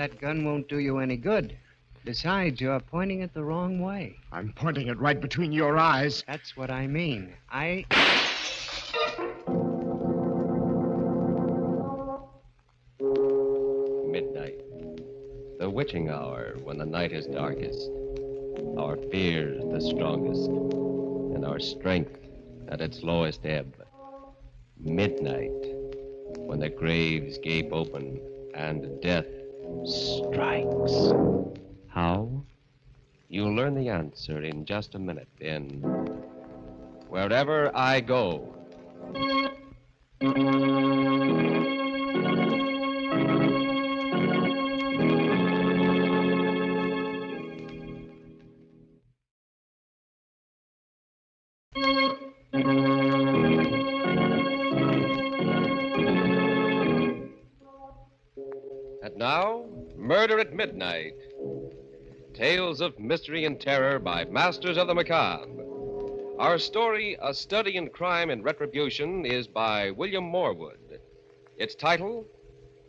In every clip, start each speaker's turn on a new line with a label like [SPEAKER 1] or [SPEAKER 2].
[SPEAKER 1] that gun won't do you any good. Besides, you're pointing it the wrong way.
[SPEAKER 2] I'm pointing it right between your eyes.
[SPEAKER 1] That's what I mean.
[SPEAKER 3] Midnight. The witching hour when the night is darkest. Our fears the strongest. And our strength at its lowest ebb. Midnight. When the graves gape open and death strikes. How? You'll learn the answer in just a minute in Wherever I Go. And now, Murder at Midnight. Tales of mystery and terror by masters of the macabre. Our story, A Study in Crime and Retribution, is by William Morwood. Its title,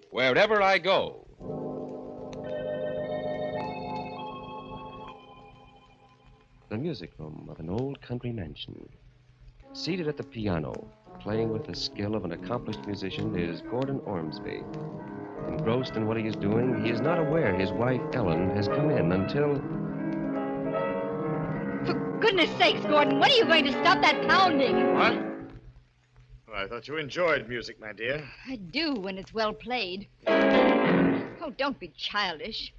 [SPEAKER 3] Wherever I Go. The music room of an old country mansion. Seated at the piano, playing with the skill of an accomplished musician, is Gordon Ormsby. Engrossed in what he is doing, he is not aware his wife, Ellen, has come in until...
[SPEAKER 4] For goodness sakes, Gordon, when are you going to stop that pounding?
[SPEAKER 2] What? Well, I thought you enjoyed music, my dear.
[SPEAKER 4] I do when it's well played. Oh, don't be childish.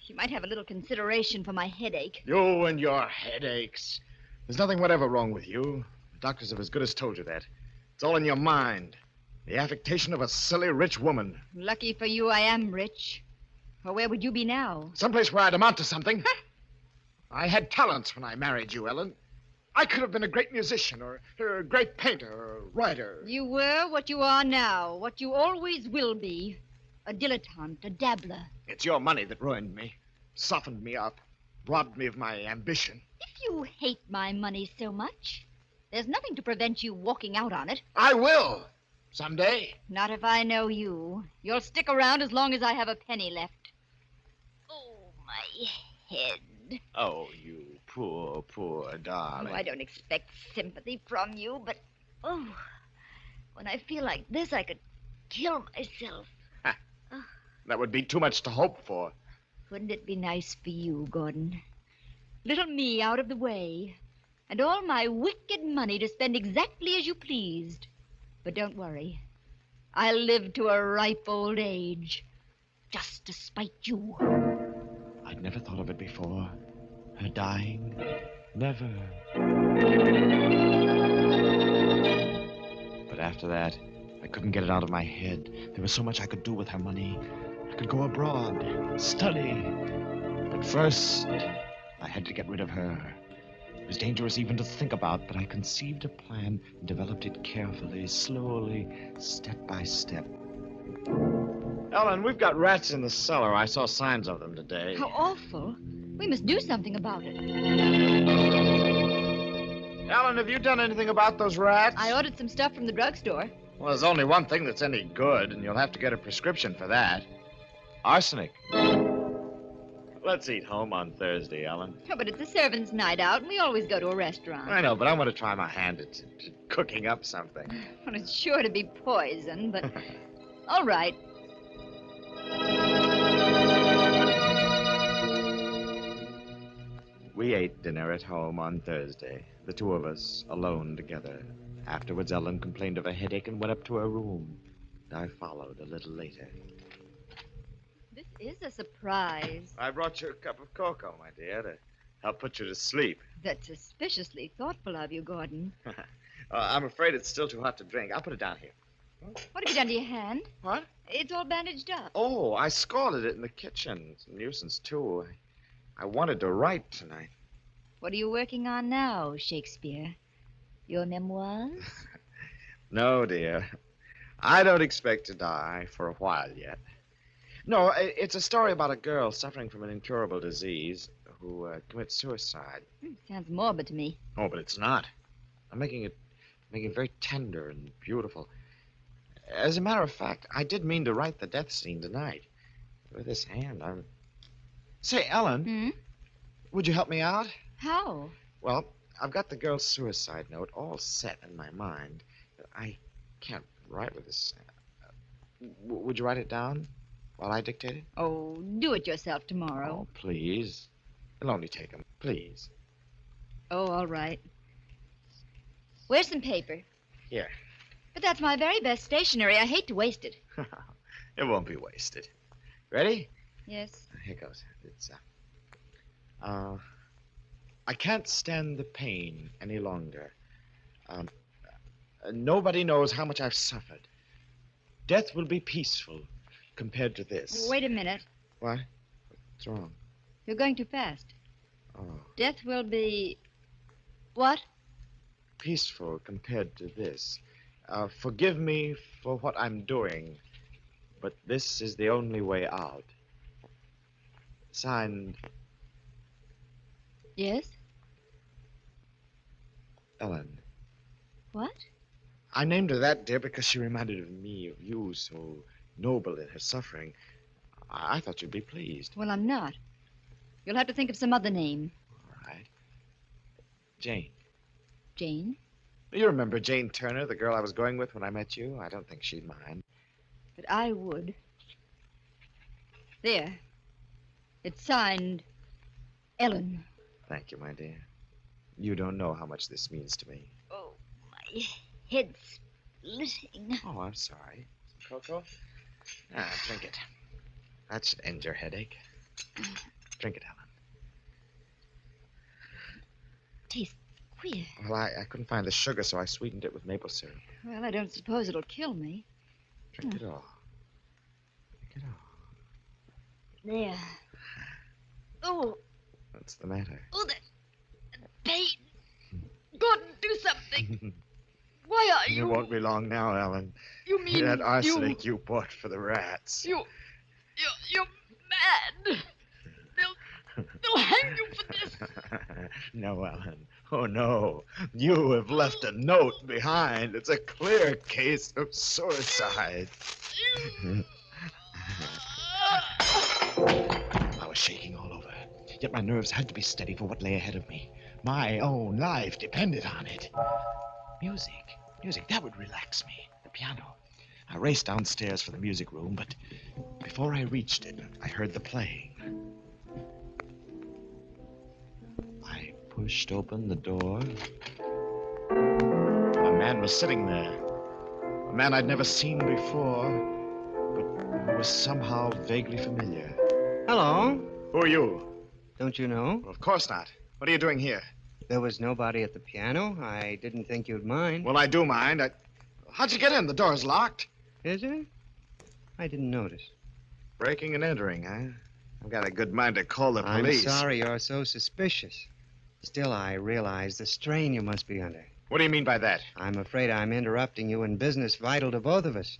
[SPEAKER 4] You might have a little consideration for my headache.
[SPEAKER 2] You and your headaches. There's nothing whatever wrong with you. The doctors have as good as told you that. It's all in your mind. The affectation of a silly, rich woman.
[SPEAKER 4] Lucky for you, I am rich. Or where would you be now?
[SPEAKER 2] Someplace where I'd amount to something. I had talents when I married you, Ellen. I could have been a great musician or a great painter or writer.
[SPEAKER 4] You were what you are now, what you always will be. A dilettante, a dabbler.
[SPEAKER 2] It's your money that ruined me, softened me up, robbed me of my ambition.
[SPEAKER 4] If you hate my money so much, there's nothing to prevent you walking out on it.
[SPEAKER 2] I will. Someday.
[SPEAKER 4] Not if I know you. You'll stick around as long as I have a penny left. Oh, my head.
[SPEAKER 2] Oh, you poor, poor darling.
[SPEAKER 4] Oh, I don't expect sympathy from you, but, when I feel like this, I could kill myself.
[SPEAKER 2] That would be too much to hope for.
[SPEAKER 4] Wouldn't it be nice for you, Gordon? Little me out of the way, and all my wicked money to spend exactly as you pleased. But don't worry. I'll live to a ripe old age, just to spite you.
[SPEAKER 2] I'd never thought of it before. Her dying. Never. But after that, I couldn't get it out of my head. There was so much I could do with her money. I could go abroad, study. But first, I had to get rid of her. It was dangerous even to think about, but I conceived a plan and developed it carefully, slowly, step by step. Ellen, we've got rats in the cellar. I saw signs of them today.
[SPEAKER 4] How awful. We must do something about it.
[SPEAKER 2] Ellen, have you done anything about those rats?
[SPEAKER 4] I ordered some stuff from the drugstore.
[SPEAKER 2] Well, there's only one thing that's any good, and you'll have to get a prescription for that. Arsenic. Let's eat home on Thursday, Ellen.
[SPEAKER 4] Oh, but it's a servant's night out, and we always go to a restaurant.
[SPEAKER 2] I know, but I want to try my hand at cooking up something.
[SPEAKER 4] Well, it's sure to be poison, but... All right.
[SPEAKER 2] We ate dinner at home on Thursday, the two of us alone together. Afterwards, Ellen complained of a headache and went up to her room. I followed a little later.
[SPEAKER 4] This is a surprise.
[SPEAKER 2] I brought you a cup of cocoa, my dear, to help put you to sleep.
[SPEAKER 4] That's suspiciously thoughtful of you, Gordon.
[SPEAKER 2] I'm afraid it's still too hot to drink. I'll put it down here.
[SPEAKER 4] What have you done to your hand?
[SPEAKER 2] What?
[SPEAKER 4] It's all bandaged up.
[SPEAKER 2] Oh, I scalded it in the kitchen. It's a nuisance, too. I wanted to write tonight.
[SPEAKER 4] What are you working on now, Shakespeare? Your memoirs?
[SPEAKER 2] No, dear. I don't expect to die for a while yet. No, it's a story about a girl suffering from an incurable disease who commits suicide.
[SPEAKER 4] Sounds morbid to me.
[SPEAKER 2] Oh, but it's not. I'm making it very tender and beautiful. As a matter of fact, I did mean to write the death scene tonight. with this hand, I'm... Say, Ellen,
[SPEAKER 4] Hmm?
[SPEAKER 2] would you help me out?
[SPEAKER 4] How?
[SPEAKER 2] Well, I've got the girl's suicide note all set in my mind. I can't write with this. Would you write it down while I dictate it?
[SPEAKER 4] Oh, do it yourself tomorrow.
[SPEAKER 2] Oh, please. It'll only take a... Please.
[SPEAKER 4] Oh, all right. Where's some paper?
[SPEAKER 2] Here.
[SPEAKER 4] But that's my very best stationery. I hate to waste it.
[SPEAKER 2] It won't be wasted. Ready?
[SPEAKER 4] Yes.
[SPEAKER 2] Here goes. It's, I can't stand the pain any longer. Nobody knows how much I've suffered. Death will be peaceful compared to this.
[SPEAKER 4] Wait a minute.
[SPEAKER 2] What? What's wrong?
[SPEAKER 4] You're going too fast.
[SPEAKER 2] Oh,
[SPEAKER 4] Death will be... What?
[SPEAKER 2] peaceful compared to this. Forgive me for what I'm doing, but this is the only way out. Signed,
[SPEAKER 4] Yes?
[SPEAKER 2] Ellen.
[SPEAKER 4] What?
[SPEAKER 2] I named her that, dear, because she reminded me of you, so noble in her suffering. I thought you'd be pleased.
[SPEAKER 4] Well, I'm not. You'll have to think of some other name.
[SPEAKER 2] All right. Jane.
[SPEAKER 4] Jane?
[SPEAKER 2] You remember Jane Turner, the girl I was going with when I met you? I don't think she'd mind.
[SPEAKER 4] But I would. There. It's signed... Ellen.
[SPEAKER 2] Thank you, my dear. You don't know how much this means to me.
[SPEAKER 4] Oh, my head's splitting.
[SPEAKER 2] Oh, I'm sorry. Some cocoa? Drink it. That should end your headache. Drink it, Ellen.
[SPEAKER 4] Tastes queer.
[SPEAKER 2] Well, I couldn't find the sugar, so I sweetened it with maple syrup.
[SPEAKER 4] Well, I don't suppose it'll kill me.
[SPEAKER 2] Drink it all. Drink it all.
[SPEAKER 4] There. Oh,
[SPEAKER 2] What's the matter?
[SPEAKER 4] that pain. Gordon, do something. Why are
[SPEAKER 2] It won't be long now, Ellen.
[SPEAKER 4] You mean
[SPEAKER 2] That arsenic you bought for the rats.
[SPEAKER 4] You're mad. They'll hang you for this.
[SPEAKER 2] No, Ellen. Oh, no. You have left a note behind. It's a clear case of suicide. I was shaking all over, yet my nerves had to be steady for what lay ahead of me. My own life depended on it. Music, that would relax me. The piano. I raced downstairs for the music room, but before I reached it, I heard the playing. I pushed open the door. A man was sitting there. A man I'd never seen before, but who was somehow vaguely familiar.
[SPEAKER 1] Hello.
[SPEAKER 2] Who are you?
[SPEAKER 1] Don't you know?
[SPEAKER 2] Well, of course not. What are you doing here?
[SPEAKER 1] There was nobody at the piano. I didn't think you'd mind.
[SPEAKER 2] Well, I do mind. How'd you get in? The door's locked.
[SPEAKER 1] Is it? I didn't notice.
[SPEAKER 2] Breaking and entering, huh? I've got a good mind to call the police.
[SPEAKER 1] I'm sorry you're so suspicious. Still, I realize the strain you must be under.
[SPEAKER 2] What do you mean by that?
[SPEAKER 1] I'm afraid I'm interrupting you in business vital to both of us.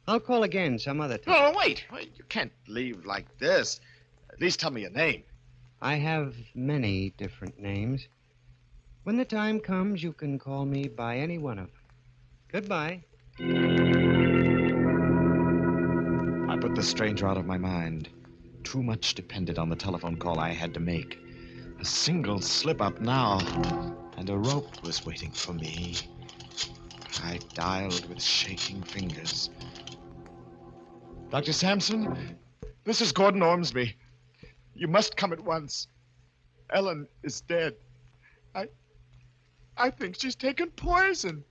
[SPEAKER 1] I'll call again some other time.
[SPEAKER 2] No, wait. You can't leave like this. At least tell me your name.
[SPEAKER 1] I have many different names. When the time comes, you can call me by any one of them. Goodbye.
[SPEAKER 2] I put the stranger out of my mind. Too much depended on the telephone call I had to make. A single slip-up now, and a rope was waiting for me. I dialed with shaking fingers. Dr. Sampson, this is Gordon Ormsby. You must come at once. Ellen is dead. I think she's taken poison.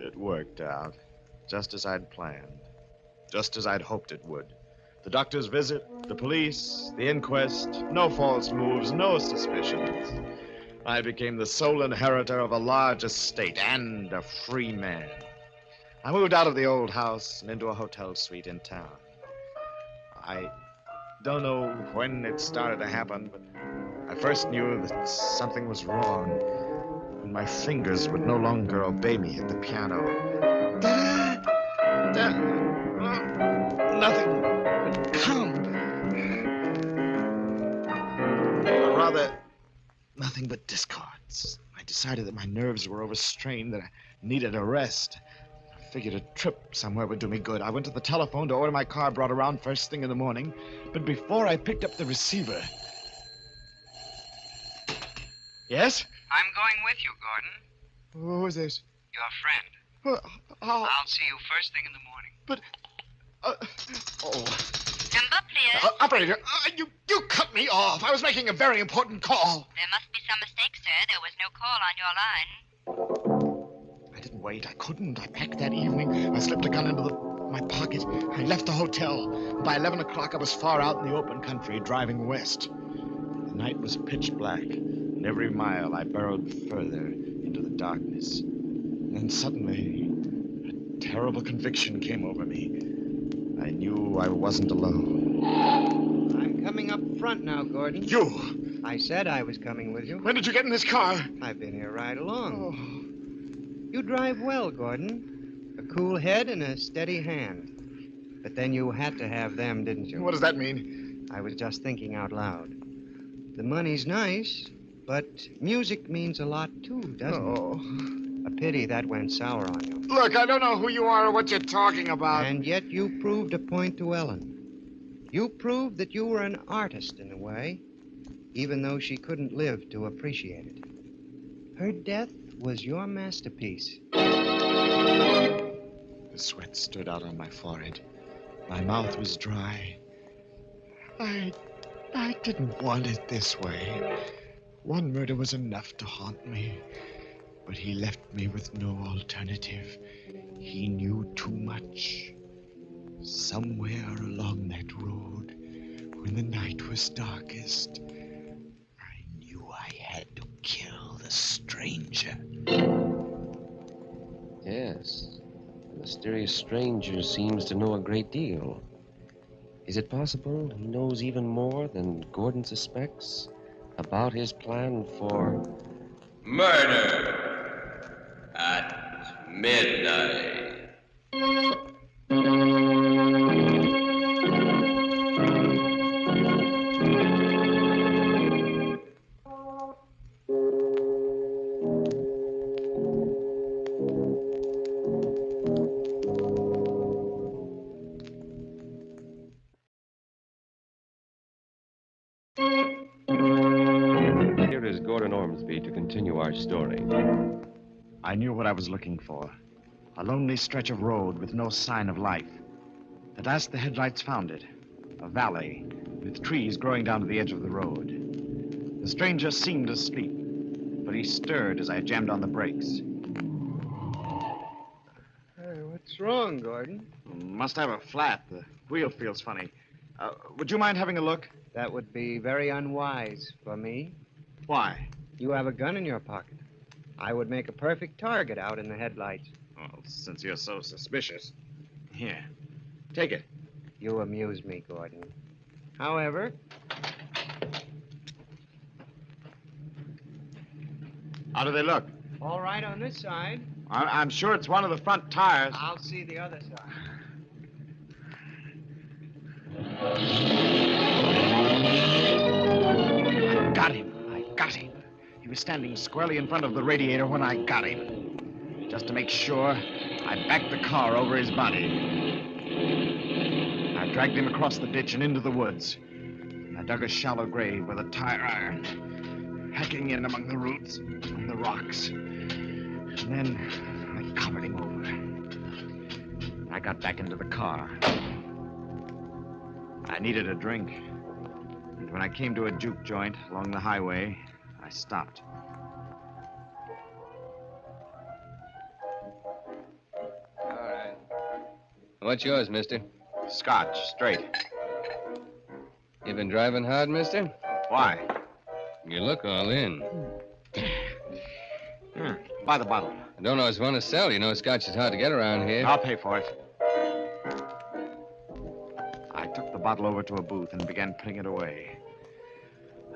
[SPEAKER 2] It worked out, just as I'd planned, just as I'd hoped it would. The doctor's visit, the police, the inquest, no false moves, no suspicions. I became the sole inheritor of a large estate and a free man. I moved out of the old house and into a hotel suite in town. I don't know when it started to happen, but I first knew that something was wrong when my fingers would no longer obey me at the piano. Nothing would come. Or rather, nothing but discords. I decided that my nerves were overstrained, that I needed a rest. I figured a trip somewhere would do me good. I went to the telephone to order my car brought around first thing in the morning, but before I picked up the receiver... Yes?
[SPEAKER 1] I'm going with you, Gordon.
[SPEAKER 2] Who is this?
[SPEAKER 1] Your friend.
[SPEAKER 2] I'll
[SPEAKER 1] see you first thing in the morning.
[SPEAKER 2] But...
[SPEAKER 4] Number, please.
[SPEAKER 2] Operator, you cut me off. I was making a very important call.
[SPEAKER 4] There must be some mistake, sir. There was no call on your line.
[SPEAKER 2] I didn't wait. I couldn't. I packed that evening. I slipped a gun into my pocket. I left the hotel. By 11 o'clock, I was far out in the open country, driving west. The night was pitch black, and every mile I burrowed further into the darkness. And then suddenly, a terrible conviction came over me. I knew I wasn't alone.
[SPEAKER 1] I'm coming up front now, Gordon.
[SPEAKER 2] You!
[SPEAKER 1] I said I was coming with you.
[SPEAKER 2] When did you get in this car?
[SPEAKER 1] I've been here right along. You drive well, Gordon. A cool head and a steady hand. But then you had to have them, didn't you?
[SPEAKER 2] What does that mean?
[SPEAKER 1] I was just thinking out loud. The money's nice, but music means a lot, too, doesn't it? A pity that went sour on you.
[SPEAKER 2] Look, I don't know who you are or what you're talking about.
[SPEAKER 1] And yet you proved a point to Ellen. You proved that you were an artist in a way, even though she couldn't live to appreciate it. Her death was your masterpiece.
[SPEAKER 2] The sweat stood out on my forehead. My mouth was dry. I didn't want it this way. One murder was enough to haunt me. But he left me with no alternative. He knew too much. Somewhere along that road, when the night was darkest, I knew I had to kill the stranger.
[SPEAKER 3] Yes, the mysterious stranger seems to know a great deal. Is it possible he knows even more than Gordon suspects about his plan for
[SPEAKER 5] murder at midnight?
[SPEAKER 3] Here is Gordon Ormsby to continue our story.
[SPEAKER 2] I knew what I was looking for. A lonely stretch of road with no sign of life. At last the headlights found it. A valley with trees growing down to the edge of the road. The stranger seemed asleep, but he stirred as I jammed on the brakes.
[SPEAKER 1] Hey, what's wrong, Gordon?
[SPEAKER 2] Must have a flat. The wheel feels funny. Would you mind having a look?
[SPEAKER 1] That would be very unwise for me.
[SPEAKER 2] Why?
[SPEAKER 1] You have a gun in your pocket. I would make a perfect target out in the headlights.
[SPEAKER 2] Well, since you're so suspicious. Here, take it.
[SPEAKER 1] You amuse me, Gordon. However...
[SPEAKER 2] How do they look?
[SPEAKER 1] All right on this side.
[SPEAKER 2] I'm sure it's one of the front tires.
[SPEAKER 1] I'll see the other side.
[SPEAKER 2] I got him. He was standing squarely in front of the radiator when I got him. Just to make sure, I backed the car over his body. I dragged him across the ditch and into the woods. I dug a shallow grave with a tire iron, hacking in among the roots and the rocks. And then I covered him over. I got back into the car. I needed a drink. And when I came to a juke joint along the highway, I stopped.
[SPEAKER 3] All right. What's yours, mister?
[SPEAKER 2] Scotch, straight.
[SPEAKER 3] You been driving hard, mister?
[SPEAKER 2] Why?
[SPEAKER 3] You look all in.
[SPEAKER 2] Buy the bottle.
[SPEAKER 3] I don't know it's one to sell. You know, scotch is hard to get around here.
[SPEAKER 2] I'll pay for it. I took the bottle over to a booth and began putting it away.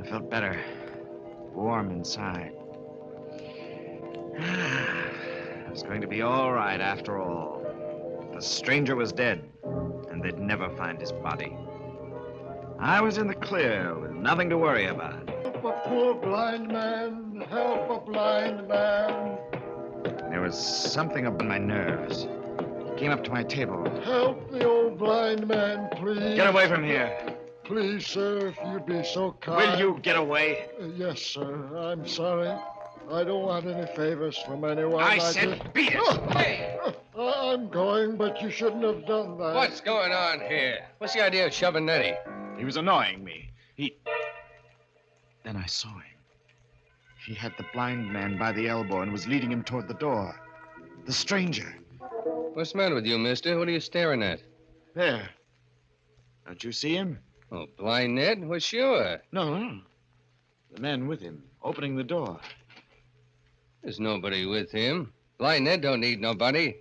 [SPEAKER 2] I felt better, warm inside. It was going to be all right after all. The stranger was dead, and they'd never find his body. I was in the clear with nothing to worry about.
[SPEAKER 6] A poor blind man couldn't help a blind man.
[SPEAKER 2] There was something up in my nerves. He came up to my table.
[SPEAKER 6] Help the old blind man, please.
[SPEAKER 2] Get away from here.
[SPEAKER 6] Please, sir, if you'd be so kind.
[SPEAKER 2] Will you get away?
[SPEAKER 6] Yes, sir. I'm sorry. I don't want any favors from anyone.
[SPEAKER 2] I said beat it.
[SPEAKER 3] Hey!
[SPEAKER 6] I'm going, but you shouldn't have done that.
[SPEAKER 3] What's going on here? What's the idea of shoving Nettie?
[SPEAKER 2] He was annoying me. Then I saw him. He had the blind man by the elbow and was leading him toward the door. The stranger.
[SPEAKER 3] What's the matter with you, mister? What are you staring at?
[SPEAKER 2] There. Don't you see him?
[SPEAKER 3] Oh, blind Ned? Well, sure.
[SPEAKER 2] No. The man with him, opening the door.
[SPEAKER 3] There's nobody with him. Blind Ned don't need nobody.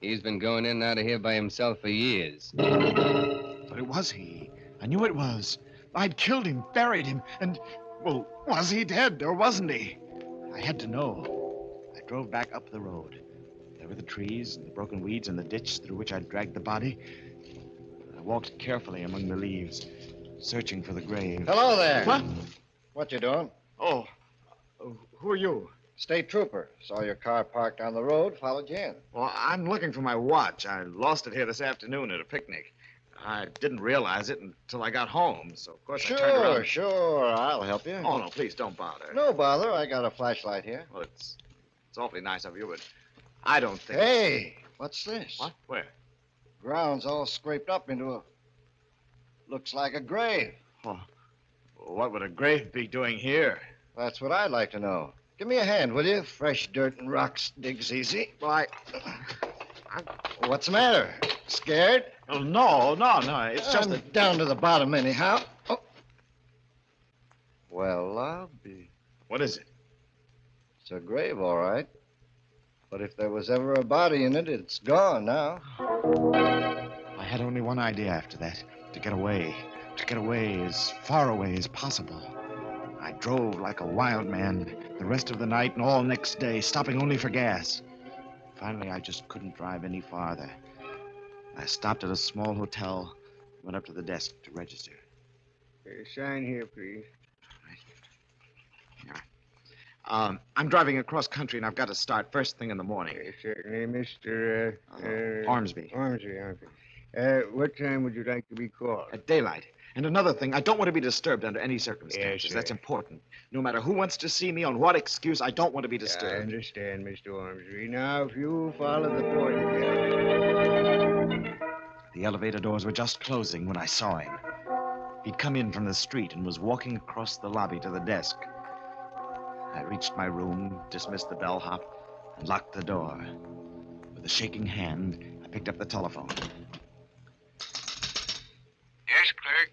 [SPEAKER 3] He's been going in and out of here by himself for years.
[SPEAKER 2] But it was he. I knew it was. I'd killed him, buried him, and, well, was he dead or wasn't he? I had to know. I drove back up the road. There were the trees and the broken weeds and the ditch through which I'd dragged the body. I walked carefully among the leaves, searching for the grave.
[SPEAKER 7] Hello there.
[SPEAKER 2] What?
[SPEAKER 7] What you doing?
[SPEAKER 2] Oh, who are you?
[SPEAKER 7] State trooper. Saw your car parked on the road, followed you in.
[SPEAKER 2] Well, I'm looking for my watch. I lost it here this afternoon at a picnic. I didn't realize it until I got home, so of course I turned around.
[SPEAKER 7] Sure. I'll help you.
[SPEAKER 2] Oh, no, please don't bother.
[SPEAKER 7] No bother. I got a flashlight here.
[SPEAKER 2] Well, it's awfully nice of you, but I don't think...
[SPEAKER 7] Hey, what's this?
[SPEAKER 2] What? Where?
[SPEAKER 7] Ground's all scraped up into a... Looks like a grave.
[SPEAKER 2] Oh, what would a grave be doing here?
[SPEAKER 7] That's what I'd like to know. Give me a hand, will you? Fresh dirt and rocks digs easy.
[SPEAKER 2] Well,
[SPEAKER 7] What's the matter? Scared?
[SPEAKER 2] Oh, no. It's just
[SPEAKER 7] I'm down to the bottom anyhow. Oh. Well, I'll be...
[SPEAKER 2] What is it?
[SPEAKER 7] It's a grave, all right. But if there was ever a body in it, it's gone now.
[SPEAKER 2] I had only one idea after that. To get away. To get away as far away as possible. I drove like a wild man the rest of the night and all next day, stopping only for gas. Finally, I just couldn't drive any farther. I stopped at a small hotel, went up to the desk to register.
[SPEAKER 1] Sign here, please.
[SPEAKER 2] I'm driving across country, and I've got to start first thing in the morning.
[SPEAKER 1] Certainly, Mr.
[SPEAKER 2] Ormsby.
[SPEAKER 1] Ormsby. What time would you like to be called?
[SPEAKER 2] At daylight. And another thing, I don't want to be disturbed under any circumstances.
[SPEAKER 1] Yes, sir.
[SPEAKER 2] That's important. No matter who wants to see me, on what excuse, I don't want to be
[SPEAKER 1] I
[SPEAKER 2] disturbed.
[SPEAKER 1] understand, Mr. Ormsby. Now, if you follow the porter.
[SPEAKER 2] The elevator doors were just closing when I saw him. He'd come in from the street and was walking across the lobby to the desk. I reached my room, dismissed the bellhop, and locked the door. With a shaking hand, I picked up the telephone.
[SPEAKER 8] Yes, clerk?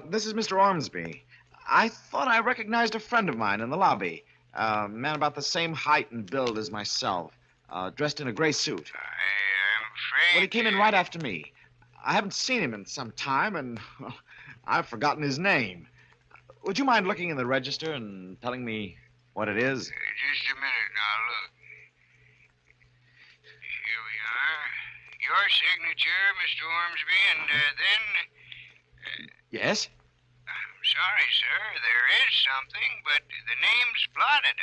[SPEAKER 2] This is Mr. Ormsby. I thought I recognized a friend of mine in the lobby. A man about the same height and build as myself, dressed in a gray suit.
[SPEAKER 8] I am afraid...
[SPEAKER 2] Well, he came in right after me. I haven't seen him in some time, and well, I've forgotten his name. Would you mind looking in the register and telling me what it is?
[SPEAKER 8] Just a minute now, look. Here we are. Your signature, Mr. Ormsby, and then...
[SPEAKER 2] Yes?
[SPEAKER 8] I'm sorry, sir. There is something, but the name's blotted.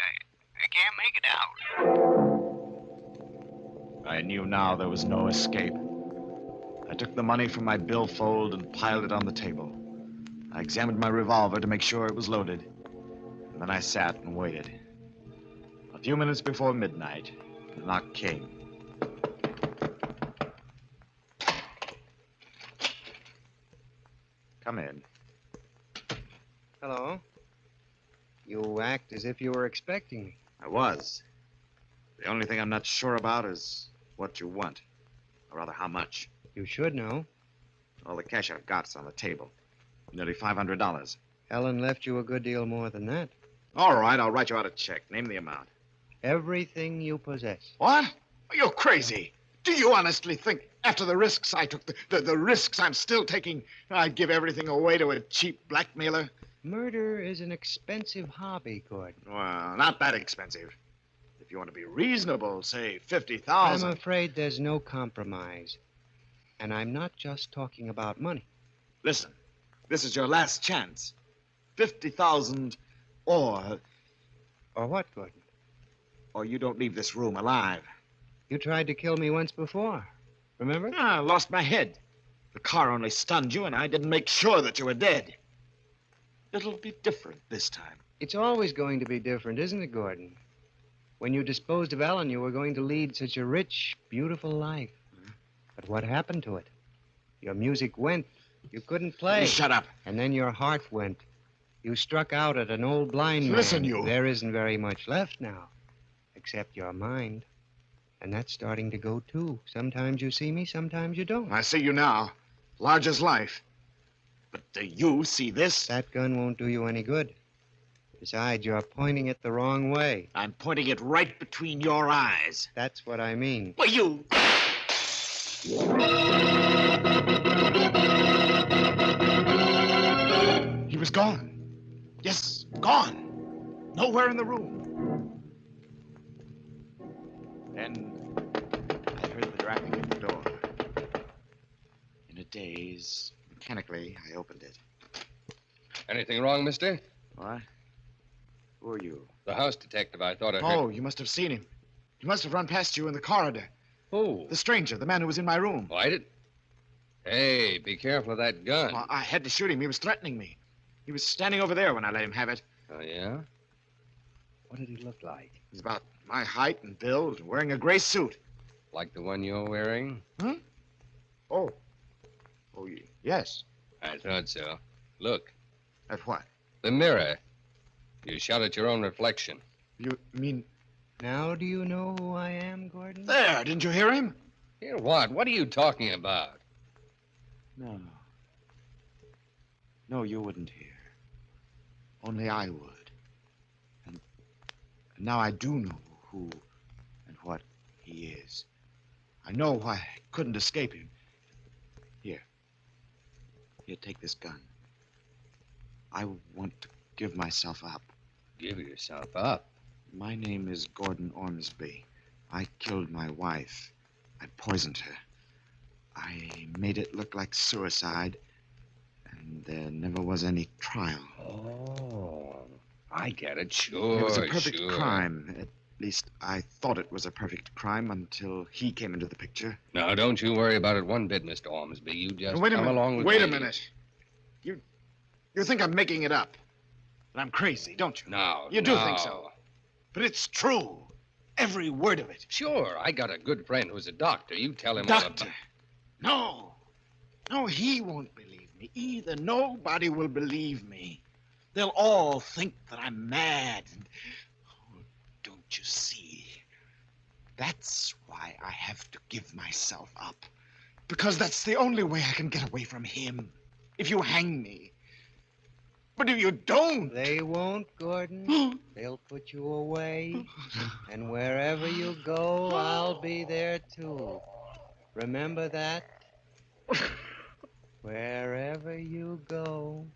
[SPEAKER 8] I can't make it out.
[SPEAKER 2] I knew now there was no escape. I took the money from my billfold and piled it on the table. I examined my revolver to make sure it was loaded. And then I sat and waited. A few minutes before midnight, the knock came. Come in.
[SPEAKER 1] Hello. You act as if you were expecting me.
[SPEAKER 2] I was. The only thing I'm not sure about is what you want. Or rather, how much.
[SPEAKER 1] You should know.
[SPEAKER 2] All the cash I've got's on the table. Nearly $500.
[SPEAKER 1] Ellen left you a good deal more than that.
[SPEAKER 2] All right, I'll write you out a check. Name the amount.
[SPEAKER 1] Everything you possess.
[SPEAKER 2] What? You're crazy. Do you honestly think, after the risks I took, the risks I'm still taking, I'd give everything away to a cheap blackmailer?
[SPEAKER 1] Murder is an expensive hobby, Gordon.
[SPEAKER 2] Well, not that expensive. If you want to be reasonable, say
[SPEAKER 1] I'm
[SPEAKER 2] $50,000.
[SPEAKER 1] afraid there's no compromise. And I'm not just talking about money.
[SPEAKER 2] Listen, this is your last chance. $50,000 or
[SPEAKER 1] Or what, Gordon?
[SPEAKER 2] Or you don't leave this room alive.
[SPEAKER 1] You tried to kill me once before. Remember?
[SPEAKER 2] I lost my head. The car only stunned you, and I didn't make sure that you were dead. It'll be different this time.
[SPEAKER 1] It's always going to be different, isn't it, Gordon? When you disposed of Ellen, you were going to lead such a rich, beautiful life. But what happened to it? Your music went. You couldn't play.
[SPEAKER 2] You shut up.
[SPEAKER 1] And then your heart went. You struck out at an old blind man.
[SPEAKER 2] Listen, you.
[SPEAKER 1] There isn't very much left now, except your mind. And that's starting to go, too. Sometimes you see me, sometimes you don't.
[SPEAKER 2] I see you now. Large as life. But do you see this?
[SPEAKER 1] That gun won't do you any good. Besides, you're pointing it the wrong way.
[SPEAKER 2] I'm pointing it right between your eyes.
[SPEAKER 1] That's what I mean.
[SPEAKER 2] Well, you... He was gone. Yes, gone. Nowhere in the room. Then I heard the rapping at the door. In a daze, mechanically, I opened it.
[SPEAKER 3] Anything wrong, mister?
[SPEAKER 2] What? Who are you?
[SPEAKER 3] The house detective. I thought I heard...
[SPEAKER 2] Oh, you must have seen him. He must have run past you in the corridor.
[SPEAKER 3] Who?
[SPEAKER 2] The stranger, the man who was in my room.
[SPEAKER 3] Oh, I did? Hey, be careful of that gun.
[SPEAKER 2] Well, I had to shoot him. He was threatening me. He was standing over there when I let him have it.
[SPEAKER 3] Oh, yeah?
[SPEAKER 1] What did he look like?
[SPEAKER 2] He's about my height and build, wearing a gray suit.
[SPEAKER 3] Like the one you're wearing?
[SPEAKER 2] Huh? Oh, yes.
[SPEAKER 3] I thought so. Look,
[SPEAKER 2] At what?
[SPEAKER 3] the mirror. You shot at your own reflection.
[SPEAKER 2] You mean...
[SPEAKER 1] Now do you know who I am, Gordon?
[SPEAKER 2] There, didn't you hear him?
[SPEAKER 3] Hear what? What are you talking about?
[SPEAKER 2] No. No, you wouldn't hear. Only I would. And now I do know who and what he is. I know why I couldn't escape him. Here, take this gun. I want to give myself up.
[SPEAKER 3] Give yourself up?
[SPEAKER 2] My name is Gordon Ormsby. I killed my wife. I poisoned her. I made it look like suicide, and there never was any trial.
[SPEAKER 3] Oh, I get it. Sure,
[SPEAKER 2] It was a perfect
[SPEAKER 3] sure.
[SPEAKER 2] crime. At least I thought it was a perfect crime until he came into the picture.
[SPEAKER 3] Now, don't you worry about it one bit, Mr. Ormsby. You just
[SPEAKER 2] Wait a
[SPEAKER 3] come
[SPEAKER 2] minute.
[SPEAKER 3] along with
[SPEAKER 2] Wait
[SPEAKER 3] me.
[SPEAKER 2] a minute. You think I'm making it up? That I'm crazy, don't you?
[SPEAKER 3] No,
[SPEAKER 2] You do
[SPEAKER 3] no.
[SPEAKER 2] think so. But it's true. Every word of it.
[SPEAKER 3] Sure, I got a good friend who's a doctor. You tell him
[SPEAKER 2] Doctor.
[SPEAKER 3] all about...
[SPEAKER 2] No, he won't believe me either. Nobody will believe me. They'll all think that I'm mad. And, oh, don't you see? That's why I have to give myself up. Because that's the only way I can get away from him. If you hang me. But if you don't...
[SPEAKER 1] They won't, Gordon. They'll put you away. And wherever you go, I'll be there, too. Remember that? Wherever you go.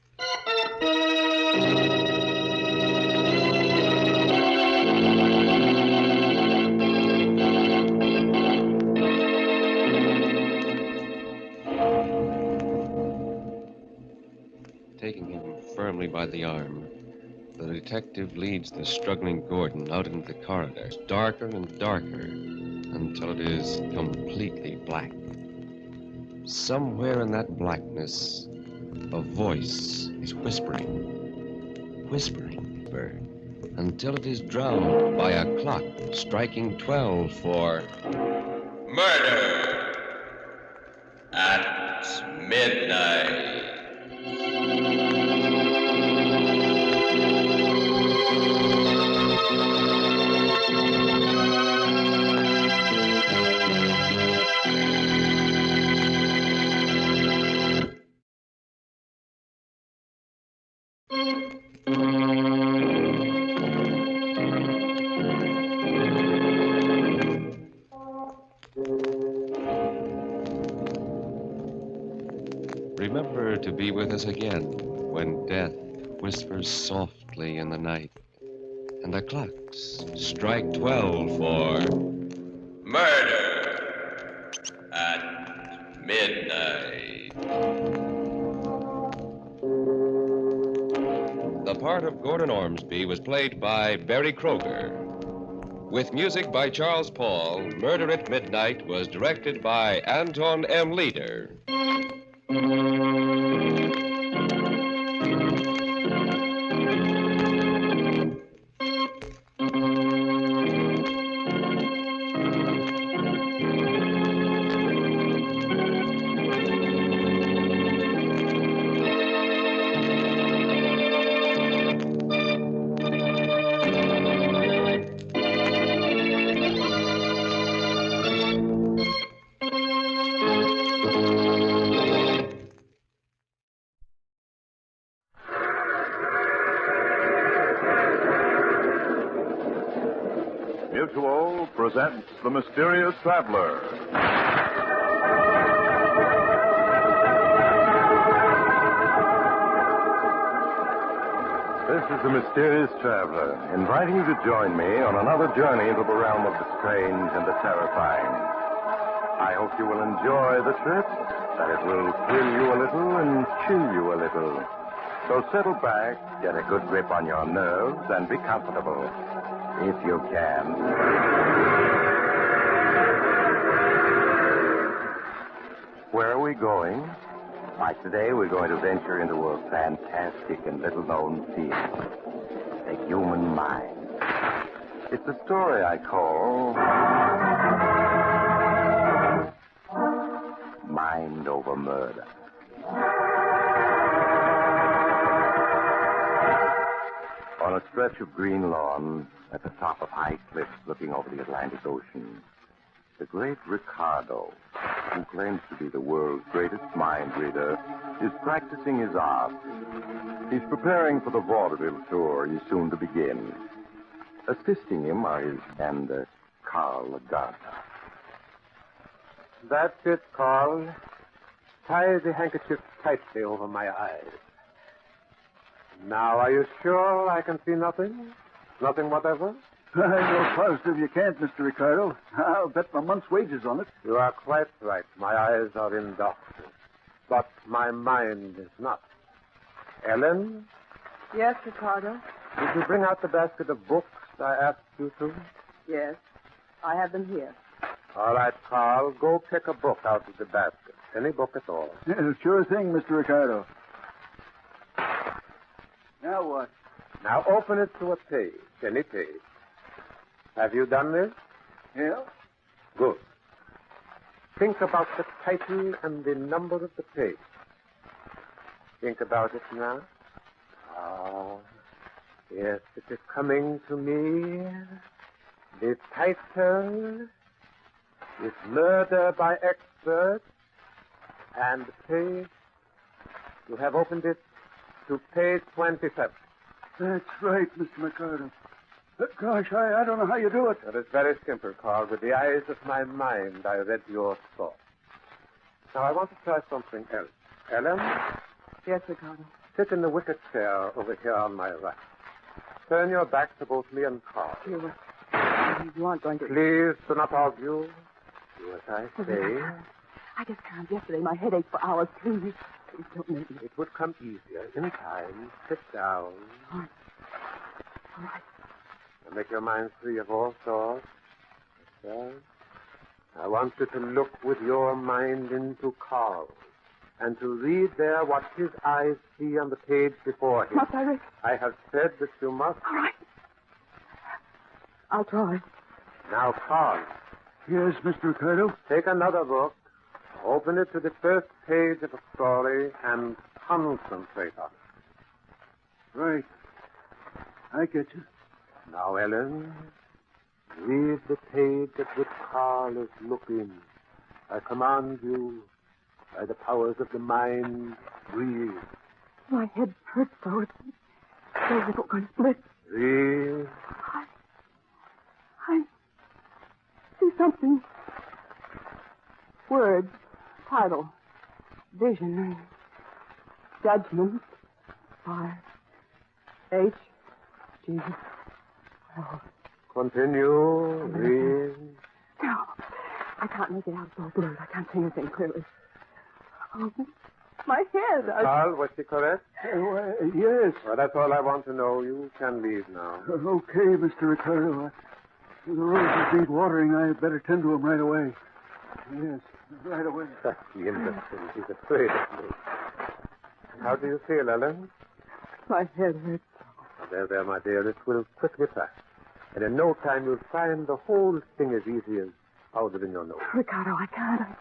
[SPEAKER 3] Taking him firmly by the arm, the detective leads the struggling Gordon out into the corridor. It's darker and darker until it is completely black. Somewhere in that blackness, a voice is whispering, until it is drowned by a clock striking 12 for...
[SPEAKER 5] Murder at midnight.
[SPEAKER 3] Remember to be with us again when death whispers softly in the night and the clocks strike 12 for...
[SPEAKER 5] Murder at midnight.
[SPEAKER 3] The part part of Gordon Ormsby was played by Barry Kroger. With music by Charles Paul, Murder at Midnight was directed by Anton M. Leader.
[SPEAKER 9] Mutual presents The Mysterious Traveler. This is The Mysterious Traveler, inviting you to join me on another journey into the realm of the strange and the terrifying. I hope you will enjoy the trip, that it will thrill you a little and chill you a little. So settle back, get a good grip on your nerves, and be comfortable. If you can. Where are we going? Why, today we're going to venture into a fantastic and little-known field. The human mind. It's a story I call Mind Over Murder. On a stretch of green lawn, at the top of high cliffs looking over the Atlantic Ocean, the great Ricardo, who claims to be the world's greatest mind reader, is practicing his art. He's preparing for the vaudeville tour he's soon to begin. Assisting him are his friend, Carl Lagarda.
[SPEAKER 10] That's it, Carl. Tie the handkerchief tightly over my eyes. Now, are you sure I can see nothing? Nothing whatever?
[SPEAKER 11] I'm no positive you can't, Mr. Ricardo. I'll bet my month's wages on it.
[SPEAKER 10] You are quite right. My eyes are in darkness. But my mind is not. Ellen?
[SPEAKER 12] Yes, Ricardo?
[SPEAKER 10] Did you bring out the basket of books I asked you to?
[SPEAKER 12] Yes. I have them here.
[SPEAKER 10] All right, Carl. Go pick a book out of the basket. Any book at all.
[SPEAKER 11] Yeah, sure thing, Mr. Ricardo. Now what?
[SPEAKER 10] Now open it to a page. Any page. Have you done this?
[SPEAKER 11] Yeah.
[SPEAKER 10] Good. Think about the title and the number of the page. Think about it now. Ah, yes, it is coming to me. The title is Murder by Expert, and the page, you have opened it to page 27.
[SPEAKER 11] That's right, Mr. Ricardo. Gosh, I don't know how you do it.
[SPEAKER 10] It is very simple, Carl. With the eyes of my mind, I read your thoughts. Now, I want to try something else. Ellen?
[SPEAKER 12] Yes, Ricardo.
[SPEAKER 10] Sit in the wicker chair over here on my right. Turn your back to both me and Carl.
[SPEAKER 12] You aren't going to...
[SPEAKER 10] Please do not argue. Do as I say.
[SPEAKER 12] I just can't. Yesterday, my head ached for hours. Please don't make me.
[SPEAKER 10] It would come easier in time. Sit down.
[SPEAKER 12] All right.
[SPEAKER 10] Now make your mind free of all thoughts. Yes, I want you to look with your mind into Carl and to read there what his eyes see on the page before him.
[SPEAKER 12] Must I read?
[SPEAKER 10] I have said that you must.
[SPEAKER 12] All right. I'll try.
[SPEAKER 10] Now, Carl.
[SPEAKER 11] Yes, Mr. Ricardo?
[SPEAKER 10] Take another book, open it to the first page of a story, and concentrate on it.
[SPEAKER 11] Right. I get you.
[SPEAKER 10] Now, Ellen, read the page at which Carl is looking. I command you, by the powers of the mind, read.
[SPEAKER 12] My head hurts so. It's so little going to split.
[SPEAKER 10] Read.
[SPEAKER 12] I see something. Words, title, vision, judgment, fire, H, G, O.
[SPEAKER 10] Continue, read.
[SPEAKER 12] No, I can't make it out. It's all blurred. I can't see anything clearly. Oh, My head.
[SPEAKER 10] Carl, was she correct?
[SPEAKER 11] Yes.
[SPEAKER 10] Well, that's all I want to know. You can leave now.
[SPEAKER 11] Okay, Mr. Ricardo. The roses need watering. I better tend to them right away. Yes, right away.
[SPEAKER 10] That's the innocent. She's afraid of me. How do you feel, Ellen?
[SPEAKER 12] My head hurts.
[SPEAKER 10] There, my dear. It will quickly pass. And in no time you'll find the whole thing as easy as powder in your nose.
[SPEAKER 12] Ricardo, I can't.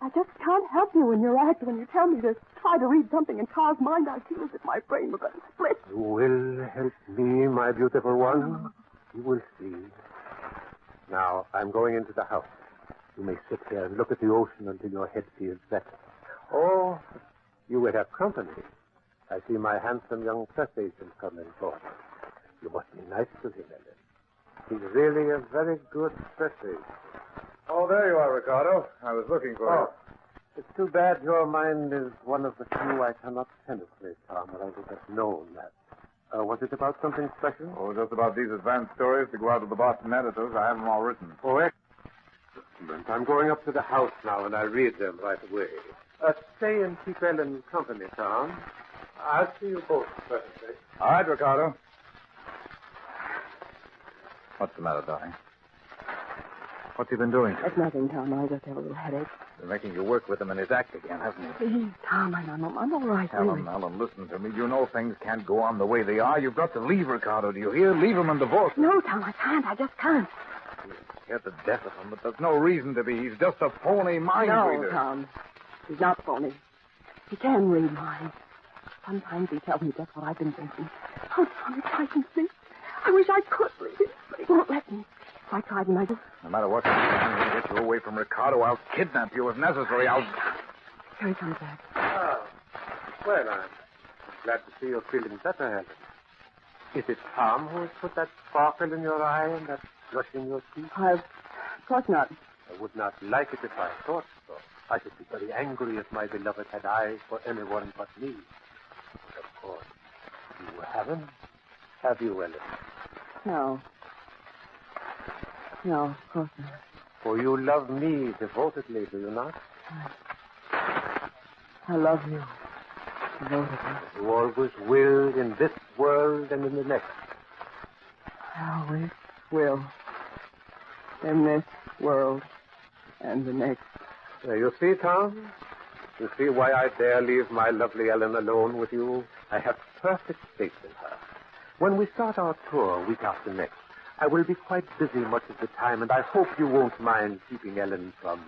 [SPEAKER 12] I just can't help you when you're acting. When you tell me to try to read something in Carl's mind, I feel as if my brain were going to split.
[SPEAKER 10] You will help me, my beautiful one. You will see. Now, I'm going into the house. You may sit here and look at the ocean until your head feels better. Oh, you will have company. I see my handsome young press agent coming forward. You must be nice to him, Ellen. He's really a very good press agent.
[SPEAKER 13] Oh, there you are, Ricardo. I was looking for you.
[SPEAKER 10] It's too bad your mind is one of the few I cannot penetrate, Tom, or I would have known that. Was it about something special?
[SPEAKER 13] Oh, just about these advanced stories to go out to the Boston editors. I have them all written.
[SPEAKER 10] Oh, excellent. I'm going up to the house now, and I'll read them right away. Stay and keep Ellen company, Tom. I'll see you both presently.
[SPEAKER 13] All right, Ricardo. What's the matter, darling? What's he been doing?
[SPEAKER 12] That's nothing, Tom. I just have a little headache.
[SPEAKER 13] Been making you work with him in his act again, hasn't he?
[SPEAKER 12] Please, Tom, I'm all right.
[SPEAKER 13] Ellen, listen to me. You know things can't go on the way they are. You've got to leave Ricardo, do you hear? Leave him and divorce him.
[SPEAKER 12] No, Tom, I can't. I just can't.
[SPEAKER 13] You're scared to death of him, but there's no reason to be. He's just a phony mind reader.
[SPEAKER 12] No, Tom. He's not phony. He can read minds. Sometimes he tells me just what I've been thinking. Oh, Tom, it's frightens me. I wish I could read it, but he won't let me. I tried and I just...
[SPEAKER 13] No matter what I'm going to get you away from Ricardo. I'll kidnap you if necessary. I'll...
[SPEAKER 12] Here he comes back.
[SPEAKER 10] Oh, well, I'm glad to see you're feeling better, Helen. Is it Tom who has put that sparkle in your eye and that flush in your cheek?
[SPEAKER 12] Of course not.
[SPEAKER 10] I would not like it if I thought so. I should be very angry if my beloved had eyes for anyone but me. Of course, you haven't, have you, Ellen?
[SPEAKER 12] No. No, of course not.
[SPEAKER 10] For you love me devotedly, do you not?
[SPEAKER 12] I love you devotedly.
[SPEAKER 10] You always will in this world and in the next.
[SPEAKER 12] I always will. In this world and the next.
[SPEAKER 10] You see, Tom? You see why I dare leave my lovely Ellen alone with you? I have perfect faith in her. When we start our tour week after next, I will be quite busy much of the time, and I hope you won't mind keeping Ellen from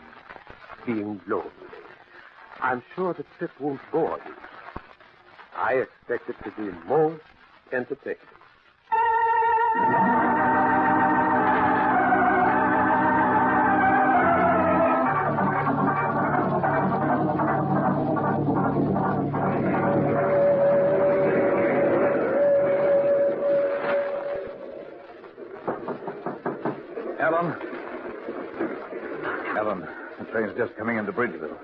[SPEAKER 10] being lonely. I'm sure the trip won't bore you. I expect it to be most entertaining.
[SPEAKER 13] Ellen, the train's just coming into Bridgeville.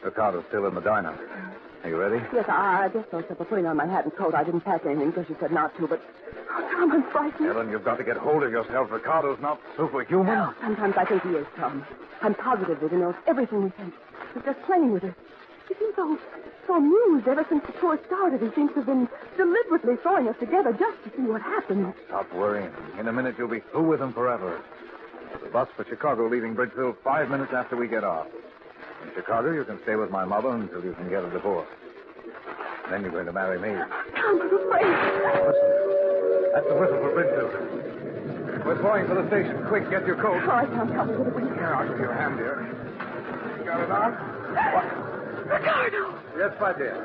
[SPEAKER 13] Ricardo's still in the diner. Are you ready?
[SPEAKER 12] Yes, I just thought except for putting on my hat and coat. I didn't pack anything because you said not to, but... Oh, Tom, I'm frightened.
[SPEAKER 13] Ellen, you've got to get hold of yourself. Ricardo's not superhuman.
[SPEAKER 12] No, sometimes I think he is, Tom. I'm positive that he knows everything we think. He's just playing with us. He seems so amused ever since the tour started. He seems to have been deliberately throwing us together just to see what happens.
[SPEAKER 13] Stop worrying. In a minute, you'll be through with him forever. The bus for Chicago leaving Bridgeville 5 minutes after we get off. In Chicago, you can stay with my mother until you can get a divorce. Then you're going to marry me.
[SPEAKER 12] Tom, I'm afraid.
[SPEAKER 13] Listen. That's the whistle for Bridgeville. We're going for the station. Quick, get your coat.
[SPEAKER 12] All right, Tom, tell me what it is.
[SPEAKER 13] Here, I'll give you a hand here. You got it on? What?
[SPEAKER 12] Ricardo!
[SPEAKER 10] Yes, my dear.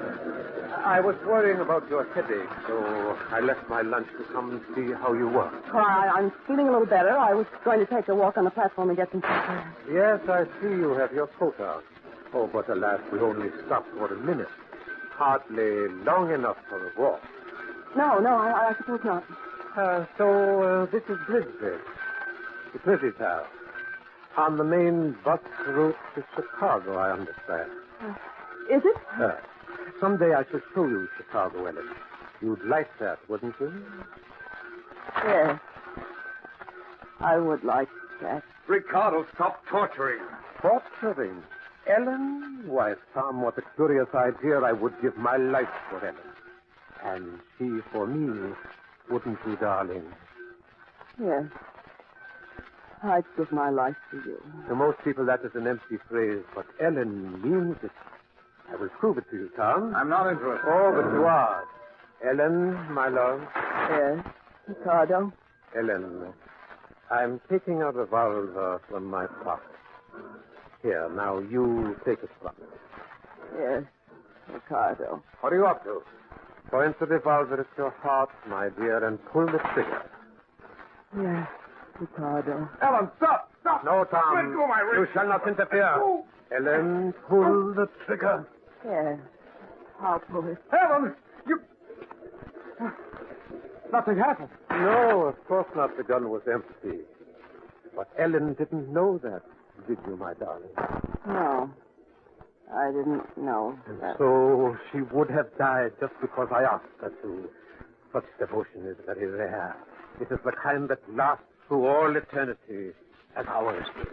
[SPEAKER 10] I was worrying about your headache, so I left my lunch to come and see how you were.
[SPEAKER 12] Well, I'm feeling a little better. I was going to take a walk on the platform and get some fresh air.
[SPEAKER 10] Yes, I see you have your coat on. Oh, but alas, we only stopped for a minute. Hardly long enough for a walk.
[SPEAKER 12] No, I suppose not.
[SPEAKER 10] So this is Bridgeville. The pretty town. On the main bus route to Chicago, I understand.
[SPEAKER 12] Is it?
[SPEAKER 10] Someday I shall show you Chicago, Ellen. You'd like that, wouldn't you?
[SPEAKER 12] Yes. I would like that.
[SPEAKER 13] Ricardo, stop torturing.
[SPEAKER 10] Torturing? Ellen? Why, Tom, what a curious idea. I would give my life for Ellen. And she for me, wouldn't you, darling?
[SPEAKER 12] Yes. I'd give my life for you.
[SPEAKER 10] To most people, that is an empty phrase, but Ellen means it. I will prove it to you, Tom.
[SPEAKER 13] I'm not interested.
[SPEAKER 10] Oh, but you are. Ellen, my love.
[SPEAKER 12] Yes, Ricardo.
[SPEAKER 10] Ellen, I'm taking a revolver from my pocket. Here, now you take it from me.
[SPEAKER 12] Yes, Ricardo.
[SPEAKER 10] What are you up to? Point the revolver at your heart, my dear, and pull the trigger.
[SPEAKER 12] Yes, Ricardo.
[SPEAKER 10] Ellen, stop! Stop! No, Tom.
[SPEAKER 13] Let go of my wrist.
[SPEAKER 10] You shall not interfere.
[SPEAKER 13] Oh.
[SPEAKER 10] Ellen, pull the trigger.
[SPEAKER 12] Yes, I'll pull it.
[SPEAKER 10] Ellen, you... Nothing happened. No, of course not. The gun was empty. But Ellen didn't know that, did you, my darling?
[SPEAKER 12] No, I didn't know that.
[SPEAKER 10] So she would have died just because I asked her to. Such devotion is very rare. It is the kind that lasts through all eternity, as ours will.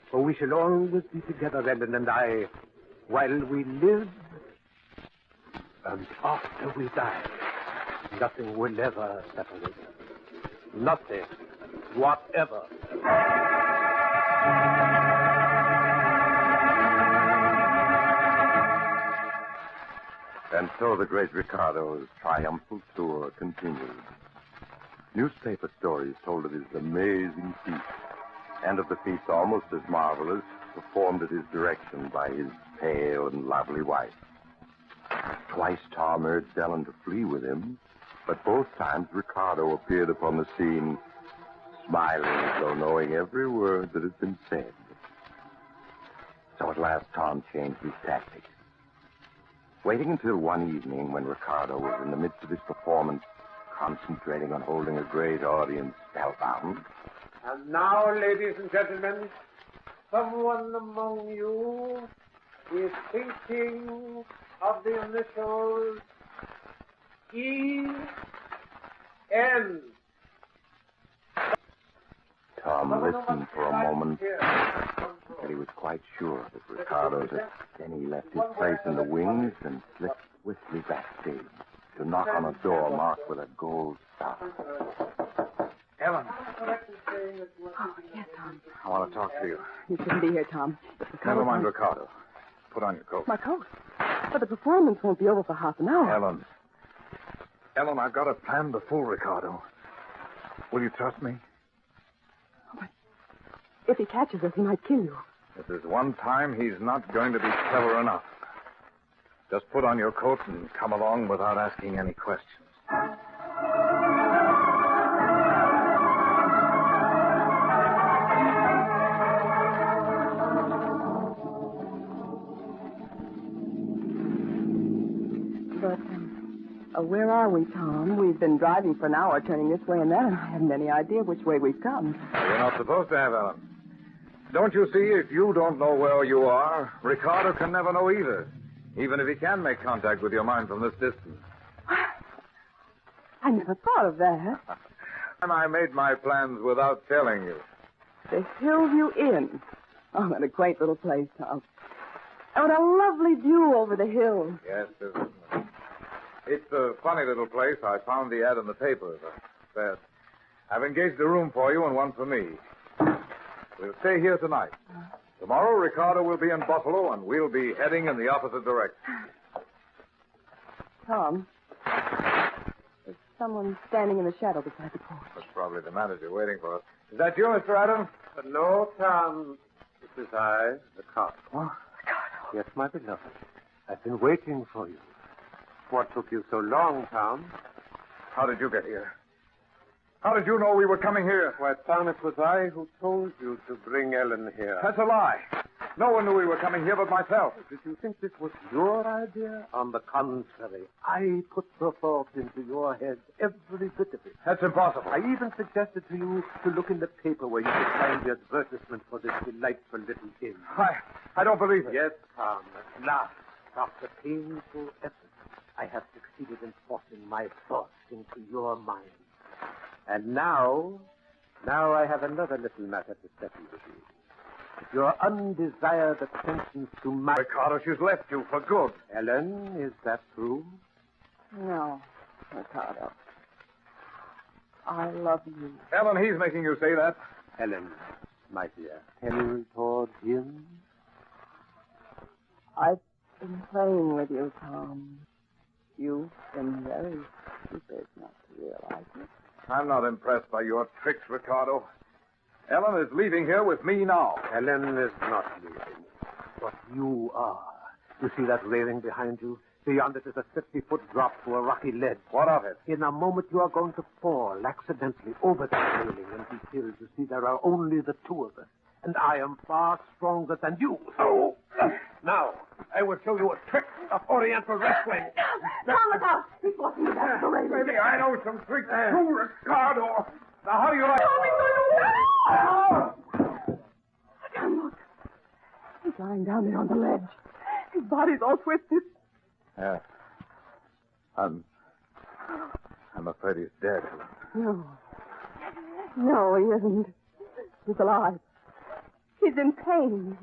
[SPEAKER 10] For we shall always be together, Ellen and I, while we live and after we die. Nothing will ever separate us. Nothing whatever.
[SPEAKER 9] And so the great Ricardo's triumphal tour continued. Newspaper stories told of his amazing feats, and of the feats almost as marvelous performed at his direction by his pale and lovely wife. Twice Tom urged Ellen to flee with him, but both times Ricardo appeared upon the scene, smiling as though knowing every word that had been said. So at last Tom changed his tactics. Waiting until one evening when Ricardo was in the midst of his performance, concentrating on holding a great audience spellbound.
[SPEAKER 10] And now, ladies and gentlemen, someone among you is thinking of the initials E.N.
[SPEAKER 9] Tom listened for a moment, but he was quite sure that Ricardo had. Then he left his place in the wings and slipped swiftly backstage to knock on a door marked with a gold star.
[SPEAKER 13] Ellen.
[SPEAKER 12] Oh, yes, Tom.
[SPEAKER 13] I want to talk to you.
[SPEAKER 12] You shouldn't be here, Tom.
[SPEAKER 13] Never mind, Ricardo. Put on your coat.
[SPEAKER 12] My coat? But the performance won't be over for half an hour.
[SPEAKER 13] Ellen. Ellen, I've got a plan to fool Ricardo. Will you trust me?
[SPEAKER 12] But if he catches us, he might kill you.
[SPEAKER 13] If there's one time he's not going to be clever enough. Just put on your coat and come along without asking any questions.
[SPEAKER 12] But where are we, Tom? We've been driving for an hour, turning this way and that, and I haven't any idea which way we've come.
[SPEAKER 13] You're not supposed to have, Ellen. Don't you see, if you don't know where you are, Ricardo can never know either, even if he can make contact with your mind from this distance.
[SPEAKER 12] I never thought of that.
[SPEAKER 13] And I made my plans without telling you.
[SPEAKER 12] The Hillview Inn. Oh, what a quaint little place, Tom. And what a lovely view over the hills.
[SPEAKER 13] Yes, it's a funny little place. I found the ad in the paper. I've engaged a room for you and one for me. We'll stay here tonight. Tomorrow, Ricardo will be in Buffalo, and we'll be heading in the opposite direction.
[SPEAKER 12] Tom, there's someone standing in the shadow beside the porch.
[SPEAKER 13] That's probably the manager waiting for us. Is that you, Mr. Adams?
[SPEAKER 10] No, Tom. This is I, Ricardo.
[SPEAKER 12] Oh, Ricardo.
[SPEAKER 10] Yes, my beloved. I've been waiting for you. What took you so long, Tom?
[SPEAKER 13] How did you get here? How did you know we were coming here?
[SPEAKER 10] Why, Tom, it was I who told you to bring Ellen here.
[SPEAKER 13] That's a lie. No one knew we were coming here but myself.
[SPEAKER 10] Did you think this was your idea? On the contrary, I put the thought into your head, every bit of it.
[SPEAKER 13] That's impossible.
[SPEAKER 10] I even suggested to you to look in the paper where you could find the advertisement for this delightful little inn.
[SPEAKER 13] I don't believe it.
[SPEAKER 10] Yes, Tom, at last, after painful effort, I have succeeded in forcing my thoughts into your mind. And now I have another little matter to settle with you. your undesired attentions to my...
[SPEAKER 13] Ricardo, she's left you for good.
[SPEAKER 10] Ellen, is that true?
[SPEAKER 12] No, Ricardo. I love you.
[SPEAKER 13] Ellen, he's making you say that.
[SPEAKER 10] Ellen, my dear, tender toward him?
[SPEAKER 12] I've been playing with you, Tom. You've been very stupid not to realize it.
[SPEAKER 13] I'm not impressed by your tricks, Ricardo. Ellen is leaving here with me now.
[SPEAKER 10] Ellen is not leaving, but you are. You see that railing behind you? Beyond it is a 50-foot drop to a rocky ledge.
[SPEAKER 13] What of it?
[SPEAKER 10] In a moment you are going to fall accidentally over that railing and be killed. You see, there are only the two of us, and I am far stronger than you. Oh! Now, I will show you a trick of Oriental wrestling.
[SPEAKER 12] Tom, look out! He's walking me back to the railing.
[SPEAKER 13] Maybe I know some tricks too, Ricardo. Now, how do you like...
[SPEAKER 12] Tom, look. He's lying down there on the ledge. His body's all twisted.
[SPEAKER 13] Yeah. I'm afraid he's dead.
[SPEAKER 12] No. No, he isn't. He's alive. He's in pain.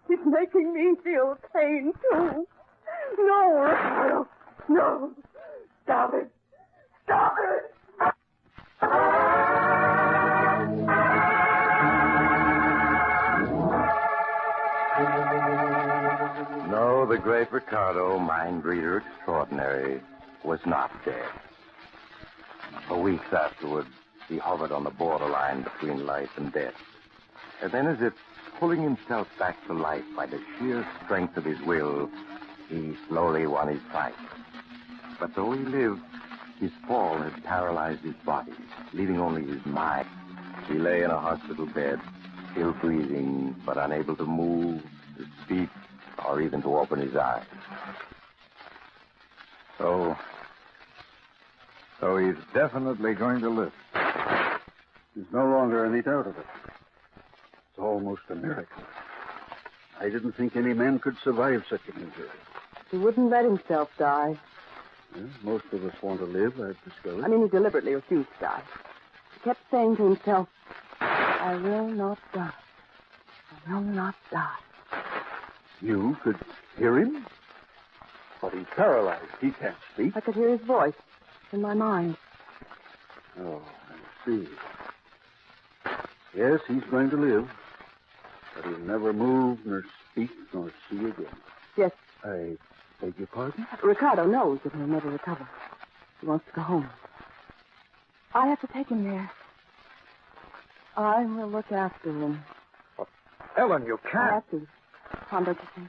[SPEAKER 12] He's making me feel pain, too. No, Ricardo. No. Stop it. Stop it.
[SPEAKER 9] No, the great Ricardo, mind reader extraordinary, was not dead. For weeks afterward, he hovered on the borderline between life and death. And then, as if pulling himself back to life by the sheer strength of his will, he slowly won his fight. But though he lived, his fall had paralyzed his body, leaving only his mind. He lay in a hospital bed, still breathing, but unable to move, to speak, or even to open his eyes.
[SPEAKER 13] So he's definitely going to live.
[SPEAKER 11] There's no longer any doubt of it. It's almost a miracle. I didn't think any man could survive such an injury.
[SPEAKER 12] He wouldn't let himself die.
[SPEAKER 11] Well, most of us want to live, I've discovered.
[SPEAKER 12] I mean, he deliberately refused to die. He kept saying to himself, I will not die. I will not die.
[SPEAKER 11] You could hear him? But he's paralyzed. He can't speak.
[SPEAKER 12] I could hear his voice in my mind.
[SPEAKER 11] Oh, I see. Yes, he's going to live. But he'll never move, nor speak, nor see again.
[SPEAKER 12] Yes.
[SPEAKER 11] I beg your pardon?
[SPEAKER 12] Ricardo knows that he'll never recover. He wants to go home. I have to take him there. I will look after him.
[SPEAKER 13] Ellen, you
[SPEAKER 12] I
[SPEAKER 13] can't.
[SPEAKER 12] have to. Tom, don't you see?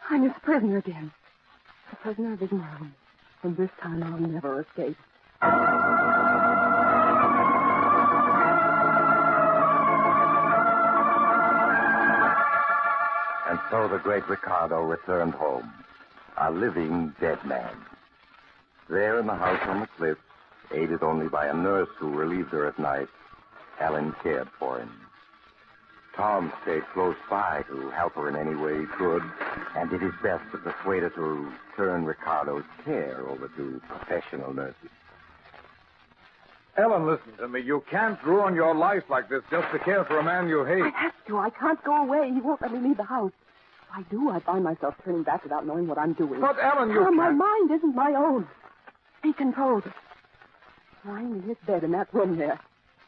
[SPEAKER 12] I'm his prisoner again. A prisoner of his mind. And this time I'll never escape.
[SPEAKER 9] And so the great Ricardo returned home, a living dead man. There in the house on the cliffs, aided only by a nurse who relieved her at night, Ellen cared for him. Tom stayed close by to help her in any way he could, and did his best to persuade her to turn Ricardo's care over to professional nurses.
[SPEAKER 13] Ellen, listen to me. You can't ruin your life like this just to care for a man you hate.
[SPEAKER 12] I have to. I can't go away. He won't let me leave the house. If I do, I find myself turning back without knowing what I'm doing.
[SPEAKER 13] But, Ellen, you
[SPEAKER 12] My
[SPEAKER 13] can't...
[SPEAKER 12] mind isn't my own. He controls it. Lying in his bed in that room there,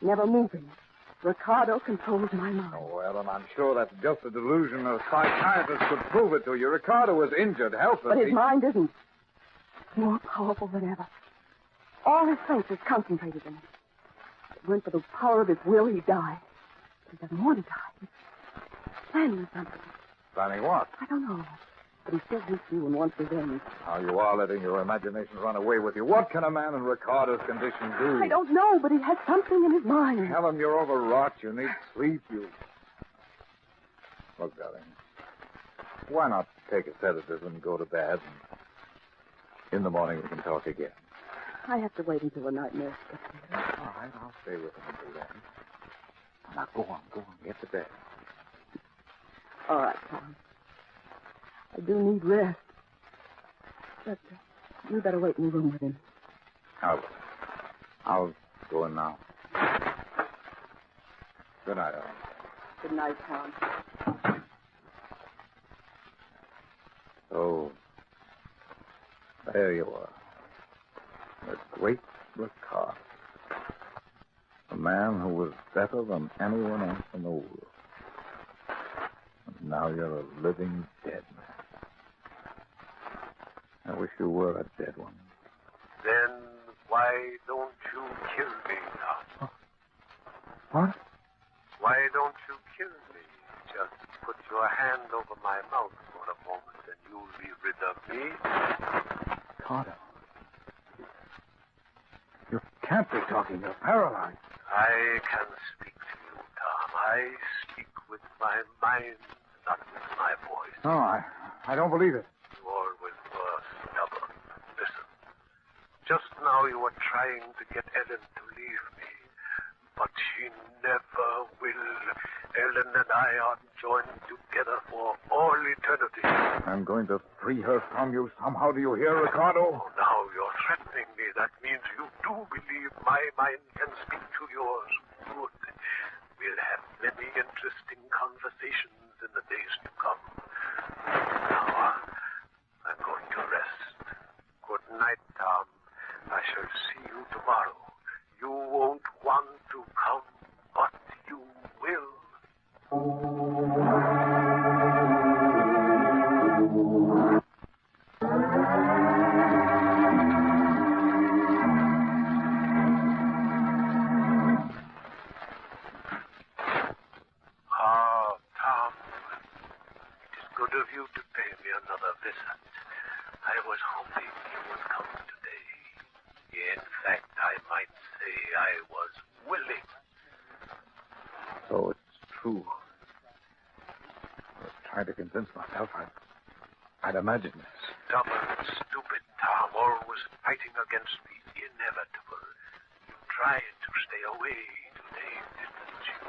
[SPEAKER 12] never moving. Ricardo controls my mind.
[SPEAKER 13] Oh, Ellen, I'm sure that's just a delusion. A psychiatrist could prove it to you. Ricardo was injured, helpless.
[SPEAKER 12] But his mind isn't. It's more powerful than ever. All his strength is concentrated in it. If it weren't for the power of his will, he'd die. He doesn't want to die. He's planning something.
[SPEAKER 13] Planning what?
[SPEAKER 12] I don't know. But he still hates you and wants revenge.
[SPEAKER 13] Now, you are letting your imagination run away with you. What can a man in Ricardo's condition do?
[SPEAKER 12] I don't know, but he has something in his mind.
[SPEAKER 13] Helen, you're overwrought. You need sleep. Look, darling, why not take a sedative and go to bed? In the morning we can talk again.
[SPEAKER 12] I have to wait until the night nurse gets here.
[SPEAKER 13] All right, I'll stay with him until then. Now, go on. Get to bed.
[SPEAKER 12] All right, Tom. I do need rest. But you better wait in the room with him.
[SPEAKER 13] I'll go in now. Good night, Ellen.
[SPEAKER 12] Good night, Tom.
[SPEAKER 13] Oh, there you are. The great Ricard. A man who was better than anyone else in the world. And now you're a living dead man. I wish you were a dead one.
[SPEAKER 10] Then why don't you kill me now?
[SPEAKER 13] What?
[SPEAKER 10] Why don't you kill me? Just put your hand over my mouth for a moment and you'll be rid of me.
[SPEAKER 13] Carter. You can't be talking. You're paralyzed.
[SPEAKER 10] I can speak to you, Tom. I speak with my mind, not with my voice.
[SPEAKER 13] No, I don't believe it.
[SPEAKER 10] You always were stubborn. Listen. Just now you were trying to get Ellen to leave me. But she never will. Ellen and I are joined together for all eternity.
[SPEAKER 13] I'm going to free her from you somehow. Do you hear, Ricardo?
[SPEAKER 10] Oh, now you're threatening me. That means you do believe my mind can speak to yours. Good. We'll have many interesting conversations in the days to come. Now, I'm going to rest. Good night, Tom. I shall see you tomorrow. You won't want to come, but you will. Ah, Tom. It is good of you to pay me another visit. I was hoping you would come today. In fact, I might say I was willing.
[SPEAKER 13] So it's true. I was trying to convince myself I'd imagined this.
[SPEAKER 10] Stubborn, stupid Tom, always fighting against the inevitable. You tried to stay away today, didn't you?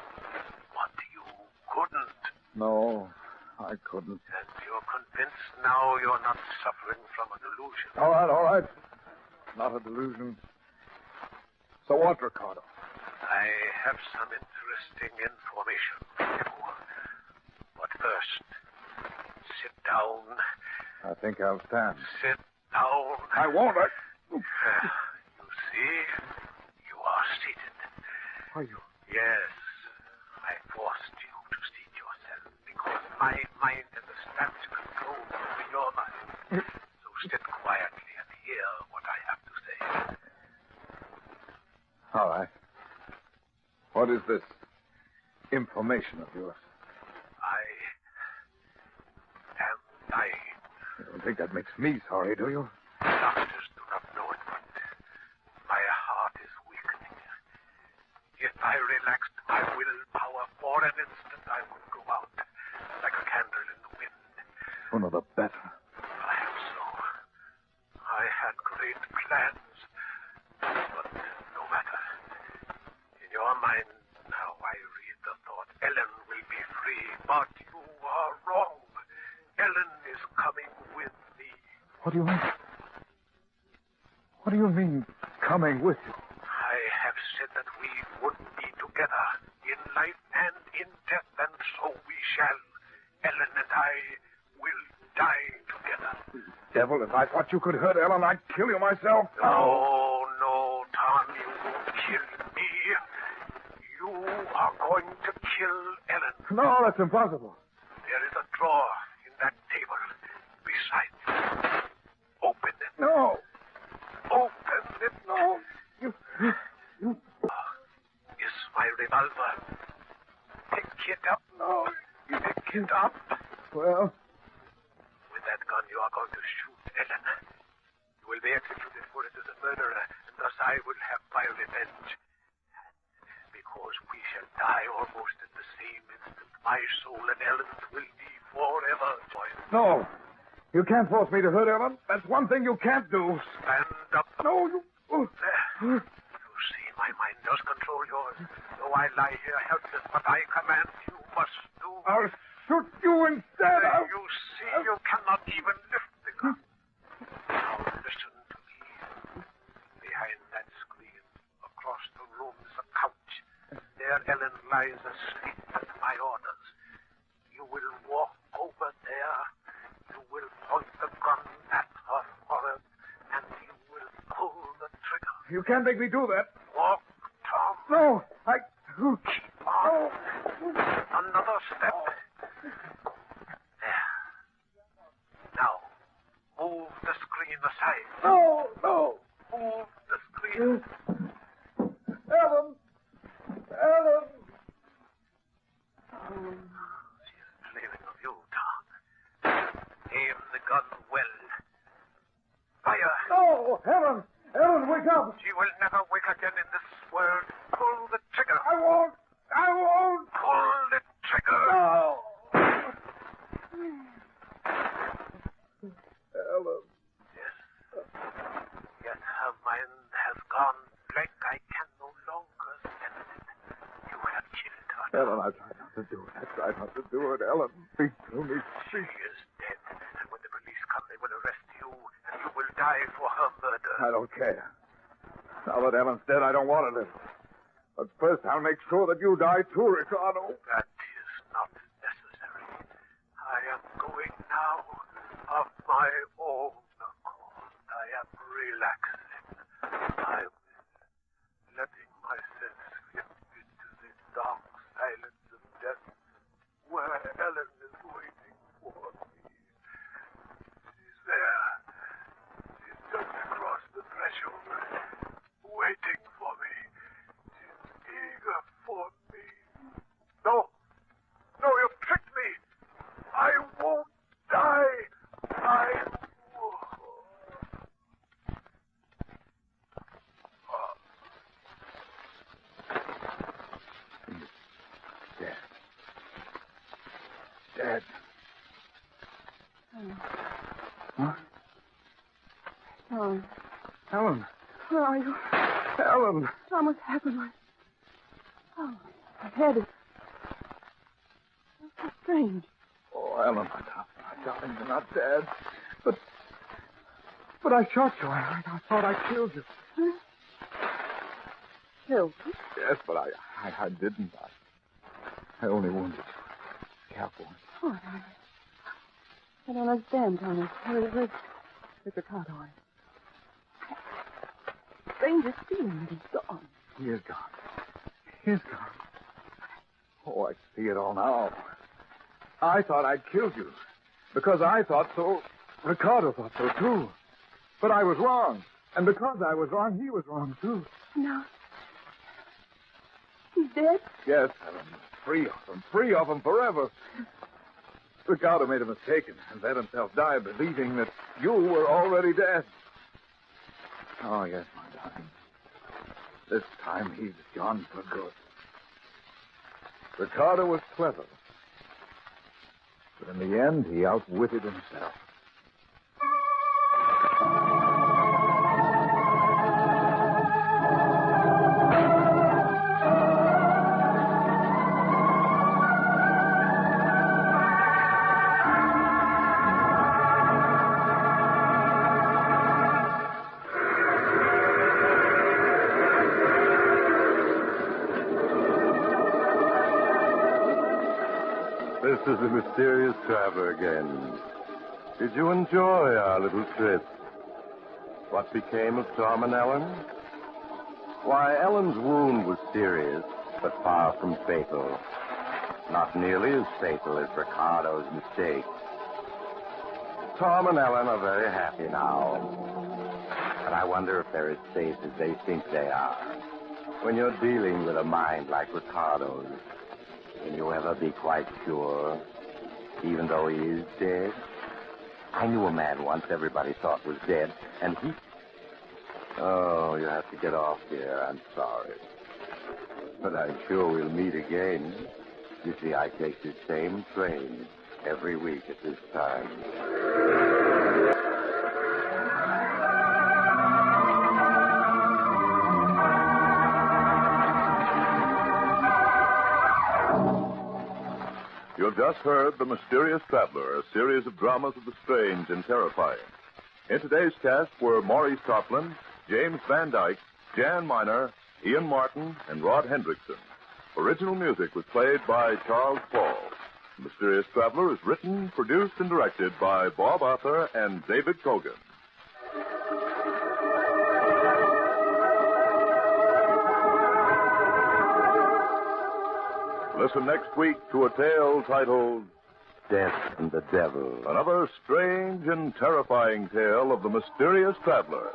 [SPEAKER 10] But you couldn't.
[SPEAKER 13] No, I couldn't.
[SPEAKER 10] And you're convinced now you're not suffering from a delusion.
[SPEAKER 13] All right. Not a delusion. So what, Ricardo?
[SPEAKER 10] I have some interesting information for you. But first, sit down.
[SPEAKER 13] I think I'll stand.
[SPEAKER 10] Sit down.
[SPEAKER 13] I won't.
[SPEAKER 10] You see, you are seated.
[SPEAKER 13] Are you?
[SPEAKER 10] Yes, I forced you to seat yourself because my mind has established control over your mind. So sit quietly and hear what I have to say.
[SPEAKER 13] All right. What is this information of yours?
[SPEAKER 10] I am dying.
[SPEAKER 13] You don't think that makes me sorry, do you?
[SPEAKER 10] Doctors do not know it, but my heart is weakening. If I relaxed my willpower for an instant, I would go out like a candle in the wind.
[SPEAKER 13] Sooner the better.
[SPEAKER 10] Perhaps so. I had great plans, but no matter. In your mind now I read the thought, Ellen will be free, but you are wrong. Ellen is coming with me.
[SPEAKER 13] What do you mean? What do you mean, coming with you?
[SPEAKER 10] I have said that we would be together in life and in death, and so we shall. Ellen and I will die together.
[SPEAKER 13] Devil, if I thought you could hurt Ellen, I'd kill you myself.
[SPEAKER 10] No, Tom, you won't kill me. You are going to kill Ellen.
[SPEAKER 13] No, that's impossible.
[SPEAKER 10] There is a drawer in that table beside you. Open it.
[SPEAKER 13] No.
[SPEAKER 10] Open it.
[SPEAKER 13] No. You.
[SPEAKER 10] Is my revolver. Pick it up.
[SPEAKER 13] No.
[SPEAKER 10] Pick it up.
[SPEAKER 13] Well.
[SPEAKER 10] With that gun, you are going to shoot Ellen. You will be executed for it as a murderer, and thus I will have my revenge. Because we shall die almost at the same instant, my soul and Ellen's will be forever joined.
[SPEAKER 13] No. You can't force me to hurt Ellen. That's one thing you can't do.
[SPEAKER 10] Stand up.
[SPEAKER 13] No, you.
[SPEAKER 10] There. You see, my mind does control yours. Though I lie here helpless, but I command you must do.
[SPEAKER 13] I'll shoot you instead.
[SPEAKER 10] You see, you cannot even lift the gun. Now listen to me. Behind that screen, across the room, is a couch. There Ellen lies asleep at my order.
[SPEAKER 13] You can't make me do that.
[SPEAKER 14] Walk, Tom.
[SPEAKER 13] No, I...
[SPEAKER 14] Keep on. Another step. There. Now, move the screen aside.
[SPEAKER 13] No.
[SPEAKER 14] Move the screen.
[SPEAKER 13] Ellen!
[SPEAKER 14] She's dreaming of you, Tom. Aim the gun well. Fire.
[SPEAKER 13] No, Ellen, wake up.
[SPEAKER 14] She will never wake again in this world. Pull the trigger.
[SPEAKER 13] I won't.
[SPEAKER 14] Pull the trigger.
[SPEAKER 13] No. Ellen.
[SPEAKER 14] Yes, her mind has gone blank. I can no longer sense it. You have killed her.
[SPEAKER 13] Ellen, I tried not to do it. Ellen, speak to me.
[SPEAKER 14] She is dead. And when the police come, they will arrest you, and you will die for her murder.
[SPEAKER 13] I don't care. Now that Ellen's dead, I don't want to live. But first, I'll make sure that you die too, Ricardo.
[SPEAKER 14] That is not necessary. I am going now of my own accord. I am relaxing. I will, letting myself slip into the dark silence of death, where Ellen is waiting for me. She's there. She's just across the threshold, waiting for me. She's eager for me. No, you've tricked me. I won't die.
[SPEAKER 13] Dead. Huh?
[SPEAKER 12] Tom.
[SPEAKER 13] Ellen.
[SPEAKER 12] Where are you?
[SPEAKER 13] Ellen.
[SPEAKER 12] Tom, what's happened? My head is... so strange.
[SPEAKER 13] Oh, Ellen, my darling, you're not dead. But I shot you. I thought I killed you.
[SPEAKER 12] Huh? Killed you?
[SPEAKER 13] Yes, but I didn't. I only wounded you. Careful.
[SPEAKER 12] Oh, I don't understand, Thomas. Where's Ricardo? Strangest feeling that he's gone.
[SPEAKER 13] He is gone. Oh, I see it all now. I thought I'd killed you. Because I thought so, Ricardo thought so, too. But I was wrong. And because I was wrong, he was wrong, too.
[SPEAKER 12] No. He's dead?
[SPEAKER 13] Yes, Ellen. Free of him forever. Ricardo made a mistake and let himself die, believing that you were already dead. Oh, yes, my darling. This time he's gone for good. Ricardo was clever. But in the end, he outwitted himself.
[SPEAKER 9] This is the mysterious traveler again. Did you enjoy our little trip? What became of Tom and Ellen? Why, Ellen's wound was serious, but far from fatal. Not nearly as fatal as Ricardo's mistake. Tom and Ellen are very happy now. But I wonder if they're as safe as they think they are. When you're dealing with a mind like Ricardo's, can you ever be quite sure, even though he is dead? I knew a man once everybody thought was dead, and he... Oh, you have to get off here. I'm sorry. But I'm sure we'll meet again. You see, I take the same train every week at this time.
[SPEAKER 15] You've just heard The Mysterious Traveler, a series of dramas of the strange and terrifying. In today's cast were Maurice Tarplin, James Van Dyke, Jan Miner, Ian Martin, and Rod Hendrickson. Original music was played by Charles Paul. The Mysterious Traveler is written, produced, and directed by Bob Arthur and David Cogan. Listen next week to a tale titled
[SPEAKER 9] Death and the Devil.
[SPEAKER 15] Another strange and terrifying tale of the mysterious traveler.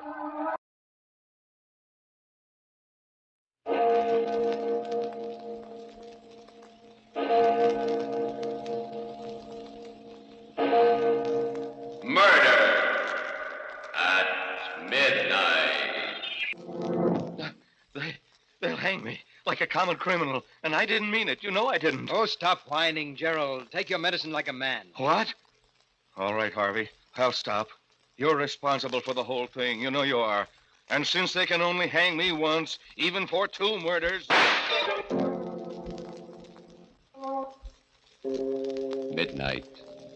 [SPEAKER 5] Murder at midnight.
[SPEAKER 16] They'll hang me like a common criminal, and I didn't mean it. You know I didn't.
[SPEAKER 17] Oh, stop whining, Gerald. Take your medicine like a man.
[SPEAKER 16] What? All right, Harvey. I'll stop. You're responsible for the whole thing. You know you are. And since they can only hang me once, even for 2 murders...
[SPEAKER 3] Midnight,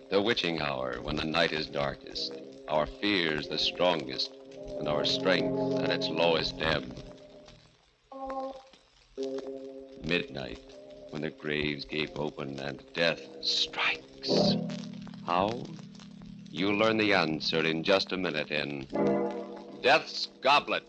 [SPEAKER 3] the witching hour when the night is darkest, our fears the strongest, and our strength at its lowest ebb. Midnight, when the graves gape open and death strikes. How? You'll learn the answer in just a minute in Death's Goblet.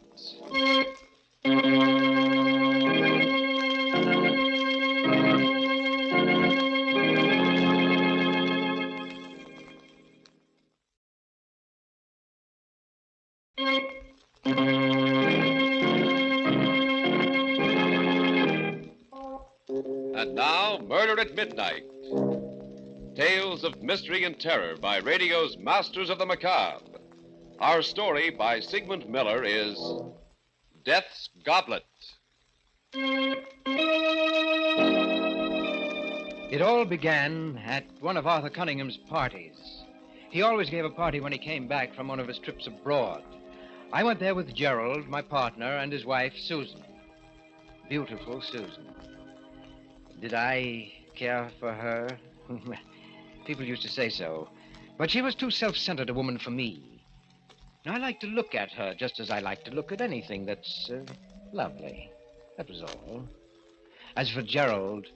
[SPEAKER 3] And now, Murder at Midnight. Tales of mystery and terror by radio's masters of the macabre. Our story by Sigmund Miller is Death's Goblet.
[SPEAKER 17] It all began at one of Arthur Cunningham's parties. He always gave a party when he came back from one of his trips abroad. I went there with Gerald, my partner, and his wife, Susan. Beautiful Susan. Did I care for her? People used to say so. But she was too self-centered a woman for me. I like to look at her just as I like to look at anything that's lovely. That was all. As for Gerald,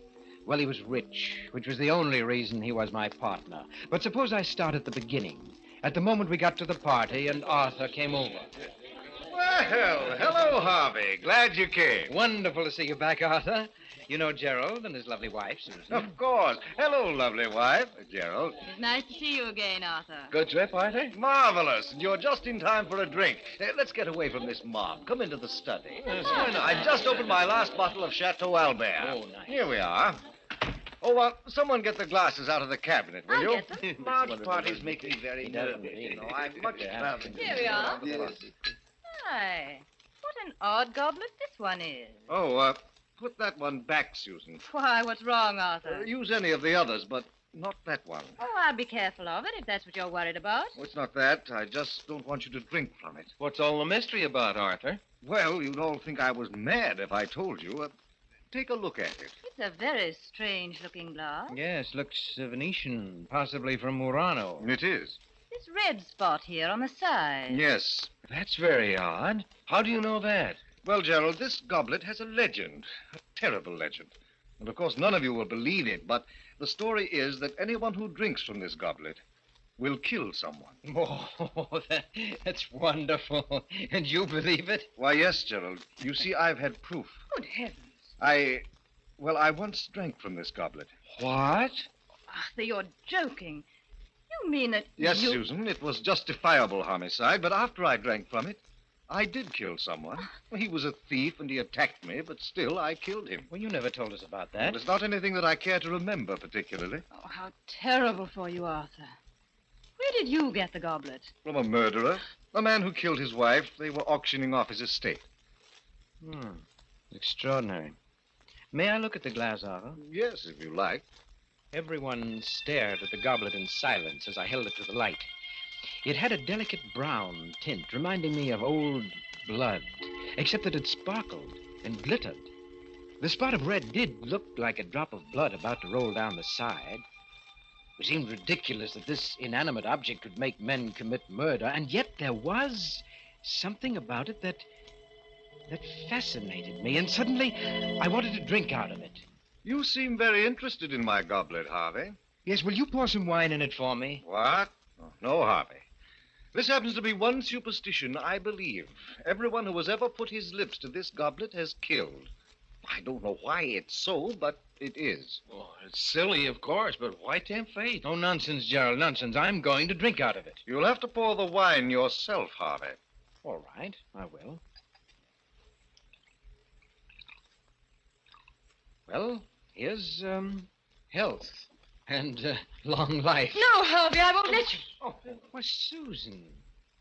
[SPEAKER 17] well, he was rich, which was the only reason he was my partner. But suppose I start at the beginning, at the moment we got to the party and Arthur came over.
[SPEAKER 18] Well, hello, Harvey. Glad you came.
[SPEAKER 17] Wonderful to see you back, Arthur. You know Gerald and his lovely wife, Susan.
[SPEAKER 18] Of course. Hello, lovely wife, Gerald.
[SPEAKER 19] It's nice to see you again, Arthur.
[SPEAKER 18] Good trip, Arthur? Marvelous. And you're just in time for a drink. Let's get away from this mob. Come into the study. I've just opened my last bottle of Chateau Albert.
[SPEAKER 17] Oh, nice.
[SPEAKER 18] Here we are. Oh, someone get the glasses out of the cabinet, will
[SPEAKER 19] I'll
[SPEAKER 18] you?
[SPEAKER 19] get them.
[SPEAKER 18] Large parties make me very nervous. You know, I'm much traveling.
[SPEAKER 19] Here we are.
[SPEAKER 18] Yes.
[SPEAKER 19] Hi. What an odd goblet this one is.
[SPEAKER 18] Oh, put that one back, Susan.
[SPEAKER 19] Why, what's wrong, Arthur?
[SPEAKER 18] Use any of the others, but not that one.
[SPEAKER 19] Oh, I'll be careful of it if that's what you're worried about.
[SPEAKER 18] Oh, it's not that. I just don't want you to drink from it.
[SPEAKER 16] What's all the mystery about, Arthur?
[SPEAKER 18] Well, you'd all think I was mad if I told you. Take a look at it.
[SPEAKER 19] It's a very strange-looking glass.
[SPEAKER 17] Yes, looks Venetian, possibly from Murano.
[SPEAKER 18] It is.
[SPEAKER 19] This red spot here on the side.
[SPEAKER 18] Yes.
[SPEAKER 16] That's very odd. How do you know that?
[SPEAKER 18] Well, Gerald, this goblet has a legend. A terrible legend. And, of course, none of you will believe it, but the story is that anyone who drinks from this goblet will kill someone.
[SPEAKER 17] Oh, that's wonderful. And you believe it?
[SPEAKER 18] Why, yes, Gerald. You see, I've had proof.
[SPEAKER 19] Good heavens.
[SPEAKER 18] I once drank from this goblet.
[SPEAKER 16] What?
[SPEAKER 19] Arthur, you're joking. You mean that
[SPEAKER 18] Yes, Susan, it was justifiable homicide, but after I drank from it, I did kill someone. He was a thief and he attacked me, but still I killed him.
[SPEAKER 17] Well, you never told us about that.
[SPEAKER 18] Well, it's not anything that I care to remember particularly.
[SPEAKER 19] Oh, how terrible for you, Arthur. Where did you get the goblet?
[SPEAKER 18] From a murderer, a man who killed his wife. They were auctioning off his estate.
[SPEAKER 17] Extraordinary. May I look at the glass, Arthur?
[SPEAKER 18] Yes, if you like.
[SPEAKER 17] Everyone stared at the goblet in silence as I held it to the light. It had a delicate brown tint, reminding me of old blood, except that it sparkled and glittered. The spot of red did look like a drop of blood about to roll down the side. It seemed ridiculous that this inanimate object could make men commit murder, and yet there was something about it that fascinated me, and suddenly I wanted to drink out of it.
[SPEAKER 18] You seem very interested in my goblet, Harvey.
[SPEAKER 17] Yes, will you pour some wine in it for me?
[SPEAKER 18] What? Oh, no, Harvey. This happens to be one superstition I believe. Everyone who has ever put his lips to this goblet has killed. I don't know why it's so, but it is.
[SPEAKER 16] Oh, it's silly, of course, but why tempt fate?
[SPEAKER 17] Oh, nonsense, Gerald, nonsense. I'm going to drink out of it.
[SPEAKER 18] You'll have to pour the wine yourself, Harvey.
[SPEAKER 17] All right, I will. Well, here's, health and long life.
[SPEAKER 19] No, Harvey, I won't let you.
[SPEAKER 17] Oh, why, Susan,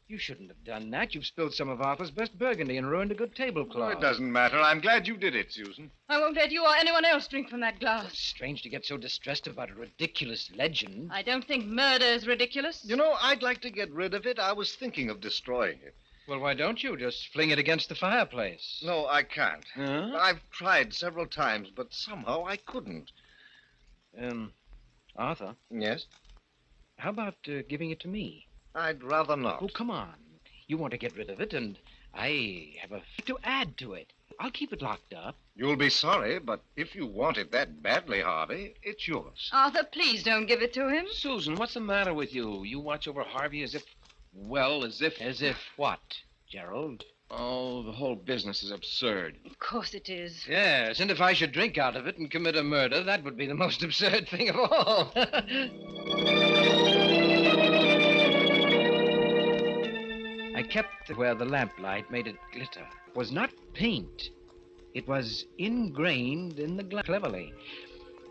[SPEAKER 17] you shouldn't have done that. You've spilled some of Arthur's best burgundy and ruined a good tablecloth.
[SPEAKER 18] It doesn't matter. I'm glad you did it, Susan.
[SPEAKER 19] I won't let you or anyone else drink from that glass.
[SPEAKER 17] It's strange to get so distressed about a ridiculous legend.
[SPEAKER 19] I don't think murder is ridiculous.
[SPEAKER 18] You know, I'd like to get rid of it. I was thinking of destroying it.
[SPEAKER 17] Well, why don't you just fling it against the fireplace?
[SPEAKER 18] No, I can't.
[SPEAKER 17] Huh?
[SPEAKER 18] I've tried several times, but somehow I couldn't.
[SPEAKER 17] Arthur?
[SPEAKER 18] Yes?
[SPEAKER 17] How about giving it to me?
[SPEAKER 18] I'd rather not.
[SPEAKER 17] Oh, come on. You want to get rid of it, and I have a to add to it. I'll keep it locked up.
[SPEAKER 18] You'll be sorry, but if you want it that badly, Harvey, it's yours.
[SPEAKER 19] Arthur, please don't give it to him.
[SPEAKER 16] Susan, what's the matter with you? You watch over Harvey as if... Well, as if...
[SPEAKER 17] As if what, Gerald?
[SPEAKER 16] Oh, the whole business is absurd.
[SPEAKER 19] Of course it is.
[SPEAKER 17] Yes, and if I should drink out of it and commit a murder, that would be the most absurd thing of all. I kept where the lamplight made it glitter. It was not paint. It was ingrained in the glass cleverly.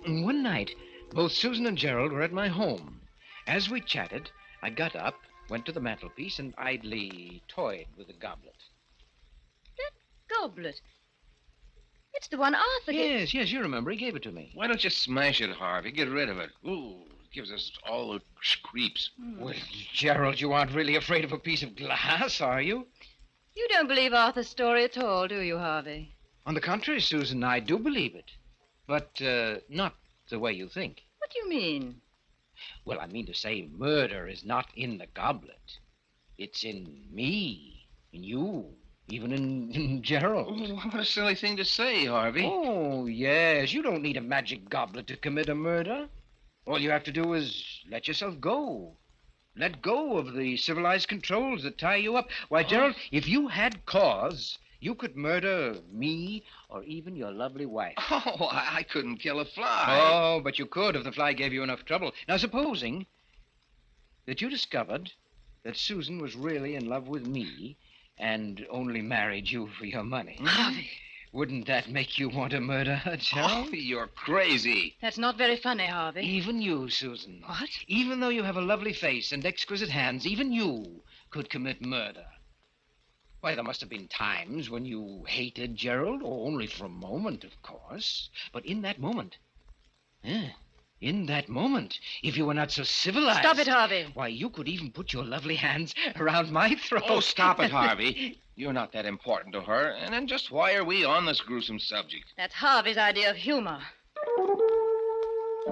[SPEAKER 17] And one night, both Susan and Gerald were at my home. As we chatted, I got up, went to the mantelpiece, and idly toyed with the goblet.
[SPEAKER 19] Goblet. It's the one Arthur gave.
[SPEAKER 17] Yes, you remember. He gave it to me.
[SPEAKER 16] Why don't you smash it, Harvey? Get rid of it. Ooh, it gives us all the creeps.
[SPEAKER 17] Well, Gerald, you aren't really afraid of a piece of glass, are you?
[SPEAKER 19] You don't believe Arthur's story at all, do you, Harvey?
[SPEAKER 17] On the contrary, Susan, I do believe it. But not the way you think.
[SPEAKER 19] What do you mean?
[SPEAKER 17] Well, I mean to say murder is not in the goblet. It's in me, in you, even in Gerald.
[SPEAKER 16] Oh, what a silly thing to say, Harvey.
[SPEAKER 17] Oh, yes. You don't need a magic goblet to commit a murder. All you have to do is let yourself go. Let go of the civilized controls that tie you up. Why, Gerald, if you had cause, you could murder me or even your lovely wife.
[SPEAKER 16] Oh, I couldn't kill a fly.
[SPEAKER 17] Oh, but you could if the fly gave you enough trouble. Now, supposing that you discovered that Susan was really in love with me and only married you for your money.
[SPEAKER 19] Harvey.
[SPEAKER 17] Wouldn't that make you want to murder her, Gerald?
[SPEAKER 16] Oh, you're crazy.
[SPEAKER 19] That's not very funny, Harvey.
[SPEAKER 17] Even you, Susan.
[SPEAKER 19] What?
[SPEAKER 17] Even though you have a lovely face and exquisite hands, even you could commit murder. Why, there must have been times when you hated Gerald, or only for a moment, of course. But in that moment, if you were not so civilized...
[SPEAKER 19] Stop it, Harvey.
[SPEAKER 17] Why, you could even put your lovely hands around my throat.
[SPEAKER 16] Oh, stop it, Harvey. You're not that important to her. And then just why are we on this gruesome subject?
[SPEAKER 19] That's Harvey's idea of humor.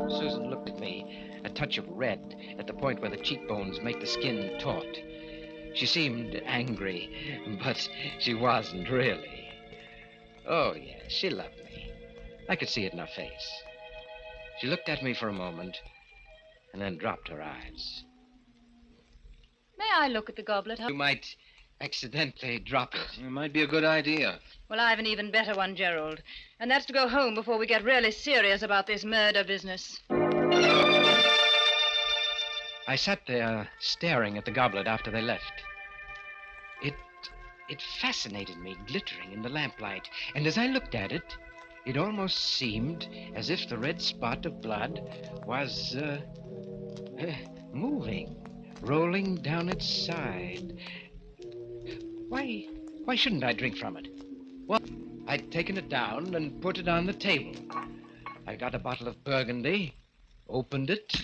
[SPEAKER 17] Susan looked at me, a touch of red at the point where the cheekbones make the skin taut. She seemed angry, but she wasn't really. Oh, yes, she loved me. I could see it in her face. She looked at me for a moment and then dropped her eyes.
[SPEAKER 19] May I look at the goblet?
[SPEAKER 17] You might accidentally drop it.
[SPEAKER 16] It might be a good idea.
[SPEAKER 19] Well, I have an even better one, Gerald. And that's to go home before we get really serious about this murder business.
[SPEAKER 17] I sat there staring at the goblet after they left. It fascinated me, glittering in the lamplight. And as I looked at it, it almost seemed as if the red spot of blood was moving, rolling down its side. Why shouldn't I drink from it? Well, I'd taken it down and put it on the table. I got a bottle of Burgundy, opened it,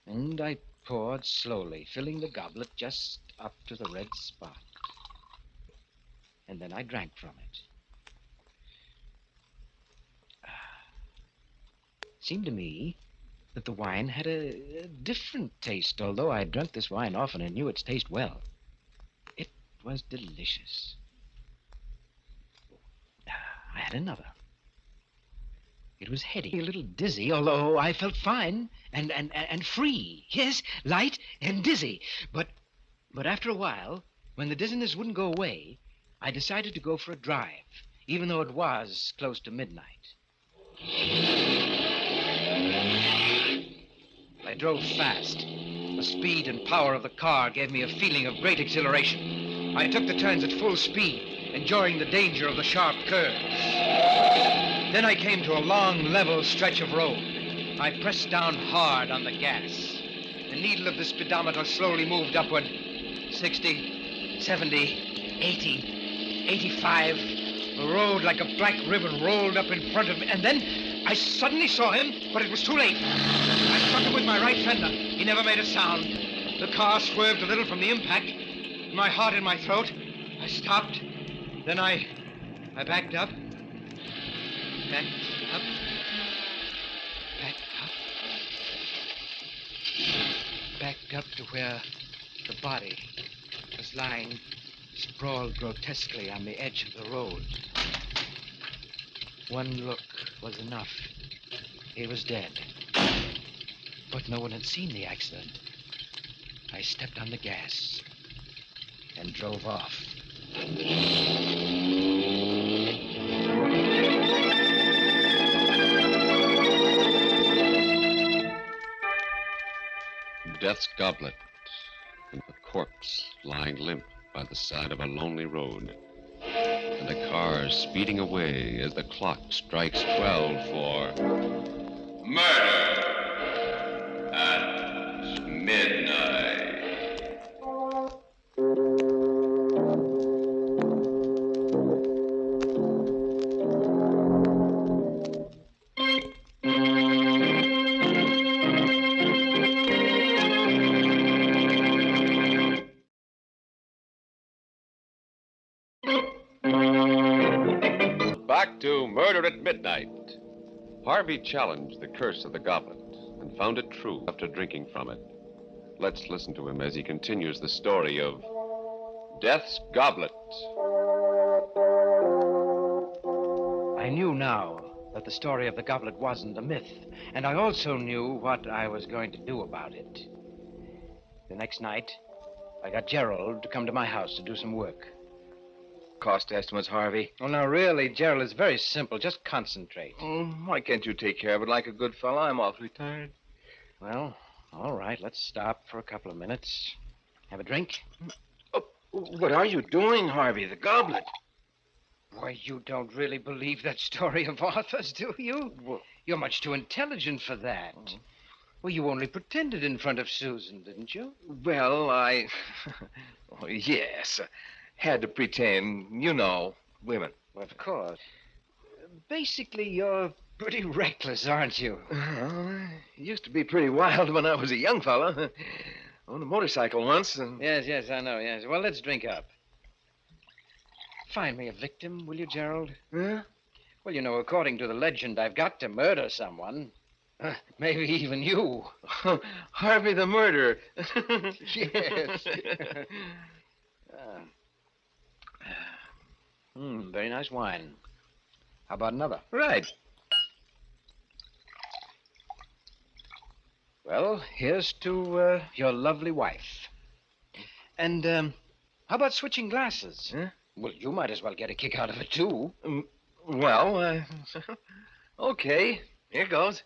[SPEAKER 17] and I poured slowly, filling the goblet just up to the red spot. And then I drank from it. It seemed to me that the wine had a different taste, although I had drunk this wine often and knew its taste well. It was delicious. I had another. It was heady, a little dizzy, although I felt fine and free. Yes, light and dizzy. But after a while, when the dizziness wouldn't go away, I decided to go for a drive, even though it was close to midnight. I drove fast. The speed and power of the car gave me a feeling of great exhilaration. I took the turns at full speed, enjoying the danger of the sharp curves. Then I came to a long, level stretch of road. I pressed down hard on the gas. The needle of the speedometer slowly moved upward. 60, 70, 80, 85. The road, like a black ribbon, rolled up in front of me. And then I suddenly saw him, but it was too late. I struck him with my right fender. He never made a sound. The car swerved a little from the impact. My heart in my throat. I stopped. Then I backed up. Backed up. Backed up. Backed up to where the body was lying sprawled grotesquely on the edge of the road. One look was enough. He was dead. But no one had seen the accident. I stepped on the gas and drove off.
[SPEAKER 3] Death's goblet, and the corpse lying limp by the side of a lonely road, and a car speeding away as the clock strikes 12 for
[SPEAKER 5] Murder at midnight.
[SPEAKER 3] Back to Murder at Midnight. Harvey challenged the curse of the goblet and found it true after drinking from it. Let's listen to him as he continues the story of Death's Goblet.
[SPEAKER 17] I knew now that the story of the goblet wasn't a myth, and I also knew what I was going to do about it. The next night, I got Gerald to come to my house to do some work.
[SPEAKER 16] Cost estimates, Harvey.
[SPEAKER 17] Well, now, really, Gerald, it's very simple. Just concentrate.
[SPEAKER 16] Why can't you take care of it like a good fellow? I'm awfully tired.
[SPEAKER 17] Well, all right, let's stop for a couple of minutes. Have a drink?
[SPEAKER 16] Oh, what are you doing, Harvey? The goblet.
[SPEAKER 17] Why, you don't really believe that story of Arthur's, do you?
[SPEAKER 16] Well,
[SPEAKER 17] you're much too intelligent for that. Well, you only pretended in front of Susan, didn't you?
[SPEAKER 16] Well, I... oh, yes. Had to pretend, you know, women.
[SPEAKER 17] Well, of course. Basically, you're pretty reckless, aren't you?
[SPEAKER 16] I used to be pretty wild when I was a young fella. On a motorcycle once, and...
[SPEAKER 17] Yes, I know, yes. Well, let's drink up. Find me a victim, will you, Gerald?
[SPEAKER 16] Huh?
[SPEAKER 17] Well, you know, according to the legend, I've got to murder someone. Maybe even you.
[SPEAKER 16] Harvey the murderer.
[SPEAKER 17] Yes. Very nice wine. How about another?
[SPEAKER 16] Right.
[SPEAKER 17] Well, here's to your lovely wife. And how about switching glasses?
[SPEAKER 16] Huh?
[SPEAKER 17] Well, you might as well get a kick out of it, too.
[SPEAKER 16] Okay. Here goes.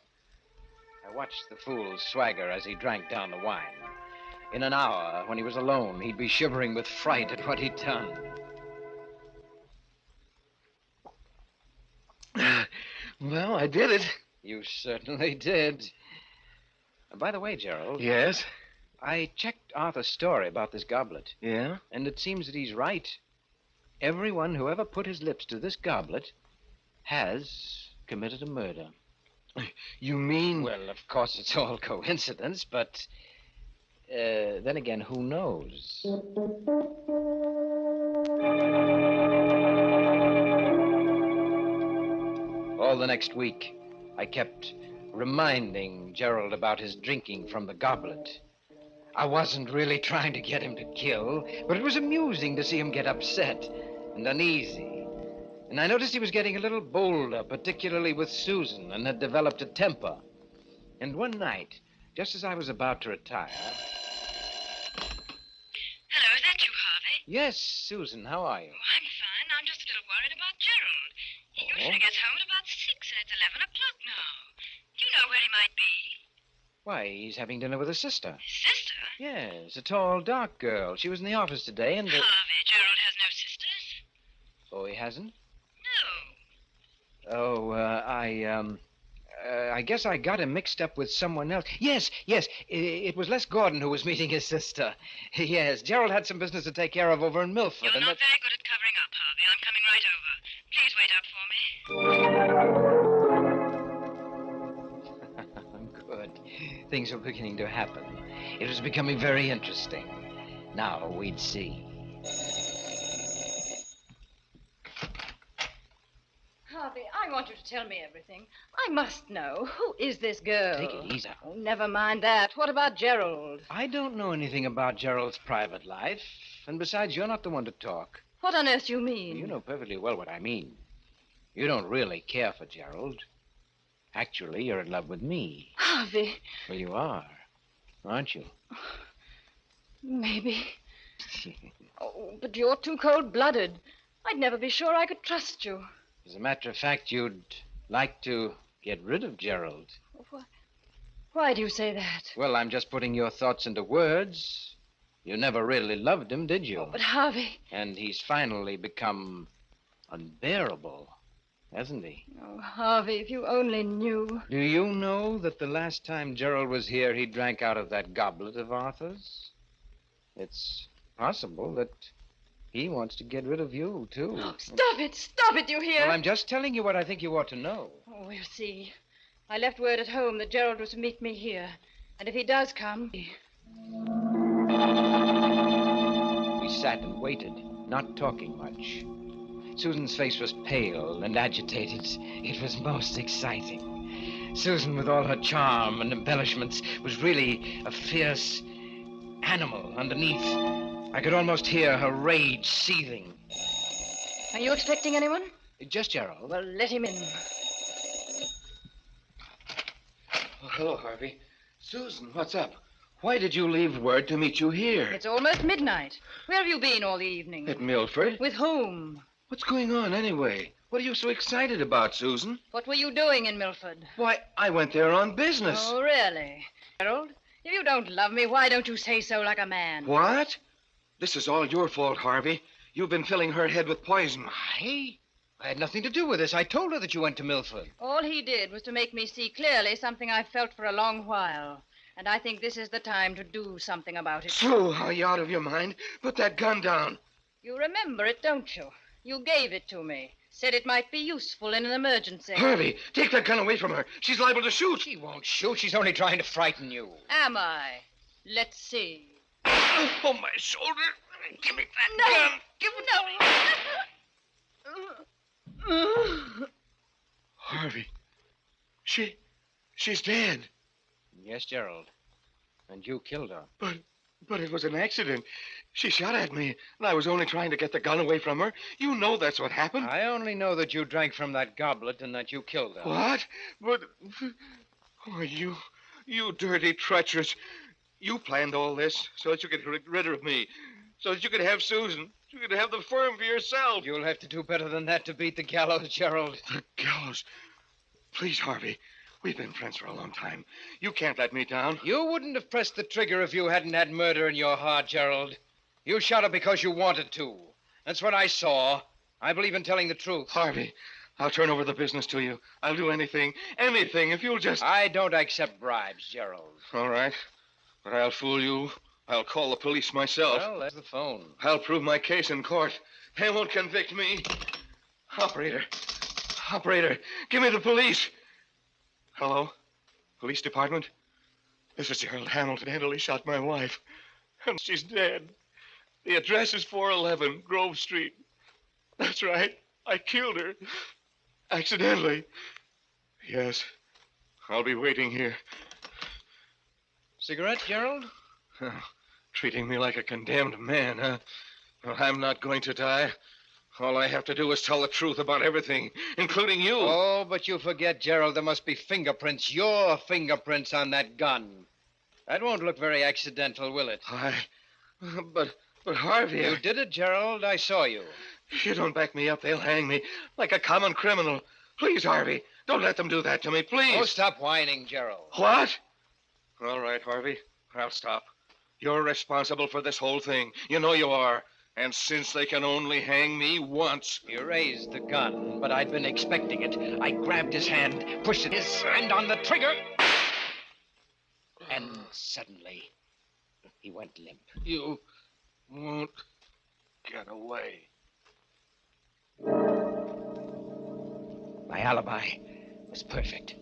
[SPEAKER 17] I watched the fool swagger as he drank down the wine. In an hour, when he was alone, he'd be shivering with fright at what he'd done.
[SPEAKER 16] Well, I did it.
[SPEAKER 17] You certainly did. By the way, Gerald.
[SPEAKER 16] Yes?
[SPEAKER 17] I checked Arthur's story about this goblet.
[SPEAKER 16] Yeah?
[SPEAKER 17] And it seems that he's right. Everyone who ever put his lips to this goblet has committed a murder.
[SPEAKER 16] You mean...
[SPEAKER 17] Well, of course, it's all coincidence, but... then again, who knows? All the next week, I kept reminding Gerald about his drinking from the goblet. I wasn't really trying to get him to kill, but it was amusing to see him get upset and uneasy. And I noticed he was getting a little bolder, particularly with Susan, and had developed a temper. And one night, just as I was about to retire...
[SPEAKER 19] Hello, is that you, Harvey?
[SPEAKER 17] Yes, Susan, how are you?
[SPEAKER 19] Oh, I'm fine. I'm just a little worried about Gerald. He usually gets home at about 6, and it's 11 o'clock
[SPEAKER 20] might be.
[SPEAKER 17] Why, he's having dinner with his sister.
[SPEAKER 20] Sister?
[SPEAKER 17] Yes, a tall, dark girl. She was in the office today and...
[SPEAKER 20] Harvey, Gerald has no sisters.
[SPEAKER 17] Oh, he hasn't?
[SPEAKER 20] No.
[SPEAKER 17] Oh, I guess I got him mixed up with someone else. Yes. It was Les Gordon who was meeting his sister. Yes, Gerald had some business to take care of over in Milford.
[SPEAKER 20] You're not very good at covering up, Harvey. I'm coming right over. Please wait up for me.
[SPEAKER 17] Good. Things were beginning to happen. It was becoming very interesting. Now we'd see.
[SPEAKER 19] Harvey, I want you to tell me everything. I must know. Who is this girl?
[SPEAKER 17] Take it easy.
[SPEAKER 19] Oh, never mind that. What about Gerald?
[SPEAKER 17] I don't know anything about Gerald's private life. And besides, you're not the one to talk.
[SPEAKER 19] What on earth do you mean?
[SPEAKER 17] You know perfectly well what I mean. You don't really care for Gerald. Actually, you're in love with me.
[SPEAKER 19] Harvey.
[SPEAKER 17] Well, you are, aren't you?
[SPEAKER 19] Maybe. Oh, but you're too cold-blooded. I'd never be sure I could trust you.
[SPEAKER 17] As a matter of fact, you'd like to get rid of Gerald.
[SPEAKER 19] Why do you say that?
[SPEAKER 17] Well, I'm just putting your thoughts into words. You never really loved him, did you?
[SPEAKER 19] Oh, but Harvey...
[SPEAKER 17] And he's finally become unbearable, hasn't he?
[SPEAKER 19] Oh, Harvey, if you only knew.
[SPEAKER 17] Do you know that the last time Gerald was here, he drank out of that goblet of Arthur's? It's possible that he wants to get rid of you, too.
[SPEAKER 19] Oh, stop it, you hear?
[SPEAKER 17] Well, I'm just telling you what I think you ought to know.
[SPEAKER 19] Oh, we'll see. I left word at home that Gerald was to meet me here. And if he does come...
[SPEAKER 17] We sat and waited, not talking much. Susan's face was pale and agitated. It was most exciting. Susan, with all her charm and embellishments, was really a fierce animal underneath. I could almost hear her rage seething.
[SPEAKER 19] Are you expecting anyone?
[SPEAKER 17] Just Gerald.
[SPEAKER 19] Well, let him in.
[SPEAKER 16] Oh, hello, Harvey. Susan, what's up? Why did you leave word to meet you here?
[SPEAKER 19] It's almost midnight. Where have you been all the evening?
[SPEAKER 16] At Milford?
[SPEAKER 19] With whom?
[SPEAKER 16] What's going on, anyway? What are you so excited about, Susan?
[SPEAKER 19] What were you doing in Milford?
[SPEAKER 16] Why, I went there on business.
[SPEAKER 19] Oh, really? Gerald, if you don't love me, why don't you say so like a man?
[SPEAKER 16] What? This is all your fault, Harvey. You've been filling her head with poison.
[SPEAKER 17] I had nothing to do with this. I told her that you went to Milford.
[SPEAKER 19] All he did was to make me see clearly something I've felt for a long while. And I think this is the time to do something about it.
[SPEAKER 16] So, are you out of your mind? Put that gun down.
[SPEAKER 19] You remember it, don't you? You gave it to me. Said it might be useful in an emergency.
[SPEAKER 16] Harvey, take that gun away from her. She's liable to shoot.
[SPEAKER 17] She won't shoot. She's only trying to frighten you.
[SPEAKER 19] Am I? Let's see.
[SPEAKER 16] Oh, my shoulder. Give me that gun. Give it to me. Harvey, she's dead.
[SPEAKER 17] Yes, Gerald. And you killed her.
[SPEAKER 16] But it was an accident. She shot at me, and I was only trying to get the gun away from her. You know that's what happened.
[SPEAKER 17] I only know that you drank from that goblet and that you killed her.
[SPEAKER 16] What? But... Oh, you dirty, treacherous... You planned all this so that you could get rid of me, so that you could have Susan, you could have the firm for yourself.
[SPEAKER 17] You'll have to do better than that to beat the gallows, Gerald.
[SPEAKER 16] The gallows? Please, Harvey. We've been friends for a long time. You can't let me down.
[SPEAKER 17] You wouldn't have pressed the trigger if you hadn't had murder in your heart, Gerald. You shot her because you wanted to. That's what I saw. I believe in telling the truth.
[SPEAKER 16] Harvey, I'll turn over the business to you. I'll do anything if you'll just...
[SPEAKER 17] I don't accept bribes, Gerald.
[SPEAKER 16] All right. But I'll fool you. I'll call the police myself.
[SPEAKER 17] Well, there's the phone.
[SPEAKER 16] I'll prove my case in court. They won't convict me. Operator, give me the police. Hello? Police department? This is Gerald Hamilton. Handily shot my wife. And she's dead. The address is 411 Grove Street. That's right. I killed her. Accidentally. Yes. I'll be waiting here.
[SPEAKER 17] Cigarette, Gerald?
[SPEAKER 16] Oh, treating me like a condemned man, huh? Well, I'm not going to die. All I have to do is tell the truth about everything, including you.
[SPEAKER 17] Oh, but you forget, Gerald, there must be fingerprints, your fingerprints on that gun. That won't look very accidental, will it?
[SPEAKER 16] But Harvey...
[SPEAKER 17] You did it, Gerald. I saw you.
[SPEAKER 16] If you don't back me up, they'll hang me like a common criminal. Please, Harvey, Don't let them do that to me, please.
[SPEAKER 17] Oh, stop whining, Gerald.
[SPEAKER 16] What? All right, Harvey. I'll stop. You're responsible for this whole thing. You know you are. And since they can only hang me once...
[SPEAKER 17] You raised the gun, but I'd been expecting it. I grabbed his hand, pushed his hand on the trigger, and suddenly he went limp.
[SPEAKER 16] You won't get away.
[SPEAKER 17] My alibi was perfect.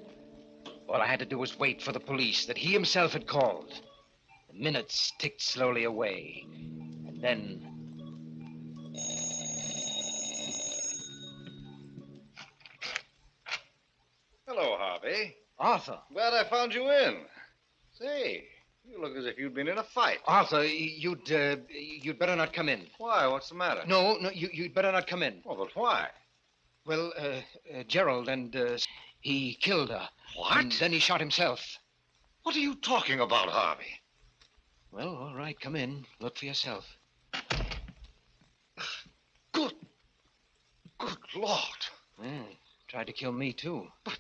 [SPEAKER 17] All I had to do was wait for the police that he himself had called. The minutes ticked slowly away, and then...
[SPEAKER 7] Hello, Harvey.
[SPEAKER 17] Arthur.
[SPEAKER 7] Glad I found you in. Say, you look as if you'd been in a fight.
[SPEAKER 17] Arthur, you'd better not come in.
[SPEAKER 7] Why? What's the matter?
[SPEAKER 17] No, you'd better not come in.
[SPEAKER 7] Oh, but why?
[SPEAKER 17] Well, Gerald, and he killed her.
[SPEAKER 7] What?
[SPEAKER 17] And then he shot himself.
[SPEAKER 7] What are you talking about, Harvey?
[SPEAKER 17] Well, all right, come in. Look for yourself.
[SPEAKER 7] Good Lord.
[SPEAKER 17] Tried to kill me, too.
[SPEAKER 7] But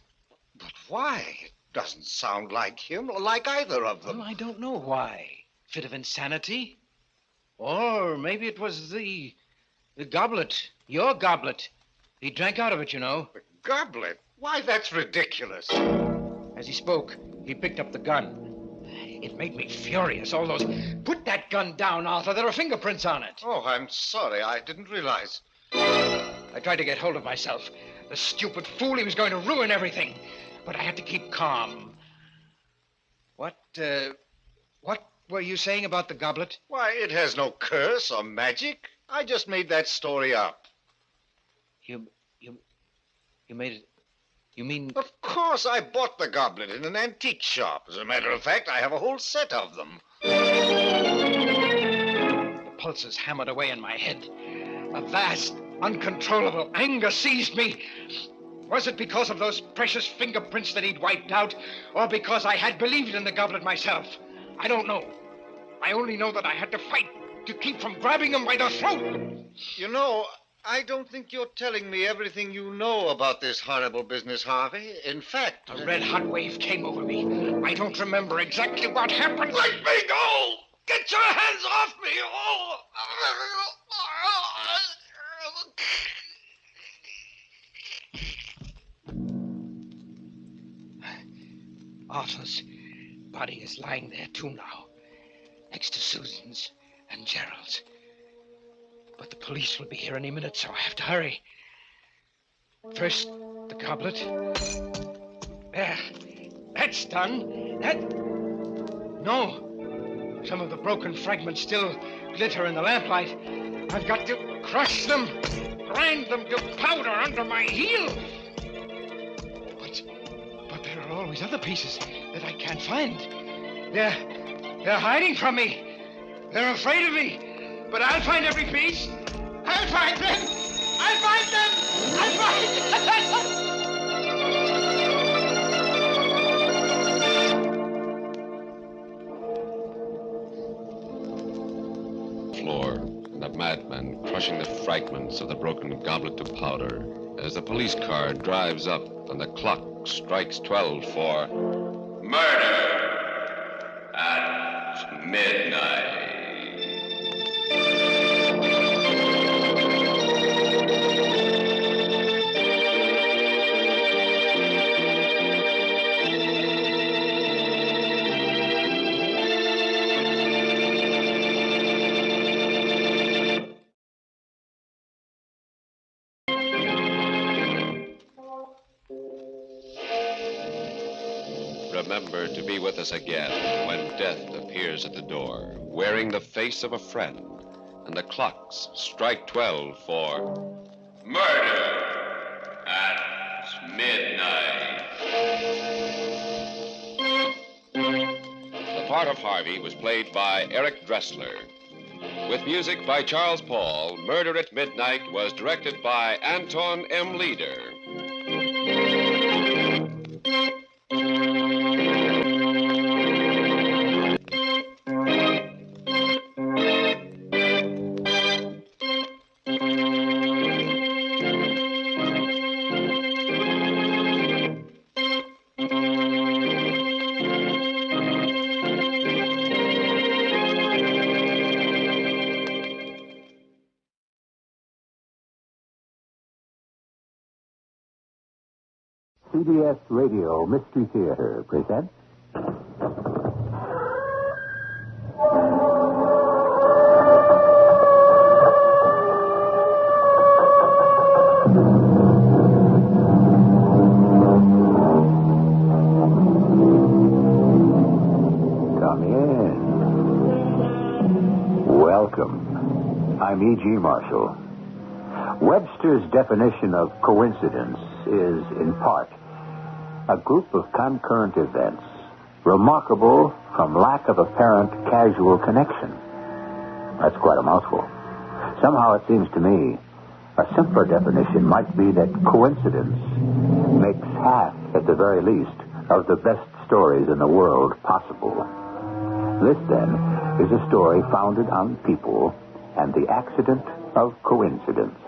[SPEAKER 7] why? It doesn't sound like him or like either of them.
[SPEAKER 17] Well, I don't know why. Fit of insanity? Or maybe it was the goblet. Your goblet. He drank out of it, you know.
[SPEAKER 7] The goblet? Why, that's ridiculous.
[SPEAKER 17] As he spoke, he picked up the gun. It made me furious, all those... Put that gun down, Arthur. There are fingerprints on it.
[SPEAKER 7] Oh, I'm sorry. I didn't realize.
[SPEAKER 17] I tried to get hold of myself. The stupid fool, he was going to ruin everything. But I had to keep calm. What were you saying about the goblet?
[SPEAKER 7] Why, it has no curse or magic. I just made that story up.
[SPEAKER 17] You made it... You mean...
[SPEAKER 7] Of course, I bought the goblet in an antique shop. As a matter of fact, I have a whole set of them.
[SPEAKER 17] The pulses hammered away in my head. A vast, uncontrollable anger seized me. Was it because of those precious fingerprints that he'd wiped out, or because I had believed in the goblet myself? I don't know. I only know that I had to fight to keep from grabbing him by the throat.
[SPEAKER 7] You know, I don't think you're telling me everything you know about this horrible business, Harvey. In fact...
[SPEAKER 17] A red-hot wave came over me. I don't remember exactly what happened.
[SPEAKER 7] Let me go! Get your hands off me! Oh!
[SPEAKER 17] Arthur's body is lying there, too, now. Next to Susan's and Gerald's. But the police will be here any minute, so I have to hurry. First, the goblet. There. That's done. No. Some of the broken fragments still glitter in the lamplight. I've got to crush them, grind them to powder under my heel. But there are always other pieces that I can't find. They're hiding from me. They're afraid of me. But I'll find every piece. I'll find them. I'll find them. I'll find
[SPEAKER 3] them. Floor, and a madman crushing the fragments of the broken goblet to powder as the police car drives up and the clock strikes 12 for
[SPEAKER 5] murder at midnight.
[SPEAKER 3] Remember to be with us again when death appears at the door, wearing the face of a friend, and the clocks strike 12 for
[SPEAKER 5] murder at midnight.
[SPEAKER 3] The part of Harvey was played by Eric Dressler. With music by Charles Paul, Murder at Midnight was directed by Anton M. Leader.
[SPEAKER 21] CBS Radio Mystery Theater presents... Come in. Welcome. I'm E.G. Marshall. Webster's definition of coincidence is, in part, a group of concurrent events remarkable from lack of apparent casual connection. That's quite a mouthful. Somehow it seems to me a simpler definition might be that coincidence makes half, at the very least, of the best stories in the world possible. This, then, is a story founded on people and the accident of coincidence.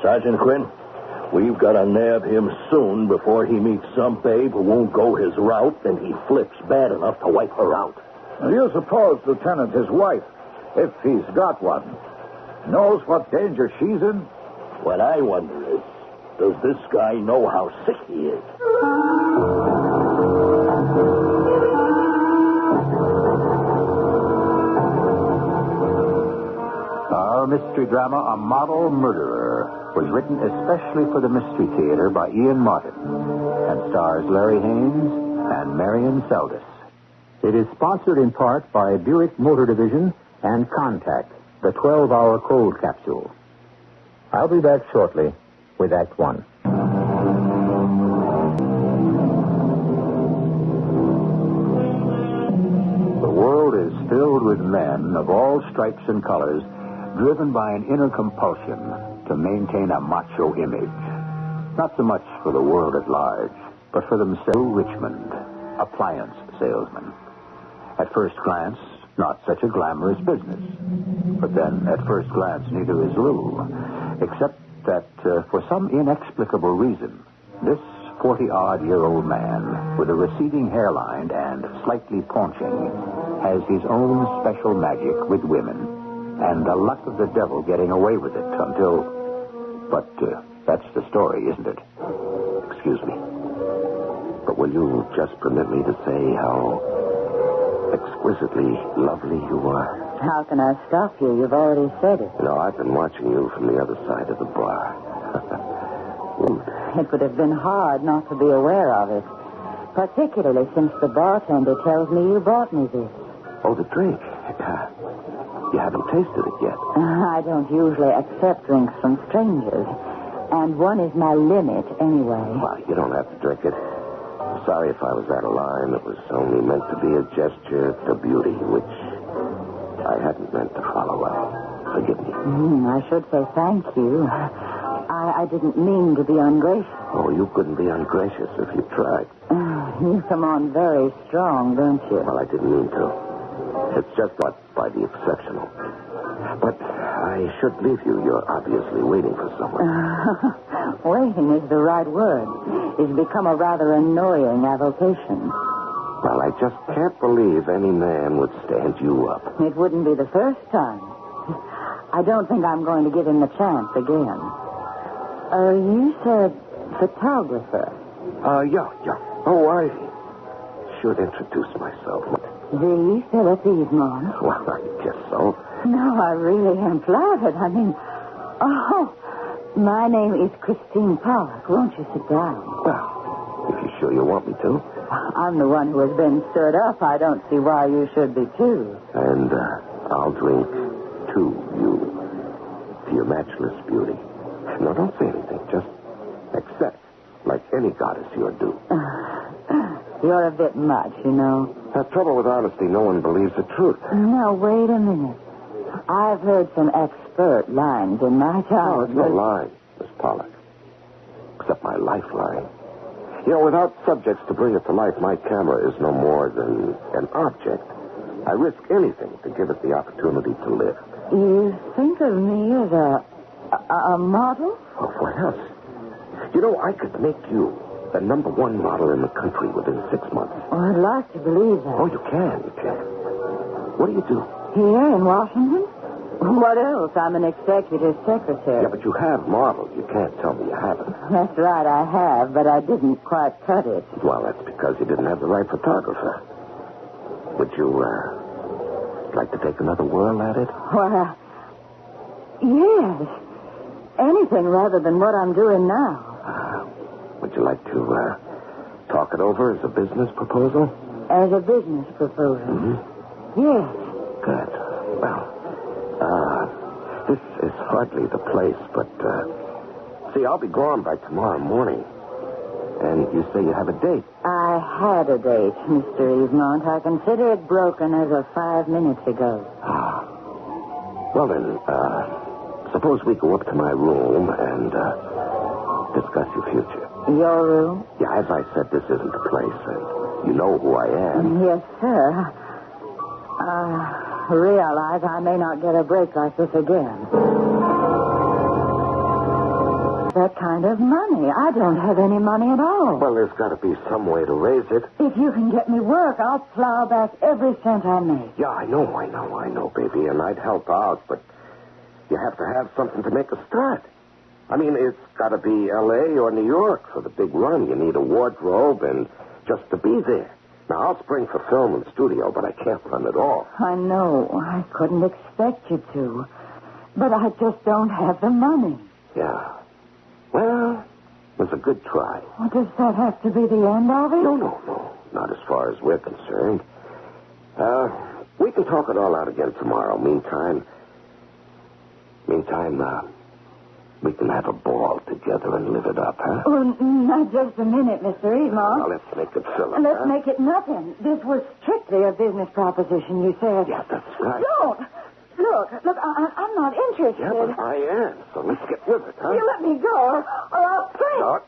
[SPEAKER 22] Sergeant Quinn, we've got to nab him soon before he meets some babe who won't go his route and he flips bad enough to wipe her out.
[SPEAKER 11] Do you suppose, Lieutenant, his wife, if he's got one, knows what danger she's in?
[SPEAKER 22] What I wonder is, does this guy know how sick he is?
[SPEAKER 21] Our mystery drama, A Model Murderer, was written especially for the Mystery Theater by Ian Martin and stars Larry Haynes and Marion Seldes. It is sponsored in part by Buick Motor Division and Contact, the 12-hour cold capsule. I'll be back shortly with Act One. The world is filled with men of all stripes and colors, driven by an inner compulsion to maintain a macho image. Not so much for the world at large, but for themselves. Richmond, appliance salesman. At first glance, not such a glamorous business. But then, at first glance, neither is Lou. Except that, for some inexplicable reason, this 40-odd-year-old man with a receding hairline and slightly paunching has his own special magic with women. And the luck of the devil getting away with it until... But that's the story, isn't it?
[SPEAKER 9] Excuse me. But will you just permit me to say how exquisitely lovely you are?
[SPEAKER 23] How can I stop you? You've already said it.
[SPEAKER 9] You know, I've been watching you from the other side of the bar.
[SPEAKER 23] It would have been hard not to be aware of it. Particularly since the bartender tells me you brought me this.
[SPEAKER 9] Oh, the drink. You haven't tasted it yet.
[SPEAKER 23] I don't usually accept drinks from strangers. And one is my limit, anyway.
[SPEAKER 9] Well, you don't have to drink it. I'm sorry if I was out of line. It was only meant to be a gesture to beauty, which I hadn't meant to follow up. Forgive me.
[SPEAKER 23] I should say thank you. I didn't mean to be ungracious.
[SPEAKER 9] Oh, you couldn't be ungracious if you tried.
[SPEAKER 23] You come on very strong, don't you?
[SPEAKER 9] Well, I didn't mean to. It's just not by the exceptional. But I should leave you. You're obviously waiting for someone.
[SPEAKER 23] Waiting is the right word. It's become a rather annoying avocation.
[SPEAKER 9] Well, I just can't believe any man would stand you up.
[SPEAKER 23] It wouldn't be the first time. I don't think I'm going to give him the chance again. You said photographer.
[SPEAKER 9] Yeah. Oh, I should introduce myself.
[SPEAKER 23] The Philip Eastman.
[SPEAKER 9] Well, I guess so.
[SPEAKER 23] No, I really am flattered. I mean, my name is Christine Pollock. Won't you sit down?
[SPEAKER 9] Well, if you're sure you want me to.
[SPEAKER 23] I'm the one who has been stirred up. I don't see why you should be, too.
[SPEAKER 9] And I'll drink to you, to your matchless beauty. No, don't say anything. Just accept, like any goddess you're due.
[SPEAKER 23] You're a bit much, you know.
[SPEAKER 9] The trouble with honesty, no one believes the truth.
[SPEAKER 23] Now, wait a minute. I've heard some expert lines in my time.
[SPEAKER 9] No, it's no line, Miss Pollock. Except my lifeline. You know, without subjects to bring it to life, my camera is no more than an object. I risk anything to give it the opportunity to live.
[SPEAKER 23] You think of me as a model?
[SPEAKER 9] Oh, what else? You know, I could make you the #1 model in the country within 6 months.
[SPEAKER 23] Oh, I'd like to believe that.
[SPEAKER 9] Oh, you can. What do you do?
[SPEAKER 23] Here in Washington? What else? I'm an executive secretary.
[SPEAKER 21] Yeah, but you have modeled. You can't tell me you haven't.
[SPEAKER 23] That's right, I have, but I didn't quite cut it.
[SPEAKER 21] Well, that's because you didn't have the right photographer. Would you, like to take another whirl at it?
[SPEAKER 23] Well, yes. Anything rather than what I'm doing now.
[SPEAKER 21] Would you like to, talk it over as a business proposal?
[SPEAKER 23] As a business proposal?
[SPEAKER 21] Mm-hmm.
[SPEAKER 23] Yes.
[SPEAKER 21] Good. Well, this is hardly the place, but, see, I'll be gone by tomorrow morning. And you say you have a date.
[SPEAKER 23] I had a date, Mr. Evemonte. I consider it broken as of 5 minutes ago.
[SPEAKER 21] Well, then, suppose we go up to my room and, discuss your future.
[SPEAKER 23] Your room?
[SPEAKER 21] Yeah, as I said, this isn't the place, and you know who I am.
[SPEAKER 23] Yes, sir. I realize I may not get a break like this again. That kind of money. I don't have any money at all.
[SPEAKER 21] Well, there's got to be some way to raise it.
[SPEAKER 23] If you can get me work, I'll plow back every cent I make.
[SPEAKER 21] Yeah, I know, baby, and I'd help out, but you have to have something to make a start. I mean, it's got to be L.A. or New York for the big run. You need a wardrobe and just to be there. Now, I'll spring for film and studio, but I can't run it all.
[SPEAKER 23] I know. I couldn't expect you to. But I just don't have the money.
[SPEAKER 21] Yeah. Well, it was a good try.
[SPEAKER 23] Well, does that have to be the end of it?
[SPEAKER 21] No. Not as far as we're concerned. We can talk it all out again tomorrow. Meantime, we can have a ball together and live it up, huh?
[SPEAKER 23] Oh, not just a minute, Mr. Evemonte.
[SPEAKER 21] Now, let's make it Philip,
[SPEAKER 23] Let's
[SPEAKER 21] huh?
[SPEAKER 23] make it nothing. This was strictly a business proposition, you said.
[SPEAKER 21] Yeah, that's right.
[SPEAKER 23] Don't! Look, I'm not interested.
[SPEAKER 21] Yeah, but I am, so let's get with it, huh?
[SPEAKER 23] You let me go, or I'll scream.
[SPEAKER 21] No.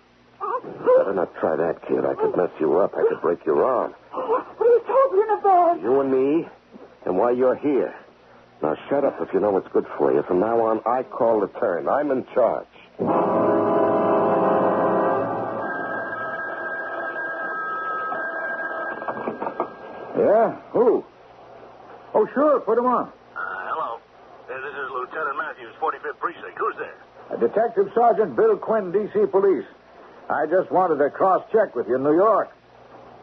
[SPEAKER 21] Better not try that, kid. I could mess you up. I could break your arm.
[SPEAKER 23] What are you talking about?
[SPEAKER 21] You and me, and why you're here. Now, shut up if you know what's good for you. From now on, I call the turn. I'm in charge.
[SPEAKER 13] Yeah? Who? Oh, sure. Put him on.
[SPEAKER 22] Hello. This is Lieutenant Matthews, 45th Precinct. Who's there?
[SPEAKER 13] Detective Sergeant Bill Quinn, D.C. Police. I just wanted to cross-check with you in New York.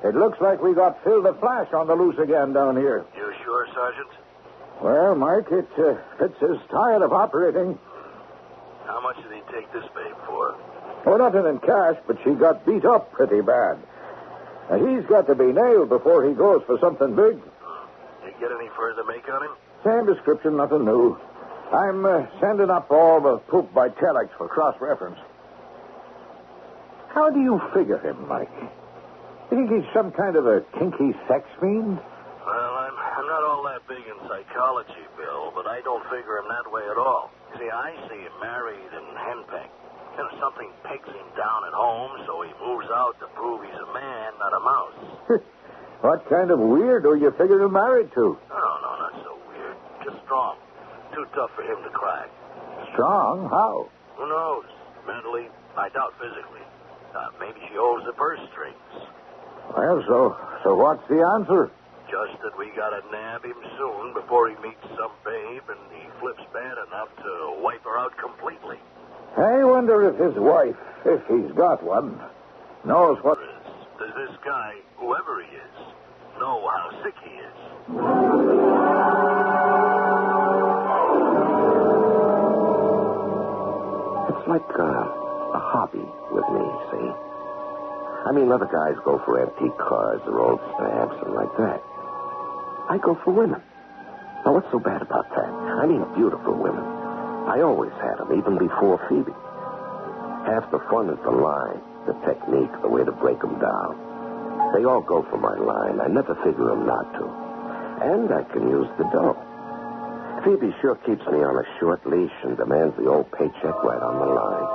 [SPEAKER 13] It looks like we got Phil the Flash on the loose again down here.
[SPEAKER 22] You sure, Sergeant?
[SPEAKER 13] Well, Mike, it's his style of operating.
[SPEAKER 22] How much did he take this babe for?
[SPEAKER 13] Oh, nothing in cash, but she got beat up pretty bad. Now, he's got to be nailed before he goes for something big.
[SPEAKER 22] Did you get any further make on him?
[SPEAKER 13] Same description, nothing new. I'm sending up all the proof by telex for cross-reference. How do you figure him, Mike? You think he's some kind of a kinky sex fiend?
[SPEAKER 22] Well, I'm not all that big in psychology, Bill, but I don't figure him that way at all. See, I see him married and henpecked. And something pegs him down at home, so he moves out to prove he's a man, not a mouse.
[SPEAKER 13] What kind of weirdo you figure him married to?
[SPEAKER 22] Oh, no, not so weird. Just strong. Too tough for him to crack.
[SPEAKER 13] Strong? How?
[SPEAKER 22] Who knows? Mentally, I doubt physically. Maybe she holds the purse strings.
[SPEAKER 13] Well, so what's the answer?
[SPEAKER 22] Just that we gotta nab him soon before he meets some babe and he flips bad enough to wipe her out completely.
[SPEAKER 13] I wonder if his wife, if he's got one, knows what...
[SPEAKER 22] Does this guy, whoever he is, know how sick he is?
[SPEAKER 21] It's like a hobby with me, see? I mean, other guys go for antique cars or old stamps and like that. I go for women. Now, what's so bad about that? I mean, beautiful women. I always had them, even before Phoebe. Half the fun is the line, the technique, the way to break them down. They all go for my line. I never figure them not to. And I can use the dough. Phoebe sure keeps me on a short leash and demands the old paycheck right on the line.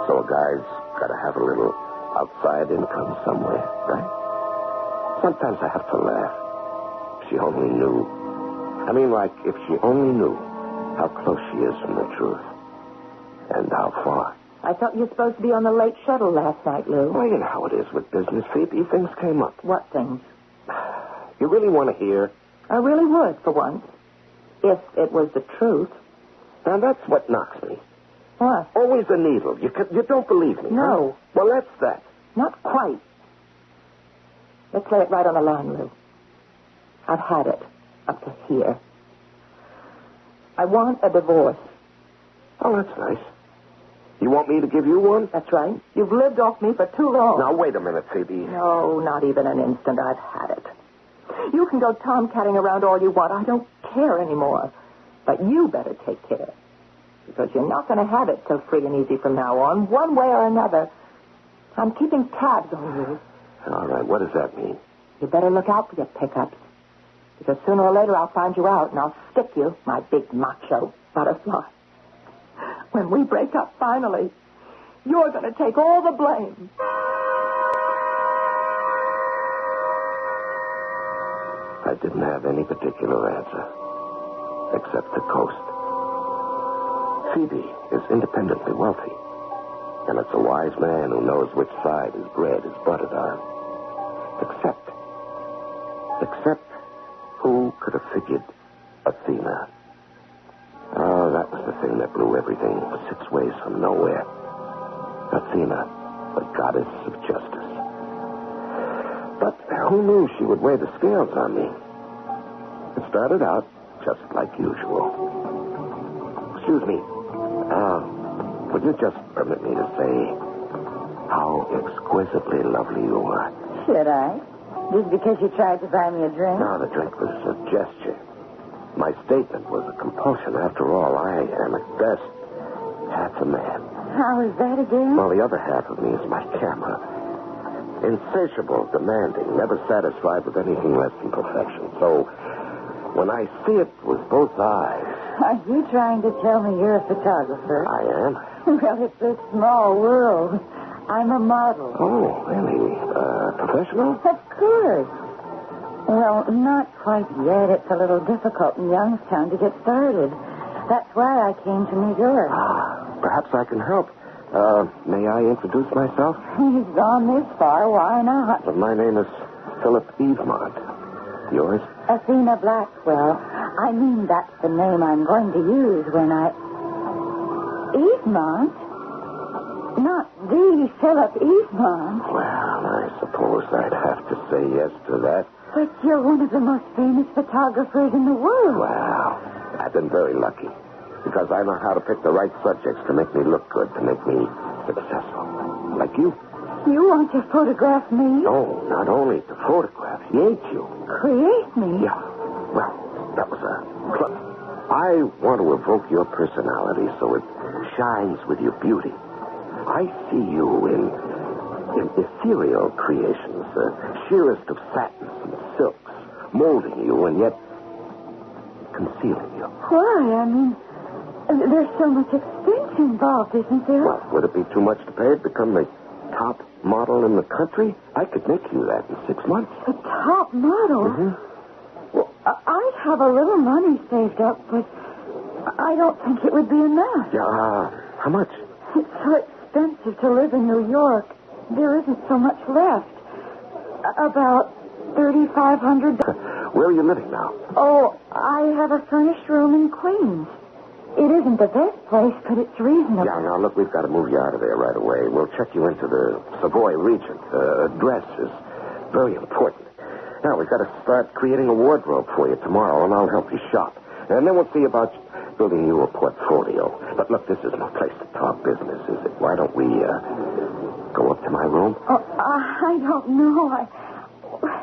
[SPEAKER 21] So a guy's got to have a little outside income somewhere, right? Sometimes I have to laugh. If she only knew. I mean, like, if she only knew how close she is from the truth. And how far.
[SPEAKER 23] I thought you were supposed to be on the late shuttle last night, Lou.
[SPEAKER 21] Well, you know how it is with business, Phoebe. Things came up.
[SPEAKER 23] What things?
[SPEAKER 21] You really want to hear?
[SPEAKER 23] I really would, for once.
[SPEAKER 4] If it was the truth.
[SPEAKER 6] Now, that's what knocks me.
[SPEAKER 4] What?
[SPEAKER 6] Always a needle. You don't believe me.
[SPEAKER 4] No.
[SPEAKER 6] Huh? Well, that's that.
[SPEAKER 4] Not quite. Let's lay it right on the line, Lou. I've had it up to here. I want a divorce.
[SPEAKER 6] Oh, that's nice. You want me to give you one?
[SPEAKER 4] That's right. You've lived off me for too long.
[SPEAKER 6] Now, wait a minute, Phoebe.
[SPEAKER 4] No, not even an instant. I've had it. You can go tomcatting around all you want. I don't care anymore. But you better take care. Because you're not going to have it so free and easy from now on, one way or another. I'm keeping tabs on you.
[SPEAKER 6] All right, what does that mean?
[SPEAKER 4] You better look out for your pickups. Because sooner or later I'll find you out and I'll stick you, my big macho butterfly. When we break up finally, you're going to take all the blame.
[SPEAKER 6] I didn't have any particular answer, except to coast. Phoebe is independently wealthy, and it's a wise man who knows which side his bread is buttered on. Except, who could have figured Athena? Oh, that was the thing that blew everything 6 ways from nowhere. Athena, the goddess of justice. But who knew she would weigh the scales on me? It started out just like usual. Excuse me. Would you just permit me to say how exquisitely lovely you are?
[SPEAKER 23] Should I? Just because you tried to buy me a drink?
[SPEAKER 6] No, the drink was a gesture. My statement was a compulsion. After all, I am at best half a man.
[SPEAKER 23] How is that again?
[SPEAKER 6] Well, the other half of me is my camera. Insatiable, demanding, never satisfied with anything less than perfection. So, when I see it with both eyes...
[SPEAKER 23] Are you trying to tell me you're a photographer?
[SPEAKER 6] I am.
[SPEAKER 23] Well, it's a small world. I'm a model.
[SPEAKER 6] Oh, really? Professional?
[SPEAKER 23] Of course. Well, not quite yet. It's a little difficult in Youngstown to get started. That's why I came to New York.
[SPEAKER 6] Perhaps I can help. May I introduce myself?
[SPEAKER 23] He's gone this far. Why not?
[SPEAKER 6] Well, my name is Philip Evelyn. Yours?
[SPEAKER 23] Athena Blackwell. I mean, that's the name I'm going to use when I... Evelyn? Not the Philip Evelyn.
[SPEAKER 6] Well, I suppose I'd have to say yes to that.
[SPEAKER 23] But you're one of the most famous photographers in the world.
[SPEAKER 6] Well, I've been very lucky. Because I know how to pick the right subjects to make me look good, to make me successful. Like you.
[SPEAKER 23] You want to photograph me?
[SPEAKER 6] No, not only to photograph, create you.
[SPEAKER 23] Create me?
[SPEAKER 6] Yeah. Well, that was a club. I want to evoke your personality so it shines with your beauty. I see you in ethereal creations, the sheerest of satins and silks, molding you and yet concealing you.
[SPEAKER 23] Why? I mean, there's so much expense involved, isn't there?
[SPEAKER 6] Well, would it be too much to pay to become the top model in the country? I could make you that in 6 months.
[SPEAKER 23] The top model?
[SPEAKER 6] Mm-hmm.
[SPEAKER 23] Well, I'd have a little money saved up, but I don't think it would be enough.
[SPEAKER 6] Yeah, how much?
[SPEAKER 23] It's so expensive to live in New York. There isn't so much left. About $3,500.
[SPEAKER 6] Where are you living now?
[SPEAKER 23] Oh, I have a furnished room in Queens. It isn't the best place, but it's reasonable.
[SPEAKER 6] Yeah, now, look, we've got to move you out of there right away. We'll check you into the Savoy Regent. Dress is very important. Now, we've got to start creating a wardrobe for you tomorrow, and I'll help you shop. And then we'll see about building you a portfolio. But look, this isn't a place to talk business, is it? Why don't we go up to my room?
[SPEAKER 23] Oh, I don't know.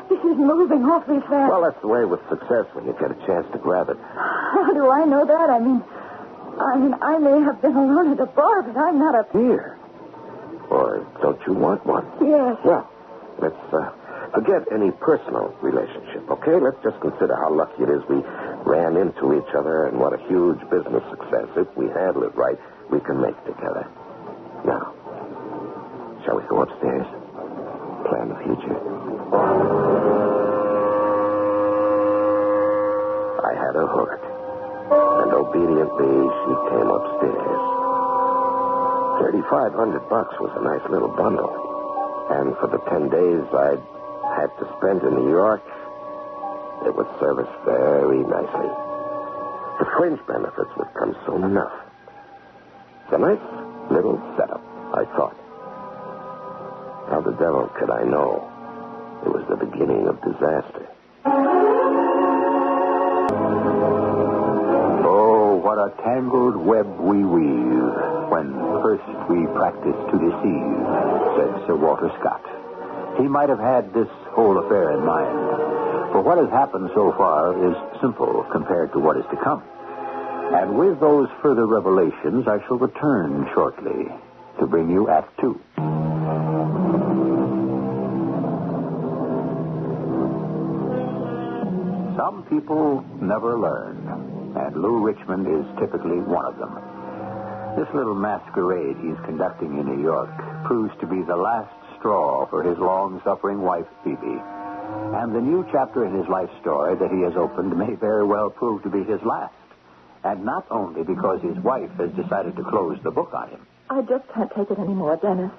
[SPEAKER 23] This is moving awfully fast.
[SPEAKER 6] Well, that's the way with success when you get a chance to grab it.
[SPEAKER 23] How do I know that? I mean, I may have been alone at a bar, but I'm not a...
[SPEAKER 6] Here. Or don't you want one?
[SPEAKER 23] Yes.
[SPEAKER 6] Well, let's forget any personal relationship, okay? Let's just consider how lucky it is we ran into each other and what a huge business success, if we handle it right, we can make together. Now, shall we go upstairs? Plan the future. I had her hooked. And obediently, she came upstairs. $3,500 was a nice little bundle. And for the 10 days I'd had to spend in New York, it would serve us very nicely. The fringe benefits would come soon enough. It's a nice little setup, I thought. How the devil could I know it was the beginning of disaster?
[SPEAKER 21] Oh, what a tangled web we weave when first we practice to deceive, said Sir Walter Scott. He might have had this whole affair in mind, for what has happened so far is simple compared to what is to come. And with those further revelations, I shall return shortly to bring you Act 2. Some people never learn, and Lou Richmond is typically one of them. This little masquerade he's conducting in New York proves to be the last straw for his long-suffering wife, Phoebe. And the new chapter in his life story that he has opened may very well prove to be his last. And not only because his wife has decided to close the book on him.
[SPEAKER 4] I just can't take it anymore, Dennis.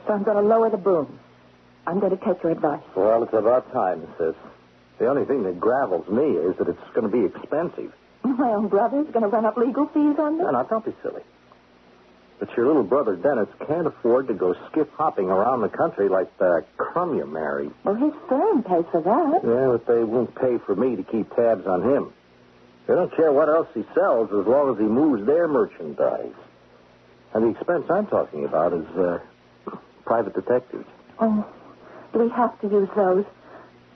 [SPEAKER 4] So I'm going to lower the boom. I'm going to take your advice.
[SPEAKER 1] Well, it's about time, sis. The only thing that gravels me is that it's going to be expensive.
[SPEAKER 4] My own brother's going to run up legal fees on me?
[SPEAKER 1] No, don't be silly. But your little brother, Dennis, can't afford to go skip-hopping around the country like the crumb you married.
[SPEAKER 4] Well, his firm pays for that.
[SPEAKER 1] Yeah, but they won't pay for me to keep tabs on him. They don't care what else he sells as long as he moves their merchandise. And the expense I'm talking about is private detectives.
[SPEAKER 4] Oh, do we have to use those?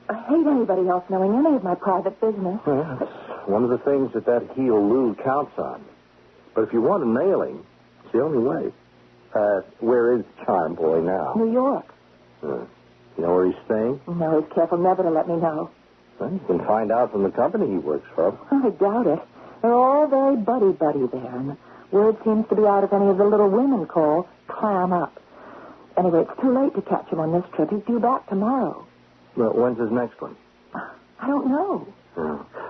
[SPEAKER 4] I hate anybody else knowing any of my private business.
[SPEAKER 1] Yeah, that's one of the things that heel Lou counts on. But if you want a nailing, it's the only way. Where is Charm Boy now?
[SPEAKER 4] New York.
[SPEAKER 1] You know where he's staying?
[SPEAKER 4] No, he's careful never to let me know.
[SPEAKER 1] Well, you can find out from the company he works for.
[SPEAKER 4] I doubt it. They're all very buddy-buddy there, and word seems to be out if any of the little women call, clam up. Anyway, it's too late to catch him on this trip. He's due back tomorrow.
[SPEAKER 1] Well, when's his next one?
[SPEAKER 4] I don't know.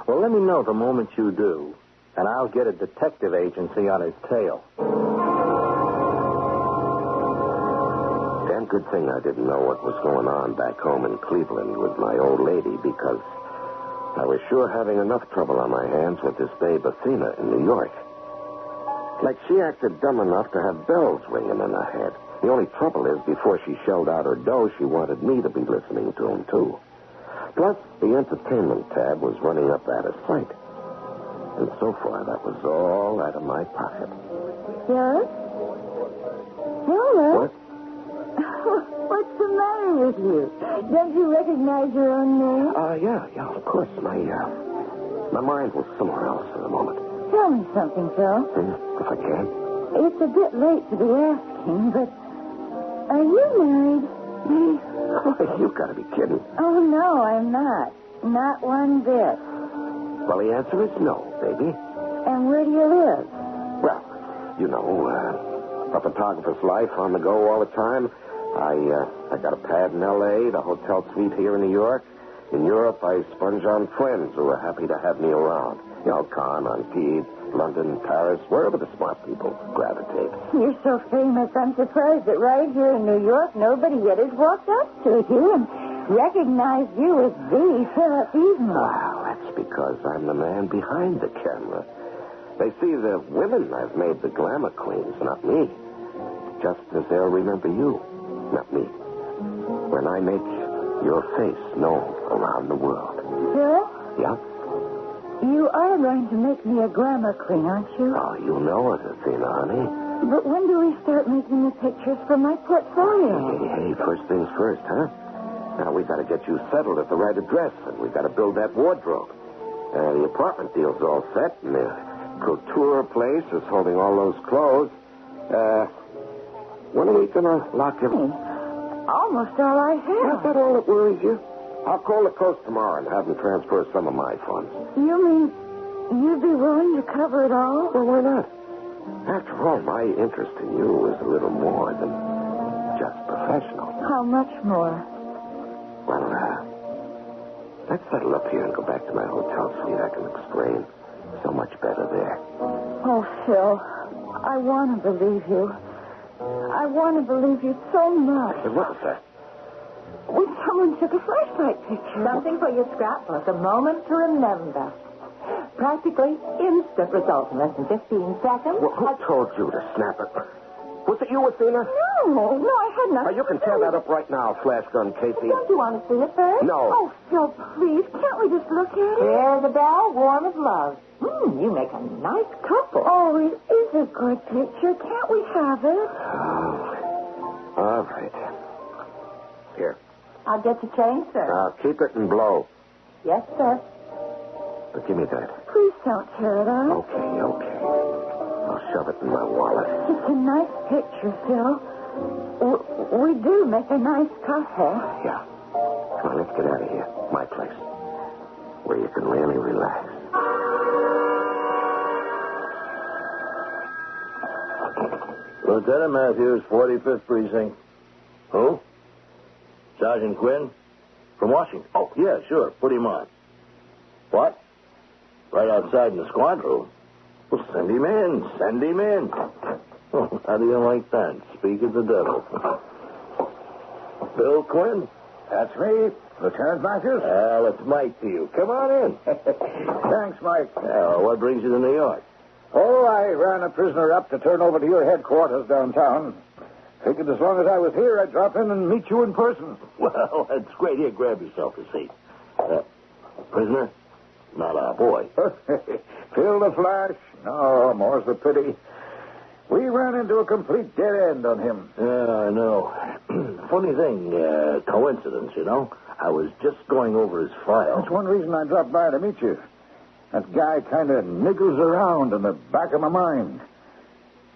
[SPEAKER 1] Well, let me know the moment you do, and I'll get a detective agency on his tail.
[SPEAKER 6] Damn good thing I didn't know what was going on back home in Cleveland with my old lady, because I was sure having enough trouble on my hands with this babe Athena in New York. Like she acted dumb enough to have bells ringing in her head. The only trouble is, before she shelled out her dough, she wanted me to be listening to him, too. Plus, the entertainment tab was running up out of sight. And so far, that was all out of my pocket.
[SPEAKER 23] Yes? Hilda?
[SPEAKER 6] What?
[SPEAKER 23] What's the matter with you? Don't you recognize your own name?
[SPEAKER 6] Yeah, of course. My mind was somewhere else for the moment.
[SPEAKER 23] Tell me something, Phil.
[SPEAKER 6] If I can.
[SPEAKER 23] It's a bit late to be asking, but are you married?
[SPEAKER 6] Oh, you've got to be kidding.
[SPEAKER 23] Oh, no, I'm not. Not one bit.
[SPEAKER 6] Well, the answer is no, baby.
[SPEAKER 23] And where do you live?
[SPEAKER 6] Well, you know, a photographer's life on the go all the time. I got a pad in L.A., the hotel suite here in New York. In Europe, I sponge on friends who are happy to have me around. You know, Cannes, Antibes, London, Paris, wherever the smart people gravitate.
[SPEAKER 23] You're so famous, I'm surprised that right here in New York, nobody yet has walked up to you and recognized you as the Philip Easton.
[SPEAKER 6] Well, that's because I'm the man behind the camera. They see the women I've made the glamour queens, not me. Just as they'll remember you, not me. When I make your face known around the world.
[SPEAKER 23] Phil?
[SPEAKER 6] Yeah?
[SPEAKER 23] You are going to make me a glamour queen, aren't you?
[SPEAKER 6] Oh, you know it, Athena, honey.
[SPEAKER 23] But when do we start making the pictures for my portfolio?
[SPEAKER 6] Hey, first things first, huh? Now, we got to get you settled at the right address, and we got to build that wardrobe. The apartment deal's all set, and the couture place is holding all those clothes. When are we going to lock everything?
[SPEAKER 23] Almost all I have.
[SPEAKER 6] Is that all that worries you? I'll call the coast tomorrow and have them transfer some of my funds.
[SPEAKER 23] You mean you'd be willing to cover it all?
[SPEAKER 6] Well, why not? After all, my interest in you is a little more than just professional.
[SPEAKER 23] How much more?
[SPEAKER 6] Well, let's settle up here and go back to my hotel suite. I can explain so much better there.
[SPEAKER 23] Oh, Phil, I want to believe you. I want to believe you so much.
[SPEAKER 6] Hey, what was that?
[SPEAKER 23] When someone took a flashlight picture.
[SPEAKER 4] Something for your scrapbook, a moment to remember. Practically instant results in less than 15 seconds.
[SPEAKER 6] Well, who told you to snap it? Was it you, Athena?
[SPEAKER 4] No, I had nothing.
[SPEAKER 6] Now, you can tear that up right now, Flash Gun Casey.
[SPEAKER 4] Don't you want to see it first?
[SPEAKER 6] No.
[SPEAKER 4] Oh, Phil, please, can't we just look at it? There's a bell, warm as love. You make a nice couple. Oh, it is a good picture. Can't we have it?
[SPEAKER 6] Oh. All right. Here.
[SPEAKER 4] I'll get your change, sir.
[SPEAKER 6] Now, keep it and blow.
[SPEAKER 4] Yes, sir.
[SPEAKER 6] But give me that.
[SPEAKER 4] Please don't tear it up.
[SPEAKER 6] Okay. I'll shove it in my wallet.
[SPEAKER 4] It's a nice picture, Phil. We do make a nice couple.
[SPEAKER 6] Yeah. Come on, let's get out of here. My place. Where you can really relax.
[SPEAKER 1] Lieutenant Matthews, 45th Precinct. Who? Sergeant Quinn? From Washington. Oh, yeah, sure. Put him on. What? Right outside in the squad room? Well, send him in. Send him in. Oh, how do you like that? Speak of the devil. Bill Quinn?
[SPEAKER 11] That's me, Lieutenant Matthews.
[SPEAKER 1] Well, it's Mike to you. Come on in.
[SPEAKER 11] Thanks, Mike.
[SPEAKER 1] What brings you to New York?
[SPEAKER 11] Oh, I ran a prisoner up to turn over to your headquarters downtown. Figured as long as I was here, I'd drop in and meet you in person.
[SPEAKER 1] Well, that's great. Here, grab yourself a seat. Prisoner? Not our boy.
[SPEAKER 11] Phil the Flash? No, more's the pity. We ran into a complete dead end on him.
[SPEAKER 1] Yeah, I know. Funny thing, coincidence, you know. I was just going over his file.
[SPEAKER 11] That's one reason I dropped by to meet you. That guy kind of niggles around in the back of my mind.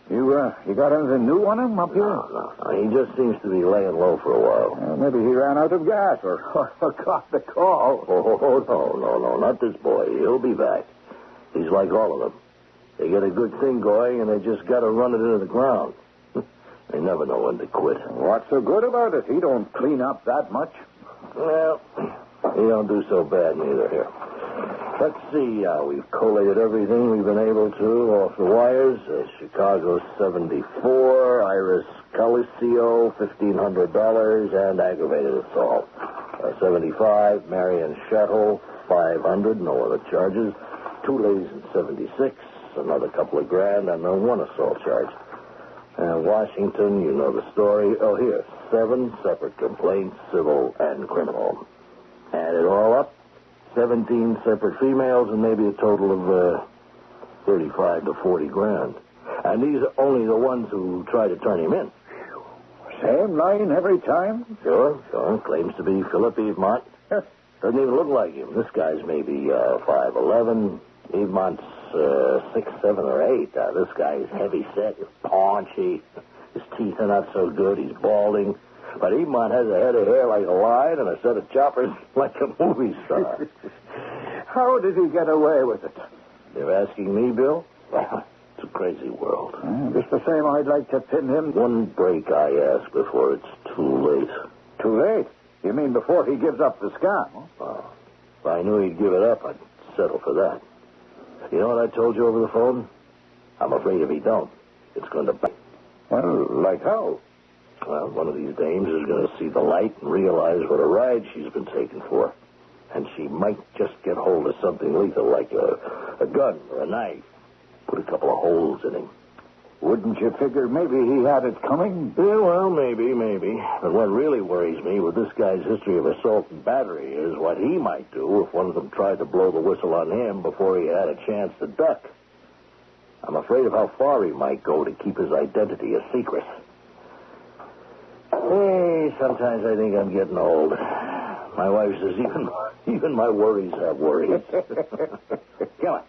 [SPEAKER 11] You got anything new on him up here?
[SPEAKER 1] No. He just seems to be laying low for a while.
[SPEAKER 11] Maybe he ran out of gas or got the call.
[SPEAKER 1] Oh, no, not this boy. He'll be back. He's like all of them. They get a good thing going, and they just got to run it into the ground. They never know when to quit.
[SPEAKER 11] What's so good about it? He don't clean up that much.
[SPEAKER 1] Well, he don't do so bad neither here. Let's see. We've collated everything we've been able to off the wires. Chicago 74, Iris Coliseo, $1,500, and aggravated assault. 75, Marion Shettle, $500, no other charges. Two ladies in 76, another couple of grand, and one assault charge. Washington, you know the story. Oh, here, 7 separate complaints, civil and criminal. Add it all up, 17 separate females, and maybe a total of 35 to 40 grand. And these are only the ones who try to turn him in.
[SPEAKER 11] Same line every time?
[SPEAKER 1] Sure. Claims to be Philip Evemonte. Doesn't even look like him. This guy's maybe 5'11". Evemonte's 6'7" or 8". This guy's heavy set, paunchy. His teeth are not so good. He's balding. But Evemonte has a head of hair like a lion and a set of choppers like a movie star.
[SPEAKER 11] How did he get away with it?
[SPEAKER 1] You're asking me, Bill? Well, it's a crazy world.
[SPEAKER 11] Just the same, I'd like to pin him.
[SPEAKER 1] One break, I ask, before it's too late.
[SPEAKER 11] Too late? You mean before he gives up the scam?
[SPEAKER 1] If I knew he'd give it up, I'd settle for that. You know what I told you over the phone? I'm afraid if he don't, it's going to bite.
[SPEAKER 11] Well, like how?
[SPEAKER 1] Well, one of these dames is going to see the light and realize what a ride she's been taken for. And she might just get hold of something lethal like a gun or a knife. Put a couple of holes in him.
[SPEAKER 11] Wouldn't you figure maybe he had it coming?
[SPEAKER 1] Yeah, well, maybe. But what really worries me with this guy's history of assault and battery is what he might do if one of them tried to blow the whistle on him before he had a chance to duck. I'm afraid of how far he might go to keep his identity a secret. Hey, sometimes I think I'm getting old. My wife says even my worries have worries. Come on.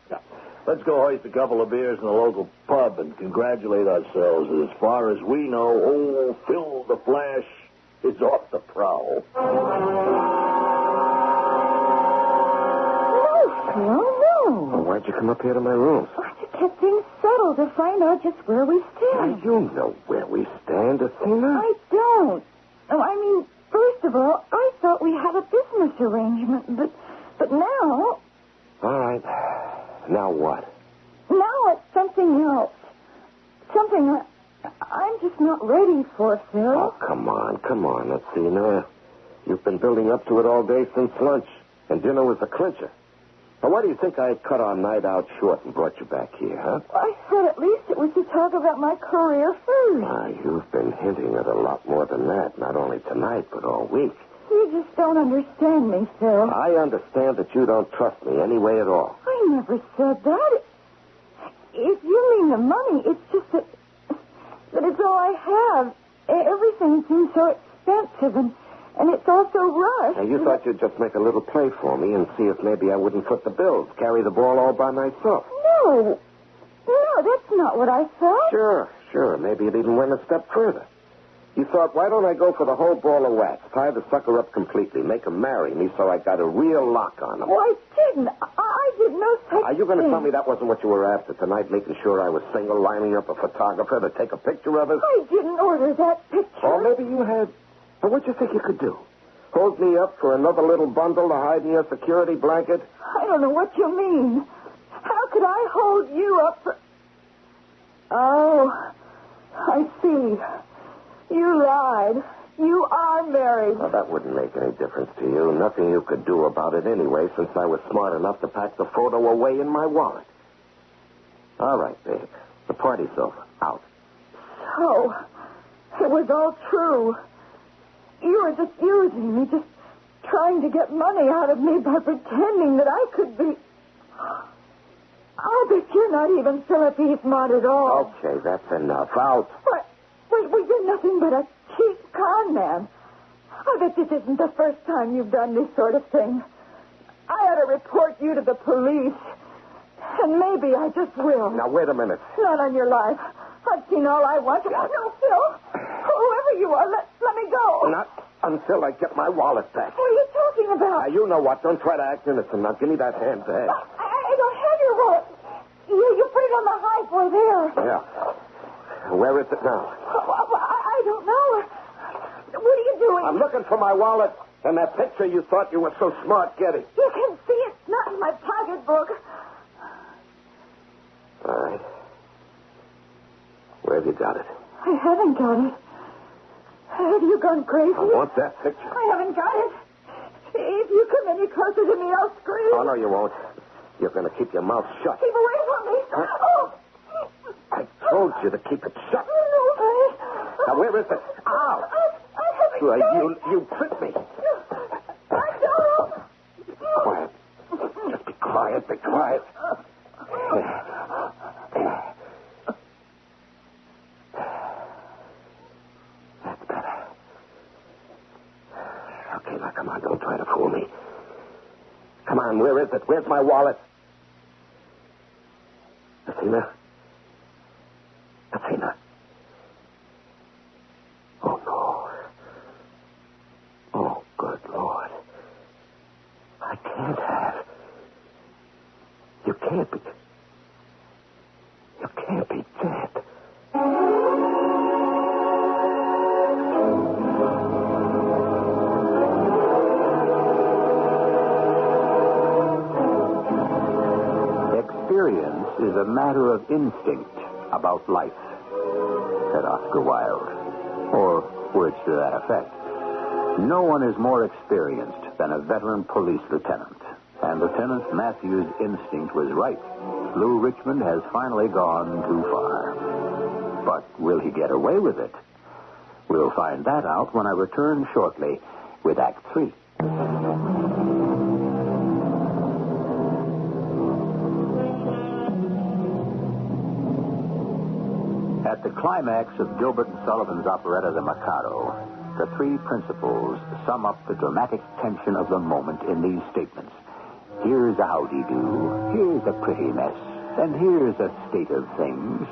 [SPEAKER 1] Let's go hoist a couple of beers in the local pub and congratulate ourselves that as far as we know, Phil the Flash is off the prowl.
[SPEAKER 23] No.
[SPEAKER 6] Well, why'd you come up here to my room?
[SPEAKER 23] To get things settled, to find out just where we stand.
[SPEAKER 6] You know where we stand, Athena.
[SPEAKER 23] I don't. No, I mean, first of all, I thought we had a business arrangement, but now...
[SPEAKER 6] All right. Now what?
[SPEAKER 23] Now it's something else. Something that I'm just not ready for, Phil.
[SPEAKER 6] Oh, come on, Athena. You've been building up to it all day since lunch, and dinner was the clincher. Now, why do you think I cut our night out short and brought you back here, huh?
[SPEAKER 12] I said at least it was to talk about my career first.
[SPEAKER 6] Ah, you've been hinting at a lot more than that, not only tonight, but all week.
[SPEAKER 12] You just don't understand me, Phil.
[SPEAKER 6] I understand that you don't trust me any way at all.
[SPEAKER 12] I never said that. If you mean the money, it's just that it's all I have. Everything seems so expensive, and it's all so rushed.
[SPEAKER 6] Now, you thought you'd just make a little play for me and see if maybe I wouldn't foot the bills, carry the ball all by myself.
[SPEAKER 12] No, that's not what I thought.
[SPEAKER 6] Sure. Maybe it even went a step further. You thought, why don't I go for the whole ball of wax, tie the sucker up completely, make him marry me so I got a real lock on him?
[SPEAKER 12] Oh, I didn't. I did no such
[SPEAKER 6] Are you going to
[SPEAKER 12] thing.
[SPEAKER 6] tell me that wasn't what you were after tonight, making sure I was single, lining up a photographer to take a picture of us?
[SPEAKER 12] I didn't order that picture.
[SPEAKER 6] Or maybe you had. But what'd you think you could do? Hold me up for another little bundle to hide in your security blanket?
[SPEAKER 12] I don't know what you mean. How could I hold you up for... Oh, I see. You lied. You are married.
[SPEAKER 6] Well, that wouldn't make any difference to you. Nothing you could do about it anyway, since I was smart enough to pack the photo away in my wallet. All right, babe. The party's over. Out.
[SPEAKER 12] So, it was all true. You were just using me, just trying to get money out of me by pretending that I could be... I'll bet you're not even Philip E. Smart at all.
[SPEAKER 6] Okay, that's enough. Out.
[SPEAKER 12] Well, you're nothing but a cheap con man. I bet this isn't the first time you've done this sort of thing. I ought to report you to the police. And maybe I just will.
[SPEAKER 6] Now, wait a minute.
[SPEAKER 12] Not on your life. I've seen all I want. No, Phil. Whoever you are, let me go.
[SPEAKER 6] Not until I get my wallet back.
[SPEAKER 12] What are you talking about?
[SPEAKER 6] Now, you know what. Don't try to act innocent. Now, give me that handbag.
[SPEAKER 12] I don't have your wallet. You put it on the high floor there.
[SPEAKER 6] Yeah. Where is it now?
[SPEAKER 12] I don't know. What are you doing?
[SPEAKER 6] I'm looking for my wallet and that picture you thought you were so smart getting.
[SPEAKER 12] You can see it's not in my pocketbook.
[SPEAKER 6] All right. Where have you got it?
[SPEAKER 12] I haven't got it. Have you gone crazy?
[SPEAKER 6] I want that picture.
[SPEAKER 12] I haven't got it. If you come any closer to me, I'll scream.
[SPEAKER 6] Oh, no, you won't. You're going to keep your mouth shut.
[SPEAKER 12] Keep away from me.
[SPEAKER 6] Huh?
[SPEAKER 12] Oh.
[SPEAKER 6] I told you to keep it shut.
[SPEAKER 12] No,
[SPEAKER 6] Now, where is it? Ow! You pricked me.
[SPEAKER 12] I don't.
[SPEAKER 6] Quiet. Just be quiet. Be quiet. That's better. Okay, now, come on. Don't try to fool me. Come on, where is it? Where's my wallet? Athena? Athena? Oh, no. Oh, good Lord. I can't have. You can't be. You can't be dead.
[SPEAKER 21] Experience is a matter of instinct about life, said Oscar Wilde, or words to that effect. No one is more experienced than a veteran police lieutenant, and Lieutenant Matthews' instinct was right. Lou Richmond has finally gone too far. But will he get away with it? We'll find that out when I return shortly with Act 3. At the climax of Gilbert and Sullivan's operetta, The Mikado, the three principals sum up the dramatic tension of the moment in these statements. Here's a howdy-do, here's a pretty mess, and here's a state of things.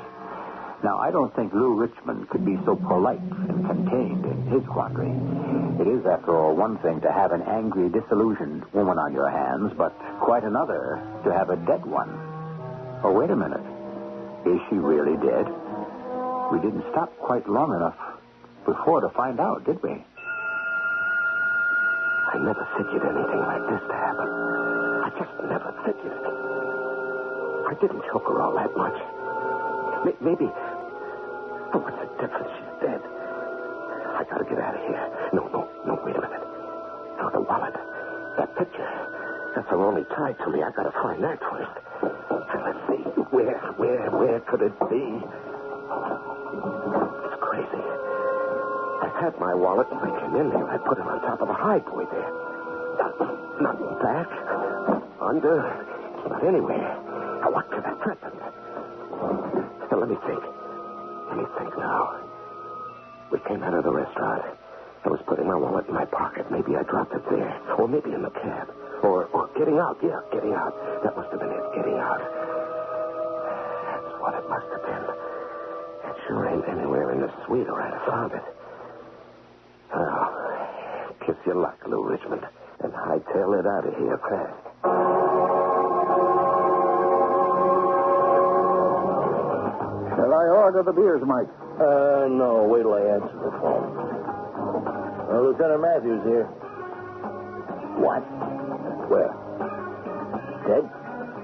[SPEAKER 21] Now, I don't think Lou Richmond could be so polite and contained in his quandary. It is, after all, one thing to have an angry, disillusioned woman on your hands, but quite another to have a dead one. Oh, wait a minute. Is she really dead? We didn't stop quite long enough before to find out, did we?
[SPEAKER 6] I never figured anything like this to happen. I just never figured it. I didn't choke her all that much. Maybe. Oh, what's the difference? She's dead. I gotta get out of here. No, wait a minute. No, the wallet. That picture. That's her only tie to me. I gotta find that first. Let's see. Where could it be? It's crazy. I had my wallet when I came in there. I put it on top of the high boy there. Not back, under, not anywhere. Now, what could have happened? Now, let me think now. We came out of the restaurant. I was putting my wallet in my pocket. Maybe I dropped it there. Or maybe in the cab. Or getting out. Yeah, getting out. That must have been it, getting out. That's what it must have been. It sure ain't anywhere in the suite or I'd have found it. Well, kiss your luck, Lou Richmond, and hightail it out of here fast.
[SPEAKER 11] Shall I order the beers, Mike?
[SPEAKER 1] No. Wait till I answer the phone. Lieutenant Matthews here. What? Where? Dead?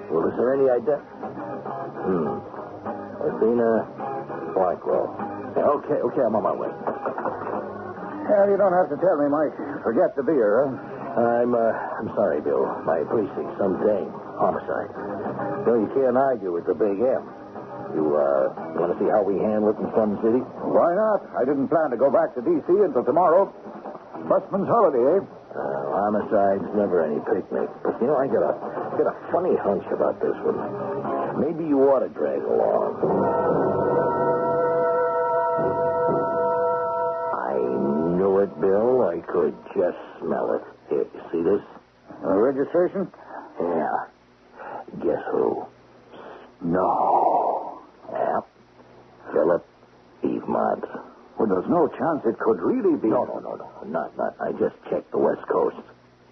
[SPEAKER 1] Well, is there any idea? Athena Blackwell. Okay, I'm on my way.
[SPEAKER 11] Well, you don't have to tell me, Mike. Forget the beer, huh?
[SPEAKER 1] I'm sorry, Bill. My precinct, some dame. Homicide. You can't argue with the big M. You want to see how we handle it in Sun City?
[SPEAKER 11] Why not? I didn't plan to go back to D.C. until tomorrow. Busman's holiday, eh?
[SPEAKER 1] Homicide's never any picnic. But, I got a funny hunch about this one. Maybe you ought to drag along. I knew it, Bill. I could just smell it. Here, you see this?
[SPEAKER 11] Registration?
[SPEAKER 1] Yeah. Guess who? No. Yeah. Philip Eamont.
[SPEAKER 11] Well, there's no chance it could really be.
[SPEAKER 1] No. Not. I just checked the West Coast.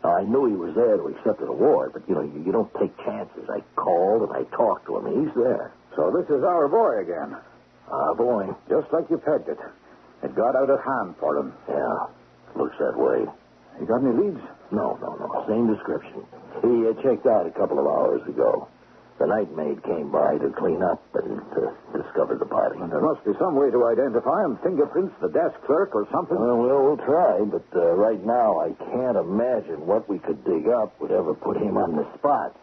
[SPEAKER 1] Now, I knew he was there to accept an award, but, you don't take chances. I called and I talked to him. He's there.
[SPEAKER 11] So this is our boy again.
[SPEAKER 1] Our boy.
[SPEAKER 11] Just like you pegged it. It got out of hand for him.
[SPEAKER 1] Yeah. Looks that way.
[SPEAKER 11] You got any leads?
[SPEAKER 1] No. Same description. He checked out a couple of hours ago. The night maid came by to clean up and to discover the body.
[SPEAKER 11] Well, there must be some way to identify him. Fingerprints, the desk clerk, or something.
[SPEAKER 1] Well, we'll try, but right now I can't imagine what we could dig up would ever put him on the spot.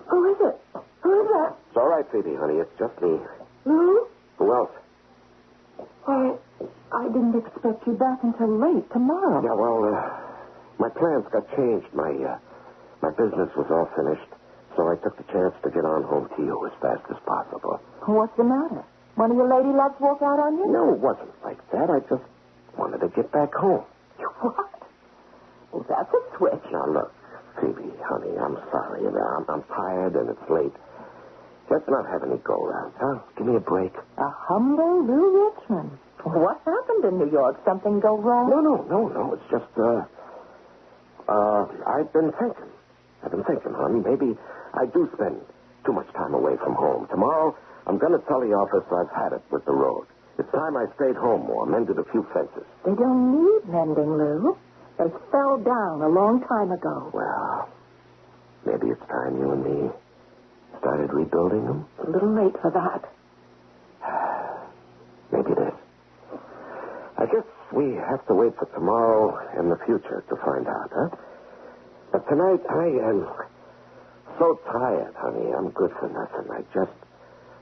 [SPEAKER 12] Who is it? Who is that?
[SPEAKER 6] It's all right, Phoebe, honey. It's just me.
[SPEAKER 12] Lou?
[SPEAKER 6] Who else?
[SPEAKER 12] Why, I didn't expect you back until late tomorrow.
[SPEAKER 6] Yeah, well, my plans got changed. My business was all finished, so I took the chance to get on home to you as fast as possible.
[SPEAKER 12] What's the matter? One of your lady loves walk out on you?
[SPEAKER 6] No, it wasn't like that. I just wanted to get back home.
[SPEAKER 12] What? Well, that's a switch.
[SPEAKER 6] Now, look, Phoebe, honey, I'm sorry. I'm tired and it's late. Let's not have any go-rounds, huh? Give me a break.
[SPEAKER 12] A humble Lou Richmond. What happened in New York? Something go wrong?
[SPEAKER 6] No. It's just, I've been thinking, honey. Maybe I do spend too much time away from home. Tomorrow, I'm going to tell the office I've had it with the road. It's time I stayed home more, mended a few fences.
[SPEAKER 12] They don't need mending, Lou. They fell down a long time ago.
[SPEAKER 6] Well, maybe it's time you and me started rebuilding them.
[SPEAKER 12] It's a little late for that.
[SPEAKER 6] Maybe it is. I guess we have to wait for tomorrow and the future to find out, huh? But tonight, I am so tired, honey. I'm good for nothing. I just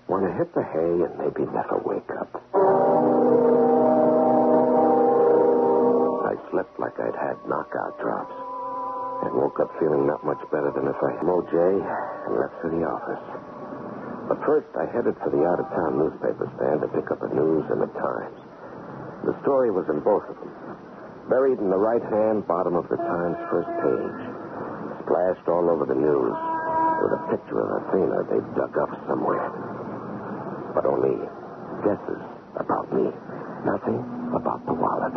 [SPEAKER 6] want to hit the hay and maybe never wake up. I slept like I'd had knockout drops and woke up feeling not much better than if I had OJ and left for the office. But first, I headed for the out-of-town newspaper stand to pick up a news in the Times. The story was in both of them. Buried in the right-hand bottom of the Times' first page. Splashed all over the news with a picture of Athena they'd dug up somewhere. But only guesses about me. Nothing about the wallet.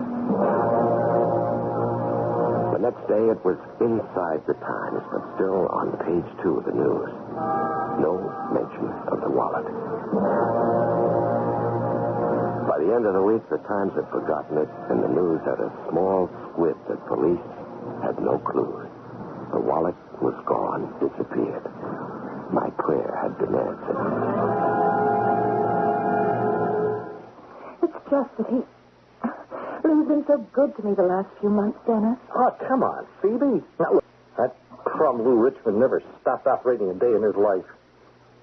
[SPEAKER 6] The next day it was inside the Times, but still on page 2 of the news. No mention of the wallet. By the end of the week, the Times had forgotten it, and the news had a small squib that police had no clues. The wallet was gone, disappeared. My prayer had been answered.
[SPEAKER 12] It's just that
[SPEAKER 4] You've been so good to me the last few months, Dennis.
[SPEAKER 1] Oh, come on, Phoebe. Now, look, that crumb Lou Richmond never stopped operating a day in his life.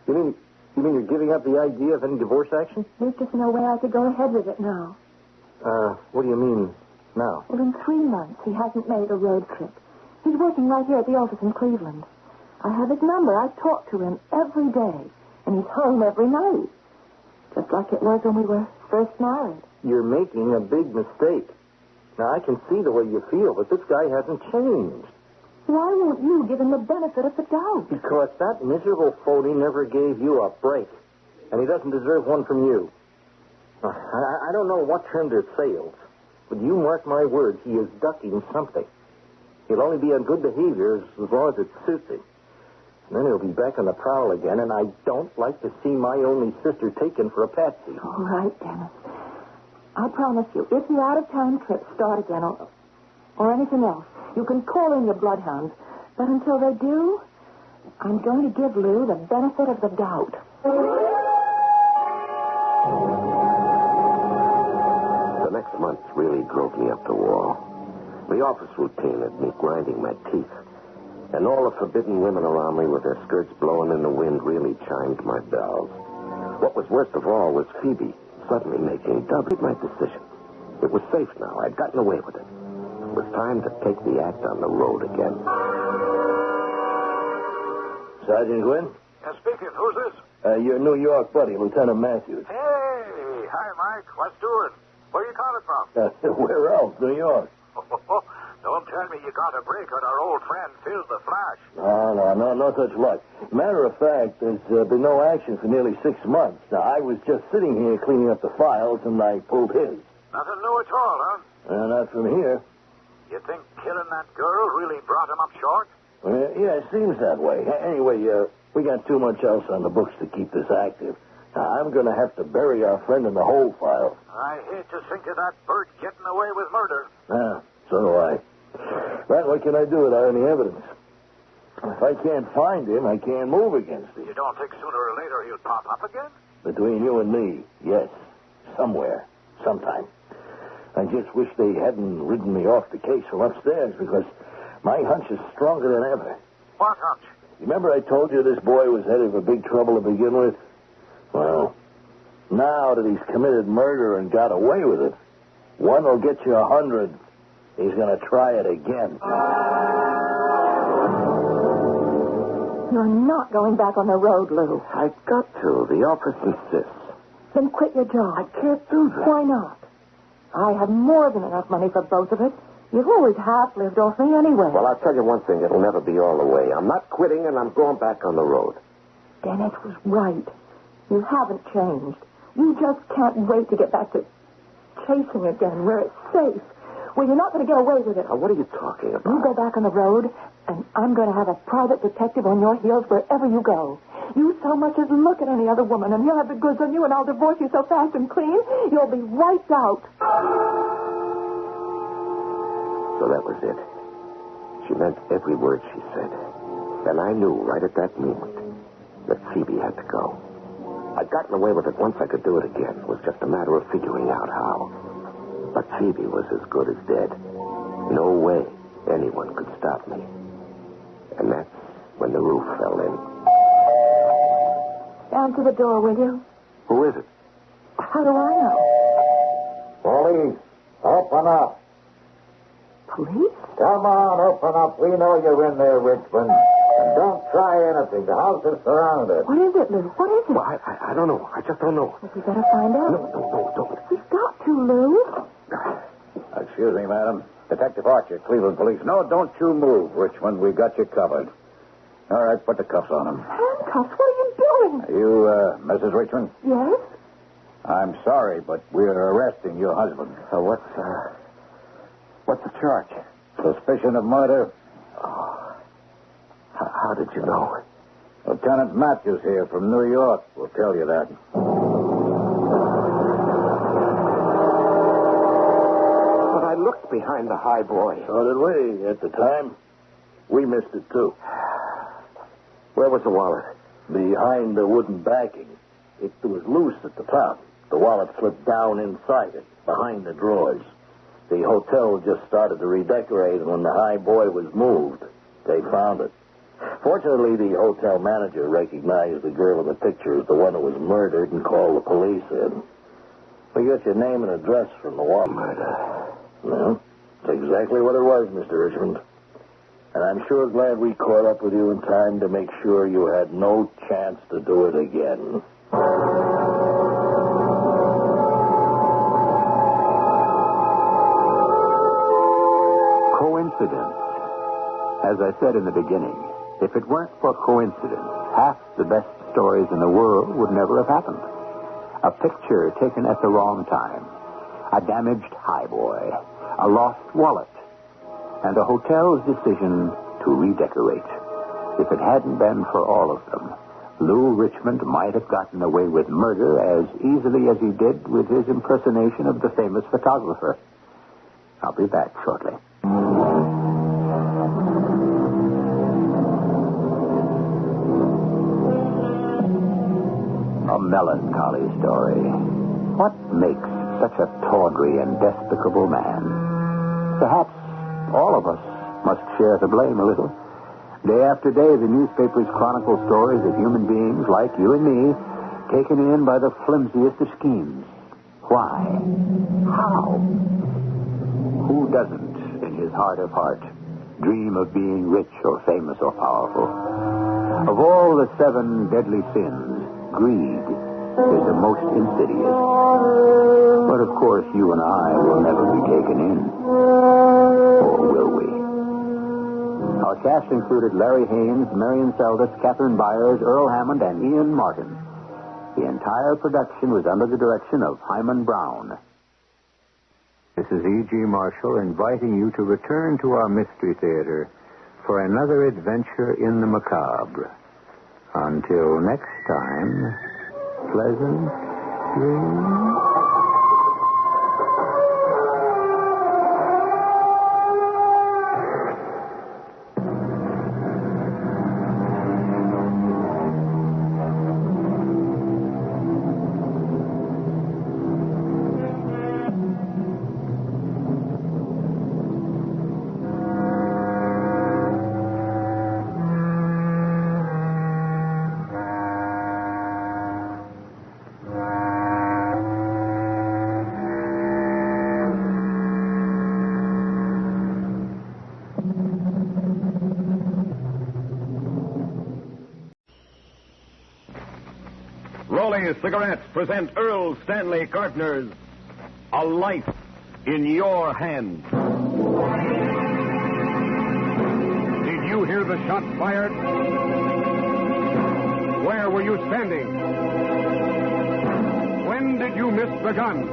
[SPEAKER 1] You mean you're giving up the idea of any divorce action?
[SPEAKER 4] There's just no way I could go ahead with it now.
[SPEAKER 1] What do you mean now?
[SPEAKER 4] Well, in 3 months, he hasn't made a road trip. He's working right here at the office in Cleveland. I have his number. I talk to him every day, and he's home every night. Just like it was when we were first married.
[SPEAKER 1] You're making a big mistake. Now, I can see the way you feel, but this guy hasn't changed.
[SPEAKER 4] Why won't you give him the benefit of the doubt?
[SPEAKER 1] Because that miserable phony never gave you a break, and he doesn't deserve one from you. I don't know what turned his sails, but you mark my words, he is ducking something. He'll only be on good behavior as long as it suits him. And then he'll be back on the prowl again, and I don't like to see my only sister taken for a patsy.
[SPEAKER 4] All right, Dennis. I promise you, if the out-of-town trips start again or anything else, you can call in your bloodhounds. But until they do, I'm going to give Lou the benefit of the doubt.
[SPEAKER 6] The next month really drove me up the wall. The office routine had me grinding my teeth. And all the forbidden women around me with their skirts blowing in the wind really chimed my bells. What was worst of all was Phoebe suddenly making double my decision. It was safe now. I'd gotten away with it. It was time to take the act on the road again.
[SPEAKER 1] Sergeant Gwynn?
[SPEAKER 14] Yeah, speaking. Who's this?
[SPEAKER 1] Your New York buddy, Lieutenant Matthews.
[SPEAKER 14] Hey, hi, Mike. What's doing? Where you calling from?
[SPEAKER 1] Where else? New York.
[SPEAKER 14] Don't tell me you got a break on our old friend Phil the Flash.
[SPEAKER 1] No such luck. Matter of fact, there's been no action for nearly 6 months. Now, I was just sitting here cleaning up the files, and I pulled his.
[SPEAKER 14] Nothing new at all, huh?
[SPEAKER 1] Not from here.
[SPEAKER 14] You think killing that girl really brought him up short?
[SPEAKER 1] Yeah, it seems that way. Anyway, we got too much else on the books to keep this active. Now, I'm going to have to bury our friend in the whole file.
[SPEAKER 14] I hate to think of that bird getting away with murder.
[SPEAKER 1] So do I. Well, what can I do without any evidence? If I can't find him, I can't move against him.
[SPEAKER 14] You don't think sooner or later he'll pop up again?
[SPEAKER 1] Between you and me, yes. Somewhere. Sometime. I just wish they hadn't ridden me off the case from upstairs, because my hunch is stronger than ever.
[SPEAKER 14] What hunch?
[SPEAKER 1] Remember I told you this boy was headed for big trouble to begin with? Well, now that he's committed murder and got away with it, one will get you 100. He's going to try it again.
[SPEAKER 4] You're not going back on the road, Lou.
[SPEAKER 6] I've got to. The office insists.
[SPEAKER 4] Then quit your job.
[SPEAKER 6] I can't do that.
[SPEAKER 4] Why not? I have more than enough money for both of us. You've always half lived off me anyway.
[SPEAKER 6] Well, I'll tell you one thing. It'll never be all the way. I'm not quitting, and I'm going back on the road.
[SPEAKER 4] Dennis was right. You haven't changed. You just can't wait to get back to chasing again where it's safe. Well, you're not going to get away with it.
[SPEAKER 6] Now, what are you talking about?
[SPEAKER 4] You go back on the road, and I'm going to have a private detective on your heels wherever you go. You so much as look at any other woman, and he'll have the goods on you, and I'll divorce you so fast and clean, you'll be wiped out.
[SPEAKER 6] So that was it. She meant every word she said. And I knew right at that moment that Phoebe had to go. I'd gotten away with it once. I could do it again. It was just a matter of figuring out how. But Phoebe was as good as dead. No way anyone could stop me. And that's when the roof fell in.
[SPEAKER 4] Answer the door, will you?
[SPEAKER 6] Who is it?
[SPEAKER 4] How do I know?
[SPEAKER 2] Police, open up.
[SPEAKER 4] Police?
[SPEAKER 2] Come on, open up. We know you're in there, Richmond. And don't try anything. The house is surrounded.
[SPEAKER 4] What is it, Lou? What is it?
[SPEAKER 6] Well, I don't know. I just don't know.
[SPEAKER 4] Well, we better find out.
[SPEAKER 6] No, don't.
[SPEAKER 4] We've got to, Lou.
[SPEAKER 11] Excuse me, madam. Detective Archer, Cleveland Police. No, don't you move, Richmond. We've got you covered. All right, put the cuffs on him.
[SPEAKER 4] Handcuffs? What are you doing?
[SPEAKER 11] Are you, Mrs. Richmond?
[SPEAKER 4] Yes?
[SPEAKER 11] I'm sorry, but we're arresting your husband.
[SPEAKER 6] What's the charge?
[SPEAKER 11] Suspicion of murder.
[SPEAKER 6] Oh. How did you know?
[SPEAKER 11] Lieutenant Matthews here from New York will tell you that.
[SPEAKER 6] But I looked behind the high boy.
[SPEAKER 1] So did we at the time. We missed it, too.
[SPEAKER 6] Where was the wallet?
[SPEAKER 1] Behind the wooden backing. It was loose at the top. The wallet slipped down inside it, behind the drawers. The hotel just started to redecorate, and when the high boy was moved, they found it. Fortunately, the hotel manager recognized the girl in the picture as the one that was murdered and called the police in. We got your name and address from the woman.
[SPEAKER 6] Murder.
[SPEAKER 1] Well, that's exactly what it was, Mr. Richmond. And I'm sure glad we caught up with you in time to make sure you had no chance to do it again.
[SPEAKER 21] Coincidence. As I said in the beginning, if it weren't for coincidence, half the best stories in the world would never have happened. A picture taken at the wrong time, a damaged highboy, a lost wallet, and a hotel's decision to redecorate. If it hadn't been for all of them, Lou Richmond might have gotten away with murder as easily as he did with his impersonation of the famous photographer. I'll be back shortly. A melancholy story. What makes such a tawdry and despicable man? Perhaps all of us must share the blame a little. Day after day, the newspapers chronicle stories of human beings like you and me taken in by the flimsiest of schemes. Why? How? Who doesn't, in his heart of heart, dream of being rich or famous or powerful? Of all the 7 deadly sins, greed is the most insidious. But of course, you and I will never be taken in. Or will we? Our cast included Larry Haynes, Marion Seldes, Catherine Byers, Earl Hammond, and Ian Martin. The entire production was under the direction of Hyman Brown. This is E.G. Marshall inviting you to return to our Mystery Theater for another adventure in the macabre. Until next time, pleasant dreams.
[SPEAKER 8] Rolling Cigarettes present Earl Stanley Gardner's A Life in Your Hand. Did you hear the shot fired? Where were you standing? When did you miss the gun?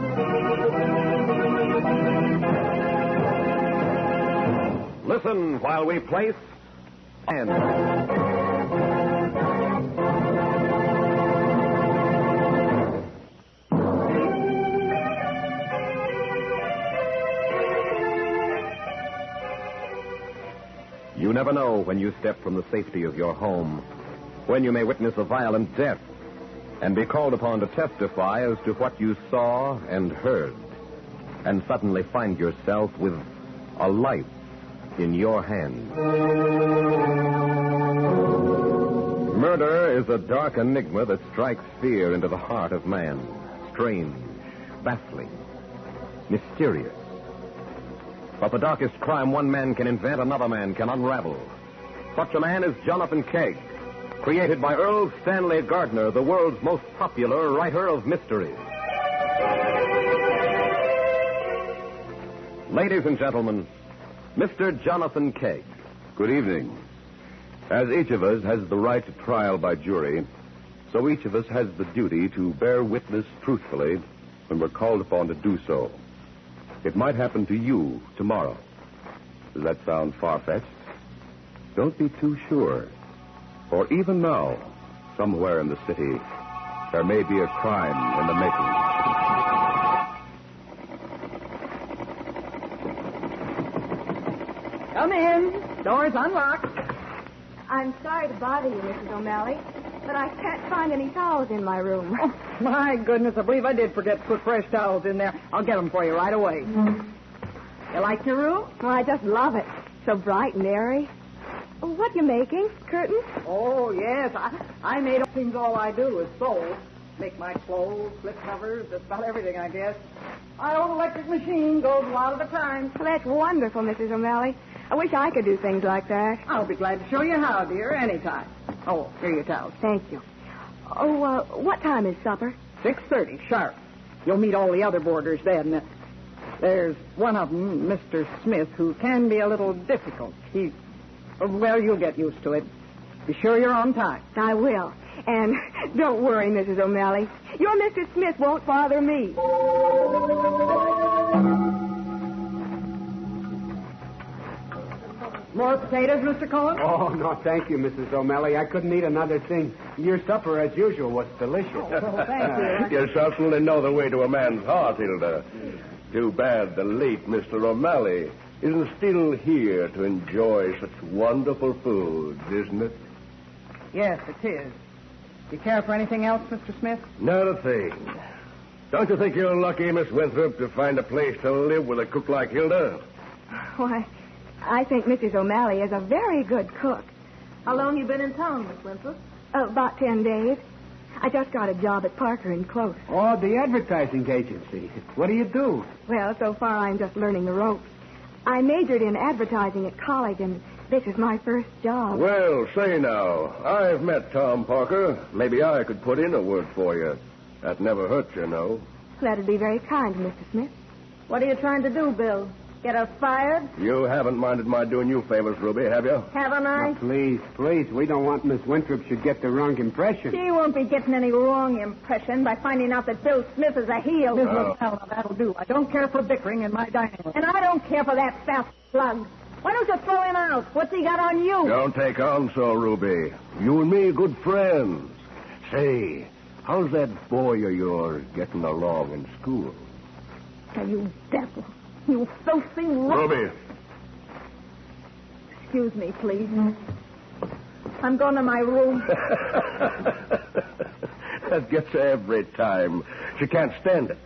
[SPEAKER 8] Listen while we place and... You never know when you step from the safety of your home, when you may witness a violent death and be called upon to testify as to what you saw and heard, and suddenly find yourself with a life in your hand. Murder is a dark enigma that strikes fear into the heart of man. Strange, baffling, mysterious. But the darkest crime one man can invent, another man can unravel. Such a man is Jonathan Kegg, created by Earl Stanley Gardner, the world's most popular writer of mysteries. Ladies and gentlemen, Mr. Jonathan Kegg.
[SPEAKER 10] Good evening. As each of us has the right to trial by jury, so each of us has the duty to bear witness truthfully when we're called upon to do so. It might happen to you tomorrow. Does that sound far-fetched? Don't be too sure. For even now, somewhere in the city, there may be a crime in the making.
[SPEAKER 12] Come in. Door's unlocked.
[SPEAKER 15] I'm sorry to bother you, Mrs. O'Malley, but I can't find any towels in my room.
[SPEAKER 12] Oh, my goodness, I believe I did forget to put fresh towels in there. I'll get them for you right away.
[SPEAKER 18] You like your room?
[SPEAKER 15] Oh, I just love it. So bright and airy. What you making? Curtains?
[SPEAKER 18] Oh, yes. I made up things. All I do is sew. Make my clothes, slip covers, just about everything, I guess. My own electric machine goes a lot of the time.
[SPEAKER 15] Well, that's wonderful, Mrs. O'Malley. I wish I could do things like that.
[SPEAKER 18] I'll be glad to show you how, dear, anytime. Oh, here are your towels.
[SPEAKER 15] Thank you. Oh, what time is supper?
[SPEAKER 18] 6:30, sharp. You'll meet all the other boarders then. There's one of them, Mr. Smith, who can be a little difficult. Well, you'll get used to it. Be sure you're on time.
[SPEAKER 15] I will. And don't worry, Mrs. O'Malley. Your Mr. Smith won't bother me.
[SPEAKER 18] More potatoes, Mr. Cohen?
[SPEAKER 19] Oh, no, thank you, Mrs. O'Malley. I couldn't eat another thing. Your supper, as usual, was delicious.
[SPEAKER 18] Oh, thank you.
[SPEAKER 20] You certainly know the way to a man's heart, Hilda. Too bad the late Mr. O'Malley isn't still here to enjoy such wonderful foods, isn't it?
[SPEAKER 18] Yes, it is. You care for anything else, Mr. Smith?
[SPEAKER 20] Not a thing. Don't you think you're lucky, Miss Winthrop, to find a place to live with a cook like Hilda?
[SPEAKER 15] Why, I think Mrs. O'Malley is a very good cook.
[SPEAKER 18] How long you been in town, Miss Winthrop?
[SPEAKER 15] About 10 days. I just got a job at Parker & Close.
[SPEAKER 19] Oh, the advertising agency. What do you do?
[SPEAKER 15] Well, so far I'm just learning the ropes. I majored in advertising at college, and this is my first job.
[SPEAKER 20] Well, say now, I've met Tom Parker. Maybe I could put in a word for you. That never hurts, you know.
[SPEAKER 15] That'd be very kind, Mr. Smith.
[SPEAKER 18] What are you trying to do, Bill? Get us fired?
[SPEAKER 20] You haven't minded my doing you favors, Ruby, have you?
[SPEAKER 18] Haven't I?
[SPEAKER 19] Now, please. We don't want Miss Winthrop should get the wrong impression.
[SPEAKER 18] She won't be getting any wrong impression by finding out that Bill Smith is a heel. That'll do. I don't care for bickering in my dining room. And I don't care for that fast slug. Why don't you throw him out? What's he got on you?
[SPEAKER 20] Don't take on so, Ruby. You and me, good friends. Say, how's that boy of yours getting along in school?
[SPEAKER 18] Oh, you devil. You filthy
[SPEAKER 20] Ruby.
[SPEAKER 18] Excuse me, please. I'm going to my room.
[SPEAKER 20] That gets her every time. She can't stand it.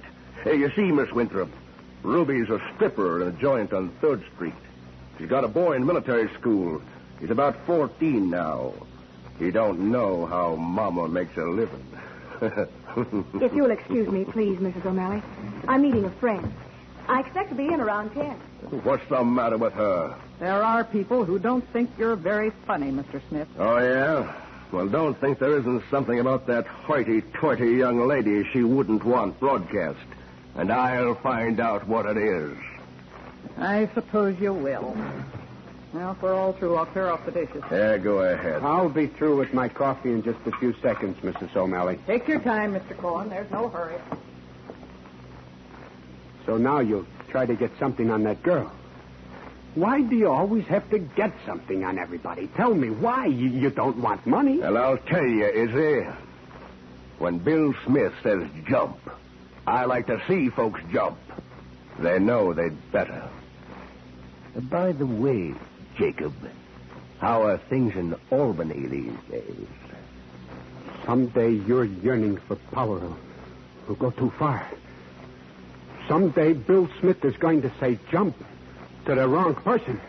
[SPEAKER 20] Hey, you see, Miss Winthrop, Ruby's a stripper in a joint on 3rd Street. She's got a boy in military school. He's about 14 now. He don't know how Mama makes a living.
[SPEAKER 15] If you'll excuse me, please, Mrs. O'Malley. I'm meeting a friend. I expect to be in around 10.
[SPEAKER 20] What's the matter with her?
[SPEAKER 18] There are people who don't think you're very funny, Mr. Smith.
[SPEAKER 20] Oh, yeah? Well, don't think there isn't something about that hoity-toity young lady she wouldn't want broadcast. And I'll find out what it is.
[SPEAKER 18] I suppose you will. Well, if we're all through, I'll clear off the dishes.
[SPEAKER 20] Yeah, go ahead.
[SPEAKER 19] I'll be through with my coffee in just a few seconds, Mrs. O'Malley.
[SPEAKER 18] Take your time, Mr. Cohen. There's no hurry.
[SPEAKER 19] So now you'll try to get something on that girl. Why do you always have to get something on everybody? Tell me why. You don't want money.
[SPEAKER 20] Well, I'll tell you, Izzy. When Bill Smith says jump, I like to see folks jump. They know they'd better. By the way, Jacob, how are things in Albany these days?
[SPEAKER 19] Someday your yearning for power will go too far. Someday Bill Smith is going to say jump to the wrong person.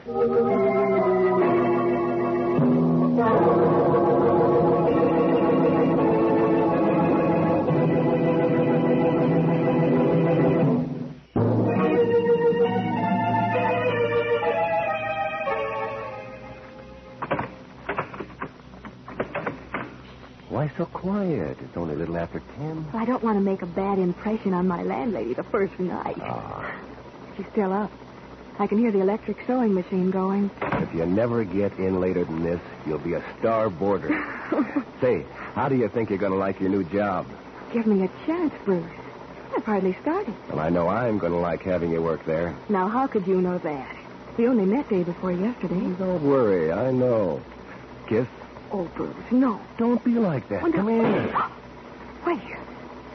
[SPEAKER 3] Why so quiet? It's only a little after 10.
[SPEAKER 15] I don't want to make a bad impression on my landlady the first night. She's still up. I can hear the electric sewing machine going.
[SPEAKER 3] If you never get in later than this, you'll be a star boarder. Say, how do you think you're going to like your new job?
[SPEAKER 15] Give me a chance, Bruce. I've hardly started.
[SPEAKER 3] Well, I know I'm going to like having you work there.
[SPEAKER 15] Now, how could you know that? We only met day before yesterday.
[SPEAKER 3] Don't worry, I know. Kiss?
[SPEAKER 15] Oh, Bruce, no.
[SPEAKER 3] Don't be like that. Come here.
[SPEAKER 15] Wait.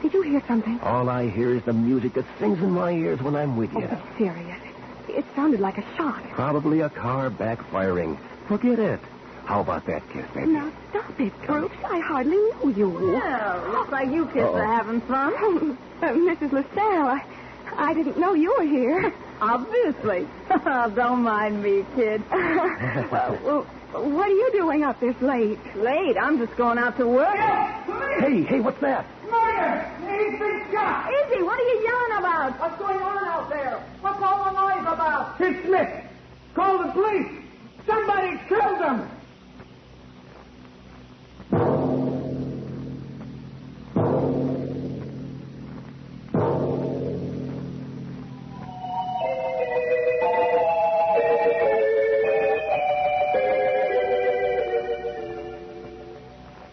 [SPEAKER 15] Did you hear something?
[SPEAKER 3] All I hear is the music that sings in my ears when I'm with you.
[SPEAKER 15] Oh, be serious. It sounded like a shot.
[SPEAKER 3] Probably a car backfiring. Forget it. How about that kiss, baby?
[SPEAKER 15] Now, stop it, Bruce. I hardly know you.
[SPEAKER 18] Well, looks like you kids are having fun.
[SPEAKER 15] Mrs. LaSalle, I didn't know you were here. Obviously. Don't mind me, kid. Well, what are you doing up this late? Late? I'm just going out to work.
[SPEAKER 20] Hey, what's that?
[SPEAKER 18] Murder! He's been shot!
[SPEAKER 15] Izzy, what are you yelling about?
[SPEAKER 18] What's going on out there? What's all the noise about? It's Smith. Call the police. Somebody killed him.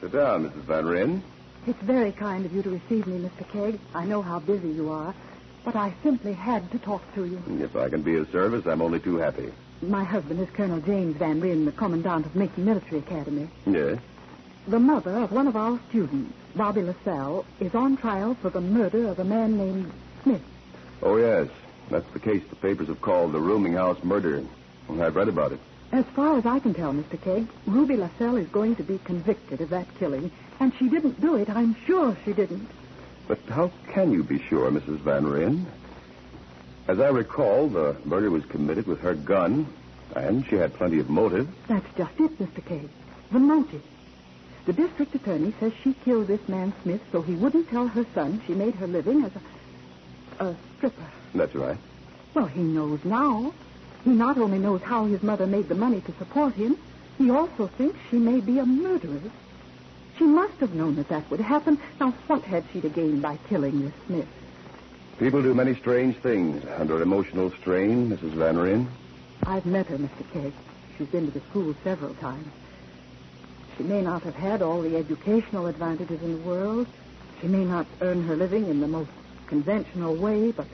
[SPEAKER 10] Sit down, Mrs. Van Ryn.
[SPEAKER 15] It's very kind of you to receive me, Mr. Kegg. I know how busy you are, but I simply had to talk to you.
[SPEAKER 10] If I can be of service, I'm only too happy.
[SPEAKER 15] My husband is Colonel James Van Ryn, the commandant of Macon Military Academy.
[SPEAKER 10] Yes?
[SPEAKER 15] The mother of one of our students, Bobby LaSalle, is on trial for the murder of a man named Smith.
[SPEAKER 10] Oh, yes. That's the case the papers have called the rooming house murder. I've read about it.
[SPEAKER 15] As far as I can tell, Mr. Kegg, Ruby LaSalle is going to be convicted of that killing, and she didn't do it. I'm sure she didn't.
[SPEAKER 10] But how can you be sure, Mrs. Van Ryn? As I recall, the murder was committed with her gun, and she had plenty of motive.
[SPEAKER 15] That's just it, Mr. Kegg. The motive. The district attorney says she killed this man Smith so he wouldn't tell her son she made her living as a stripper.
[SPEAKER 10] That's right.
[SPEAKER 15] Well, he knows now. He not only knows how his mother made the money to support him, he also thinks she may be a murderess. She must have known that would happen. Now, what had she to gain by killing this Smith?
[SPEAKER 10] People do many strange things under emotional strain, Mrs. Van Ryn.
[SPEAKER 15] I've met her, Mr. Kegg. She's been to the school several times. She may not have had all the educational advantages in the world. She may not earn her living in the most conventional way, but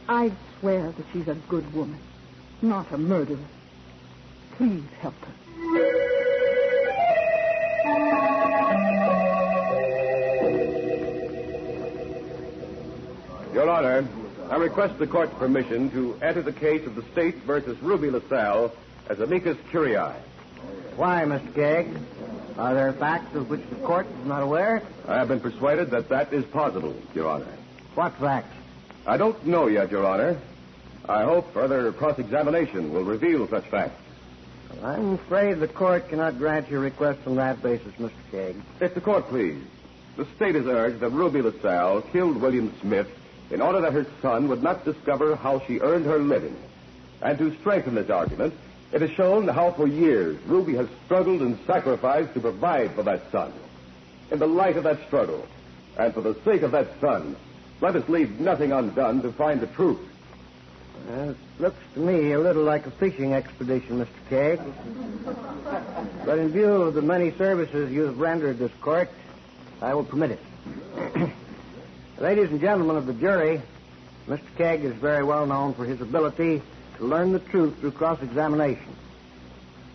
[SPEAKER 15] I swear that she's a good woman, not a murderer. Please help her.
[SPEAKER 10] Your Honor, I request the court's permission to enter the case of the State versus Ruby LaSalle as amicus curiae.
[SPEAKER 7] Why, Mr. Kegg? Are there facts of which the court is not aware?
[SPEAKER 10] I have been persuaded that is possible, Your Honor.
[SPEAKER 7] What facts?
[SPEAKER 10] I don't know yet, Your Honor. I hope further cross-examination will reveal such facts.
[SPEAKER 7] I'm afraid the court cannot grant your request on that basis, Mr. Kegg.
[SPEAKER 10] If the court please, the State has urged that Ruby LaSalle killed William Smith in order that her son would not discover how she earned her living. And to strengthen this argument, it has shown how for years Ruby has struggled and sacrificed to provide for that son. In the light of that struggle, and for the sake of that son, let us leave nothing undone to find the truth.
[SPEAKER 7] It looks to me a little like a fishing expedition, Mr. Kegg. But in view of the many services you have rendered this court, I will permit it. Ladies and gentlemen of the jury, Mr. Kegg is very well known for his ability to learn the truth through cross-examination.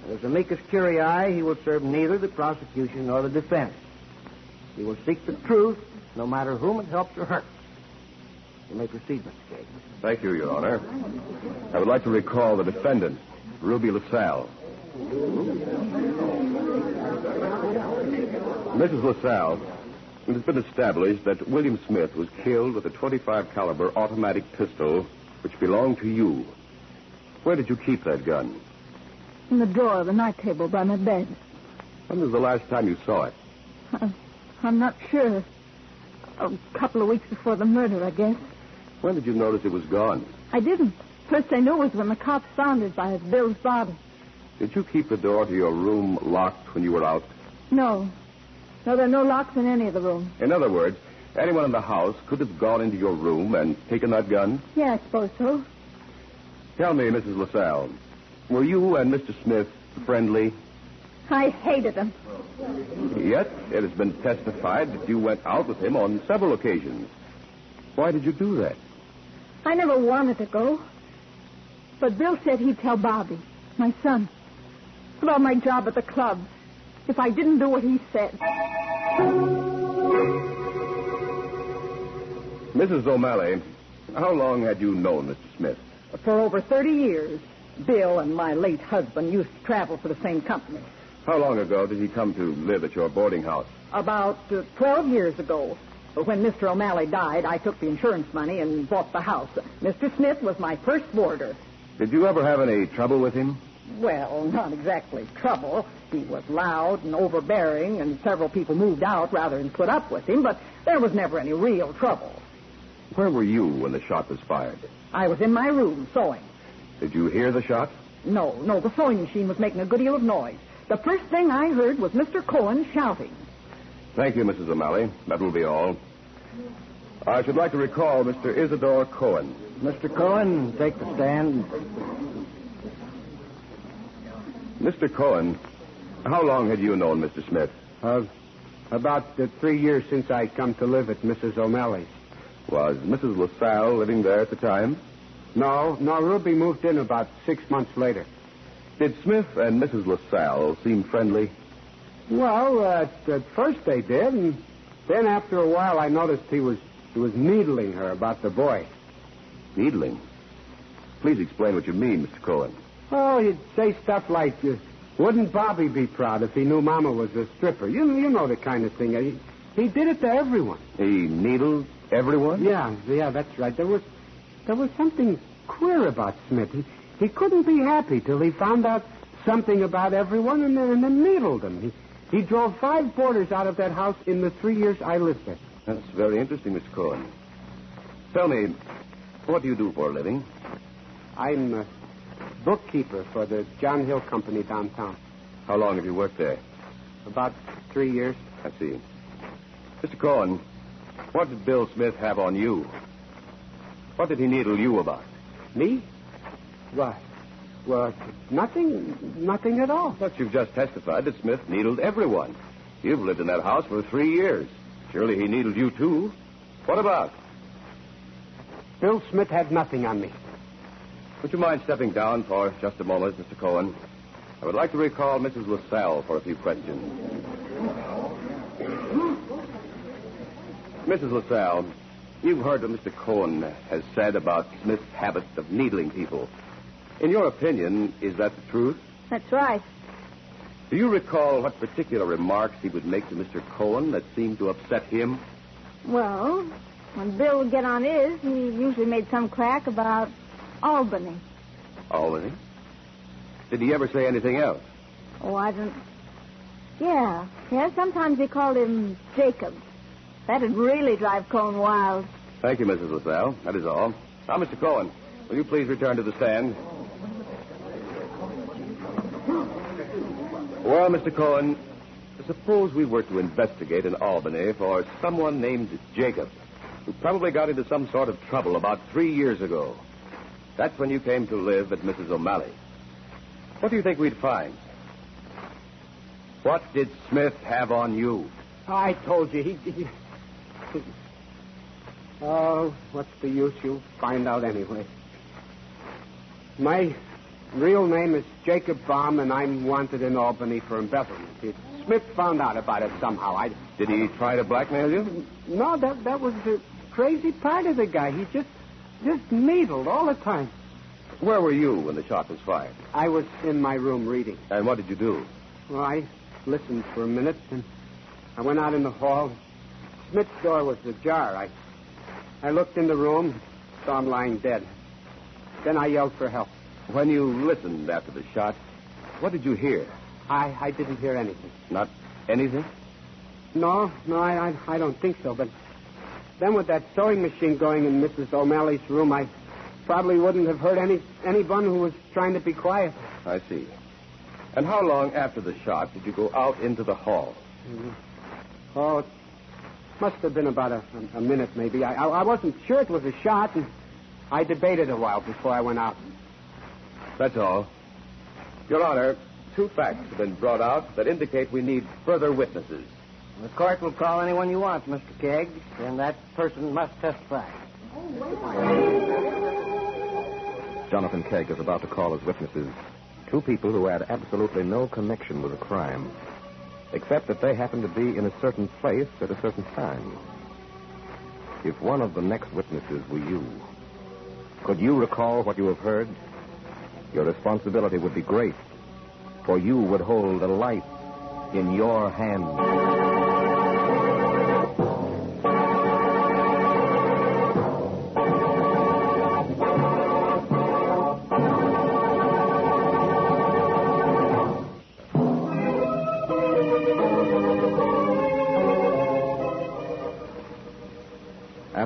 [SPEAKER 7] As amicus curiae, he will serve neither the prosecution nor the defense. He will seek the truth, no matter whom it helps or hurts. You may proceed, Mr. Kegg.
[SPEAKER 10] Thank you, Your Honor. I would like to recall the defendant, Ruby LaSalle. Mrs. LaSalle, it has been established that William Smith was killed with a .25 caliber automatic pistol which belonged to you. Where did you keep that gun?
[SPEAKER 15] In the drawer of the night table by my bed.
[SPEAKER 10] When was the last time you saw it?
[SPEAKER 15] I'm not sure. A couple of weeks before the murder, I guess.
[SPEAKER 10] When did you notice it was gone?
[SPEAKER 15] I didn't. First I knew was when the cops found it by Bill's body.
[SPEAKER 10] Did you keep the door to your room locked when you were out?
[SPEAKER 15] No. No, there are no locks in any of the rooms.
[SPEAKER 10] In other words, anyone in the house could have gone into your room and taken that gun?
[SPEAKER 15] Yeah, I suppose so.
[SPEAKER 10] Tell me, Mrs. LaSalle, were you and Mr. Smith friendly?
[SPEAKER 15] I hated him.
[SPEAKER 10] Yet it has been testified that you went out with him on several occasions. Why did you do that?
[SPEAKER 15] I never wanted to go. But Bill said he'd tell Bobby, my son, about my job at the club, if I didn't do what he said.
[SPEAKER 10] Mrs. O'Malley, how long had you known Mr. Smith?
[SPEAKER 18] For over 30 years. Bill and my late husband used to travel for the same company.
[SPEAKER 10] How long ago did he come to live at your boarding house?
[SPEAKER 18] About 12 years ago. When Mr. O'Malley died, I took the insurance money and bought the house. Mr. Smith was my first boarder.
[SPEAKER 8] Did you ever have any trouble with him?
[SPEAKER 18] Well, not exactly trouble. He was loud and overbearing, and several people moved out rather than put up with him, but there was never any real trouble.
[SPEAKER 8] Where were you when the shot was fired?
[SPEAKER 18] I was in my room sewing.
[SPEAKER 8] Did you hear the shot?
[SPEAKER 18] No, the sewing machine was making a good deal of noise. The first thing I heard was Mr. Cohen shouting.
[SPEAKER 8] Thank you, Mrs. O'Malley. That will be all. I should like to recall Mr. Isidore Cohen.
[SPEAKER 7] Mr. Cohen, take the stand.
[SPEAKER 8] Mr. Cohen, how long had you known Mr. Smith?
[SPEAKER 19] About 3 years since I come to live at Mrs. O'Malley's.
[SPEAKER 8] Was Mrs. LaSalle living there at the time?
[SPEAKER 19] No, Ruby moved in about 6 months later.
[SPEAKER 8] Did Smith and Mrs. LaSalle seem friendly?
[SPEAKER 19] Well, at first they did, and then after a while I noticed he was needling her about the boy.
[SPEAKER 8] Needling? Please explain what you mean, Mr. Cohen.
[SPEAKER 19] Oh, he'd say stuff like, wouldn't Bobby be proud if he knew Mama was a stripper? You know the kind of thing. He did it to everyone.
[SPEAKER 8] He needled everyone?
[SPEAKER 19] Yeah, that's right. There was something queer about Smith. He couldn't be happy till he found out something about everyone and then needled them. He drove 5 boarders out of that house in the 3 years I lived there.
[SPEAKER 8] That's very interesting, Mr. Cohen. Tell me, what do you do for a living?
[SPEAKER 19] I'm a bookkeeper for the John Hill Company downtown.
[SPEAKER 8] How long have you worked there?
[SPEAKER 19] About 3 years.
[SPEAKER 8] I see. Mr. Cohen, what did Bill Smith have on you? What did he needle you about?
[SPEAKER 19] Me? What? Well, nothing at all.
[SPEAKER 8] But you've just testified that Smith needled everyone. You've lived in that house for 3 years. Surely he needled you, too. What about?
[SPEAKER 19] Bill Smith had nothing on me.
[SPEAKER 8] Would you mind stepping down for just a moment, Mr. Cohen? I would like to recall Mrs. LaSalle for a few questions. Mrs. LaSalle, you've heard what Mr. Cohen has said about Smith's habit of needling people. In your opinion, is that the truth?
[SPEAKER 5] That's right.
[SPEAKER 8] Do you recall what particular remarks he would make to Mr. Cohen that seemed to upset him?
[SPEAKER 5] Well, when Bill would get on his, he usually made some crack about Albany.
[SPEAKER 8] Albany? Did he ever say anything else?
[SPEAKER 5] Oh, I don't... Yeah, sometimes he called him Jacob. That'd really drive Cohen wild.
[SPEAKER 8] Thank you, Mrs. LaSalle. That is all. Now, Mr. Cohen, will you please return to the stand? Well, Mr. Cohen, suppose we were to investigate in Albany for someone named Jacob, who probably got into some sort of trouble about 3 years ago. That's when you came to live at Mrs. O'Malley. What do you think we'd find? What did Smith have on you?
[SPEAKER 19] I told you, he... Oh, what's the use? You'll find out anyway. My real name is Jacob Baum, and I'm wanted in Albany for embezzlement. Smith found out about it somehow.
[SPEAKER 8] Did he try to blackmail you?
[SPEAKER 19] No, that was the crazy part of the guy. He just needled all the time.
[SPEAKER 8] Where were you when the shot was fired?
[SPEAKER 19] I was in my room reading.
[SPEAKER 8] And what did you do?
[SPEAKER 19] Well, I listened for a minute, and I went out in the hall. Smith's door was ajar. I looked in the room, saw him lying dead. Then I yelled for help.
[SPEAKER 8] When you listened after the shot, what did you hear?
[SPEAKER 19] I didn't hear anything.
[SPEAKER 8] Not anything?
[SPEAKER 19] No, I don't think so. But then with that sewing machine going in Mrs. O'Malley's room, I probably wouldn't have heard anyone who was trying to be quiet.
[SPEAKER 8] I see. And how long after the shot did you go out into the hall?
[SPEAKER 19] Oh, it must have been about a minute, maybe. I wasn't sure it was a shot, and I debated a while before I went out.
[SPEAKER 8] That's all. Your Honor, 2 facts have been brought out that indicate we need further witnesses.
[SPEAKER 7] The court will call anyone you want, Mr. Kegg, and that person must testify.
[SPEAKER 16] Jonathan Kegg is about to call as witnesses 2 people who had absolutely no connection with the crime, except that they happened to be in a certain place at a certain time. If one of the next witnesses were you, could you recall what you have heard? Your responsibility would be great, for you would hold a life in your hands.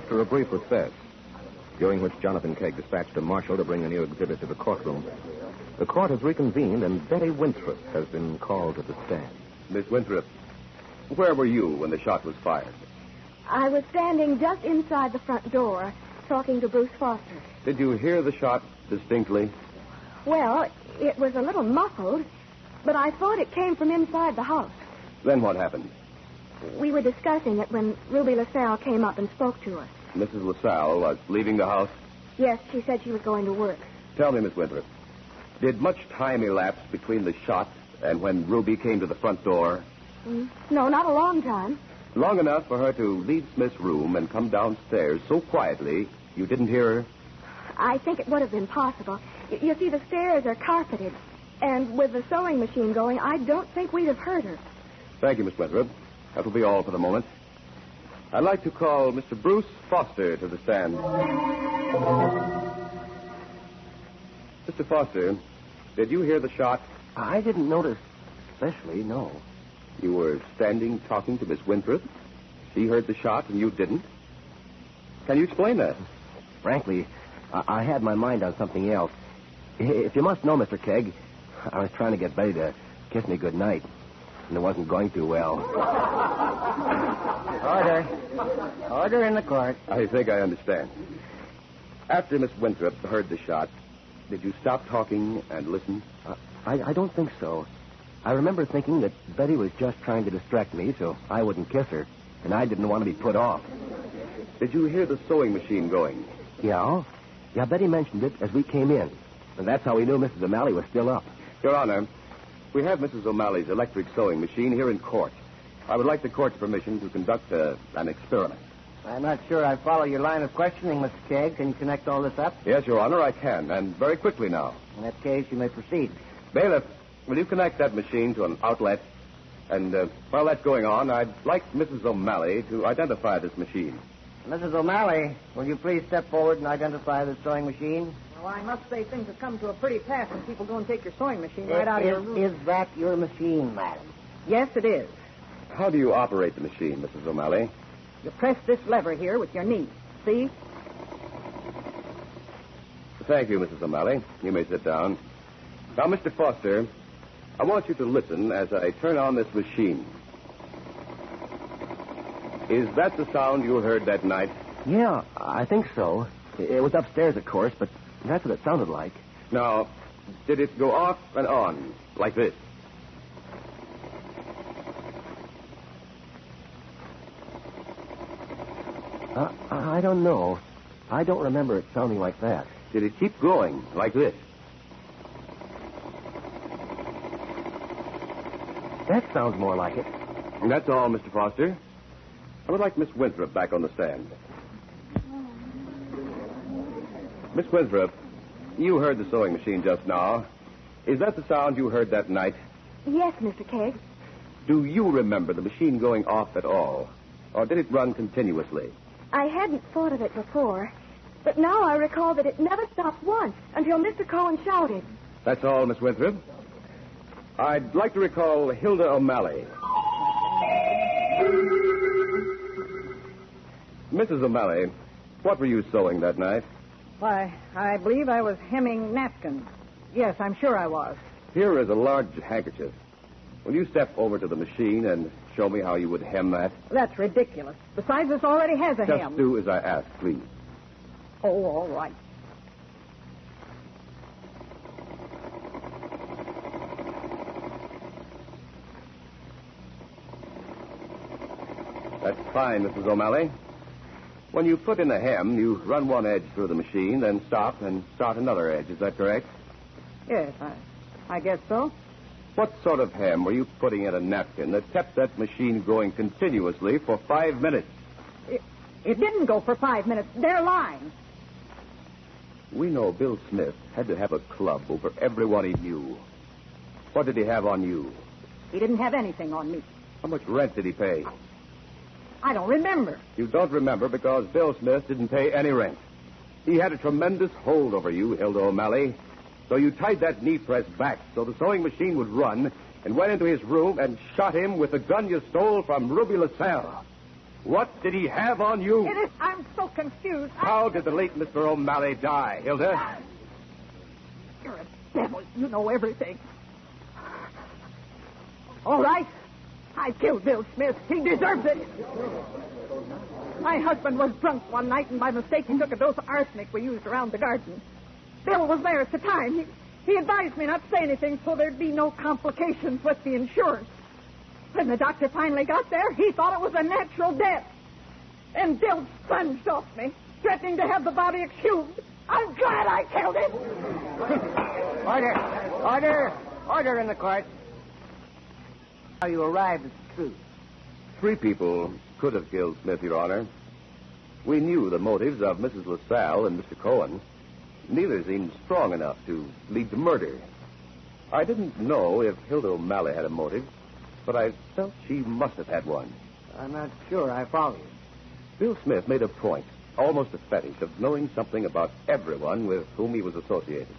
[SPEAKER 16] After a brief recess, during which Jonathan Kegg dispatched a marshal to bring a new exhibit to the courtroom, the court has reconvened and Betty Winthrop has been called to the stand.
[SPEAKER 10] Miss Winthrop, where were you when the shot was fired?
[SPEAKER 5] I was standing just inside the front door, talking to Bruce Foster.
[SPEAKER 10] Did you hear the shot distinctly?
[SPEAKER 5] Well, it was a little muffled, but I thought it came from inside the house.
[SPEAKER 10] Then what happened?
[SPEAKER 5] We were discussing it when Ruby LaSalle came up and spoke to us.
[SPEAKER 10] Mrs. LaSalle was leaving the house?
[SPEAKER 5] Yes, she said she was going to work.
[SPEAKER 10] Tell me, Miss Winthrop, did much time elapse between the shot and when Ruby came to the front door?
[SPEAKER 5] No, not a long time.
[SPEAKER 10] Long enough for her to leave Smith's room and come downstairs so quietly you didn't hear her?
[SPEAKER 5] I think it would have been possible. You see, the stairs are carpeted, and with the sewing machine going, I don't think we'd have heard her.
[SPEAKER 10] Thank you, Miss Winthrop. That will be all for the moment. I'd like to call Mr. Bruce Foster to the stand. Mr. Foster, did you hear the shot?
[SPEAKER 7] I didn't notice especially, no.
[SPEAKER 10] You were standing talking to Miss Winthrop. She heard the shot and you didn't. Can you explain that?
[SPEAKER 7] Frankly, I had my mind on something else. If you must know, Mr. Kegg, I was trying to get Betty to kiss me good night, and it wasn't going too well. Order. Order in the court.
[SPEAKER 10] I think I understand. After Miss Winthrop heard the shot, did you stop talking and listen?
[SPEAKER 7] I don't think so. I remember thinking that Betty was just trying to distract me so I wouldn't kiss her, and I didn't want to be put off.
[SPEAKER 10] Did you hear the sewing machine going?
[SPEAKER 7] Yeah. Yeah, Betty mentioned it as we came in, and that's how we knew Mrs. O'Malley was still up.
[SPEAKER 10] Your Honor, we have Mrs. O'Malley's electric sewing machine here in court. I would like the court's permission to conduct an experiment.
[SPEAKER 7] I'm not sure I follow your line of questioning, Mr. Kegg. Can you connect all this up?
[SPEAKER 10] Yes, Your Honor, I can, and very quickly now.
[SPEAKER 7] In that case, you may proceed.
[SPEAKER 10] Bailiff, will you connect that machine to an outlet? And while that's going on, I'd like Mrs. O'Malley to identify this machine.
[SPEAKER 7] Mrs. O'Malley, will you please step forward and identify the sewing machine?
[SPEAKER 18] Well, I must say things have come to a pretty pass when people go and take your sewing machine right out of your room.
[SPEAKER 7] Is that your machine, madam?
[SPEAKER 18] Yes, it is.
[SPEAKER 10] How do you operate the machine, Mrs. O'Malley?
[SPEAKER 18] You press this lever here with your knee. See?
[SPEAKER 10] Thank you, Mrs. O'Malley. You may sit down. Now, Mr. Foster, I want you to listen as I turn on this machine. Is that the sound you heard that night?
[SPEAKER 7] Yeah, I think so. It was upstairs, of course, but that's what it sounded like.
[SPEAKER 10] Now, did it go off and on like this?
[SPEAKER 7] I don't know. I don't remember it sounding like that.
[SPEAKER 10] Did it keep going like this?
[SPEAKER 7] That sounds more like it.
[SPEAKER 10] And that's all, Mr. Foster. I would like Miss Winthrop back on the stand. Miss Winthrop, you heard the sewing machine just now. Is that the sound you heard that night?
[SPEAKER 5] Yes, Mr. Kegg.
[SPEAKER 10] Do you remember the machine going off at all? Or did it run continuously?
[SPEAKER 5] I hadn't thought of it before, but now I recall that it never stopped once until Mr. Cohen shouted.
[SPEAKER 10] That's all, Miss Winthrop. I'd like to recall Hilda O'Malley. Mrs. O'Malley, what were you sewing that night?
[SPEAKER 18] Why, I believe I was hemming napkins. Yes, I'm sure I was.
[SPEAKER 10] Here is a large handkerchief. Will you step over to the machine and show me how you would hem that?
[SPEAKER 18] That's ridiculous. Besides, this already has a hem.
[SPEAKER 10] Just do as I ask, please.
[SPEAKER 18] Oh, all right.
[SPEAKER 10] That's fine, Mrs. O'Malley. When you put in a hem, you run one edge through the machine, then stop and start another edge. Is that correct?
[SPEAKER 18] Yes, I guess so.
[SPEAKER 10] What sort of hem were you putting in a napkin that kept that machine going continuously for 5 minutes?
[SPEAKER 18] It didn't go for 5 minutes. They're lying.
[SPEAKER 10] We know Bill Smith had to have a club over everyone he knew. What did he have on you?
[SPEAKER 18] He didn't have anything on me.
[SPEAKER 10] How much rent did he pay?
[SPEAKER 18] I don't remember.
[SPEAKER 10] You don't remember because Bill Smith didn't pay any rent. He had a tremendous hold over you, Hilda O'Malley. So you tied that knee press back so the sewing machine would run and went into his room and shot him with the gun you stole from Ruby LaSalle.
[SPEAKER 20] What did he have on you?
[SPEAKER 18] I'm so confused.
[SPEAKER 20] How did the late Mr. O'Malley die, Hilda?
[SPEAKER 18] You're a devil. You know everything. All right. I killed Bill Smith. He deserves it. My husband was drunk one night, and by mistake he took a dose of arsenic we used around the garden. Bill was there at the time. He advised me not to say anything so there'd be no complications with the insurance. When the doctor finally got there, he thought it was a natural death. And Bill sponged off me, threatening to have the body exhumed. I'm glad I killed him.
[SPEAKER 7] Order in the court. How you arrived at the truth.
[SPEAKER 20] 3 people could have killed Smith, Your Honor. We knew the motives of Mrs. LaSalle and Mr. Cohen. Neither seemed strong enough to lead to murder. I didn't know if Hilda O'Malley had a motive, but I felt she must have had one.
[SPEAKER 7] I'm not sure I follow you.
[SPEAKER 20] Bill Smith made a point, almost a fetish, of knowing something about everyone with whom he was associated.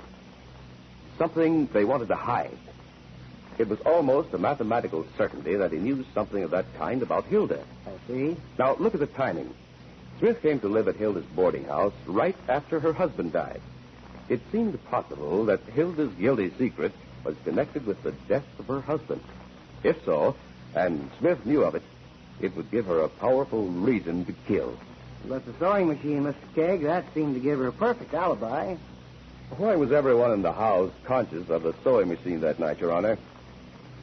[SPEAKER 20] Something they wanted to hide. It was almost a mathematical certainty that he knew something of that kind about Hilda.
[SPEAKER 7] I see.
[SPEAKER 20] Now, look at the timing. Smith came to live at Hilda's boarding house right after her husband died. It seemed possible that Hilda's guilty secret was connected with the death of her husband. If so, and Smith knew of it, it would give her a powerful reason to kill.
[SPEAKER 7] But the sewing machine, Mr. Kegg, that seemed to give her a perfect alibi.
[SPEAKER 20] Why was everyone in the house conscious of the sewing machine that night, Your Honor?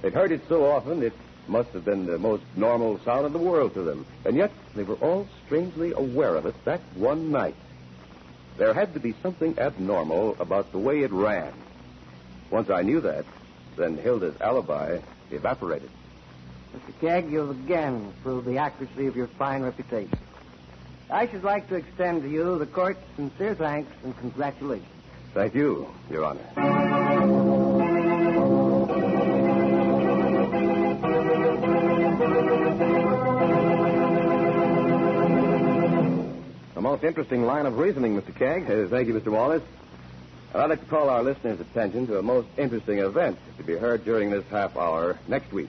[SPEAKER 20] They'd heard it so often, it must have been the most normal sound in the world to them. And yet, they were all strangely aware of it that one night. There had to be something abnormal about the way it ran. Once I knew that, then Hilda's alibi evaporated.
[SPEAKER 7] Mr. Kegg, you've again proved the accuracy of your fine reputation. I should like to extend to you the court's sincere thanks and congratulations.
[SPEAKER 20] Thank you, Your Honor.
[SPEAKER 16] A most interesting line of reasoning, Mr. Kegg.
[SPEAKER 20] Thank you, Mr. Wallace. I'd like to call our listeners' attention to a most interesting event to be heard during this half hour next week.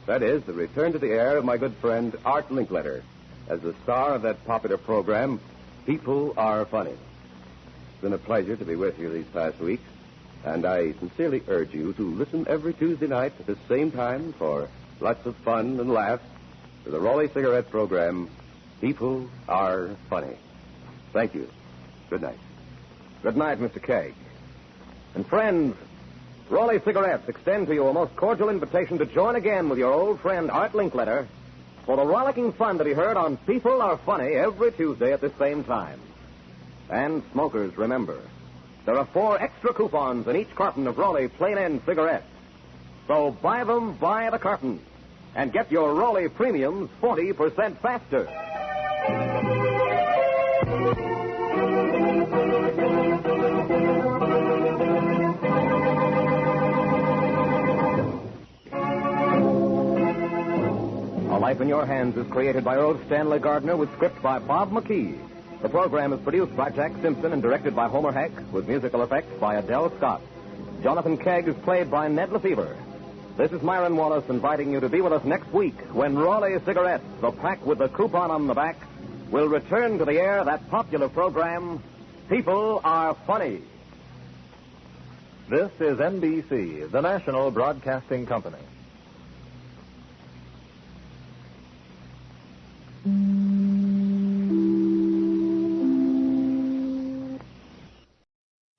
[SPEAKER 20] That is, the return to the air of my good friend Art Linkletter as the star of that popular program, People Are Funny. It's been a pleasure to be with you these past weeks, and I sincerely urge you to listen every Tuesday night at the same time for lots of fun and laughs to the Raleigh Cigarette program, People Are Funny. Thank you. Good night.
[SPEAKER 16] Good night, Mr. Kegg. And friends, Raleigh Cigarettes extend to you a most cordial invitation to join again with your old friend Art Linkletter for the rollicking fun to be heard on People Are Funny every Tuesday at the same time. And smokers, remember, there are 4 extra coupons in each carton of Raleigh Plain End cigarettes. So buy them by the carton and get your Raleigh premiums 40% faster. A Life in Your Hands is created by Earl Stanley Gardner with script by Bob McKee. The program is produced by Jack Simpson and directed by Homer Heck with musical effects by Adele Scott. Jonathan Kegg is played by Ned Lefevre. This is Myron Wallace inviting you to be with us next week when Raleigh Cigarettes, the pack with the coupon on the back, will return to the air that popular program, People Are Funny.
[SPEAKER 9] This is NBC, the national broadcasting company.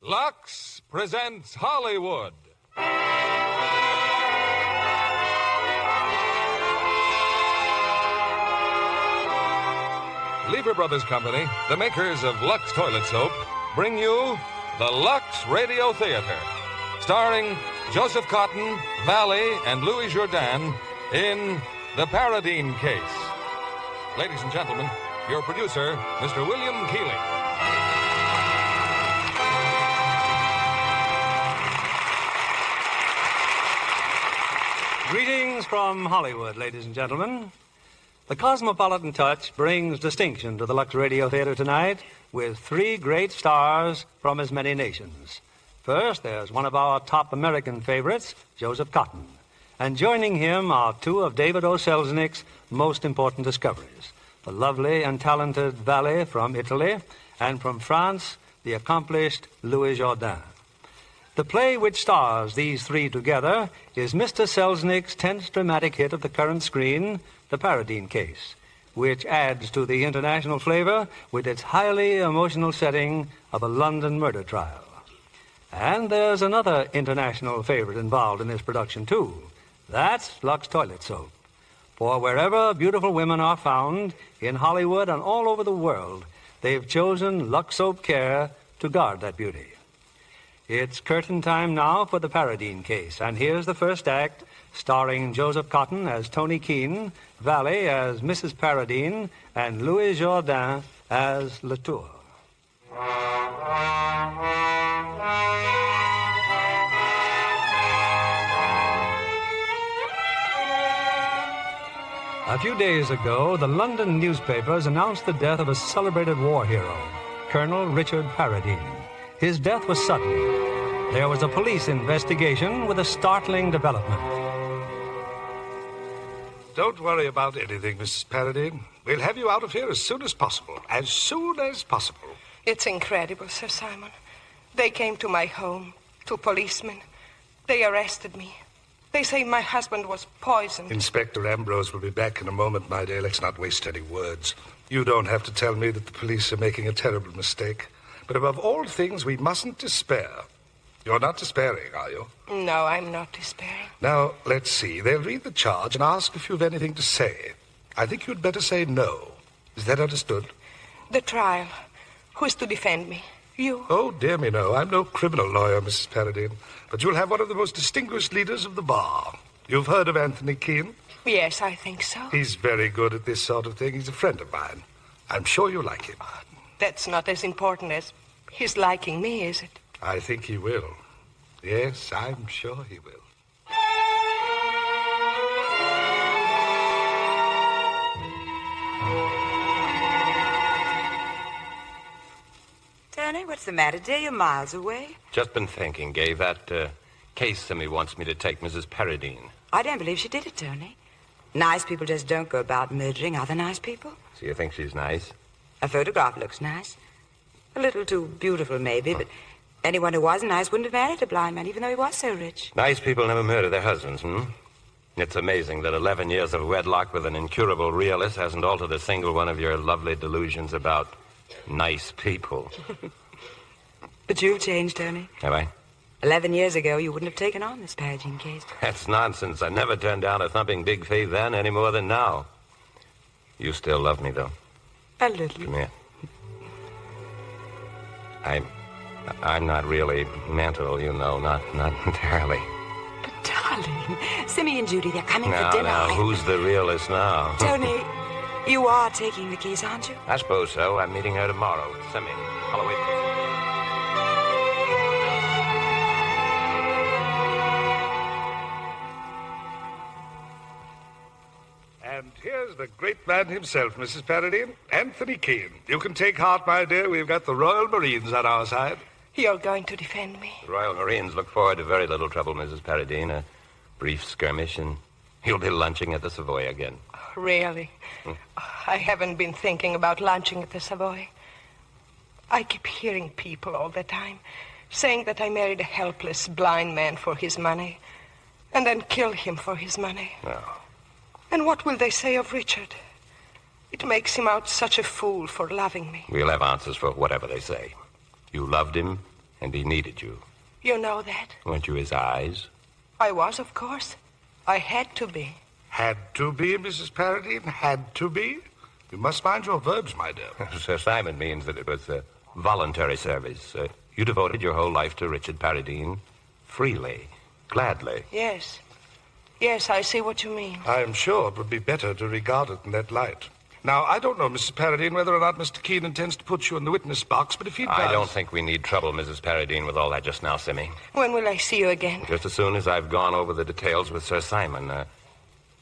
[SPEAKER 13] Lux presents Hollywood. Lever Brothers Company, the makers of Lux Toilet Soap, bring you the Lux Radio Theater, starring Joseph Cotton, Valley, and Louis Jourdain in The Paradine Case. Ladies and gentlemen, your producer, Mr. William Keeley.
[SPEAKER 17] Greetings from Hollywood, ladies and gentlemen. The Cosmopolitan Touch brings distinction to the Lux Radio Theater tonight with 3 great stars from as many nations. First, there's one of our top American favorites, Joseph Cotton. And joining him are 2 of David O. Selznick's most important discoveries. the lovely and talented Valley from Italy, and from France, the accomplished Louis Jourdain. The play which stars these three together is Mr. Selznick's 10th dramatic hit of the current screen, The Paradine Case, which adds to the international flavor with its highly emotional setting of a London murder trial. And there's another international favorite involved in this production, too. That's Lux Toilet Soap. For wherever beautiful women are found, in Hollywood and all over the world, they've chosen Lux Soap Care to guard that beauty. It's curtain time now for The Paradine Case, and here's the first act, starring Joseph Cotton as Tony Keene, Valley as Mrs. Paradine, and Louis Jourdain as Latour. A few days ago, the London newspapers announced the death of a celebrated war hero, Colonel Richard Paradine. His death was sudden. There was a police investigation with a startling development.
[SPEAKER 14] Don't worry about anything, Mrs. Paradine. We'll have you out of here as soon as possible. As soon as possible.
[SPEAKER 22] It's incredible, Sir Simon. They came to my home, 2 policemen. They arrested me. They say my husband was poisoned.
[SPEAKER 14] Inspector Ambrose will be back in a moment, my dear. Let's not waste any words. You don't have to tell me that the police are making a terrible mistake. But above all things, we mustn't despair. You're not despairing, are you?
[SPEAKER 22] No, I'm not despairing.
[SPEAKER 14] Now, let's see. They'll read the charge and ask if you've anything to say. I think you'd better say no. Is that understood?
[SPEAKER 22] The trial. Who's to defend me? You?
[SPEAKER 14] Oh, dear me, no. I'm no criminal lawyer, Mrs. Paradine. But you'll have one of the most distinguished leaders of the bar. You've heard of Anthony Keene?
[SPEAKER 22] Yes, I think so.
[SPEAKER 14] He's very good at this sort of thing. He's a friend of mine. I'm sure you'll like him.
[SPEAKER 22] That's not as important as his liking me, is it?
[SPEAKER 14] I think he will. Yes, I'm sure he will.
[SPEAKER 23] Tony, what's the matter, dear? You're miles away.
[SPEAKER 3] Just been thinking, Gay. That case Simmy wants me to take Mrs. Paradine.
[SPEAKER 23] I don't believe she did it, Tony. Nice people just don't go about murdering other nice people.
[SPEAKER 3] So you think she's nice?
[SPEAKER 23] A photograph looks nice. A little too beautiful, maybe, but anyone who wasn't nice wouldn't have married a blind man, even though he was so rich.
[SPEAKER 3] Nice people never murder their husbands, It's amazing that 11 years of wedlock with an incurable realist hasn't altered a single one of your lovely delusions about nice people.
[SPEAKER 23] But you've changed, Tony.
[SPEAKER 3] Have I?
[SPEAKER 23] 11 years ago, you wouldn't have taken on this Paradine case.
[SPEAKER 3] That's nonsense. I never turned down a thumping big fee then any more than now. You still love me, though.
[SPEAKER 23] A little.
[SPEAKER 3] Come here. I'm not really mental, you know, not entirely.
[SPEAKER 23] But, darling, Simmy and Judy, they're coming for
[SPEAKER 3] Now,
[SPEAKER 23] dinner.
[SPEAKER 3] who's the realist now?
[SPEAKER 23] Tony, you are taking the case, aren't you?
[SPEAKER 3] I suppose so. I'm meeting her tomorrow with Simmy. I'll wait.
[SPEAKER 14] And here's the great man himself, Mrs. Paradine, Anthony Keene. You can take heart, my dear. We've got the Royal Marines on our side.
[SPEAKER 22] You're going to defend me?
[SPEAKER 3] The Royal Marines look forward to very little trouble, Mrs. Paradine. A brief skirmish, and you'll be lunching at the Savoy again.
[SPEAKER 22] Really? I haven't been thinking about lunching at the Savoy. I keep hearing people all the time saying that I married a helpless blind man for his money and then kill him for his money.
[SPEAKER 3] No.
[SPEAKER 22] And what will they say of Richard? It makes him out such a fool for loving me.
[SPEAKER 3] We'll have answers for whatever they say. You loved him, and he needed you.
[SPEAKER 22] You know that?
[SPEAKER 3] Weren't you his eyes?
[SPEAKER 22] I was, of course. I had to be.
[SPEAKER 14] Had to be, Mrs. Paradine? Had to be? You must mind your verbs, my dear.
[SPEAKER 3] Sir Simon means that it was a voluntary service. You devoted your whole life to Richard Paradine freely, gladly.
[SPEAKER 22] Yes. Yes, I see what you mean.
[SPEAKER 14] I am sure it would be better to regard it in that light. Now, I don't know, Mrs. Paradine, whether or not Mr. Keene intends to put you in the witness box, but if he does...
[SPEAKER 3] I don't think we need trouble, Mrs. Paradine, with all that just now, Simmy.
[SPEAKER 22] When will I see you again?
[SPEAKER 3] Just as soon as I've gone over the details with Sir Simon.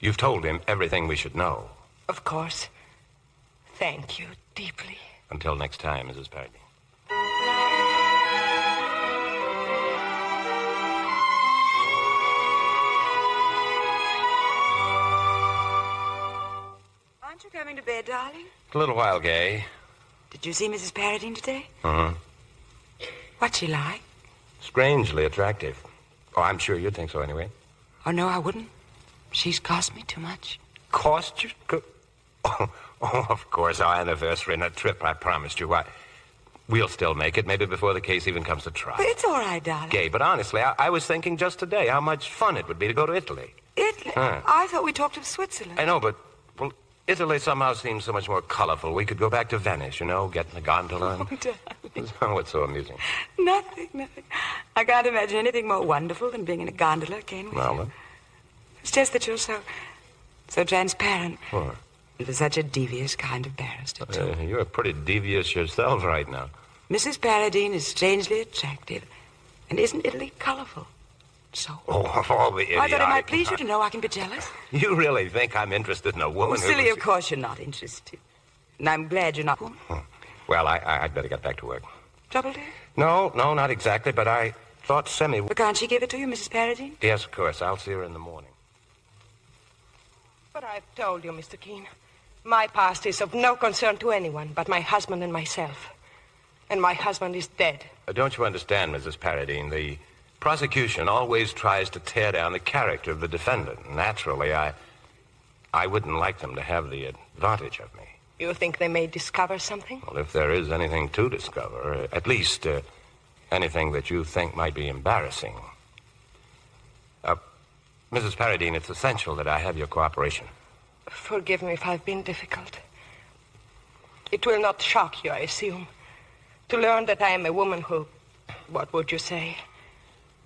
[SPEAKER 3] You've told him everything we should know.
[SPEAKER 22] Of course. Thank you deeply.
[SPEAKER 3] Until next time, Mrs. Paradine.
[SPEAKER 23] Aren't you coming to bed darling?
[SPEAKER 2] A little while, Gay.
[SPEAKER 23] Did you see Mrs. Paradine today?
[SPEAKER 2] Uh-huh.
[SPEAKER 23] What's she like?
[SPEAKER 2] Strangely attractive. Oh, I'm sure you'd think so anyway.
[SPEAKER 23] Oh, no, I wouldn't. She's cost me too much.
[SPEAKER 2] Cost you? Oh, of course, our anniversary and a trip I promised you. Why, we'll still make it, maybe before the case even comes to trial.
[SPEAKER 23] But it's all right, darling.
[SPEAKER 2] Gay, but honestly, I was thinking just today how much fun it would be to go to Italy.
[SPEAKER 23] Italy?
[SPEAKER 2] Huh.
[SPEAKER 23] I thought we talked of Switzerland.
[SPEAKER 2] I know, but, well, Italy somehow seems so much more colorful. We could go back to Venice, you know, get in a gondola.
[SPEAKER 23] Oh, darling.
[SPEAKER 2] Oh, it's so amusing.
[SPEAKER 23] Nothing. I can't imagine anything more wonderful than being in a gondola, can we?
[SPEAKER 2] Well, then.
[SPEAKER 23] It's just that you're so transparent.
[SPEAKER 2] What?
[SPEAKER 23] You're such a devious kind of barrister, too.
[SPEAKER 2] You're pretty devious yourself right now.
[SPEAKER 23] Mrs. Paradine is strangely attractive. And isn't Italy colorful? So.
[SPEAKER 2] Oh, of all the idiotic...
[SPEAKER 23] I thought it might please you to know I can be jealous.
[SPEAKER 2] You really think I'm interested in a woman who...
[SPEAKER 23] Silly, of course you're not interested. And I'm glad you're not.
[SPEAKER 2] Well, I'd better get back to work.
[SPEAKER 23] Trouble, dear?
[SPEAKER 2] No, not exactly, but I thought Semi...
[SPEAKER 23] But can't she give it to you, Mrs. Paradine?
[SPEAKER 2] Yes, of course. I'll see her in the morning.
[SPEAKER 22] But I've told you, Mr. Keene, my past is of no concern to anyone but my husband and myself. And my husband is dead.
[SPEAKER 2] Don't you understand, Mrs. Paradine? The prosecution always tries to tear down the character of the defendant. Naturally, I wouldn't like them to have the advantage of me.
[SPEAKER 22] You think they may discover something?
[SPEAKER 2] Well, if there is anything to discover, at least anything that you think might be embarrassing. Mrs. Paradine, it's essential that I have your cooperation.
[SPEAKER 22] Forgive me if I've been difficult. It will not shock you, I assume, to learn that I am a woman who, what would you say,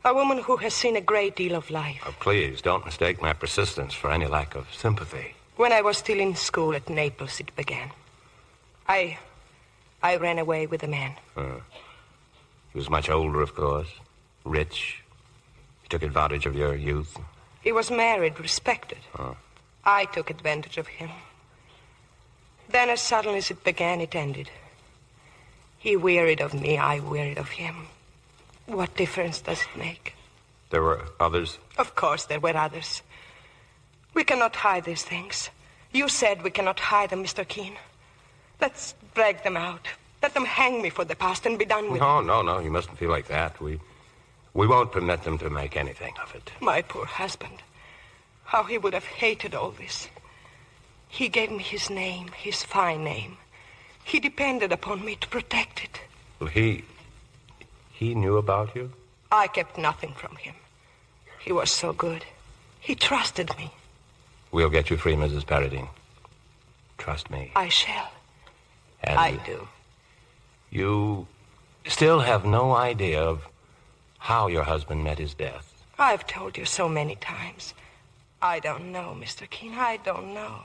[SPEAKER 22] a woman who has seen a great deal of life.
[SPEAKER 2] Oh, please, don't mistake my persistence for any lack of sympathy.
[SPEAKER 22] When I was still in school at Naples, it began. I ran away with a man.
[SPEAKER 2] He was much older, of course, rich. He took advantage of your youth.
[SPEAKER 22] He was married, respected. I took advantage of him. Then as suddenly as it began, it ended. He wearied of me, I wearied of him. What difference does it make?
[SPEAKER 2] There were others?
[SPEAKER 22] Of course there were others. We cannot hide these things. You said we cannot hide them, Mr. Keene. Let's drag them out. Let them hang me for the past and be done with it.
[SPEAKER 2] No, you mustn't feel like that. We won't permit them to make anything of it.
[SPEAKER 22] My poor husband. How he would have hated all this. He gave me his name, his fine name. He depended upon me to protect it.
[SPEAKER 2] Well, he knew about you?
[SPEAKER 22] I kept nothing from him. He was so good. He trusted me.
[SPEAKER 2] We'll get you free, Mrs. Paradine. Trust me.
[SPEAKER 22] I shall.
[SPEAKER 2] And
[SPEAKER 22] I do.
[SPEAKER 2] You still have no idea of how your husband met his death.
[SPEAKER 22] I've told you so many times. I don't know, Mr. Keene. I don't know.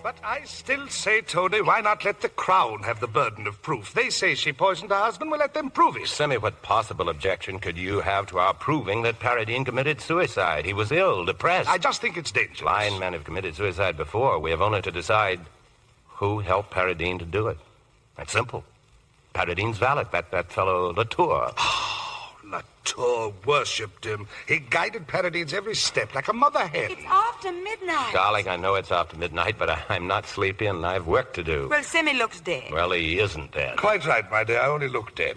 [SPEAKER 14] But I still say, Tony, why not let the Crown have the burden of proof? They say she poisoned her husband. We'll let them prove it.
[SPEAKER 2] Semi, what possible objection could you have to our proving that Paradine committed suicide? He was ill, depressed.
[SPEAKER 14] I just think it's dangerous.
[SPEAKER 2] Blind men have committed suicide before. We have only to decide who helped Paradine to do it. That's simple. Paradine's valet, that fellow Latour.
[SPEAKER 14] Latour worshipped him. He guided Paradine's every step like a mother hen.
[SPEAKER 23] It's after midnight.
[SPEAKER 2] Darling, I know it's after midnight, but I'm not sleepy and I've work to do.
[SPEAKER 23] Well, Simi looks dead.
[SPEAKER 2] Well, he isn't dead.
[SPEAKER 14] Quite right, my dear. I only look dead.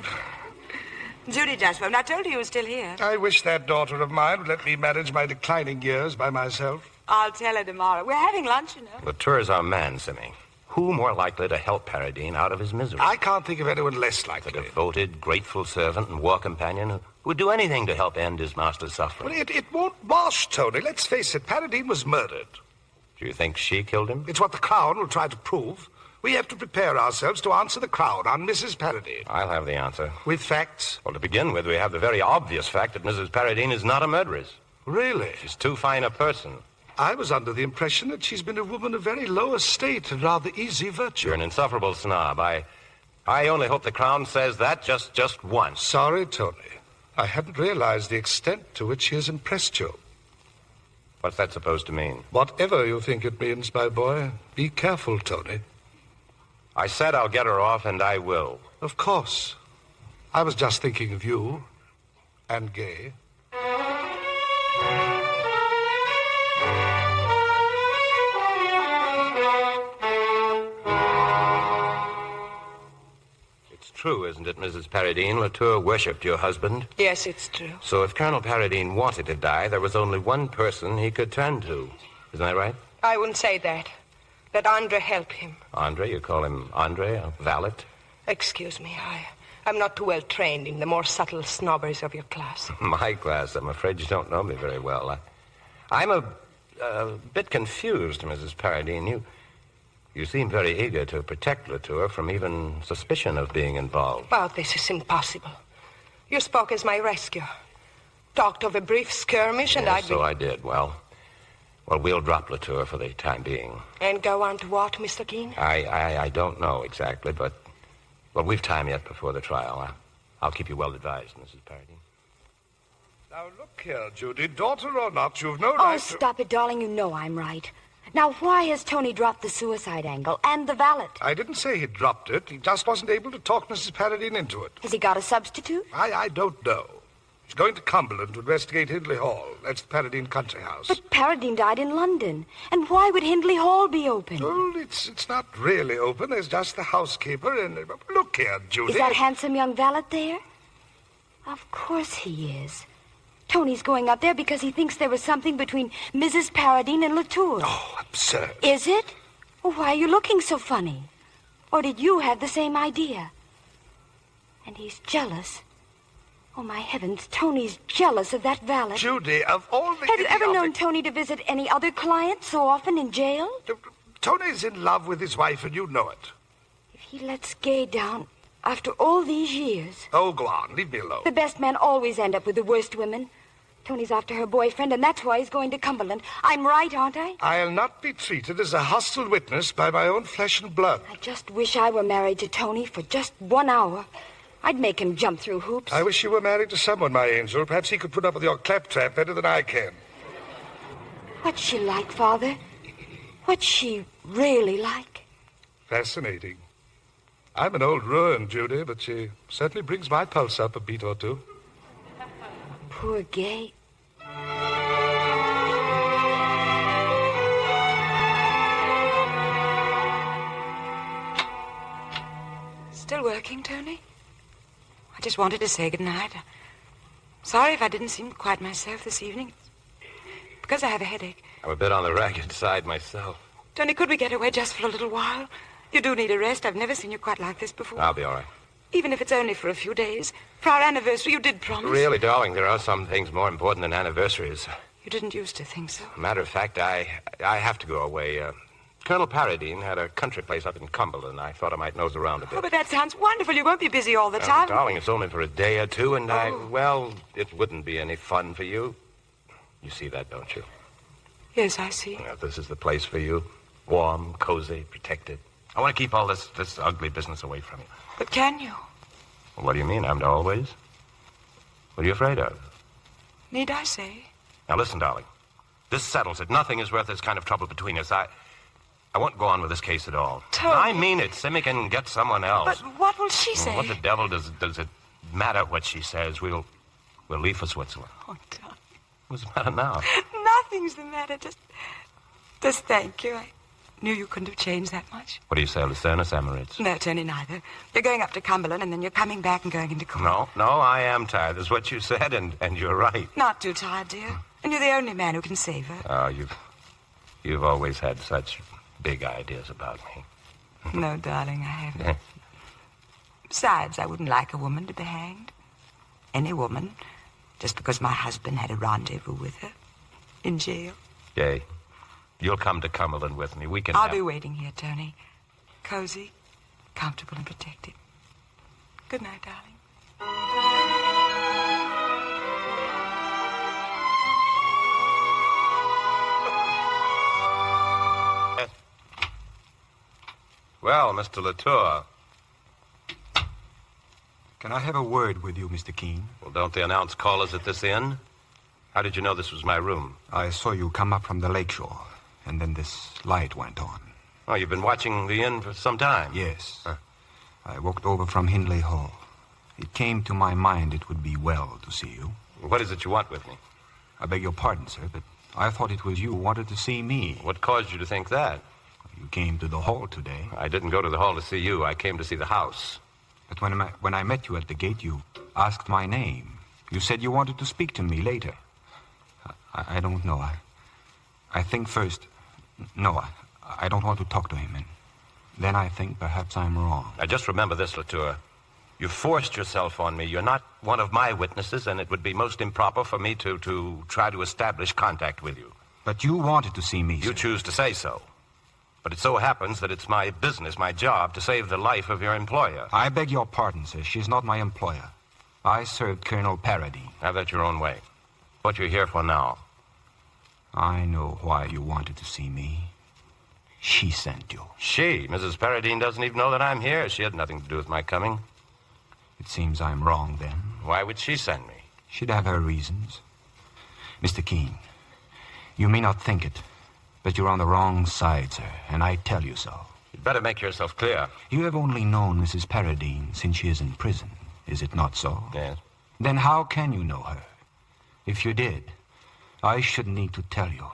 [SPEAKER 23] Judy just phoned. I told her you were still here.
[SPEAKER 14] I wish that daughter of mine would let me manage my declining years by myself.
[SPEAKER 23] I'll tell her tomorrow. We're having lunch, you know.
[SPEAKER 2] Latour's our man, Simi. Who more likely to help Paradine out of his misery?
[SPEAKER 14] I can't think of anyone less likely.
[SPEAKER 2] A devoted, grateful servant and war companion who would do anything to help end his master's suffering.
[SPEAKER 14] Well, it won't wash, Tony. Let's face it, Paradine was murdered.
[SPEAKER 2] Do you think she killed him?
[SPEAKER 14] It's what the Crown will try to prove. We have to prepare ourselves to answer the Crown on Mrs. Paradine.
[SPEAKER 2] I'll have the answer.
[SPEAKER 14] With facts?
[SPEAKER 2] Well, to begin with, we have the very obvious fact that Mrs. Paradine is not a murderess.
[SPEAKER 14] Really?
[SPEAKER 2] She's too fine a person.
[SPEAKER 14] I was under the impression that she's been a woman of very low estate and rather easy virtue.
[SPEAKER 2] You're an insufferable snob. I only hope the Crown says that just once.
[SPEAKER 14] Sorry, Tony. I hadn't realized the extent to which she has impressed you.
[SPEAKER 2] What's that supposed to mean?
[SPEAKER 14] Whatever you think it means, my boy, be careful, Tony.
[SPEAKER 2] I said I'll get her off, and I will.
[SPEAKER 14] Of course. I was just thinking of you. and gay.
[SPEAKER 2] It's true, isn't it, Mrs. Paradine? Latour worshipped your husband.
[SPEAKER 22] Yes, it's true.
[SPEAKER 2] So if Colonel Paradine wanted to die, there was only one person he could turn to. Isn't that right?
[SPEAKER 22] I wouldn't say that. Let Andre help him.
[SPEAKER 2] Andre? You call him Andre, a valet?
[SPEAKER 22] Excuse me, I'm not too well trained in the more subtle snobberies of your class.
[SPEAKER 2] My class? I'm afraid you don't know me very well. I'm a bit confused, Mrs. Paradine. You seem very eager to protect Latour from even suspicion of being involved.
[SPEAKER 22] Well, this is impossible. You spoke as my rescuer. Talked of a brief skirmish, and
[SPEAKER 2] yes, so I did. Well, we'll drop Latour for the time being.
[SPEAKER 22] And go on to what, Mr. Keene?
[SPEAKER 2] I don't know exactly, but... Well, we've time yet before the trial. I'll keep you well advised, Mrs. Paradine.
[SPEAKER 14] Now, look here, Judy. Daughter or not, you've no
[SPEAKER 4] Oh,
[SPEAKER 14] right to...
[SPEAKER 4] stop it, darling. You know I'm right. Now, why has Tony dropped the suicide angle and the valet?
[SPEAKER 14] I didn't say he dropped it. He just wasn't able to talk Mrs. Paradine into it.
[SPEAKER 4] Has he got a substitute?
[SPEAKER 14] I don't know. He's going to Cumberland to investigate Hindley Hall. That's the Paradine country house.
[SPEAKER 4] But Paradine died in London. And why would Hindley Hall be open?
[SPEAKER 14] Well, it's not really open. There's just the housekeeper and... Look here, Judy.
[SPEAKER 4] Is that handsome young valet there? Of course he is. Tony's going up there because he thinks there was something between Mrs. Paradine and Latour.
[SPEAKER 14] Oh, absurd.
[SPEAKER 4] Is it? Well, why are you looking so funny? Or did you have the same idea? And he's jealous. Oh, my heavens, Tony's jealous of that valet.
[SPEAKER 14] Judy, of all the...
[SPEAKER 4] Have you ever known Tony to visit any other client so often in jail?
[SPEAKER 14] Tony's in love with his wife, and you know it.
[SPEAKER 4] If he lets Gay down after all these years...
[SPEAKER 14] Oh, go on. Leave me alone.
[SPEAKER 4] The best men always end up with the worst women. Tony's after her boyfriend, and that's why he's going to Cumberland. I'm right, aren't I?
[SPEAKER 14] I'll not be treated as a hostile witness by my own flesh and blood.
[SPEAKER 4] I just wish I were married to Tony for just 1 hour. I'd make him jump through hoops.
[SPEAKER 14] I wish you were married to someone, my angel. Perhaps he could put up with your claptrap better than I can.
[SPEAKER 4] What's she like, Father? What's she really like?
[SPEAKER 14] Fascinating. I'm an old ruin, Judy, but she certainly brings my pulse up a beat or two.
[SPEAKER 4] Poor Gay.
[SPEAKER 23] Still working, Tony? I just wanted to say goodnight. Sorry if I didn't seem quite myself this evening. It's because I have a headache.
[SPEAKER 2] I'm a bit on the ragged side myself.
[SPEAKER 23] Tony, could we get away just for a little while? You do need a rest. I've never seen you quite like this before.
[SPEAKER 2] I'll be all right.
[SPEAKER 23] Even if it's only for a few days. For our anniversary, you did promise.
[SPEAKER 2] Really, darling, there are some things more important than anniversaries.
[SPEAKER 23] You didn't used to think so.
[SPEAKER 2] Matter of fact, I have to go away. Colonel Paradine had a country place up in Cumberland. I thought I might nose around a bit.
[SPEAKER 23] Oh, but that sounds wonderful. You won't be busy all the time.
[SPEAKER 2] Darling, it's only for a day or two, and it wouldn't be any fun for you. You see that, don't you?
[SPEAKER 23] Yes, I see.
[SPEAKER 2] Well, this is the place for you. Warm, cozy, protected. I want to keep all this ugly business away from you.
[SPEAKER 23] But can you?
[SPEAKER 2] Well, what do you mean? I'm to always? What are you afraid of?
[SPEAKER 23] Need I say?
[SPEAKER 2] Now, listen, darling. This settles it. Nothing is worth this kind of trouble between us. I won't go on with this case at all.
[SPEAKER 23] Tony.
[SPEAKER 2] I mean it. Simi can get someone else.
[SPEAKER 23] But what will she say?
[SPEAKER 2] What the devil does it matter what she says? We'll leave for Switzerland.
[SPEAKER 23] Oh, Tony.
[SPEAKER 2] What's the matter now?
[SPEAKER 23] Nothing's the matter. Just thank you. I knew you couldn't have changed that much.
[SPEAKER 2] What do you say, Lucernus Emirates?
[SPEAKER 23] No, Tony, neither. You're going up to Cumberland, and then you're coming back and going into court.
[SPEAKER 2] No, I am tired. That's what you said, and you're right.
[SPEAKER 23] Not too tired, dear. And you're the only man who can save her.
[SPEAKER 2] Oh, you've always had such big ideas about me.
[SPEAKER 23] No, darling, I haven't. Besides, I wouldn't like a woman to be hanged. Any woman, just because my husband had a rendezvous with her in jail.
[SPEAKER 2] Gay, you'll come to Cumberland with me. We can
[SPEAKER 23] I'll be waiting here, Tony. Cozy, comfortable, and protected. Good night, darling.
[SPEAKER 2] Well, Mr. Latour.
[SPEAKER 6] Can I have a word with you, Mr. Keene?
[SPEAKER 2] Well, don't they announce callers at this inn? How did you know this was my room?
[SPEAKER 6] I saw you come up from the lakeshore, and then this light went on.
[SPEAKER 2] Oh, you've been watching the inn for some time?
[SPEAKER 6] Yes. I walked over from Hindley Hall. It came to my mind it would be well to see you.
[SPEAKER 2] What is it you want with me?
[SPEAKER 6] I beg your pardon, sir, but I thought it was you who wanted to see me.
[SPEAKER 2] What caused you to think that?
[SPEAKER 6] You came to the hall today.
[SPEAKER 2] I didn't go to the hall to see you. I came to see the house.
[SPEAKER 6] But when I met you at the gate, you asked my name. You said you wanted to speak to me later. I don't know. I think first... No, I don't want to talk to him. And then I think perhaps I'm wrong.
[SPEAKER 2] Now, just remember this, Latour. You forced yourself on me. You're not one of my witnesses, and it would be most improper for me to try to establish contact with you.
[SPEAKER 6] But you wanted to see me,
[SPEAKER 2] You choose to say so. But it so happens that it's my business, my job, to save the life of your employer.
[SPEAKER 6] I beg your pardon, sir. She's not my employer. I served Colonel Paradine.
[SPEAKER 2] Have that your own way. What you're here for now.
[SPEAKER 6] I know why you wanted to see me. She sent you.
[SPEAKER 2] She? Mrs. Paradine doesn't even know that I'm here. She had nothing to do with my coming.
[SPEAKER 6] It seems I'm wrong, then.
[SPEAKER 2] Why would she send me?
[SPEAKER 6] She'd have her reasons. Mr. Keene, you may not think it, but you're on the wrong side, sir, and I tell you so.
[SPEAKER 2] You'd better make yourself clear.
[SPEAKER 6] You have only known Mrs. Paradine since she is in prison, is it not so?
[SPEAKER 2] Yes.
[SPEAKER 6] Then how can you know her? If you did, I should need to tell you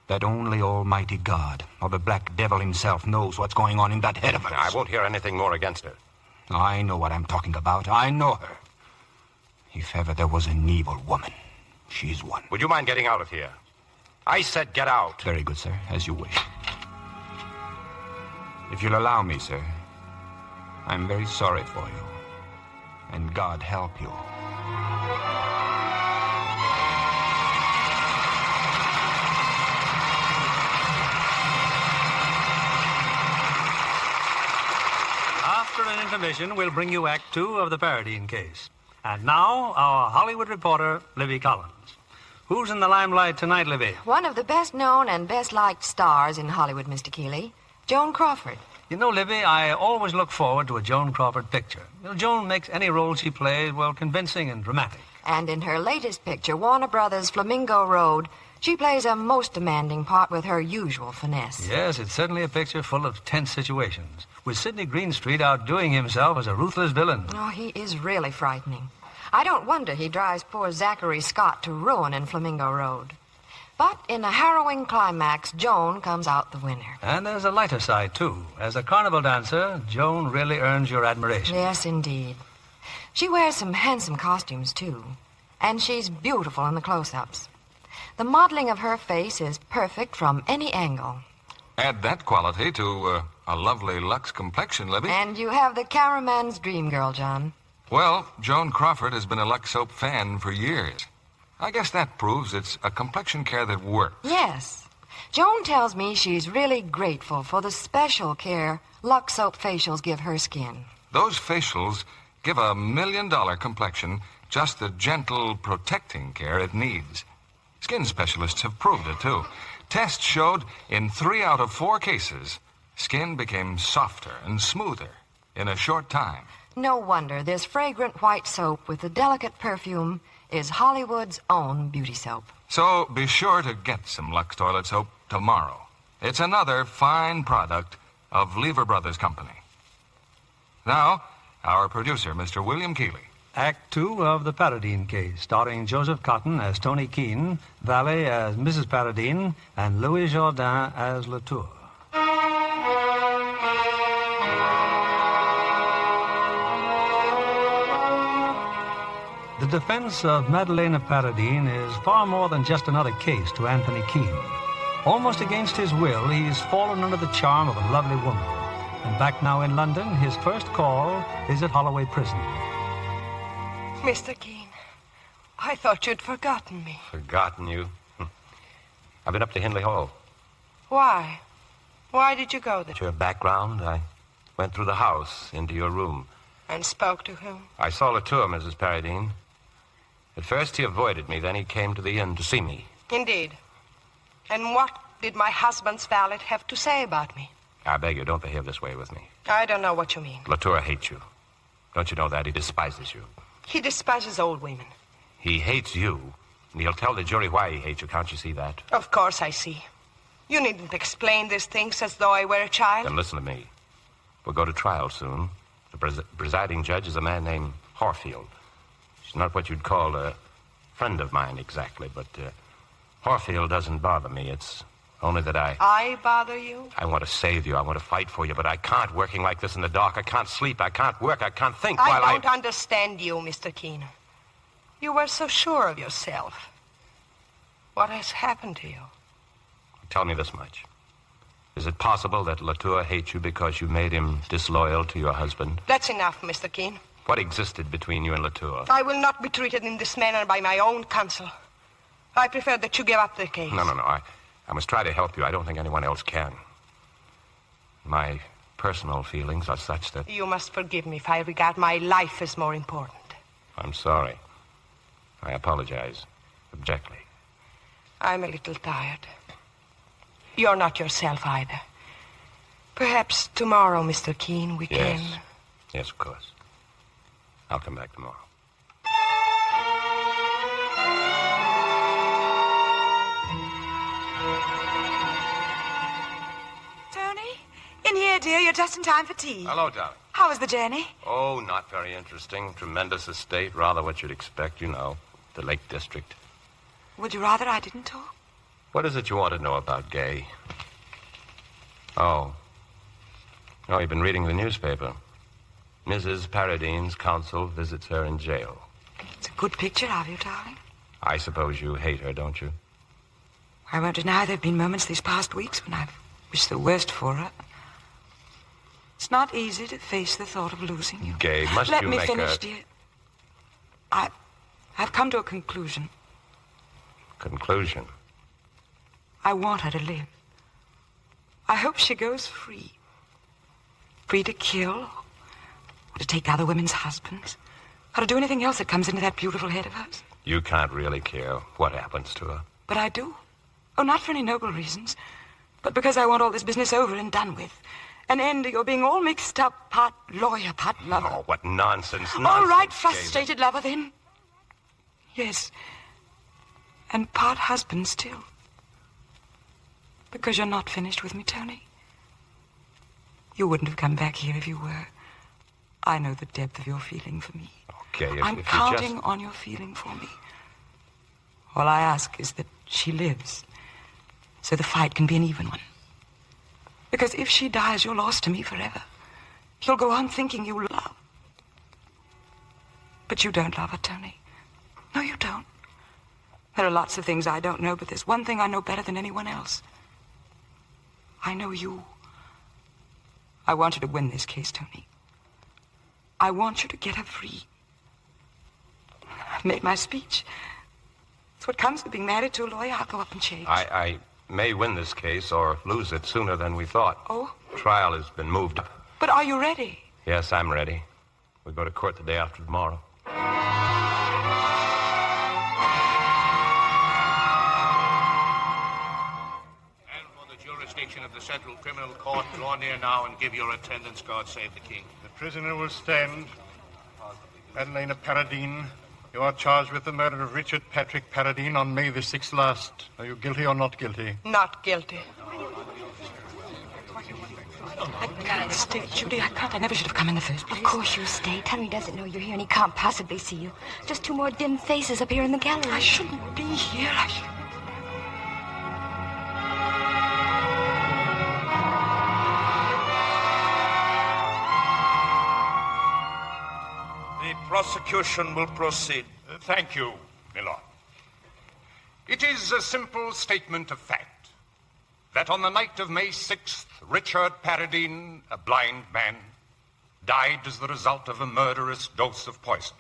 [SPEAKER 6] that only Almighty God, or the Black Devil himself, knows what's going on in that head of hers.
[SPEAKER 2] I won't hear anything more against her.
[SPEAKER 6] I know what I'm talking about. I know her. If ever there was an evil woman, she's one.
[SPEAKER 2] Would you mind getting out of here? I said get out.
[SPEAKER 6] Very good, sir, as you wish. If you'll allow me, sir, I'm very sorry for you. And God help you.
[SPEAKER 17] After an intermission, we'll bring you Act 2 of the Paradine case. And now, our Hollywood reporter, Libby Collins. Who's in the limelight tonight, Libby?
[SPEAKER 1] One of the best-known and best-liked stars in Hollywood, Mr. Keeley, Joan Crawford.
[SPEAKER 17] You know, Libby, I always look forward to a Joan Crawford picture. You know, Joan makes any role she plays, well, convincing and dramatic.
[SPEAKER 1] And in her latest picture, Warner Brothers' Flamingo Road, she plays a most demanding part with her usual finesse.
[SPEAKER 17] Yes, it's certainly a picture full of tense situations, with Sidney Greenstreet outdoing himself as a ruthless villain.
[SPEAKER 1] Oh, he is really frightening. I don't wonder he drives poor Zachary Scott to ruin in Flamingo Road. But in a harrowing climax, Joan comes out the winner.
[SPEAKER 17] And there's a lighter side, too. As a carnival dancer, Joan really earns your admiration.
[SPEAKER 1] Yes, indeed. She wears some handsome costumes, too. And she's beautiful in the close-ups. The modeling of her face is perfect from any angle.
[SPEAKER 13] Add that quality to a lovely Lux complexion, Libby.
[SPEAKER 1] And you have the cameraman's dream girl, John.
[SPEAKER 13] Well, Joan Crawford has been a Lux Soap fan for years. I guess that proves it's a complexion care that works.
[SPEAKER 1] Yes. Joan tells me she's really grateful for the special care Lux Soap facials give her skin.
[SPEAKER 13] Those facials give a $1 million complexion just the gentle, protecting care it needs. Skin specialists have proved it, too. Tests showed in 3 out of 4 cases, skin became softer and smoother in a short time.
[SPEAKER 1] No wonder this fragrant white soap with the delicate perfume is Hollywood's own beauty soap.
[SPEAKER 13] So be sure to get some Lux toilet soap tomorrow. It's another fine product of Lever Brothers Company. Now, our producer, Mr. William Keeley.
[SPEAKER 17] Act 2 of the Paradine case, starring Joseph Cotton as Tony Keene, Valley as Mrs. Paradine, and Louis Jourdain as Latour. The defense of Madeleine Paradine is far more than just another case to Anthony Keene. Almost against his will, he's fallen under the charm of a lovely woman. And back now in London, his first call is at Holloway Prison.
[SPEAKER 22] Mr. Keene, I thought you'd forgotten me.
[SPEAKER 2] Forgotten you? I've been up to Hindley Hall.
[SPEAKER 22] Why? Why did you go there?
[SPEAKER 2] Your background, I went through the house into your room.
[SPEAKER 22] And spoke to whom?
[SPEAKER 2] I saw Latour, Mrs. Paradine. At first he avoided me, then he came to the inn to see me.
[SPEAKER 22] Indeed. And what did my husband's valet have to say about me?
[SPEAKER 2] I beg you, don't behave this way with me.
[SPEAKER 22] I don't know what you mean.
[SPEAKER 2] Latour hates you. Don't you know that? He despises you.
[SPEAKER 22] He despises old women.
[SPEAKER 2] He hates you, and he'll tell the jury why he hates you. Can't you see that?
[SPEAKER 22] Of course I see. You needn't explain these things as though I were a child.
[SPEAKER 2] Then listen to me. We'll go to trial soon. The presiding judge is a man named Horfield. She's not what you'd call a friend of mine exactly, but Horfield doesn't bother me. It's only that
[SPEAKER 22] I bother you?
[SPEAKER 2] I want to save you. I want to fight for you, but I can't, working like this in the dark. I can't sleep. I can't work. I can't think while
[SPEAKER 22] I don't understand you, Mr. Keener. You were so sure of yourself. What has happened to you?
[SPEAKER 2] Tell me this much. Is it possible that Latour hates you because you made him disloyal to your husband?
[SPEAKER 22] That's enough, Mr. Keene.
[SPEAKER 2] What existed between you and Latour?
[SPEAKER 22] I will not be treated in this manner by my own counsel. I prefer that you give up the case.
[SPEAKER 2] No. I must try to help you. I don't think anyone else can. My personal feelings are such that...
[SPEAKER 22] You must forgive me if I regard my life as more important.
[SPEAKER 2] I'm sorry. I apologize abjectly.
[SPEAKER 22] I'm a little tired. You're not yourself either. Perhaps tomorrow, Mr. Keene, we can...
[SPEAKER 2] Yes, of course. I'll come back tomorrow.
[SPEAKER 23] Tony? In here, dear. You're just in time for tea.
[SPEAKER 2] Hello, darling.
[SPEAKER 23] How was the journey?
[SPEAKER 2] Oh, not very interesting. Tremendous estate. Rather what you'd expect, you know. The Lake District.
[SPEAKER 23] Would you rather I didn't talk?
[SPEAKER 2] What is it you want to know about Gay? Oh, you've been reading the newspaper. Mrs. Paradine's counsel visits her in jail.
[SPEAKER 23] It's a good picture of you, darling.
[SPEAKER 2] I suppose you hate her, don't you?
[SPEAKER 23] I won't deny there have been moments these past weeks when I've wished the worst for her. It's not easy to face the thought of losing you.
[SPEAKER 2] Gay, must
[SPEAKER 23] Let
[SPEAKER 2] you
[SPEAKER 23] me
[SPEAKER 2] make
[SPEAKER 23] finish, dear. I've come to a conclusion.
[SPEAKER 2] Conclusion?
[SPEAKER 23] I want her to live. I hope she goes free. Free to kill, or to take other women's husbands, or to do anything else that comes into that beautiful head of hers.
[SPEAKER 2] You can't really care what happens to her.
[SPEAKER 23] But I do. Oh, not for any noble reasons, but because I want all this business over and done with. An end to your being all mixed up, part lawyer, part lover.
[SPEAKER 2] Oh, what nonsense,
[SPEAKER 23] All right, frustrated lover, then. Yes. And part husband still. Because you're not finished with me, Tony. You wouldn't have come back here if you were. I know the depth of your feeling for me.
[SPEAKER 2] Okay,
[SPEAKER 23] I'm counting on your feeling for me. All I ask is that she lives, so the fight can be an even one. Because if she dies, you're lost to me forever. You'll go on thinking you love. But you don't love her, Tony. No, you don't. There are lots of things I don't know, but there's one thing I know better than anyone else. I know you. I want you to win this case, Tony. I want you to get her free. I've made my speech. It's what comes with being married to a lawyer. I'll go up and change.
[SPEAKER 2] I may win this case or lose it sooner than we thought.
[SPEAKER 23] Oh?
[SPEAKER 2] Trial has been moved up.
[SPEAKER 23] But are you ready?
[SPEAKER 2] Yes, I'm ready. We go to court the day after tomorrow.
[SPEAKER 11] Of the Central Criminal Court, draw near now and give your attendance. God save the King.
[SPEAKER 12] The prisoner will stand. Adelina Paradine, you are charged with the murder of Richard Patrick Paradine on May the 6th last. Are you guilty or not guilty?
[SPEAKER 22] Not guilty.
[SPEAKER 23] I can't stay, Judy. I can't. I never should have come in the first place.
[SPEAKER 4] Of course you stay. Tony doesn't know you're here, and he can't possibly see you. Just two more dim faces up here in the gallery.
[SPEAKER 23] I shouldn't be here.
[SPEAKER 11] Prosecution will proceed.
[SPEAKER 12] Thank you, Milord.
[SPEAKER 11] It is a simple statement of fact that on the night of May 6th, Richard Paradine, a blind man, died as the result of a murderous dose of poison.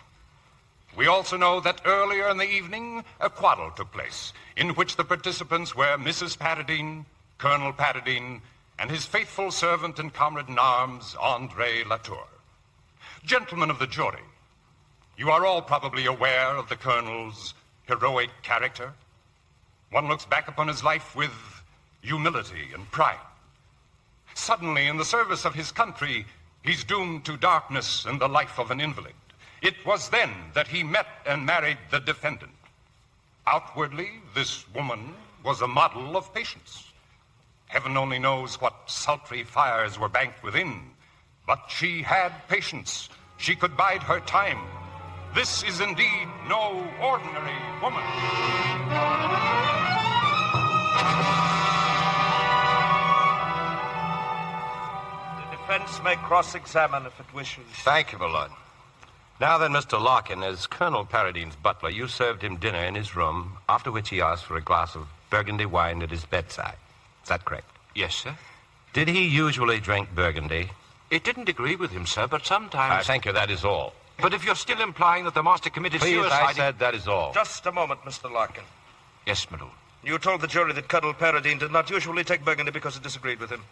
[SPEAKER 11] We also know that earlier in the evening, a quarrel took place in which the participants were Mrs. Paradine, Colonel Paradine, and his faithful servant and comrade-in-arms, André Latour. Gentlemen of the jury, you are all probably aware of the Colonel's heroic character. One looks back upon his life with humility and pride. Suddenly, in the service of his country, he's doomed to darkness and the life of an invalid. It was then that he met and married the defendant. Outwardly, this woman was a model of patience. Heaven only knows what sultry fires were banked within, but she had patience. She could bide her time. This is indeed no ordinary woman.
[SPEAKER 15] The defense may cross-examine if it wishes.
[SPEAKER 2] Thank you, my lord. Now then, Mr. Larkin, as Colonel Paradine's butler, you served him dinner in his room, after which he asked for a glass of Burgundy wine at his bedside. Is that correct?
[SPEAKER 19] Yes, sir.
[SPEAKER 2] Did he usually drink Burgundy?
[SPEAKER 19] It didn't agree with him, sir, but sometimes...
[SPEAKER 2] Thank you, that is all.
[SPEAKER 19] But if you're still implying that the master committed
[SPEAKER 2] Please,
[SPEAKER 19] suicide...
[SPEAKER 2] I said that is all.
[SPEAKER 15] Just a moment, Mr. Larkin.
[SPEAKER 19] Yes, my lord.
[SPEAKER 15] You told the jury that Colonel Paradine did not usually take Burgundy because it disagreed with him.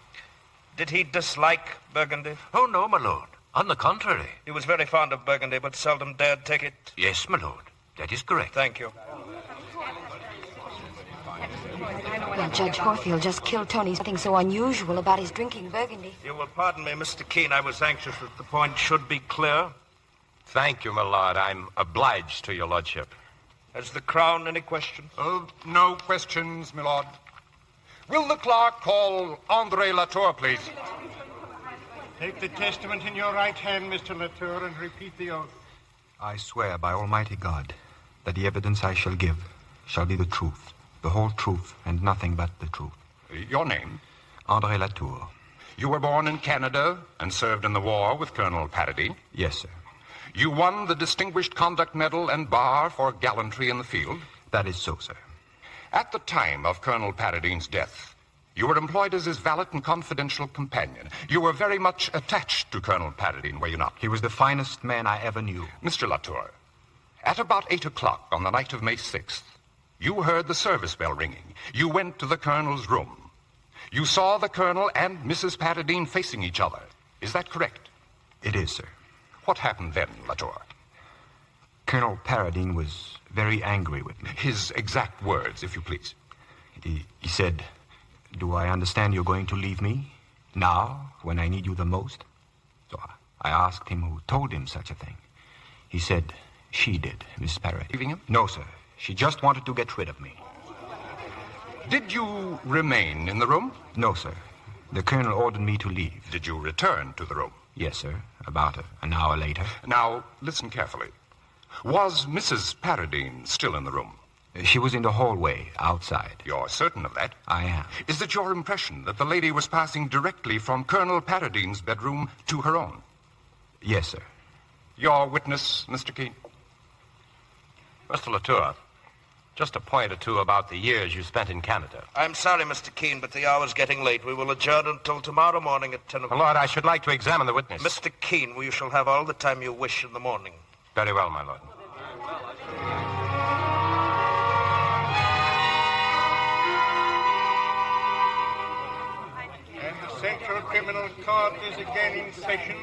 [SPEAKER 15] Did he dislike Burgundy?
[SPEAKER 19] Oh, no, my lord. On the contrary.
[SPEAKER 15] He was very fond of Burgundy, but seldom dared take it.
[SPEAKER 19] Yes, my lord. That is correct.
[SPEAKER 15] Thank you.
[SPEAKER 4] Well, Judge Horfield just killed Tony. Something so unusual about his drinking Burgundy.
[SPEAKER 15] You will pardon me, Mr. Keene. I was anxious that the point should be clear.
[SPEAKER 2] Thank you, my lord. I'm obliged to your lordship.
[SPEAKER 15] Has the Crown any questions?
[SPEAKER 11] No questions, my lord. Will the clerk call Andre Latour, please?
[SPEAKER 12] Take the testament in your right hand, Mr. Latour, and repeat the oath.
[SPEAKER 6] I swear by Almighty God that the evidence I shall give shall be the truth, the whole truth, and nothing but the truth.
[SPEAKER 11] Your name?
[SPEAKER 6] Andre Latour.
[SPEAKER 11] You were born in Canada and served in the war with Colonel Paradine?
[SPEAKER 6] Yes, sir.
[SPEAKER 11] You won the Distinguished Conduct Medal and Bar for gallantry in the field?
[SPEAKER 6] That is so, sir.
[SPEAKER 11] At the time of Colonel Paradine's death, you were employed as his valet and confidential companion. You were very much attached to Colonel Paradine, were you not?
[SPEAKER 6] He was the finest man I ever knew.
[SPEAKER 11] Mr. Latour, at about 8 o'clock on the night of May 6th, you heard the service bell ringing. You went to the Colonel's room. You saw the Colonel and Mrs. Paradine facing each other. Is that correct?
[SPEAKER 6] It is, sir.
[SPEAKER 11] What happened then, Latour?
[SPEAKER 6] Colonel Paradine was very angry with me.
[SPEAKER 11] His exact words, if you please.
[SPEAKER 6] He said, "Do I understand you're going to leave me now, when I need you the most?" So I asked him who told him such a thing. He said, "She did, Miss Paradine."
[SPEAKER 11] Leaving him?
[SPEAKER 6] No, sir. She just wanted to get rid of me.
[SPEAKER 11] Did you remain in the room?
[SPEAKER 6] No, sir. The Colonel ordered me to leave.
[SPEAKER 11] Did you return to the room?
[SPEAKER 6] Yes, sir. About an hour later.
[SPEAKER 11] Now, listen carefully. Was Mrs. Paradine still in the room?
[SPEAKER 6] She was in the hallway, outside.
[SPEAKER 11] You're certain of that?
[SPEAKER 6] I am.
[SPEAKER 11] Is it your impression that the lady was passing directly from Colonel Paradine's bedroom to her own?
[SPEAKER 6] Yes, sir.
[SPEAKER 11] Your witness, Mr. Keene?
[SPEAKER 2] Mr. Latour, just a point or two about the years you spent in Canada.
[SPEAKER 15] I'm sorry, Mr. Keene, but the hour's getting late. We will adjourn until tomorrow morning at 10 o'clock.
[SPEAKER 2] My lord, I should like to examine the witness.
[SPEAKER 15] Mr. Keene, we shall have all the time you wish in the morning.
[SPEAKER 2] Very well, my lord.
[SPEAKER 12] And the Central Criminal Court is again in session.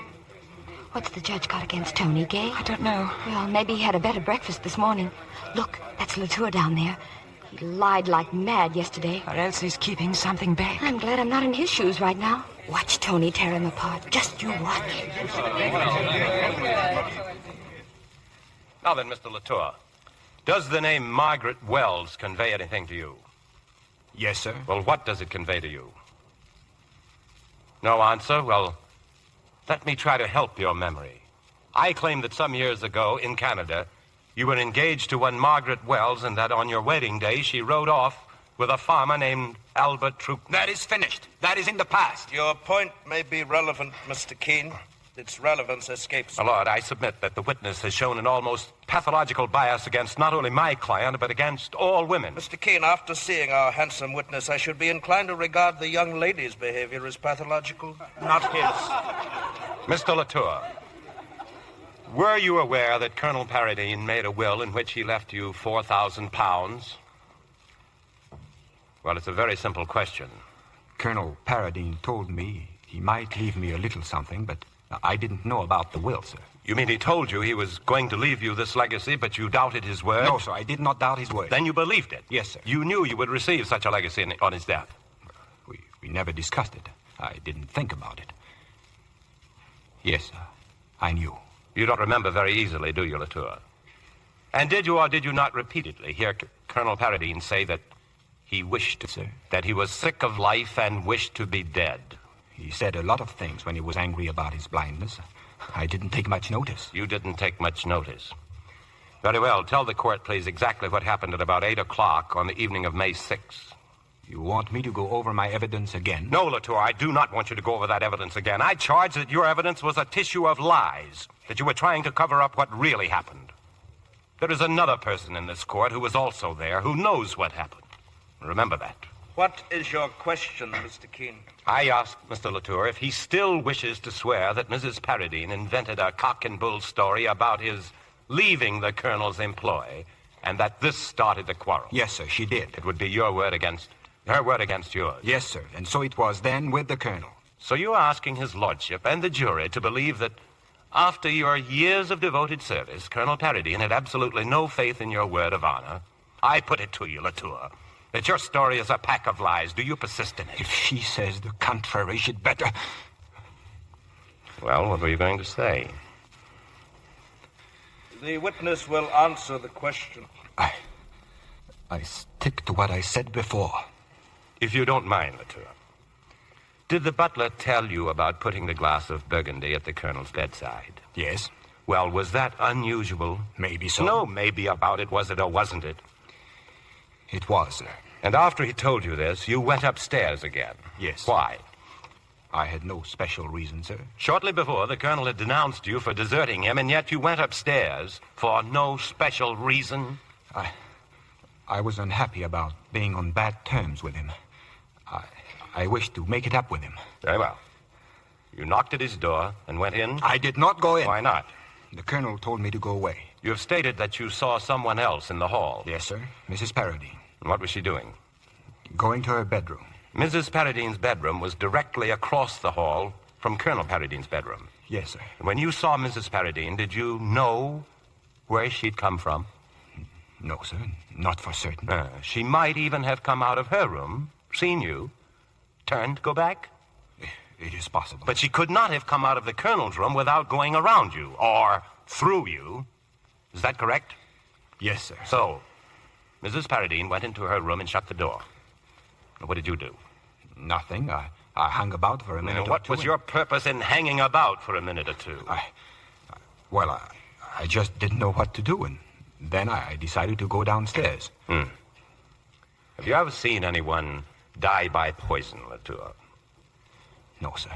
[SPEAKER 4] What's the judge got against Tony, Gay?
[SPEAKER 23] I don't know.
[SPEAKER 4] Well, maybe he had a better breakfast this morning. Look, that's Latour down there. He lied like mad yesterday.
[SPEAKER 23] Or else he's keeping something back.
[SPEAKER 4] I'm glad I'm not in his shoes right now. Watch Tony tear him apart. Just you watch.
[SPEAKER 2] Now then, Mr. Latour, does the name Margaret Wells convey anything to you?
[SPEAKER 6] Yes, sir.
[SPEAKER 2] Well, what does it convey to you? No answer? Well, let me try to help your memory. I claim that some years ago in Canada, you were engaged to one Margaret Wells and that on your wedding day she rode off with a farmer named Albert Troop.
[SPEAKER 19] That is finished. That is in the past.
[SPEAKER 15] Your point may be relevant, Mr. Keene. Its relevance escapes me.
[SPEAKER 2] My lord, I submit that the witness has shown an almost pathological bias against not only my client, but against all women.
[SPEAKER 15] Mr. Keene, after seeing our handsome witness, I should be inclined to regard the young lady's behavior as pathological, not his.
[SPEAKER 2] Mr. Latour, were you aware that Colonel Paradine made a will in which he left you 4,000 pounds? Well, it's a very simple question.
[SPEAKER 6] Colonel Paradine told me he might leave me a little something, but I didn't know about the will, sir.
[SPEAKER 2] You mean he told you he was going to leave you this legacy, but you doubted his word?
[SPEAKER 6] No, sir, I did not doubt his word.
[SPEAKER 2] Then you believed it?
[SPEAKER 6] Yes, sir.
[SPEAKER 2] You knew you would receive such a legacy on his death?
[SPEAKER 6] We never discussed it. I didn't think about it. Yes, sir, I knew.
[SPEAKER 2] You don't remember very easily, do you, Latour? And did you or did you not repeatedly hear Colonel Paradine say that he wished to,
[SPEAKER 6] sir?
[SPEAKER 2] That he was sick of life and wished to be dead?
[SPEAKER 6] He said a lot of things when he was angry about his blindness. I didn't take much notice.
[SPEAKER 2] You didn't take much notice. Very well. Tell the court, please, exactly what happened at about 8 o'clock on the evening of May 6th.
[SPEAKER 6] You want me to go over my evidence again?
[SPEAKER 2] No, Latour, I do not want you to go over that evidence again. I charge that your evidence was a tissue of lies, that you were trying to cover up what really happened. There is another person in this court who was also there, who knows what happened. Remember that.
[SPEAKER 15] What is your question, Mr. Keene?
[SPEAKER 2] I asked Mr. Latour if he still wishes to swear that Mrs. Paradine invented a cock and bull story about his leaving the colonel's employ, and that this started the quarrel.
[SPEAKER 6] Yes, sir, she did.
[SPEAKER 2] It would be your word against her word against yours.
[SPEAKER 6] Yes, sir, and so it was then with the colonel.
[SPEAKER 2] So you're asking his lordship and the jury to believe that after your years of devoted service, Colonel Paradine had absolutely no faith in your word of honor. I put it to you, Latour, that your story is a pack of lies. Do you persist in it?
[SPEAKER 6] If she says the contrary, she'd better...
[SPEAKER 2] Well, what were you going to say?
[SPEAKER 15] The witness will answer the question.
[SPEAKER 6] I stick to what I said before.
[SPEAKER 2] If you don't mind, Latour. Did the butler tell you about putting the glass of Burgundy at the colonel's bedside?
[SPEAKER 6] Yes.
[SPEAKER 2] Well, was that unusual?
[SPEAKER 6] Maybe so.
[SPEAKER 2] No, maybe about it. Was it or wasn't it?
[SPEAKER 6] It was, sir.
[SPEAKER 2] And after he told you this, you went upstairs again?
[SPEAKER 6] Yes.
[SPEAKER 2] Why?
[SPEAKER 6] I had no special reason, sir.
[SPEAKER 2] Shortly before, the colonel had denounced you for deserting him, and yet you went upstairs for no special reason?
[SPEAKER 6] I was unhappy about being on bad terms with him. I wished to make it up with him.
[SPEAKER 2] Very well. You knocked at his door and went in?
[SPEAKER 6] I did not go in.
[SPEAKER 2] Why not?
[SPEAKER 6] The colonel told me to go away.
[SPEAKER 2] You have stated that you saw someone else in the hall.
[SPEAKER 6] Yes, sir. Mrs. Paradine.
[SPEAKER 2] And what was she doing?
[SPEAKER 6] Going to her bedroom.
[SPEAKER 2] Mrs. Paradine's bedroom was directly across the hall from Colonel Paradine's bedroom.
[SPEAKER 6] Yes, sir.
[SPEAKER 2] And when you saw Mrs. Paradine, did you know where she'd come from?
[SPEAKER 6] No, sir. Not for certain.
[SPEAKER 2] She might even have come out of her room, seen you, turned to go back?
[SPEAKER 6] It is possible.
[SPEAKER 2] But she could not have come out of the colonel's room without going around you, or through you. Is that correct?
[SPEAKER 6] Yes, sir.
[SPEAKER 2] So, Mrs. Paradine went into her room and shut the door. What did you do?
[SPEAKER 6] Nothing. I hung about for a minute or two.
[SPEAKER 2] What was your purpose in hanging about for a minute or two?
[SPEAKER 6] I just didn't know what to do, and then I decided to go downstairs.
[SPEAKER 2] Have you ever seen anyone die by poison, Latour?
[SPEAKER 6] No, sir.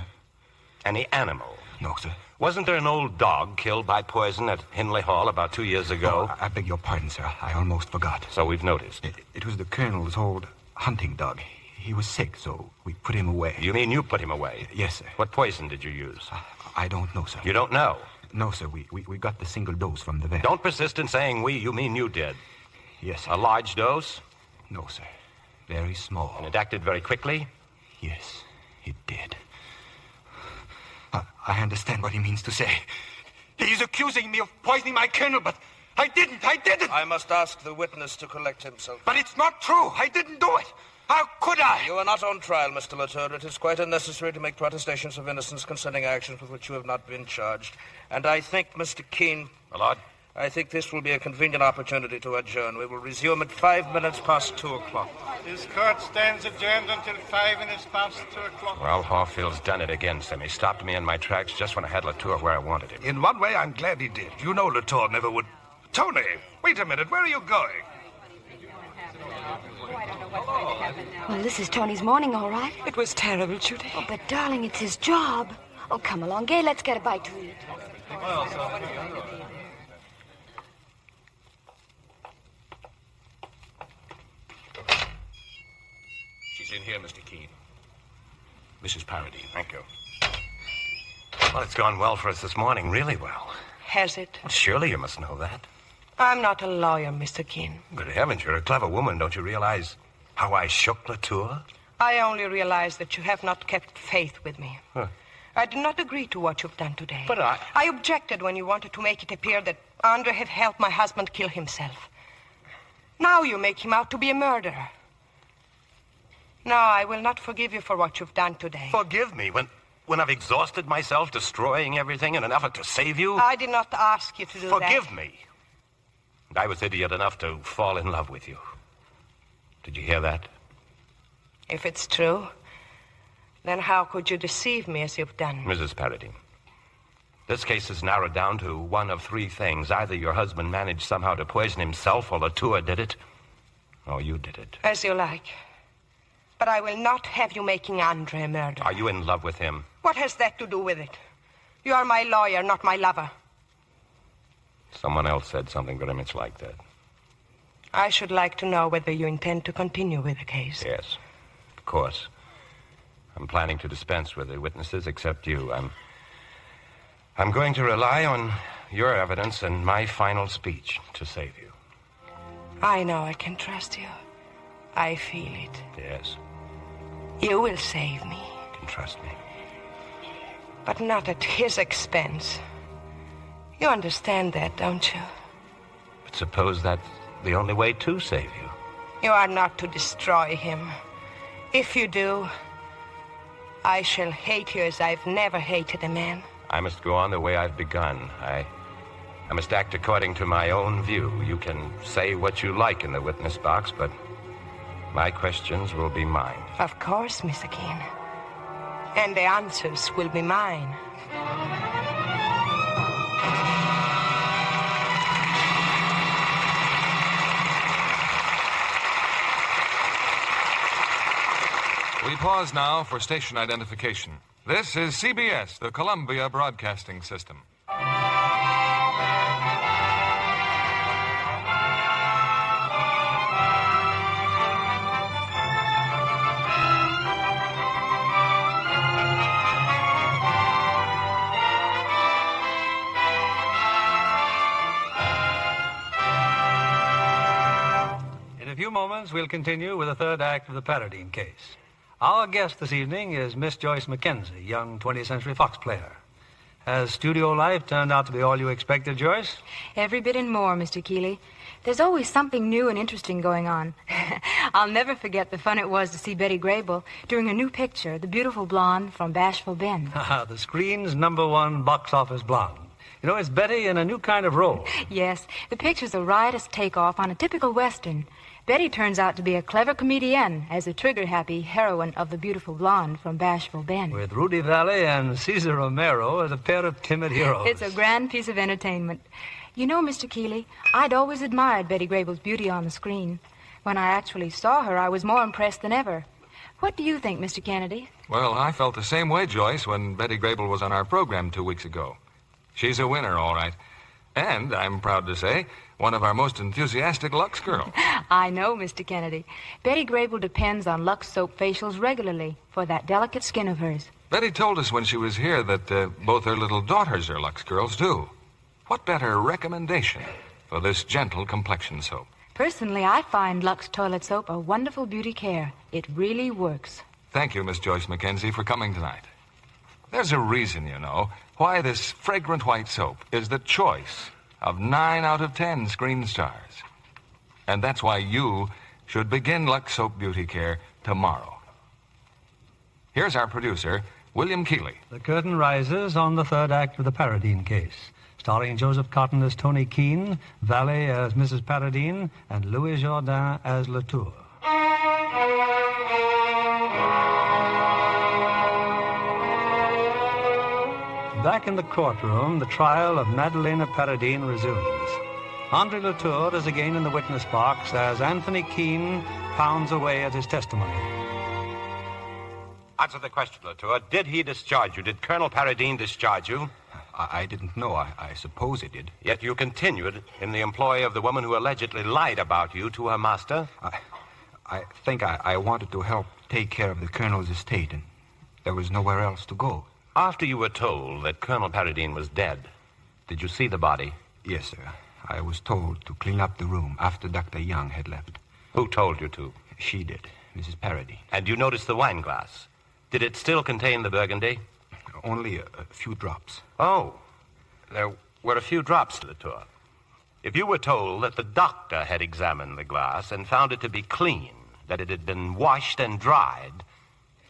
[SPEAKER 2] Any animal?
[SPEAKER 6] No, sir.
[SPEAKER 2] Wasn't there an old dog killed by poison at Henley Hall about 2 years ago?
[SPEAKER 6] Oh, I beg your pardon, sir. I almost forgot.
[SPEAKER 2] So we've noticed.
[SPEAKER 6] It was the colonel's old hunting dog. He was sick, so we put him away.
[SPEAKER 2] You mean you put him away?
[SPEAKER 6] Yes, sir.
[SPEAKER 2] What poison did you use?
[SPEAKER 6] I don't know, sir.
[SPEAKER 2] You don't know?
[SPEAKER 6] No, sir. We got the single dose from the vet.
[SPEAKER 2] Don't persist in saying we. You mean you did?
[SPEAKER 6] Yes, sir.
[SPEAKER 2] A large dose?
[SPEAKER 6] No, sir. Very small.
[SPEAKER 2] And it acted very quickly?
[SPEAKER 6] Yes, it did. I understand what he means to say. He's accusing me of poisoning my colonel, but I didn't.
[SPEAKER 15] I must ask the witness to collect himself.
[SPEAKER 6] But it's not true. I didn't do it. How could I?
[SPEAKER 15] You are not on trial, Mr. Latour. It is quite unnecessary to make protestations of innocence concerning actions with which you have not been charged. And I think, Mr. Keene...
[SPEAKER 2] My lord?
[SPEAKER 15] I think this will be a convenient opportunity to adjourn. We will resume at 5 minutes past 2 o'clock.
[SPEAKER 12] This court stands adjourned until 5 minutes past 2 o'clock.
[SPEAKER 2] Well, Harfield's done it again, Sim. He stopped me in my tracks just when I had Latour where I wanted him.
[SPEAKER 14] In one way, I'm glad he did. You know Latour never would... Tony, wait a minute. Where are you going?
[SPEAKER 4] Well, this is Tony's morning, all right.
[SPEAKER 23] It was terrible, Judy.
[SPEAKER 4] Oh, but, darling, it's his job. Oh, come along, Gay. Let's get a bite to eat.
[SPEAKER 19] She's in here, Mr. Keene.
[SPEAKER 2] Mrs. Paradine. Thank you. Well, it's gone well for us this morning. Really well.
[SPEAKER 22] Has it?
[SPEAKER 2] Well, surely you must know that.
[SPEAKER 22] I'm not a lawyer, Mr. Keene.
[SPEAKER 2] Good heavens, you're a clever woman. Don't you realize how I shook Latour?
[SPEAKER 22] I only realize that you have not kept faith with me.
[SPEAKER 2] Huh.
[SPEAKER 22] I do not agree to what you've done today.
[SPEAKER 2] But
[SPEAKER 22] I objected when you wanted to make it appear that Andre had helped my husband kill himself. Now you make him out to be a murderer. No, I will not forgive you for what you've done today.
[SPEAKER 2] Forgive me when I've exhausted myself destroying everything in an effort to save you?
[SPEAKER 22] I did not ask you to do that.
[SPEAKER 2] Forgive me. And I was idiot enough to fall in love with you. Did you hear that?
[SPEAKER 22] If it's true, then how could you deceive me as you've done?
[SPEAKER 2] Mrs. Paradine, This case is narrowed down to one of three things. Either your husband managed somehow to poison himself, or Latour did it, or you did it.
[SPEAKER 22] As you like. But I will not have you making Andre a murderer.
[SPEAKER 2] Are you in love with him?
[SPEAKER 22] What has that to do with it? You are my lawyer, not my lover.
[SPEAKER 2] Someone else said something very much like that.
[SPEAKER 22] I should like to know whether you intend to continue with the case.
[SPEAKER 2] Yes, of course. I'm planning to dispense with the witnesses except you. I'm going to rely on your evidence and my final speech to save you.
[SPEAKER 22] I know I can trust you. I feel it.
[SPEAKER 2] Yes.
[SPEAKER 22] You will save me.
[SPEAKER 2] You can trust me.
[SPEAKER 22] But not at his expense. You understand that, don't you?
[SPEAKER 2] But suppose that's the only way to save you.
[SPEAKER 22] You are not to destroy him. If you do, I shall hate you as I've never hated a man.
[SPEAKER 2] I must go on the way I've begun. I must act according to my own view. You can say what you like in the witness box, but my questions will be mine.
[SPEAKER 22] Of course, Mr. Keene. And the answers will be mine.
[SPEAKER 13] We pause now for station identification. This is CBS, the Columbia Broadcasting System.
[SPEAKER 17] In a few moments, we'll continue with the third act of the Paradine case. Our guest this evening is Miss Joyce Mackenzie, young 20th Century Fox player. Has studio life turned out to be all you expected, Joyce?
[SPEAKER 5] Every bit and more, Mr. Keeley. There's always something new and interesting going on. I'll never forget the fun it was to see Betty Grable doing her new picture, The Beautiful Blonde from Bashful Ben.
[SPEAKER 17] The screen's #1 box office blonde. You know, it's Betty in a new kind of role.
[SPEAKER 5] Yes, the picture's a riotous takeoff on a typical Western. Betty turns out to be a clever comedienne as the trigger-happy heroine of The Beautiful Blonde from Bashful Ben.
[SPEAKER 17] With Rudy Valley and Cesar Romero as a pair of timid heroes.
[SPEAKER 5] It's a grand piece of entertainment. You know, Mr. Keeley, I'd always admired Betty Grable's beauty on the screen. When I actually saw her, I was more impressed than ever. What do you think, Mr. Kennedy?
[SPEAKER 13] Well, I felt the same way, Joyce, when Betty Grable was on our program 2 weeks ago. She's a winner, all right. And, I'm proud to say, one of our most enthusiastic Lux girls.
[SPEAKER 5] I know, Mr. Kennedy. Betty Grable depends on Lux soap facials regularly for that delicate skin of hers.
[SPEAKER 13] Betty told us when she was here that both her little daughters are Lux girls, too. What better recommendation for this gentle complexion soap?
[SPEAKER 5] Personally, I find Lux toilet soap a wonderful beauty care. It really works.
[SPEAKER 13] Thank you, Miss Joyce Mackenzie, for coming tonight. There's a reason, you know, why this fragrant white soap is the choice of 9 out of 10 screen stars. And that's why you should begin Lux Soap Beauty Care tomorrow. Here's our producer, William Keeley.
[SPEAKER 17] The curtain rises on the third act of the Paradine case, starring Joseph Cotton as Tony Keene, Valley as Mrs. Paradine, and Louis Jourdain as Latour. Back in the courtroom, the trial of Madalena Paradine resumes. Andre Latour is again in the witness box as Anthony Keene pounds away at his testimony.
[SPEAKER 2] Answer the question, Latour. Did he discharge you? Did Colonel Paradine discharge you?
[SPEAKER 6] I didn't know. I suppose he did.
[SPEAKER 2] Yet you continued in the employ of the woman who allegedly lied about you to her master?
[SPEAKER 6] I think I wanted to help take care of the Colonel's estate, and there was nowhere else to go.
[SPEAKER 2] After you were told that Colonel Paradine was dead, did you see the body?
[SPEAKER 6] Yes, sir. I was told to clean up the room after Dr. Young had left.
[SPEAKER 2] Who told you to?
[SPEAKER 6] She did, Mrs. Paradine.
[SPEAKER 2] And you noticed the wine glass. Did it still contain the Burgundy?
[SPEAKER 6] Only a few drops.
[SPEAKER 2] Oh, there were a few drops, Latour. If you were told that the doctor had examined the glass and found it to be clean, that it had been washed and dried,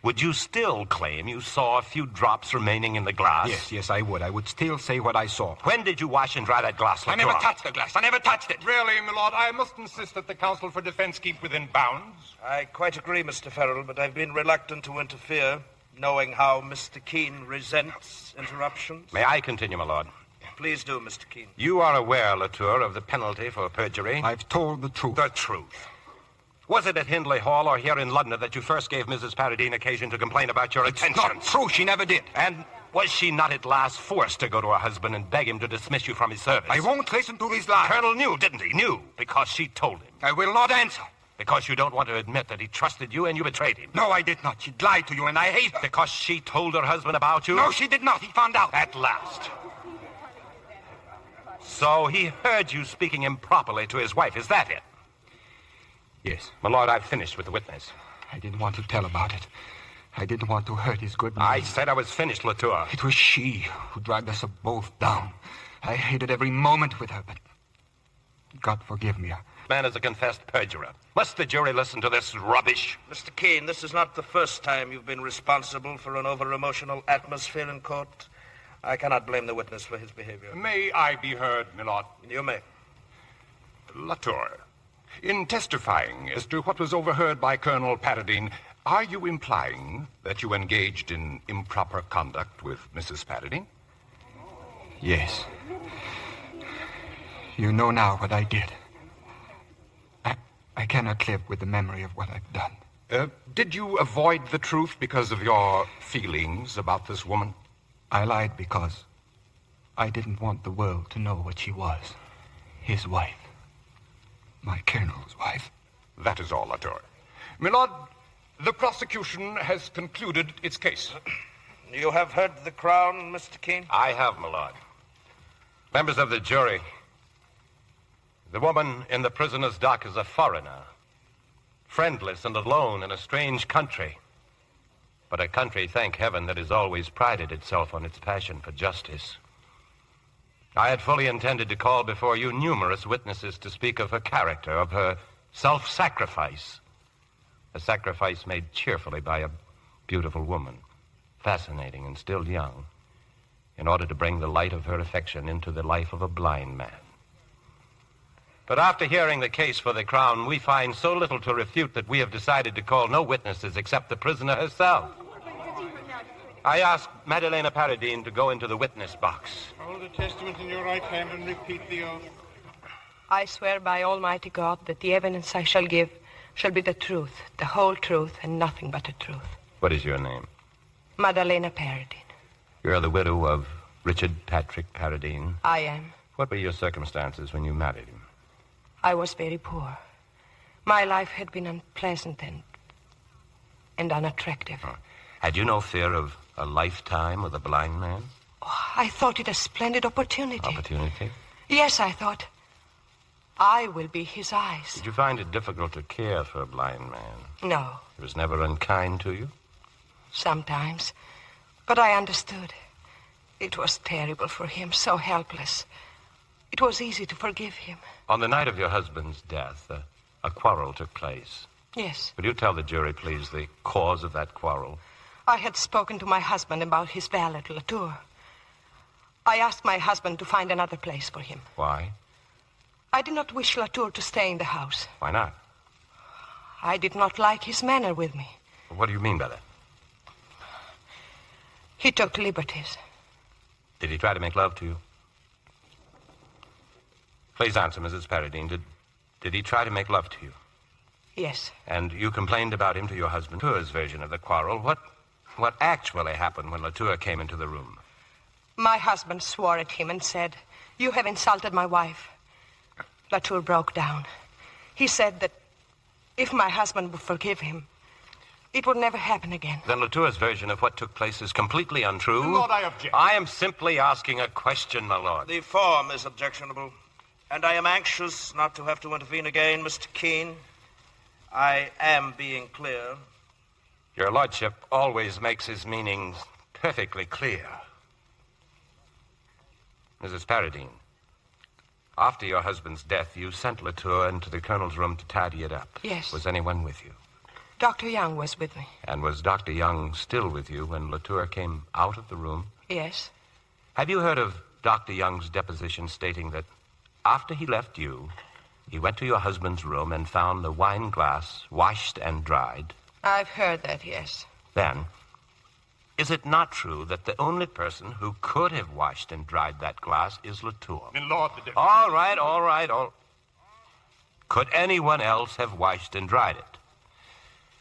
[SPEAKER 2] would you still claim you saw a few drops remaining in the glass?
[SPEAKER 6] Yes, I would. I would still say what I saw.
[SPEAKER 2] When did you wash and dry that glass, Latour?
[SPEAKER 11] I never touched the glass. I never touched it. Really, my lord, I must insist that the counsel for defense keep within bounds.
[SPEAKER 15] I quite agree, Mr. Farrell, but I've been reluctant to interfere. knowing how Mr. Keene resents interruptions?
[SPEAKER 2] May I continue, my lord?
[SPEAKER 15] Please do, Mr. Keene.
[SPEAKER 2] You are aware, Latour, of the penalty for perjury?
[SPEAKER 6] I've told the truth.
[SPEAKER 2] The truth. Was it at Hindley Hall or here in London that you first gave Mrs. Paradine occasion to complain about your attentions?
[SPEAKER 6] Not true. She never did.
[SPEAKER 2] And was she not at last forced to go to her husband and beg him to dismiss you from his service?
[SPEAKER 6] I won't listen to these lies.
[SPEAKER 2] Colonel knew, didn't he? Knew, because she told him.
[SPEAKER 6] I will not answer.
[SPEAKER 2] Because you don't want to admit that he trusted you and you betrayed him.
[SPEAKER 6] No, I did not. She lied to you, and I hate her.
[SPEAKER 2] Because she told her husband about you?
[SPEAKER 6] No, she did not. He found out.
[SPEAKER 2] At last. So he heard you speaking improperly to his wife. Is that it?
[SPEAKER 6] Yes.
[SPEAKER 2] My lord, I've finished with the witness.
[SPEAKER 6] I didn't want to tell about it. I didn't want to hurt his good name.
[SPEAKER 2] I said I was finished, Latour.
[SPEAKER 6] It was she who dragged us both down. I hated every moment with her, but God forgive me.
[SPEAKER 2] Man is a confessed perjurer. Must the jury listen to this rubbish?
[SPEAKER 15] Mr. Keene, this is not the first time you've been responsible for an over-emotional atmosphere in court. I cannot blame the witness for his behavior.
[SPEAKER 11] May I be heard, my lord?
[SPEAKER 15] You may.
[SPEAKER 11] Latour, in testifying as to what was overheard by Colonel Paradine, are you implying that you engaged in improper conduct with Mrs. Paradine?
[SPEAKER 6] Yes. You know now what I did. I cannot live with the memory of what I've done.
[SPEAKER 11] Did you avoid the truth because of your feelings about this woman?
[SPEAKER 6] I lied because I didn't want the world to know what she was. His wife. My colonel's wife.
[SPEAKER 11] That is all, Latour. My lord, the prosecution has concluded its case.
[SPEAKER 15] You have heard the Crown, Mr. Keene?
[SPEAKER 2] I have, my lord. Members of the jury, the woman in the prisoner's dock is a foreigner, friendless and alone in a strange country. But a country, thank heaven, that has always prided itself on its passion for justice. I had fully intended to call before you numerous witnesses to speak of her character, of her self-sacrifice. A sacrifice made cheerfully by a beautiful woman, fascinating and still young, in order to bring the light of her affection into the life of a blind man. But after hearing the case for the Crown, we find so little to refute that we have decided to call no witnesses except the prisoner herself. I ask Madalena Paradine to go into the witness box.
[SPEAKER 12] Hold the testament in your right hand and repeat the oath.
[SPEAKER 22] I swear by Almighty God that the evidence I shall give shall be the truth, the whole truth, and nothing but the truth.
[SPEAKER 2] What is your name?
[SPEAKER 22] Madalena Paradine.
[SPEAKER 2] You're the widow of Richard Patrick Paradine.
[SPEAKER 22] I am.
[SPEAKER 2] What were your circumstances when you married him?
[SPEAKER 22] I was very poor. My life had been unpleasant and unattractive.
[SPEAKER 2] Oh. Had you no fear of a lifetime with a blind man?
[SPEAKER 22] Oh, I thought it a splendid opportunity.
[SPEAKER 2] Opportunity?
[SPEAKER 22] Yes, I thought. I will be his eyes.
[SPEAKER 2] Did you find it difficult to care for a blind man?
[SPEAKER 22] No.
[SPEAKER 2] He was never unkind to you?
[SPEAKER 22] Sometimes. But I understood. It was terrible for him, so helpless. It was easy to forgive him.
[SPEAKER 2] On the night of your husband's death, a quarrel took place.
[SPEAKER 22] Yes.
[SPEAKER 2] Will you tell the jury, please, the cause of that quarrel?
[SPEAKER 22] I had spoken to my husband about his valet, Latour. I asked my husband to find another place for him.
[SPEAKER 2] Why?
[SPEAKER 22] I did not wish Latour to stay in the house.
[SPEAKER 2] Why not?
[SPEAKER 22] I did not like his manner with me.
[SPEAKER 2] What do you mean by that?
[SPEAKER 22] He took liberties.
[SPEAKER 2] Did he try to make love to you? Please answer, Mrs. Paradine. Did he try to make love to you?
[SPEAKER 22] Yes.
[SPEAKER 2] And you complained about him to your husband? Latour's version of the quarrel. What actually happened when Latour came into the room?
[SPEAKER 22] My husband swore at him and said, "You have insulted my wife." Latour broke down. He said that if my husband would forgive him, it would never happen again.
[SPEAKER 2] Then Latour's version of what took place is completely untrue?
[SPEAKER 11] My lord, I object.
[SPEAKER 2] I am simply asking a question, my lord.
[SPEAKER 15] The form is objectionable, and I am anxious not to have to intervene again, Mr. Keene. I am being clear.
[SPEAKER 2] Your lordship always makes his meanings perfectly clear. Mrs. Paradine, after your husband's death, you sent Latour into the colonel's room to tidy it up.
[SPEAKER 22] Yes.
[SPEAKER 2] Was anyone with you?
[SPEAKER 22] Dr. Young was with me.
[SPEAKER 2] And was Dr. Young still with you when Latour came out of the room?
[SPEAKER 22] Yes.
[SPEAKER 2] Have you heard of Dr. Young's deposition stating that after he left you, he went to your husband's room and found the wine glass washed and dried?
[SPEAKER 22] I've heard that, yes.
[SPEAKER 2] Then, Is it not true that the only person who could have washed and dried that glass is Latour?
[SPEAKER 11] Milord, the difference...
[SPEAKER 2] All right. Could anyone else have washed and dried it?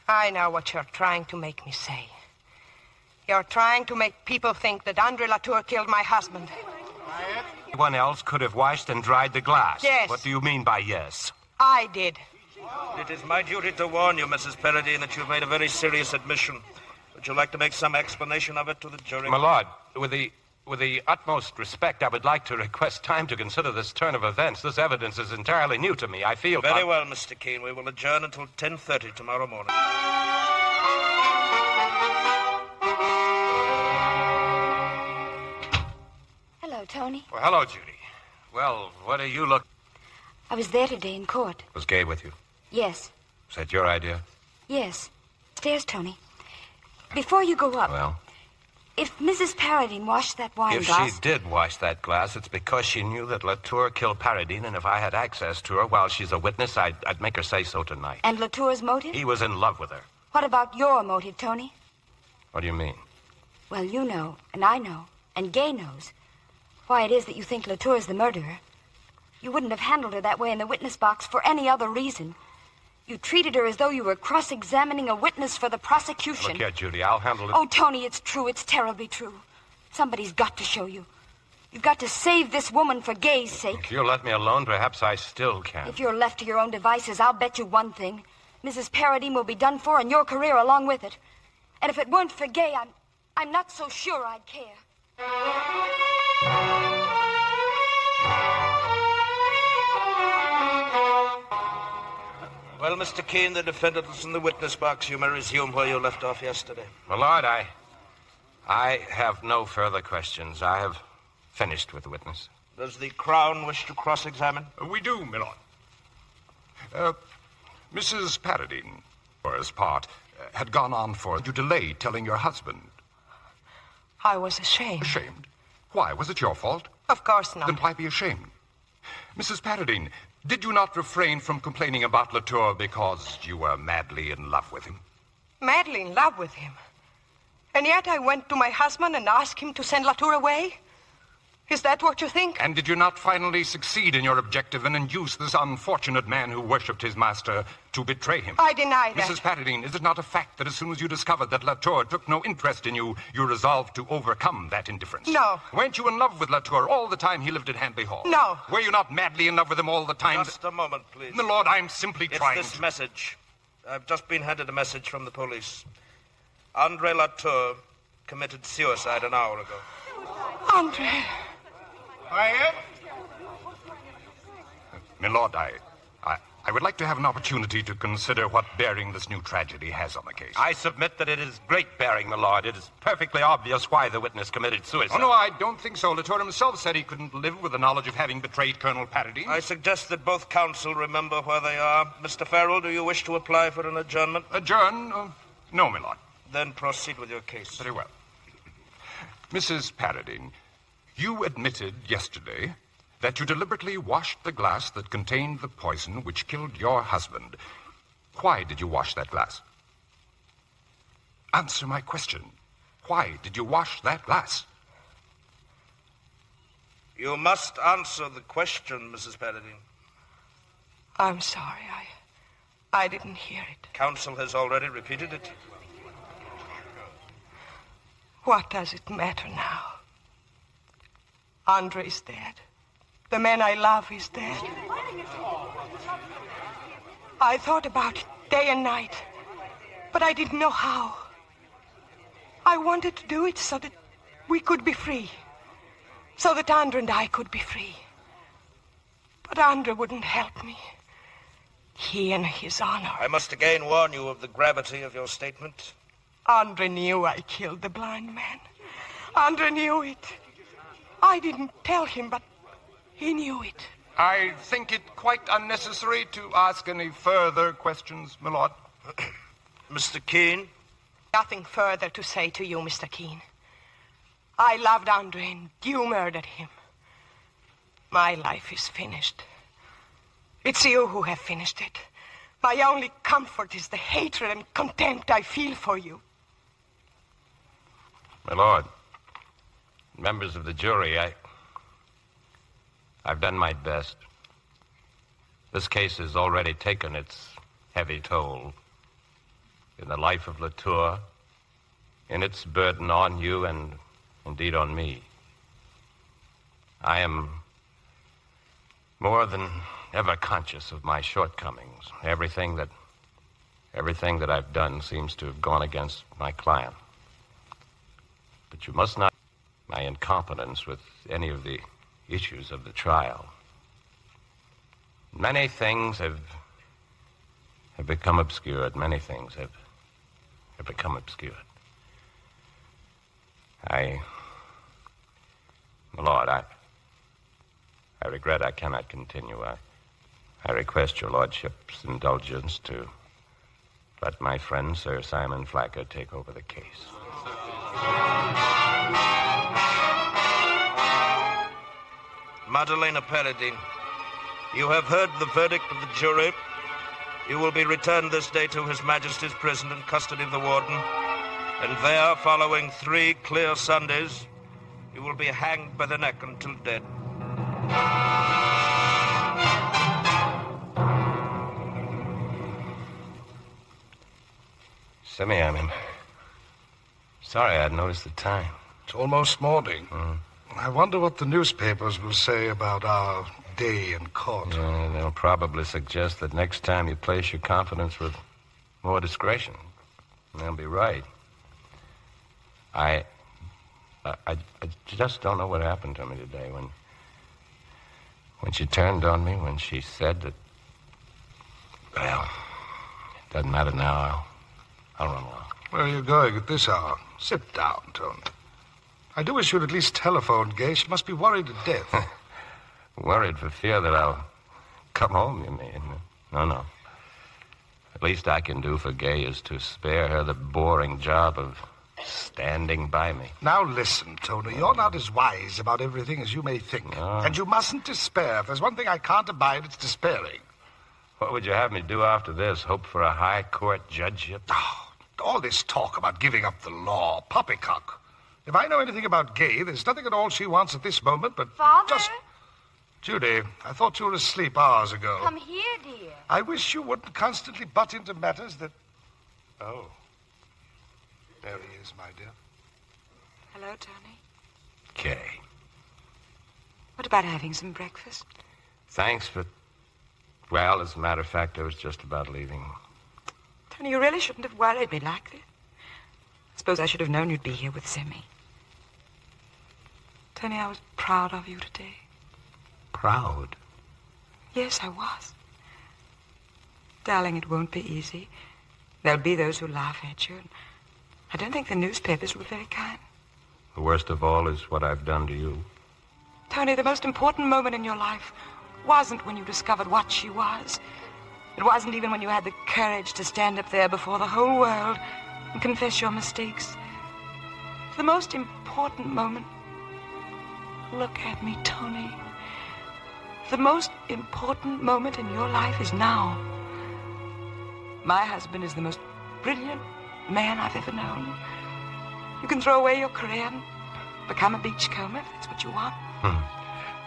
[SPEAKER 22] I know what you're trying to make me say. You're trying to make people think that Andre Latour killed my husband.
[SPEAKER 2] Anyone else could have washed and dried the glass?
[SPEAKER 22] Yes.
[SPEAKER 2] What do you mean by yes?
[SPEAKER 22] I did.
[SPEAKER 15] It is my duty to warn you, Mrs. Paradine, that you've made a very serious admission. Would you like to make some explanation of it to the jury?
[SPEAKER 2] My lord, with the utmost respect, I would like to request time to consider this turn of events. This evidence is entirely new to me. I feel...
[SPEAKER 15] Very well, Mr. Keene. We will adjourn until 10:30 tomorrow morning.
[SPEAKER 4] Hello, Tony.
[SPEAKER 2] Well, hello, Judy. Well, what are you looking...
[SPEAKER 4] I was there today in court.
[SPEAKER 2] Was Gay with you?
[SPEAKER 4] Yes.
[SPEAKER 2] Was that your idea?
[SPEAKER 4] Yes. Stairs, Tony. Before you go up...
[SPEAKER 2] Well?
[SPEAKER 4] If Mrs. Paradine washed that wine
[SPEAKER 2] If
[SPEAKER 4] glass...
[SPEAKER 2] she did wash that glass, it's because she knew that Latour killed Paradine, and if I had access to her while she's a witness, I'd make her say so tonight.
[SPEAKER 4] And Latour's motive?
[SPEAKER 2] He was in love with her.
[SPEAKER 4] What about your motive, Tony?
[SPEAKER 2] What do you mean?
[SPEAKER 4] Well, you know, and I know, and Gay knows why it is that you think Latour's the murderer. You wouldn't have handled her that way in the witness box for any other reason. You treated her as though you were cross-examining a witness for the prosecution.
[SPEAKER 2] Look here, Judy, I'll handle it.
[SPEAKER 4] Oh, Tony, it's true. It's terribly true. Somebody's got to show you. You've got to save this woman for Gay's sake.
[SPEAKER 2] If you'll let me alone, perhaps I still can.
[SPEAKER 4] If you're left to your own devices, I'll bet you one thing. Mrs. Paradine will be done for, and your career along with it. And if it weren't for Gay, I'm not so sure I'd care.
[SPEAKER 15] Well, Mr. Keene, the defendant is in the witness box. You may resume where you left off yesterday.
[SPEAKER 2] My lord, I have no further questions. I have finished with the witness.
[SPEAKER 15] Does the Crown wish to cross-examine?
[SPEAKER 11] We do, my lord. Mrs. Paradine, for his part, had gone on for you delayed telling your husband.
[SPEAKER 22] I was ashamed.
[SPEAKER 11] Ashamed? Why? Was it your fault?
[SPEAKER 22] Of course not.
[SPEAKER 11] Then why be ashamed? Mrs. Paradine, did you not refrain from complaining about Latour because you were madly in love with him?
[SPEAKER 22] Madly in love with him? And yet I went to my husband and asked him to send Latour away? Is that what you think?
[SPEAKER 11] And did you not finally succeed in your objective and induce this unfortunate man who worshipped his master to betray him?
[SPEAKER 22] I deny that.
[SPEAKER 11] Mrs. Paradine, is it not a fact that as soon as you discovered that Latour took no interest in you, you resolved to overcome that indifference?
[SPEAKER 22] No.
[SPEAKER 11] Weren't you in love with Latour all the time he lived at Hanby Hall?
[SPEAKER 22] No.
[SPEAKER 11] Were you not madly in love with him all the time?
[SPEAKER 15] Just a moment, please.
[SPEAKER 11] My lord, I'm simply trying
[SPEAKER 15] It's this message. I've just been handed a message from the police. Andre Latour committed suicide an hour ago.
[SPEAKER 22] Andre...
[SPEAKER 11] My lord, I would like to have an opportunity to consider what bearing this new tragedy has on the case.
[SPEAKER 2] I submit that it is great bearing, my lord. It is perfectly obvious why the witness committed suicide.
[SPEAKER 11] Oh, no, I don't think so. Latour himself said he couldn't live with the knowledge of having betrayed Colonel Paradine.
[SPEAKER 15] I suggest that both counsel remember where they are. Mr. Farrell, do you wish to apply for an adjournment?
[SPEAKER 11] Adjourn? No, my lord.
[SPEAKER 15] Then proceed with your case.
[SPEAKER 11] Very well. Mrs. Paradine, you admitted yesterday that you deliberately washed the glass that contained the poison which killed your husband. Why did you wash that glass? Answer my question. Why did you wash that glass?
[SPEAKER 15] You must answer the question, Mrs. Paradine.
[SPEAKER 22] I'm sorry. I didn't hear it.
[SPEAKER 15] Counsel has already repeated it.
[SPEAKER 22] What does it matter now? Andre is dead. The man I love is dead. I thought about it day and night, but I didn't know how. I wanted to do it so that we could be free, so that Andre and I could be free. But Andre wouldn't help me. He and his honor.
[SPEAKER 15] I must again warn you of the gravity of your statement.
[SPEAKER 22] Andre knew I killed the blind man. Andre knew it. I didn't tell him, but he knew it.
[SPEAKER 11] I think it quite unnecessary to ask any further questions, my lord.
[SPEAKER 15] Mr. Keene?
[SPEAKER 22] Nothing further to say to you, Mr. Keene. I loved Andre and you murdered him. My life is finished. It's you who have finished it. My only comfort is the hatred and contempt I feel for you.
[SPEAKER 2] My lord, members of the jury, I've done my best. This case has already taken its heavy toll in the life of Latour, in its burden on you and indeed on me. I am more than ever conscious of my shortcomings. Everything that I've done seems to have gone against my client. But you must not my incompetence with any of the issues of the trial. Many things have become obscured. Many things have become obscured. My lord, I regret I cannot continue. I request your lordship's indulgence to let my friend, Sir Simon Flacker, take over the case.
[SPEAKER 15] Madalena Paradine, you have heard the verdict of the jury. You will be returned this day to His Majesty's prison in custody of the warden, and there, following 3 clear Sundays, you will be hanged by the neck until dead.
[SPEAKER 2] Simeon, I'm sorry I hadn't noticed the time.
[SPEAKER 14] It's almost morning. I wonder what the newspapers will say about our day in court.
[SPEAKER 2] Yeah, they'll probably suggest that next time you place your confidence with more discretion. They'll be right. I just don't know what happened to me today when she turned on me, when she said that, well, it doesn't matter now. I'll run along.
[SPEAKER 14] Where are you going at this hour? Sit down, Tony. I do wish you'd at least telephone Gay. She must be worried to death.
[SPEAKER 2] Worried for fear that I'll come home, you mean? No. At least I can do for Gay is to spare her the boring job of standing by me.
[SPEAKER 14] Now listen, Tony, you're not as wise about everything as you may think.
[SPEAKER 2] No.
[SPEAKER 14] And you mustn't despair. If there's one thing I can't abide, it's despairing.
[SPEAKER 2] What would you have me do after this? Hope for a high court judgeship?
[SPEAKER 14] Oh, all this talk about giving up the law, poppycock. If I know anything about Gay, there's nothing at all she wants at this moment but
[SPEAKER 4] Father?
[SPEAKER 14] just... Judy, I thought you were asleep hours ago.
[SPEAKER 4] Come here, dear.
[SPEAKER 14] I wish you wouldn't constantly butt into matters that... Oh. There he is, my dear.
[SPEAKER 23] Hello, Tony.
[SPEAKER 2] Kay.
[SPEAKER 23] What about having some breakfast?
[SPEAKER 2] Thanks, but... Well, as a matter of fact, I was just about leaving.
[SPEAKER 23] Tony, you really shouldn't have worried me like this. I suppose I should have known you'd be here with Simi. Tony, I was proud of you today.
[SPEAKER 2] Proud?
[SPEAKER 23] Yes, I was. Darling, it won't be easy. There'll be those who laugh at you. I don't think the newspapers were very kind.
[SPEAKER 2] The worst of all is what I've done to you.
[SPEAKER 23] Tony, the most important moment in your life wasn't when you discovered what she was. It wasn't even when you had the courage to stand up there before the whole world and confess your mistakes. The most important moment... Look at me, Tony. The most important moment in your life is now. My husband is the most brilliant man I've ever known. You can throw away your career and become a beachcomber if that's what you want.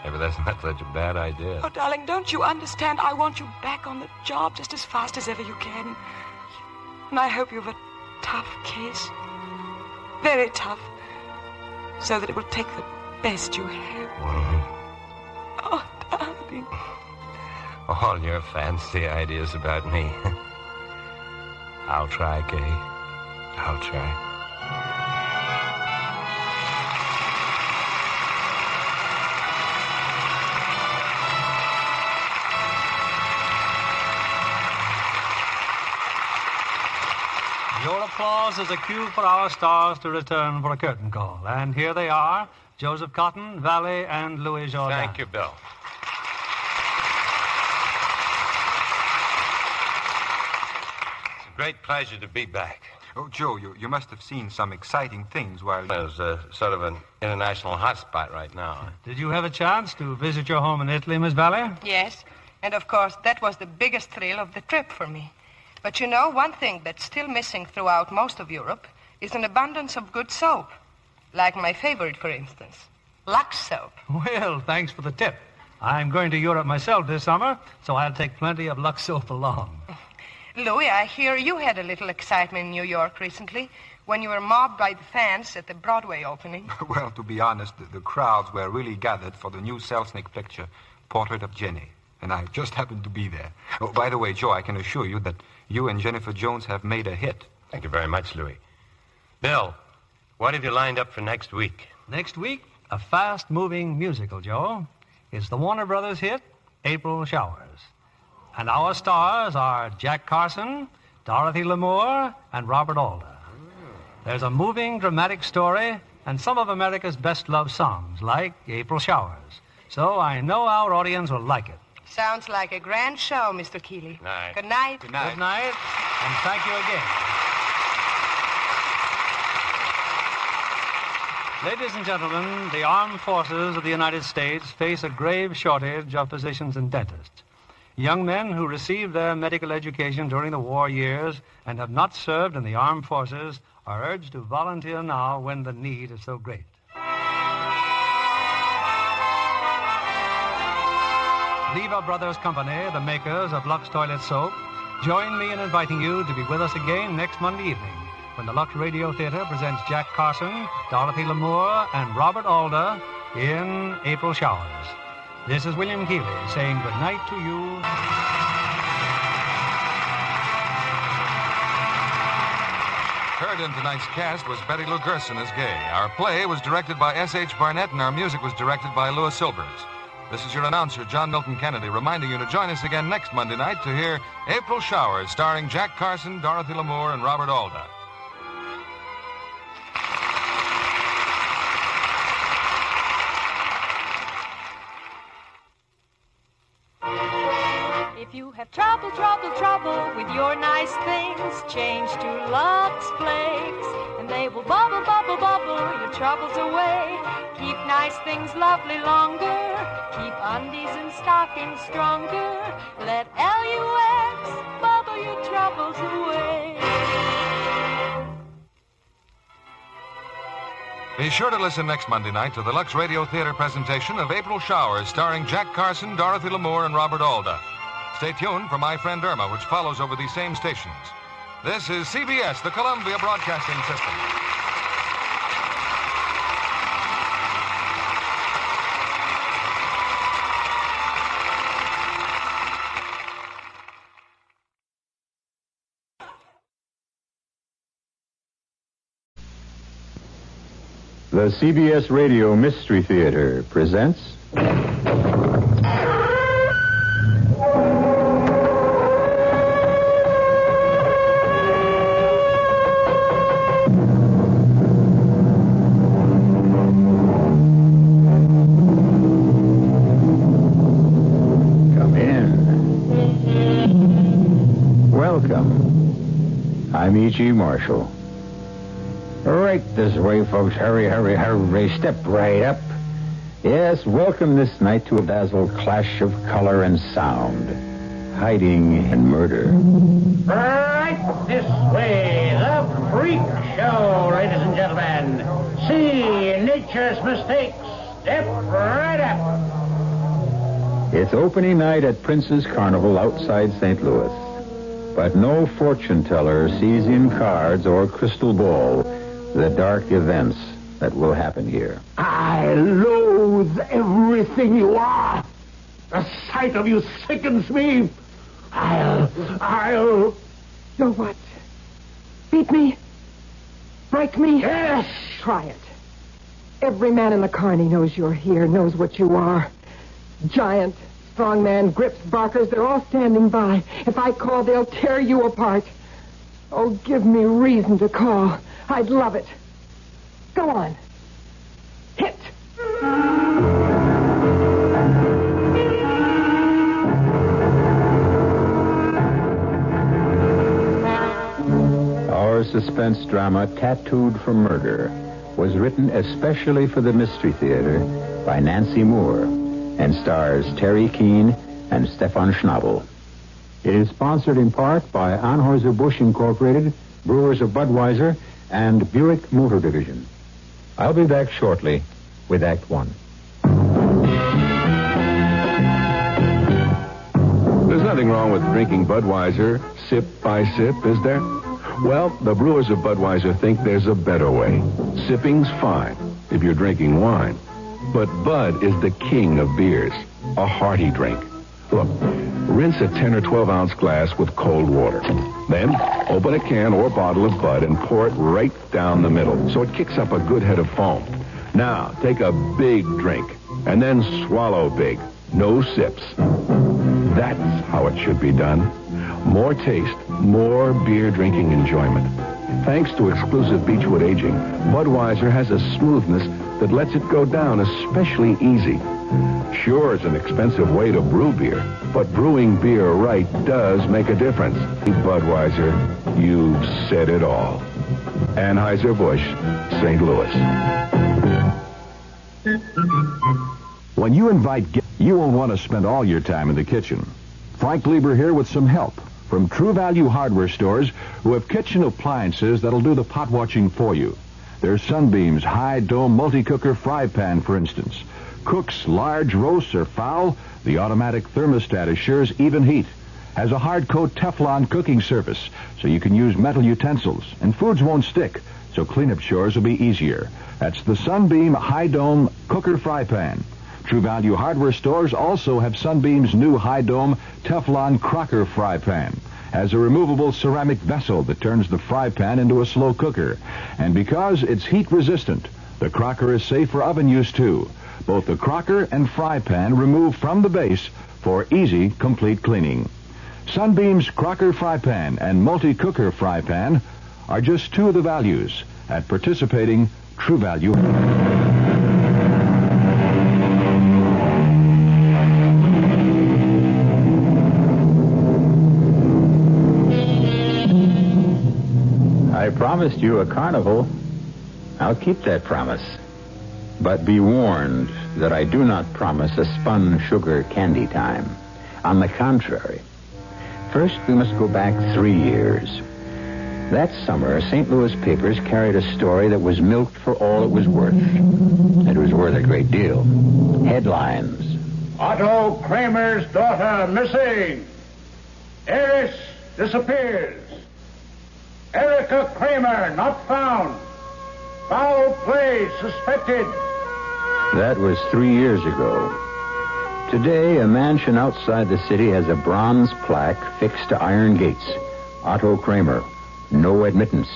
[SPEAKER 2] Maybe that's not such a bad idea.
[SPEAKER 23] Oh, darling, don't you understand? I want you back on the job just as fast as ever you can. And I hope you have a tough case. Very tough. So that it will take the best you have. Oh, darling.
[SPEAKER 2] All your fancy ideas about me. I'll try, Kay. I'll try.
[SPEAKER 17] Your applause is a cue for our stars to return for a curtain call. And here they are, Joseph Cotton, Valley, and Louis Jourdan.
[SPEAKER 2] Thank you, Bill. It's a great pleasure to be back.
[SPEAKER 6] Oh, Joe, you must have seen some exciting things while...
[SPEAKER 2] There's sort of an international hotspot right now.
[SPEAKER 17] Did you have a chance to visit your home in Italy, Miss Valley?
[SPEAKER 22] Yes, and of course, that was the biggest thrill of the trip for me. But you know, one thing that's still missing throughout most of Europe is an abundance of good soap. Like my favorite, for instance, Lux soap.
[SPEAKER 17] Well, thanks for the tip. I'm going to Europe myself this summer, so I'll take plenty of Lux soap along.
[SPEAKER 22] Louis, I hear you had a little excitement in New York recently when you were mobbed by the fans at the Broadway opening.
[SPEAKER 6] Well, to be honest, the crowds were really gathered for the new Selznick picture, Portrait of Jenny. And I just happened to be there. Oh, by the way, Joe, I can assure you that you and Jennifer Jones have made a hit.
[SPEAKER 2] Thank you very much, Louis. Bill, what have you lined up for next week?
[SPEAKER 17] Next week, a fast-moving musical, Joe. It's the Warner Brothers hit, April Showers. And our stars are Jack Carson, Dorothy Lamour, and Robert Alder. There's a moving, dramatic story and some of America's best-loved songs, like April Showers. So I know our audience will like it.
[SPEAKER 22] Sounds like a grand show, Mr. Keeley.
[SPEAKER 2] Night.
[SPEAKER 22] Good night.
[SPEAKER 17] Good night. Good night, and thank you again. Ladies and gentlemen, the armed forces of the United States face a grave shortage of physicians and dentists. Young men who received their medical education during the war years and have not served in the armed forces are urged to volunteer now when the need is so great. Lever Brothers Company, the makers of Lux Toilet Soap, join me in inviting you to be with us again next Monday evening when the Lux Radio Theater presents Jack Carson, Dorothy Lamour, and Robert Alder in April Showers. This is William Keeley saying good night to you.
[SPEAKER 13] Heard in tonight's cast was Betty Lou Gerson as Gay. Our play was directed by S.H. Barnett, and our music was directed by Louis Silvers. This is your announcer, John Milton Kennedy, reminding you to join us again next Monday night to hear April Showers, starring Jack Carson, Dorothy Lamour, and Robert Alder.
[SPEAKER 8] If you have trouble with your nice things, change to Lux Flakes, and they will bubble your troubles away. Keep nice things lovely longer, keep undies and stockings stronger. Let Lux bubble your troubles away.
[SPEAKER 13] Be sure to listen next Monday night to the Lux Radio Theater presentation of April Showers, starring Jack Carson, Dorothy Lamour, and Robert Alder. Stay tuned for My Friend Irma, which follows over these same stations. This is CBS, the Columbia Broadcasting System.
[SPEAKER 10] The CBS Radio Mystery Theater presents... Come in. Welcome. I'm E.G. Marshall. Right this way, folks. Hurry. Step right up. Yes, welcome this night to a dazzled clash of color and sound. Hiding and murder.
[SPEAKER 7] Right this way, the freak show, ladies and gentlemen. See nature's mistakes. Step right up.
[SPEAKER 10] It's opening night at Prince's Carnival outside St. Louis. But no fortune teller sees in cards or crystal ball the dark events that will happen here.
[SPEAKER 7] I loathe everything you are. The sight of you sickens me. I'll...
[SPEAKER 18] You'll what? Beat me? Break me?
[SPEAKER 7] Yes.
[SPEAKER 18] Try it. Every man in the carny knows you're here, knows what you are. Giant, strong man, grips, barkers, they're all standing by. If I call, they'll tear you apart. Oh, give me reason to call. I'd love it. Go on. Hit.
[SPEAKER 10] Our suspense drama, Tattooed for Murder, was written especially for the Mystery Theater by Nancy Moore and stars Terry Keane and Stefan Schnabel. It is sponsored in part by Anheuser-Busch Incorporated, Brewers of Budweiser, and Buick Motor Division. I'll be back shortly with Act One.
[SPEAKER 16] There's nothing wrong with drinking Budweiser sip by sip, is there? Well, the brewers of Budweiser think there's a better way. Sipping's fine if you're drinking wine. But Bud is the king of beers, a hearty drink. Look, rinse a 10 or 12-ounce glass with cold water. Then open a can or bottle of Bud and pour it right down the middle so it kicks up a good head of foam. Now, take a big drink and then swallow big. No sips. That's how it should be done. More taste, more beer drinking enjoyment. Thanks to exclusive Beechwood aging, Budweiser has a smoothness that lets it go down especially easy. Sure, it's an expensive way to brew beer, but brewing beer right does make a difference. Budweiser, you've said it all. Anheuser-Busch, St. Louis.
[SPEAKER 20] When you invite guests, you won't want to spend all your time in the kitchen. Frank Lieber here with some help from True Value hardware stores who have kitchen appliances that'll do the pot watching for you. There's Sunbeam's high dome multi-cooker fry pan, for instance. Cooks large roasts or fowl, the automatic thermostat assures even heat. Has a hard coat Teflon cooking surface, so you can use metal utensils, and foods won't stick, so cleanup chores will be easier. That's the Sunbeam high dome cooker fry pan. True Value hardware stores also have Sunbeam's new high dome Teflon crocker fry pan. Has a removable ceramic vessel that turns the fry pan into a slow cooker. And because it's heat resistant, the crocker is safe for oven use too. Both the crocker and fry pan remove from the base for easy, complete cleaning. Sunbeam's crocker fry pan and multi-cooker fry pan are just two of the values at participating True Value.
[SPEAKER 10] I promised you a carnival. I'll keep that promise. But be warned that I do not promise a spun sugar candy time. On the contrary. First, we must go back 3 years. That summer, St. Louis papers carried a story that was milked for all it was worth. It was worth a great deal. Headlines.
[SPEAKER 7] Otto Kramer's daughter missing. Heiress disappears. Erica Kramer not found. Foul play suspected.
[SPEAKER 10] That was 3 years ago. Today, a mansion outside the city has a bronze plaque fixed to iron gates. Otto Kramer, no admittance.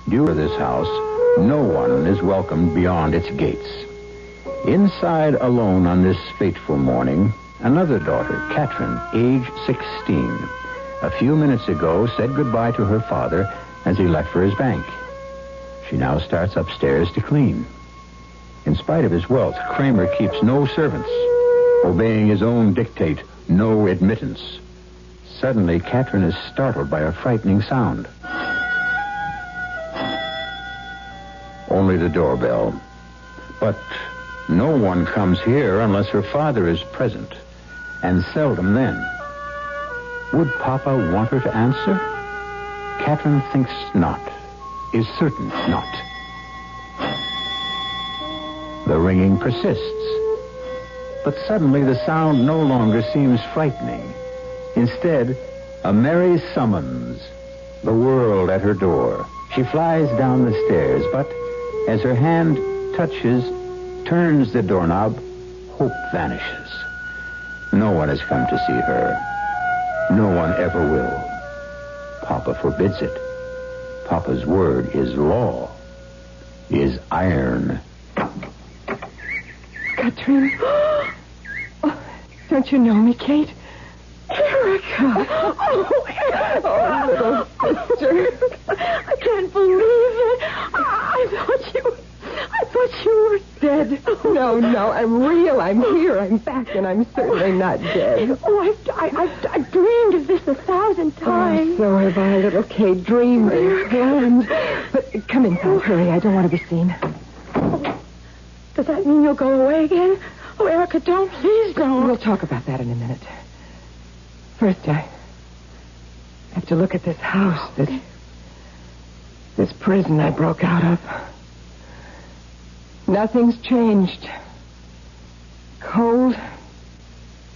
[SPEAKER 10] Due to this house, no one is welcomed beyond its gates. Inside alone on this fateful morning, another daughter, Catherine, age 16, a few minutes ago said goodbye to her father as he left for his bank. She now starts upstairs to clean. In spite of his wealth, Kramer keeps no servants, obeying his own dictate, no admittance. Suddenly, Catherine is startled by a frightening sound. Only the doorbell. But no one comes here unless her father is present, and seldom then. Would Papa want her to answer? Catherine thinks not, is certain not. The ringing persists. But suddenly the sound no longer seems frightening. Instead, a merry summons. The world at her door. She flies down the stairs, but as her hand turns the doorknob, hope vanishes. No one has come to see her. No one ever will. Papa forbids it. Papa's word is law, is iron.
[SPEAKER 21] Catherine. Oh, don't you know me, Kate? Erica. Oh, Erica. Oh, little sister. I can't believe it. I thought you were dead. No, I'm real. I'm here. I'm back, and I'm certainly not dead. Oh, I've dreamed of this 1,000 times. Oh, so have I, little Kate. Dreamed and planned. But come in, Tom. Hurry. I don't want to be seen. Oh, does that mean you'll go away again? Oh, Erica, don't. Please don't. We'll talk about that in a minute. First, I have to look at this house, this prison I broke out of. Nothing's changed. Cold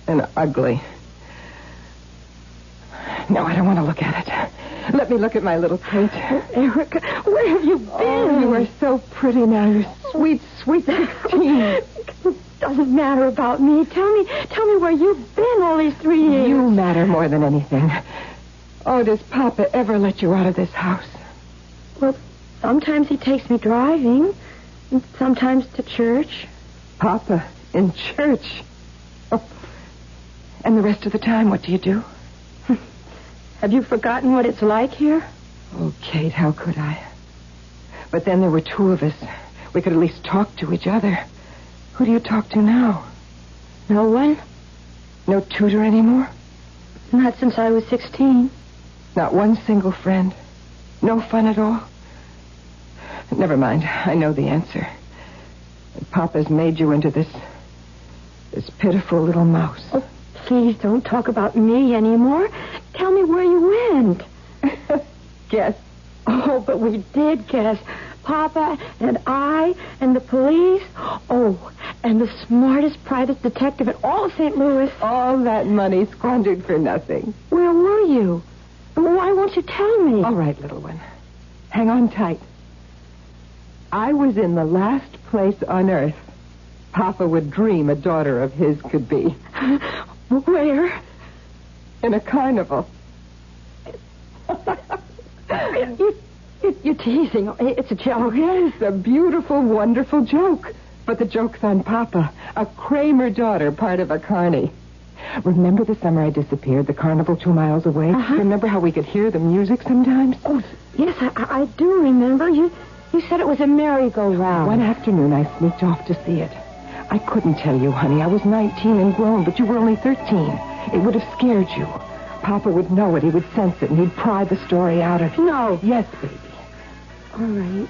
[SPEAKER 21] and ugly. No, I don't want to look at it. Let me look at my little Kate. Erica, where have you been? Oh, you are so pretty now, you sweet, sweet 16.
[SPEAKER 1] It doesn't matter about me. Tell me where you've been all these 3 years.
[SPEAKER 21] You matter more than anything. Oh, does Papa ever let you out of this house?
[SPEAKER 1] Well, sometimes he takes me driving, and sometimes to church.
[SPEAKER 21] Papa, in church? Oh. And the rest of the time, what do you do?
[SPEAKER 1] Have you forgotten what it's like here?
[SPEAKER 21] Oh, Kate, how could I? But then there were two of us. We could at least talk to each other. Who do you talk to now?
[SPEAKER 1] No one.
[SPEAKER 21] No tutor anymore?
[SPEAKER 1] Not since I was 16.
[SPEAKER 21] Not one single friend? No fun at all? Never mind. I know the answer. Papa's made you into this pitiful little mouse.
[SPEAKER 1] Oh, please don't talk about me anymore. Tell me where you went.
[SPEAKER 21] Guess.
[SPEAKER 1] Oh, but we did guess. Papa and I and the police. Oh, and the smartest private detective in all of St. Louis.
[SPEAKER 21] All that money squandered for nothing.
[SPEAKER 1] Where were you? Why won't you tell me?
[SPEAKER 21] All right, little one. Hang on tight. I was in the last place on earth Papa would dream a daughter of his could be.
[SPEAKER 1] Where?
[SPEAKER 21] In a carnival.
[SPEAKER 1] You're teasing. It's a joke.
[SPEAKER 21] Yes, a beautiful, wonderful joke. But the joke's on Papa. A Kramer daughter, part of a carny. Remember the summer I disappeared, the carnival 2 miles away?
[SPEAKER 1] Uh-huh.
[SPEAKER 21] Remember how we could hear the music sometimes?
[SPEAKER 1] Oh, yes, I do remember. You said it was a merry-go-round.
[SPEAKER 21] One afternoon I sneaked off to see it. I couldn't tell you, honey. I was 19 and grown, but you were only 13. It would have scared you. Papa would know it. He would sense it, and he'd pry the story out of you.
[SPEAKER 1] No.
[SPEAKER 21] Yes, baby.
[SPEAKER 1] All right.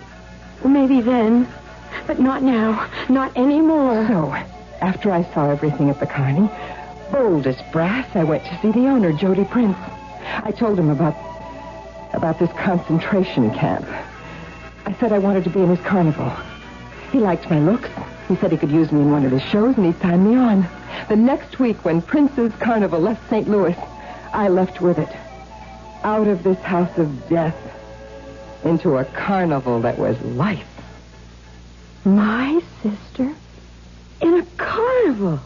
[SPEAKER 1] Well, maybe then. But not now. Not anymore.
[SPEAKER 21] So, after I saw everything at the carny, bold as brass, I went to see the owner, Jody Prince. I told him about this concentration camp. I said I wanted to be in his carnival. He liked my looks. He said he could use me in one of his shows, and he signed me on. The next week, when Prince's carnival left St. Louis, I left with it. Out of this house of death into a carnival that was life.
[SPEAKER 1] My sister? In a carnival?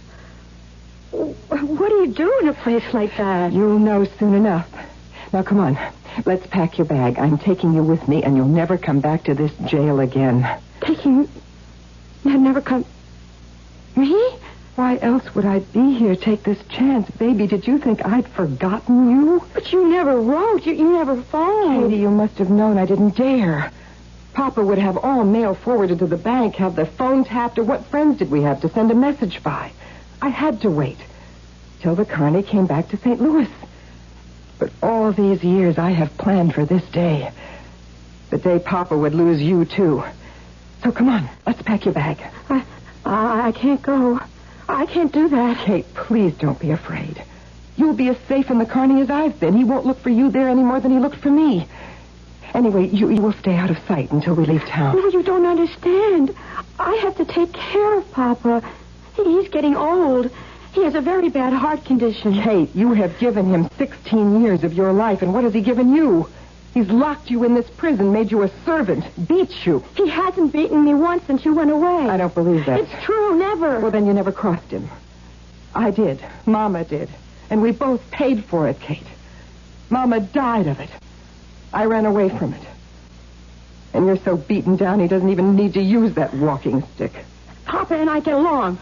[SPEAKER 1] What do you do in a place like that?
[SPEAKER 21] You'll know soon enough. Now, come on. Let's pack your bag. I'm taking you with me, and you'll never come back to this jail again.
[SPEAKER 1] Taking... Never come... Me?
[SPEAKER 21] Why else would I be here? Take this chance. Baby, did you think I'd forgotten you?
[SPEAKER 1] But you never wrote. You never phoned.
[SPEAKER 21] Katie, you must have known I didn't dare. Papa would have all mail forwarded to the bank, have the phone tapped, or what friends did we have to send a message by? I had to wait till the carny came back to St. Louis. But all these years I have planned for this day. The day Papa would lose you, too. So come on, let's pack your bag.
[SPEAKER 1] I can't go. I can't do that.
[SPEAKER 21] Kate, please don't be afraid. You'll be as safe in the carny as I've been. He won't look for you there any more than he looked for me. Anyway, you will stay out of sight until we leave town.
[SPEAKER 1] No, you don't understand. I have to take care of Papa. He's getting old. He has a very bad heart condition.
[SPEAKER 21] Kate, you have given him 16 years of your life, and what has he given you? He's locked you in this prison, made you a servant, beat you.
[SPEAKER 1] He hasn't beaten me once since you went away.
[SPEAKER 21] I don't believe that.
[SPEAKER 1] It's true, never.
[SPEAKER 21] Well, then you never crossed him. I did. Mama did. And we both paid for it, Kate. Mama died of it. I ran away from it. And you're so beaten down he doesn't even need to use that walking stick.
[SPEAKER 1] Papa and I get along.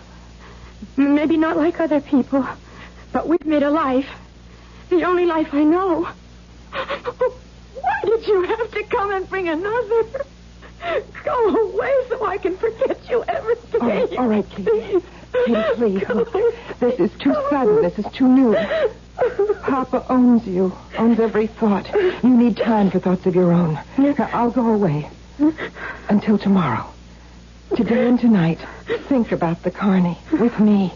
[SPEAKER 1] Maybe not like other people, but we've made a life. The only life I know. Why did you have to come and bring another? Go away so I can forget you every day.
[SPEAKER 21] Oh, all right, Katie. Katie, please. Look, this is too sudden. This is too new. Papa owns you, owns every thought. You need time for thoughts of your own. Now, I'll go away until tomorrow. Today and tonight, think about the carny with me.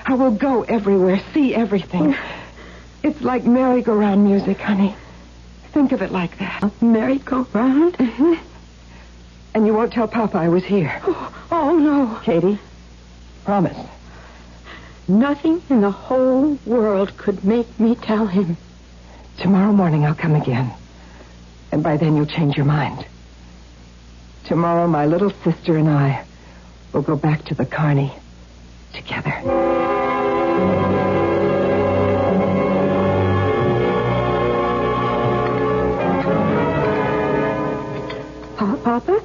[SPEAKER 21] I will go everywhere, see everything. It's like merry-go-round music, honey. Think of it like that.
[SPEAKER 1] Merry-go-round?
[SPEAKER 21] Mm-hmm. And you won't tell Papa I was here.
[SPEAKER 1] Oh, no.
[SPEAKER 21] Katie, promise.
[SPEAKER 1] Nothing in the whole world could make me tell him.
[SPEAKER 21] Tomorrow morning I'll come again. And by then you'll change your mind. Tomorrow my little sister and I will go back to the Carney together.
[SPEAKER 1] Papa?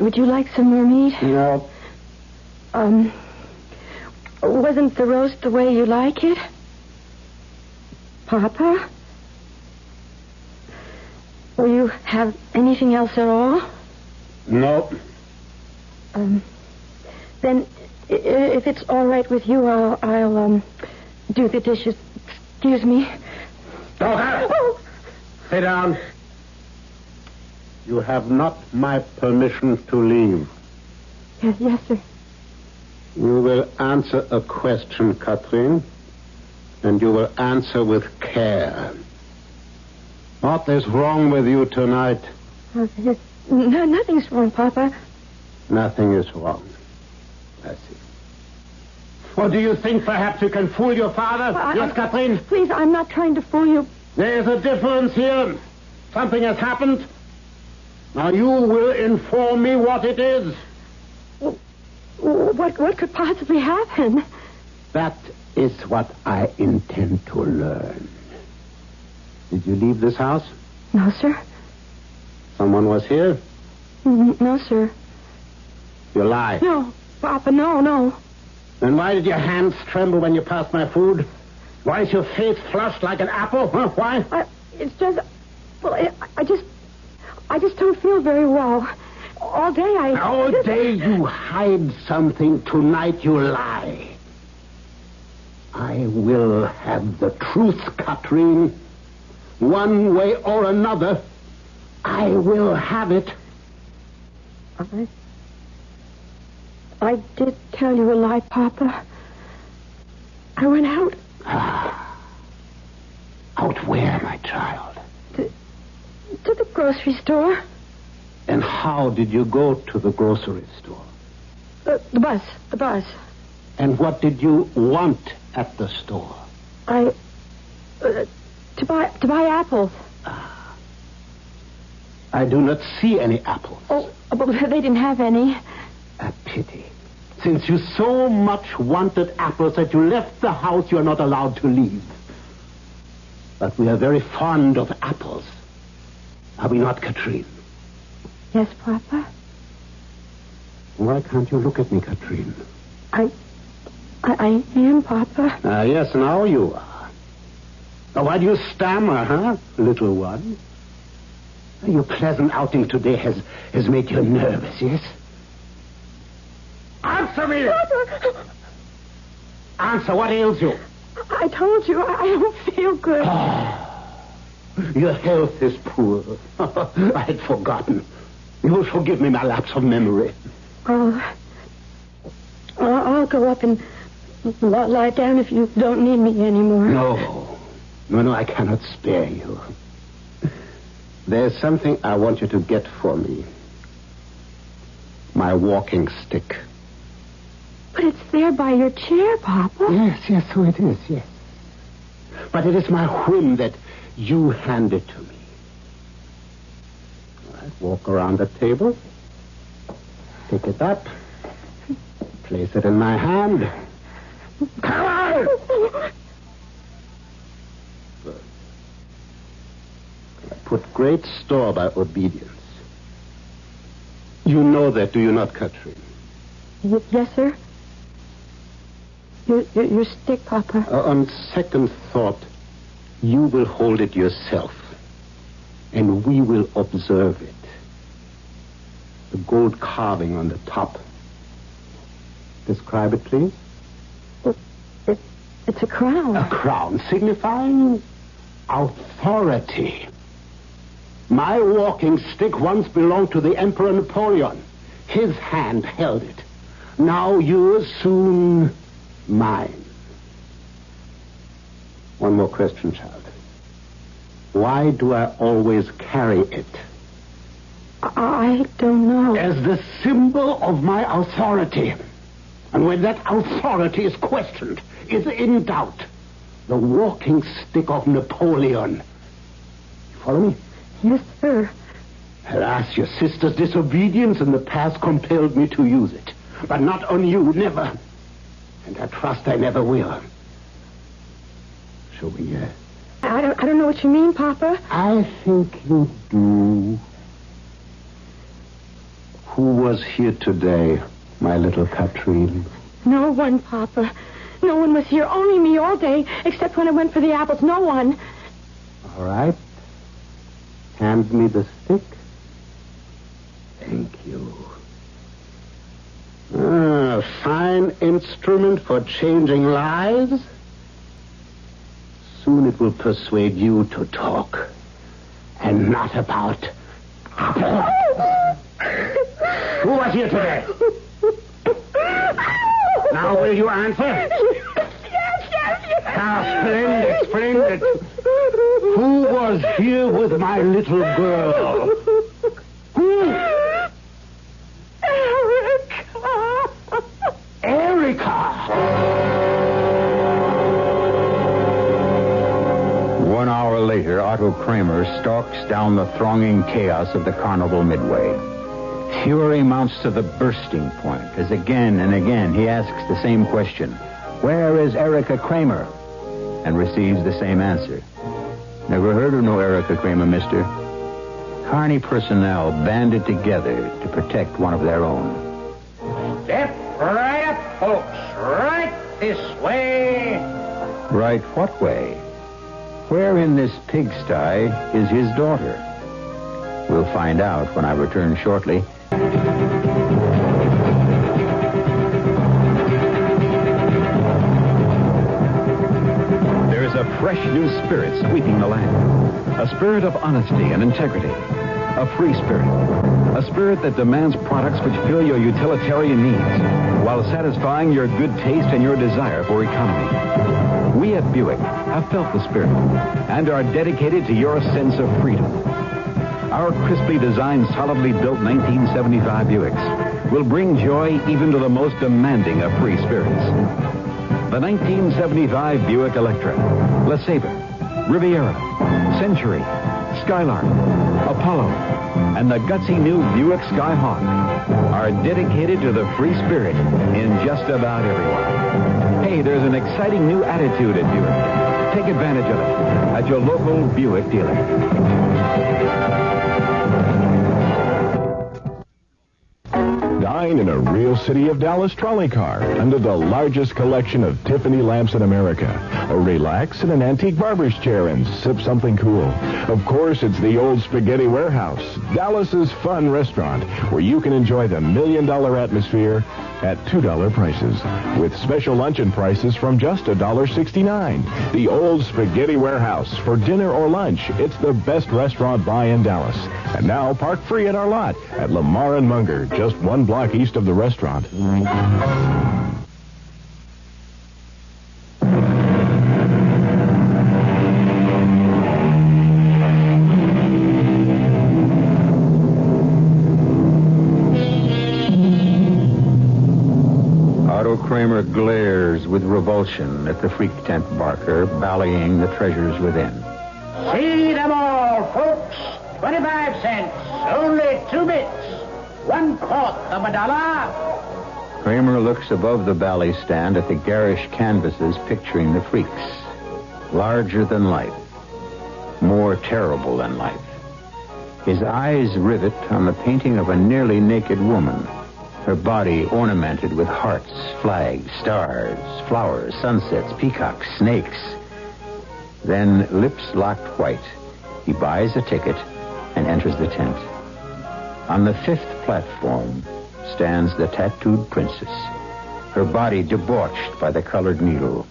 [SPEAKER 1] Would you like some more meat?
[SPEAKER 7] No.
[SPEAKER 1] Wasn't the roast the way you like it? Papa? Will you have anything else at all?
[SPEAKER 7] No.
[SPEAKER 1] Then, if it's all right with you, I'll do the dishes. Excuse me.
[SPEAKER 7] Don't have.
[SPEAKER 1] Oh.
[SPEAKER 7] Sit down. You have not my permission to leave.
[SPEAKER 1] Yes, sir.
[SPEAKER 7] You will answer a question, Catherine, and you will answer with care. What is wrong with you tonight?
[SPEAKER 1] Nothing's wrong, Papa.
[SPEAKER 7] Nothing is wrong. I see. Or do you think perhaps you can fool your father? Yes, Catherine?
[SPEAKER 1] Please, I'm not trying to fool you.
[SPEAKER 7] There is a difference here. Something has happened. Now you will inform me what it is.
[SPEAKER 1] What could possibly happen?
[SPEAKER 7] That is what I intend to learn. Did you leave this house?
[SPEAKER 1] No, sir.
[SPEAKER 7] Someone was here?
[SPEAKER 1] No, sir.
[SPEAKER 7] You lie.
[SPEAKER 1] No, Papa, no.
[SPEAKER 7] Then why did your hands tremble when you passed my food? Why is your face flushed like an apple? Huh? Why?
[SPEAKER 1] It's just... Well, I just don't feel very well. All day
[SPEAKER 7] you hide something. Tonight you lie. I will have the truth, Catherine. One way or another, I will have it.
[SPEAKER 1] I did tell you a lie, Papa. I went out.
[SPEAKER 7] Out where, my child?
[SPEAKER 1] To the grocery store.
[SPEAKER 7] And how did you go to the grocery store?
[SPEAKER 1] The bus.
[SPEAKER 7] And what did you want at the store?
[SPEAKER 1] To buy apples.
[SPEAKER 7] I do not see any apples.
[SPEAKER 1] Oh, but they didn't have any.
[SPEAKER 7] A pity. Since you so much wanted apples that you left the house, you are not allowed to leave. But we are very fond of apples. Are we not, Katrine?
[SPEAKER 1] Yes, Papa.
[SPEAKER 7] Why can't you look at me, Katrine?
[SPEAKER 1] I am, Papa.
[SPEAKER 7] Yes, now you are. Why do you stammer, huh, little one? Your pleasant outing today has made you nervous, yes? Answer me! Answer, what ails you?
[SPEAKER 1] I told you, I don't feel good.
[SPEAKER 7] Your health is poor. I had forgotten. You will forgive me my lapse of memory.
[SPEAKER 1] I'll go up and lie down if you don't need me anymore.
[SPEAKER 7] No, I cannot spare you. There's something I want you to get for me. My walking stick.
[SPEAKER 1] But it's there by your chair, Papa.
[SPEAKER 7] Yes, so it is, yes. But it is my whim that you hand it to me. I walk around the table, pick it up, place it in my hand. Come on! Good. I put great store by obedience. You know that, do you not, Katrine?
[SPEAKER 1] Yes, sir. Your stick, Papa.
[SPEAKER 7] On second thought, you will hold it yourself, and we will observe it. The gold carving on the top. Describe it, please.
[SPEAKER 1] It's a crown.
[SPEAKER 7] A crown signifying authority. My walking stick once belonged to the Emperor Napoleon. His hand held it. Now yours, soon mine. One more question, child. Why do I always carry it?
[SPEAKER 1] I don't know.
[SPEAKER 3] As the symbol of my authority. And when that authority is questioned, is in doubt, the walking stick of Napoleon. You follow me?
[SPEAKER 1] Yes, sir.
[SPEAKER 3] Alas, your sister's disobedience in the past compelled me to use it. But not on you, never. And I trust I never will. Shall we,
[SPEAKER 1] I don't know what you mean, Papa.
[SPEAKER 3] I think you do. Who was here today, my little Katrine?
[SPEAKER 1] No one, Papa. No one was here. Only me all day, except when I went for the apples. No one.
[SPEAKER 3] All right. Hand me the stick. Thank you. A fine instrument for changing lives. Soon it will persuade you to talk. And not about apples. Who was here today? Now will you answer?
[SPEAKER 1] Yes.
[SPEAKER 3] Ah, splendid. Who was here with my little girl? Who? Erica.
[SPEAKER 10] 1 hour later, Otto Kramer stalks down the thronging chaos of the carnival midway. Fury mounts to the bursting point as again and again he asks the same question. Where is Erica Kramer? And receives the same answer. Never heard of no Erica Kramer, mister. Carney personnel banded together to protect one of their own.
[SPEAKER 3] Step right up, folks. Right this way.
[SPEAKER 10] Right what way? Where in this pigsty is his daughter? We'll find out when I return shortly.
[SPEAKER 20] There's a fresh new spirit sweeping the land. A spirit of honesty and integrity. A free spirit. A spirit that demands products which fill your utilitarian needs while satisfying your good taste and your desire for economy. We at Buick have felt the spirit and are dedicated to your sense of freedom. Our crisply designed, solidly built 1975 Buicks will bring joy even to the most demanding of free spirits. The 1975 Buick Electra, LeSabre, Riviera, Century, Skylark, Apollo, and the gutsy new Buick Skyhawk are dedicated to the free spirit in just about everyone. Hey, there's an exciting new attitude at Buick. Take advantage of it at your local Buick dealer.
[SPEAKER 16] Dine in a real City of Dallas trolley car under the largest collection of Tiffany lamps in America. Or relax in an antique barber's chair and sip something cool. Of course, it's the Old Spaghetti Warehouse, Dallas's fun restaurant where you can enjoy the $1 million atmosphere at $2 prices, with special luncheon prices from just $1.69. The Old Spaghetti Warehouse for dinner or lunch. It's the best restaurant buy in Dallas. And now park free in our lot at Lamar and Munger, just 1 block east of the restaurant.
[SPEAKER 10] Kramer glares with revulsion at the freak tent barker ballying the treasures within.
[SPEAKER 3] See them all, folks. 25 cents. Only 2 bits. 1/4 of $1.
[SPEAKER 10] Kramer looks above the bally stand at the garish canvases picturing the freaks. Larger than life. More terrible than life. His eyes rivet on the painting of a nearly naked woman. Her body ornamented with hearts, flags, stars, flowers, sunsets, peacocks, snakes. Then, lips locked white, he buys a ticket and enters the tent. On the 5th platform stands the tattooed princess, her body debauched by the colored needle,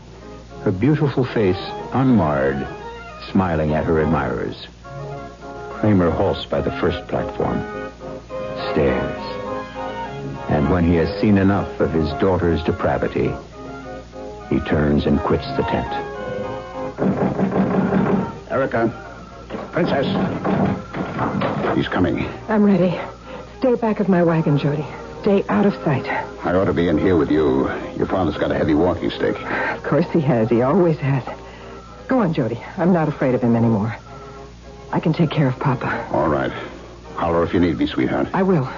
[SPEAKER 10] her beautiful face unmarred, smiling at her admirers. Kramer halts by the 1st platform, stares. And when he has seen enough of his daughter's depravity, he turns and quits the tent.
[SPEAKER 3] Erica, Princess, He's coming.
[SPEAKER 21] I'm ready. Stay back of my wagon, Jody. Stay out of sight.
[SPEAKER 3] I ought to be in here with you. Your father's got a heavy walking stick.
[SPEAKER 21] Of course he has. He always has. Go on, Jody. I'm not afraid of him anymore. I can take care of Papa.
[SPEAKER 3] All right. Holler if you need me, sweetheart.
[SPEAKER 21] I will.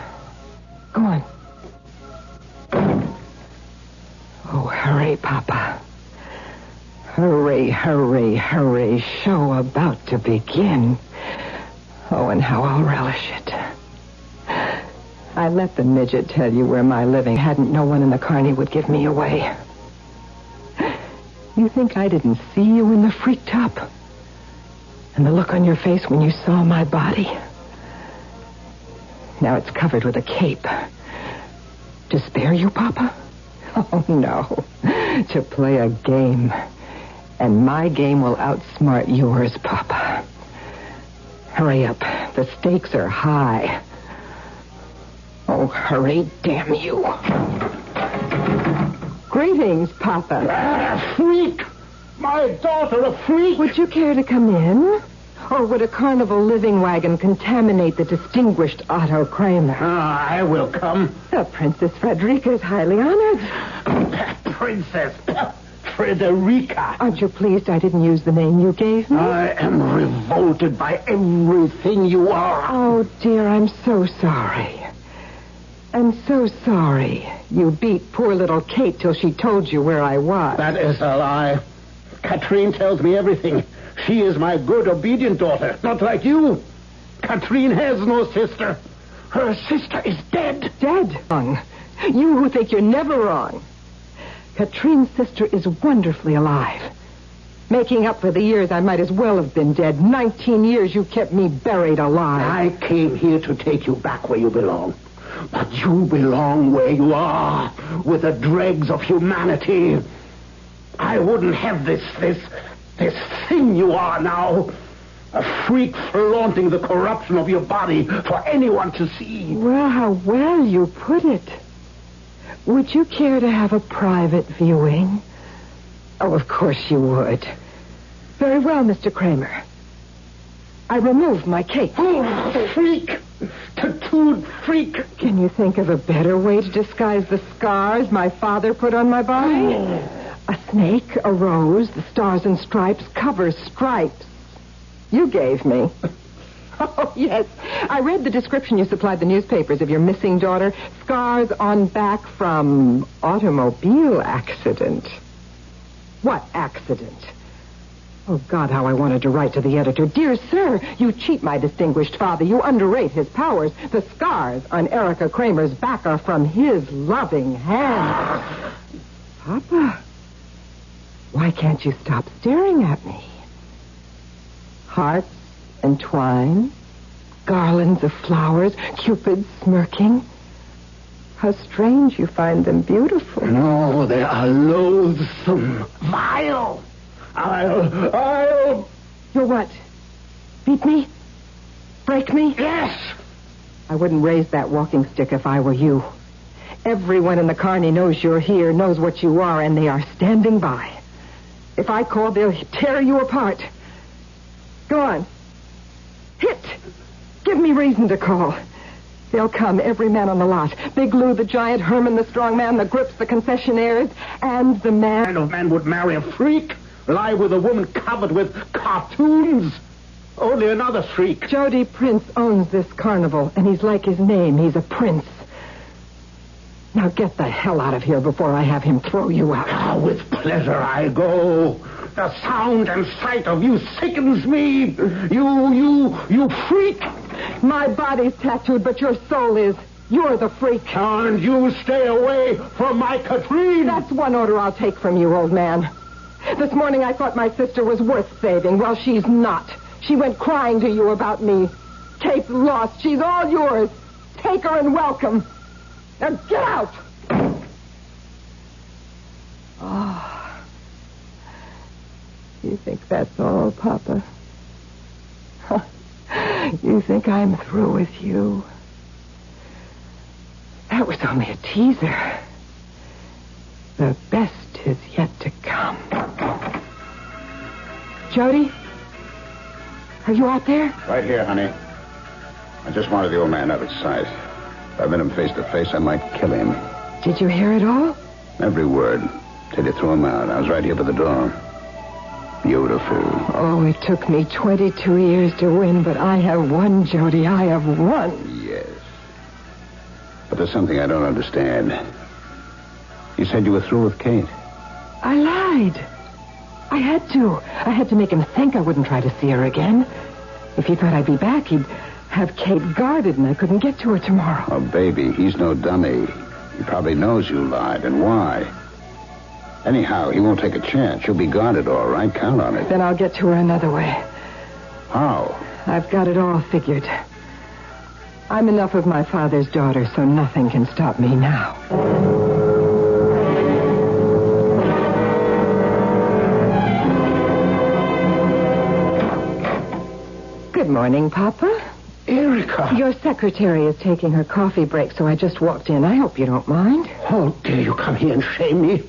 [SPEAKER 21] Go on. Oh, hurry, Papa. Hurry, hurry, hurry. Show about to begin. Oh, and how I'll relish it. I let the midget tell you where my living. Hadn't no one in the carny would give me away. You think I didn't see you in the freak top? And the look on your face when you saw my body? Now it's covered with a cape. To spare you, Papa? Oh, no. To play a game. And my game will outsmart yours, Papa. Hurry up. The stakes are high. Oh, hurry, damn you. Greetings, Papa.
[SPEAKER 3] Freak! My daughter, a freak!
[SPEAKER 21] Would you care to come in? Or would a carnival living wagon contaminate the distinguished Otto Kramer?
[SPEAKER 3] I will come.
[SPEAKER 21] The Princess Frederica is highly honored.
[SPEAKER 3] Princess Frederica.
[SPEAKER 21] Aren't you pleased I didn't use the name you gave me?
[SPEAKER 3] I am revolted by everything you are.
[SPEAKER 21] Oh, dear, I'm so sorry. I'm so sorry you beat poor little Kate till she told you where I was.
[SPEAKER 3] That is a lie. Katrine tells me everything. She is my good, obedient daughter, not like you. Katrine has no sister. Her sister is dead.
[SPEAKER 21] Dead? Wrong. You who think you're never wrong. Katrine's sister is wonderfully alive. Making up for the years I might as well have been dead. 19 years you kept me buried alive.
[SPEAKER 3] I came here to take you back where you belong. But you belong where you are, with the dregs of humanity. I wouldn't have this thing you are now. A freak flaunting the corruption of your body for anyone to see.
[SPEAKER 21] Well, how well you put it. Would you care to have a private viewing? Oh, of course you would. Very well, Mr. Kramer. I removed my cape.
[SPEAKER 3] Oh, freak! Tattooed freak!
[SPEAKER 21] Can you think of a better way to disguise the scars my father put on my body?
[SPEAKER 3] Oh.
[SPEAKER 21] A snake, a rose, the stars and stripes, cover stripes. You gave me. Oh, yes. I read the description you supplied the newspapers of your missing daughter. Scars on back from automobile accident. What accident? Oh, God, how I wanted to write to the editor. Dear sir, you cheat my distinguished father. You underrate his powers. The scars on Erica Kramer's back are from his loving hand. Papa, why can't you stop staring at me? Hearts and twine, garlands of flowers, Cupid smirking. How strange you find them beautiful.
[SPEAKER 3] No, they are loathsome, vile. I'll...
[SPEAKER 21] You're what? Beat me? Break me?
[SPEAKER 3] Yes!
[SPEAKER 21] I wouldn't raise that walking stick if I were you. Everyone in the carny knows you're here, knows what you are, and they are standing by. If I call, they'll tear you apart. Go on. Hit! Give me reason to call. They'll come, every man on the lot. Big Lou, the giant, Herman, the strong man, the grips, the concessionaires, and the man...
[SPEAKER 3] What kind of man would marry a freak? Lie with a woman covered with cartoons? Only another freak.
[SPEAKER 21] Jody Prince owns this carnival, and he's like his name. He's a prince. Now get the hell out of here before I have him throw you out.
[SPEAKER 3] Ah, with pleasure I go. The sound and sight of you sickens me. You freak.
[SPEAKER 21] My body's tattooed, but your soul is. You're the freak.
[SPEAKER 3] And you stay away from my Katrine.
[SPEAKER 21] That's one order I'll take from you, old man. This morning I thought my sister was worth saving. Well, she's not. She went crying to you about me. Kate's lost. She's all yours. Take her and welcome. Now get out! Oh. You think that's all, Papa? You think I'm through with you? That was only a teaser. The best is yet to come. Jody? Are you out there?
[SPEAKER 3] Right here, honey.
[SPEAKER 10] I just wanted the old man out of sight. If I met him face to face, I might kill him.
[SPEAKER 21] Did you hear it all?
[SPEAKER 10] Every word. Till you threw him out. I was right here by the door. Beautiful.
[SPEAKER 21] Oh, it took me 22 years to win, but I have won, Jody. I have won.
[SPEAKER 10] Yes. But there's something I don't understand. You said you were through with Kate.
[SPEAKER 21] I lied. I had to. I had to make him think I wouldn't try to see her again. If he thought I'd be back, he'd have Kate guarded and I couldn't get to her tomorrow.
[SPEAKER 10] Oh, baby, he's no dummy. He probably knows you lied and why. Anyhow, he won't take a chance. She'll be guarded, all right? Count on it.
[SPEAKER 21] Then I'll get to her another way.
[SPEAKER 10] How?
[SPEAKER 21] I've got it all figured. I'm enough of my father's daughter, so nothing can stop me now. Good morning, Papa.
[SPEAKER 3] Erica.
[SPEAKER 21] Your secretary is taking her coffee break, so I just walked in. I hope you don't mind.
[SPEAKER 3] How dare you come here and shame me?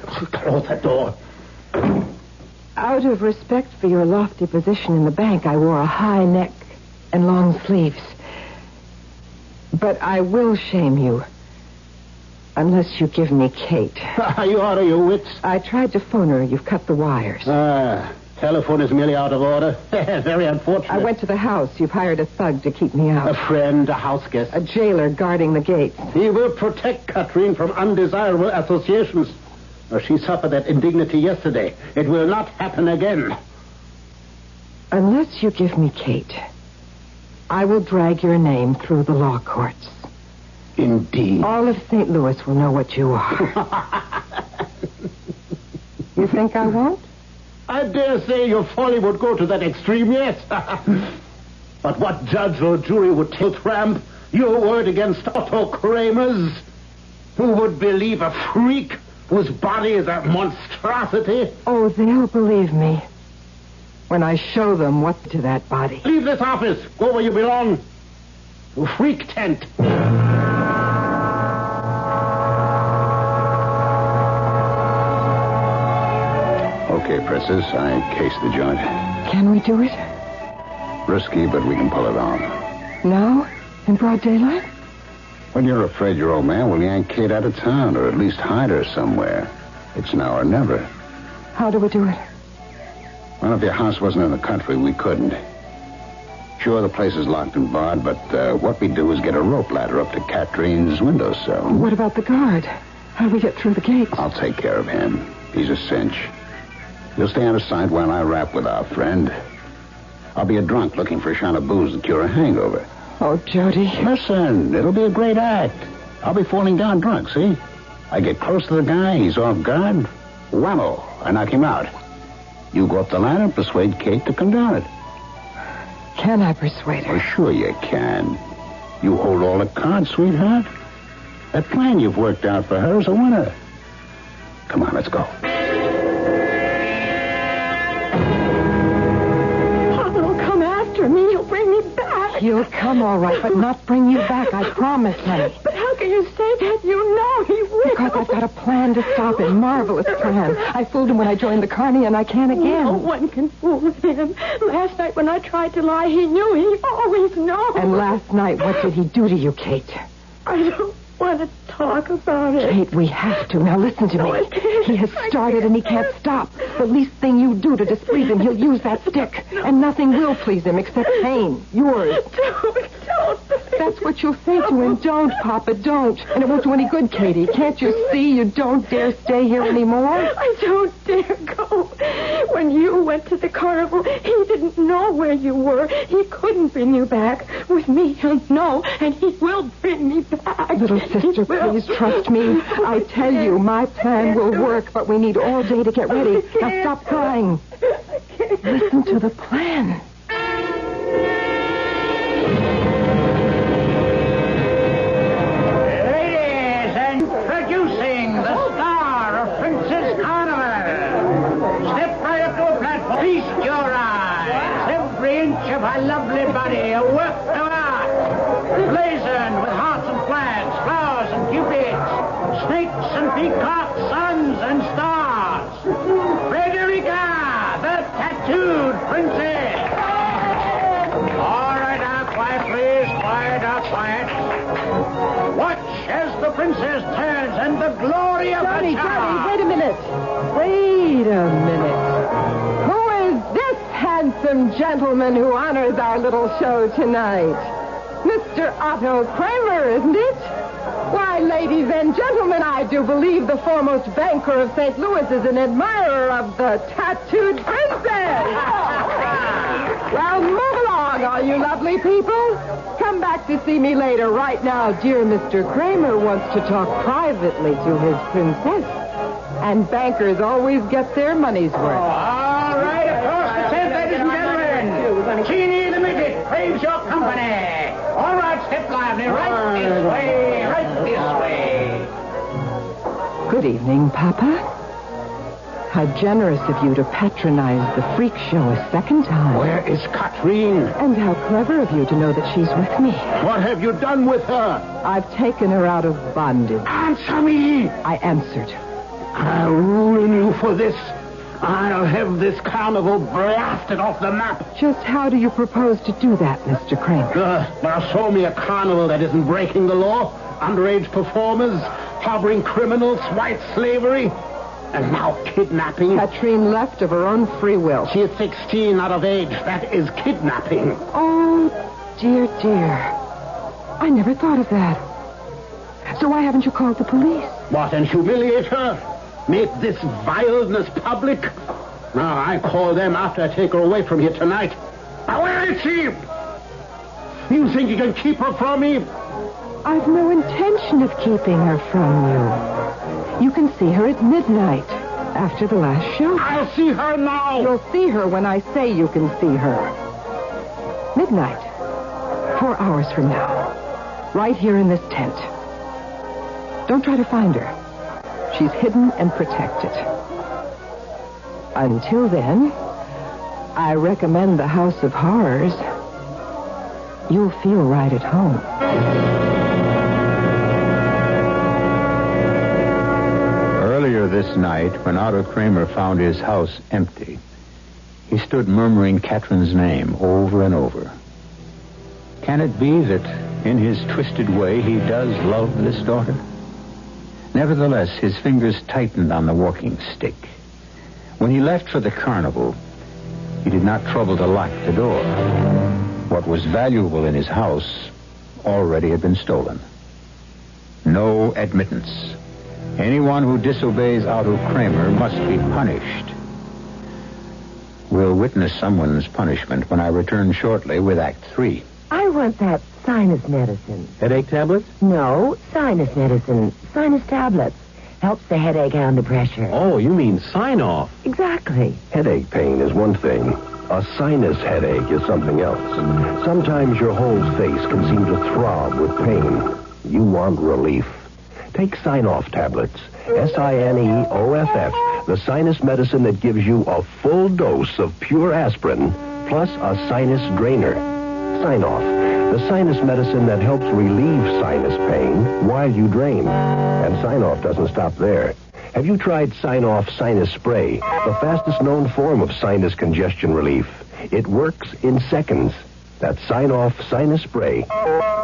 [SPEAKER 3] Close that door.
[SPEAKER 21] Out of respect for your lofty position in the bank, I wore a high neck and long sleeves. But I will shame you. Unless you give me Kate.
[SPEAKER 3] Are you out of your wits?
[SPEAKER 21] I tried to phone her. You've cut the wires.
[SPEAKER 3] Telephone is merely out of order. Very unfortunate.
[SPEAKER 21] I went to the house. You've hired a thug to keep me out.
[SPEAKER 3] A friend, a house guest.
[SPEAKER 21] A jailer guarding the gates.
[SPEAKER 3] He will protect Katrine from undesirable associations. She suffered that indignity yesterday. It will not happen again.
[SPEAKER 21] Unless you give me Kate, I will drag your name through the law courts.
[SPEAKER 3] Indeed.
[SPEAKER 21] All of St. Louis will know what you are. You think I won't?
[SPEAKER 3] I dare say your folly would go to that extreme, yes. But what judge or jury would tell Tramp your word against Otto Kramer's? Who would believe a freak whose body is a monstrosity?
[SPEAKER 21] Oh, they'll believe me when I show them what to that body.
[SPEAKER 3] Leave this office. Go where you belong. To freak tent.
[SPEAKER 10] Okay, Princess, I cased the joint.
[SPEAKER 21] Can we do it?
[SPEAKER 10] Risky, but we can pull it off.
[SPEAKER 21] Now? In broad daylight?
[SPEAKER 10] When you're afraid your old man will yank Kate out of town, or at least hide her somewhere. It's now or never.
[SPEAKER 21] How do we do it?
[SPEAKER 10] Well, if your house wasn't in the country, we couldn't. Sure, the place is locked and barred, but what we do is get a rope ladder up to Katrine's windowsill.
[SPEAKER 21] What about the guard? How do we get through the gates?
[SPEAKER 10] I'll take care of him. He's a cinch. You'll stay out of sight while I rap with our friend. I'll be a drunk looking for a shot of booze to cure a hangover.
[SPEAKER 21] Oh, Jody.
[SPEAKER 10] Listen, it'll be a great act. I'll be falling down drunk, see? I get close to the guy, he's off guard. Whammo, I knock him out. You go up the ladder and persuade Kate to come down it.
[SPEAKER 21] Can I persuade her?
[SPEAKER 10] Oh, sure you can. You hold all the cards, sweetheart. That plan you've worked out for her is a winner. Come on, let's go.
[SPEAKER 1] Papa will come after me. He'll bring me back.
[SPEAKER 21] He'll come all right, but not bring you back, I promise, honey.
[SPEAKER 1] But how can you say that? You know he will.
[SPEAKER 21] Because I've got a plan to stop him. Marvelous plan. I fooled him when I joined the Carney, and I can again.
[SPEAKER 1] No one can fool him. Last night when I tried to lie, he knew. He always knows.
[SPEAKER 21] And last night, what did he do to you, Kate?
[SPEAKER 1] I don't want to talk about it.
[SPEAKER 21] Kate, we have to. Now listen to me. He has started and he can't stop. The least thing you do to displease him, he'll use that stick. And nothing will please him except pain. Yours.
[SPEAKER 1] Don't.
[SPEAKER 21] That's what you'll say to him. Don't, Papa, don't. And it won't do any good, Katie. Can't you see you don't dare stay here anymore?
[SPEAKER 1] I don't dare go. When you went to the carnival, he didn't know where you were. He couldn't bring you back. With me, he'll know, and he will bring me back.
[SPEAKER 21] Little sister, please trust me. I tell you, my plan will work, but we need all day to get ready. Now stop crying. Listen to the plan.
[SPEAKER 3] Ladies, introducing the star of Princess Carnival. Step right up to a platform. Feast your eyes. Every inch of her lovely body a work of art. Blazoned with hearts and flags, flowers and cupids, snakes and peacocks, suns and stars. Frederica, the tattooed princess. All right, now, quiet, please.
[SPEAKER 21] and gentleman who honors our little show tonight. Mr. Otto Kramer, isn't it? Why, ladies and gentlemen, I do believe the foremost banker of St. Louis is an admirer of the tattooed princess. Well, move along, all you lovely people. Come back to see me later. Right now, dear Mr. Kramer wants to talk privately to his princess. And bankers always get their money's worth.
[SPEAKER 3] All right, across the tent, ladies and gentlemen. Teeny the midget craves your company. All right, step lively. Right this way, right this way.
[SPEAKER 21] Good evening, Papa. How generous of you to patronize the freak show a second time.
[SPEAKER 3] Where is Katrine?
[SPEAKER 21] And how clever of you to know that she's with me.
[SPEAKER 3] What have you done with her?
[SPEAKER 21] I've taken her out of bondage.
[SPEAKER 3] Answer me!
[SPEAKER 21] I answered.
[SPEAKER 3] I'll ruin you for this. I'll have this carnival blasted off the map.
[SPEAKER 21] Just how do you propose to do that, Mr. Kramer?
[SPEAKER 3] Now show me a carnival that isn't breaking the law. Underage performers, harboring criminals, white slavery, and now kidnapping.
[SPEAKER 21] Katrine left of her own free will.
[SPEAKER 3] She is 16, out of age. That is kidnapping.
[SPEAKER 21] Oh, dear, dear. I never thought of that. So why haven't you called the police?
[SPEAKER 3] What, and humiliate her? Make this vileness public? Now, I call them after I take her away from here tonight. Now, where is she? You think you can keep her from me?
[SPEAKER 21] I've no intention of keeping her from you. You can see her at midnight, after the last show.
[SPEAKER 3] I'll see her now.
[SPEAKER 21] You'll see her when I say you can see her. Midnight. 4 hours from now. Right here in this tent. Don't try to find her. She's hidden and protected. Until then, I recommend the House of Horrors. You'll feel right at home.
[SPEAKER 10] Earlier this night, when Otto Kramer found his house empty, he stood murmuring Katrine's name over and over. Can it be that, in his twisted way, he does love this daughter? Nevertheless, his fingers tightened on the walking stick. When he left for the carnival, he did not trouble to lock the door. What was valuable in his house already had been stolen. No admittance. Anyone who disobeys Otto Kramer must be punished. We'll witness someone's punishment when I return shortly with Act 3.
[SPEAKER 5] I want that sinus medicine.
[SPEAKER 9] Headache tablets?
[SPEAKER 5] No, sinus medicine. Sinus tablets. Helps the headache under pressure.
[SPEAKER 9] Oh, you mean sign-off.
[SPEAKER 5] Exactly.
[SPEAKER 9] Headache pain is one thing. A sinus headache is something else. Sometimes your whole face can seem to throb with pain. You want relief. Take Sign-Off tablets. SINEOFF. The sinus medicine that gives you a full dose of pure aspirin plus a sinus drainer. Sign-Off. The sinus medicine that helps relieve sinus pain while you drain. And Sign-Off doesn't stop there. Have you tried Sign-Off Sinus Spray, the fastest known form of sinus congestion relief? It works in seconds. That's Sign-Off Sinus Spray.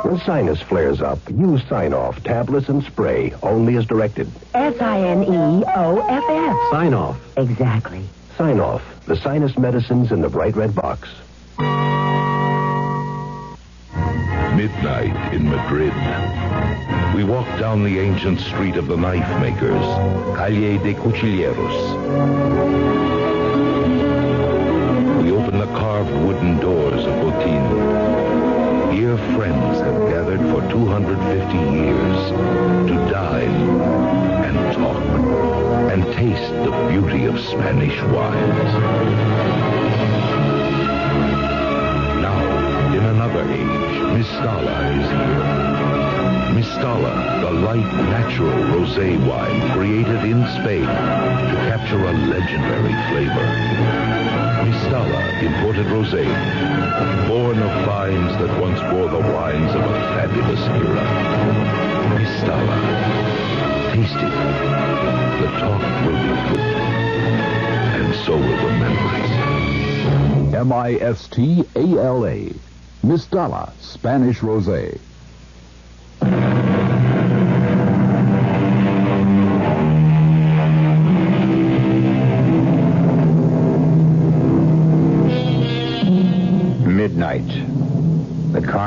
[SPEAKER 9] When sinus flares up, use Sign-Off tablets and spray only as directed.
[SPEAKER 5] SINEOFF.
[SPEAKER 9] Sign-Off.
[SPEAKER 5] Exactly.
[SPEAKER 9] Sign-Off. The sinus medicines in the bright red box.
[SPEAKER 16] Midnight in Madrid. We walk down the ancient street of the knife makers, Calle de Cuchilleros. We open the carved wooden doors of Botín. Here friends have gathered for 250 years to dine and talk and taste the beauty of Spanish wines. Now, in another age, Mistala is here. Mistala, the light, natural rosé wine created in Spain to capture a legendary flavor. Mistala, imported rosé, born of vines that once bore the wines of a fabulous era. Mistala. Taste it. The talk will be good, and so will the memories.
[SPEAKER 20] Mistala. Mistala, Spanish Rosé.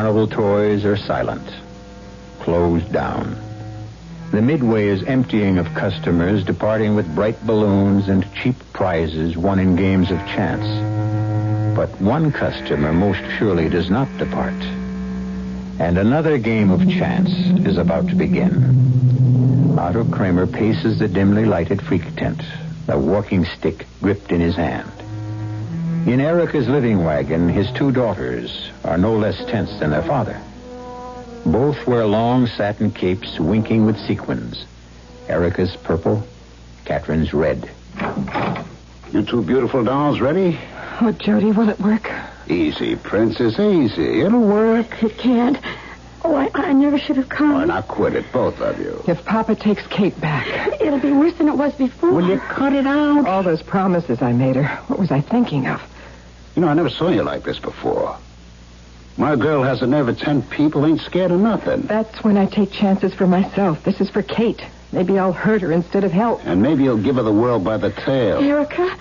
[SPEAKER 10] carnival toys are silent, closed down. The midway is emptying of customers, departing with bright balloons and cheap prizes won in games of chance. But one customer most surely does not depart. And another game of chance is about to begin. Otto Kramer paces the dimly lighted freak tent, a walking stick gripped in his hand. In Erica's living wagon, his two daughters are no less tense than their father. Both wear long satin capes winking with sequins. Erica's purple, Catherine's red.
[SPEAKER 3] You two beautiful dolls ready?
[SPEAKER 21] Oh, Jody, will it work?
[SPEAKER 3] Easy, Princess, easy. It'll work.
[SPEAKER 1] It can't. Oh, I never should have come.
[SPEAKER 3] Oh, now quit it, both of you.
[SPEAKER 21] If Papa takes Kate back.
[SPEAKER 1] It'll be worse than it was before.
[SPEAKER 3] Will you cut it out?
[SPEAKER 21] All those promises I made her. What was I thinking of?
[SPEAKER 3] You know, I never saw you like this before. My girl has a nerve of 10 people, ain't scared of nothing.
[SPEAKER 21] That's when I take chances for myself. This is for Kate. Maybe I'll hurt her instead of help.
[SPEAKER 3] And maybe you'll give her the world by the tail.
[SPEAKER 1] Erica,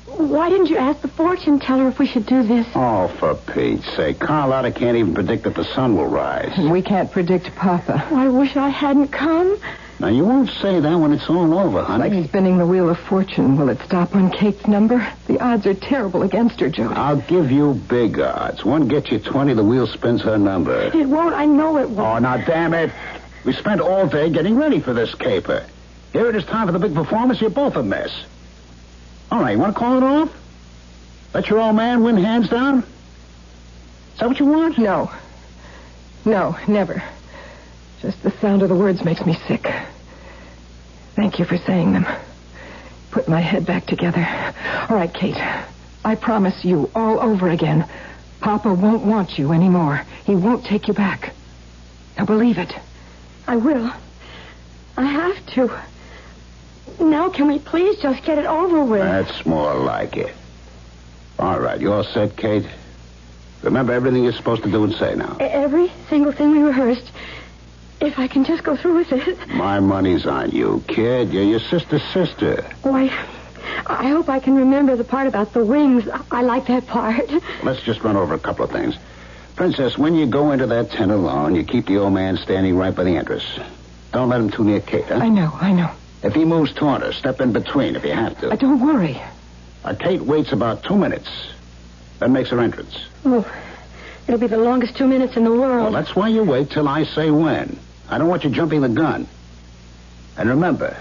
[SPEAKER 1] why didn't you ask the fortune teller if we should do this?
[SPEAKER 3] Oh, for Pete's sake. Carlotta can't even predict that the sun will rise.
[SPEAKER 21] And we can't predict Papa.
[SPEAKER 1] Oh, I wish I hadn't come.
[SPEAKER 3] Now, you won't say that when it's all over, honey.
[SPEAKER 21] Like spinning the wheel of fortune. Will it stop on Kate's number? The odds are terrible against her, Jody.
[SPEAKER 3] I'll give you big odds. One gets you 20, the wheel spins her number.
[SPEAKER 1] It won't. I know it won't.
[SPEAKER 3] Oh, now, damn it. We spent all day getting ready for this caper. Here it is time for the big performance. You're both a mess. All right, you want to call it off? Let your old man win hands down? Is that what you want?
[SPEAKER 21] No. No, never. Just the sound of the words makes me sick. Thank you for saying them. Put my head back together. All right, Kate. I promise you all over again. Papa won't want you anymore. He won't take you back. Now believe it.
[SPEAKER 1] I will. I have to. Now, can we please just get it over with?
[SPEAKER 3] That's more like it. All right, you all set, Kate? Remember everything you're supposed to do and say now.
[SPEAKER 1] Every single thing we rehearsed. If I can just go through with it.
[SPEAKER 3] My money's on you, kid. You're your sister's sister.
[SPEAKER 1] Oh, I hope I can remember the part about the wings. I like that part.
[SPEAKER 3] Let's just run over a couple of things. Princess, when you go into that tent alone, you keep the old man standing right by the entrance. Don't let him too near Kate, huh?
[SPEAKER 21] I know.
[SPEAKER 3] If he moves toward her, step in between if you have to.
[SPEAKER 21] Don't worry.
[SPEAKER 3] Kate waits about 2 minutes, then makes her entrance.
[SPEAKER 1] Oh, it'll be the longest 2 minutes in the world.
[SPEAKER 3] Well, that's why you wait till I say when. I don't want you jumping the gun. And remember,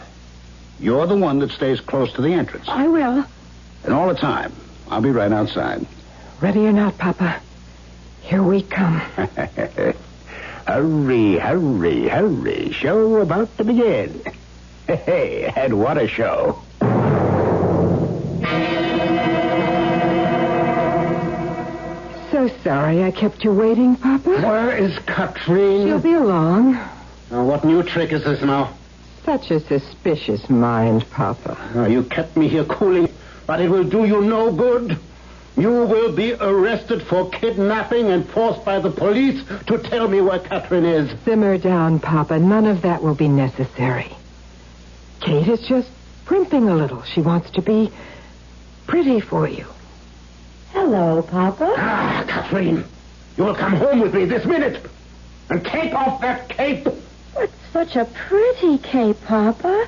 [SPEAKER 3] you're the one that stays close to the entrance.
[SPEAKER 1] I will.
[SPEAKER 3] And all the time, I'll be right outside.
[SPEAKER 21] Ready or not, Papa, here we come.
[SPEAKER 3] Hurry, hurry, hurry. Show about to begin. Hey, and what a show.
[SPEAKER 21] So sorry I kept you waiting, Papa.
[SPEAKER 3] Where is Katrine?
[SPEAKER 21] She'll be along.
[SPEAKER 3] What new trick is this now?
[SPEAKER 21] Such a suspicious mind, Papa.
[SPEAKER 3] You kept me here cooling, but it will do you no good. You will be arrested for kidnapping and forced by the police to tell me where Catherine is.
[SPEAKER 21] Simmer down, Papa. None of that will be necessary. Kate is just primping a little. She wants to be pretty for you.
[SPEAKER 1] Hello, Papa.
[SPEAKER 3] Catherine, you will come home with me this minute and take off that cape.
[SPEAKER 1] It's such a pretty cape, Papa.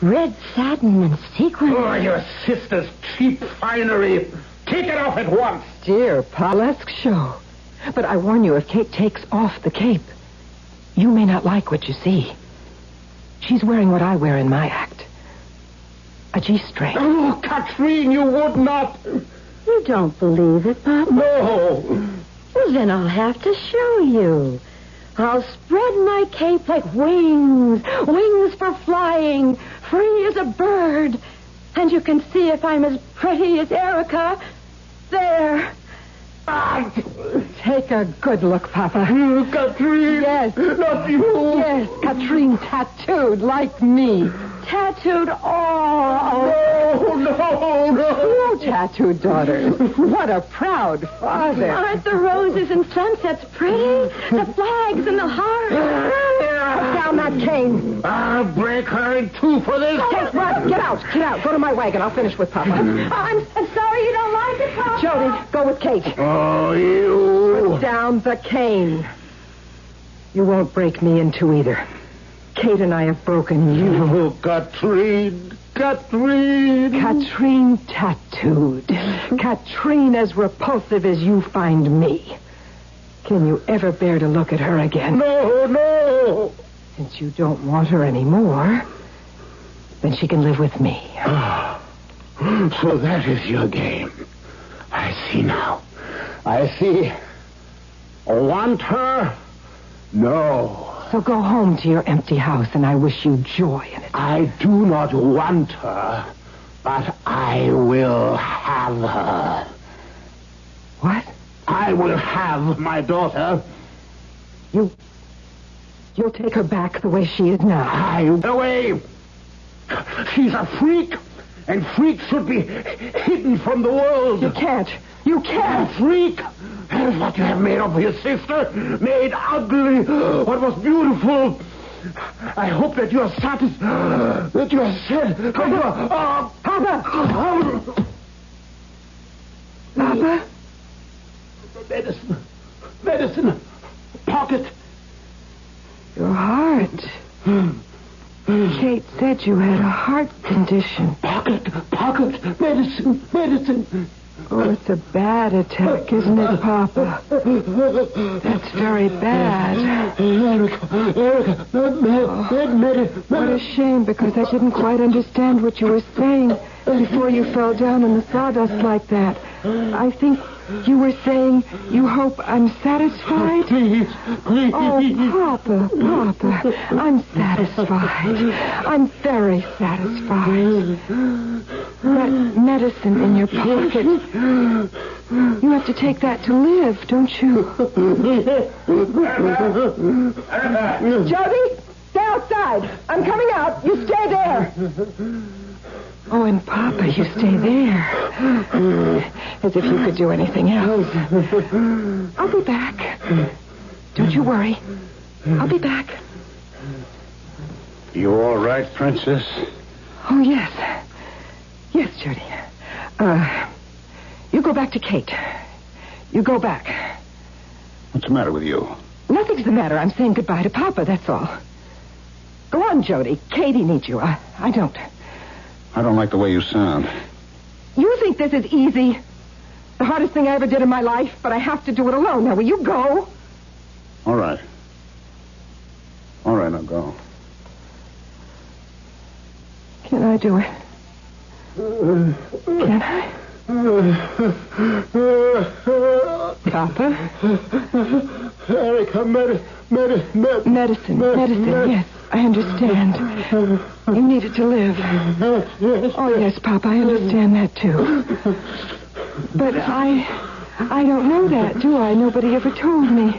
[SPEAKER 1] Red satin and sequins.
[SPEAKER 3] Oh, your sister's cheap finery. Take it off at once.
[SPEAKER 21] Dear Pa, let's show. But I warn you, if Kate takes off the cape, you may not like what you see. She's wearing what I wear in my act. A G-string.
[SPEAKER 3] Oh, Katrine, you would not.
[SPEAKER 1] You don't believe it, Papa?
[SPEAKER 3] No.
[SPEAKER 1] Well, then I'll have to show you. I'll spread my cape like wings. Wings for flying. Free as a bird. And you can see if I'm as pretty as Erica. There.
[SPEAKER 21] Take a good look, Papa.
[SPEAKER 3] Katrine.
[SPEAKER 21] Yes.
[SPEAKER 3] Not you.
[SPEAKER 21] Yes, Katrine tattooed like me.
[SPEAKER 1] Tattooed all.
[SPEAKER 21] No tattooed daughters. What a proud father.
[SPEAKER 1] Aren't the roses and sunsets pretty? The flags and the hearts.
[SPEAKER 21] Put down that cane.
[SPEAKER 3] I'll break her in two for this.
[SPEAKER 21] Kate, run. Get out. Go to my wagon. I'll finish with Papa.
[SPEAKER 1] I'm sorry you don't like it, Papa.
[SPEAKER 21] Jody, go with Kate.
[SPEAKER 3] Oh, you.
[SPEAKER 21] Put down the cane. You won't break me in two either. Kate and I have broken you.
[SPEAKER 3] Oh, Katrine.
[SPEAKER 21] Katrine tattooed. Katrine as repulsive as you find me. Can you ever bear to look at her again?
[SPEAKER 3] No.
[SPEAKER 21] Since you don't want her anymore, then she can live with me.
[SPEAKER 3] So that is your game. I see now. I see. Want her? No.
[SPEAKER 21] So go home to your empty house, and I wish you joy in it.
[SPEAKER 3] I do not want her, but I will have her.
[SPEAKER 21] What?
[SPEAKER 3] I will have my daughter.
[SPEAKER 21] You'll take her back the way she is now.
[SPEAKER 3] Away. She's a freak, and freaks should be hidden from the world.
[SPEAKER 21] You can't.
[SPEAKER 3] A freak. That is what you have made of your sister. Made ugly what was beautiful. I hope that you are satisfied. That you are said.
[SPEAKER 21] Papa! Papa?
[SPEAKER 3] Medicine. Pocket.
[SPEAKER 21] Your heart. Kate said you had a heart condition.
[SPEAKER 3] Pocket. Medicine.
[SPEAKER 21] Oh, it's a bad attack, isn't it, Papa? That's very bad.
[SPEAKER 3] Erica.
[SPEAKER 21] What a shame, because I didn't quite understand what you were saying before you fell down in the sawdust like that. I think you were saying you hope I'm satisfied?
[SPEAKER 3] Please.
[SPEAKER 21] Oh, Papa, I'm satisfied. I'm very satisfied. That medicine in your pocket, you have to take that to live, don't you? Jody, stay outside. I'm coming out. You stay there. Oh, and Papa, you stay there. As if you could do anything else. I'll be back. Don't you worry. I'll be back.
[SPEAKER 10] You all right, Princess?
[SPEAKER 21] Oh, yes. Yes, Judy. You go back to Kate. You go back.
[SPEAKER 10] What's the matter with you?
[SPEAKER 21] Nothing's the matter. I'm saying goodbye to Papa, that's all. Go on, Jody. Katie needs you. I don't.
[SPEAKER 10] I don't like the way you sound.
[SPEAKER 21] You think this is easy? The hardest thing I ever did in my life, but I have to do it alone. Now, will you go?
[SPEAKER 10] All right. All right, I'll go.
[SPEAKER 21] Can I do it? Can I? Papa?
[SPEAKER 3] Erica,
[SPEAKER 21] medicine, yes, I understand. You need it to live. Oh, yes, Papa, I understand that, too. But I don't know that, do I? Nobody ever told me.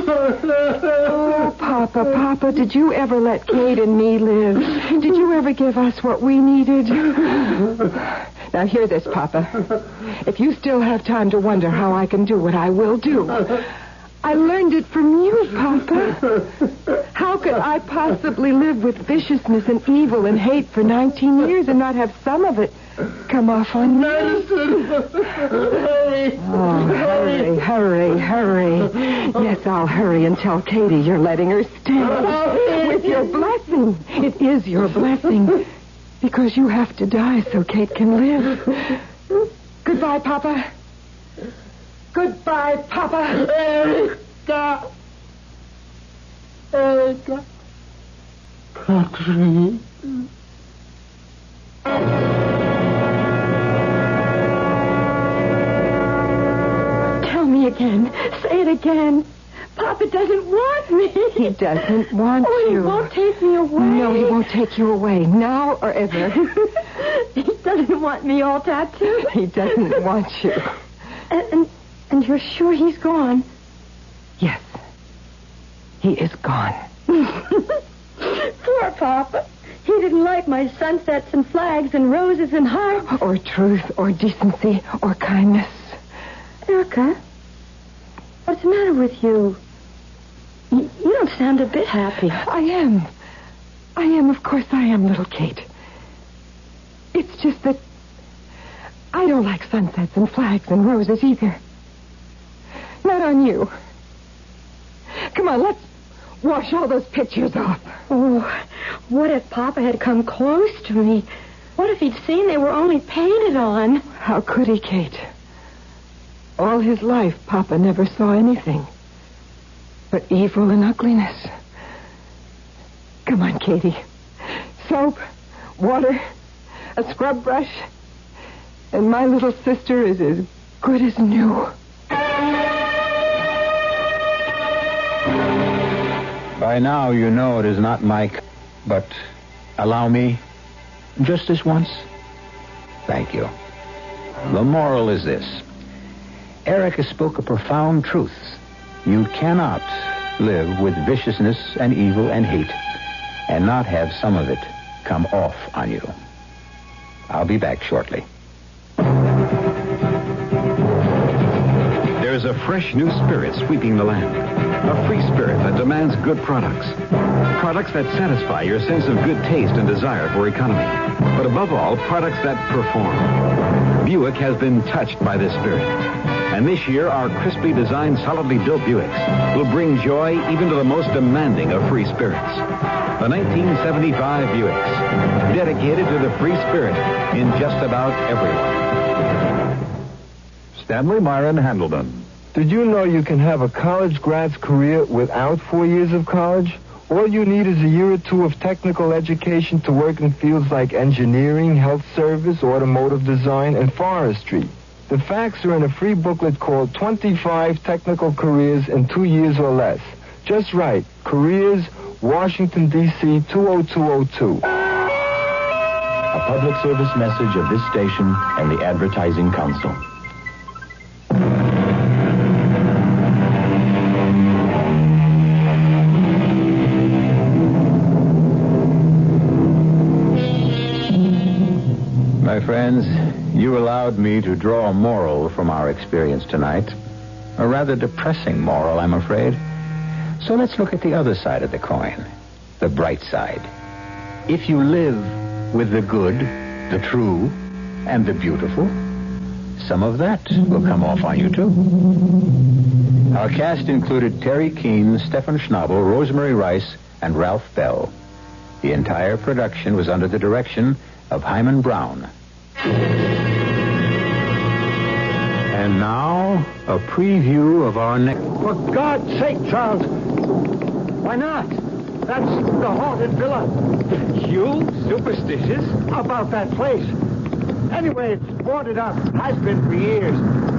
[SPEAKER 21] Oh, Papa, did you ever let Kate and me live? Did you ever give us what we needed? Now, hear this, Papa. If you still have time to wonder how I can do what I will do, I learned it from you, Papa. How could I possibly live with viciousness and evil and hate for 19 years and not have some of it come off on me?
[SPEAKER 3] Hurry!
[SPEAKER 21] Oh, hurry. Yes, I'll hurry and tell Katie you're letting her stay. With your blessing. It is your blessing. Because you have to die so Kate can live. Goodbye, Papa. Goodbye, Papa.
[SPEAKER 3] Erica. Katrine.
[SPEAKER 1] Tell me again. Say it again. Papa doesn't want me.
[SPEAKER 21] He doesn't want you.
[SPEAKER 1] He won't take me away.
[SPEAKER 21] No, he won't take you away, now or ever.
[SPEAKER 1] He doesn't want me all tattooed.
[SPEAKER 21] He doesn't want you.
[SPEAKER 1] And you're sure he's gone?
[SPEAKER 21] Yes. He is gone.
[SPEAKER 1] Poor Papa. He didn't like my sunsets and flags and roses and hearts.
[SPEAKER 21] Or truth, or decency, or kindness.
[SPEAKER 1] Erica, what's the matter with you? You don't sound a bit happy.
[SPEAKER 21] I am. Of course I am, little Kate. It's just that I don't like sunsets and flags and roses either. Not on you. Come on, let's wash all those pictures off.
[SPEAKER 1] Oh, what if Papa had come close to me? What if he'd seen they were only painted on?
[SPEAKER 21] How could he, Kate? All his life, Papa never saw anything but evil and ugliness. Come on, Katie. Soap, water, a scrub brush, and my little sister is as good as new.
[SPEAKER 10] By now you know it is not Mike, but allow me, just this once. Thank you. The moral is this. Erica spoke a profound truth. You cannot live with viciousness and evil and hate and not have some of it come off on you. I'll be back shortly.
[SPEAKER 20] There's a fresh new spirit sweeping the land. A free spirit that demands good products. Products that satisfy your sense of good taste and desire for economy. But above all, products that perform. Buick has been touched by this spirit. And this year, our crisply designed, solidly built Buicks will bring joy even to the most demanding of free spirits. The 1975 Buicks, dedicated to the free spirit in just about everyone.
[SPEAKER 11] Stanley Myron Handleton. Did you know you can have a college grad's career without 4 years of college? All you need is a year or two of technical education to work in fields like engineering, health service, automotive design, and forestry. The facts are in a free booklet called 25 Technical Careers in 2 years or less. Just write, Careers, Washington, D.C., 20202.
[SPEAKER 12] A public service message of this station and the Advertising Council.
[SPEAKER 10] My friends, you allowed me to draw a moral from our experience tonight. A rather depressing moral, I'm afraid. So let's look at the other side of the coin, the bright side. If you live with the good, the true, and the beautiful, some of that will come off on you, too. Our cast included Terry Keane, Stephen Schnabel, Rosemary Rice, and Ralph Bell. The entire production was under the direction of Hyman Brown. And now, a preview of our next...
[SPEAKER 3] For God's sake, Charles. Why not? That's the haunted villa.
[SPEAKER 10] You? Superstitious?
[SPEAKER 3] About that place. Anyway, it's boarded up. Has been for years.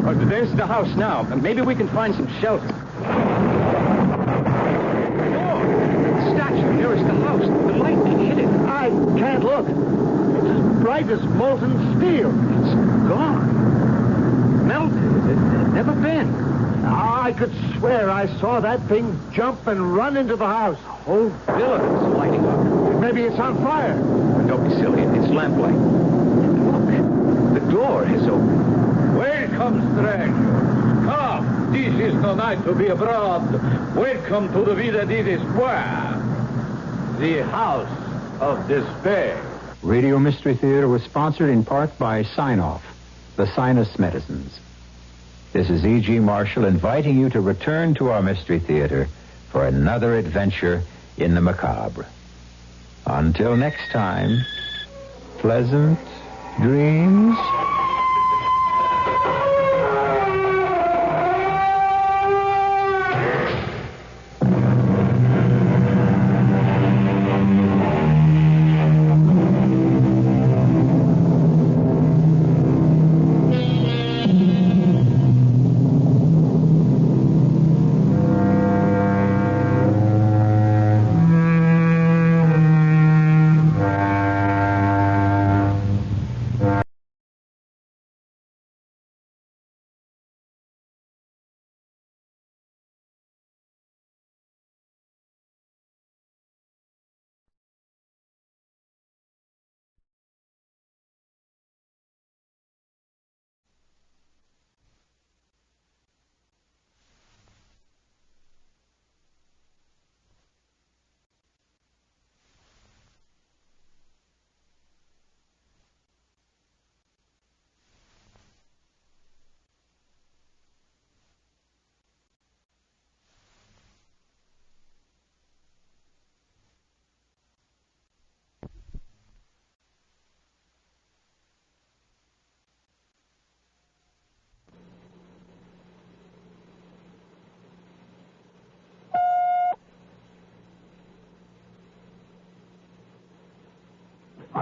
[SPEAKER 10] Oh, there's the house now. Maybe we can find some shelter. Oh, the statue nearest the house. The lightning hit it.
[SPEAKER 3] I can't look. It's as bright as molten steel.
[SPEAKER 10] It's gone. Melted. It's never been.
[SPEAKER 3] I could swear I saw that thing jump and run into the house.
[SPEAKER 10] The whole villa is lighting up.
[SPEAKER 3] Maybe it's on fire.
[SPEAKER 10] Don't be silly. It's lamplight. Look, the door is open.
[SPEAKER 19] Welcome, stranger. Come, this is no night to be abroad. Welcome to the Villa di Square, the house of despair.
[SPEAKER 10] Radio Mystery Theater was sponsored in part by Sign-Off, the sinus medicines. This is E.G. Marshall inviting you to return to our Mystery Theater for another adventure in the macabre. Until next time, pleasant dreams.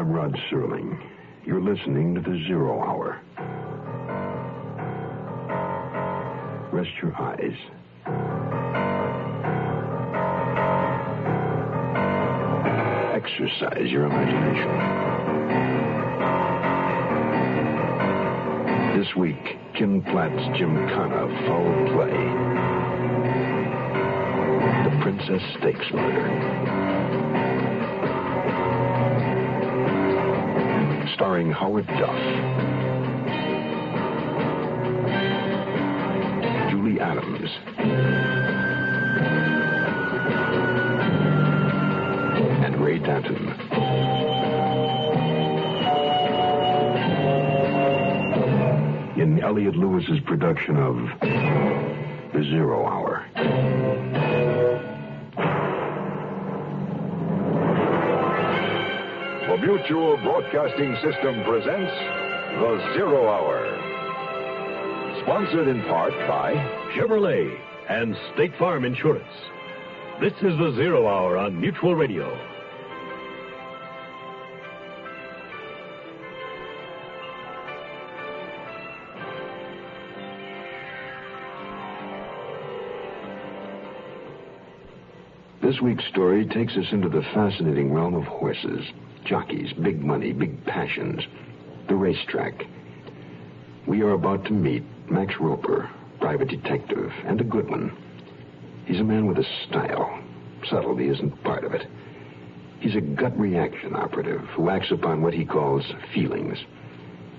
[SPEAKER 9] I'm Rod Serling. You're listening to the Zero Hour. Rest your eyes. Exercise your imagination. This week, Kim Platt's Gymkhana foul play. The Princess Stakes Murder. Starring Howard Duff, Julie Adams, and Ray Danton. In Elliot Lewis's production of The Zero Hour.
[SPEAKER 20] The Mutual Broadcasting System presents The Zero Hour. Sponsored in part by
[SPEAKER 4] Chevrolet and State Farm Insurance. This is The Zero Hour on Mutual Radio.
[SPEAKER 9] This week's story takes us into the fascinating realm of horses, jockeys, big money, big passions, the racetrack. We are about to meet Max Roper, private detective, and a good one. He's a man with a style. Subtlety isn't part of it. He's a gut reaction operative who acts upon what he calls feelings.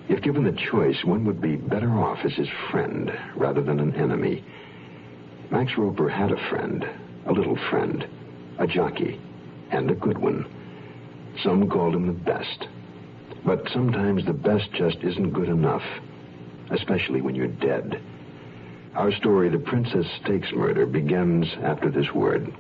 [SPEAKER 9] If given the choice, one would be better off as his friend rather than an enemy. Max Roper had a friend, a little friend, a jockey, and a good one. Some called him the best. But sometimes the best just isn't good enough, especially when you're dead. Our story, The Princess Stakes Murder, begins after this word.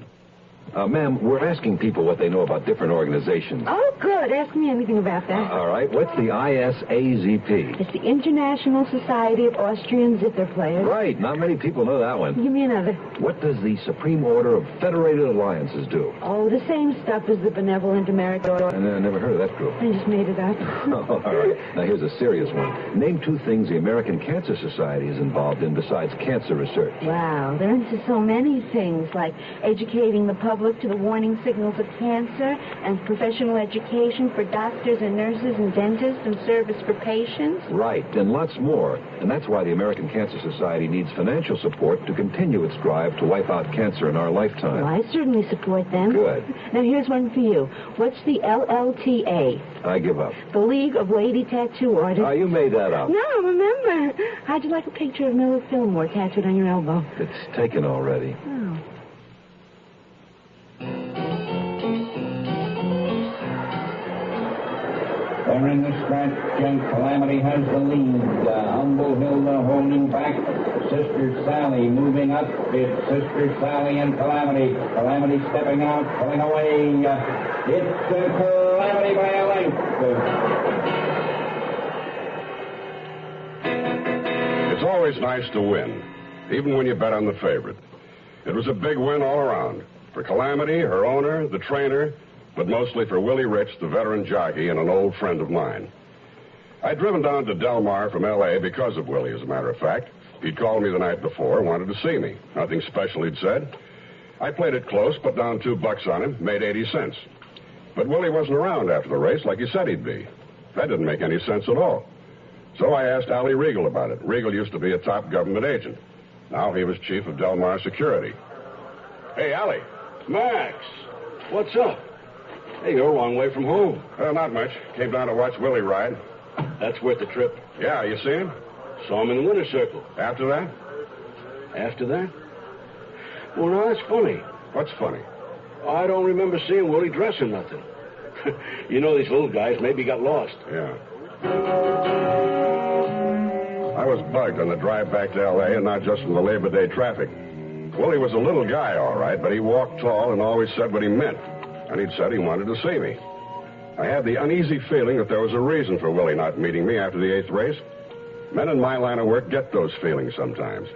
[SPEAKER 20] Ma'am, we're asking people what they know about different organizations.
[SPEAKER 21] Oh, good. Ask me anything about that.
[SPEAKER 20] All right. What's the ISAZP?
[SPEAKER 21] It's the International Society of Austrian Zither Players.
[SPEAKER 20] Right. Not many people know that one.
[SPEAKER 21] Give me another.
[SPEAKER 20] What does the Supreme Order of Federated Alliances do?
[SPEAKER 21] Oh, the same stuff as the Benevolent American.
[SPEAKER 20] I never heard of that group.
[SPEAKER 21] I just made it up.
[SPEAKER 20] Oh, all right. Now, here's a serious one. Name two things the American Cancer Society is involved in besides cancer research.
[SPEAKER 21] Wow, they're into so many things, like educating the public to the warning signals of cancer and professional education for doctors and nurses and dentists and service for patients.
[SPEAKER 20] Right, and lots more. And that's why the American Cancer Society needs financial support to continue its drive to wipe out cancer in our lifetime.
[SPEAKER 21] Well, I certainly support them.
[SPEAKER 20] Good.
[SPEAKER 21] Now, here's one for you. What's the LLTA?
[SPEAKER 20] I give up.
[SPEAKER 21] The League of Lady Tattoo Artists.
[SPEAKER 20] You made that up.
[SPEAKER 21] No, remember. How'd you like a picture of Miller Fillmore tattooed on your elbow?
[SPEAKER 20] It's taken already.
[SPEAKER 21] Oh.
[SPEAKER 14] They're in the scratch, and Calamity has the lead. Humble Hilda holding back. Sister Sally moving up. It's Sister Sally and Calamity. Calamity stepping out, pulling away. It's Calamity by a length.
[SPEAKER 16] It's always nice to win, even when you bet on the favorite. It was a big win all around. For Calamity, her owner, the trainer, but mostly for Willie Rich, the veteran jockey, and an old friend of mine. I'd driven down to Del Mar from L.A. because of Willie, as a matter of fact. He'd called me the night before, wanted to see me. Nothing special, he'd said. I played it close, put down $2 on him, made 80 cents. But Willie wasn't around after the race like he said he'd be. That didn't make any sense at all. So I asked Allie Regal about it. Regal used to be a top government agent. Now he was chief of Del Mar Security. Hey, Allie.
[SPEAKER 15] Max, what's up? Hey, you're a long way from home.
[SPEAKER 16] Not much. Came down to watch Willie ride.
[SPEAKER 15] That's worth the trip.
[SPEAKER 16] Yeah, you see him?
[SPEAKER 15] Saw him in the winner's circle.
[SPEAKER 16] After that?
[SPEAKER 15] After that? Well, no, that's funny.
[SPEAKER 16] What's funny?
[SPEAKER 15] I don't remember seeing Willie dressing nothing. You know, these little guys maybe got lost.
[SPEAKER 16] Yeah. I was bugged on the drive back to L.A., and not just from the Labor Day traffic. Willie was a little guy, all right, but he walked tall and always said what he meant. And he'd said he wanted to see me. I had the uneasy feeling that there was a reason for Willie not meeting me after the 8th race. Men in my line of work get those feelings sometimes.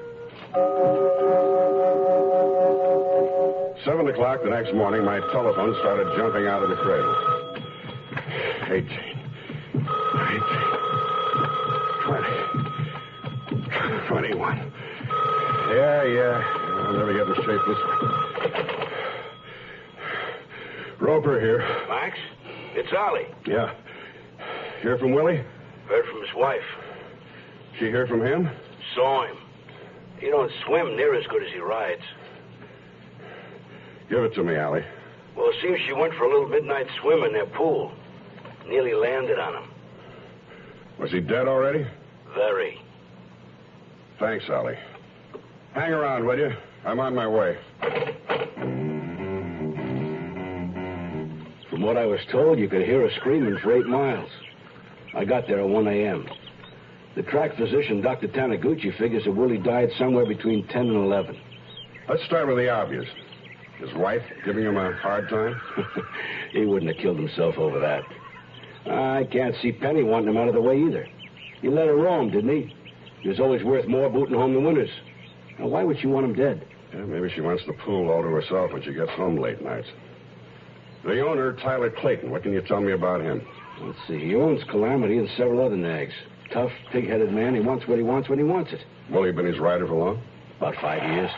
[SPEAKER 16] 7 o'clock the next morning, my telephone started jumping out of the cradle.
[SPEAKER 15] 18, 20, 21. Yeah. I'll never get in shape this way. Roper here.
[SPEAKER 2] Max, it's Ollie.
[SPEAKER 15] Yeah. Hear from Willie?
[SPEAKER 2] Heard from his wife.
[SPEAKER 15] She hear from him?
[SPEAKER 2] Saw him. He don't swim near as good as he rides.
[SPEAKER 15] Give it to me, Allie.
[SPEAKER 2] Well, it seems she went for a little midnight swim in their pool. Nearly landed on him.
[SPEAKER 15] Was he dead already?
[SPEAKER 2] Very.
[SPEAKER 15] Thanks, Allie. Hang around, will you? I'm on my way.
[SPEAKER 2] From what I was told, you could hear her screaming for 8 miles. I got there at 1 a.m. The track physician, Dr. Taniguchi, figures that Willie died somewhere between 10 and 11.
[SPEAKER 15] Let's start with the obvious. His wife giving him a hard time?
[SPEAKER 2] He wouldn't have killed himself over that. I can't see Penny wanting him out of the way either. He let her roam, didn't he? He was always worth more booting home than winners. Now, why would she want him dead?
[SPEAKER 15] Yeah, maybe she wants the pool all to herself when she gets home late nights. The owner, Tyler Clayton, what can you tell me about him?
[SPEAKER 2] Let's see. He owns Calamity and several other nags. Tough, pig-headed man. He wants what he wants when he wants it.
[SPEAKER 15] Willie been his rider for long?
[SPEAKER 2] About 5 years.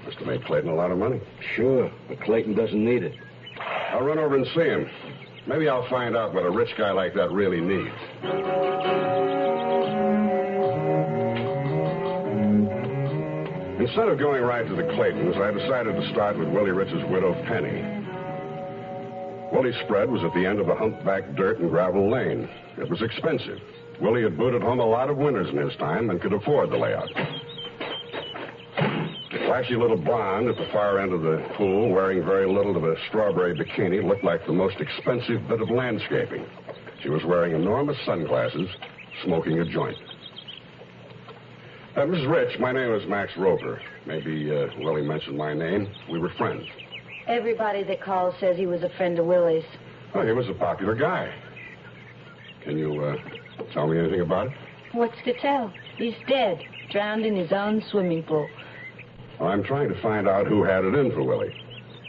[SPEAKER 15] Must have made Clayton a lot of money.
[SPEAKER 2] Sure, but Clayton doesn't need it.
[SPEAKER 15] I'll run over and see him. Maybe I'll find out what a rich guy like that really needs. Instead of going right to the Claytons, I decided to start with Willie Rich's widow, Penny. Willie's spread was at the end of a humpback dirt and gravel lane. It was expensive. Willie had booted home a lot of winners in his time and could afford the layout. The flashy little blonde at the far end of the pool, wearing very little of a strawberry bikini, looked like the most expensive bit of landscaping. She was wearing enormous sunglasses, smoking a joint. Mrs. Rich, my name is Max Roper. Maybe Willie mentioned my name. We were friends.
[SPEAKER 6] Everybody that calls says he was a friend of Willie's.
[SPEAKER 15] Oh, he was a popular guy. Can you tell me anything about it?
[SPEAKER 6] What's to tell? He's dead, drowned in his own swimming pool.
[SPEAKER 15] Well, I'm trying to find out who had it in for Willie.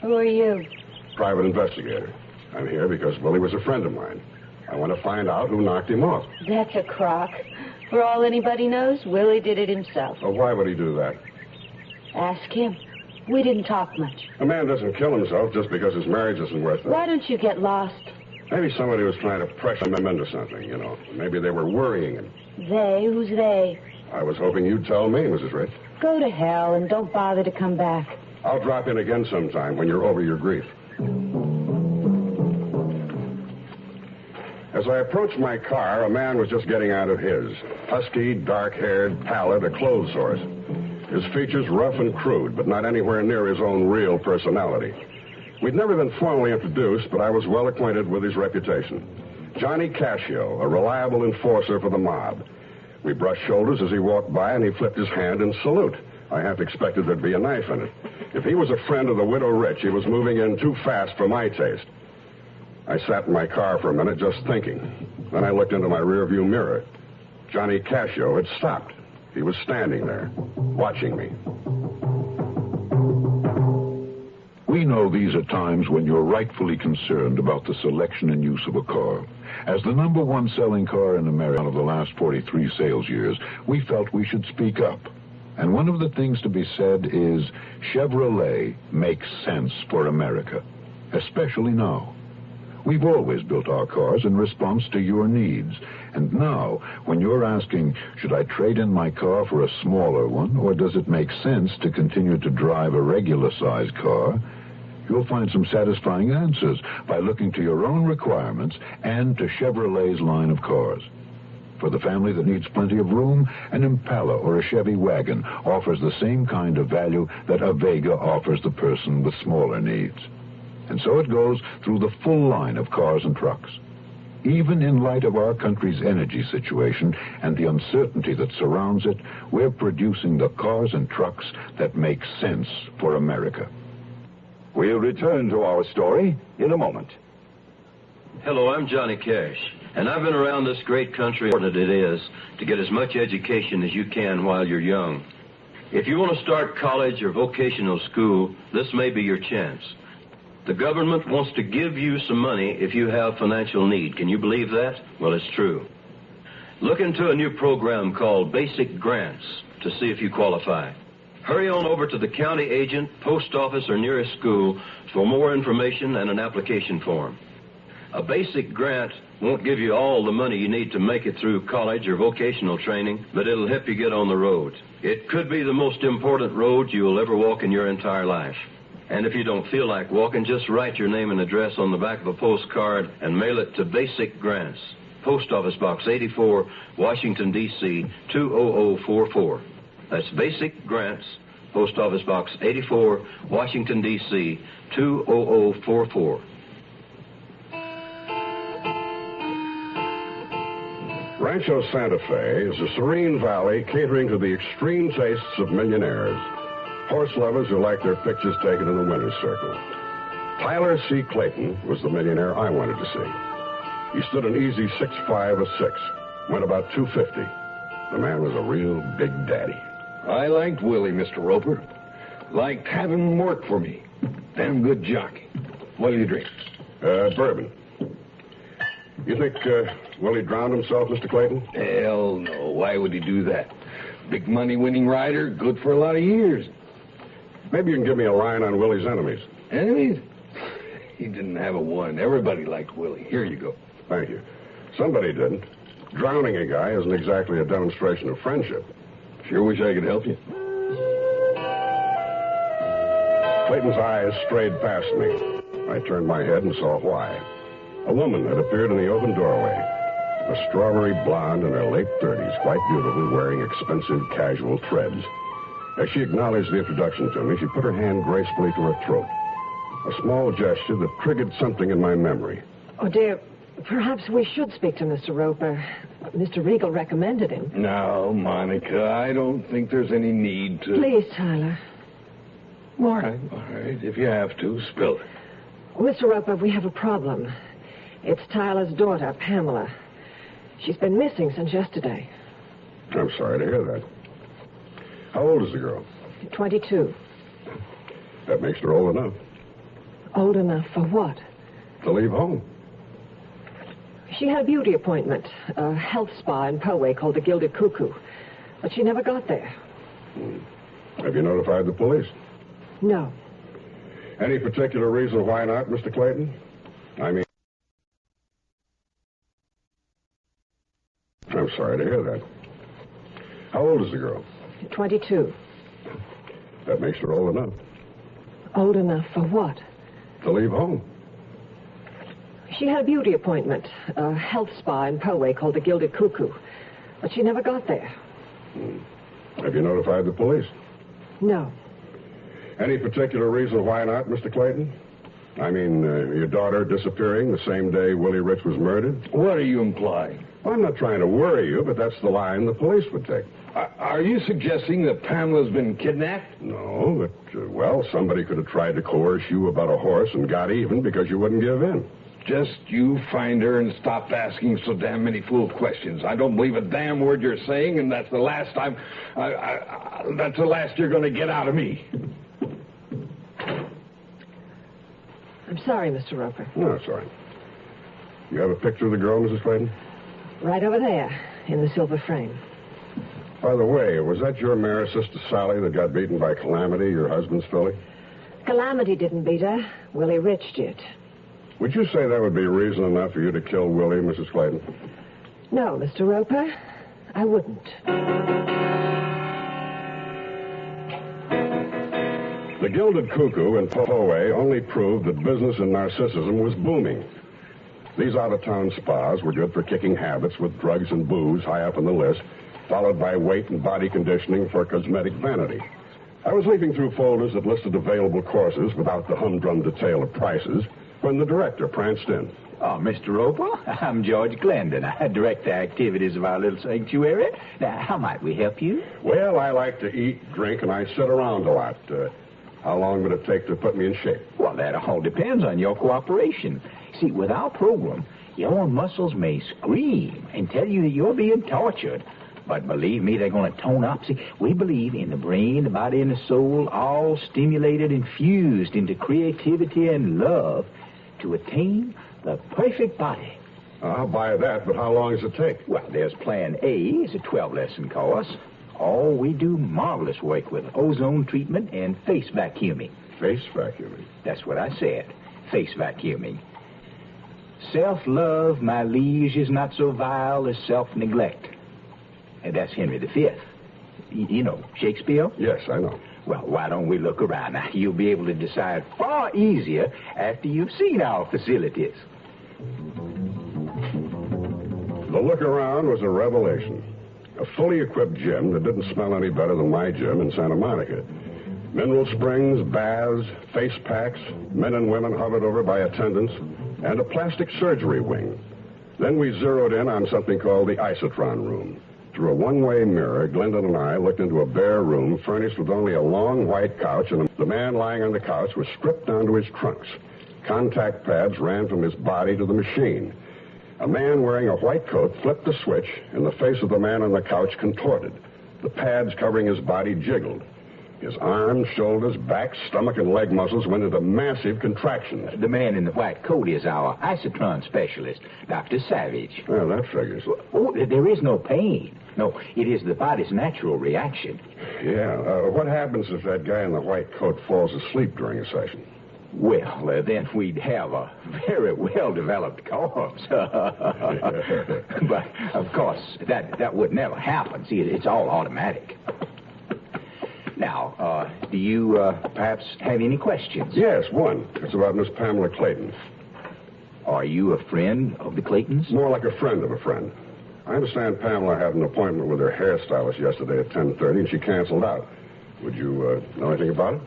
[SPEAKER 6] Who are you?
[SPEAKER 15] Private investigator. I'm here because Willie was a friend of mine. I want to find out who knocked him off.
[SPEAKER 6] That's a crock. For all anybody knows, Willie did it himself.
[SPEAKER 15] Well, why would he do that?
[SPEAKER 6] Ask him. We didn't talk much.
[SPEAKER 15] A man doesn't kill himself just because his marriage isn't worth it.
[SPEAKER 6] Why don't you get lost?
[SPEAKER 15] Maybe somebody was trying to pressure him into something, you know. Maybe they were worrying him.
[SPEAKER 6] They? Who's they?
[SPEAKER 15] I was hoping you'd tell me, Mrs. Rich.
[SPEAKER 6] Go to hell and don't bother to come back.
[SPEAKER 15] I'll drop in again sometime when you're over your grief. As I approached my car, a man was just getting out of his. Husky, dark-haired, pallid, a clothes horse. His features rough and crude, but not anywhere near his own real personality. We'd never been formally introduced, but I was well acquainted with his reputation. Johnny Cascio, a reliable enforcer for the mob. We brushed shoulders as he walked by, and he flipped his hand in salute. I half expected there'd be a knife in it. If he was a friend of the widow Rich, he was moving in too fast for my taste. I sat in my car for a minute just thinking. Then I looked into my rearview mirror. Johnny Cascio had stopped. He was standing there, watching me.
[SPEAKER 23] We know these are times when you're rightfully concerned about the selection and use of a car. As the number one selling car in America of the last 43 sales years, we felt we should speak up. And one of the things to be said is Chevrolet makes sense for America, especially now. We've always built our cars in response to your needs. And now, when you're asking, should I trade in my car for a smaller one, or does it make sense to continue to drive a regular-sized car, you'll find some satisfying answers by looking to your own requirements and to Chevrolet's line of cars. For the family that needs plenty of room, an Impala or a Chevy wagon offers the same kind of value that a Vega offers the person with smaller needs. And so it goes through the full line of cars and trucks. Even in light of our country's energy situation and the uncertainty that surrounds it, we're producing the cars and trucks that make sense for America.
[SPEAKER 24] We'll return to our story in a moment.
[SPEAKER 25] Hello, I'm Johnny Cash, and I've been around this great country. Important it is to get as much education as you can while you're young. If you want to start college or vocational school, this may be your chance. The government wants to give you some money if you have financial need. Can you believe that? Well, it's true. Look into a new program called Basic Grants to see if you qualify. Hurry on over to the county agent, post office, or nearest school for more information and an application form. A basic grant won't give you all the money you need to make it through college or vocational training, but it'll help you get on the road. It could be the most important road you will ever walk in your entire life. And if you don't feel like walking, just write your name and address on the back of a postcard and mail it to Basic Grants, Post Office Box 84, Washington, D.C., 20044. That's Basic Grants, Post Office Box 84, Washington, D.C., 20044.
[SPEAKER 15] Rancho Santa Fe is a serene valley catering to the extreme tastes of millionaires. Horse lovers who like their pictures taken in the winner's circle. Tyler C. Clayton was the millionaire I wanted to see. He stood an easy 6'5" or 6, went about 250. The man was a real big daddy.
[SPEAKER 24] I liked Willie, Mr. Roper. Liked having him work for me. Damn good jockey. What do you drink?
[SPEAKER 15] Bourbon. You think Willie drowned himself, Mr. Clayton?
[SPEAKER 24] Hell no. Why would he do that? Big money-winning rider, good for a lot of years.
[SPEAKER 15] Maybe you can give me a line on Willie's enemies.
[SPEAKER 24] Enemies? He didn't have a one. Everybody liked Willie. Here you go.
[SPEAKER 15] Thank you. Somebody didn't. Drowning a guy isn't exactly a demonstration of friendship.
[SPEAKER 24] Sure wish I could help you.
[SPEAKER 15] Clayton's eyes strayed past me. I turned my head and saw why. A woman had appeared in the open doorway. A strawberry blonde in her late 30s, quite beautiful, wearing expensive casual threads. As she acknowledged the introduction to me, she put her hand gracefully to her throat. A small gesture that triggered something in my memory.
[SPEAKER 8] Oh, dear, perhaps we should speak to Mr. Roper. Mr. Regal recommended him.
[SPEAKER 24] No, Monica, I don't think there's any need to...
[SPEAKER 8] Please, Tyler.
[SPEAKER 24] All right. If you have to, spill it.
[SPEAKER 8] Mr. Roper, we have a problem. It's Tyler's daughter, Pamela. She's been missing since yesterday.
[SPEAKER 15] I'm sorry to hear that. How old is the girl?
[SPEAKER 8] 22.
[SPEAKER 15] That makes her old enough.
[SPEAKER 8] Old enough for what?
[SPEAKER 15] To leave home.
[SPEAKER 8] She had a beauty appointment, a health spa in Poway called the Gilded Cuckoo. But she never got there.
[SPEAKER 15] Have you notified the police?
[SPEAKER 8] No.
[SPEAKER 15] Any particular reason why not, Mr. Clayton? I mean... I'm sorry to hear that. How old is the girl?
[SPEAKER 8] 22.
[SPEAKER 15] That makes her old enough.
[SPEAKER 8] Old enough for what?
[SPEAKER 15] To leave home.
[SPEAKER 8] She had a beauty appointment, a health spa in Poway called the Gilded Cuckoo. But she never got there.
[SPEAKER 15] Have you notified the police?
[SPEAKER 8] No.
[SPEAKER 15] Any particular reason why not, Mr. Clayton? I mean, your daughter disappearing the same day Willie Rich was murdered?
[SPEAKER 24] What are you implying?
[SPEAKER 15] Well, I'm not trying to worry you, but that's the line the police would take.
[SPEAKER 24] Are you suggesting that Pamela's been kidnapped?
[SPEAKER 15] No, but, well, somebody could have tried to coerce you about a horse and got even because you wouldn't give in.
[SPEAKER 24] Just you find her and stop asking so damn many fool questions. I don't believe a damn word you're saying, and that's the last time... that's the last you're going to get out of me.
[SPEAKER 8] I'm sorry, Mr. Roper.
[SPEAKER 15] No, it's all right. You have a picture of the girl, Mrs. Clayton?
[SPEAKER 8] Right over there, in the silver frame.
[SPEAKER 15] By the way, was that your mare, Sister Sally, that got beaten by Calamity, your husband's filly?
[SPEAKER 8] Calamity didn't beat her. Willie Rich did.
[SPEAKER 15] Would you say that would be reason enough for you to kill Willie, Mrs. Clayton?
[SPEAKER 8] No, Mr. Roper, I wouldn't.
[SPEAKER 15] The Gilded Cuckoo in Poway only proved that business in Narcissism was booming. These out-of-town spas were good for kicking habits with drugs and booze high up on the list, followed by weight and body conditioning for cosmetic vanity. I was leafing through folders that listed available courses without the humdrum detail of prices when the director pranced in.
[SPEAKER 10] Oh, Mr. Roper, I'm George Glendon. I direct the activities of our little sanctuary. Now, how might we help you?
[SPEAKER 15] Well, I like to eat, drink, and I sit around a lot. How long would it take to put me in shape?
[SPEAKER 10] Well, that all depends on your cooperation. See, with our program, your muscles may scream and tell you that you're being tortured. But believe me, they're going to tone up. See, we believe in the brain, the body, and the soul, all stimulated and fused into creativity and love to attain the perfect body.
[SPEAKER 15] I'll buy that, but how long does it take?
[SPEAKER 10] Well, there's Plan A. It's a 12-lesson course. Oh, we do marvelous work with ozone treatment and face vacuuming.
[SPEAKER 15] Face vacuuming?
[SPEAKER 10] That's what I said. Face vacuuming. Self-love, my liege, is not so vile as self-neglect. And that's Henry V. You know Shakespeare?
[SPEAKER 15] Yes, I know.
[SPEAKER 10] Well, why don't we look around? Now, you'll be able to decide far easier after you've seen our facilities.
[SPEAKER 15] The look around was a revelation. A fully equipped gym that didn't smell any better than my gym in Santa Monica. Mineral springs, baths, face packs, men and women hovered over by attendants, and a plastic surgery wing. Then we zeroed in on something called the isotron room. Through a one-way mirror, Glendon and I looked into a bare room furnished with only a long white couch, and the man lying on the couch was stripped down to his trunks. Contact pads ran from his body to the machine. A man wearing a white coat flipped the switch, and the face of the man on the couch contorted. The pads covering his body jiggled. His arms, shoulders, back, stomach, and leg muscles went into massive contractions.
[SPEAKER 10] The man in the white coat is our isotron specialist, Dr. Savage.
[SPEAKER 15] Well, that figures.
[SPEAKER 10] Oh, there is no pain. No, it is the body's natural reaction.
[SPEAKER 15] Yeah. What happens if that guy in the white coat falls asleep during a session?
[SPEAKER 10] Well, then we'd have a very well-developed corpse. But, of course, that would never happen. See, it's all automatic. Now, do you perhaps have any questions?
[SPEAKER 15] Yes, one. It's about Miss Pamela Clayton.
[SPEAKER 10] Are you a friend of the Claytons?
[SPEAKER 15] More like a friend of a friend. I understand Pamela had an appointment with her hairstylist yesterday at 10:30, and she canceled out. Would you know anything about it?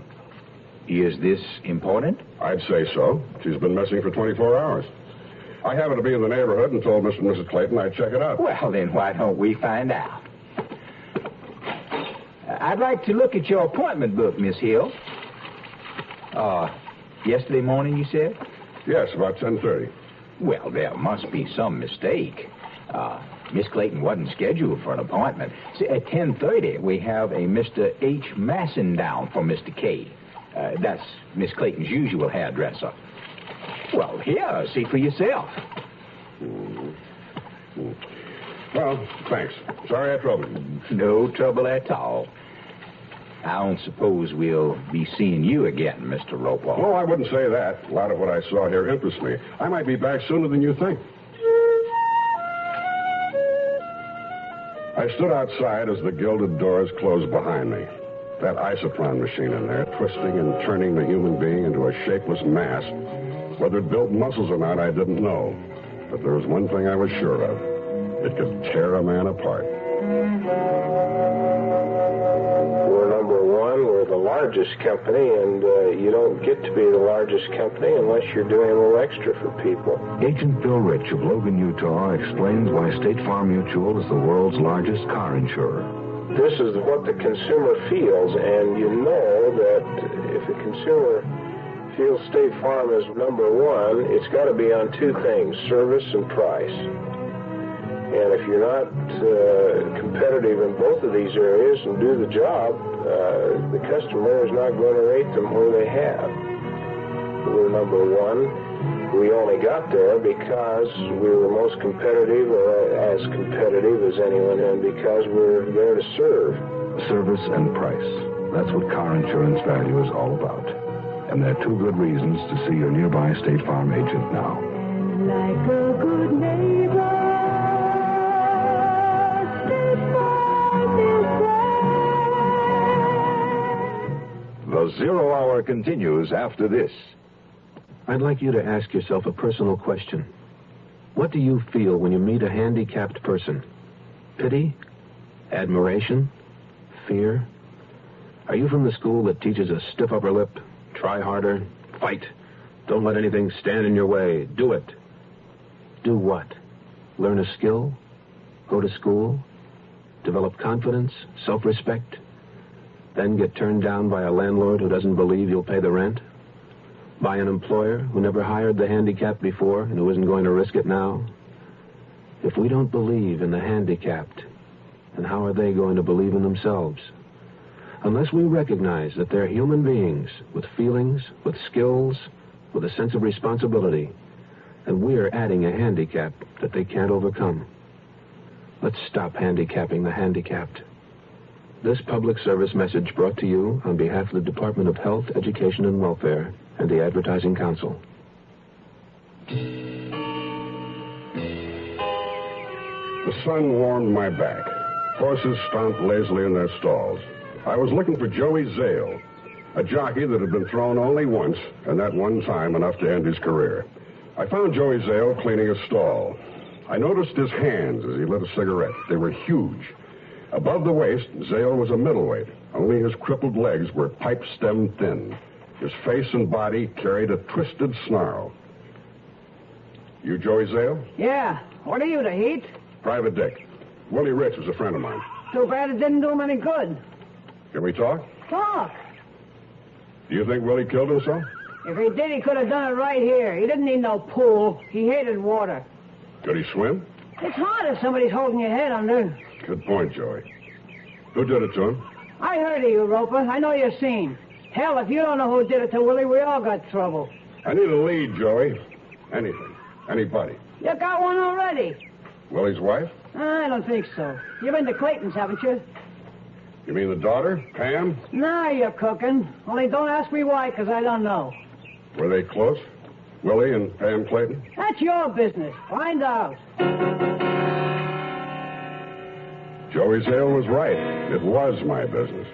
[SPEAKER 10] Is this important?
[SPEAKER 15] I'd say so. She's been missing for 24 hours. I happened to be in the neighborhood and told Mr. and Mrs. Clayton I'd check it out.
[SPEAKER 10] Well, then why don't we find out? I'd like to look at your appointment book, Miss Hill. Yesterday morning, you said?
[SPEAKER 15] Yes, about 10:30.
[SPEAKER 10] Well, there must be some mistake. Miss Clayton wasn't scheduled for an appointment. See, at 10:30, we have a Mr. H. Masson down for Mr. K. That's Miss Clayton's usual hairdresser. Well, here, see for yourself.
[SPEAKER 15] Well, thanks. Sorry I troubled you.
[SPEAKER 10] No trouble at all. I don't suppose we'll be seeing you again, Mr. Roper.
[SPEAKER 15] Oh, I wouldn't say that. A lot of what I saw here interests me. I might be back sooner than you think. I stood outside as the gilded doors closed behind me. That isotron machine in there, twisting and turning the human being into a shapeless mass. Whether it built muscles or not, I didn't know. But there was one thing I was sure of. It could tear a man apart.
[SPEAKER 7] We're number one. We're the largest company, and you don't get to be the largest company unless you're doing a little extra for people.
[SPEAKER 13] Agent Bill Rich of Logan, Utah, explains why State Farm Mutual is the world's largest car insurer.
[SPEAKER 7] This is what the consumer feels, and you know that if the consumer feels State Farm is number one, it's got to be on two things, service and price. And if you're not competitive in both of these areas and do the job, the customer is not going to rate them where they have. We're number one. We only got there because we were most competitive, or as competitive as anyone, and because we're there to serve.
[SPEAKER 13] Service and price. That's what car insurance value is all about. And there are two good reasons to see your nearby State Farm agent now.
[SPEAKER 17] Like a good neighbor, State Farm is there.
[SPEAKER 12] The Zero Hour continues after this.
[SPEAKER 18] I'd like you to ask yourself a personal question. What do you feel when you meet a handicapped person? Pity? Admiration? Fear? Are you from the school that teaches a stiff upper lip, try harder, fight, don't let anything stand in your way, do it? Do what? Learn a skill? Go to school? Develop confidence, self-respect? Then get turned down by a landlord who doesn't believe you'll pay the rent? By an employer who never hired the handicapped before and who isn't going to risk it now? If we don't believe in the handicapped, And how are they going to believe in themselves? Unless we recognize that they're human beings with feelings, with skills, with a sense of responsibility, and we're adding a handicap that they can't overcome. Let's stop handicapping the handicapped. This public service message brought to you on behalf of the Department of Health, Education, and Welfare and the Advertising Council.
[SPEAKER 15] The sun warmed my back. Horses stomped lazily in their stalls. I was looking for Joey Zale, a jockey that had been thrown only once, and that one time enough to end his career. I found Joey Zale cleaning a stall. I noticed his hands as he lit a cigarette. They were huge. Above the waist, Zale was a middleweight. Only his crippled legs were pipe-stem thin. His face and body carried a twisted snarl. You Joey Zale?
[SPEAKER 1] Yeah. What are you, the heat?
[SPEAKER 15] Private Dick. Willie Rich was a friend of mine.
[SPEAKER 1] Too bad it didn't do him any good.
[SPEAKER 15] Can we talk?
[SPEAKER 1] Talk.
[SPEAKER 15] Do you think Willie killed himself?
[SPEAKER 1] If he did, he could have done it right here. He didn't need no pool. He hated water.
[SPEAKER 15] Could he swim?
[SPEAKER 1] It's hard if somebody's holding your head under.
[SPEAKER 15] Good point, Joey. Who did it to him?
[SPEAKER 1] I heard of you, Roper. I know you're seen. Hell, if you don't know who did it to Willie, we all got trouble.
[SPEAKER 15] I need a lead, Joey. Anything. Anybody.
[SPEAKER 1] You got one already.
[SPEAKER 15] Willie's wife?
[SPEAKER 1] I don't think so. You've been to Clayton's, haven't you?
[SPEAKER 15] You mean the daughter, Pam?
[SPEAKER 1] Now you're cooking. Only don't ask me why, because I don't know.
[SPEAKER 15] Were they close? Willie and Pam Clayton?
[SPEAKER 1] That's your business. Find out.
[SPEAKER 15] Joey Zale was right. It was my business.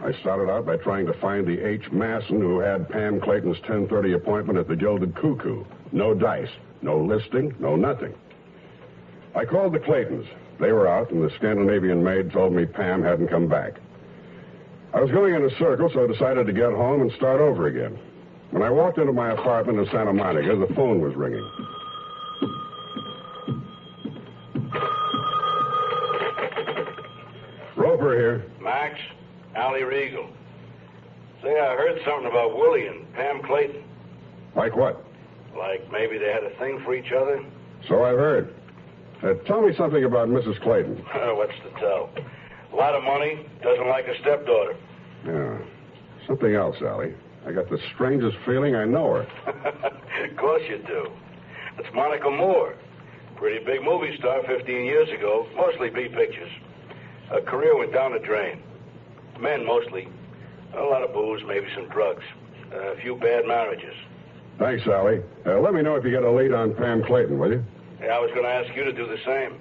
[SPEAKER 15] I started out by trying to find the H. Masson who had Pam Clayton's 10:30 appointment at the Gilded Cuckoo. No dice, no listing, no nothing. I called the Claytons. They were out, and the Scandinavian maid told me Pam hadn't come back. I was going in a circle, so I decided to get home and start over again. When I walked into my apartment in Santa Monica, the phone was ringing. Roper here.
[SPEAKER 2] Max, Allie Regal. Say, I heard something about Willie and Pam Clayton.
[SPEAKER 15] Like what?
[SPEAKER 2] Like maybe they had a thing for each other?
[SPEAKER 15] So I've heard. Tell me something about Mrs. Clayton.
[SPEAKER 2] What's to tell? A lot of money, doesn't like a stepdaughter.
[SPEAKER 15] Yeah. Something else, Allie. I got the strangest feeling I know her.
[SPEAKER 2] Of course you do. It's Monica Moore. Pretty big movie star 15 years ago. Mostly B pictures. Her career went down the drain. Men, mostly. A lot of booze, maybe some drugs. A few bad marriages.
[SPEAKER 15] Thanks, Allie. Let me know if you get a lead on Pam Clayton, will you?
[SPEAKER 2] Yeah, I was going to ask you to do the same.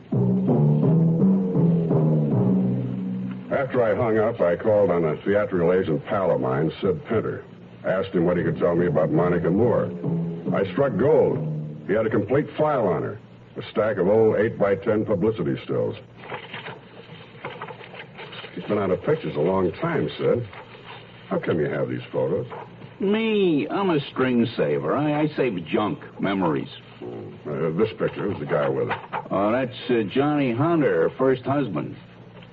[SPEAKER 15] After I hung up, I called on a theatrical agent pal of mine, Sid Pinter. Asked him what he could tell me about Monica Moore. I struck gold. He had a complete file on her. A stack of old 8x10 publicity stills. She's been out of pictures a long time, Sid. How come you have these photos?
[SPEAKER 3] Me, I'm a string saver. I save junk, memories.
[SPEAKER 15] This picture, who's the guy with her?
[SPEAKER 3] Oh, that's Johnny Hunter, her first husband.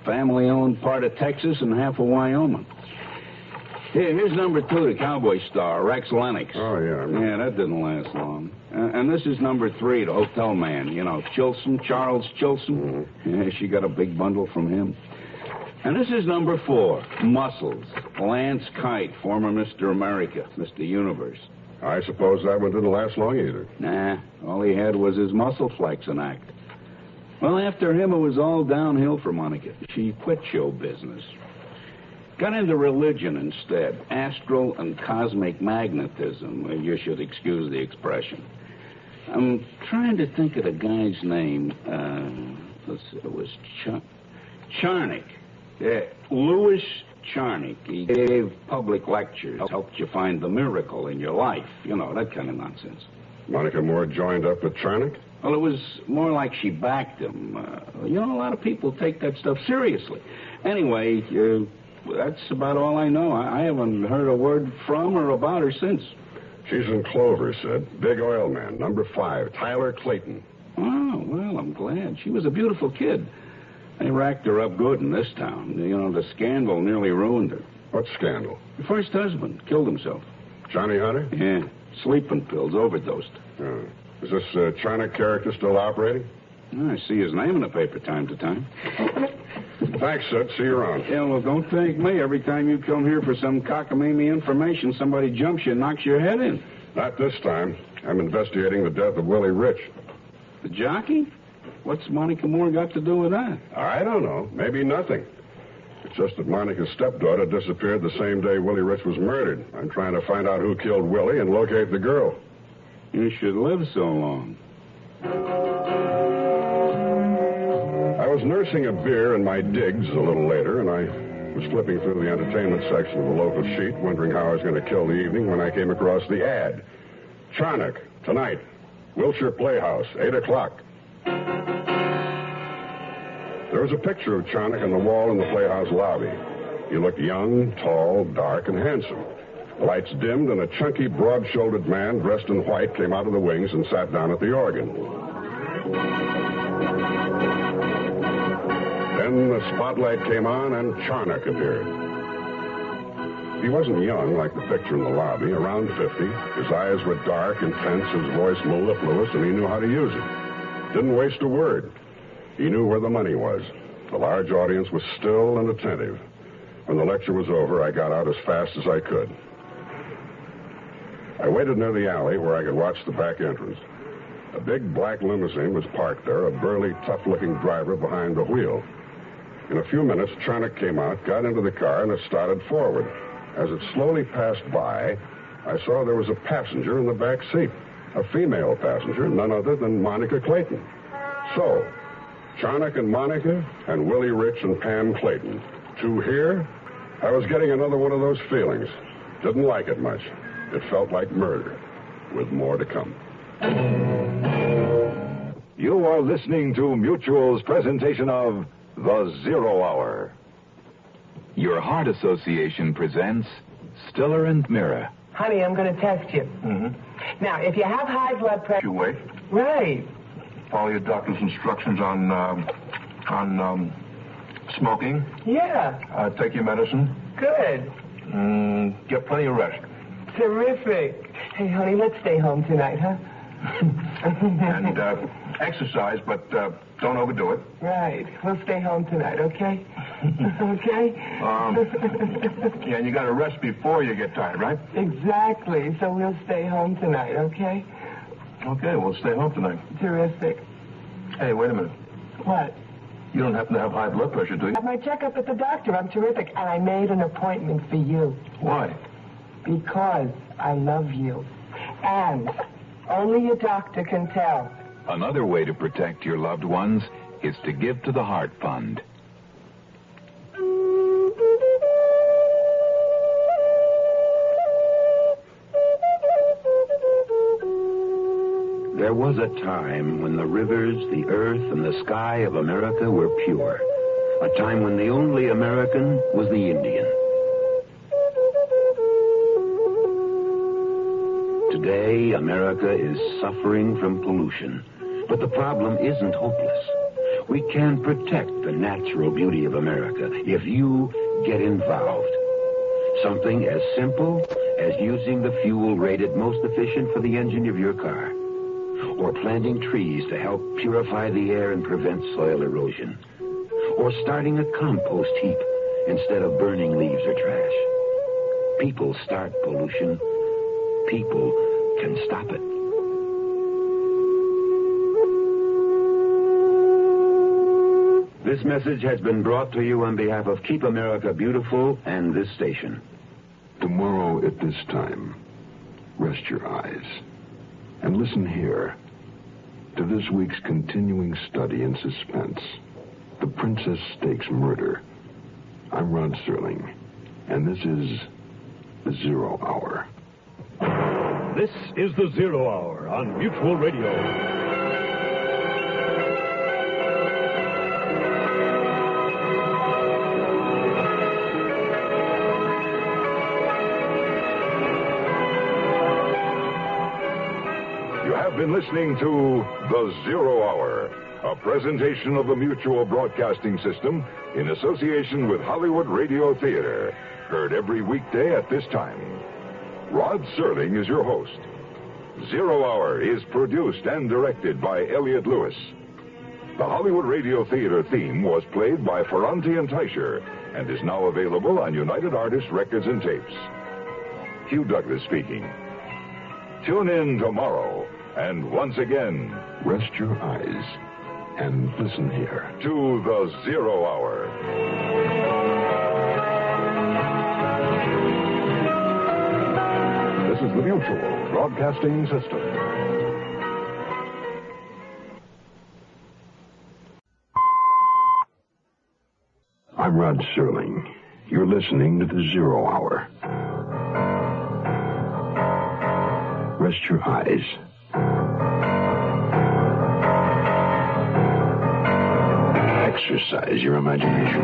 [SPEAKER 3] Family-owned part of Texas and half of Wyoming. Here's number 2, the cowboy star, Rex Lennox.
[SPEAKER 15] Oh, yeah.
[SPEAKER 3] Yeah, that didn't last long. And this is number 3, the hotel man. You know, Chilson, Charles Chilson. Mm-hmm. Yeah, she got a big bundle from him. And this is number 4, Muscles. Lance Kite, former Mr. America, Mr. Universe.
[SPEAKER 15] I suppose that one didn't last long either.
[SPEAKER 3] Nah, all he had was his muscle flexing act. Well, after him, it was all downhill for Monica. She quit show business. Got into religion instead. Astral and cosmic magnetism. You should excuse the expression. I'm trying to think of the guy's name. Let's see, it was Charnick. Yeah, Louis Charnick. He gave public lectures, helped you find the miracle in your life. You know, that kind of nonsense.
[SPEAKER 15] Monica Moore joined up with Charnick?
[SPEAKER 3] Well, it was more like she backed him. You know, a lot of people take that stuff seriously. Anyway, that's about all I know. I haven't heard a word from or about her since.
[SPEAKER 15] She's in Clover, Sid. Big oil man, number 5, Tyler Clayton.
[SPEAKER 3] Oh, well, I'm glad. She was a beautiful kid. They racked her up good in this town. You know, the scandal nearly ruined her.
[SPEAKER 15] What scandal?
[SPEAKER 3] Her first husband killed himself.
[SPEAKER 15] Johnny Hunter?
[SPEAKER 3] Yeah, sleeping pills, overdosed.
[SPEAKER 15] Is this Charnick character still operating?
[SPEAKER 3] I see his name in the paper time to time.
[SPEAKER 15] Thanks, Sid. See you around.
[SPEAKER 3] Yeah, well, don't thank me. Every time you come here for some cockamamie information, somebody jumps you and knocks your head in.
[SPEAKER 15] Not this time. I'm investigating the death of Willie Rich.
[SPEAKER 3] The jockey? What's Monica Moore got to do with that?
[SPEAKER 15] I don't know. Maybe nothing. It's just that Monica's stepdaughter disappeared the same day Willie Rich was murdered. I'm trying to find out who killed Willie and locate the girl.
[SPEAKER 3] You should live so long.
[SPEAKER 15] I was nursing a beer in my digs a little later, and I was flipping through the entertainment section of the local sheet, wondering how I was going to kill the evening when I came across the ad. Charnock, tonight, Wilshire Playhouse, 8 o'clock. There was a picture of Charnock on the wall in the Playhouse lobby. He looked young, tall, dark, and handsome. The lights dimmed, and a chunky, broad-shouldered man dressed in white came out of the wings and sat down at the organ. Then the spotlight came on, and Charnock appeared. He wasn't young like the picture in the lobby, around 50. His eyes were dark, intense, his voice mellifluous, and he knew how to use it. Didn't waste a word. He knew where the money was. The large audience was still and attentive. When the lecture was over, I got out as fast as I could. I waited near the alley where I could watch the back entrance. A big black limousine was parked there, a burly, tough-looking driver behind the wheel. In a few minutes, Charnock came out, got into the car, and it started forward. As it slowly passed by, I saw there was a passenger in the back seat, a female passenger, none other than Monica Clayton. So, Charnock and Monica, and Willie Rich and Pam Clayton. Two here. I was getting another one of those feelings. Didn't like it much. It felt like murder, with more to come.
[SPEAKER 20] You are listening to Mutual's presentation of The Zero Hour. Your Heart Association presents Stiller and Mira.
[SPEAKER 4] Honey, I'm going to test you.
[SPEAKER 20] Mm-hmm.
[SPEAKER 4] Now, if you have high blood pressure...
[SPEAKER 13] You wait.
[SPEAKER 4] Right.
[SPEAKER 13] Follow your doctor's instructions on smoking.
[SPEAKER 4] Yeah.
[SPEAKER 13] Take your medicine.
[SPEAKER 4] Good.
[SPEAKER 13] Get plenty of rest.
[SPEAKER 4] Terrific. Hey, honey, let's stay home tonight, huh?
[SPEAKER 13] And exercise, but don't overdo it.
[SPEAKER 4] Right. We'll stay home tonight, okay? Okay?
[SPEAKER 13] Yeah, and you got to rest before you get tired, right?
[SPEAKER 4] Exactly. So we'll stay home tonight, okay?
[SPEAKER 13] Okay, we'll stay home tonight.
[SPEAKER 4] Terrific.
[SPEAKER 13] Hey, wait a minute.
[SPEAKER 4] What?
[SPEAKER 13] You don't happen to have high blood pressure, do you?
[SPEAKER 4] I had my checkup at the doctor. I'm terrific. And I made an appointment for you.
[SPEAKER 13] Why?
[SPEAKER 4] Because I love you. And only a doctor can tell.
[SPEAKER 20] Another way to protect your loved ones is to give to the Heart Fund.
[SPEAKER 9] There was a time when the rivers, the earth, and the sky of America were pure. A time when the only American was the Indian. Today, America is suffering from pollution. But the problem isn't hopeless. We can protect the natural beauty of America if you get involved. Something as simple as using the fuel rated most efficient for the engine of your car. Or planting trees to help purify the air and prevent soil erosion. Or starting a compost heap instead of burning leaves or trash. People start pollution. People can stop it. This message has been brought to you on behalf of Keep America Beautiful and this station.
[SPEAKER 13] Tomorrow at this time, rest your eyes and listen here to this week's continuing study in suspense, The Princess Stakes Murder. I'm Rod Serling, and this is The Zero Hour.
[SPEAKER 5] This is The Zero Hour on Mutual Radio.
[SPEAKER 20] Been listening to The Zero Hour, a presentation of the Mutual Broadcasting System in association with Hollywood Radio Theater, heard every weekday at this time. Rod Serling is your host. Zero Hour is produced and directed by Elliot Lewis.
[SPEAKER 23] The Hollywood Radio Theater theme was played by Ferranti and Teicher and is now available on United Artists Records and Tapes. Hugh Douglas speaking. Tune in tomorrow, and once again,
[SPEAKER 13] Rest your eyes and listen here
[SPEAKER 23] to the Zero Hour.
[SPEAKER 13] This is the Mutual Broadcasting System. I'm Rod Serling. You're listening to the Zero Hour. Rest your eyes. Exercise your imagination.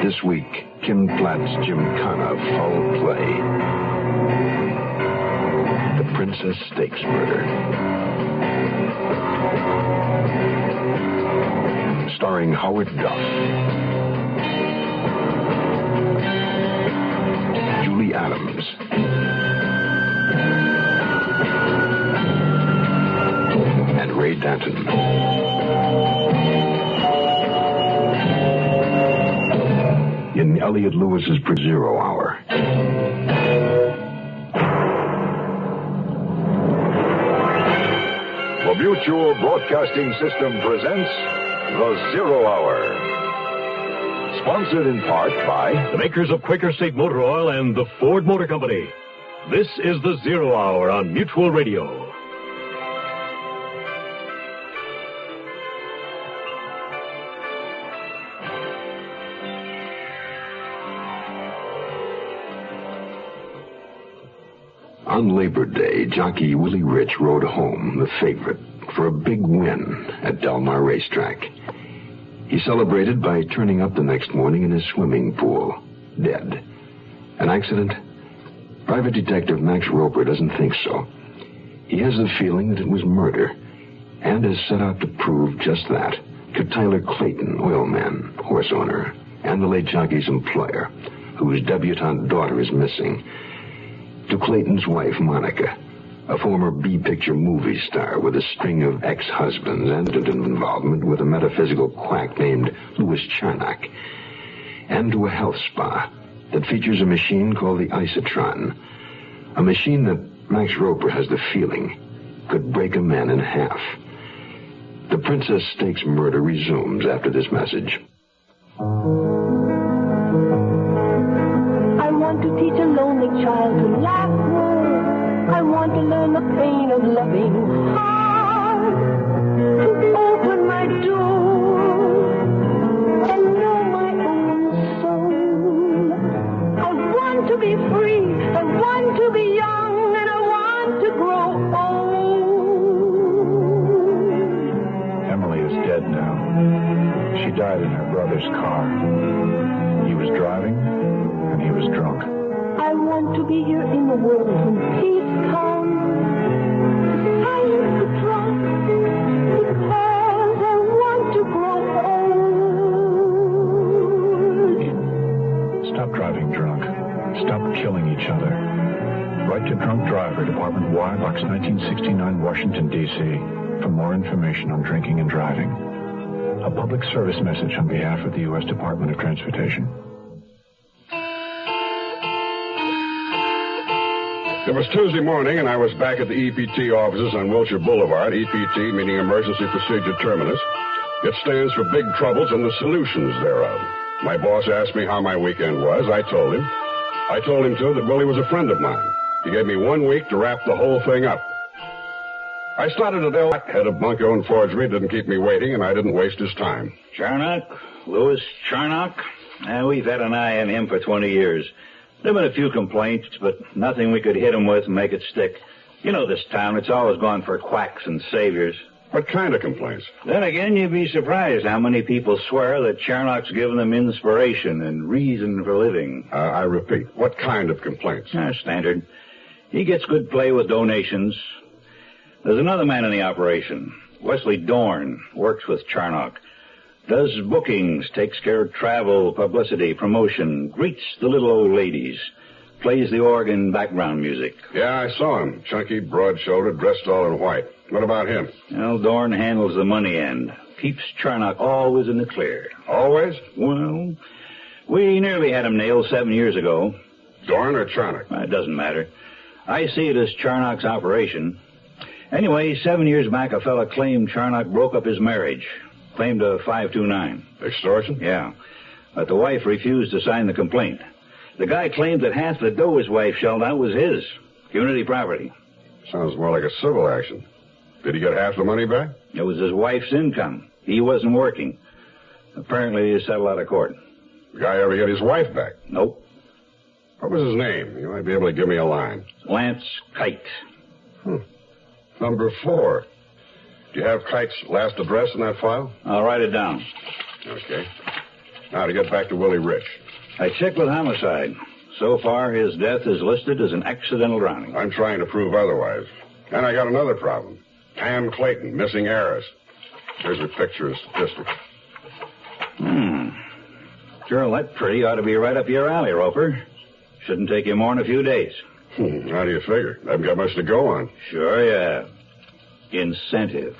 [SPEAKER 13] This week, Kim Platt's Gymkhana Foul Play. The Princess Stakes Murder. Starring Howard Duff. Julie Adams. And Ray Danton. In Elliot Lewis's Zero Hour.
[SPEAKER 23] The Mutual Broadcasting System presents The Zero Hour. Sponsored in part by
[SPEAKER 5] the makers of Quaker State Motor Oil and the Ford Motor Company. This is The Zero Hour on Mutual Radio.
[SPEAKER 13] On Labor Day, jockey Willie Rich rode home, the favorite, for a big win at Del Mar Racetrack. He celebrated by turning up the next morning in his swimming pool, dead. An accident? Private Detective Max Roper doesn't think so. He has the feeling that it was murder, and has set out to prove just that to Tyler Clayton, oilman, horse owner, and the late jockey's employer, whose debutante daughter is missing. To Clayton's wife, Monica, a former B-picture movie star with a string of ex-husbands and an involvement with a metaphysical quack named Louis Charnock. And to a health spa that features a machine called the Isotron, a machine that Max Roper has the feeling could break a man in half. The Princess Stakes Murder resumes after this message.
[SPEAKER 17] I want to teach a lonely child to laugh more. I want to learn the pain of loving hard. To open my door and know my own soul. I want to be free. I want to be young. And I want to grow old.
[SPEAKER 18] Emily is dead now. She died in her brother's car. He was driving, and he was drunk.
[SPEAKER 17] I want to be here in the world when peace comes. Silence the drop, because I want to grow old.
[SPEAKER 18] Stop driving drunk. Stop killing each other. Write to Drunk Driver, Department Y, Box 1969, Washington, D.C. for more information on drinking and driving. A public service message on behalf of the U.S. Department of Transportation.
[SPEAKER 15] It was Tuesday morning, and I was back at the EPT offices on Wilshire Boulevard. EPT meaning Emergency Procedure Terminus. It stands for Big Troubles and the Solutions thereof. My boss asked me how my weekend was. I told him. I told him, too, that Willie was a friend of mine. He gave me 1 week to wrap the whole thing up. I started at El head of Bunko and Forgery, didn't keep me waiting, and I didn't waste his time.
[SPEAKER 10] Charnock? Louis Charnock? We've had an eye on him for 20 years. There have been a few complaints, but nothing we could hit him with and make it stick. You know this town, it's always gone for quacks and saviors.
[SPEAKER 15] What kind of complaints?
[SPEAKER 10] Then again, you'd be surprised how many people swear that Charnock's given them inspiration and reason for living.
[SPEAKER 15] I repeat, what kind of complaints?
[SPEAKER 10] Standard. He gets good play with donations. There's another man in the operation, Wesley Dorn, works with Charnock. Does bookings, takes care of travel, publicity, promotion, greets the little old ladies.
[SPEAKER 3] Plays the organ background music.
[SPEAKER 15] Yeah, I saw him. Chunky, broad-shouldered, dressed all in white. What about him?
[SPEAKER 3] Well, Dorn handles the money end. Keeps Charnock always in the clear.
[SPEAKER 15] Always?
[SPEAKER 3] Well, we nearly had him nailed 7 years ago.
[SPEAKER 15] Dorn or Charnock?
[SPEAKER 3] It doesn't matter. I see it as Charnock's operation. Anyway, 7 years back, a fella claimed Charnock broke up his marriage. Claimed a 529.
[SPEAKER 15] Extortion?
[SPEAKER 3] Yeah. But the wife refused to sign the complaint. The guy claimed that half the dough his wife shelled out was his. Community property.
[SPEAKER 15] Sounds more like a civil action. Did he get half the money back?
[SPEAKER 3] It was his wife's income. He wasn't working. Apparently, he settled out of court.
[SPEAKER 15] The guy ever get his wife back?
[SPEAKER 3] Nope.
[SPEAKER 15] What was his name? You might be able to give me a line.
[SPEAKER 3] Lance Kite.
[SPEAKER 15] Number 4. Do you have Kite's last address in that file?
[SPEAKER 3] I'll write it down.
[SPEAKER 15] Okay. Now to get back to Willie Rich.
[SPEAKER 3] I checked with homicide. So far, his death is listed as an accidental drowning.
[SPEAKER 15] I'm trying to prove otherwise. And I got another problem. Pam Clayton, missing heiress. Here's her picture and statistics.
[SPEAKER 3] Girl that pretty ought to be right up your alley, Roper. Shouldn't take you more than a few days.
[SPEAKER 15] How do you figure? I haven't got much to go on.
[SPEAKER 3] Sure you have. Incentive.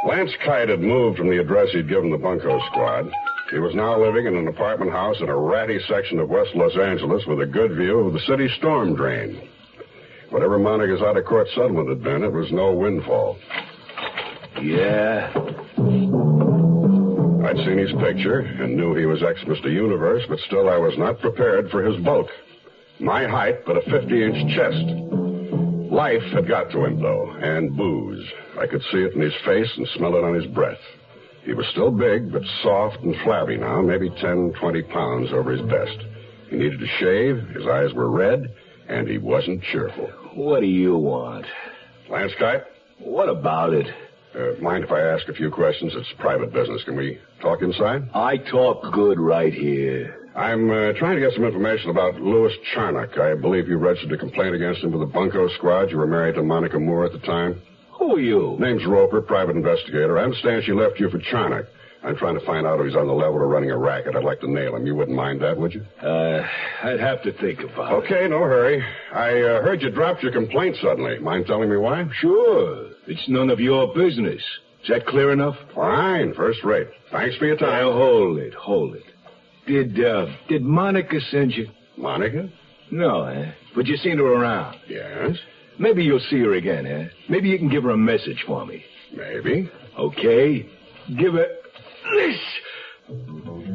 [SPEAKER 15] Lance Kite had moved from the address he'd given the bunco squad. He was now living in an apartment house in a ratty section of West Los Angeles with a good view of the city storm drain. Whatever Monica's out-of-court settlement had been, it was no windfall.
[SPEAKER 3] Yeah.
[SPEAKER 15] I'd seen his picture and knew he was ex-Mr. Universe, but still I was not prepared for his bulk. My height, but a 50-inch chest. Life had got to him, though, and booze. I could see it in his face and smell it on his breath. He was still big, but soft and flabby now, maybe 10, 20 pounds over his best. He needed to shave, his eyes were red, and he wasn't cheerful.
[SPEAKER 11] What do you want?
[SPEAKER 15] Lance Kite?
[SPEAKER 11] What about it?
[SPEAKER 15] Mind if I ask a few questions? It's private business. Can we talk inside?
[SPEAKER 11] I talk good right here.
[SPEAKER 15] I'm trying to get some information about Louis Charnock. I believe you registered a complaint against him with the bunco squad. You were married to Monica Moore at the time.
[SPEAKER 11] Who are you?
[SPEAKER 15] Name's Roper, private investigator. I understand she left you for Charnock. I'm trying to find out if he's on the level of running a racket. I'd like to nail him. You wouldn't mind that, would you?
[SPEAKER 11] I'd have to think about it.
[SPEAKER 15] Okay, no hurry. I heard you dropped your complaint suddenly. Mind telling me why?
[SPEAKER 11] Sure. It's none of your business. Is that clear enough?
[SPEAKER 15] Fine, first rate. Thanks for your time.
[SPEAKER 11] Now, hold it. Did Monica send you?
[SPEAKER 15] Monica?
[SPEAKER 11] No, but you seen her around.
[SPEAKER 15] Yes.
[SPEAKER 11] Maybe you'll see her again, Maybe you can give her a message for me.
[SPEAKER 15] Maybe.
[SPEAKER 11] Okay. Give her this.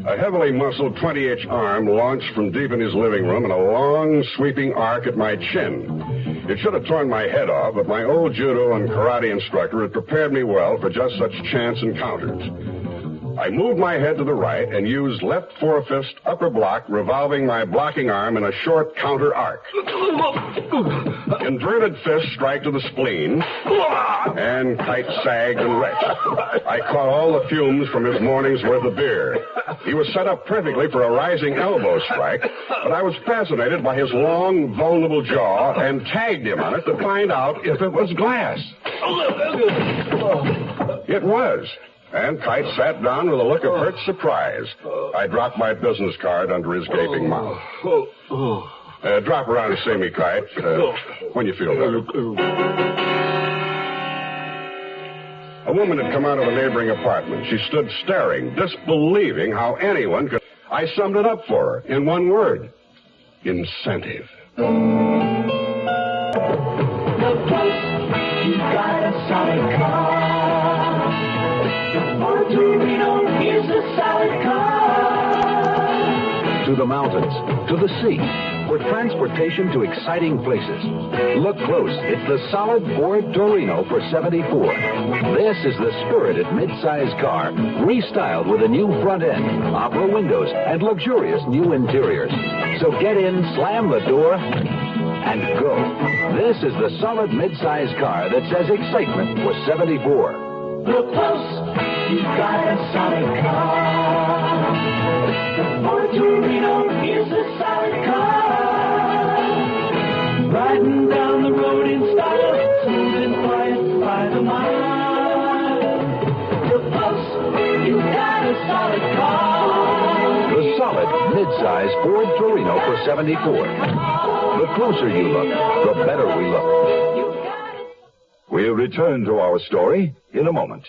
[SPEAKER 15] A heavily muscled 20-inch arm launched from deep in his living room in a long, sweeping arc at my chin. It should have torn my head off, but my old judo and karate instructor had prepared me well for just such chance encounters. I moved my head to the right and used left forefist upper block, revolving my blocking arm in a short counter arc. Inverted fist strike to the spleen, and Kite sagged and retched. I caught all the fumes from his morning's worth of beer. He was set up perfectly for a rising elbow strike, but I was fascinated by his long, vulnerable jaw and tagged him on it to find out if it was glass. It was. And Kite sat down with a look of hurt surprise. I dropped my business card under his gaping mouth. Drop around and see me, Kite, when you feel better. A woman had come out of a neighboring apartment. She stood staring, disbelieving how anyone could... I summed it up for her in one word. Incentive.
[SPEAKER 17] The plus, you got a solid car. Torino is a solid car.
[SPEAKER 20] To the mountains, to the sea, for transportation to exciting places. Look close. It's the solid Ford Torino for $74. This is the spirited midsize car, restyled with a new front end, opera windows, and luxurious new interiors. So get in, slam the door, and go. This is the solid midsize car that says excitement for $74.
[SPEAKER 17] Look close. You've got a solid car. Ford Torino is a solid car. Riding down the road in style, smooth and quiet by the mile. Look close, you've got a solid car.
[SPEAKER 20] The solid
[SPEAKER 14] good mid-size Ford Torino for $74. The closer you look, the better we look.
[SPEAKER 20] We'll return to our story in a moment.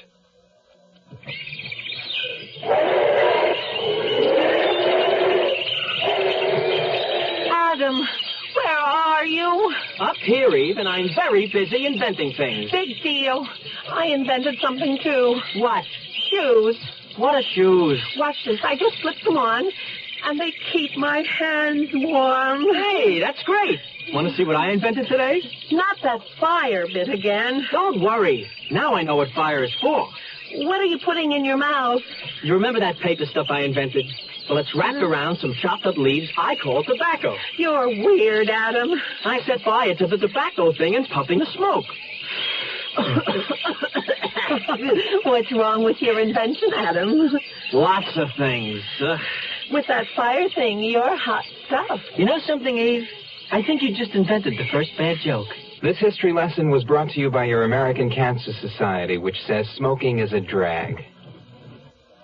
[SPEAKER 6] Adam, where are you?
[SPEAKER 16] Up here, Eve, and I'm very busy inventing things.
[SPEAKER 6] Big deal. I invented something, too.
[SPEAKER 16] What?
[SPEAKER 6] Shoes.
[SPEAKER 16] What are shoes?
[SPEAKER 6] Watch this. I just slipped them on, and they keep my hands warm.
[SPEAKER 16] Hey, that's great. Want to see what I invented today?
[SPEAKER 6] Not that fire bit again.
[SPEAKER 16] Don't worry. Now I know what fire is for.
[SPEAKER 6] What are you putting in your mouth?
[SPEAKER 16] You remember that paper stuff I invented? Well, it's wrapped around some chopped up leaves I call tobacco.
[SPEAKER 6] You're weird, Adam.
[SPEAKER 16] I set fire to the tobacco thing and puffing the smoke.
[SPEAKER 6] What's wrong with your invention, Adam?
[SPEAKER 16] Lots of things.
[SPEAKER 6] With that fire thing, you're hot stuff.
[SPEAKER 16] You know something, Eve? I think you just invented the first bad joke.
[SPEAKER 19] This history lesson was brought to you by your American Cancer Society, which says smoking is a drag.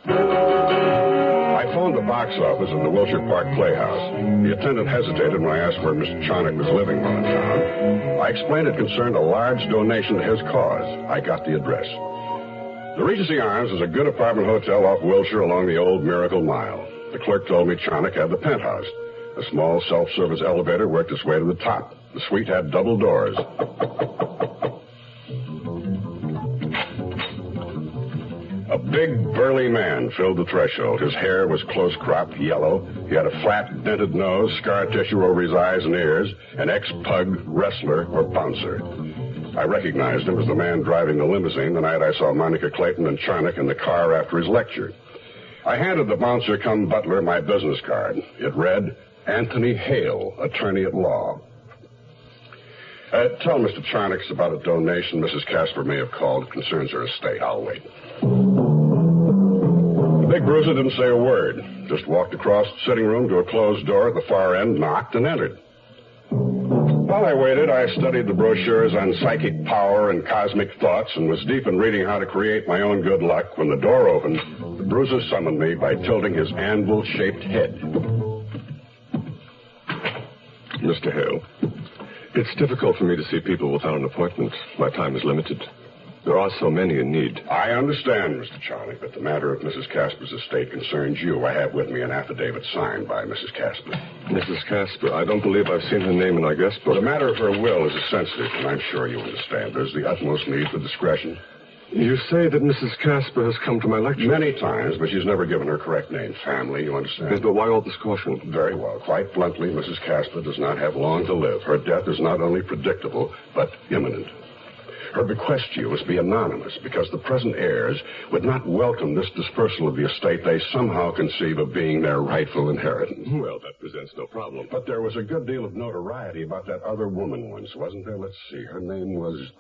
[SPEAKER 15] I phoned the box office in the Wilshire Park Playhouse. The attendant hesitated when I asked where Mr. Chonick was living while in town. I explained it concerned a large donation to his cause. I got the address. The Regency Arms is a good apartment hotel off Wilshire along the old Miracle Mile. The clerk told me Chonick had the penthouse. A small self-service elevator worked its way to the top. The suite had double doors. A big, burly man filled the threshold. His hair was close-cropped, yellow. He had a flat, dented nose, scar tissue over his eyes and ears, an ex-pug, wrestler, or bouncer. I recognized him as the man driving the limousine the night I saw Monica Clayton and Chonick in the car after his lecture. I handed the bouncer-cum-butler my business card. It read, Anthony Hale, attorney at law. Tell Mr. Chonick about a donation Mrs. Casper may have called. It concerns her estate. I'll wait. The big bruiser didn't say a word. Just walked across the sitting room to a closed door at the far end, knocked, and entered. While I waited, I studied the brochures on psychic power and cosmic thoughts and was deep in reading how to create my own good luck when the door opened. The bruiser summoned me by tilting his anvil-shaped head.
[SPEAKER 21] Mr. Hale, it's difficult for me to see people without an appointment. My time is limited. There are so many in need.
[SPEAKER 15] I understand, Mr. Chonick, but the matter of Mrs. Casper's estate concerns you. I have with me an affidavit signed by Mrs. Casper.
[SPEAKER 21] Mrs. Casper, I don't believe I've seen her name in our guest book.
[SPEAKER 15] The matter of her will is sensitive, and I'm sure you understand. There's the utmost need for discretion.
[SPEAKER 21] You say that Mrs. Casper has come to my lecture?
[SPEAKER 15] Many times, but she's never given her correct name. Family, you understand?
[SPEAKER 21] Yes, but why all this caution?
[SPEAKER 15] Very well. Quite bluntly, Mrs. Casper does not have long to live. Her death is not only predictable, but imminent. Her bequest to you must be anonymous because the present heirs would not welcome this dispersal of the estate they somehow conceive of being their rightful inheritance.
[SPEAKER 21] Well, that presents no problem.
[SPEAKER 15] But there was a good deal of notoriety about that other woman once, wasn't there? Let's see. Her name was,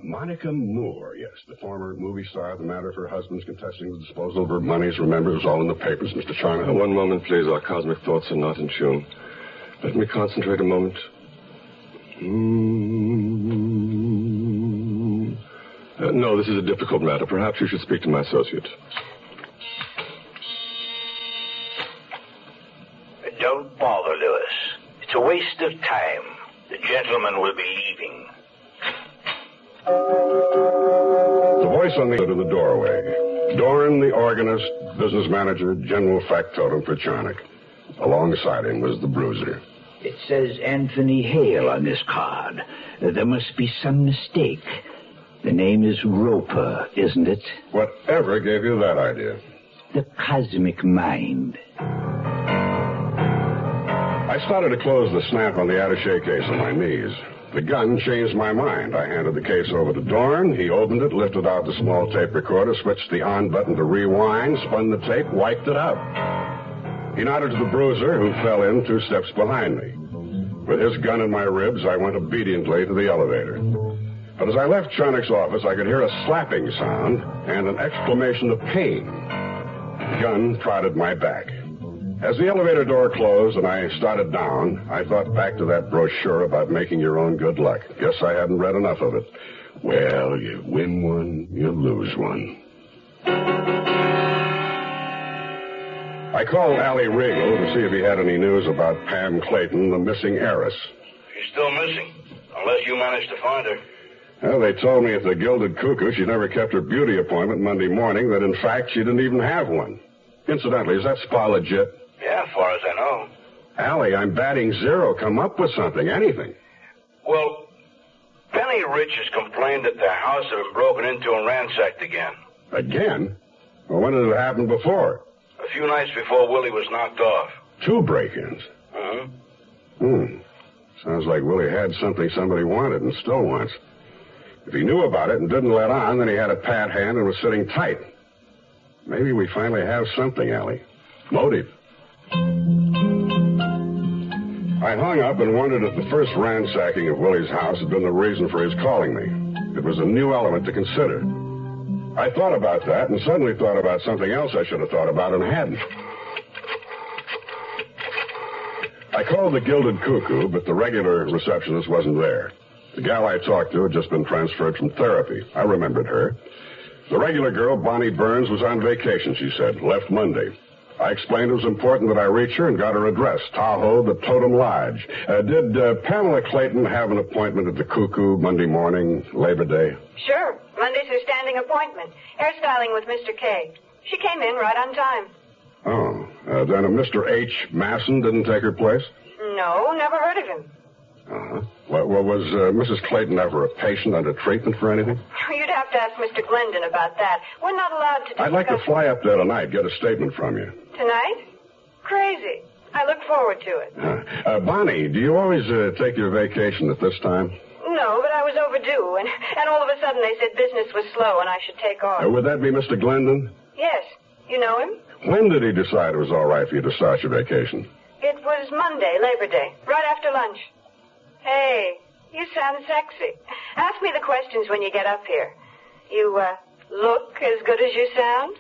[SPEAKER 15] Monica Moore, yes, the former movie star. The matter of her husband's contesting the disposal of her monies. Remember, it was all in the papers, Mr. Charnock.
[SPEAKER 21] One moment, please. Our cosmic thoughts are not in tune. Let me concentrate a moment. No, this is a difficult matter. Perhaps you should speak to my associate.
[SPEAKER 22] Don't bother, Lewis. It's a waste of time. The gentleman will be leaving.
[SPEAKER 15] The voice on the end of the doorway. Dorn, the organist, business manager, general factotum for Charnock. Alongside him was the bruiser.
[SPEAKER 26] It says Anthony Hale on this card. There must be some mistake. The name is Roper, isn't it?
[SPEAKER 15] Whatever gave you that idea?
[SPEAKER 26] The cosmic mind.
[SPEAKER 15] I started to close the snap on the attaché case on my knees. The gun changed my mind. I handed the case over to Dorn. He opened it, lifted out the small tape recorder, switched the on button to rewind, spun the tape, wiped it out. He nodded to the bruiser, who fell in 2 steps behind me. With his gun in my ribs, I went obediently to the elevator. But as I left Charnock's office, I could hear a slapping sound and an exclamation of pain. The gun prodded my back. As the elevator door closed and I started down, I thought back to that brochure about making your own good luck. Guess I hadn't read enough of it. Well, you win one, you lose one. I called Allie Regal to see if he had any news about Pam Clayton, the missing heiress.
[SPEAKER 22] She's still missing, unless you managed to find her.
[SPEAKER 15] Well, they told me at the Gilded Cuckoo she never kept her beauty appointment Monday morning, that in fact she didn't even have one. Incidentally, is that spa legit?
[SPEAKER 22] Yeah, as far as I know.
[SPEAKER 15] Allie, I'm batting zero. Come up with something, anything.
[SPEAKER 22] Well, Penny Rich has complained that their house had been broken into and ransacked again.
[SPEAKER 15] Again? Well, when did it happen before?
[SPEAKER 22] A few nights before Willie was knocked off.
[SPEAKER 15] 2 break-ins? Sounds like Willie had something somebody wanted and still wants. If he knew about it and didn't let on, then he had a pat hand and was sitting tight. Maybe we finally have something, Allie. Motive. I hung up and wondered if the first ransacking of Willie's house had been the reason for his calling me. It was a new element to consider. I thought about that and suddenly thought about something else I should have thought about and hadn't. I called the Gilded Cuckoo, but the regular receptionist wasn't there. The gal I talked to had just been transferred from therapy. I remembered her. The regular girl, Bonnie Burns, was on vacation, she said. Left Monday. I explained it was important that I reach her and got her address, Tahoe, the Totem Lodge. Did Pamela Clayton have an appointment at the Cuckoo Monday morning, Labor Day?
[SPEAKER 1] Sure. Monday's her standing appointment. Hairstyling with Mr. K. She came in right on time.
[SPEAKER 15] Oh. Then a Mr. H. Masson didn't take her place?
[SPEAKER 1] No, never heard of him.
[SPEAKER 15] Uh-huh. Well, was Mrs. Clayton ever a patient under treatment for anything?
[SPEAKER 1] You'd have to ask Mr. Glendon about that. We're not allowed to discuss...
[SPEAKER 15] I'd like to fly up there tonight, get a statement from you.
[SPEAKER 1] Tonight? Crazy. I look forward to it.
[SPEAKER 15] Bonnie, do you always take your vacation at this time?
[SPEAKER 1] No, but I was overdue, and all of a sudden they said business was slow and I should take off.
[SPEAKER 15] Would that be Mr. Glendon?
[SPEAKER 1] Yes. You know him?
[SPEAKER 15] When did he decide it was all right for you to start your vacation?
[SPEAKER 1] It was Monday, Labor Day, right after lunch. Hey, you sound sexy. Ask me the questions when you get up here. You, look as good as you sound?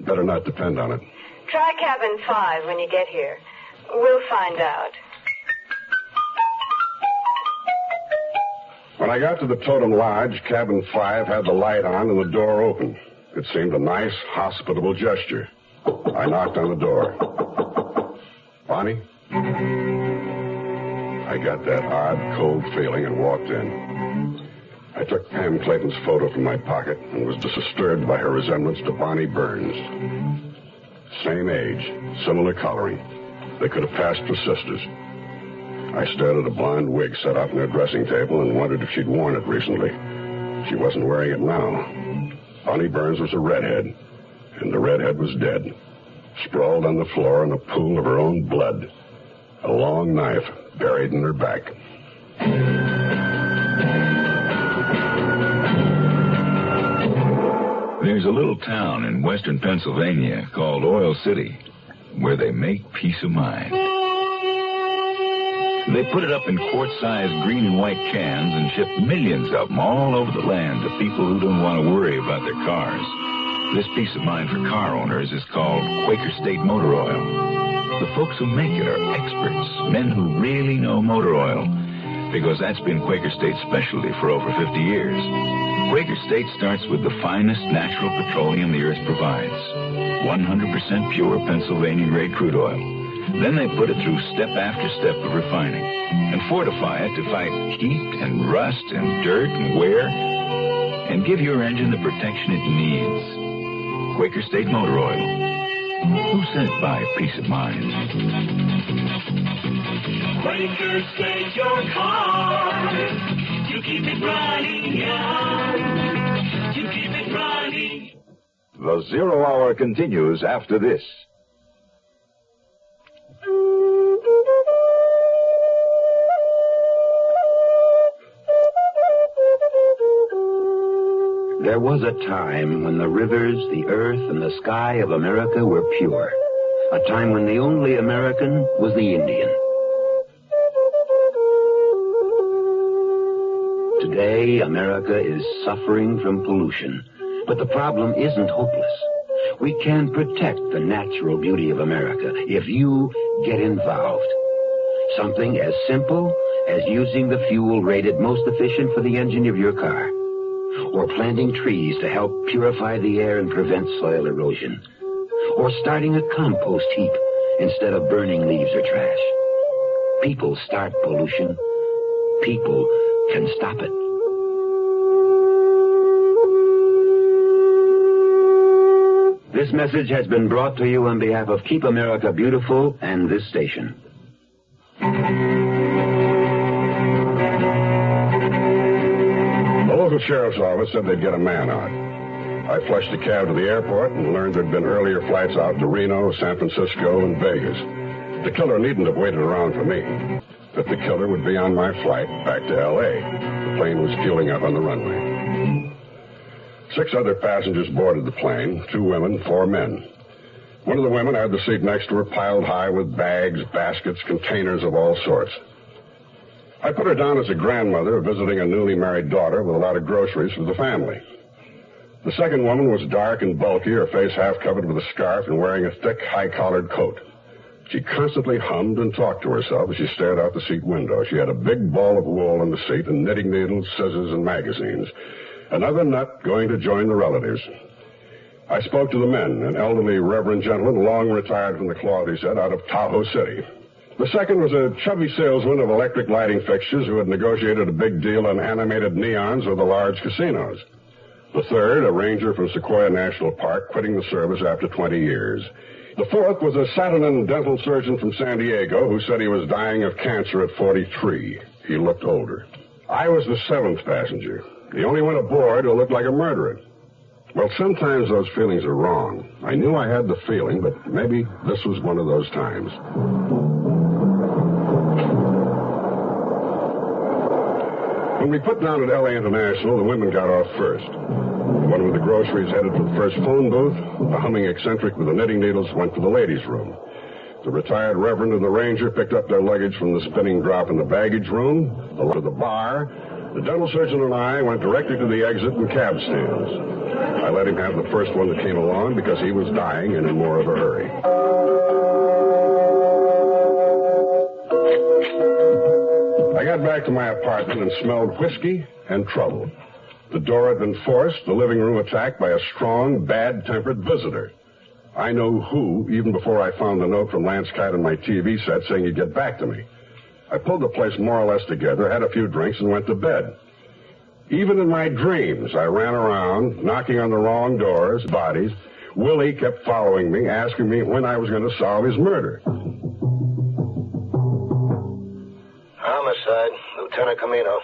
[SPEAKER 15] Better not depend on it.
[SPEAKER 1] Try cabin 5 when you get here. We'll find out.
[SPEAKER 15] When I got to the Totem Lodge, cabin 5 had the light on and the door open. It seemed a nice, hospitable gesture. I knocked on the door. Bonnie? I got that odd, cold feeling and walked in. I took Pam Clayton's photo from my pocket and was disturbed by her resemblance to Bonnie Burns. Same age, similar coloring. They could have passed for sisters. I stared at a blonde wig set up in her dressing table and wondered if she'd worn it recently. She wasn't wearing it now. Bonnie Burns was a redhead, and the redhead was dead, sprawled on the floor in a pool of her own blood. A long knife buried in her back.
[SPEAKER 3] There's a little town in western Pennsylvania called Oil City where they make peace of mind. They put it up in quart-sized green and white cans and ship millions of them all over the land to people who don't want to worry about their cars. This peace of mind for car owners is called Quaker State Motor Oil. The folks who make it are experts, men who really know motor oil, because that's been Quaker State's specialty for over 50 years. Quaker State starts with the finest natural petroleum the earth provides, 100% pure Pennsylvania-grade crude oil. Then they put it through step after step of refining and fortify it to fight heat and rust and dirt and wear and give your engine the protection it needs. Quaker State Motor Oil. Who said buy peace of mind?
[SPEAKER 17] Quaker State your car to keep it running, yeah, to keep it running.
[SPEAKER 14] The Zero Hour continues after this.
[SPEAKER 9] There was a time when the rivers, the earth, and the sky of America were pure. A time when the only American was the Indian. Today, America is suffering from pollution, but the problem isn't hopeless. We can protect the natural beauty of America if you get involved. Something as simple as using the fuel rated most efficient for the engine of your car, or planting trees to help purify the air and prevent soil erosion,
[SPEAKER 2] or starting a compost heap instead of burning leaves or trash. People start pollution. People can stop it. This message has been brought to you on behalf of Keep America Beautiful and this station.
[SPEAKER 15] The local sheriff's office said they'd get a man out. I flushed a cab to the airport and learned there'd been earlier flights out to Reno, San Francisco, and Vegas. The killer needn't have waited around for me, but the killer would be on my flight back to L.A. The plane was fueling up on the runway. 6 other passengers boarded the plane, 2 women, 4 men. One of the women had the seat next to her piled high with bags, baskets, containers of all sorts. I put her down as a grandmother visiting a newly married daughter with a lot of groceries for the family. The second woman was dark and bulky, her face half covered with a scarf and wearing a thick, high-collared coat. She constantly hummed and talked to herself as she stared out the seat window. She had a big ball of wool in the seat and knitting needles, scissors, and magazines. Another nut going to join the relatives. I spoke to the men, an elderly reverend gentleman, long retired from the cloth, he said, out of Tahoe City. The second was a chubby salesman of electric lighting fixtures who had negotiated a big deal on animated neons with the large casinos. The third, a ranger from Sequoia National Park, quitting the service after 20 years. The fourth was a Saturnine dental surgeon from San Diego who said he was dying of cancer at 43. He looked older. I was the 7th passenger, the only one aboard who looked like a murderer. Well, sometimes those feelings are wrong. I knew I had the feeling, but maybe this was one of those times. When we put down at L.A. International, the women got off first. The one with the groceries headed for the first phone booth. The humming eccentric with the knitting needles went to the ladies' room. The retired reverend and the ranger picked up their luggage from the spinning drop in the baggage room. To the bar. The dental surgeon and I went directly to the exit and cab stands. I let him have the first one that came along because he was dying and in more of a hurry. I got back to my apartment and smelled whiskey and trouble. The door had been forced, the living room attacked by a strong, bad-tempered visitor. I know who, even before I found the note from Lance Kite on my TV set saying he'd get back to me. I pulled the place more or less together, had a few drinks, and went to bed. Even in my dreams, I ran around, knocking on the wrong doors, bodies. Willie kept following me, asking me when I was going to solve his murder.
[SPEAKER 7] Homicide, Lieutenant Camino.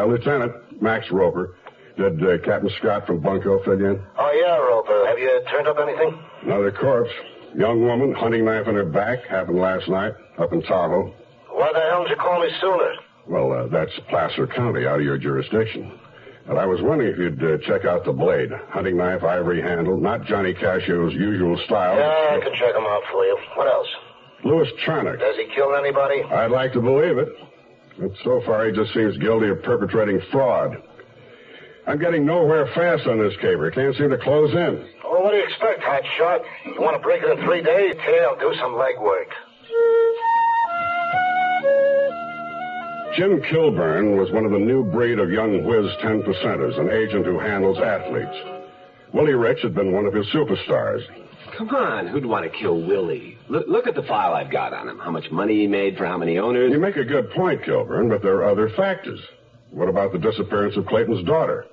[SPEAKER 15] Lieutenant, Max Roper. Did Captain Scott from Bunko fill you in?
[SPEAKER 7] Oh, yeah, Roper. Have you turned up anything?
[SPEAKER 15] Another corpse. Young woman, hunting knife in her back. Happened last night, up in Tahoe.
[SPEAKER 7] Why the hell didn't you call me sooner?
[SPEAKER 15] Well, that's Placer County, out of your jurisdiction. And I was wondering if you'd check out the blade. Hunting knife, ivory handle, not Johnny Cashew's usual style.
[SPEAKER 7] Yeah, I can check him out for you. What else?
[SPEAKER 15] Louis Charnock.
[SPEAKER 7] Does he kill anybody?
[SPEAKER 15] I'd like to believe it. But so far, he just seems guilty of perpetrating fraud. I'm getting nowhere fast on this caper. Can't seem to close in.
[SPEAKER 7] Oh, what do you expect, hot shot? You want to break it in 3 days? Okay, I'll do some legwork.
[SPEAKER 15] Jim Kilburn was one of the new breed of young whiz 10%ers, an agent who handles athletes. Willie Rich had been one of his superstars.
[SPEAKER 8] Come on, who'd want to kill Willie? Look at the file I've got on him. How much money he made for how many owners.
[SPEAKER 15] You make a good point, Kilburn, but there are other factors. What about the disappearance of Clayton's daughter?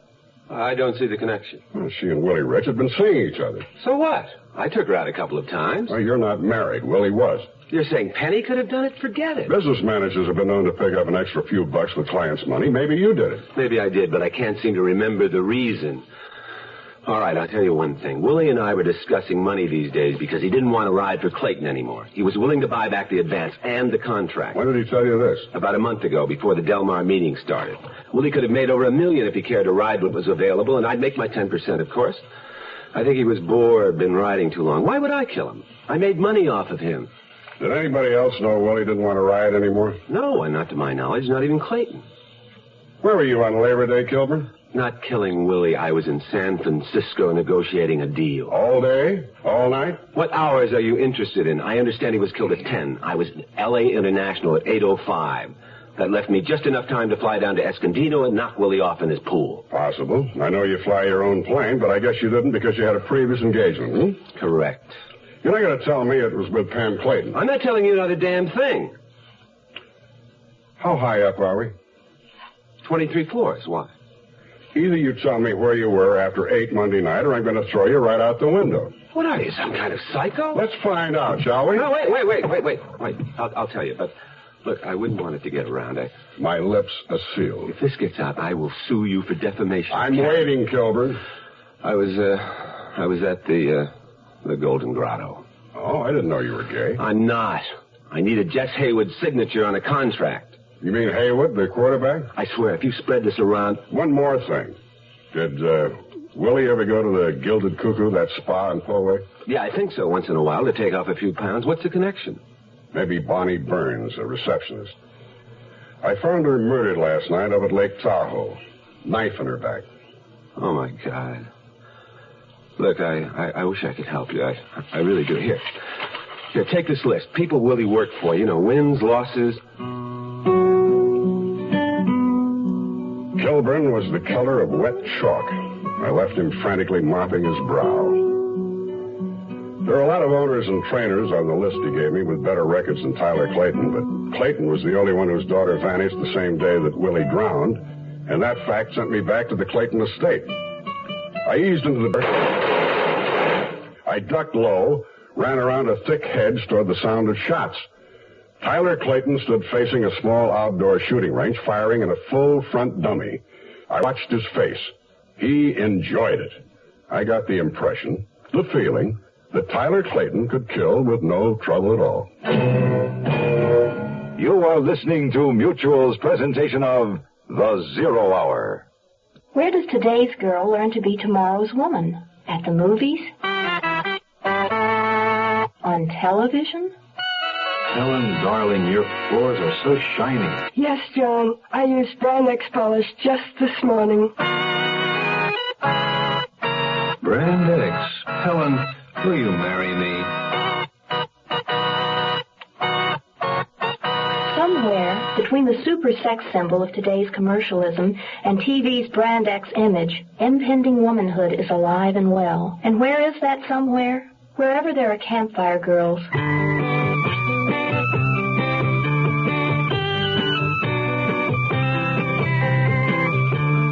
[SPEAKER 8] I don't see the connection.
[SPEAKER 15] Well, she and Willie Rich had been seeing each other.
[SPEAKER 8] So what? I took her out a couple of times.
[SPEAKER 15] Well, you're not married. Willie was.
[SPEAKER 8] You're saying Penny could have done it? Forget it.
[SPEAKER 15] Business managers have been known to pick up an extra few bucks with clients' money. Maybe you did it.
[SPEAKER 8] Maybe I did, but I can't seem to remember the reason. All right, I'll tell you one thing. Willie and I were discussing money these days because he didn't want to ride for Clayton anymore. He was willing to buy back the advance and the contract.
[SPEAKER 15] When did he tell you this?
[SPEAKER 8] About a month ago, before the Del Mar meeting started. Willie could have made over $1 million if he cared to ride what was available, and I'd make my 10%, of course. I think he was bored, been riding too long. Why would I kill him? I made money off of him.
[SPEAKER 15] Did anybody else know Willie didn't want to ride anymore?
[SPEAKER 8] No, and not to my knowledge, not even Clayton.
[SPEAKER 15] Where were you on Labor Day, Kilburn?
[SPEAKER 8] Not killing Willie. I was in San Francisco negotiating a deal.
[SPEAKER 15] All day? All night?
[SPEAKER 8] What hours are you interested in? I understand he was killed at 10. I was in L.A. International at 8:05. That left me just enough time to fly down to Escondido and knock Willie off in his pool.
[SPEAKER 15] Possible. I know you fly your own plane, but I guess you didn't because you had a previous engagement,
[SPEAKER 8] Correct.
[SPEAKER 15] You're not going to tell me it was with Pam Clayton.
[SPEAKER 8] I'm not telling you another damn thing.
[SPEAKER 15] How high up are we?
[SPEAKER 8] 23 floors. Why?
[SPEAKER 15] Either you tell me where you were after 8 Monday night, or I'm going to throw you right out the window.
[SPEAKER 8] What are you, some kind of psycho?
[SPEAKER 15] Let's find out, shall we?
[SPEAKER 8] No, wait. I'll tell you, but look, I wouldn't want it to get around.
[SPEAKER 15] My lips are sealed.
[SPEAKER 8] If this gets out, I will sue you for defamation.
[SPEAKER 15] I'm waiting, Kilburn.
[SPEAKER 8] I was at the Golden Grotto.
[SPEAKER 15] Oh, I didn't know you were gay.
[SPEAKER 8] I'm not. I needed Jess Haywood's signature on a contract.
[SPEAKER 15] You mean Haywood, the quarterback?
[SPEAKER 8] I swear, if you spread this around...
[SPEAKER 15] One more thing. Did Willie ever go to the Gilded Cuckoo, that spa in Poway?
[SPEAKER 8] Yeah, I think so, once in a while, to take off a few pounds. What's the connection?
[SPEAKER 15] Maybe Bonnie Burns, a receptionist. I found her murdered last night up at Lake Tahoe. Knife in her back.
[SPEAKER 8] Oh, my God. Look, I wish I could help you. I really do. Here, take this list. People Willie worked for, wins, losses.
[SPEAKER 15] Kilburn was the color of wet chalk. I left him frantically mopping his brow. There are a lot of owners and trainers on the list he gave me with better records than Tyler Clayton, but Clayton was the only one whose daughter vanished the same day that Willie drowned, and that fact sent me back to the Clayton estate. I eased into the... I ducked low, ran around a thick hedge toward the sound of shots. Tyler Clayton stood facing a small outdoor shooting range, firing at a full front dummy. I watched his face. He enjoyed it. I got the impression, the feeling, that Tyler Clayton could kill with no trouble at all.
[SPEAKER 14] You are listening to Mutual's presentation of The Zero Hour.
[SPEAKER 4] Where does today's girl learn to be tomorrow's woman? At the movies? On television?
[SPEAKER 14] Helen, darling, your floors are so shiny.
[SPEAKER 17] Yes, John. I used Brandex polish just this morning.
[SPEAKER 14] Brandex. Helen, will you marry me?
[SPEAKER 4] Somewhere between the super sex symbol of today's commercialism and TV's Brandex image, impending womanhood is alive and well. And where is that somewhere? Wherever there are campfire girls.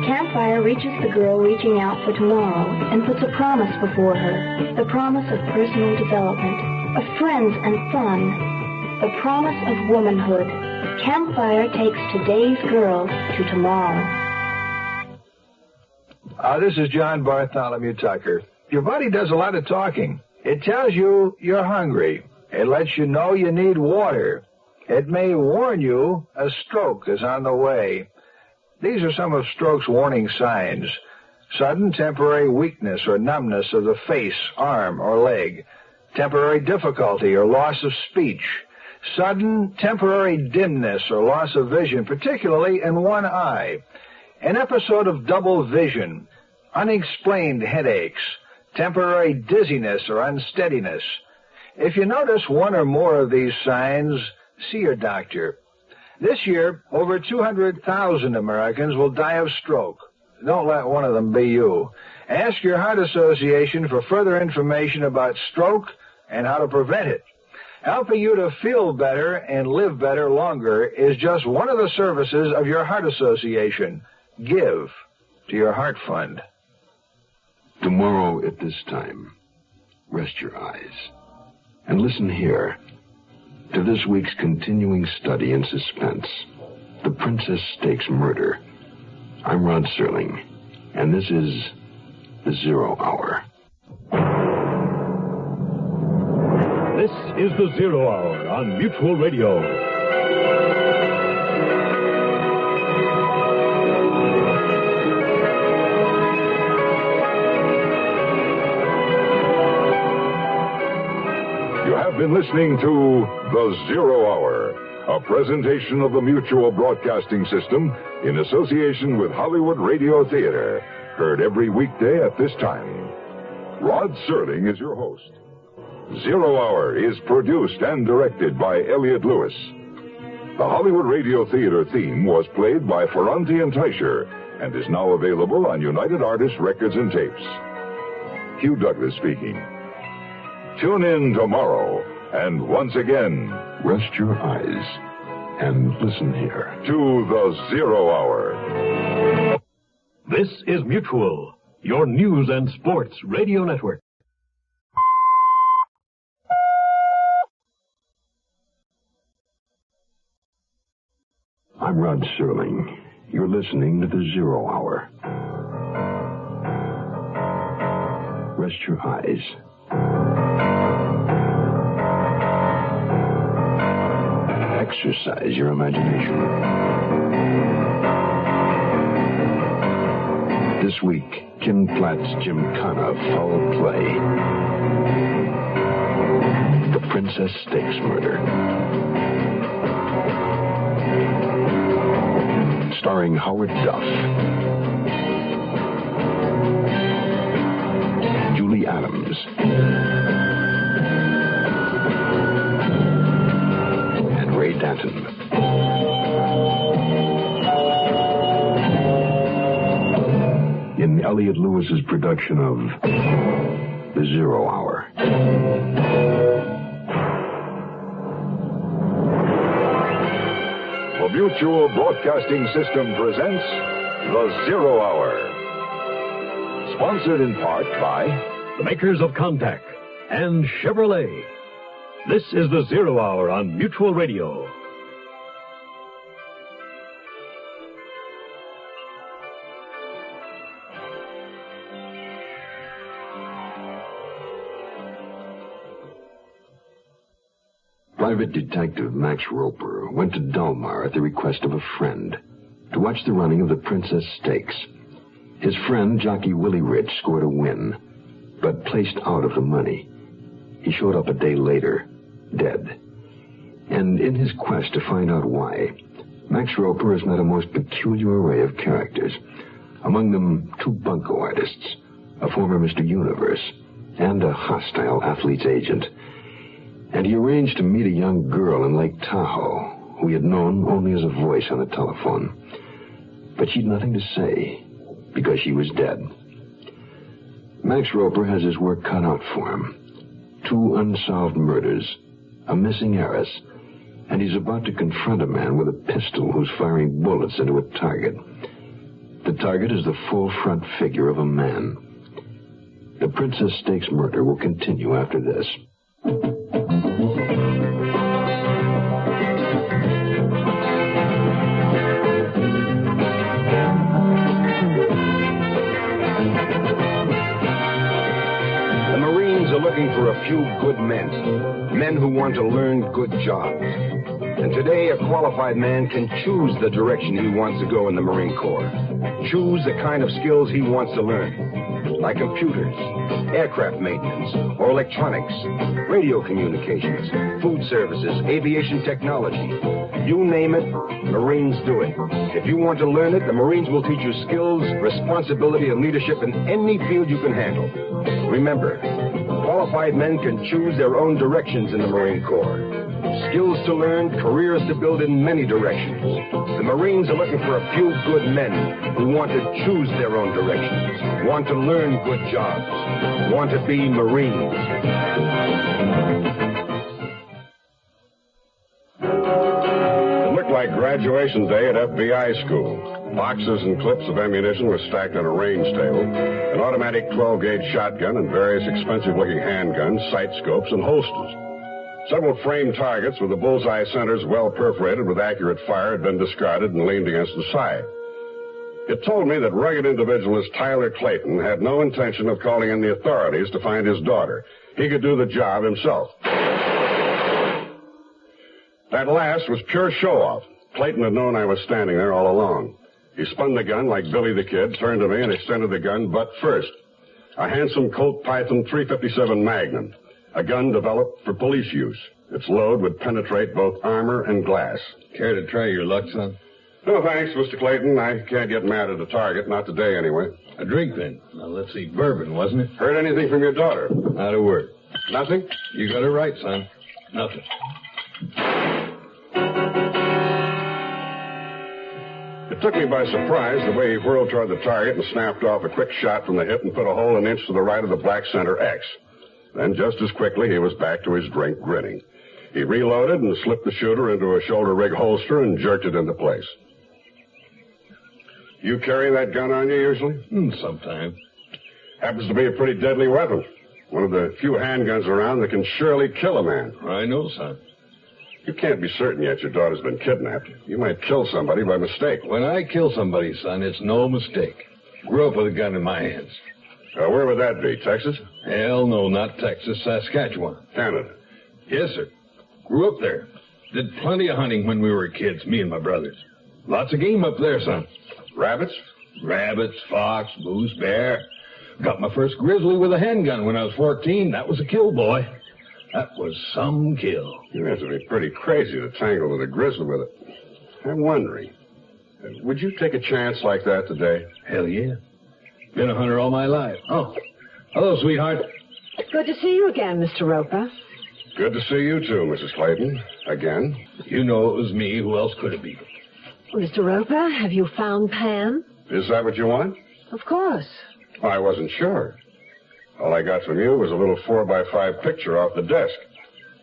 [SPEAKER 4] Campfire reaches the girl reaching out for tomorrow and puts a promise before her. The promise of personal development, of friends and fun. The promise of womanhood. Campfire takes today's girl to tomorrow.
[SPEAKER 10] This is John Bartholomew Tucker. Your body does a lot of talking. It tells you you're hungry. It lets you know you need water. It may warn you a stroke is on the way. These are some of stroke's warning signs. Sudden temporary weakness or numbness of the face, arm, or leg. Temporary difficulty or loss of speech. Sudden temporary dimness or loss of vision, particularly in one eye. An episode of double vision. Unexplained headaches. Temporary dizziness or unsteadiness. If you notice one or more of these signs, see your doctor. This year, over 200,000 Americans will die of stroke. Don't let one of them be you. Ask your heart association for further information about stroke and how to prevent it. Helping you to feel better and live better longer is just one of the services of your heart association. Give to your heart fund.
[SPEAKER 13] Tomorrow at this time, rest your eyes and listen here to this week's continuing study in suspense, The Princess Stakes Murder. I'm Rod Serling, and this is The Zero Hour.
[SPEAKER 5] This is The Zero Hour on Mutual Radio.
[SPEAKER 14] Been listening to The Zero Hour, a presentation of the Mutual Broadcasting System in association with Hollywood Radio Theater, heard every weekday at this time. Rod Serling is your host. Zero Hour is produced and directed by Elliott Lewis. The Hollywood Radio Theater theme was played by Ferranti and Teicher and is now available on United Artists Records and Tapes. Hugh Douglas speaking. Tune in tomorrow. And once again,
[SPEAKER 13] rest your eyes and listen here
[SPEAKER 14] to the 0 Hour.
[SPEAKER 5] This is Mutual, your news and sports radio network.
[SPEAKER 13] I'm Rod Serling. You're listening to the 0 Hour. Rest your eyes. Exercise your imagination. This week, Kim Platt's Gymkhana foul play. The Princess Stakes Murder. Starring Howard Duff, Julie Adams, and Ray Danton. In Elliot Lewis's production of The 0 Hour.
[SPEAKER 14] The Mutual Broadcasting System presents The 0 Hour. Sponsored in part by
[SPEAKER 5] the makers of Contact and Chevrolet. This is the 0 Hour on Mutual Radio.
[SPEAKER 13] Private Detective Max Roper went to Delmar at the request of a friend to watch the running of the Princess Stakes. His friend, jockey Willie Rich, scored a win, but placed out of the money. He showed up a day later, dead. And in his quest to find out why, Max Roper has met a most peculiar array of characters. Among them, 2 bunco artists, a former Mr. Universe, and a hostile athlete's agent. And he arranged to meet a young girl in Lake Tahoe, who he had known only as a voice on the telephone. But she'd nothing to say, because she was dead. Max Roper has his work cut out for him. 2 unsolved murders, a missing heiress, and he's about to confront a man with a pistol who's firing bullets into a target. The target is the full front figure of a man. The Princess Stakes Murder will continue after this.
[SPEAKER 8] Looking for a few good men who want to learn good jobs. And today, a qualified man can choose the direction he wants to go in the Marine Corps. Choose the kind of skills he wants to learn, like computers, aircraft maintenance, or electronics, radio communications, food services, aviation technology. You name it, Marines do it. If you want to learn it, the Marines will teach you skills, responsibility, and leadership in any field you can handle. Remember, qualified men can choose their own directions in the Marine Corps. Skills to learn, careers to build in many directions. The Marines are looking for a few good men who want to choose their own directions, want to learn good jobs, want to be Marines.
[SPEAKER 15] It looked like graduation day at FBI school. Boxes and clips of ammunition were stacked on a range table. An automatic 12-gauge shotgun and various expensive-looking handguns, sight scopes, and holsters. Several framed targets with the bullseye centers well perforated with accurate fire had been discarded and leaned against the side. It told me that rugged individualist Tyler Clayton had no intention of calling in the authorities to find his daughter. He could do the job himself. That last was pure show-off. Clayton had known I was standing there all along. He spun the gun like Billy the Kid, turned to me, and extended the gun butt first. A handsome Colt Python 357 Magnum, a gun developed for police use. Its load would penetrate both armor and glass.
[SPEAKER 11] Care to try your luck, son?
[SPEAKER 15] No, thanks, Mr. Clayton. I can't get mad at a target, not today anyway.
[SPEAKER 11] A drink, then. Now, let's see. Bourbon, wasn't it?
[SPEAKER 15] Heard anything from your daughter?
[SPEAKER 11] Not a word.
[SPEAKER 15] Nothing?
[SPEAKER 11] You got it right, son. Nothing.
[SPEAKER 15] It took me by surprise the way he whirled toward the target and snapped off a quick shot from the hip and put a hole an inch to the right of the black center X. Then, just as quickly, he was back to his drink, grinning. He reloaded and slipped the shooter into a shoulder rig holster and jerked it into place. You carry that gun on you usually?
[SPEAKER 11] Sometimes.
[SPEAKER 15] Happens to be a pretty deadly weapon. One of the few handguns around that can surely kill a man.
[SPEAKER 11] I know, son.
[SPEAKER 15] You can't be certain yet your daughter's been kidnapped. You might kill somebody by mistake.
[SPEAKER 11] When I kill somebody, son, it's no mistake. Grew up with a gun in my hands.
[SPEAKER 15] Where would that be, Texas?
[SPEAKER 11] Hell no, not Texas, Saskatchewan.
[SPEAKER 15] Canada?
[SPEAKER 11] Yes, sir. Grew up there. Did plenty of hunting when we were kids, me and my brothers. Lots of game up there, son.
[SPEAKER 15] Rabbits?
[SPEAKER 11] Rabbits, fox, moose, bear. Got my first grizzly with a handgun when I was 14. That was a kill, boy. That was some kill.
[SPEAKER 15] You have to be pretty crazy to tangle with a grizzly with it. I'm wondering, would you take a chance like that today?
[SPEAKER 11] Hell yeah. Been a hunter all my life. Oh, hello, sweetheart.
[SPEAKER 12] Good to see you again, Mr. Roper.
[SPEAKER 15] Good to see you too, Mrs. Clayton. Again.
[SPEAKER 11] You know it was me. Who else could it be?
[SPEAKER 12] Mr. Roper, have you found Pam?
[SPEAKER 15] Is that what you want?
[SPEAKER 12] Of course.
[SPEAKER 15] I wasn't sure. All I got from you was a little 4x5 picture off the desk.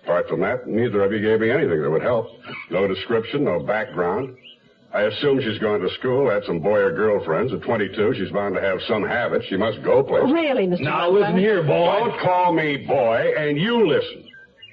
[SPEAKER 15] Apart from that, neither of you gave me anything that would help. No description, no background. I assume she's gone to school, had some boy or girlfriends. At 22, she's bound to have some habit. She must go places.
[SPEAKER 12] Really, Mr.
[SPEAKER 15] Now,
[SPEAKER 12] Roper?
[SPEAKER 15] listen here, boy. Don't call me boy, and you listen.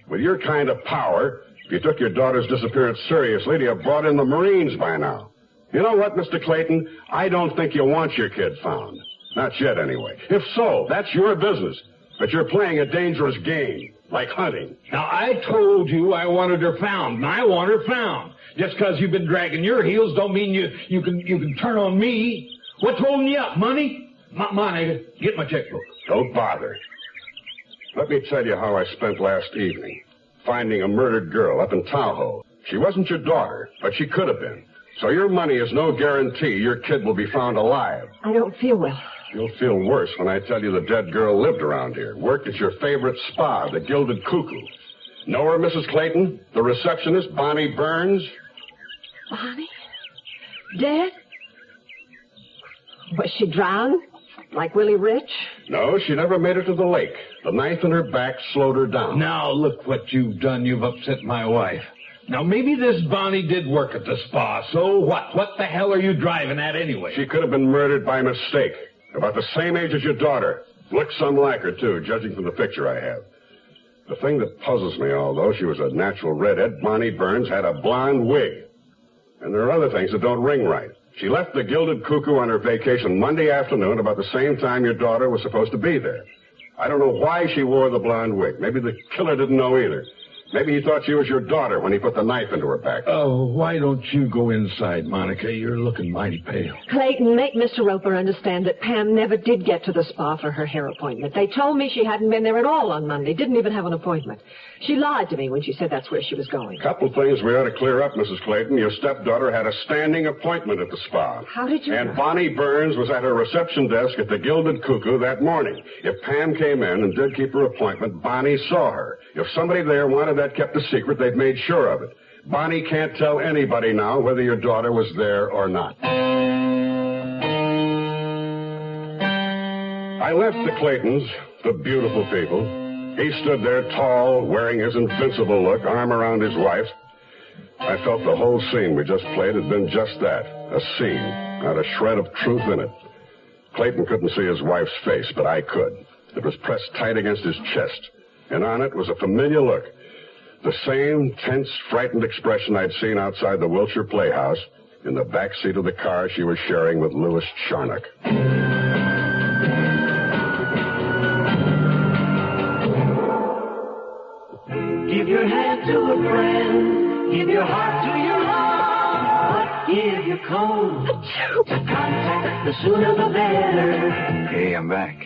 [SPEAKER 15] With your kind of power, if you took your daughter's disappearance seriously, you'd have brought in the Marines by now. You know what, Mr. Clayton? I don't think you want your kid found. Not yet, anyway. If so, that's your business. But you're playing a dangerous game, like hunting.
[SPEAKER 11] Now, I told you I wanted her found, and I want her found. Just because you've been dragging your heels don't mean you can turn on me. What's holding you up, money? Monica, get my checkbook.
[SPEAKER 15] Don't bother. Let me tell you how I spent last evening. Finding a murdered girl up in Tahoe. She wasn't your daughter, but she could have been. So your money is no guarantee your kid will be found alive.
[SPEAKER 12] I don't feel well.
[SPEAKER 15] You'll feel worse when I tell you the dead girl lived around here. Worked at your favorite spa, the Gilded Cuckoo. Know her, Mrs. Clayton? The receptionist, Bonnie Burns?
[SPEAKER 12] Bonnie? Dead? Was she drowned? Like Willie Rich?
[SPEAKER 15] No, she never made it to the lake. The knife in her back slowed her down.
[SPEAKER 11] Now, look what you've done. You've upset my wife. Now, maybe this Bonnie did work at the spa, so what? What the hell are you driving at anyway?
[SPEAKER 15] She could have been murdered by mistake. About the same age as your daughter. Looks some like her, too, judging from the picture I have. The thing that puzzles me, although she was a natural redhead, Bonnie Burns had a blonde wig. And there are other things that don't ring right. She left the Gilded Cuckoo on her vacation Monday afternoon about the same time your daughter was supposed to be there. I don't know why she wore the blonde wig. Maybe the killer didn't know either. Maybe he thought she was your daughter when he put the knife into her back.
[SPEAKER 11] Oh, why don't you go inside, Monica? You're looking mighty pale.
[SPEAKER 12] Clayton, make Mr. Roper understand that Pam never did get to the spa for her hair appointment. They told me she hadn't been there at all on Monday, didn't even have an appointment. She lied to me when she said that's where she was going.
[SPEAKER 15] Couple things we ought to clear up, Mrs. Clayton. Your stepdaughter had a standing appointment at the spa.
[SPEAKER 12] How did you...
[SPEAKER 15] And Bonnie Burns was at her reception desk at the Gilded Cuckoo that morning. If Pam came in and did keep her appointment, Bonnie saw her. If somebody there wanted that kept a secret, they've made sure of it. Bonnie can't tell anybody now whether your daughter was there or not. I left the Claytons, the beautiful people. He stood there tall, wearing his invincible look, arm around his wife. I felt the whole scene we just played had been just that, a scene, not a shred of truth in it. Clayton couldn't see his wife's face, but I could. It was pressed tight against his chest, and on it was a familiar look. The same tense, frightened expression I'd seen outside the Wilshire Playhouse in the back seat of the car she was sharing with Louis Charnock.
[SPEAKER 17] Give your hand to a friend. Give your heart to your heart. Give your code to contact. The sooner the better.
[SPEAKER 18] Hey, I'm back.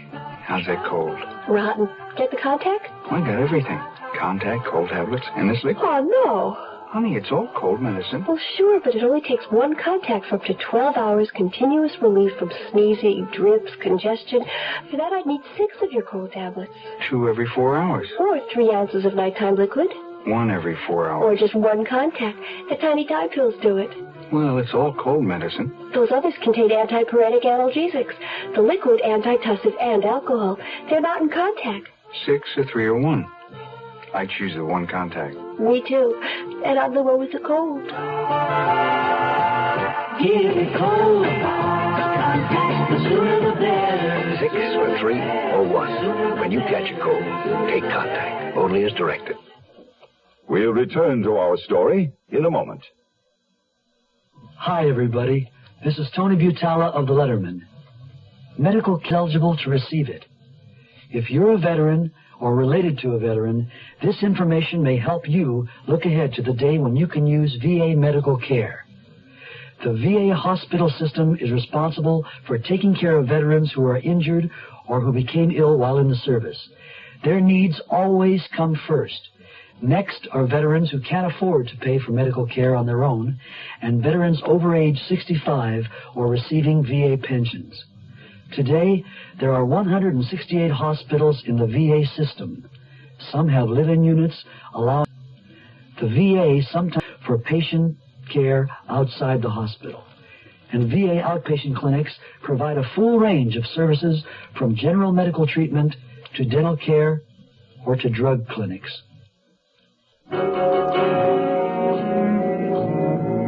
[SPEAKER 18] How's that cold?
[SPEAKER 4] Rotten. Get the contact?
[SPEAKER 18] I got everything. Contact, cold tablets, and this liquid.
[SPEAKER 4] Oh, no.
[SPEAKER 18] Honey, it's all cold medicine.
[SPEAKER 4] Well, sure, but it only takes one contact for up to 12 hours continuous relief from sneezing, drips, congestion. For that, I'd need 6 of your cold tablets.
[SPEAKER 18] 2 every 4 hours.
[SPEAKER 4] Or 3 ounces of nighttime liquid.
[SPEAKER 18] 1 every 4 hours.
[SPEAKER 4] Or just 1 contact. The tiny dye pills do it.
[SPEAKER 18] Well, it's all cold medicine.
[SPEAKER 4] Those others contain antipyretic analgesics. The liquid, antitussive, and alcohol. They're not in contact.
[SPEAKER 18] 6, a 3, or 1. I choose the 1 contact.
[SPEAKER 17] Me too. And I'm the one with the cold.
[SPEAKER 2] Give it cold contact, the sooner the better. 6 or 3 or 1. When you catch a cold, take contact. Only as directed.
[SPEAKER 14] We'll return to our story in a moment.
[SPEAKER 6] Hi, everybody. This is Tony Butala of the Letterman. Medical eligible to receive it. If you're a veteran or related to a veteran, this information may help you look ahead to the day when you can use VA medical care. The VA hospital system is responsible for taking care of veterans who are injured or who became ill while in the service. Their needs always come first. Next are veterans who can't afford to pay for medical care on their own, and veterans over age 65 or receiving VA pensions. Today, there are 168 hospitals in the VA system. Some have live-in units, allowing the VA sometimes for patient care outside the hospital. And VA outpatient clinics provide a full range of services from general medical treatment to dental care or to drug clinics.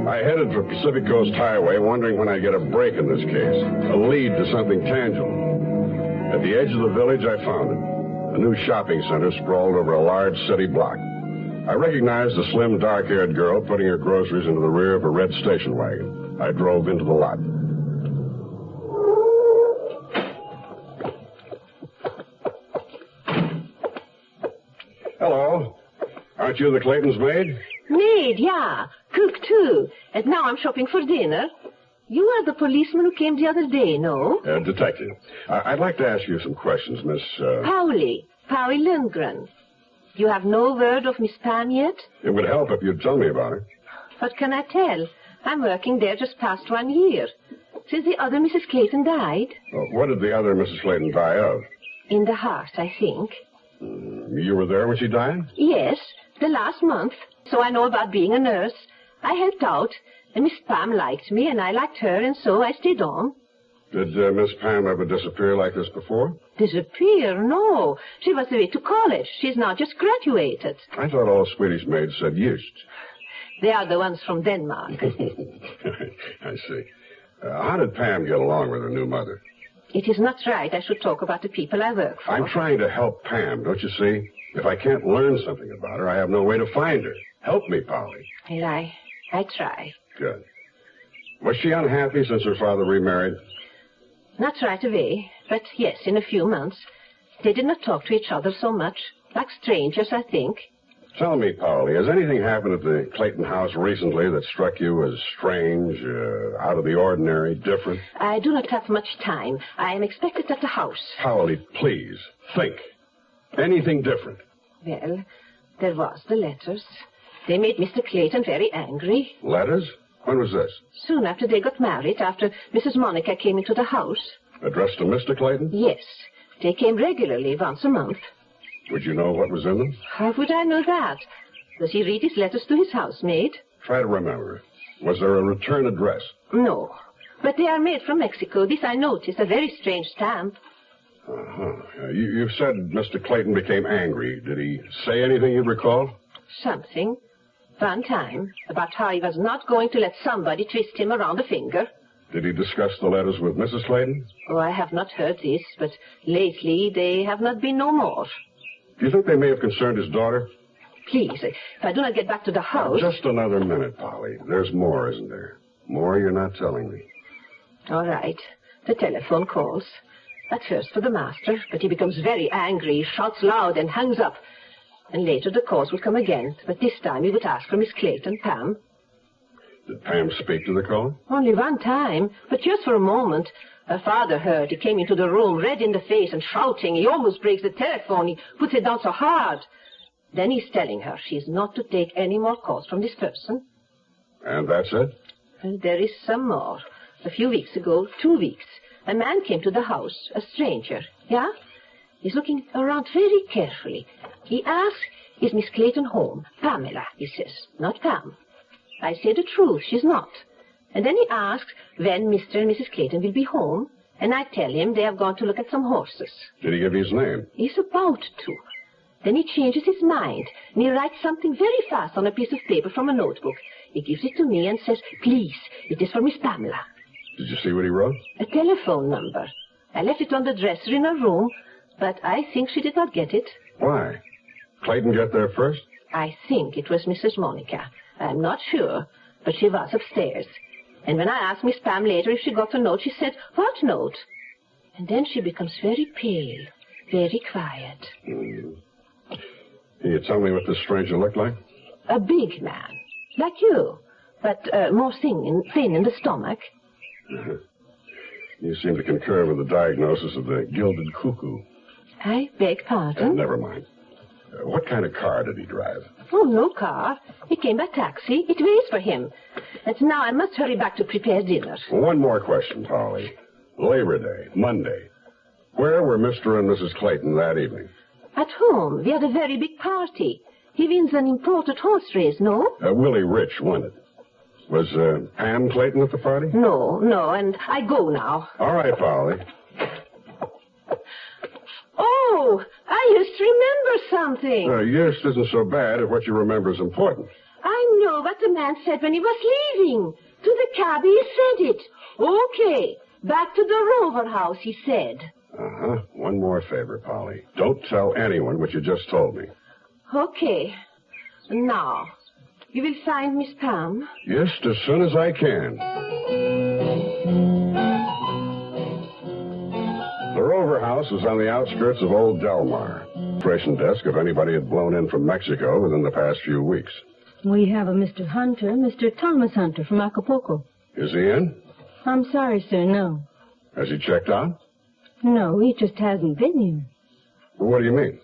[SPEAKER 15] I headed for Pacific Coast Highway, wondering when I'd get a break in this case, a lead to something tangible. At the edge of the village, I found it. A new shopping center sprawled over a large city block. I recognized a slim, dark-haired girl putting her groceries into the rear of a red station wagon. I drove into the lot. Hello. Aren't you the Clayton's maid?
[SPEAKER 16] Maid, yeah. Cook, too. And now I'm shopping for dinner. You are the policeman who came the other day, no?
[SPEAKER 15] Detective. I'd like to ask you some questions, Miss...
[SPEAKER 16] Pauli Lundgren. You have no word of Miss Pan yet?
[SPEAKER 15] It would help if you'd tell me about her.
[SPEAKER 16] What can I tell? I'm working there just past 1 year. Since the other Mrs. Clayton died.
[SPEAKER 15] What did the other Mrs. Clayton die of?
[SPEAKER 16] In the heart, I think.
[SPEAKER 15] You were there when she died?
[SPEAKER 16] Yes, the last month. So I know about being a nurse. I helped out, and Miss Pam liked me, and I liked her, and so I stayed on.
[SPEAKER 15] Did Miss Pam ever disappear like this before?
[SPEAKER 16] Disappear? No. She was away to college. She's now just graduated.
[SPEAKER 15] I thought all Swedish maids said "just."
[SPEAKER 16] They are the ones from Denmark.
[SPEAKER 15] I see. How did Pam get along with her new mother?
[SPEAKER 16] It is not right I should talk about the people I work for.
[SPEAKER 15] I'm trying to help Pam, don't you see? If I can't learn something about her, I have no way to find her. Help me, Polly.
[SPEAKER 16] Well, I try.
[SPEAKER 15] Good. Was she unhappy since her father remarried?
[SPEAKER 16] Not right away, but yes, in a few months. They did not talk to each other so much. Like strangers, I think.
[SPEAKER 15] Tell me, Polly, has anything happened at the Clayton House recently that struck you as strange, out of the ordinary, different?
[SPEAKER 16] I do not have much time. I am expected at the house.
[SPEAKER 15] Polly, please, think. Anything different?
[SPEAKER 16] Well, there was the letters. They made Mr. Clayton very angry.
[SPEAKER 15] Letters? When was this?
[SPEAKER 16] Soon after they got married, after Mrs. Monica came into the house.
[SPEAKER 15] Addressed to Mr. Clayton?
[SPEAKER 16] Yes. They came regularly, once a month.
[SPEAKER 15] Would you know what was in them?
[SPEAKER 16] How would I know that? Does he read his letters to his housemaid?
[SPEAKER 15] Try to remember. Was there a return address?
[SPEAKER 16] No. But they are made from Mexico. This I noticed. A very strange stamp.
[SPEAKER 15] Uh-huh. You've said Mr. Clayton became angry. Did he say anything you recall?
[SPEAKER 16] Something. One time. About how he was not going to let somebody twist him around the finger.
[SPEAKER 15] Did he discuss the letters with Mrs. Clayton?
[SPEAKER 16] Oh, I have not heard this, but lately they have not been no more.
[SPEAKER 15] Do you think they may have concerned his daughter?
[SPEAKER 16] Please, if I do not get back to the house...
[SPEAKER 15] Just another minute, Polly. There's more, isn't there? More you're not telling me.
[SPEAKER 16] All right. The telephone calls. At first for the master, but he becomes very angry, shouts loud, and hangs up. And later the calls will come again, but this time he would ask for Miss Clayton, Pam.
[SPEAKER 15] Did Pam speak to the caller?
[SPEAKER 16] Only one time, but just for a moment. Her father heard. He came into the room, red in the face and shouting. He almost breaks the telephone. He puts it down so hard. Then he's telling her she's not to take any more calls from this person.
[SPEAKER 15] And that's it?
[SPEAKER 16] Well, there is some more. A few weeks ago, 2 weeks, a man came to the house, a stranger. Yeah? He's looking around very carefully. He asks, is Miss Clayton home? Pamela, he says, not Pam. I say the truth, she's not. And then he asks when Mr. and Mrs. Clayton will be home, And I tell him they have gone to look at some horses.
[SPEAKER 15] Did he give you his name?
[SPEAKER 16] He's about to. Then he changes his mind, and he writes something very fast on a piece of paper from a notebook. He gives it to me and says, please, it is for Miss Pamela.
[SPEAKER 15] Did you see what he wrote?
[SPEAKER 16] A telephone number. I left it on the dresser in her room, but I think she did not get it.
[SPEAKER 15] Why? Clayton get there first?
[SPEAKER 16] I think it was Mrs. Monica. I'm not sure, but she was upstairs. And when I asked Miss Pam later if she got the note, she said, what note? And then she becomes very pale, very quiet.
[SPEAKER 15] Can you tell me what this stranger looked like?
[SPEAKER 16] A big man, like you, but more thin in the stomach.
[SPEAKER 15] You seem to concur with the diagnosis of the gilded cuckoo.
[SPEAKER 16] I beg pardon?
[SPEAKER 15] Never mind. What kind of car did he drive?
[SPEAKER 16] Oh, no car. He came by taxi. It waits for him. And now I must hurry back to prepare dinner.
[SPEAKER 15] One more question, Polly. Labor Day, Monday. Where were Mr. and Mrs. Clayton that evening?
[SPEAKER 16] At home. We had a very big party. He wins an imported horse race, no?
[SPEAKER 15] Willie Rich won it. Was Pam Clayton at the party?
[SPEAKER 16] No, and I go now.
[SPEAKER 15] All right, Polly.
[SPEAKER 16] Oh, I just remember something.
[SPEAKER 15] Yes isn't so bad if what you remember is important.
[SPEAKER 16] I know what the man said when he was leaving. To the cabby, he said it. Okay, back to the Rover House, he said.
[SPEAKER 15] Uh-huh. One more favor, Polly. Don't tell anyone what you just told me.
[SPEAKER 16] Okay. Now, you will find Miss Pam?
[SPEAKER 15] Yes, as soon as I can. The Rover House was on the outskirts of Old Delmar. Operation desk if anybody had blown in from Mexico within the past few weeks.
[SPEAKER 19] We have a Mr. Hunter, Mr. Thomas Hunter from Acapulco.
[SPEAKER 15] Is he in?
[SPEAKER 19] I'm sorry, sir, no.
[SPEAKER 15] Has he checked out?
[SPEAKER 19] No, he just hasn't been here.
[SPEAKER 15] What do you mean?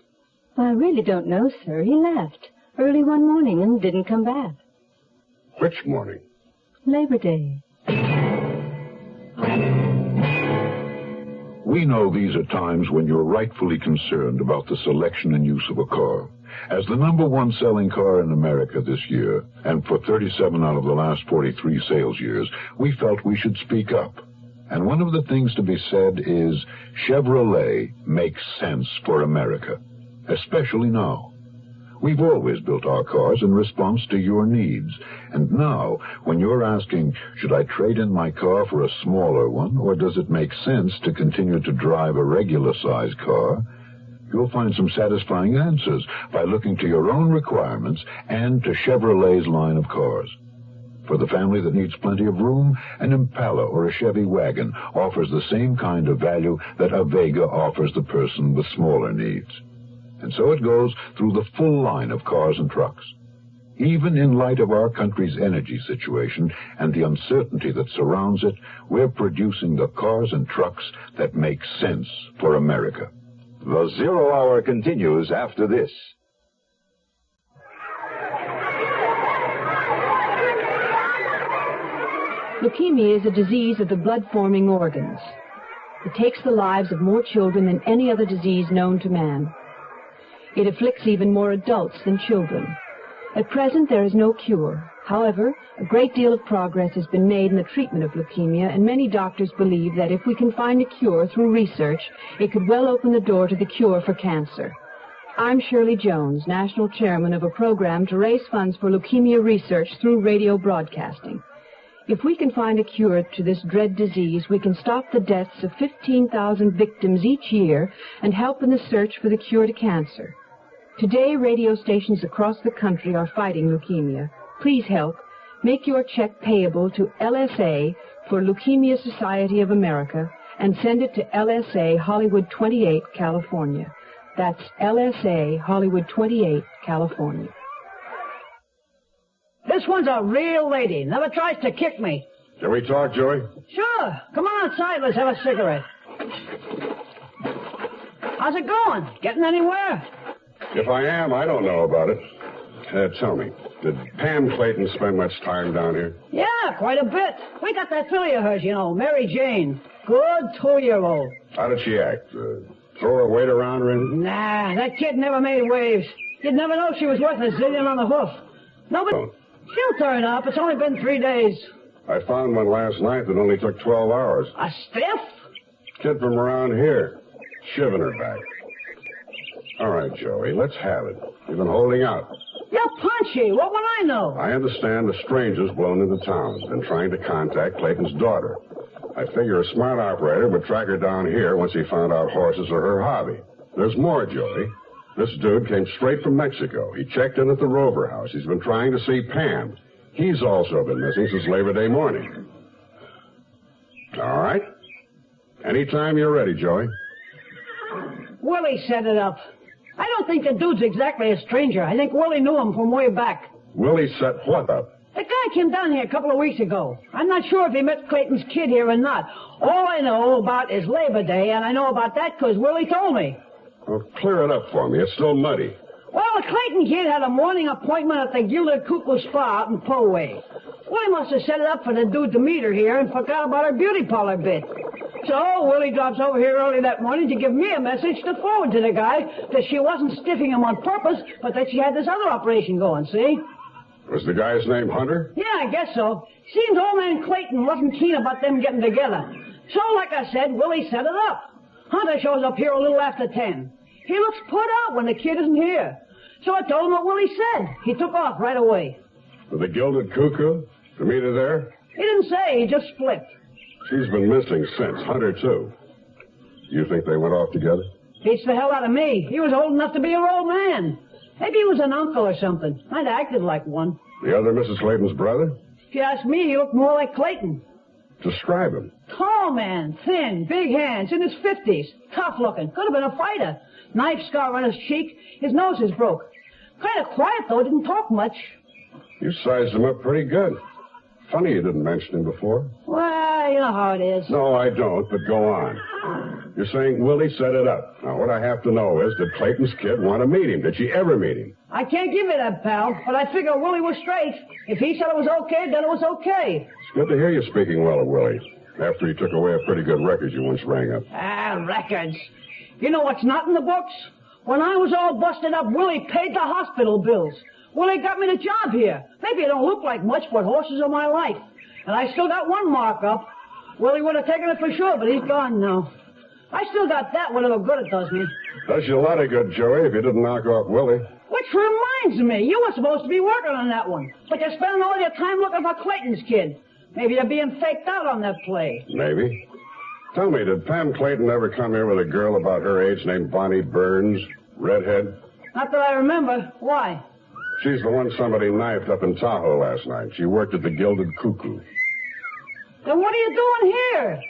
[SPEAKER 19] I really don't know, sir. He left early one morning and didn't come back.
[SPEAKER 15] Which morning?
[SPEAKER 19] Labor Day.
[SPEAKER 14] We know these are times when you're rightfully concerned about the selection and use of a car. As the #1 selling car in America this year, and for 37 out of the last 43 sales years, we felt we should speak up. And one of the things to be said is Chevrolet makes sense for America, especially now. We've always built our cars in response to your needs. And now, when you're asking, should I trade in my car for a smaller one, or does it make sense to continue to drive a regular-sized car, you'll find some satisfying answers by looking to your own requirements and to Chevrolet's line of cars. For the family that needs plenty of room, an Impala or a Chevy wagon offers the same kind of value that a Vega offers the person with smaller needs. And so it goes through the full line of cars and trucks. Even in light of our country's energy situation and the uncertainty that surrounds it, we're producing the cars and trucks that make sense for America.
[SPEAKER 5] The Zero Hour continues after this.
[SPEAKER 19] Leukemia is a disease of the blood-forming organs. It takes the lives of more children than any other disease known to man. It afflicts even more adults than children. At present, there is no cure. However, a great deal of progress has been made in the treatment of leukemia, and many doctors believe that if we can find a cure through research, it could well open the door to the cure for cancer. I'm Shirley Jones, National Chairman of a program to raise funds for leukemia research through radio broadcasting. If we can find a cure to this dread disease, we can stop the deaths of 15,000 victims each year and help in the search for the cure to cancer. Today, radio stations across the country are fighting leukemia. Please help. Make your check payable to LSA for Leukemia Society of America and send it to LSA Hollywood 28, California. That's LSA Hollywood 28, California.
[SPEAKER 20] This one's a real lady. Never tries to kick me.
[SPEAKER 15] Can we talk, Joey?
[SPEAKER 20] Sure. Come on outside. Let's have a cigarette. How's it going? Getting anywhere?
[SPEAKER 15] If I am, I don't know about it. Tell me, did Pam Clayton spend much time down here?
[SPEAKER 20] Yeah, quite a bit. We got that filly of hers, Mary Jane. Good 2-year-old.
[SPEAKER 15] How did she act? Throw her weight around or anything?
[SPEAKER 20] Nah, that kid never made waves. You'd never know she was worth a zillion on the hoof. Nobody... She'll turn up. It's only been 3 days.
[SPEAKER 15] I found one last night that only took 12 hours.
[SPEAKER 20] A stiff?
[SPEAKER 15] Kid from around here. Shiving her back. All right, Joey, let's have it. You've been holding out.
[SPEAKER 20] You're punchy. What would I know?
[SPEAKER 15] I understand the stranger's blown into town. Been trying to contact Clayton's daughter. I figure a smart operator would track her down here once he found out horses are her hobby. There's more, Joey. This dude came straight from Mexico. He checked in at the Rover House. He's been trying to see Pam. He's also been missing since Labor Day morning. All right. Anytime you're ready, Joey.
[SPEAKER 20] Willie set it up. I don't think the dude's exactly a stranger. I think Willie knew him from way back.
[SPEAKER 15] Willie set what up?
[SPEAKER 20] The guy came down here a couple of weeks ago. I'm not sure if he met Clayton's kid here or not. All I know about is Labor Day, and I know about that because Willie told me.
[SPEAKER 15] Well, clear it up for me. It's still muddy.
[SPEAKER 20] Well, the Clayton kid had a morning appointment at the Gilded Cuckoo Spa out in Poway. Willie must have set it up for the dude to meet her here and forgot about her beauty parlor bit. So Willie drops over here early that morning to give me a message to forward to the guy that she wasn't stiffing him on purpose, but that she had this other operation going, see?
[SPEAKER 15] Was the guy's name Hunter?
[SPEAKER 20] Yeah, I guess so. Seems old man Clayton wasn't keen about them getting together. So, like I said, Willie set it up. Hunter shows up here a little after 10. He looks put out when the kid isn't here. So I told him what Willie said. He took off right away.
[SPEAKER 15] With the Gilded Cuckoo? To meet her there?
[SPEAKER 20] He didn't say. He just split.
[SPEAKER 15] She's been missing since. Hunter, too. You think they went off together?
[SPEAKER 20] Beats the hell out of me. He was old enough to be her old man. Maybe he was an uncle or something. I'd acted like one.
[SPEAKER 15] The other Mrs. Clayton's brother?
[SPEAKER 20] If you ask me, he looked more like Clayton.
[SPEAKER 15] Describe him.
[SPEAKER 20] Tall man, thin, big hands, in his 50s. Tough looking. Could have been a fighter. Knife scar on his cheek. His nose is broke. Kind of quiet, though. Didn't talk much.
[SPEAKER 15] You sized him up pretty good. Funny you didn't mention him before.
[SPEAKER 20] Well, you know how it is.
[SPEAKER 15] No, I don't, but go on. You're saying Willie set it up. Now, what I have to know is, did Clayton's kid want to meet him? Did she ever meet him?
[SPEAKER 20] I can't give you that, pal, but I figure Willie was straight. If he said it was okay, then it was okay.
[SPEAKER 15] It's good to hear you speaking well of Willie, after he took away a pretty good record you once rang up.
[SPEAKER 20] Records. You know what's not in the books? When I was all busted up, Willie paid the hospital bills. Willie got me the job here. Maybe it don't look like much, but horses are my life. And I still got one mark up. Willie would have taken it for sure, but he's gone now. I still got that, whatever good it does me.
[SPEAKER 15] Does you a lot of good, Joey, if you didn't knock off Willie.
[SPEAKER 20] Which reminds me, you were supposed to be working on that one. But you're spending all your time looking for Clayton's kid. Maybe you're being faked out on that play.
[SPEAKER 15] Maybe. Tell me, did Pam Clayton ever come here with a girl about her age named Bonnie Burns? Redhead?
[SPEAKER 20] Not that I remember. Why?
[SPEAKER 15] She's the one somebody knifed up in Tahoe last night. She worked at the Gilded Cuckoo.
[SPEAKER 20] Then what are you doing here?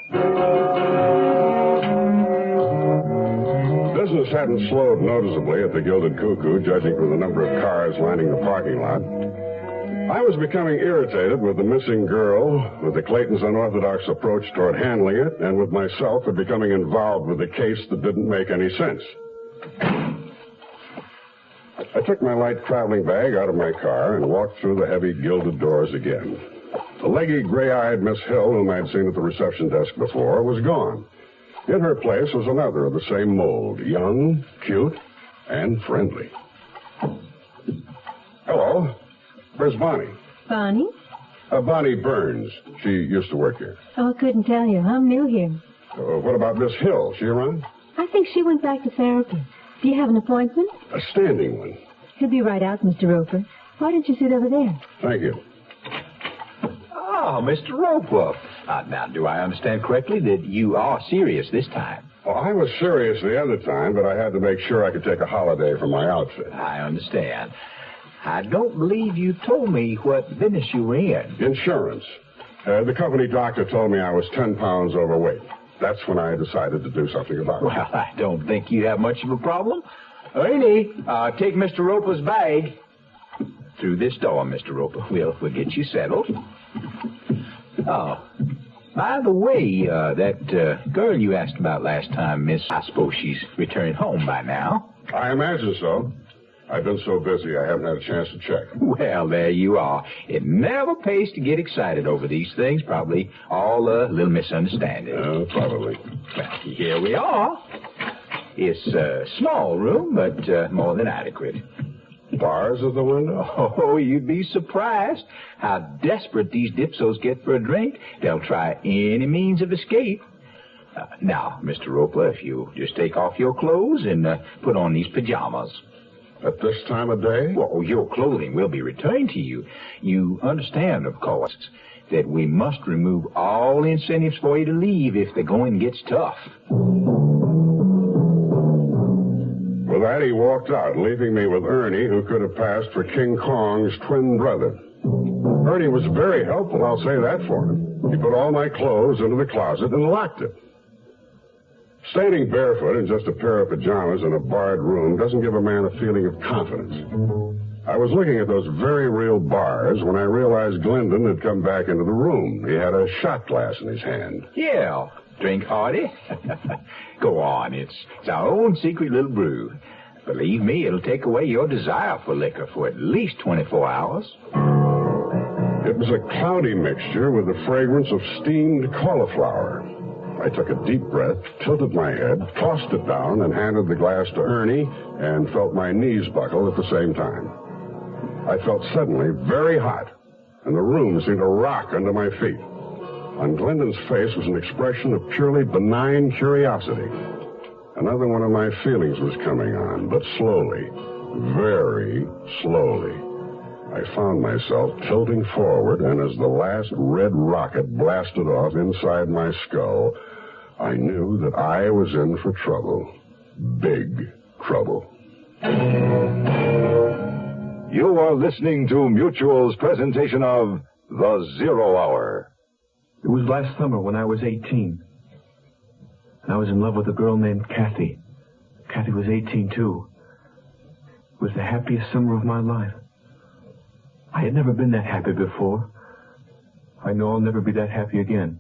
[SPEAKER 15] Business hadn't slowed noticeably at the Gilded Cuckoo, judging from the number of cars lining the parking lot. I was becoming irritated with the missing girl, with the Clayton's unorthodox approach toward handling it, and with myself for becoming involved with a case that didn't make any sense. I took my light traveling bag out of my car and walked through the heavy gilded doors again. The leggy, gray-eyed Miss Hill, whom I'd seen at the reception desk before, was gone. In her place was another of the same mold, young, cute, and friendly. Hello. Where's Bonnie?
[SPEAKER 21] Bonnie?
[SPEAKER 15] Bonnie Burns. She used to work here.
[SPEAKER 21] Oh, I couldn't tell you. I'm new here.
[SPEAKER 15] What about Miss Hill? She around?
[SPEAKER 21] I think she went back to therapy. Do you have an appointment?
[SPEAKER 15] A standing one.
[SPEAKER 21] He'll be right out, Mr. Roper. Why don't you sit over there?
[SPEAKER 15] Thank you.
[SPEAKER 22] Oh, Mr. Roper. Now, do I understand correctly that you are serious this time?
[SPEAKER 15] Well, I was serious the other time, but I had to make sure I could take a holiday from my outfit.
[SPEAKER 22] I understand. I don't believe you told me what business you were in.
[SPEAKER 15] Insurance. The company doctor told me I was 10 pounds overweight. That's when I decided to do something about it.
[SPEAKER 22] Well, I don't think you have much of a problem. Ernie, take Mr. Roper's bag. Through this door, Mr. Roper. We'll get you settled. Oh, by the way, that girl you asked about last time, Miss, I suppose she's returned home by now.
[SPEAKER 15] I imagine so. I've been so busy I haven't had a chance to check.
[SPEAKER 22] Well, there you are. It never pays to get excited over these things. Probably all a little misunderstanding.
[SPEAKER 15] Probably.
[SPEAKER 22] Well, here we are. It's a small room, but more than adequate.
[SPEAKER 15] Bars at the window?
[SPEAKER 22] Oh, you'd be surprised how desperate these dipsos get for a drink. They'll try any means of escape. Now, Mr. Roper, if you just take off your clothes and put on these pajamas.
[SPEAKER 15] At this time of day?
[SPEAKER 22] Well, your clothing will be returned to you. You understand, of course, that we must remove all incentives for you to leave if the going gets tough.
[SPEAKER 15] With that, he walked out, leaving me with Ernie, who could have passed for King Kong's twin brother. Ernie was very helpful, I'll say that for him. He put all my clothes into the closet and locked it. Standing barefoot in just a pair of pajamas in a barred room doesn't give a man a feeling of confidence. I was looking at those very real bars when I realized Glendon had come back into the room. He had a shot glass in his hand.
[SPEAKER 22] Yeah, drink hearty. Go on, it's our own secret little brew. Believe me, it'll take away your desire for liquor for at least 24 hours.
[SPEAKER 15] It was a cloudy mixture with the fragrance of steamed cauliflower. I took a deep breath, tilted my head, tossed it down, and handed the glass to Ernie, and felt my knees buckle at the same time. I felt suddenly very hot, and the room seemed to rock under my feet. On Glendon's face was an expression of purely benign curiosity. Another one of my feelings was coming on, but slowly, very slowly. I found myself tilting forward, and as the last red rocket blasted off inside my skull, I knew that I was in for trouble. Big trouble.
[SPEAKER 14] You are listening to Mutual's presentation of The Zero Hour.
[SPEAKER 1] It was last summer when I was 18. I was in love with a girl named Kathy. Kathy was 18, too. It was the happiest summer of my life. I had never been that happy before. I know I'll never be that happy again.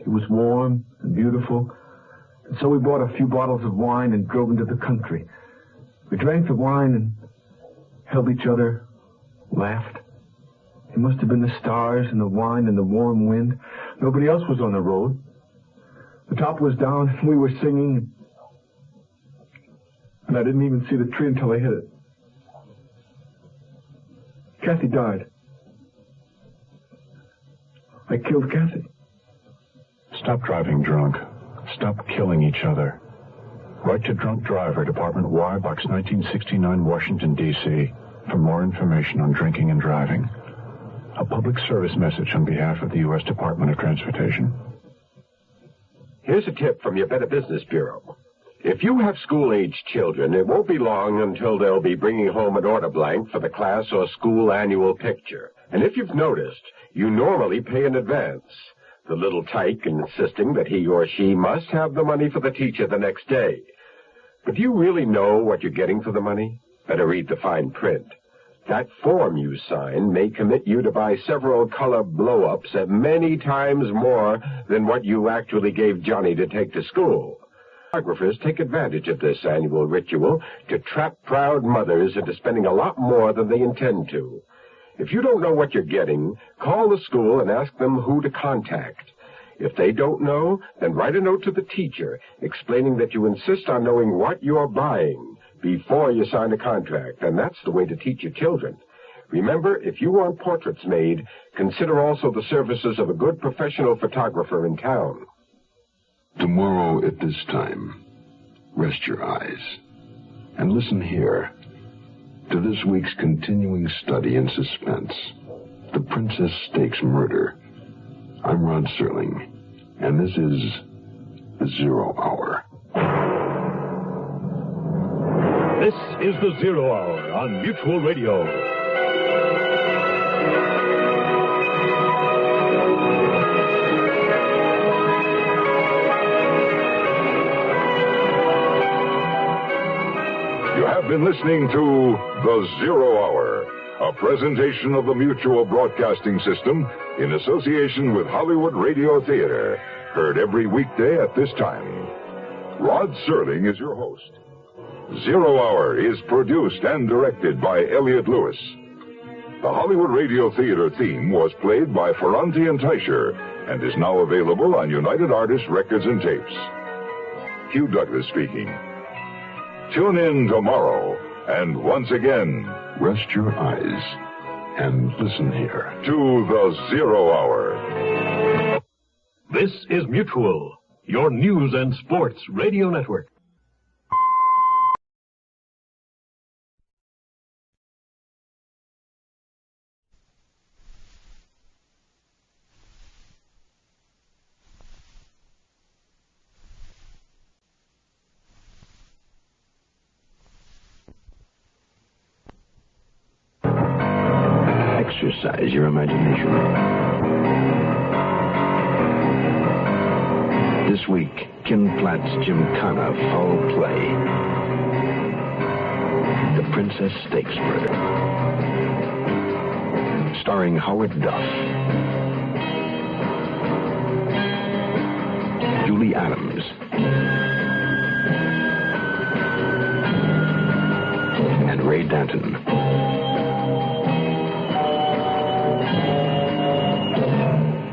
[SPEAKER 1] It was warm and beautiful, and so we bought a few bottles of wine and drove into the country. We drank the wine and held each other, laughed. It must have been the stars and the wine and the warm wind. Nobody else was on the road. The top was down, and we were singing, and I didn't even see the tree until I hit it. Kathy died. I killed Kathy.
[SPEAKER 13] Stop driving drunk. Stop killing each other. Write to Drunk Driver, Department Y, Box 1969, Washington, D.C., for more information on drinking and driving. A public service message on behalf of the U.S. Department of Transportation.
[SPEAKER 8] Here's a tip from your Better Business Bureau. If you have school-aged children, it won't be long until they'll be bringing home an order blank for the class or school annual picture. And if you've noticed, you normally pay in advance, the little tyke insisting that he or she must have the money for the teacher the next day. But do you really know what you're getting for the money? Better read the fine print. That form you sign may commit you to buy several color blow-ups at many times more than what you actually gave Johnny to take to school. Photographers take advantage of this annual ritual to trap proud mothers into spending a lot more than they intend to. If you don't know what you're getting, call the school and ask them who to contact. If they don't know, then write a note to the teacher explaining that you insist on knowing what you're buying before you sign a contract, and that's the way to teach your children. Remember, if you want portraits made, consider also the services of a good professional photographer in town.
[SPEAKER 13] Tomorrow at this time, rest your eyes and listen here to this week's continuing study in suspense, The Princess Stakes Murder. I'm Rod Serling, and this is The Zero Hour.
[SPEAKER 5] This is The Zero Hour on Mutual Radio.
[SPEAKER 14] You have been listening to The Zero Hour, a presentation of the Mutual Broadcasting System in association with Hollywood Radio Theater, heard every weekday at this time. Rod Serling is your host. Zero Hour is produced and directed by Elliott Lewis. The Hollywood Radio Theater theme was played by Ferranti and Teicher and is now available on United Artists Records and Tapes. Hugh Douglas speaking. Tune in tomorrow, and once again,
[SPEAKER 13] rest your eyes and listen here
[SPEAKER 14] to The Zero Hour.
[SPEAKER 5] This is Mutual, your news and sports radio network.
[SPEAKER 2] Exercise your imagination. This week, Ken Platt's Gymkhana Foul Play. The Princess Stakes Murder. Starring Howard Duff. Julie Adams. And Ray Danton.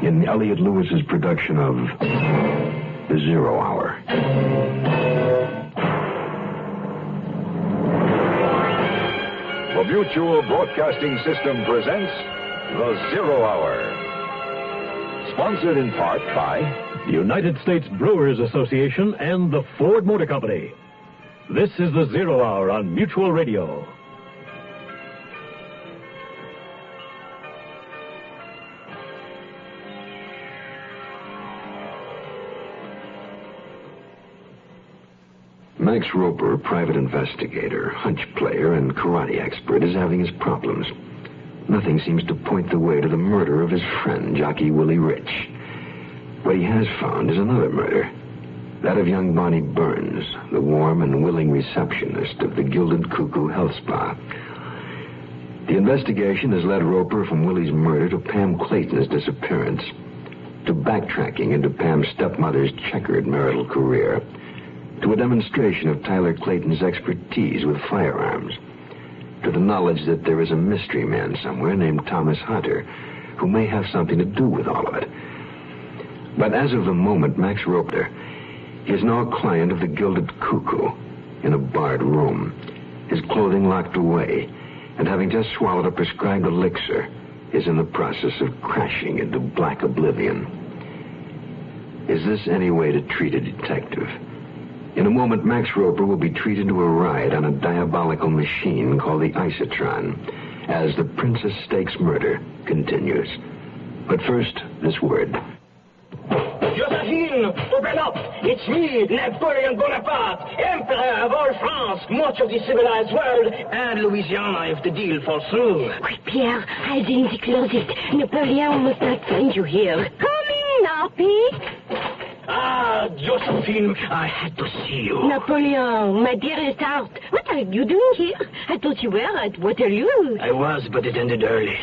[SPEAKER 2] In Elliot Lewis's production of The Zero Hour.
[SPEAKER 14] The Mutual Broadcasting System presents The Zero Hour. Sponsored in part by
[SPEAKER 5] the United States Brewers Association and the Ford Motor Company. This is The Zero Hour on Mutual Radio.
[SPEAKER 2] Max Roper, private investigator, hunch player, and karate expert, is having his problems. Nothing seems to point the way to the murder of his friend, jockey Willie Rich. What he has found is another murder. That of young Bonnie Burns, the warm and willing receptionist of the Gilded Cuckoo Health Spa. The investigation has led Roper from Willie's murder to Pam Clayton's disappearance, to backtracking into Pam's stepmother's checkered marital career, to a demonstration of Tyler Clayton's expertise with firearms, to the knowledge that there is a mystery man somewhere named Thomas Hunter who may have something to do with all of it. But as of the moment, Max Roper, he is now a client of the Gilded Cuckoo in a barred room, his clothing locked away, and having just swallowed a prescribed elixir, is in the process of crashing into black oblivion. Is this any way to treat a detective? In a moment, Max Roper will be treated to a ride on a diabolical machine called the Isotron as the Princess Stakes Murder continues. But first, this word.
[SPEAKER 3] Josephine, open up! It's me, Napoleon Bonaparte, Emperor of all France, much of the civilized world, and Louisiana if the deal falls through.
[SPEAKER 9] Quick, Pierre, hide in the closet. Napoleon must not find you here. Come in, Nappy.
[SPEAKER 3] Ah, Josephine, I had to see you.
[SPEAKER 9] Napoleon, my dearest heart, what are you doing here? I thought you were at Waterloo.
[SPEAKER 3] I was, but it ended early.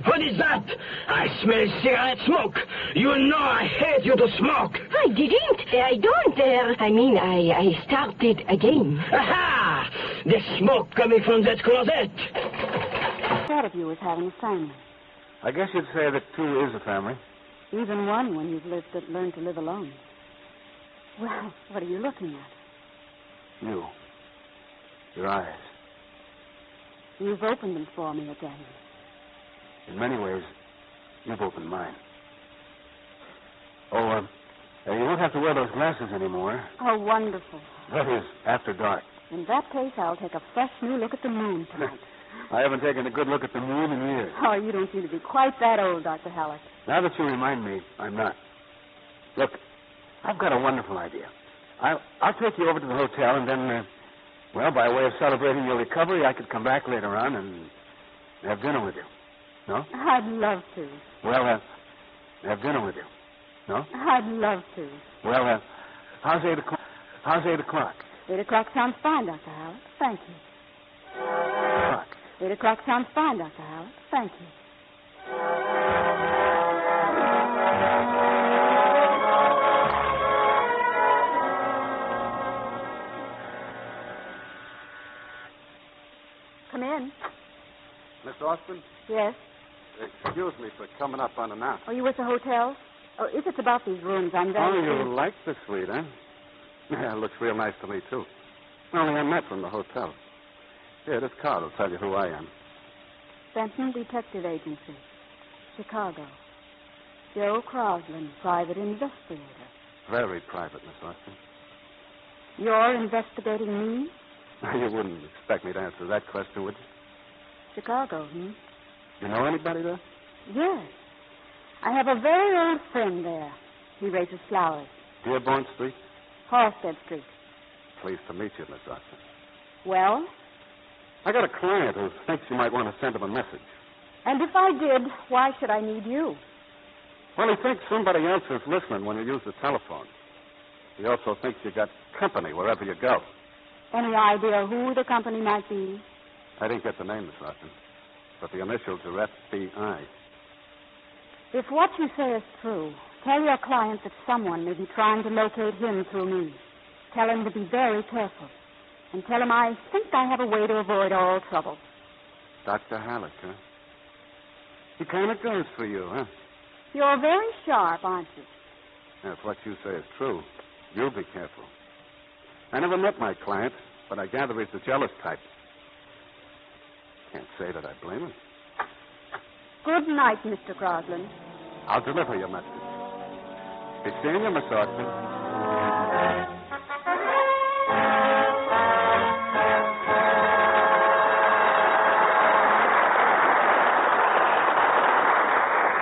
[SPEAKER 3] What is that? I smell cigarette smoke. You know I hate you to smoke.
[SPEAKER 9] I didn't. I don't. I started again.
[SPEAKER 3] Aha! The smoke coming from that closet.
[SPEAKER 23] That of you is having a family.
[SPEAKER 24] I guess you'd say that two is a family.
[SPEAKER 23] Even one when you've learned to live alone. Well, what are you looking at?
[SPEAKER 24] You. Your eyes.
[SPEAKER 23] You've opened them for me again.
[SPEAKER 24] In many ways, you've opened mine. Oh, you won't have to wear those glasses anymore.
[SPEAKER 23] Oh, wonderful.
[SPEAKER 24] That is, after dark.
[SPEAKER 23] In that case, I'll take a fresh new look at the moon tonight.
[SPEAKER 24] I haven't taken a good look at the moon in years.
[SPEAKER 23] Oh, you don't seem to be quite that old, Dr. Halleck.
[SPEAKER 24] Now that you remind me, I'm not. Look, I've got a wonderful idea. I'll take you over to the hotel, and then, by way of celebrating your recovery, I could come back later on and have dinner with you. No?
[SPEAKER 23] I'd love to.
[SPEAKER 24] Well, have dinner with you. No?
[SPEAKER 23] I'd love to.
[SPEAKER 24] Well, how's 8 o'clock? How's 8 o'clock?
[SPEAKER 23] 8 o'clock sounds fine, Dr. Halleck. Thank you. 8 o'clock sounds fine, Dr. Halleck. Thank you. Come in.
[SPEAKER 24] Miss Austin?
[SPEAKER 23] Yes?
[SPEAKER 24] Excuse me for coming up unannounced.
[SPEAKER 23] Are you at the hotel? Oh, if it's about these rooms, I'm very...
[SPEAKER 24] Oh, you like the suite, huh? Yeah, it looks real nice to me, too. Only I'm not from the hotel. Here, this card will tell you who I am.
[SPEAKER 23] Benton Detective Agency, Chicago. Joe Crosland, private investigator.
[SPEAKER 24] Very private, Miss Austin.
[SPEAKER 23] You're investigating me?
[SPEAKER 24] You wouldn't expect me to answer that question, would you?
[SPEAKER 23] Chicago,
[SPEAKER 24] You know anybody there?
[SPEAKER 23] Yes. I have a very old friend there. He raises flowers.
[SPEAKER 24] Dearborn Street?
[SPEAKER 23] Halstead Street.
[SPEAKER 24] Pleased to meet you, Miss Austin.
[SPEAKER 23] Well?
[SPEAKER 24] I got a client who thinks you might want to send him a message.
[SPEAKER 23] And if I did, why should I need you?
[SPEAKER 24] Well, he thinks somebody else is listening when you use the telephone. He also thinks you got company wherever you go.
[SPEAKER 23] Any idea who the company might be?
[SPEAKER 24] I didn't get the name, Miss Austin, but the initials are FBI.
[SPEAKER 23] If what you say is true, tell your client that someone may be trying to locate him through me. Tell him to be very careful. And tell him I think I have a way to avoid all trouble.
[SPEAKER 24] Dr. Halleck, huh? He kind of goes for you, huh?
[SPEAKER 23] You're very sharp, aren't you?
[SPEAKER 24] If what you say is true, you'll be careful. I never met my client, but I gather he's the jealous type. Can't say that I blame him.
[SPEAKER 23] Good night, Mr. Crosland.
[SPEAKER 24] I'll deliver your message. Be seeing you, Miss Austin.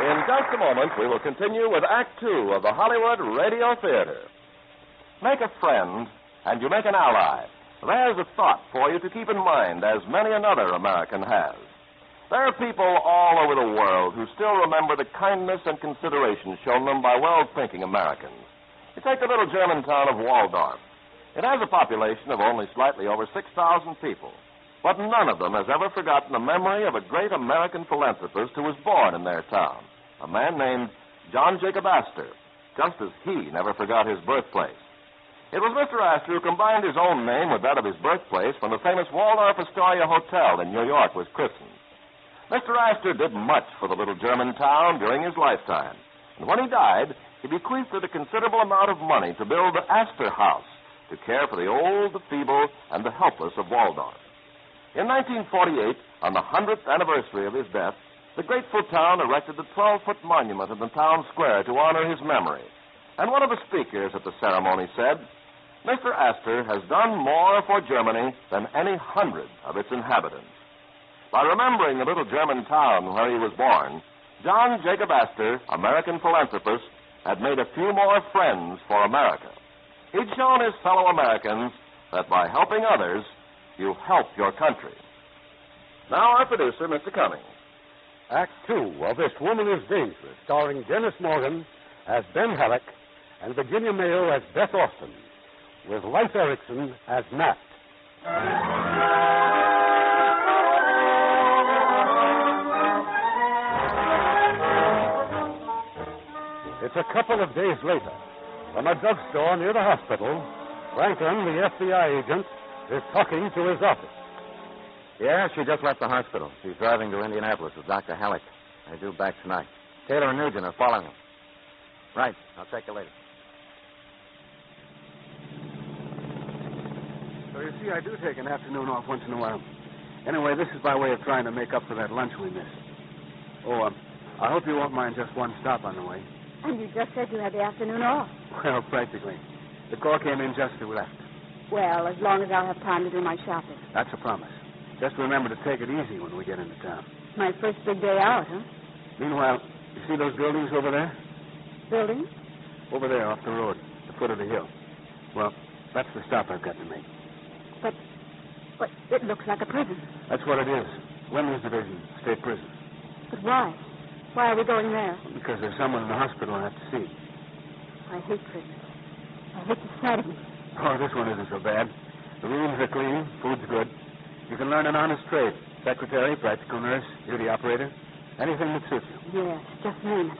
[SPEAKER 7] In just a moment, we will continue with Act Two of the Hollywood Radio Theater. Make a friend, and you make an ally. There's a thought for you to keep in mind, as many another American has. There are people all over the world who still remember the kindness and consideration shown them by well-thinking Americans. You take the little German town of Waldorf. It has a population of only slightly over 6,000 people. But none of them has ever forgotten the memory of a great American philanthropist who was born in their town, a man named John Jacob Astor, just as he never forgot his birthplace. It was Mr. Astor who combined his own name with that of his birthplace when the famous Waldorf Astoria Hotel in New York was christened. Mr. Astor did much for the little German town during his lifetime, and when he died, he bequeathed it a considerable amount of money to build the Astor House to care for the old, the feeble, and the helpless of Waldorf. In 1948, on the 100th anniversary of his death, the grateful town erected a 12-foot monument in the town square to honor his memory. And one of the speakers at the ceremony said, "Mr. Astor has done more for Germany than any 100 of its inhabitants." By remembering the little German town where he was born, John Jacob Astor, American philanthropist, had made a few more friends for America. He'd shown his fellow Americans that by helping others, you help your country. Now our producer, Mr. Cummings.
[SPEAKER 10] Act Two of This Woman is Dangerous, starring Dennis Morgan as Ben Halleck and Virginia Mayo as Beth Austin, with Leif Erikson as Matt. It's a couple of days later. From a drugstore near the hospital, Franklin, the FBI agent, is talking to his office.
[SPEAKER 11] Yeah, she just left the hospital. She's driving to Indianapolis with Dr. Halleck. They're due back tonight. Taylor and Nugent are following them. Right. I'll check you later.
[SPEAKER 24] So you see, I do take an afternoon off once in a while. Anyway, this is by way of trying to make up for that lunch we missed. Oh, I hope you won't mind just one stop on the way.
[SPEAKER 23] And you just said you had the afternoon off.
[SPEAKER 24] Well, practically. The call came in just as we left.
[SPEAKER 23] Well, as long as I'll have time to do my shopping.
[SPEAKER 24] That's a promise. Just remember to take it easy when we get into town.
[SPEAKER 23] My first big day out, huh?
[SPEAKER 24] Meanwhile, you see those buildings over there?
[SPEAKER 23] Buildings?
[SPEAKER 24] Over there, off the road, the foot of the hill. Well, that's the stop I've got to make.
[SPEAKER 23] But it looks like a prison.
[SPEAKER 24] That's what it is. Women's Division, state prison.
[SPEAKER 23] But why? Why are we going there?
[SPEAKER 24] Because there's someone in the hospital I have to see.
[SPEAKER 23] I hate prisons. I hate the sight of them.
[SPEAKER 24] Oh, this one isn't so bad. The rooms are clean, food's good. You can learn an honest trade. Secretary, practical nurse, duty operator. Anything that suits you.
[SPEAKER 23] Yes, just name it.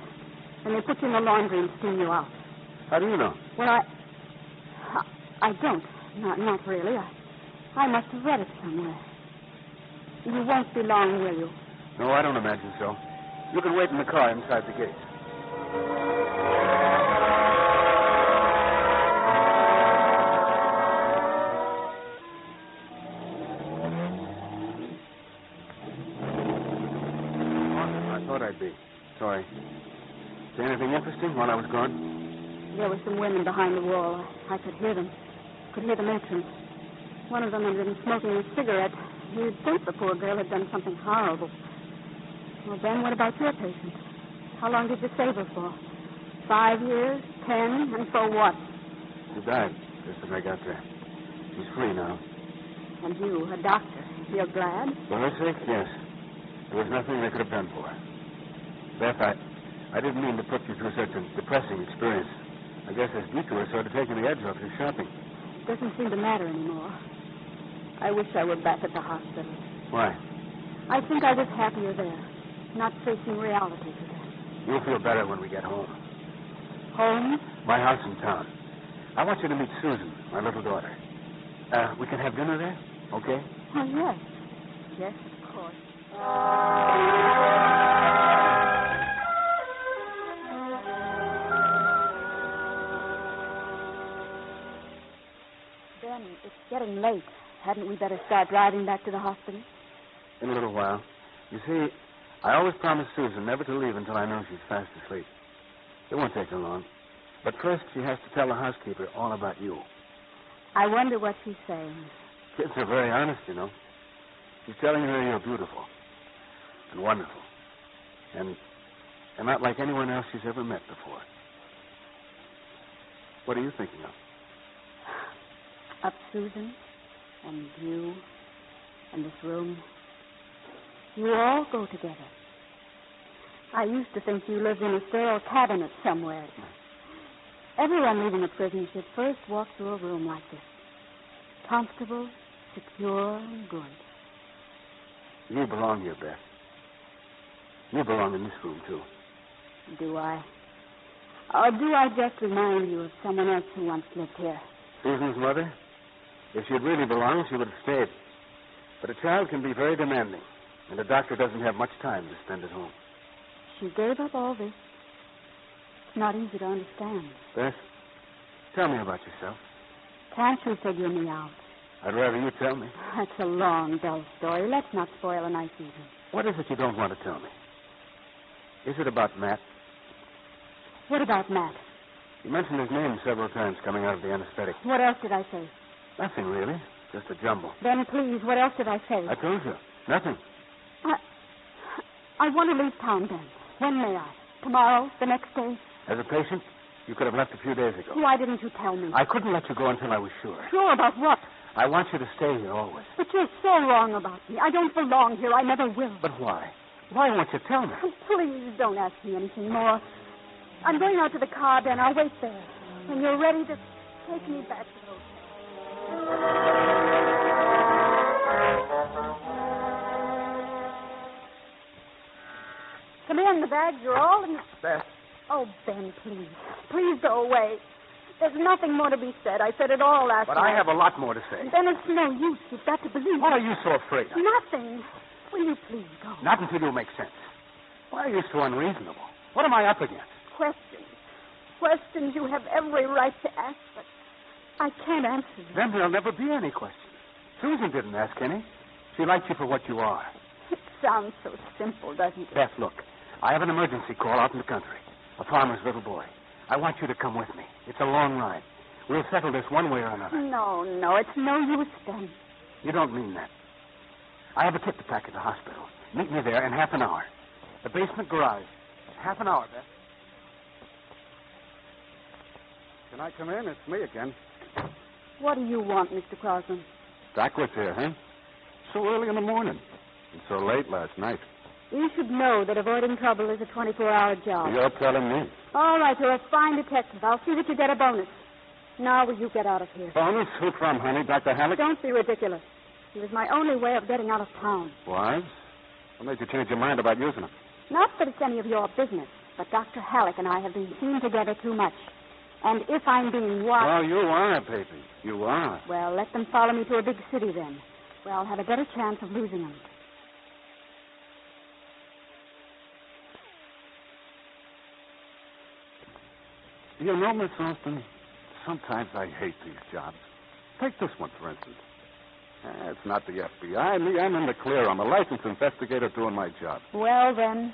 [SPEAKER 23] And they put you in the laundry and steam you out.
[SPEAKER 24] How do you know?
[SPEAKER 23] Well, I don't. Not really. I must have read it somewhere. You won't be long, will you?
[SPEAKER 24] No, I don't imagine so. You can wait in the car inside the gate. I thought I'd be. Sorry. See anything interesting while I was gone?
[SPEAKER 23] There were some women behind the wall. I could hear them. Could hear the matrons. One of them had been smoking a cigarette. You'd think the poor girl had done something horrible. Well, Ben, what about your patient? How long did you save her for? 5 years? 10? And for what?
[SPEAKER 24] She died just as I got there. She's free now.
[SPEAKER 23] And you, a doctor, you're glad?
[SPEAKER 24] For her sake, yes. There was nothing they could have done for her. Beth, I didn't mean to put you through such a depressing experience. I guess this detour sort of taken the edge off your shopping.
[SPEAKER 23] It doesn't seem to matter anymore. I wish I were back at the hospital.
[SPEAKER 24] Why?
[SPEAKER 23] I think I was happier there, not facing reality today.
[SPEAKER 24] You'll feel better when we get home.
[SPEAKER 23] Home?
[SPEAKER 24] My house in town. I want you to meet Susan, my little daughter. We can have dinner there, okay?
[SPEAKER 23] Oh, yes. Yes, of course. Ben, it's getting late. Hadn't we better start driving back to the hospital?
[SPEAKER 24] In a little while. You see, I always promise Susan never to leave until I know she's fast asleep. It won't take her long. But first, she has to tell the housekeeper all about you.
[SPEAKER 23] I wonder what she's saying.
[SPEAKER 24] Kids are very honest, you know. She's telling her you're beautiful and wonderful and not like anyone else she's ever met before. What are you thinking of?
[SPEAKER 23] Of Susan and you and this room. You all go together. I used to think you lived in a sterile cabinet somewhere. Everyone leaving a prison should first walk through a room like this. Comfortable, secure, and good.
[SPEAKER 24] You belong here, Beth. You belong in this room, too.
[SPEAKER 23] Do I? Or do I just remind you of someone else who once lived here?
[SPEAKER 24] Susan's mother? If she'd really belonged, she would have stayed. But a child can be very demanding, and a doctor doesn't have much time to spend at home.
[SPEAKER 23] She gave up all this. It's not easy to understand.
[SPEAKER 24] Beth, tell me about yourself.
[SPEAKER 23] Can't you figure me out?
[SPEAKER 24] I'd rather you tell me.
[SPEAKER 23] That's a long, dull story. Let's not spoil a nice evening.
[SPEAKER 24] What is it you don't want to tell me? Is it about Matt?
[SPEAKER 23] What about Matt?
[SPEAKER 24] You mentioned his name several times coming out of the anesthetic.
[SPEAKER 23] What else did I say?
[SPEAKER 24] Nothing, really. Just a jumble.
[SPEAKER 23] Then, please, what else did I say?
[SPEAKER 24] I told you. Nothing.
[SPEAKER 23] I want to leave town, Ben. When may I? Tomorrow? The next day?
[SPEAKER 24] As a patient, you could have left a few days ago.
[SPEAKER 23] Why didn't you tell me?
[SPEAKER 24] I couldn't let you go until I was sure.
[SPEAKER 23] Sure about what?
[SPEAKER 24] I want you to stay here always.
[SPEAKER 23] But you're so wrong about me. I don't belong here. I never will.
[SPEAKER 24] But why? Why won't you tell me?
[SPEAKER 23] Please don't ask me anything more. I'm going out to the car, Ben. I'll wait there. When you're ready to take me back to the hotel. Come in. The bags are all in the...
[SPEAKER 24] Beth.
[SPEAKER 23] Oh, Ben, please. Please go away. There's nothing more to be said. I said it all last night.
[SPEAKER 24] But I have a lot more to say.
[SPEAKER 23] Then it's no use. You've got to believe
[SPEAKER 24] What
[SPEAKER 23] me.
[SPEAKER 24] are you so afraid of?
[SPEAKER 23] Nothing. Will you please go?
[SPEAKER 24] Not until you make sense. Why are you so unreasonable? What am I up against?
[SPEAKER 23] Questions. Questions you have every right to ask, but I can't answer them.
[SPEAKER 24] Then there'll never be any questions. Susan didn't ask any. She liked you for what you are.
[SPEAKER 23] It sounds so simple, doesn't it?
[SPEAKER 24] Beth, look. I have an emergency call out in the country. A farmer's little boy. I want you to come with me. It's a long ride. We'll settle this one way or another.
[SPEAKER 23] No, it's no use, Ben.
[SPEAKER 24] You don't mean that. I have a kit to pack at the hospital. Meet me there in half an hour. The basement garage. Half an hour, Beth.
[SPEAKER 10] Can I come in? It's me again.
[SPEAKER 23] What do you want, Mr. Crosland?
[SPEAKER 10] Backwards here, huh? So early in the morning. And so late last night.
[SPEAKER 23] You should know that avoiding trouble is a 24-hour job.
[SPEAKER 10] You're telling me.
[SPEAKER 23] All right, you're a fine detective. I'll see that you get a bonus. Now will you get out of here?
[SPEAKER 10] Bonus? Who from, honey? Dr. Halleck?
[SPEAKER 23] Don't be ridiculous. He was my only way of getting out of town.
[SPEAKER 10] Was? What made you change your mind about using him?
[SPEAKER 23] Not that it's any of your business, but Dr. Halleck and I have been seen together too much. And if I'm being watched...
[SPEAKER 10] Oh, you are, baby. You are.
[SPEAKER 23] Well, let them follow me to a big city then, where I'll have a better chance of losing them.
[SPEAKER 10] You know, Miss Austin, sometimes I hate these jobs. Take this one, for instance. It's not the FBI. I'm in the clear. I'm a licensed investigator doing my job.
[SPEAKER 23] Well, then...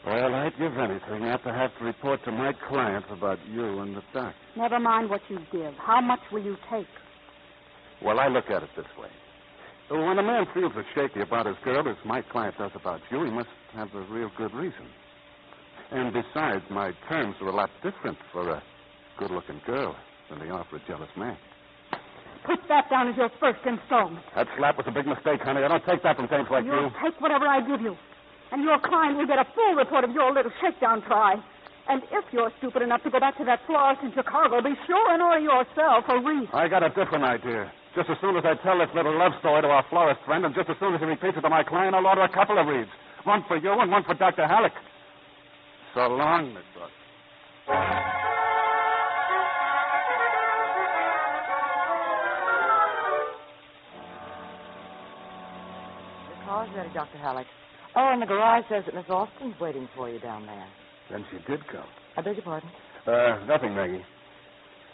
[SPEAKER 10] Well, I'd give anything not to have to report to my clients about you and the doc.
[SPEAKER 23] Never mind what you give. How much will you take?
[SPEAKER 10] Well, I look at it this way. When a man feels as shaky about his girl as my client does about you, he must have a real good reason. And besides, my terms are a lot different for a good-looking girl than they are for a jealous man.
[SPEAKER 23] Put that down as your first installment.
[SPEAKER 10] That slap was a big mistake, honey. I don't take that from dames like you.
[SPEAKER 23] You'll take whatever I give you. And your client will get a full report of your little shakedown try. And if you're stupid enough to go back to that florist in Chicago, be sure and order yourself a wreath.
[SPEAKER 10] I got a different idea. Just as soon as I tell this little love story to our florist friend, and just as soon as he repeats it to my client, I'll order a couple of wreaths. One for you and one for Dr. Halleck. So long, Miss Buck.
[SPEAKER 4] Your car's ready, Dr. Halleck. Oh, and the garage says that Miss Austin's waiting for you down there.
[SPEAKER 10] Then she did come.
[SPEAKER 4] I beg your pardon?
[SPEAKER 10] Nothing, Maggie.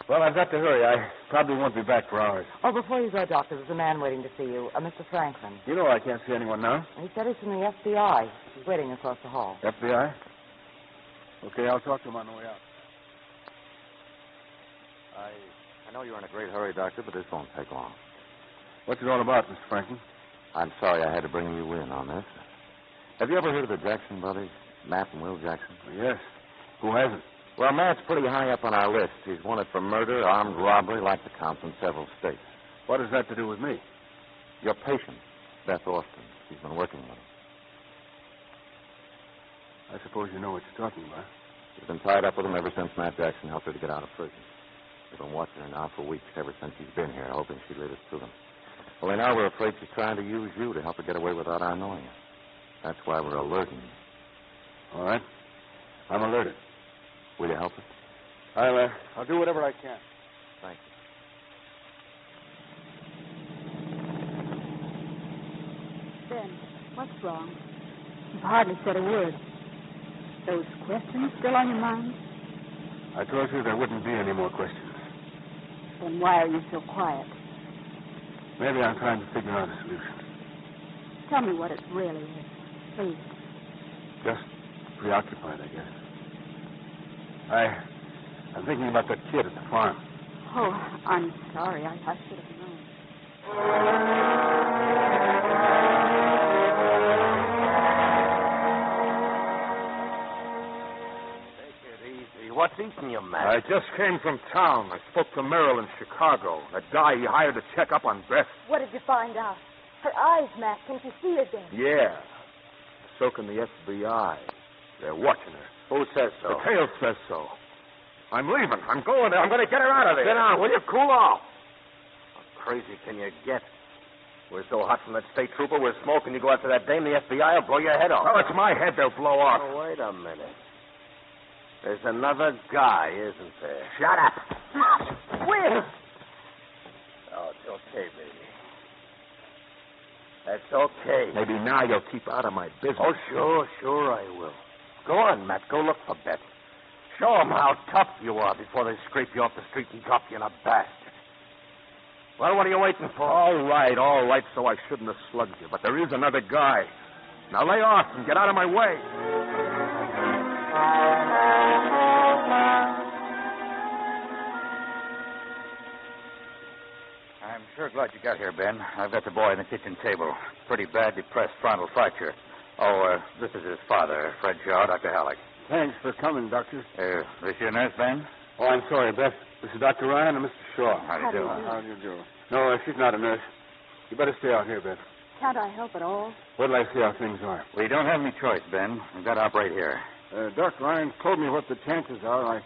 [SPEAKER 10] Well, I've got to hurry. I probably won't be back for hours.
[SPEAKER 4] Oh, before you go, Doctor, there's a man waiting to see you, Mr. Franklin.
[SPEAKER 10] You know I can't see anyone now.
[SPEAKER 4] He said he's from the FBI. He's waiting across the hall.
[SPEAKER 10] FBI? Okay, I'll talk to him on the way out.
[SPEAKER 11] I know you're in a great hurry, Doctor, but this won't take long.
[SPEAKER 10] What's it all about, Mr. Franklin?
[SPEAKER 11] I'm sorry I had to bring you in on this. Have you ever heard of the Jackson brothers, Matt and Will Jackson?
[SPEAKER 10] Yes. Who hasn't?
[SPEAKER 11] Well, Matt's pretty high up on our list. He's wanted for murder, armed robbery, like the counts in several states.
[SPEAKER 10] What does that to do with me?
[SPEAKER 11] Your patient, Beth Austin. She's been working with him.
[SPEAKER 10] I suppose you know what you're talking about.
[SPEAKER 11] She's been tied up with him ever since Matt Jackson helped her to get out of prison. We've been watching her now for weeks, ever since he's been here, hoping she'd lead us to them. Well, now we're afraid she's trying to use you to help her get away without our knowing it. That's why we're alerting you.
[SPEAKER 10] All right. I'm alerted.
[SPEAKER 11] Will you help us?
[SPEAKER 10] I'll do whatever I can.
[SPEAKER 11] Thank you.
[SPEAKER 23] Ben, what's wrong? You've hardly said a word. Those questions still on your mind?
[SPEAKER 10] I told you there wouldn't be any more questions.
[SPEAKER 23] Then why are you so quiet?
[SPEAKER 10] Maybe I'm trying to figure out a solution.
[SPEAKER 23] Tell me what it really is, please.
[SPEAKER 10] Just preoccupied, I guess. I'm thinking about that kid at the farm.
[SPEAKER 23] Oh, I'm sorry. I should have known.
[SPEAKER 12] What's eating you, Matt?
[SPEAKER 17] I just came from town. I spoke to Merrill in Chicago. That guy he hired to check up on Beth.
[SPEAKER 18] What did you find out? Her eyes, Matt. Can't you see again?
[SPEAKER 17] Yeah. So can the FBI. They're watching her.
[SPEAKER 12] Who says so?
[SPEAKER 17] The tail says so. I'm leaving. I'm going there. I'm going to get her out of there.
[SPEAKER 12] Sit down, will you? Cool off. How crazy can you get? We're so hot from that state trooper we're smoking. You go after that dame, the FBI will blow your head off.
[SPEAKER 17] Oh, it's my head they'll blow off.
[SPEAKER 12] Oh, wait a minute. There's another guy, isn't there?
[SPEAKER 17] Shut up.
[SPEAKER 12] Will! Oh, it's okay, baby. That's okay.
[SPEAKER 17] Maybe now you'll keep out of my business.
[SPEAKER 12] Oh, sure I will. Go on, Matt. Go look for Beth. Show them how tough you are before they scrape you off the street and drop you in a basket. Well, what are you waiting for?
[SPEAKER 17] All right, so I shouldn't have slugged you. But there is another guy. Now lay off and get out of my way.
[SPEAKER 25] I'm sure glad you got here, Ben. I've got the boy on the kitchen table. Pretty bad depressed frontal fracture. Oh, this is his father, Fred Shaw, Dr. Halleck.
[SPEAKER 10] Thanks for coming, Doctor.
[SPEAKER 25] This your nurse, Ben?
[SPEAKER 10] Oh, I'm sorry, Beth. This is Dr. Ryan and Mr. Shaw.
[SPEAKER 25] How do you do?
[SPEAKER 10] How do you do? No, she's not a nurse. You better stay out here, Beth.
[SPEAKER 23] Can't I help at all?
[SPEAKER 10] Wait till I see how things are.
[SPEAKER 25] We don't have any choice, Ben. We've got to operate here.
[SPEAKER 10] Dr. Ryan told me what the chances are.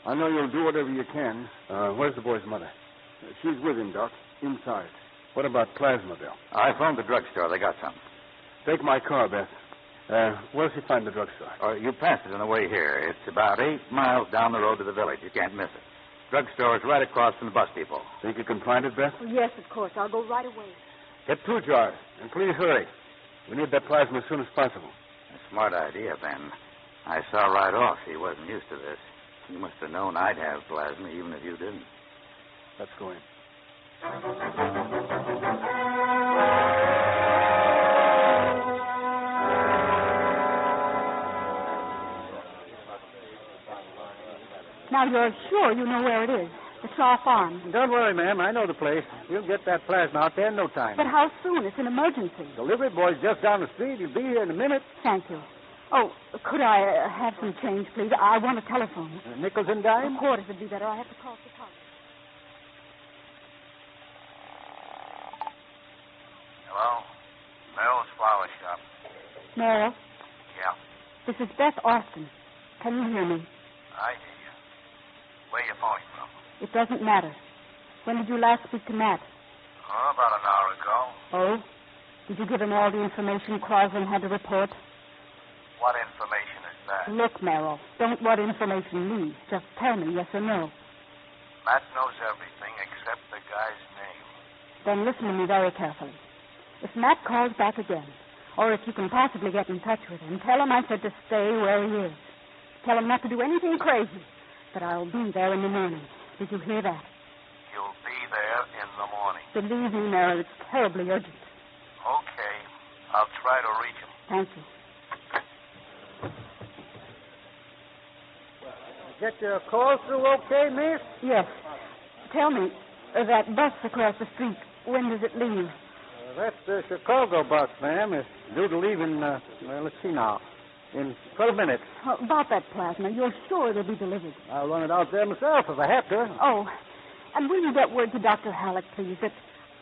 [SPEAKER 10] I know you'll do whatever you can. Where's the boy's mother? She's with him, Doc. Inside. What about plasma, Bill?
[SPEAKER 25] I phoned the drugstore. They got some.
[SPEAKER 10] Take my car, Beth. Where'll she find the drugstore?
[SPEAKER 25] You passed it on the way here. It's about 8 miles down the road to the village. You can't miss it. Drugstore is right across from the bus depot.
[SPEAKER 10] Think you can find it, Beth?
[SPEAKER 23] Oh, yes, of course. I'll go right away.
[SPEAKER 10] Get 2 jars, and please hurry. We need that plasma as soon as possible.
[SPEAKER 25] A smart idea, Ben. I saw right off he wasn't used to this. You must have known I'd have plasma, even if you didn't.
[SPEAKER 10] Let's go in.
[SPEAKER 23] Now, you're sure you know where it is? The Shaw Farm.
[SPEAKER 24] Don't worry, ma'am. I know the place. We'll get that plasma out there in no time.
[SPEAKER 23] But how soon? It's an emergency.
[SPEAKER 24] Delivery boy's just down the street. He'll be here in a minute.
[SPEAKER 23] Thank you. Oh, could I have some change, please? I want a telephone.
[SPEAKER 24] Nickels and dimes?
[SPEAKER 23] Quarters would be better. I have to call Chicago.
[SPEAKER 12] Hello? Merrill's flower shop.
[SPEAKER 23] Merrill,
[SPEAKER 12] Yeah,
[SPEAKER 23] this is Beth Austin. Can you hear me?
[SPEAKER 12] I hear you. Where you phoning from?
[SPEAKER 23] It doesn't matter. When did you last speak to Matt?
[SPEAKER 12] Oh, about an hour ago.
[SPEAKER 23] Oh? Did you give him all the information Crosland had to report?
[SPEAKER 12] What information is that?
[SPEAKER 23] Look, Merrill, don't what information means. Just tell me yes or no.
[SPEAKER 12] Matt knows everything except the guy's name.
[SPEAKER 23] Then listen to me very carefully. If Matt calls back again, or if you can possibly get in touch with him, tell him I said to stay where he is. Tell him not to do anything crazy, but I'll be there in the morning. Did you hear that?
[SPEAKER 12] You'll be there in the morning.
[SPEAKER 23] Believe me, Merrill, it's terribly urgent.
[SPEAKER 12] Okay. I'll try to reach him.
[SPEAKER 23] Thank you.
[SPEAKER 24] Get your call through okay, miss?
[SPEAKER 23] Yes. Tell me, that bus across the street, when does it leave?
[SPEAKER 24] That's the Chicago bus, ma'am. It's due to leave in, let's see now, in 12 minutes.
[SPEAKER 23] About that plasma, you're sure it'll be delivered?
[SPEAKER 24] I'll run it out there myself if I have to.
[SPEAKER 23] Oh, and will you get word to Dr. Halleck, please, that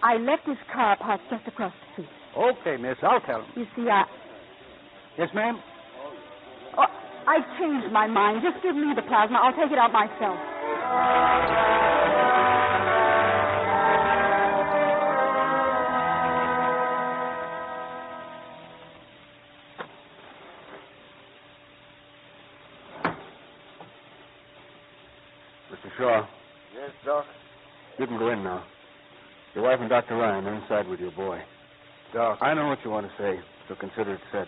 [SPEAKER 23] I left his car parked just across the street?
[SPEAKER 24] Okay, miss, I'll tell him.
[SPEAKER 23] You see,
[SPEAKER 24] Yes, ma'am?
[SPEAKER 23] Oh, I've changed my mind. Just give me the plasma. I'll take it out myself.
[SPEAKER 24] Mr. Shaw,
[SPEAKER 12] Yes, Doc?
[SPEAKER 24] you can go in now. Your wife and Dr. Ryan are inside with your boy.
[SPEAKER 12] Doc.
[SPEAKER 24] I know what you want to say, so consider it said.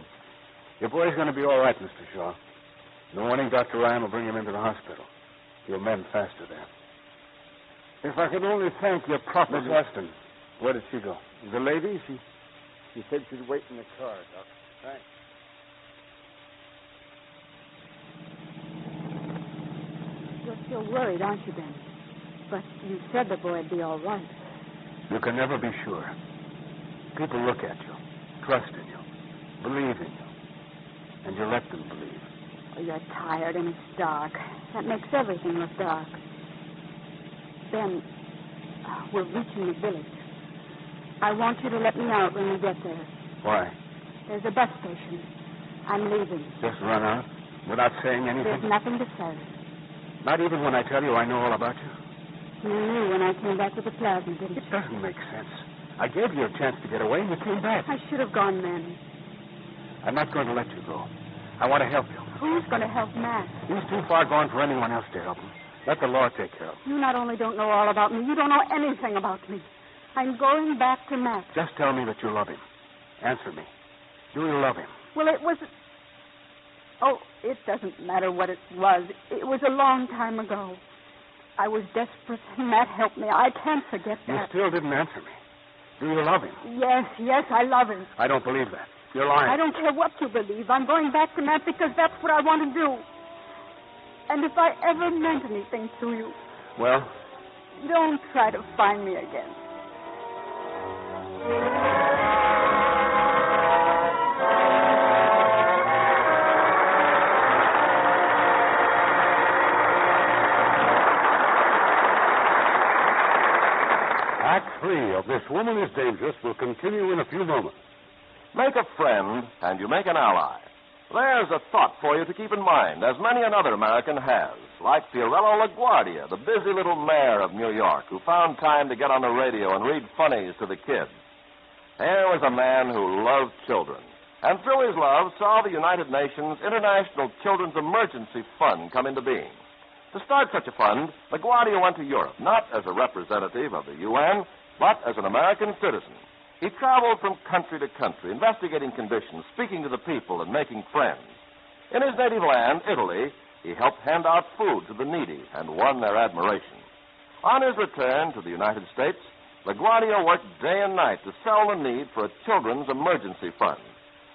[SPEAKER 24] Your boy's going to be all right, Mr. Shaw. In the morning, Dr. Ryan will bring him into the hospital. He'll mend faster there. If I could only thank your prophet.
[SPEAKER 12] Miss Austin.
[SPEAKER 24] Where did she go?
[SPEAKER 12] The lady, she said she'd wait in the car, Doc. Thanks.
[SPEAKER 23] You're still worried, aren't you, Ben? But you said the boy'd be all right.
[SPEAKER 24] You can never be sure. People look at you, trust in you, believe in you, and you let them believe.
[SPEAKER 23] Oh, you're tired and it's dark. That makes everything look dark. Ben, we're reaching the village. I want you to let me out when we get there.
[SPEAKER 24] Why?
[SPEAKER 23] There's a bus station. I'm leaving.
[SPEAKER 24] Just run out without saying anything?
[SPEAKER 23] There's nothing to say.
[SPEAKER 24] Not even when I tell you I know all about you?
[SPEAKER 23] You knew when I came back with the plasma, didn't you?
[SPEAKER 24] It doesn't make sense. I gave you a chance to get away and you came back.
[SPEAKER 23] I should have gone then.
[SPEAKER 24] I'm not going to let you go. I want to help you.
[SPEAKER 23] Who's going to help Matt?
[SPEAKER 24] He's too far gone for anyone else to help him. Let the law take care of him.
[SPEAKER 23] You not only don't know all about me, you don't know anything about me. I'm going back to Matt.
[SPEAKER 24] Just tell me that you love him. Answer me. Do you love him?
[SPEAKER 23] Well, it was... Oh, it doesn't matter what it was. It was a long time ago. I was desperate, and Matt helped me. I can't forget
[SPEAKER 24] You
[SPEAKER 23] that.
[SPEAKER 24] still didn't answer me. Do you love him?
[SPEAKER 23] Yes, I love him.
[SPEAKER 24] I don't believe that. You're lying.
[SPEAKER 23] I don't care what you believe. I'm going back to Matt because that's what I want to do. And if I ever meant anything to you,
[SPEAKER 24] Well?
[SPEAKER 23] don't try to find me again.
[SPEAKER 10] Act 3 of This Woman is Dangerous will continue in a few moments.
[SPEAKER 7] Make a friend, and you make an ally. There's a thought for you to keep in mind, as many another American has, like Fiorello LaGuardia, the busy little mayor of New York, who found time to get on the radio and read funnies to the kids. Here was a man who loved children, and through his love saw the United Nations International Children's Emergency Fund come into being. To start such a fund, LaGuardia went to Europe, not as a representative of the UN, but as an American citizen. He traveled from country to country, investigating conditions, speaking to the people, and making friends. In his native land, Italy, he helped hand out food to the needy and won their admiration. On his return to the United States, LaGuardia worked day and night to sell the need for a children's emergency fund.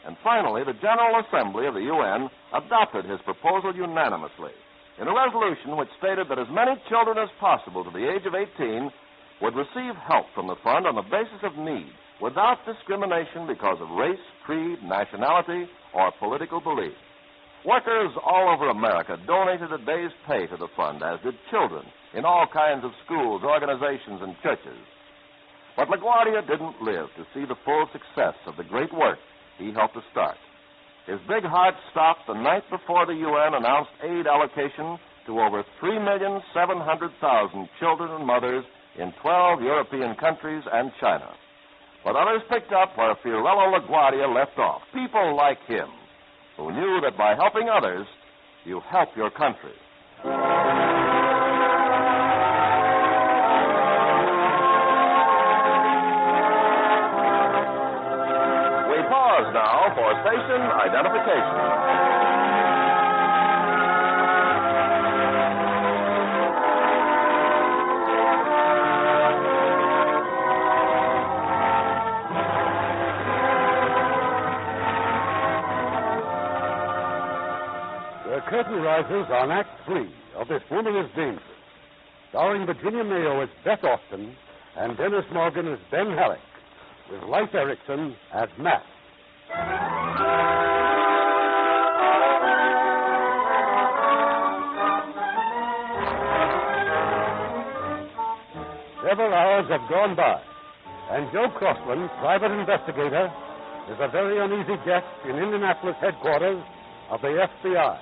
[SPEAKER 7] And finally, the General Assembly of the UN adopted his proposal unanimously. in a resolution which stated that as many children as possible to the age of 18 would receive help from the fund on the basis of need, without discrimination because of race, creed, nationality, or political belief. Workers all over America donated a day's pay to the fund, as did children in all kinds of schools, organizations, and churches. But LaGuardia didn't live to see the full success of the great work he helped to start. His big heart stopped the night before the UN announced aid allocation to over 3,700,000 children and mothers in 12 European countries and China. But others picked up where Fiorello LaGuardia left off. People like him, who knew that by helping others, you help your country. We pause now for station identification.
[SPEAKER 10] The curtain rises on Act 3 of This Woman is Dangerous, starring Virginia Mayo as Beth Austin and Dennis Morgan as Ben Halleck, with Leif Erikson as Matt. Several hours have gone by, and Joe Crossland, private investigator, is a very uneasy guest in Indianapolis headquarters of the FBI.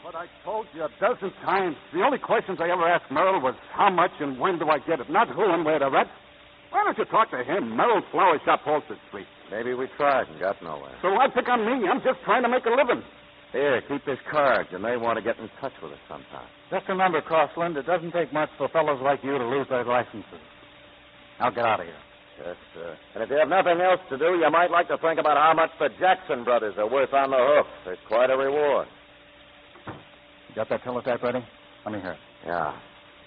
[SPEAKER 10] But I told you a dozen times, the only questions I ever asked Merrill was how much and when do I get it, not who and where to rent. Why don't you talk to him? Merrill's flower shop, Holster Street.
[SPEAKER 11] Maybe we tried and got nowhere.
[SPEAKER 10] So why pick on me? I'm just trying to make a living.
[SPEAKER 11] Here, keep this card. You may want to get in touch with us sometime.
[SPEAKER 25] Just remember, Crossland, it doesn't take much for fellows like you to lose their licenses. Now get out of here.
[SPEAKER 11] Yes, sir. And if you have nothing else to do, you might like to think about how much the Jackson brothers are worth on the hook. It's quite a reward.
[SPEAKER 25] You got that teletype ready? Let me hear it.
[SPEAKER 11] Yeah.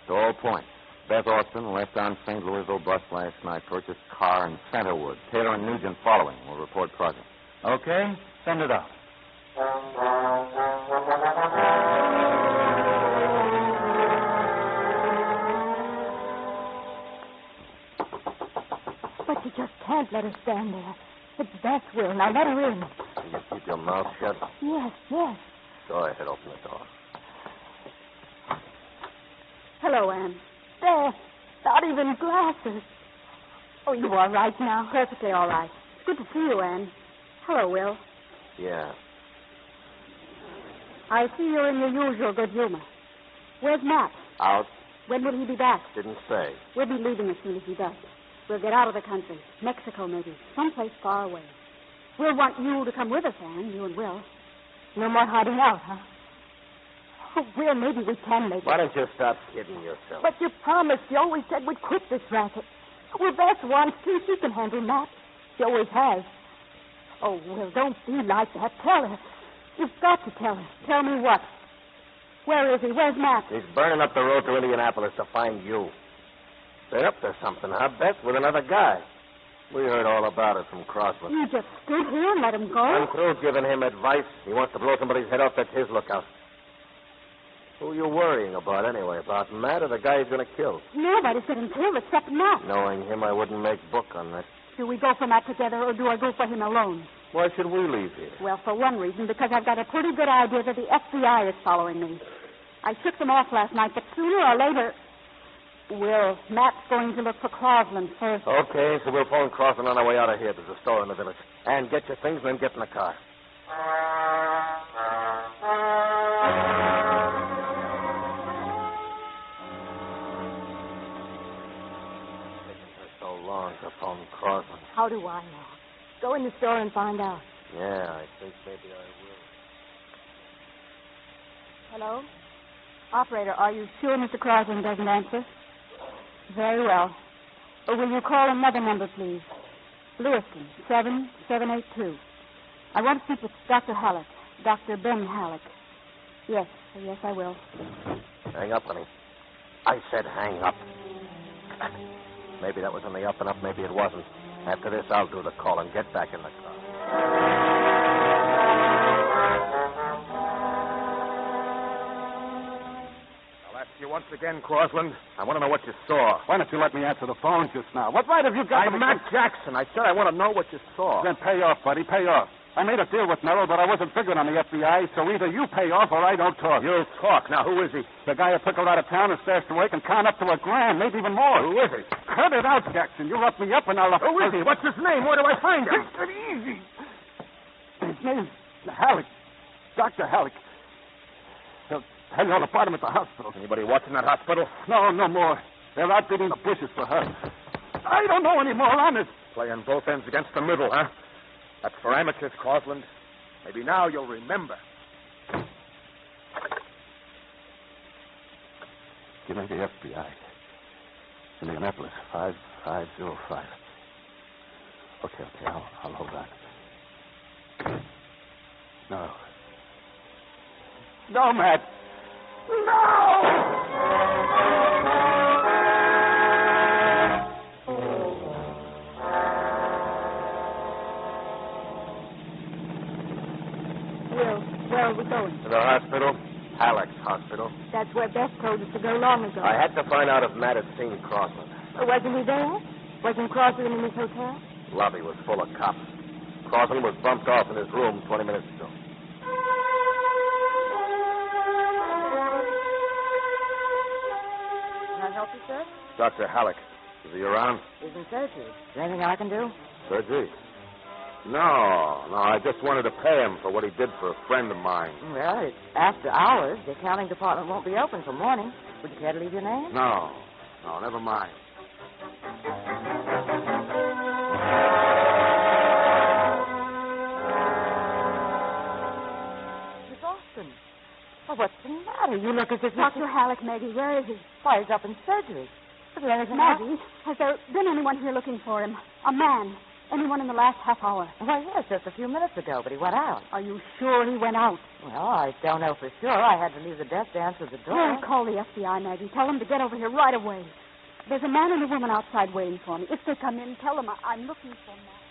[SPEAKER 11] To all points. Beth Austin left on St. Louisville bus last night. Purchased car in Centerwood. Taylor and Nugent following. We'll report progress.
[SPEAKER 25] Okay. Send it out.
[SPEAKER 23] But you just can't let her stand there. It's Beth, Will. Now let her in.
[SPEAKER 11] Can you keep your mouth shut?
[SPEAKER 23] Yes, yes.
[SPEAKER 11] Go ahead, open the door.
[SPEAKER 23] Hello, Anne. There. Not even glasses. Oh, you all right now? Perfectly all right. It's good to see you, Anne. Hello, Will.
[SPEAKER 11] Yeah.
[SPEAKER 23] I see you're in your usual good humor. Where's Matt?
[SPEAKER 11] Out.
[SPEAKER 23] When will he be back?
[SPEAKER 11] Didn't say.
[SPEAKER 23] We'll be leaving as soon as he does. We'll get out of the country. Mexico, maybe. Someplace far away. We'll want you to come with us, Anne, you and Will. No more hiding out, huh? Oh, Will, maybe we can make it.
[SPEAKER 11] Why don't you stop kidding yourself?
[SPEAKER 23] But you promised. You always said we'd quit this racket. Well, Beth wants to. She can handle Matt. She always has. Oh, Will, don't be like that. Tell her. You've got to tell her. Tell me what. Where is he? Where's Matt?
[SPEAKER 11] He's burning up the road to Indianapolis to find you. They're up to something, huh, Beth, with another guy. We heard all about it from Crossland.
[SPEAKER 23] You just stood here and let him go?
[SPEAKER 11] I'm through giving him advice. He wants to blow somebody's head off. That's his lookout. Who are you worrying about, anyway? About Matt or the guy he's going to kill?
[SPEAKER 23] Nobody's getting killed except Matt.
[SPEAKER 11] Knowing him, I wouldn't make book on that.
[SPEAKER 23] Do we go for Matt together, or do I go for him alone?
[SPEAKER 11] Why should we leave here?
[SPEAKER 23] Well, for one reason, because I've got a pretty good idea that the FBI is following me. I shook them off last night, but sooner or later... Will, Matt's going to look for Crossland first.
[SPEAKER 11] Okay, so we'll phone Crossland on our way out of here. There's a store in the village. And get your things and then get in the car. Taking her so long to phone Crossland.
[SPEAKER 23] How do I know? Go in the store and find out.
[SPEAKER 11] Yeah, I think maybe I will.
[SPEAKER 23] Hello? Operator, are you sure Mr. Crossland doesn't answer? Very well. Will you call another number, please? Lewiston, 7782. I want to speak with Dr. Halleck, Dr. Ben Halleck. Yes, I will.
[SPEAKER 11] Hang up, honey. I said hang up. Maybe that was on the up and up, maybe it wasn't. After this, I'll do the call and get back in the car.
[SPEAKER 17] you once again, Crosland. I want to know what you saw.
[SPEAKER 10] Why don't you let me answer the phone just now? What right have you got
[SPEAKER 17] I'm Matt Jackson. I said I want to know what you saw.
[SPEAKER 10] Then pay off, buddy. Pay off. I made a deal with Merrill, but I wasn't figuring on the FBI, so either you pay off or I don't talk.
[SPEAKER 17] You'll talk. Now, who is he?
[SPEAKER 10] The guy who took her out of town and stashed away can count up to $1,000, maybe even more.
[SPEAKER 17] Who is he?
[SPEAKER 10] Cut it out, Jackson. You rough me up and I'll...
[SPEAKER 17] Who is he? What's his name? Where do I find him?
[SPEAKER 10] Take it easy. His name's Halleck. Dr. Halleck. He'll tell you all about him at the hospital.
[SPEAKER 17] Anybody watching that hospital?
[SPEAKER 10] No, no more. They're out beating the bushes for her. I don't know any more, honest.
[SPEAKER 17] Playing both ends against the middle, huh? That's for amateurs, Crosland. Maybe now you'll remember.
[SPEAKER 10] Give me the FBI. Indianapolis, 5505. Okay, I'll hold that. No. No, Matt.
[SPEAKER 23] Where are we going?
[SPEAKER 17] To the hospital. Halleck's hospital.
[SPEAKER 23] That's where Beth told us to go long ago.
[SPEAKER 17] I had to find out if Matt had seen Crosland.
[SPEAKER 23] Wasn't he there? Wasn't Crosland in his hotel?
[SPEAKER 17] Lobby was full of cops. Crosland was bumped off in his room 20 minutes ago.
[SPEAKER 4] Can I help you, sir?
[SPEAKER 17] Dr. Halleck. Is he around?
[SPEAKER 4] He's in surgery. Is there anything I can do?
[SPEAKER 17] Surgery? No, I just wanted to pay him for what he did for a friend of mine.
[SPEAKER 4] Well, it's after hours. The accounting department won't be open till morning. Would you care to leave your name?
[SPEAKER 17] No, never mind.
[SPEAKER 4] Miss Austin. Oh, what's the matter? You look as if
[SPEAKER 23] Dr. Halleck, Maggie, where is he?
[SPEAKER 4] Why, he's up in surgery. Is there anything
[SPEAKER 23] Maggie, has there been anyone here looking for him? A man? Anyone in the last half hour?
[SPEAKER 4] Well, yes, just a few minutes ago, but he went out.
[SPEAKER 23] Are you sure he went out?
[SPEAKER 4] Well, I don't know for sure. I had to leave the desk to answer the door.
[SPEAKER 23] Well, call the FBI, Maggie. Tell them to get over here right away. There's a man and a woman outside waiting for me. If they come in, tell them I'm looking for Matt.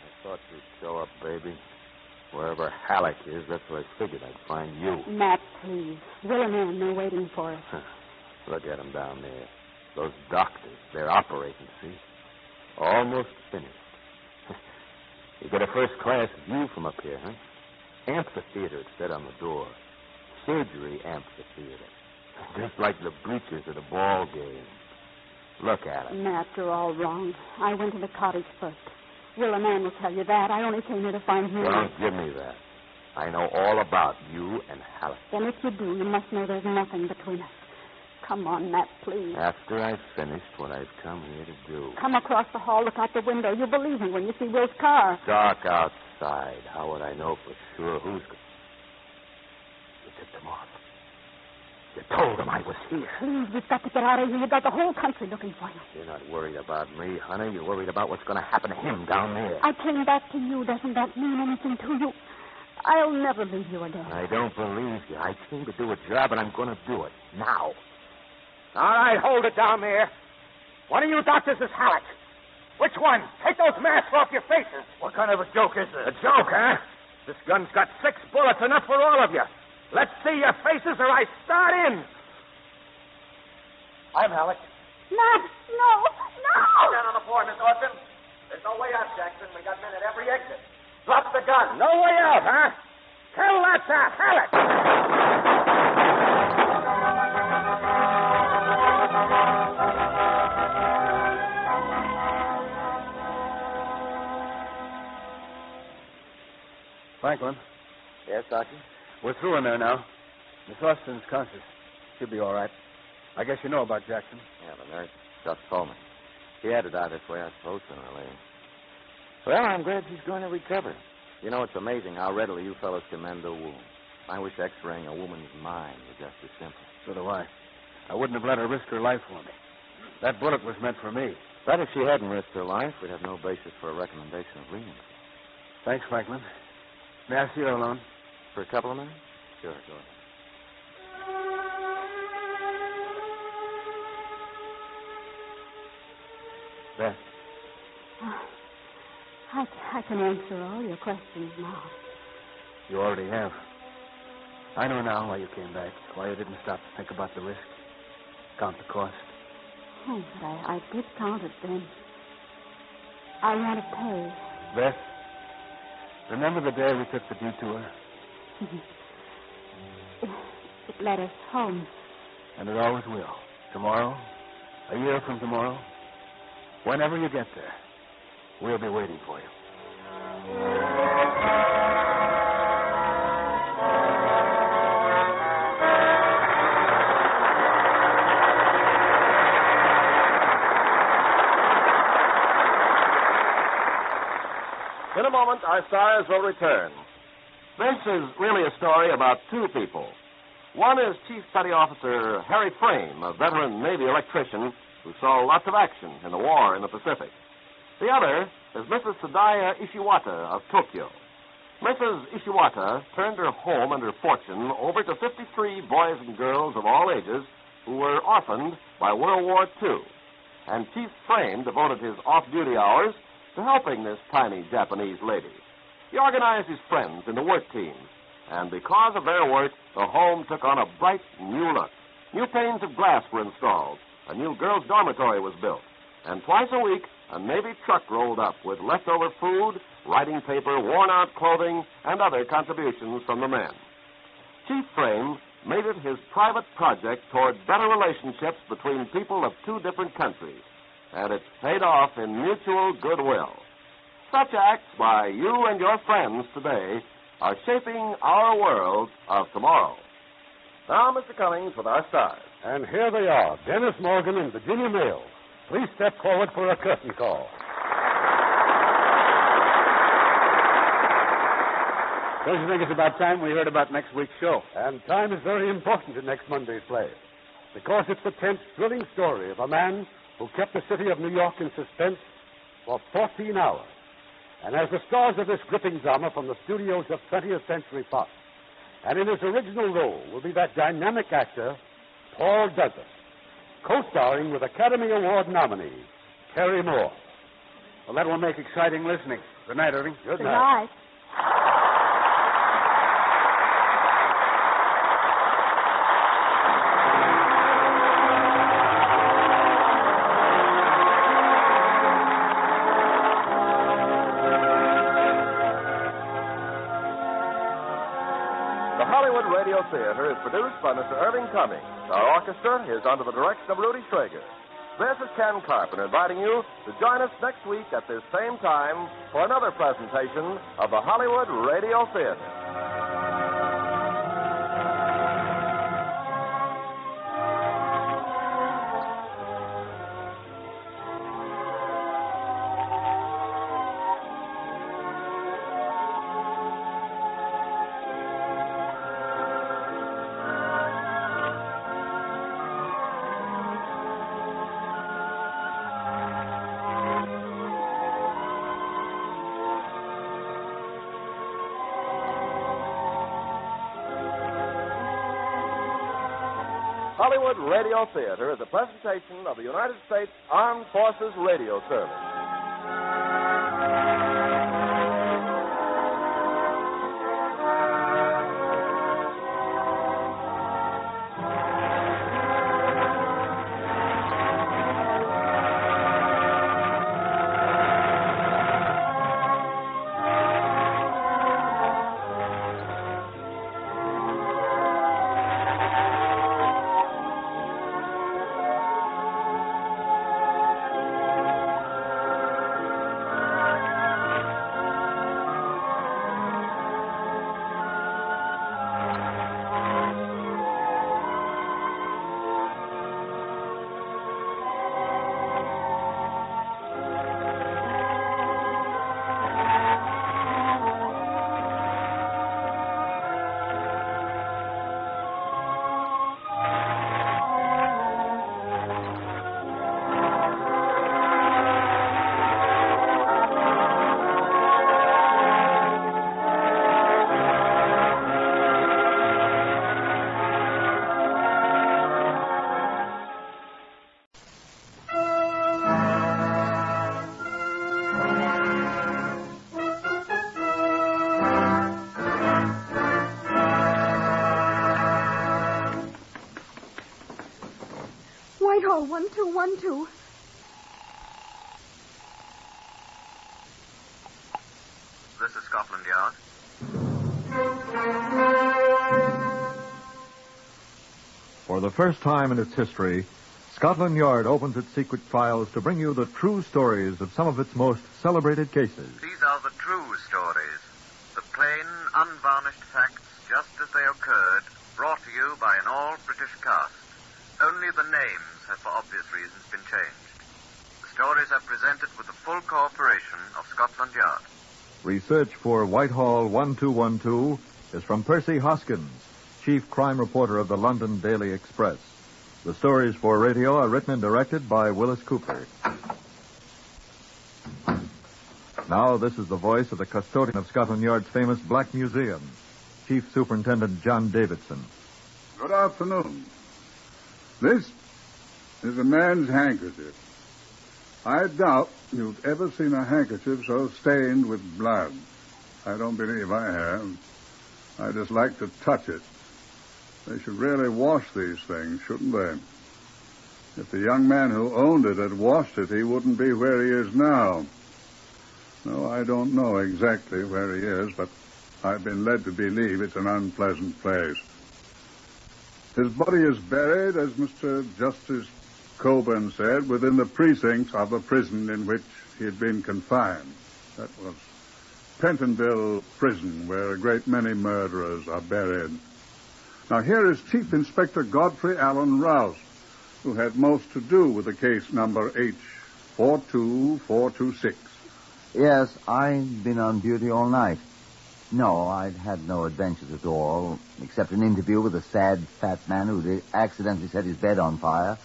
[SPEAKER 17] I thought you'd show up, baby. Wherever Halleck is, that's where I figured I'd find you.
[SPEAKER 23] Matt, please. Will and Ann, they're waiting for us.
[SPEAKER 17] Look at them down there. Those doctors, they're operating, see? Almost finished. You get a first-class view from up here, huh? Amphitheater, it said on the door. Surgery amphitheater. Just like the bleachers at a ball game. Look at it.
[SPEAKER 23] Matt, you're all wrong. I went to the cottage first. Will and Ann will tell you that. I only came here to find you.
[SPEAKER 17] Don't give me that. I know all about you and Halleck.
[SPEAKER 23] Then if you do, you must know there's nothing between us. Come on, Matt, please.
[SPEAKER 17] After I've finished what I've come here to do.
[SPEAKER 23] Come across the hall, look out the window. You'll believe me when you see Will's car.
[SPEAKER 17] Dark outside. How would I know for sure who's... You tipped them off. You told them I was here.
[SPEAKER 23] Please, we've got to get out of here. You've got the whole country looking for you.
[SPEAKER 17] You're not worried about me, honey. You're worried about what's going to happen to him down there.
[SPEAKER 23] I came back to you. Doesn't that mean anything to you? I'll never leave you again.
[SPEAKER 17] I don't believe you. I came to do a job, and I'm going to do it. Now. All right, hold it down there. One of you doctors is Halleck. Which one? Take those masks off your faces. What kind of a joke is this? A joke, huh? This gun's got 6 bullets, enough for all of you. Let's see your faces or I start in. I'm Halleck.
[SPEAKER 23] Matt, no.
[SPEAKER 17] Down on the floor, Miss Austin. There's no way out, Jackson. We got men at every exit. Drop the gun. No way out, huh? Tell that to Halleck.
[SPEAKER 10] Franklin.
[SPEAKER 17] Yes, Doctor?
[SPEAKER 10] We're through in there now. Miss Austin's conscious. She'll be all right. I guess you know about Jackson.
[SPEAKER 11] Yeah, the nurse just told me. He had to die this way, I suppose, sooner or later. Well, I'm glad she's going to recover. You know, it's amazing how readily you fellows can mend a wound. I wish X-raying a woman's mind was just as simple.
[SPEAKER 10] So do I. I wouldn't have let her risk her life for me. That bullet was meant for me.
[SPEAKER 11] But if she hadn't risked her life, we'd have no basis for a recommendation of leniency.
[SPEAKER 10] Thanks, Franklin. May I see her alone?
[SPEAKER 11] For a couple of minutes? Sure, go ahead.
[SPEAKER 10] Beth.
[SPEAKER 23] I can answer all your questions now.
[SPEAKER 10] You already have.
[SPEAKER 24] I know now why you came back, why you didn't stop to think about the risk, count the cost.
[SPEAKER 23] Oh, but I did count it then. I ran to pay.
[SPEAKER 24] Beth, remember the day we took the detour?
[SPEAKER 23] It led us home.
[SPEAKER 24] And it always will. Tomorrow, a year from tomorrow, whenever you get there, we'll be waiting for you.
[SPEAKER 7] In a moment, our stars will return. This is really a story about two people. One is Chief Petty Officer Harry Frame, a veteran Navy electrician who saw lots of action in the war in the Pacific. The other is Mrs. Sadaya Ishiwata of Tokyo. Mrs. Ishiwata turned her home and her fortune over to 53 boys and girls of all ages who were orphaned by World War II. And Chief Frame devoted his off-duty hours to helping this tiny Japanese lady. He organized his friends into work teams, and because of their work, the home took on a bright new look. New panes of glass were installed, a new girls' dormitory was built, and twice a week, a Navy truck rolled up with leftover food, writing paper, worn-out clothing, and other contributions from the men. Chief Frame made it his private project toward better relationships between people of two different countries, and it's paid off in mutual goodwill. Such acts by you and your friends today are shaping our world of tomorrow. Now, Mr. Cummings with our stars.
[SPEAKER 10] And here they are, Dennis Morgan and Virginia Mills. Please step forward for a curtain call.
[SPEAKER 24] Don't you think it's about time we heard about next week's show?
[SPEAKER 10] And time is very important in next Monday's play, because it's the 10th thrilling story of a man who kept the city of New York in suspense for 14 hours. And as the stars of this gripping drama from the studios of 20th Century Fox, and in his original role will be that dynamic actor, Paul Douglas, co-starring with Academy Award nominee, Terry Moore.
[SPEAKER 24] Well, that will make exciting listening. Good night, Irving.
[SPEAKER 10] Good night.
[SPEAKER 7] Radio Theater is produced by Mr. Irving Cummings. Our orchestra is under the direction of Rudy Schrager. This is Ken Carpenter inviting you to join us next week at this same time for another presentation of the Hollywood Radio Theater. Hollywood Radio Theater is a presentation of the United States Armed Forces Radio Service.
[SPEAKER 18] Whitehall 1212.
[SPEAKER 6] This is Scotland Yard.
[SPEAKER 16] For the first time in its history, Scotland Yard opens its secret files to bring you the true stories of some of its most celebrated cases.
[SPEAKER 6] These are the true stories. The plain, unvarnished facts, just as they occurred, brought to you by an all-British cast. Only the names have, for obvious reasons, been changed. The stories are presented with the full cooperation of Scotland Yard.
[SPEAKER 16] Research for Whitehall 1212 is from Percy Hoskins, chief crime reporter of the London Daily Express. The stories for radio are written and directed by Willis Cooper. Now, this is the voice of the custodian of Scotland Yard's famous Black Museum, Chief Superintendent John Davidson.
[SPEAKER 19] Good afternoon. This is a man's handkerchief. I doubt you've ever seen a handkerchief so stained with blood. I don't believe I have. I just like to touch it. They should really wash these things, shouldn't they? If the young man who owned it had washed it, he wouldn't be where he is now. No, I don't know exactly where he is, but I've been led to believe it's an unpleasant place. His body is buried, as Mr. Justice Coburn said, within the precincts of the prison in which he had been confined. That was Pentonville Prison, where a great many murderers are buried. Now, here is Chief Inspector Godfrey Allen Rouse, who had most to do with the case number H42426.
[SPEAKER 20] Yes, I've been on duty all night. No, I'd had no adventures at all, except an interview with a sad, fat man who'd accidentally set his bed on fire,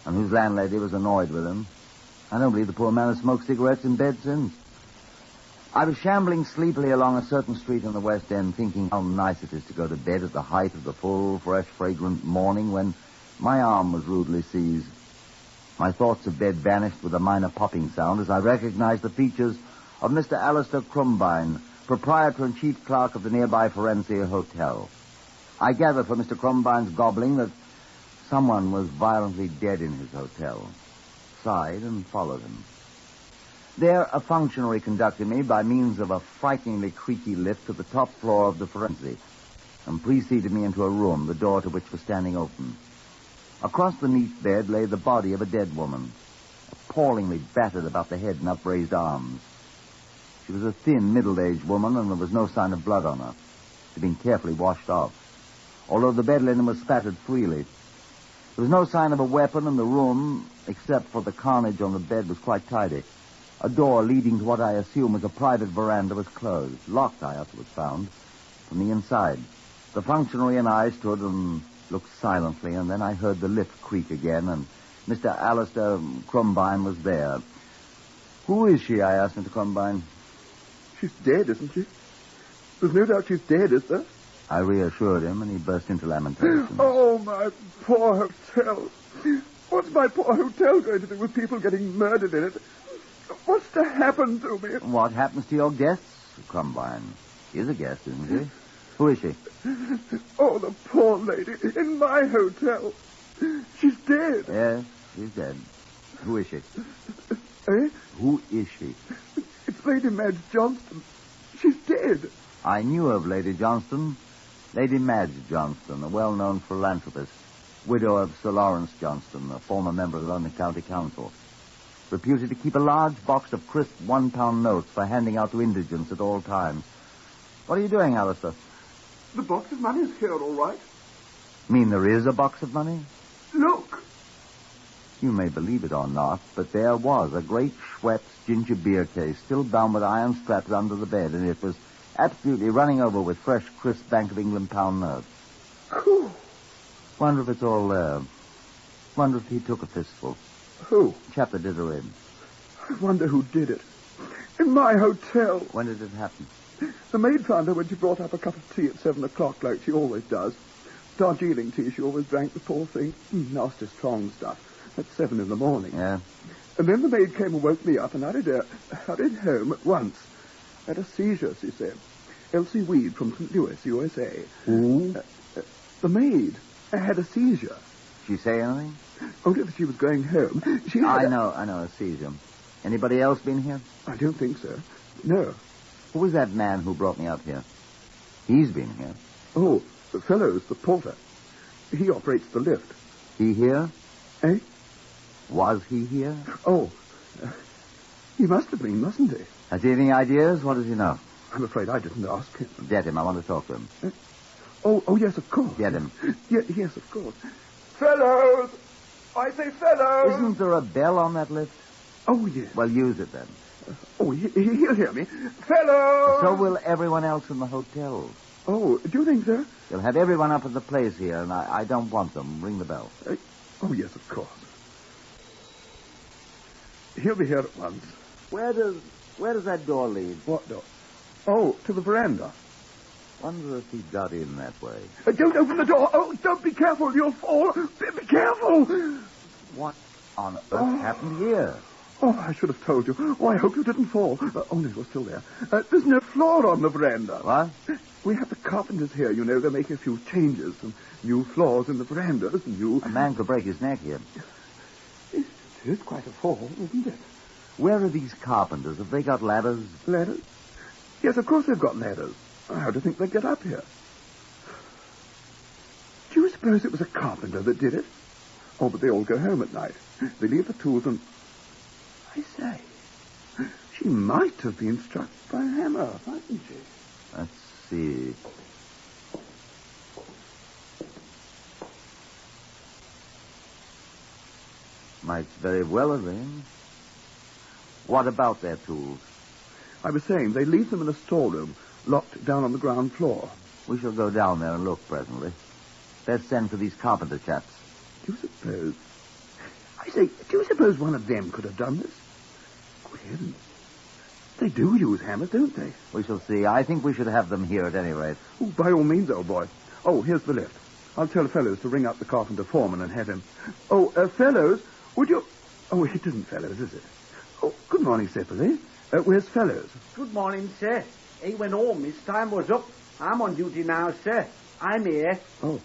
[SPEAKER 20] and whose landlady was annoyed with him. I don't believe the poor man has smoked cigarettes in bed since. I was shambling sleepily along a certain street in the West End, thinking how nice it is to go to bed at the height of the full, fresh, fragrant morning, when my arm was rudely seized. My thoughts of bed vanished with a minor popping sound as I recognized the features of Mr. Alistair Crumbine, proprietor and chief clerk of the nearby Forensia Hotel. I gathered from Mr. Crumbine's gobbling that someone was violently dead in his hotel. Sighed and followed him. There, a functionary conducted me by means of a frighteningly creaky lift to the top floor of the Forensic and preceded me into a room, the door to which was standing open. Across the neat bed lay the body of a dead woman, appallingly battered about the head and upraised arms. She was a thin, middle-aged woman, and there was no sign of blood on her. She'd been carefully washed off, although the bed linen was spattered freely. There was no sign of a weapon, and the room, except for the carnage on the bed, was quite tidy. A door leading to what I assume was a private veranda was closed, locked, I afterwards found, from the inside. The functionary and I stood and looked silently, and then I heard the lift creak again, and Mr. Alistair Crumbine was there. Who is she, I asked Mr. Crumbine.
[SPEAKER 21] She's dead, isn't she? There's no doubt she's dead, is there?
[SPEAKER 20] I reassured him, and he burst into lamentation.
[SPEAKER 21] Oh, my poor hotel. What's my poor hotel going to do with people getting murdered in it? What's to happen to me?
[SPEAKER 20] What happens to your guests, Crumbine? She's a guest, isn't she? Who is she?
[SPEAKER 21] Oh, the poor lady in my hotel. She's dead.
[SPEAKER 20] Yes, she's dead. Who is she?
[SPEAKER 21] Eh?
[SPEAKER 20] Who is she?
[SPEAKER 21] It's Lady Madge Johnston. She's dead.
[SPEAKER 20] I knew of Lady Johnston. Lady Madge Johnston, a well-known philanthropist, widow of Sir Lawrence Johnston, a former member of the London County Council, reputed to keep a large box of crisp £1 notes for handing out to indigents at all times. What are you doing, Alistair?
[SPEAKER 21] The box of money is here, all right.
[SPEAKER 20] Mean there is a box of money?
[SPEAKER 21] Look.
[SPEAKER 20] You may believe it or not, but there was a great Schweppes ginger beer case still bound with iron straps under the bed, and it was absolutely running over with fresh, crisp Bank of England pound notes.
[SPEAKER 21] Whew.
[SPEAKER 20] Wonder if it's all there. Wonder if he took a fistful.
[SPEAKER 21] Who?
[SPEAKER 20] Chap that did her in.
[SPEAKER 21] I wonder who did it. In my hotel.
[SPEAKER 20] When did it happen?
[SPEAKER 21] The maid found her when she brought up a cup of tea at 7 o'clock, like she always does. Darjeeling tea she always drank, the poor thing. Nasty strong stuff. At 7 in the morning.
[SPEAKER 20] Yeah.
[SPEAKER 21] And then the maid came and woke me up, and I hurried home at once. Had a seizure, she said. Elsie Weed from St. Louis, USA.
[SPEAKER 20] Who?
[SPEAKER 21] The maid had a seizure.
[SPEAKER 20] she say anything?
[SPEAKER 21] Only that she was going home. She had
[SPEAKER 20] I know. I see him. Anybody else been here?
[SPEAKER 21] I don't think so. No.
[SPEAKER 20] Who was that man who brought me out here? He's been here.
[SPEAKER 21] Oh, the fellow's the porter. He operates the lift.
[SPEAKER 20] He here?
[SPEAKER 21] Eh?
[SPEAKER 20] Was he here?
[SPEAKER 21] Oh, he must have been, mustn't he?
[SPEAKER 20] Has he any ideas? What does he know?
[SPEAKER 21] I'm afraid I didn't ask him.
[SPEAKER 20] Get him. I want to talk to him.
[SPEAKER 21] Oh, yes, of course.
[SPEAKER 20] Get him.
[SPEAKER 21] Yes, of course. Fellows! I say fellows!
[SPEAKER 20] Isn't there a bell on that lift?
[SPEAKER 21] Oh, yes.
[SPEAKER 20] Well, use it then.
[SPEAKER 21] Oh, he'll hear me. Fellows!
[SPEAKER 20] So will everyone else in the hotel.
[SPEAKER 21] Oh, do you think so?
[SPEAKER 20] You'll have everyone up at the place here, and I don't want them. Ring the bell.
[SPEAKER 21] Oh, yes, of course. He'll be here at once.
[SPEAKER 20] Where does that door lead?
[SPEAKER 21] What door? Oh, to the veranda.
[SPEAKER 20] Wonder if he got in that way.
[SPEAKER 21] Don't open the door. Oh, don't be careful. You'll fall. Be careful.
[SPEAKER 20] What on earth happened here?
[SPEAKER 21] Oh, I should have told you. Oh, I hope you didn't fall. Only you're still there. There's no floor on the veranda.
[SPEAKER 20] What?
[SPEAKER 21] We have the carpenters here, you know. They're making a few changes. Some new floors in the verandas, new...
[SPEAKER 20] A man could break his neck here.
[SPEAKER 21] It is quite a fall, isn't it?
[SPEAKER 20] Where are these carpenters? Have they got ladders?
[SPEAKER 21] Ladders? Yes, of course they've got ladders. How do you think they get up here? Do you suppose it was a carpenter that did it? Oh, but they all go home at night. They leave the tools and... I say, she might have been struck by a hammer, mightn't she?
[SPEAKER 20] Let's see. Might very well have been. What about their tools?
[SPEAKER 21] I was saying, they leave them in a storeroom, locked down on the ground floor.
[SPEAKER 20] We shall go down there and look presently. Let's send for these carpenter chaps.
[SPEAKER 21] Do you suppose... I say, do you suppose one of them could have done this? Good heavens. They do use hammers, don't they?
[SPEAKER 20] We shall see. I think we should have them here at any rate.
[SPEAKER 21] Oh, by all means, old boy. Oh, here's the lift. I'll tell Fellows to ring up the carpenter foreman and have him... Oh, Fellows, would you... Oh, it isn't Fellows, is it? Oh, good morning, Sepperly. Where's Fellows?
[SPEAKER 1] Good morning, sir. He went home. His time was up. I'm on duty now, sir. I'm here.
[SPEAKER 21] Oh.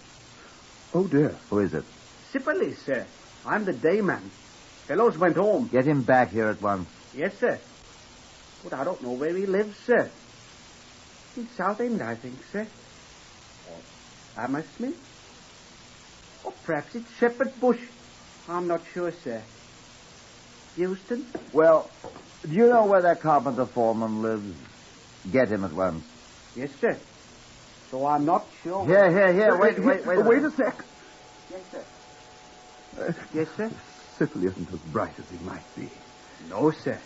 [SPEAKER 21] Oh, dear.
[SPEAKER 20] Who is it?
[SPEAKER 1] Sipperly, sir. I'm the day man. Fellows went home.
[SPEAKER 20] Get him back here at once.
[SPEAKER 1] Yes, sir. But I don't know where he lives, sir. In Southend, I think, sir. Or Hammersmith? Or perhaps it's Shepherd Bush. I'm not sure, sir. Houston?
[SPEAKER 20] Well, do you know where that carpenter foreman lives? Get him at once.
[SPEAKER 1] Yes, sir. So I'm not sure.
[SPEAKER 20] Here. Wait
[SPEAKER 21] a sec.
[SPEAKER 1] Yes, sir. Yes, sir?
[SPEAKER 21] Sipperly isn't as bright as he might be.
[SPEAKER 1] No, sir.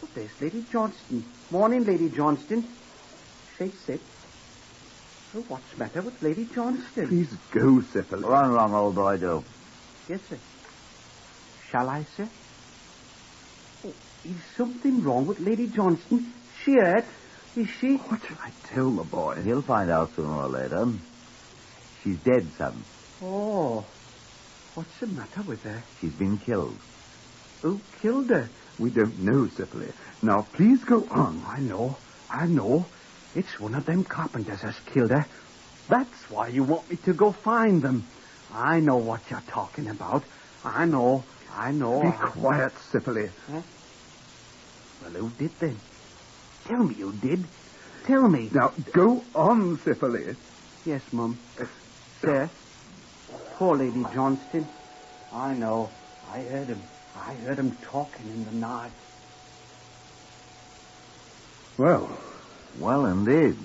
[SPEAKER 1] Oh, there's Lady Johnston. Morning, Lady Johnston. She sick. Oh, what's the matter with Lady Johnston?
[SPEAKER 21] Please go, Sipperly.
[SPEAKER 20] Run along, old boy, do.
[SPEAKER 1] Yes, sir. Shall I, sir? Oh, is something wrong with Lady Johnston? She hurt? Is she?
[SPEAKER 21] What shall I tell the boy?
[SPEAKER 20] He'll find out sooner or later. She's dead, son.
[SPEAKER 1] Oh. What's the matter with her?
[SPEAKER 20] She's been killed.
[SPEAKER 1] Who killed her?
[SPEAKER 21] We don't know, Sipperly. Now, please go on.
[SPEAKER 1] I know. It's one of them carpenters has killed her. That's why you want me to go find them. I know what you're talking about. I know.
[SPEAKER 21] Be quiet, Sipperly.
[SPEAKER 1] Huh? Well, who did then? Tell me who did. Tell me.
[SPEAKER 21] Now, go on, Sipperly.
[SPEAKER 1] Yes, Mum. Sir. Poor Lady Johnston. I know. I heard him talking in the night.
[SPEAKER 20] Well, indeed.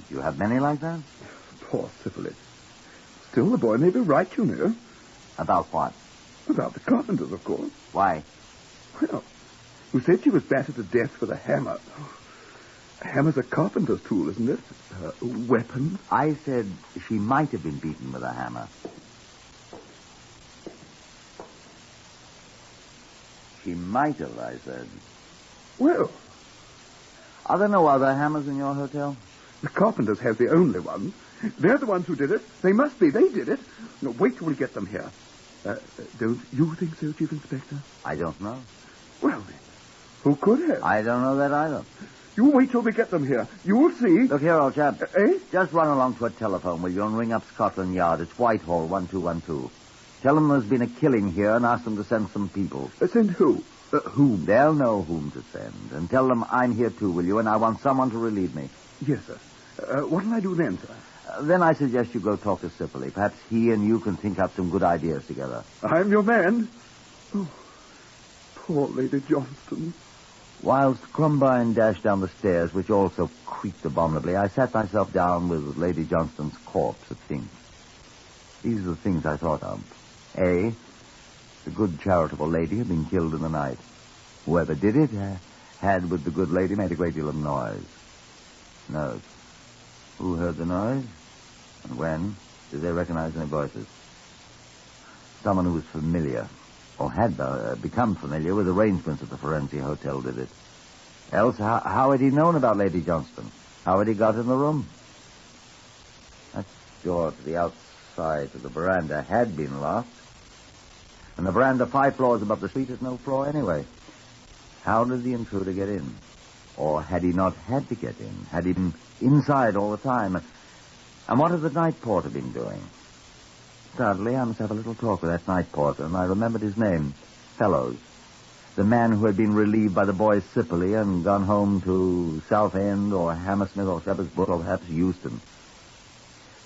[SPEAKER 20] Do you have many like that?
[SPEAKER 21] Poor Sipperly. Still, the boy may be right, you know.
[SPEAKER 20] About what?
[SPEAKER 21] About the carpenters, of course.
[SPEAKER 20] Why?
[SPEAKER 21] Well, who said she was battered to death with a hammer? A hammer's a carpenter's tool, isn't it? A weapon.
[SPEAKER 20] I said she might have been beaten with a hammer. She might have, I said.
[SPEAKER 21] Well.
[SPEAKER 20] Are there no other hammers in your hotel?
[SPEAKER 21] The carpenters have the only ones. They're the ones who did it. They must be. They did it. No, wait till we get them here. Don't you think so, Chief Inspector?
[SPEAKER 20] I don't know.
[SPEAKER 21] Well, then, who could have?
[SPEAKER 20] I don't know that either.
[SPEAKER 21] You wait till we get them here. You'll see.
[SPEAKER 20] Look here, old chap.
[SPEAKER 21] Eh?
[SPEAKER 20] Just run along to a telephone, will you, and ring up Scotland Yard. It's Whitehall, 1212. Tell them there's been a killing here and ask them to send some people.
[SPEAKER 21] Send who? Whom?
[SPEAKER 20] They'll know whom to send. And tell them I'm here too, will you, and I want someone to relieve me.
[SPEAKER 21] Yes, sir. What'll I do then, sir?
[SPEAKER 20] Then I suggest you go talk to Sipperley. Perhaps he and you can think up some good ideas together.
[SPEAKER 21] I'm your man. Oh, poor Lady Johnston.
[SPEAKER 20] Whilst Crumbine dashed down the stairs, which also creaked abominably, I sat myself down with Lady Johnston's corpse to think. These are the things I thought of. A, the good charitable lady had been killed in the night. Whoever did it had, with the good lady, made a great deal of noise. Note. Who heard the noise? And when? Did they recognize any voices? Someone who was familiar, or had become familiar with arrangements at the Forensic Hotel did it. Else, how had he known about Lady Johnston? How had he got in the room? That door to the outside of the veranda had been locked. And the veranda 5 floors above the street is no floor anyway. How did the intruder get in? Or had he not had to get in? Had he been inside all the time? And what had the night porter been doing? Suddenly, I must have a little talk with that night porter, and I remembered his name, Fellows. The man who had been relieved by the boys Sipperley and gone home to Southend or Hammersmith or Shepherd's Bush or perhaps Euston.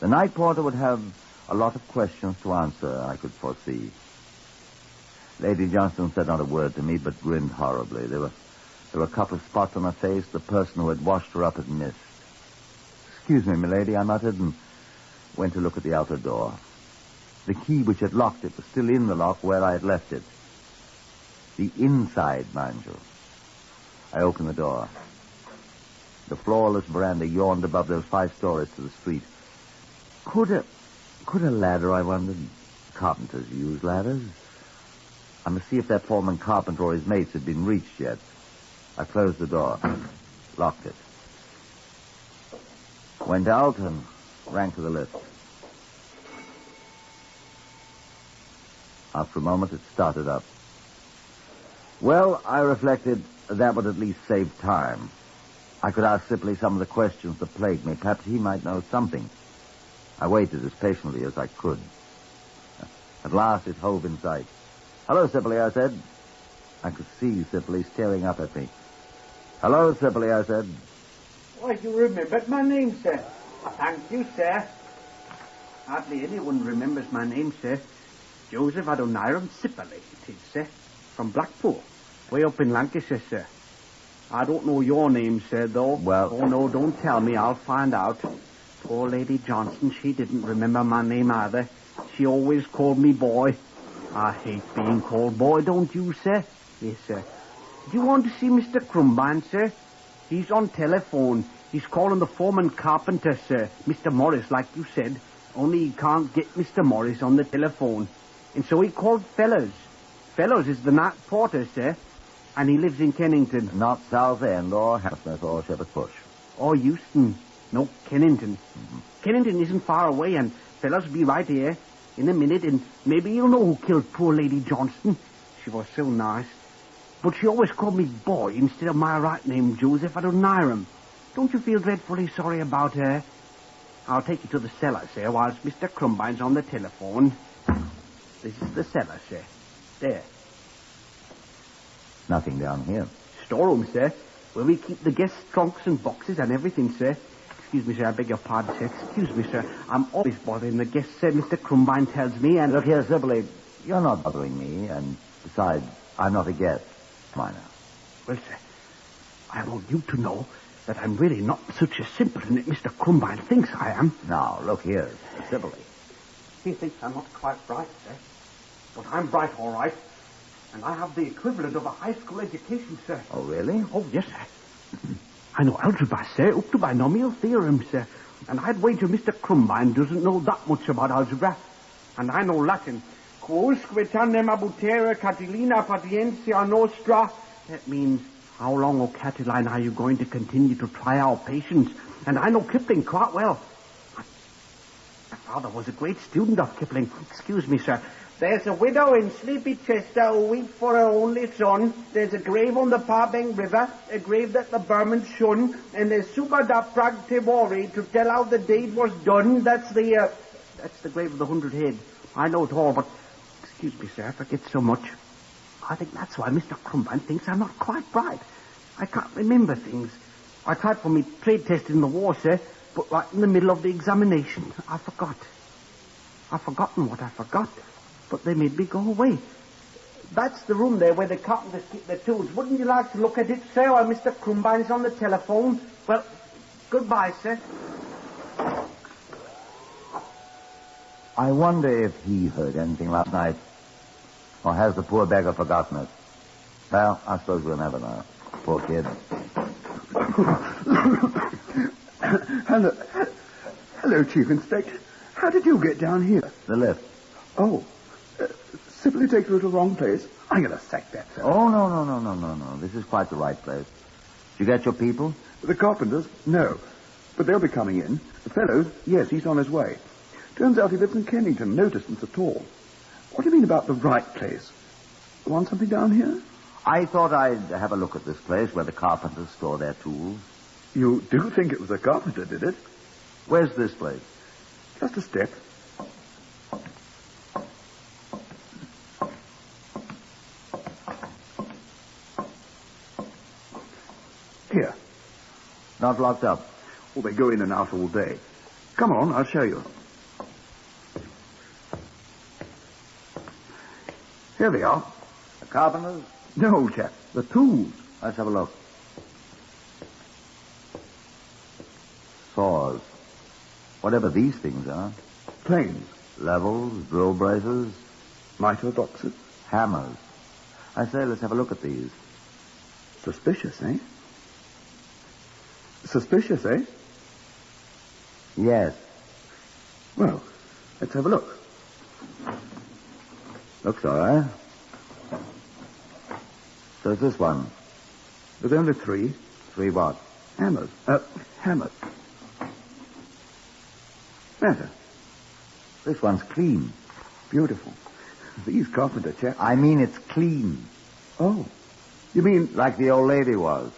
[SPEAKER 20] The night porter would have a lot of questions to answer, I could foresee. Lady Johnston said not a word to me, but grinned horribly. There were a couple of spots on her face the person who had washed her up had missed. "Excuse me, milady," I muttered, and went to look at the outer door. The key which had locked it was still in the lock where I had left it. The inside, mind you. I opened the door. The floorless veranda yawned above those 5 stories to the street. Could a ladder, I wondered? Carpenters use ladders. I must see if that foreman carpenter or his mates had been reached yet. I closed the door, locked it. Went out and rang for the lift. After a moment, it started up. Well, I reflected, that would at least save time. I could ask Sipperley some of the questions that plagued me. Perhaps he might know something. I waited as patiently as I could. At last, it hove in sight. "Hello, Sipperley," I said. I could see Sipperley staring up at me. "Hello, Sipperley," I said.
[SPEAKER 1] Why, you remembered my name, sir. Thank you, sir. Hardly anyone remembers my name, sir. Joseph Adoniram Sipperley, it is, sir. From Blackpool, way up in Lancashire, sir. I don't know your name, sir, though.
[SPEAKER 20] Well...
[SPEAKER 1] Oh, no, don't tell me. I'll find out. Poor Lady Johnston, she didn't remember my name either. She always called me boy. I hate being called boy, don't you, sir? Yes, sir. Do you want to see Mr. Crumbine, sir? He's on telephone. He's calling the foreman carpenter, sir. Mr. Morris, like you said. Only he can't get Mr. Morris on the telephone. And so he called Fellows. Fellows is the night porter, sir. And he lives in Kennington.
[SPEAKER 20] Not Southend or Hammersmith or Shepherd's Bush.
[SPEAKER 1] Or Euston. No, Kennington. Mm-hmm. Kennington isn't far away, and Fellows will be right here in a minute, and maybe you'll know who killed poor Lady Johnston. She was so nice. But she always called me boy instead of my right name, Joseph Adoniram. Don't you feel dreadfully sorry about her? I'll take you to the cellar, sir, whilst Mr. Crumbine's on the telephone. This is the cellar, sir. There.
[SPEAKER 20] Nothing down here.
[SPEAKER 1] Storeroom, sir, where we keep the guests' trunks and boxes and everything, sir. Excuse me, sir, I beg your pardon, sir. Excuse me, sir. I'm always bothering the guests, sir. Mr. Crumbine tells me, and...
[SPEAKER 20] Look here, Sipperley, you're not bothering me, and besides, I'm not a guest. Minor.
[SPEAKER 1] Well, sir, I want you to know that I'm really not such a simpleton that Mr. Crumbine thinks I am.
[SPEAKER 20] Now, look here, Sipperley.
[SPEAKER 1] He thinks I'm not quite bright, sir. But I'm bright, all right. And I have the equivalent of a high school education, sir.
[SPEAKER 20] Oh, really?
[SPEAKER 1] Oh, yes, sir. I know algebra, sir, up to binomial theorem, sir. And I'd wager Mr. Crumbine doesn't know that much about algebra. And I know Latin. Quousque tandem abutera Catilina patientia nostra. That means, how long, O Catiline, are you going to continue to try our patience? And I know Kipling quite well. My father was a great student of Kipling. Excuse me, sir. There's a widow in Sleepy Chester who weeps for her only son. There's a grave on the Parbank River, a grave that the Burmans shun, and there's Subada Prag Tewari to tell how the deed was done. That's the grave of the 100 Head. I know it all, but excuse me, sir, I forget so much. I think that's why Mr. Crumbine thinks I'm not quite bright. I can't remember things. I tried for me trade test in the war, sir, but right in the middle of the examination, I forgot. I've forgotten what I forgot. But they made me go away. That's the room there where the carpenters keep their tools. Wouldn't you like to look at it, sir, while Mr. Crumbine's on the telephone? Well, goodbye, sir.
[SPEAKER 20] I wonder if he heard anything last night. Or has the poor beggar forgotten it? Well, I suppose we'll never know. Poor kid.
[SPEAKER 21] Hello, Chief Inspector. How did you get down here?
[SPEAKER 20] The lift.
[SPEAKER 21] Oh. Simply take you to the wrong place. I'm going to sack that fellow.
[SPEAKER 20] Oh, no. This is quite the right place. Did you get your people?
[SPEAKER 21] The carpenters? No. But they'll be coming in. The fellow? Yes, he's on his way. Turns out he lives in Kennington, no distance at all. What do you mean about the right place? Want something down here?
[SPEAKER 20] I thought I'd have a look at this place where the carpenters store their tools.
[SPEAKER 21] You do think it was a carpenter, did it?
[SPEAKER 20] Where's this place?
[SPEAKER 21] Just a step. Here.
[SPEAKER 20] Not locked up?
[SPEAKER 21] Well, they go in and out all day. Come on, I'll show you. Here they are.
[SPEAKER 20] The carpenters?
[SPEAKER 21] No, chap. The tools.
[SPEAKER 20] Let's have a look. Saws. Whatever these things are.
[SPEAKER 21] Planes.
[SPEAKER 20] Levels, drill braces.
[SPEAKER 21] Miter boxes.
[SPEAKER 20] Hammers. I say, let's have a look at these.
[SPEAKER 21] Suspicious, eh? Suspicious, eh?
[SPEAKER 20] Yes.
[SPEAKER 21] Well, let's have a look.
[SPEAKER 20] Looks all right. So it's this one.
[SPEAKER 21] There's only 3.
[SPEAKER 20] 3 what?
[SPEAKER 21] Hammers. Hammers. Matter.
[SPEAKER 20] This one's clean.
[SPEAKER 21] Beautiful. These carpenter chaps.
[SPEAKER 20] I mean it's clean.
[SPEAKER 21] Oh. You mean...
[SPEAKER 20] Like the old lady was.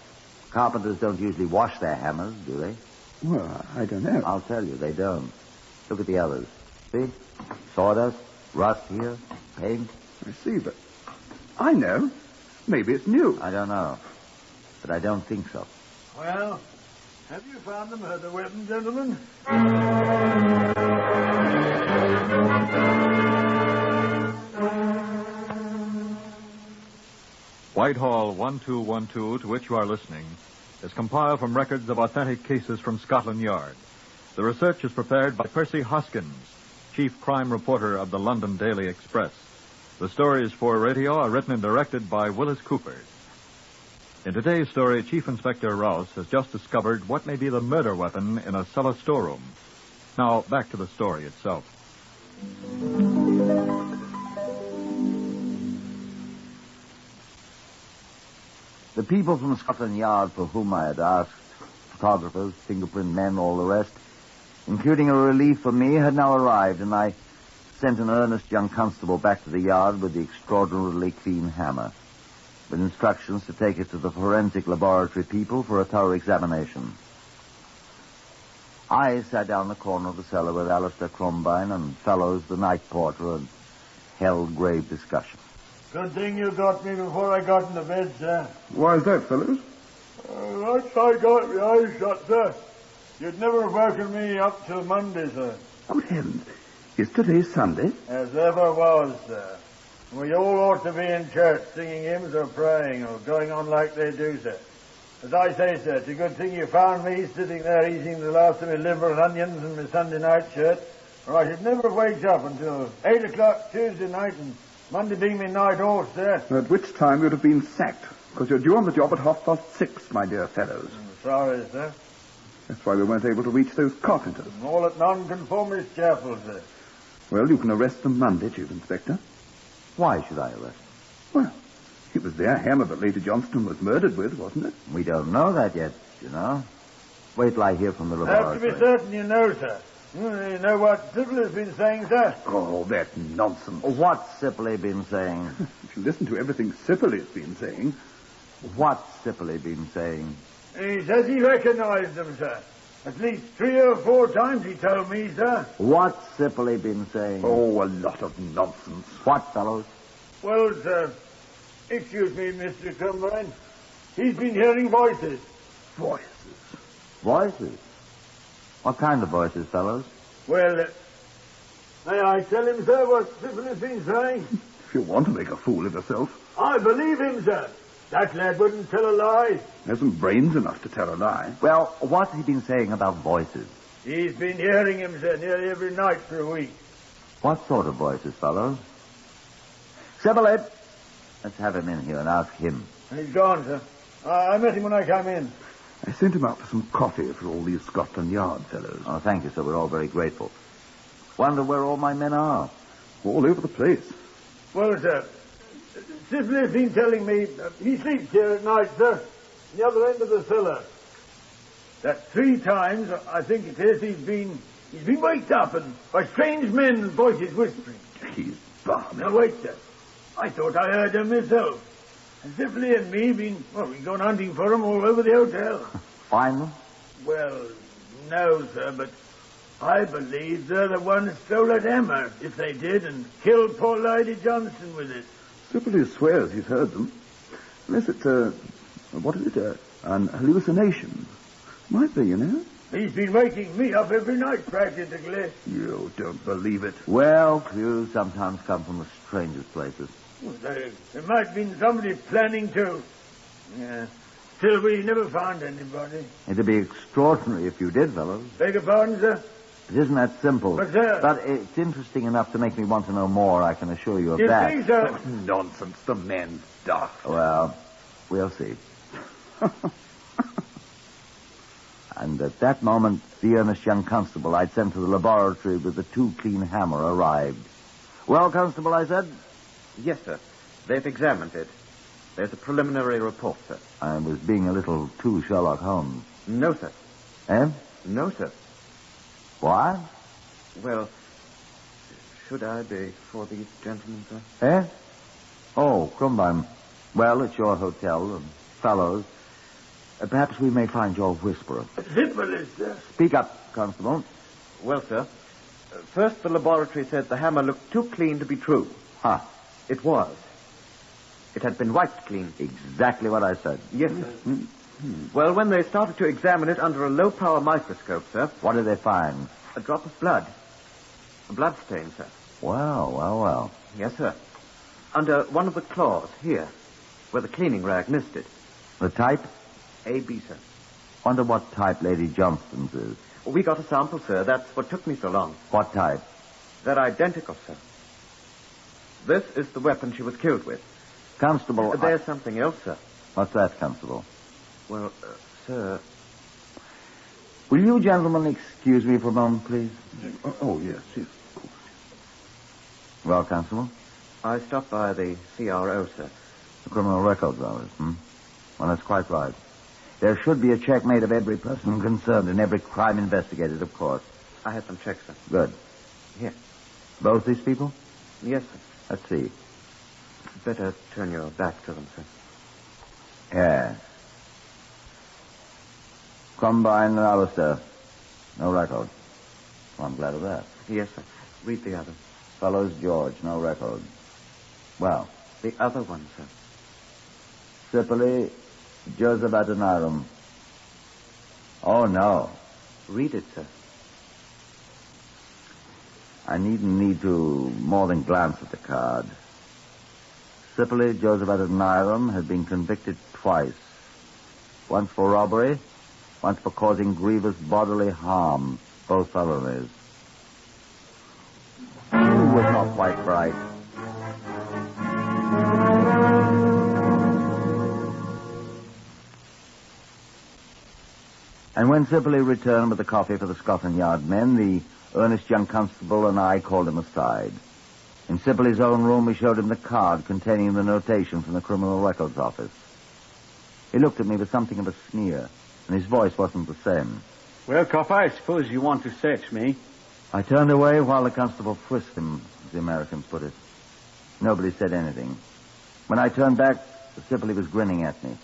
[SPEAKER 20] Carpenters don't usually wash their hammers, do they?
[SPEAKER 21] Well, I don't know.
[SPEAKER 20] I'll tell you, they don't. Look at the others. See? Sawdust, rust here, paint.
[SPEAKER 21] I see, but I know. Maybe it's new.
[SPEAKER 20] I don't know. But I don't think so.
[SPEAKER 8] Well, have you found the murder weapon, gentlemen?
[SPEAKER 16] Whitehall 1212, to which you are listening, is compiled from records of authentic cases from Scotland Yard. The research is prepared by Percy Hoskins, chief crime reporter of the London Daily Express. The stories for radio are written and directed by Willis Cooper. In today's story, Chief Inspector Rouse has just discovered what may be the murder weapon in a cellar storeroom. Now, back to the story itself.
[SPEAKER 20] The people from Scotland Yard for whom I had asked, photographers, fingerprint men, all the rest, including a relief for me, had now arrived, and I sent an earnest young constable back to the yard with the extraordinarily clean hammer, with instructions to take it to the forensic laboratory people for a thorough examination. I sat down in the corner of the cellar with Alistair Crumbine and Fellows, the night porter, and held grave discussion.
[SPEAKER 8] Good thing you got me before I got into bed, sir.
[SPEAKER 21] Why is that, fellows?
[SPEAKER 8] Once I got my eyes shut, sir, you'd never have woken me up till Monday, sir.
[SPEAKER 21] Good heavens. Is today Sunday?
[SPEAKER 8] As ever was, sir. We all ought to be in church singing hymns or praying or going on like they do, sir. As I say, sir, it's a good thing you found me sitting there eating the last of my liver and onions and my Sunday night shirt, or I should never have waked up until 8 o'clock Tuesday night and Monday being my night off, sir.
[SPEAKER 21] At which time you'd have been sacked, because you're due on the job at 6:30, my dear fellows.
[SPEAKER 8] Sorry, sir.
[SPEAKER 21] That's why we weren't able to reach those carpenters.
[SPEAKER 8] All at Nonconformist Chapel, sir.
[SPEAKER 21] Well, you can arrest them Monday, Chief Inspector.
[SPEAKER 20] Why should I arrest them?
[SPEAKER 21] Well, it was their hammer that Lady Johnston was murdered with, wasn't it?
[SPEAKER 20] We don't know that yet, you know. Wait till I hear from the
[SPEAKER 8] Have
[SPEAKER 20] laboratory.
[SPEAKER 8] to be certain you know, sir. You know what Sybil has been saying, sir?
[SPEAKER 21] Oh, that nonsense.
[SPEAKER 20] What's Sippley been saying?
[SPEAKER 21] If you listen to everything Sippley's been saying.
[SPEAKER 20] What's Sippley been saying?
[SPEAKER 8] He says he recognized them, sir. At least 3 or 4 times he told me, sir.
[SPEAKER 20] What's Sippley been saying?
[SPEAKER 21] Oh, a lot of nonsense.
[SPEAKER 20] What, fellows?
[SPEAKER 8] Well, sir, excuse me, Mr. Combine. He's been hearing voices.
[SPEAKER 21] Voices?
[SPEAKER 20] Voices? What kind of voices, fellows?
[SPEAKER 8] Well, may I tell him, sir, what Sybil has been saying?
[SPEAKER 21] If you want to make a fool of yourself.
[SPEAKER 8] I believe him, sir. That lad wouldn't tell a lie.
[SPEAKER 21] Hasn't brains enough to tell a lie.
[SPEAKER 20] Well, what's he been saying about voices?
[SPEAKER 8] He's been hearing him, sir, nearly every night for a week.
[SPEAKER 20] What sort of voices, fellows? Sippley, let's have him in here and ask him.
[SPEAKER 8] He's gone, sir. I met him when I came in.
[SPEAKER 21] I sent him out for some coffee for all these Scotland Yard fellows.
[SPEAKER 20] Oh, thank you, sir. We're all very grateful. Wonder where all my men are.
[SPEAKER 21] All over the place.
[SPEAKER 8] Well, sir, Sybil has been telling me he sleeps here at night, sir, the other end of the cellar. That 3 times, I think it is, he's been waked up and by strange men's voices whispering.
[SPEAKER 21] He's balmy.
[SPEAKER 8] Now, wait, sir. I thought I heard them myself. And Sybil and me we've gone hunting for them all over the hotel.
[SPEAKER 20] Find them?
[SPEAKER 8] Well, no, sir, but I believe they're the ones who stole that hammer, if they did, and killed poor Lady Johnson with it.
[SPEAKER 21] Sybil swears he's heard them. Unless it's an hallucination. Might be, you know.
[SPEAKER 8] He's been waking me up every night, practically.
[SPEAKER 21] You don't believe it.
[SPEAKER 20] Well, clues sometimes come from the strangest places.
[SPEAKER 8] Well, there might have been somebody planning to. Yeah. Still, we never found anybody.
[SPEAKER 20] It'd be extraordinary if you did, fellows.
[SPEAKER 8] Beg your pardon, sir?
[SPEAKER 20] It isn't that simple.
[SPEAKER 8] But, sir...
[SPEAKER 20] But it's interesting enough to make me want to know more, I can assure you of
[SPEAKER 8] you
[SPEAKER 20] that.
[SPEAKER 8] You see, sir?
[SPEAKER 21] Oh, nonsense. The man's daft.
[SPEAKER 20] Well, we'll see. And at that moment, the earnest young constable I'd sent to the laboratory with the too-clean hammer arrived. Well, Constable, I said?
[SPEAKER 1] Yes, sir. They've examined it. There's a preliminary report, sir.
[SPEAKER 20] I was being a little too Sherlock Holmes.
[SPEAKER 1] No, sir.
[SPEAKER 20] Eh?
[SPEAKER 1] No, sir.
[SPEAKER 20] Why?
[SPEAKER 1] Well, should I be for these gentlemen, sir?
[SPEAKER 20] Eh? Oh, Krumbheim. Well, it's your hotel, and fellows. Perhaps we may find your whisperer.
[SPEAKER 8] Syphilis, sir.
[SPEAKER 20] Speak up, Constable.
[SPEAKER 1] Well, sir, first the laboratory said the hammer looked too clean to be true.
[SPEAKER 20] Huh.
[SPEAKER 1] It was. It had been wiped clean.
[SPEAKER 20] Exactly what I said.
[SPEAKER 1] Yes, sir. Mm-hmm. Well, when they started to examine it under a low-power microscope, sir...
[SPEAKER 20] What did they find?
[SPEAKER 1] A drop of blood. A blood stain, sir.
[SPEAKER 20] Well.
[SPEAKER 1] Yes, sir. Under one of the claws, here, where the cleaning rag missed it.
[SPEAKER 20] The type?
[SPEAKER 1] AB, sir.
[SPEAKER 20] Wonder what type Lady Johnston's is.
[SPEAKER 1] We got a sample, sir. That's what took me so long.
[SPEAKER 20] What type?
[SPEAKER 1] They're identical, sir. This is the weapon she was killed with.
[SPEAKER 20] Constable...
[SPEAKER 1] There's something else, sir.
[SPEAKER 20] What's that, Constable?
[SPEAKER 1] Well, sir...
[SPEAKER 20] Will you gentlemen excuse me for a moment, please?
[SPEAKER 21] Oh, yes, of course.
[SPEAKER 20] Well, Constable?
[SPEAKER 1] I stopped by the CRO, sir.
[SPEAKER 20] The Criminal Records Office, Well, that's quite right. There should be a check made of every person concerned and every crime investigated, of course.
[SPEAKER 1] I had some checks, sir.
[SPEAKER 20] Good.
[SPEAKER 1] Here.
[SPEAKER 20] Both these people?
[SPEAKER 1] Yes, sir.
[SPEAKER 20] Let's see.
[SPEAKER 1] Better turn your back to them, sir.
[SPEAKER 20] Yes. Combine and Alistair. No record. Well, I'm glad of that.
[SPEAKER 1] Yes, sir. Read the other.
[SPEAKER 20] Fellows George, no record. Well.
[SPEAKER 1] The other one, sir.
[SPEAKER 20] Sippley, Joseph Adoniram. Oh, no.
[SPEAKER 1] Read it, sir.
[SPEAKER 20] I needn't need to more than glance at the card. Sippley, Joseph Adoniram, had been convicted twice. Once for robbery, once for causing grievous bodily harm. Both felonies. He was not quite right. And when Sippley returned with the coffee for the Scotland Yard men, the earnest young constable and I called him aside. In Sippley's own room, we showed him the card containing the notation from the Criminal Records Office. He looked at me with something of a sneer, and his voice wasn't the same.
[SPEAKER 5] Well, copper, I suppose you want to search me.
[SPEAKER 20] I turned away while the constable frisked him, as the Americans put it. Nobody said anything. When I turned back, Sibley was grinning at me.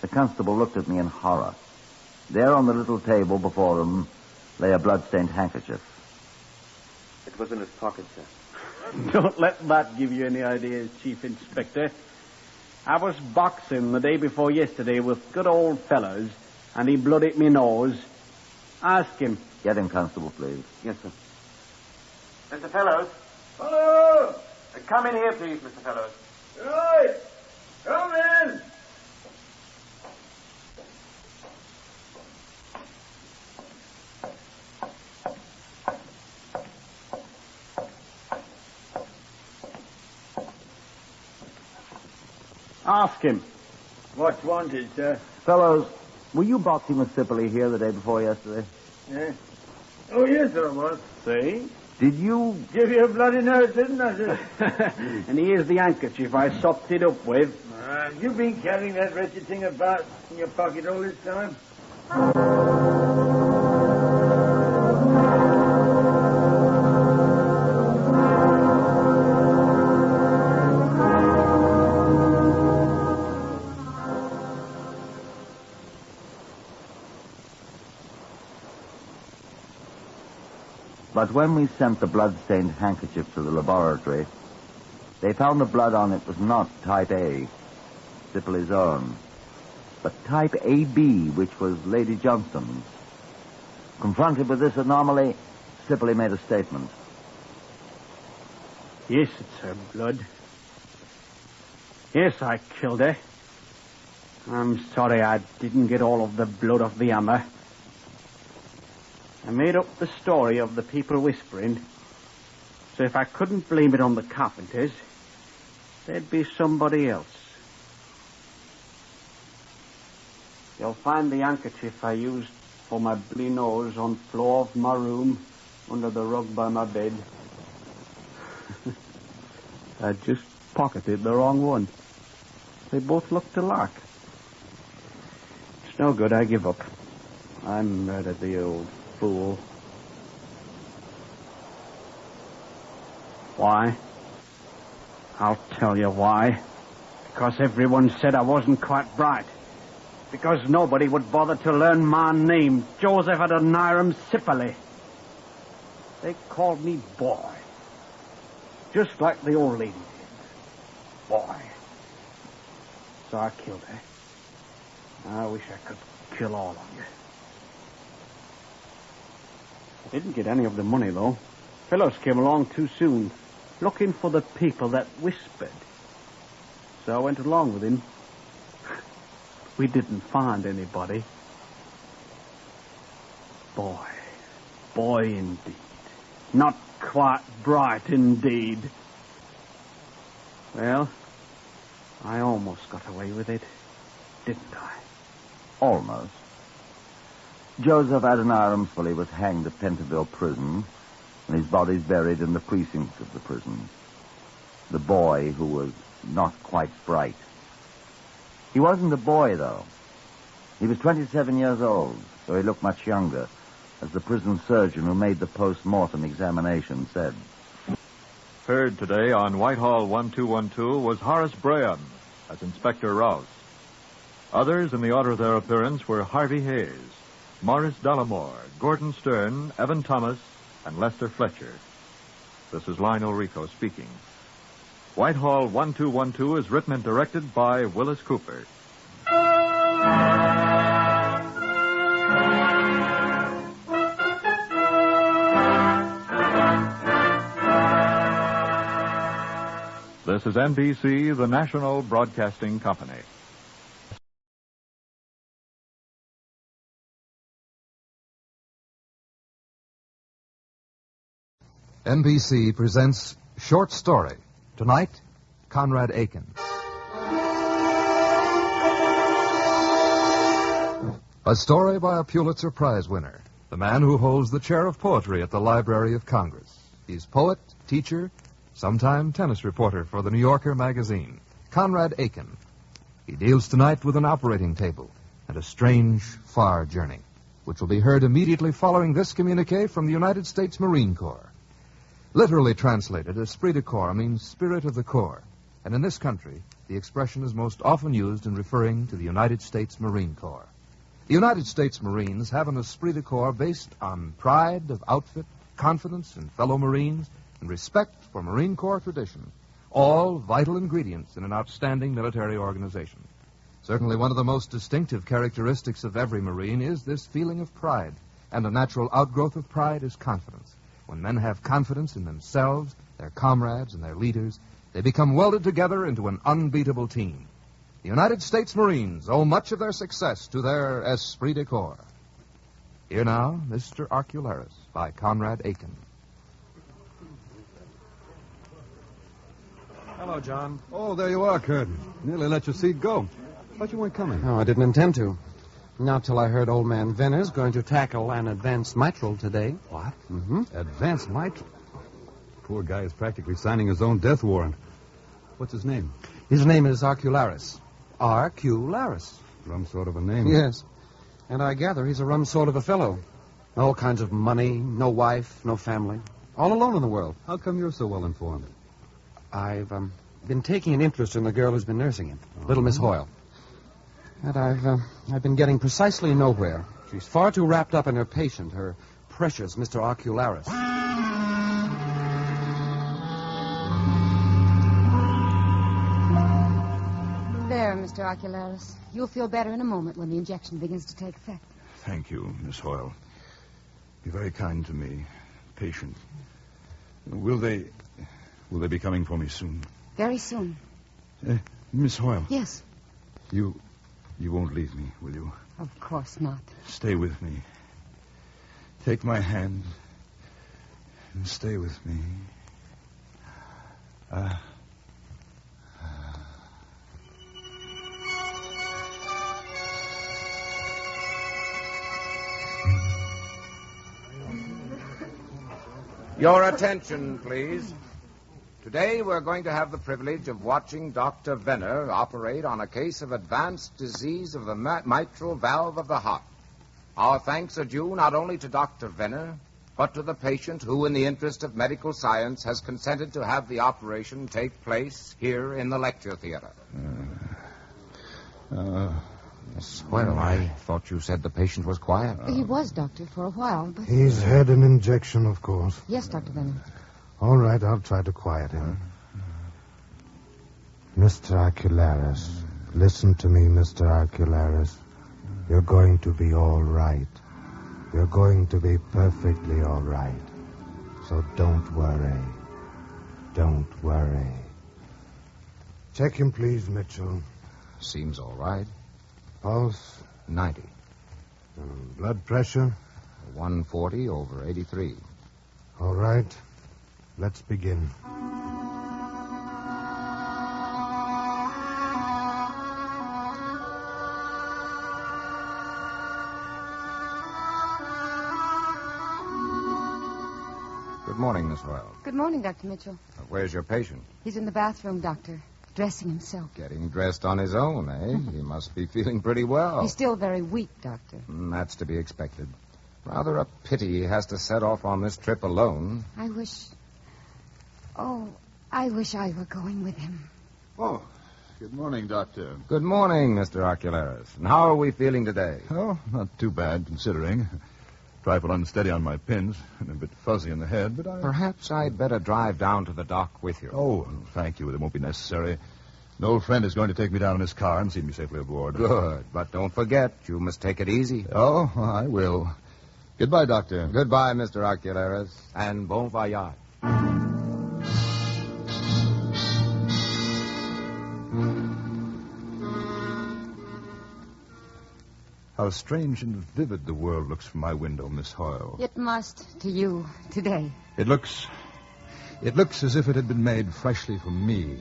[SPEAKER 20] The constable looked at me in horror. There on the little table before him lay a blood-stained handkerchief.
[SPEAKER 5] It was in his pocket, sir.
[SPEAKER 1] Don't let that give you any ideas, Chief Inspector. I was boxing the day before yesterday with good old fellows, and he blooded me nose. Ask him.
[SPEAKER 20] Get him, Constable, please.
[SPEAKER 5] Yes, sir. Mr. Fellows.
[SPEAKER 8] Hello!
[SPEAKER 5] Come in here, please, Mr. Fellows.
[SPEAKER 8] Right. Come in.
[SPEAKER 1] Ask him.
[SPEAKER 8] What's wanted, sir?
[SPEAKER 20] Fellows, were you boxing with Sibley here the day before yesterday?
[SPEAKER 8] Yeah. Oh, yes, sir, I was.
[SPEAKER 1] See?
[SPEAKER 20] Did you...
[SPEAKER 8] Give you a bloody nose, didn't I, sir?
[SPEAKER 1] And here's the handkerchief I sopped it up with.
[SPEAKER 8] You've been carrying that wretched thing about in your pocket all this time?
[SPEAKER 20] But when we sent the blood-stained handkerchief to the laboratory, they found the blood on it was not type A, Sibley's own, but type AB, which was Lady Johnston's. Confronted with this anomaly, Sibley made a statement.
[SPEAKER 1] Yes, it's her blood. Yes, I killed her. I'm sorry I didn't get all of the blood off the hammer. I made up the story of the people whispering, so if I couldn't blame it on the carpenters, there'd be somebody else. You'll find the handkerchief I used for my bloody nose on the floor of my room under the rug by my bed. I just pocketed the wrong one. They both looked alike. It's no good, I give up. I murdered the old fool. Why? I'll tell you why. Because everyone said I wasn't quite bright. Because nobody would bother to learn my name, Joseph Adoniram Sibley. They called me boy. Just like the old lady did. Boy. So I killed her. I wish I could kill all of you. I didn't get any of the money, though. Fellows came along too soon, looking for the people that whispered. So I went along with him. We didn't find anybody. Boy indeed. Not quite bright indeed. Well, I almost got away with it, didn't I?
[SPEAKER 20] Almost. Joseph Adoniram Sibley was hanged at Pentonville Prison, and his body's buried in the precincts of the prison. The boy who was not quite bright. He wasn't a boy, though. He was 27 years old, so he looked much younger, as the prison surgeon who made the post-mortem examination said.
[SPEAKER 16] Heard today on Whitehall 1212 was Horace Braham as Inspector Rouse. Others in the order of their appearance were Harvey Hayes, Morris Dollamore, Gordon Stern, Evan Thomas, and Lester Fletcher. This is Lionel Rico speaking. Whitehall 1212 is written and directed by Willis Cooper. This is NBC, the National Broadcasting Company.
[SPEAKER 13] NBC presents Short Story. Tonight, Conrad Aiken. A story by a Pulitzer Prize winner, the man who holds the chair of poetry at the Library of Congress. He's poet, teacher, sometime tennis reporter for the New Yorker magazine, Conrad Aiken. He deals tonight with an operating table and a strange, far journey. which will be heard immediately following this communiqué from the United States Marine Corps. Literally translated, esprit de corps means spirit of the Corps, and in this country, the expression is most often used in referring to the United States Marine Corps. The United States Marines have an esprit de corps based on pride of outfit, confidence in fellow Marines, and respect for Marine Corps tradition, all vital ingredients in an outstanding military organization. Certainly one of the most distinctive characteristics of every Marine is this feeling of pride, and a natural outgrowth of pride is confidence. When men have confidence in themselves, their comrades, and their leaders, they become welded together into an unbeatable team. The United States Marines owe much of their success to their esprit de corps. Here now, Mr. Arcularis by Conrad Aiken.
[SPEAKER 2] Hello, John.
[SPEAKER 10] Oh, there you are, Kurt. Nearly let your seat go. Thought you weren't coming.
[SPEAKER 2] Oh, I didn't intend to. Not till I heard old man Venner's going to tackle an advanced mitral today.
[SPEAKER 10] What?
[SPEAKER 2] Mm-hmm.
[SPEAKER 10] Advanced mitral? Poor guy is practically signing his own death warrant. What's his name?
[SPEAKER 2] His name is Arcularis. Arcularis.
[SPEAKER 10] Rum sort of a name.
[SPEAKER 2] Yes. And I gather he's a rum sort of a fellow. All kinds of money, no wife, no family. All alone in the world.
[SPEAKER 10] How come you're so well informed?
[SPEAKER 2] I've been taking an interest in the girl who's been nursing him, little Miss Hoyle. And I've been getting precisely nowhere. She's far too wrapped up in her patient, her precious Mr. Arcularis.
[SPEAKER 9] There, Mr. Arcularis. You'll feel better in a moment when the injection begins to take effect.
[SPEAKER 19] Thank you, Miss Hoyle. Be very kind to me. Patient. Will they be coming for me soon?
[SPEAKER 9] Very soon.
[SPEAKER 19] Miss Hoyle.
[SPEAKER 9] Yes.
[SPEAKER 19] You won't leave me, will you?
[SPEAKER 9] Of course not.
[SPEAKER 19] Stay with me. Take my hand and stay with me.
[SPEAKER 14] Your attention, please. Today we're going to have the privilege of watching Dr. Venner operate on a case of advanced disease of the mitral valve of the heart. Our thanks are due not only to Dr. Venner, but to the patient who, in the interest of medical science, has consented to have the operation take place here in the lecture theater.
[SPEAKER 12] Well, I thought you said the patient was quiet.
[SPEAKER 9] He was, Doctor, for a while, but...
[SPEAKER 15] He's had an injection, of course.
[SPEAKER 9] Yes, Dr. Venner.
[SPEAKER 15] All right, I'll try to quiet him. Mr. Arcularis, listen to me, Mr. Arcularis. You're going to be all right. You're going to be perfectly all right. So don't worry. Don't worry. Check him, please, Mitchell.
[SPEAKER 12] Seems all right.
[SPEAKER 15] Pulse?
[SPEAKER 12] 90.
[SPEAKER 15] Blood pressure?
[SPEAKER 12] 140 over 83.
[SPEAKER 15] All right. Let's begin.
[SPEAKER 12] Good morning, Miss Hoyle.
[SPEAKER 9] Good morning, Dr. Mitchell.
[SPEAKER 12] Where's your patient?
[SPEAKER 9] He's in the bathroom, Doctor, dressing himself.
[SPEAKER 12] Getting dressed on his own, eh? He must be feeling pretty well.
[SPEAKER 9] He's still very weak, Doctor.
[SPEAKER 12] That's to be expected. Rather a pity he has to set off on this trip alone.
[SPEAKER 9] I wish I were going with him.
[SPEAKER 19] Oh, good morning, Doctor.
[SPEAKER 12] Good morning, Mr. Arcularis. And how are we feeling today?
[SPEAKER 19] Oh, not too bad, considering. Trifle unsteady on my pins and a bit fuzzy in the head, but
[SPEAKER 12] Perhaps I'd better drive down to the dock with you.
[SPEAKER 19] Oh, thank you. It won't be necessary. An old friend is going to take me down in his car and see me safely aboard.
[SPEAKER 12] Good, but don't forget, you must take it easy.
[SPEAKER 19] Oh, I will. Goodbye, Doctor.
[SPEAKER 12] Goodbye, Mr. Arcularis, and bon voyage.
[SPEAKER 19] How strange and vivid the world looks from my window, Miss Hoyle.
[SPEAKER 9] It must to you today.
[SPEAKER 19] It looks as if it had been made freshly for me.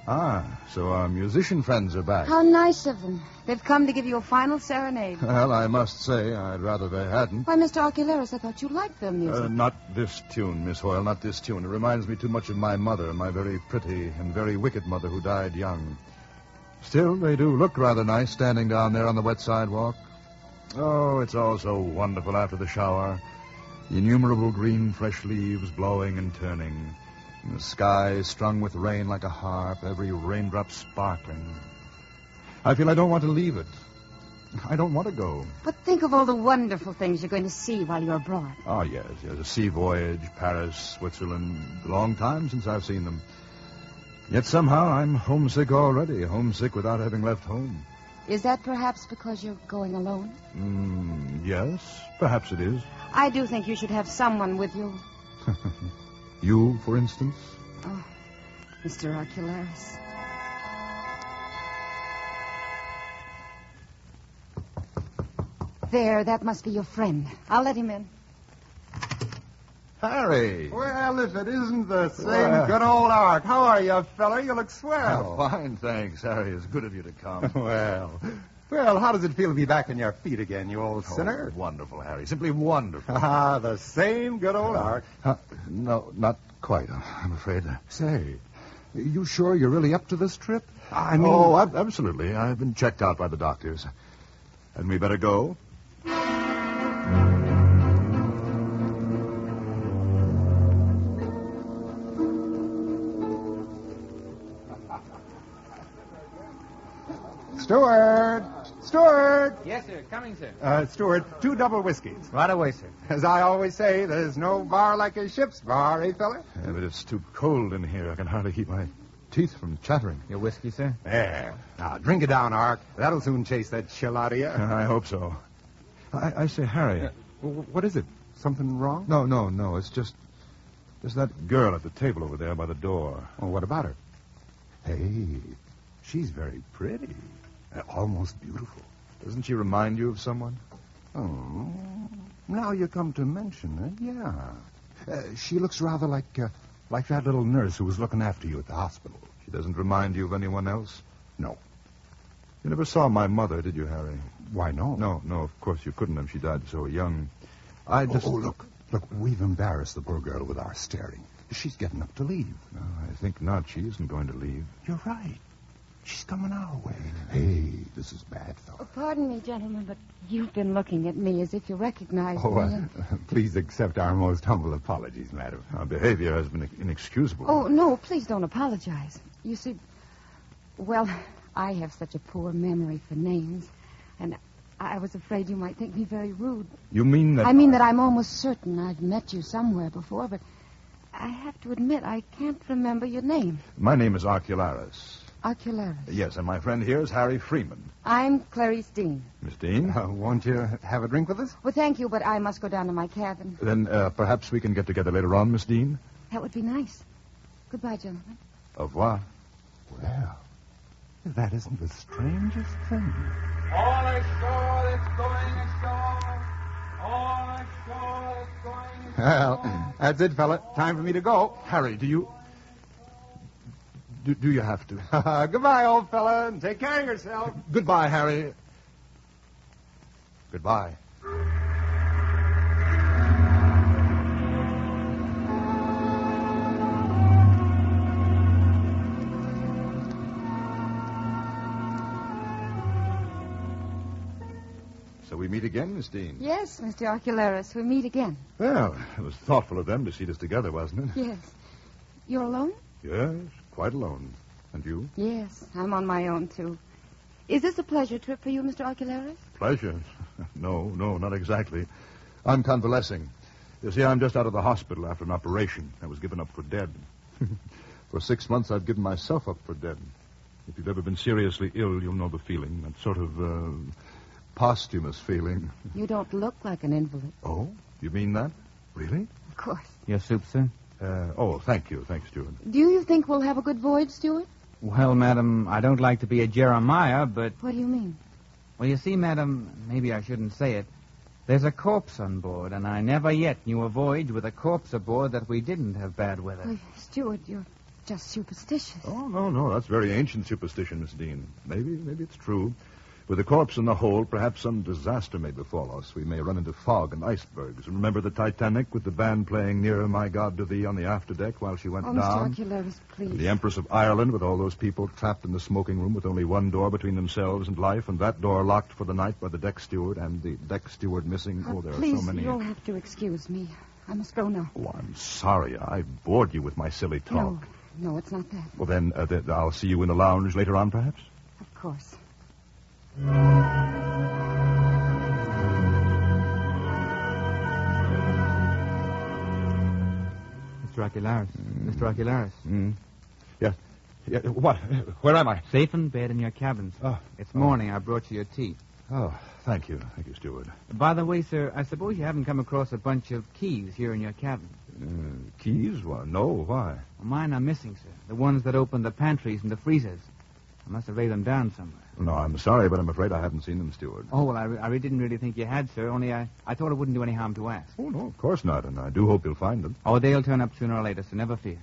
[SPEAKER 19] So our musician friends are back.
[SPEAKER 9] How nice of them. They've come to give you a final serenade.
[SPEAKER 19] Well, I must say, I'd rather they hadn't.
[SPEAKER 9] Why, Mr. Arcularis, I thought you liked their music.
[SPEAKER 19] Not this tune, Miss Hoyle, not this tune. It reminds me too much of my mother, my very pretty and very wicked mother who died young. Still, they do look rather nice standing down there on the wet sidewalk,
[SPEAKER 3] Oh, it's all so wonderful after the shower. The innumerable green, fresh leaves blowing and turning. And the sky strung with rain like a harp, every raindrop sparkling. I feel I don't want to leave it. I don't want to go.
[SPEAKER 9] But think of all the wonderful things you're going to see while you're abroad.
[SPEAKER 3] Oh, yes. A sea voyage, Paris, Switzerland. A long time since I've seen them. Yet somehow I'm homesick already. Homesick without having left home.
[SPEAKER 9] Is that perhaps because you're going alone?
[SPEAKER 3] Yes, perhaps it is.
[SPEAKER 9] I do think you should have someone with you.
[SPEAKER 3] You, for instance?
[SPEAKER 9] Oh, Mr. Archelaus. There, that must be your friend. I'll let him in.
[SPEAKER 3] Harry.
[SPEAKER 4] Well, if it isn't the same good old Art. How are you, fella? You look swell.
[SPEAKER 3] Oh, fine, thanks, Harry. It's good of you to come.
[SPEAKER 4] Well, how does it feel to be back on your feet again, you old sinner?
[SPEAKER 3] Wonderful, Harry. Simply wonderful.
[SPEAKER 4] The same good old Art.
[SPEAKER 3] No, not quite, I'm afraid. Say, you sure you're really up to this trip?
[SPEAKER 4] I mean...
[SPEAKER 3] Oh, absolutely. I've been checked out by the doctors. Hadn't we better go?
[SPEAKER 21] Steward!
[SPEAKER 2] Yes, sir. Coming, sir.
[SPEAKER 21] Steward, 2 double whiskeys.
[SPEAKER 2] Right away, sir.
[SPEAKER 21] As I always say, there's no bar like a ship's bar, eh, fella?
[SPEAKER 3] Yeah, but it's too cold in here. I can hardly keep my teeth from chattering.
[SPEAKER 2] Your whiskey, sir?
[SPEAKER 21] There. Now, drink it down, Ark. That'll soon chase that chill out of you.
[SPEAKER 3] I hope so. I say, Harry.
[SPEAKER 21] What is it? Something wrong?
[SPEAKER 3] No. It's just... There's that girl at the table over there by the door.
[SPEAKER 21] Oh, what about her? Hey, she's very pretty. Almost beautiful.
[SPEAKER 3] Doesn't she remind you of someone?
[SPEAKER 21] Oh, now you come to mention it, yeah. She looks rather like that little nurse who was looking after you at the hospital.
[SPEAKER 3] She doesn't remind you of anyone else?
[SPEAKER 21] No.
[SPEAKER 3] You never saw my mother, did you, Harry?
[SPEAKER 21] Why, no.
[SPEAKER 3] No, of course you couldn't have. She died so young.
[SPEAKER 21] Oh, look, we've embarrassed the poor girl with our staring. She's getting up to leave.
[SPEAKER 3] No, I think not. She isn't going to leave.
[SPEAKER 21] You're right. She's coming our way. Hey, this is bad, fella.
[SPEAKER 9] Oh, pardon me, gentlemen, but you've been looking at me as if you recognized me.
[SPEAKER 21] Please accept our most humble apologies, madam.
[SPEAKER 3] Our behavior has been inexcusable.
[SPEAKER 9] Oh, no, please don't apologize. You see, well, I have such a poor memory for names, and I was afraid you might think me very rude.
[SPEAKER 3] You mean that...
[SPEAKER 9] I mean that I'm almost certain I've met you somewhere before, but I have to admit I can't remember your name.
[SPEAKER 3] My name is Archelaus.
[SPEAKER 9] Archelaus.
[SPEAKER 3] Yes, and my friend here is Harry Freeman.
[SPEAKER 9] I'm Clarice Dean.
[SPEAKER 3] Miss Dean?
[SPEAKER 21] Won't you have a drink with us?
[SPEAKER 9] Well, thank you, but I must go down to my cabin.
[SPEAKER 3] Then perhaps we can get together later on, Miss Dean?
[SPEAKER 9] That would be nice. Goodbye, gentlemen.
[SPEAKER 3] Au revoir.
[SPEAKER 21] Well, that isn't the strangest thing.
[SPEAKER 17] All ashore that's going ashore. All ashore that's going ashore.
[SPEAKER 21] Well, that's it, fella. Time for me to go.
[SPEAKER 3] Harry, do you have to?
[SPEAKER 21] Goodbye, old fella, and take care of yourself.
[SPEAKER 3] Goodbye, Harry. Goodbye. So we meet again, Miss Dean?
[SPEAKER 9] Yes, Mr. Archelaus, we meet again.
[SPEAKER 3] Well, it was thoughtful of them to seat us together, wasn't it?
[SPEAKER 9] Yes. You're alone?
[SPEAKER 3] Yes, quite alone. And you?
[SPEAKER 9] Yes, I'm on my own, too. Is this a pleasure trip for you, Mr. Archelaus?
[SPEAKER 3] Pleasure? No, not exactly. I'm convalescing. You see, I'm just out of the hospital after an operation. I was given up for dead. For 6 months, I've given myself up for dead. If you've ever been seriously ill, you'll know the feeling. That sort of, posthumous feeling.
[SPEAKER 9] You don't look like an invalid.
[SPEAKER 3] Oh? You mean that? Really?
[SPEAKER 9] Of course.
[SPEAKER 2] Your soup, sir?
[SPEAKER 3] Thank you. Thanks, Steward.
[SPEAKER 9] Do you think we'll have a good voyage, Steward?
[SPEAKER 2] Well, madam, I don't like to be a Jeremiah, but...
[SPEAKER 9] What do you mean?
[SPEAKER 2] Well, you see, madam, maybe I shouldn't say it. There's a corpse on board, and I never yet knew a voyage with a corpse aboard that we didn't have bad weather.
[SPEAKER 9] Oh, Steward, you're just superstitious.
[SPEAKER 3] Oh, no. That's very ancient superstition, Miss Dean. Maybe it's true. With the corpse in the hold, perhaps some disaster may befall us. We may run into fog and icebergs. Remember the Titanic with the band playing Nearer, My God, to Thee on the afterdeck while she went down?
[SPEAKER 9] Mr. Ocularis, please.
[SPEAKER 3] And the Empress of Ireland with all those people trapped in the smoking room with only one door between themselves and life, and that door locked for the night by the deck steward, and the deck steward missing. Oh, there
[SPEAKER 9] please,
[SPEAKER 3] are so many.
[SPEAKER 9] You'll have to excuse me. I must go now.
[SPEAKER 3] Oh, I'm sorry. I bored you with my silly talk.
[SPEAKER 9] No, it's not that.
[SPEAKER 3] Well, then, I'll see you in the lounge later on, perhaps?
[SPEAKER 9] Of course.
[SPEAKER 11] Mr. Ocularis. Mr. Ocularis.
[SPEAKER 3] Yes. Yeah, what? Where am I?
[SPEAKER 11] Safe in bed in your cabins.
[SPEAKER 3] Oh.
[SPEAKER 11] It's morning. I brought you your tea.
[SPEAKER 3] Oh, thank you. Thank you, steward.
[SPEAKER 11] By the way, sir, I suppose you haven't come across a bunch of keys here in your cabin.
[SPEAKER 3] Keys? Well, no. Why?
[SPEAKER 11] Well, mine are missing, sir. The ones that open the pantries and the freezers. I must have laid them down somewhere.
[SPEAKER 3] No, I'm sorry, but I'm afraid I haven't seen them, steward.
[SPEAKER 11] Oh, well, I didn't really think you had, sir. Only I thought it wouldn't do any harm to ask.
[SPEAKER 3] Oh, no, of course not, and I do hope you'll find them.
[SPEAKER 11] Oh, they'll turn up sooner or later, so never fear.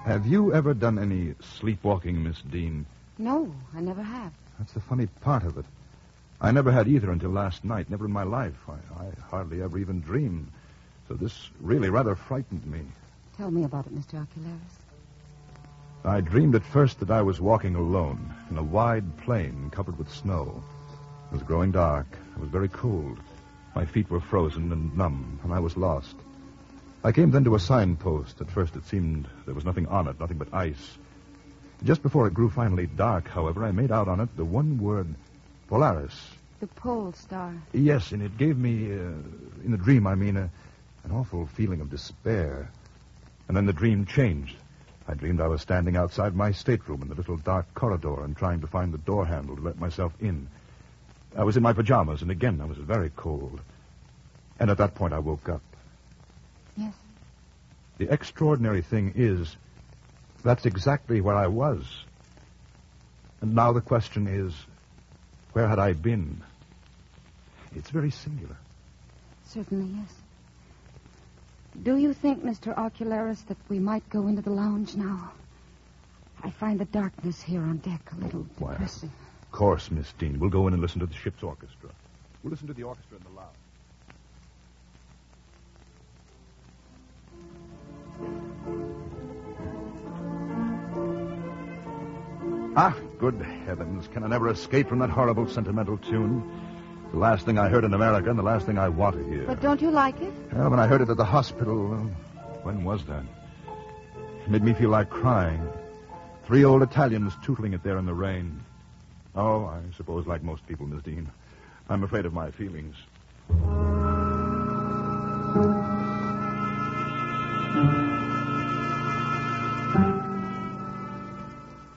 [SPEAKER 3] Have you ever done any sleepwalking, Miss Dean?
[SPEAKER 9] No, I never have.
[SPEAKER 3] That's the funny part of it. I never had either until last night, never in my life. I hardly ever even dreamed. So this really rather frightened me.
[SPEAKER 9] Tell me about it, Mr. Ocularis.
[SPEAKER 3] I dreamed at first that I was walking alone in a wide plain covered with snow. It was growing dark. It was very cold. My feet were frozen and numb, and I was lost. I came then to a signpost. At first it seemed there was nothing on it, nothing but ice. Just before it grew finally dark, however, I made out on it the one word, Polaris.
[SPEAKER 9] The pole star.
[SPEAKER 3] Yes, and it gave me, in the dream, I mean, an awful feeling of despair. And then the dream changed. I dreamed I was standing outside my stateroom in the little dark corridor and trying to find the door handle to let myself in. I was in my pajamas, and again I was very cold. And at that point I woke up.
[SPEAKER 9] Yes.
[SPEAKER 3] The extraordinary thing is, that's exactly where I was. And now the question is, where had I been? It's very singular.
[SPEAKER 9] Certainly, yes. Do you think, Mr. Ocularis, that we might go into the lounge now? I find the darkness here on deck a little depressing.
[SPEAKER 3] Of course, Miss Dean. We'll go in and listen to the ship's orchestra. We'll listen to the orchestra in the lounge. Ah, good heavens. Can I never escape from that horrible sentimental tune? The last thing I heard in America and the last thing I want to hear.
[SPEAKER 9] But don't you like it?
[SPEAKER 3] Well, when I heard it at the hospital, when was that? It made me feel like crying. 3 old Italians tootling it there in the rain. Oh, I suppose like most people, Miss Dean, I'm afraid of my feelings.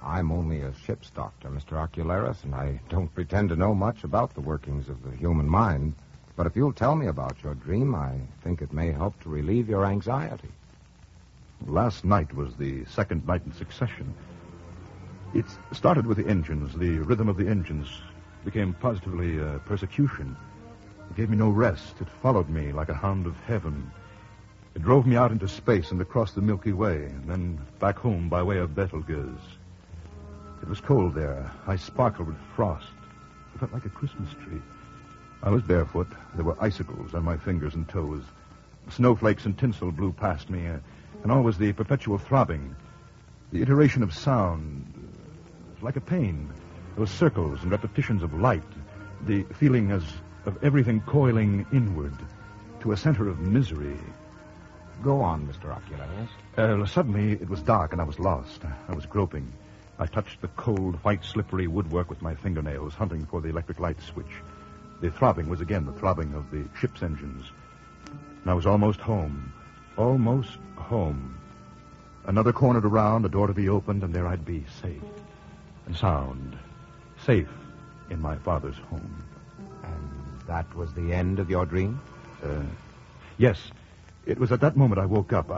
[SPEAKER 14] I'm only a ship's doctor, Mr. Ocularis, and I don't pretend to know much about the workings of the human mind. But if you'll tell me about your dream, I think it may help to relieve your anxiety.
[SPEAKER 3] Last night was the second night in succession. It started with the engines. The rhythm of the engines became positively persecution. It gave me no rest. It followed me like a hound of heaven. It drove me out into space and across the Milky Way, and then back home by way of Betelgeuse. It was cold there. I sparkled with frost. I felt like a Christmas tree. I was barefoot. There were icicles on my fingers and toes. Snowflakes and tinsel blew past me, and always the perpetual throbbing. The iteration of sound was like a pain. Those circles and repetitions of light. The feeling as of everything coiling inward to a center of misery.
[SPEAKER 14] Go on, Mr. Ocularis.
[SPEAKER 3] Suddenly, it was dark and I was lost. I was groping. I touched the cold, white, slippery woodwork with my fingernails, hunting for the electric light switch. The throbbing was again the throbbing of the ship's engines. And I was almost home. Almost home. Another corner to round, a door to be opened, and there I'd be, safe and sound. Safe in my father's home.
[SPEAKER 14] And that was the end of your dream?
[SPEAKER 3] Yes. It was at that moment I woke up.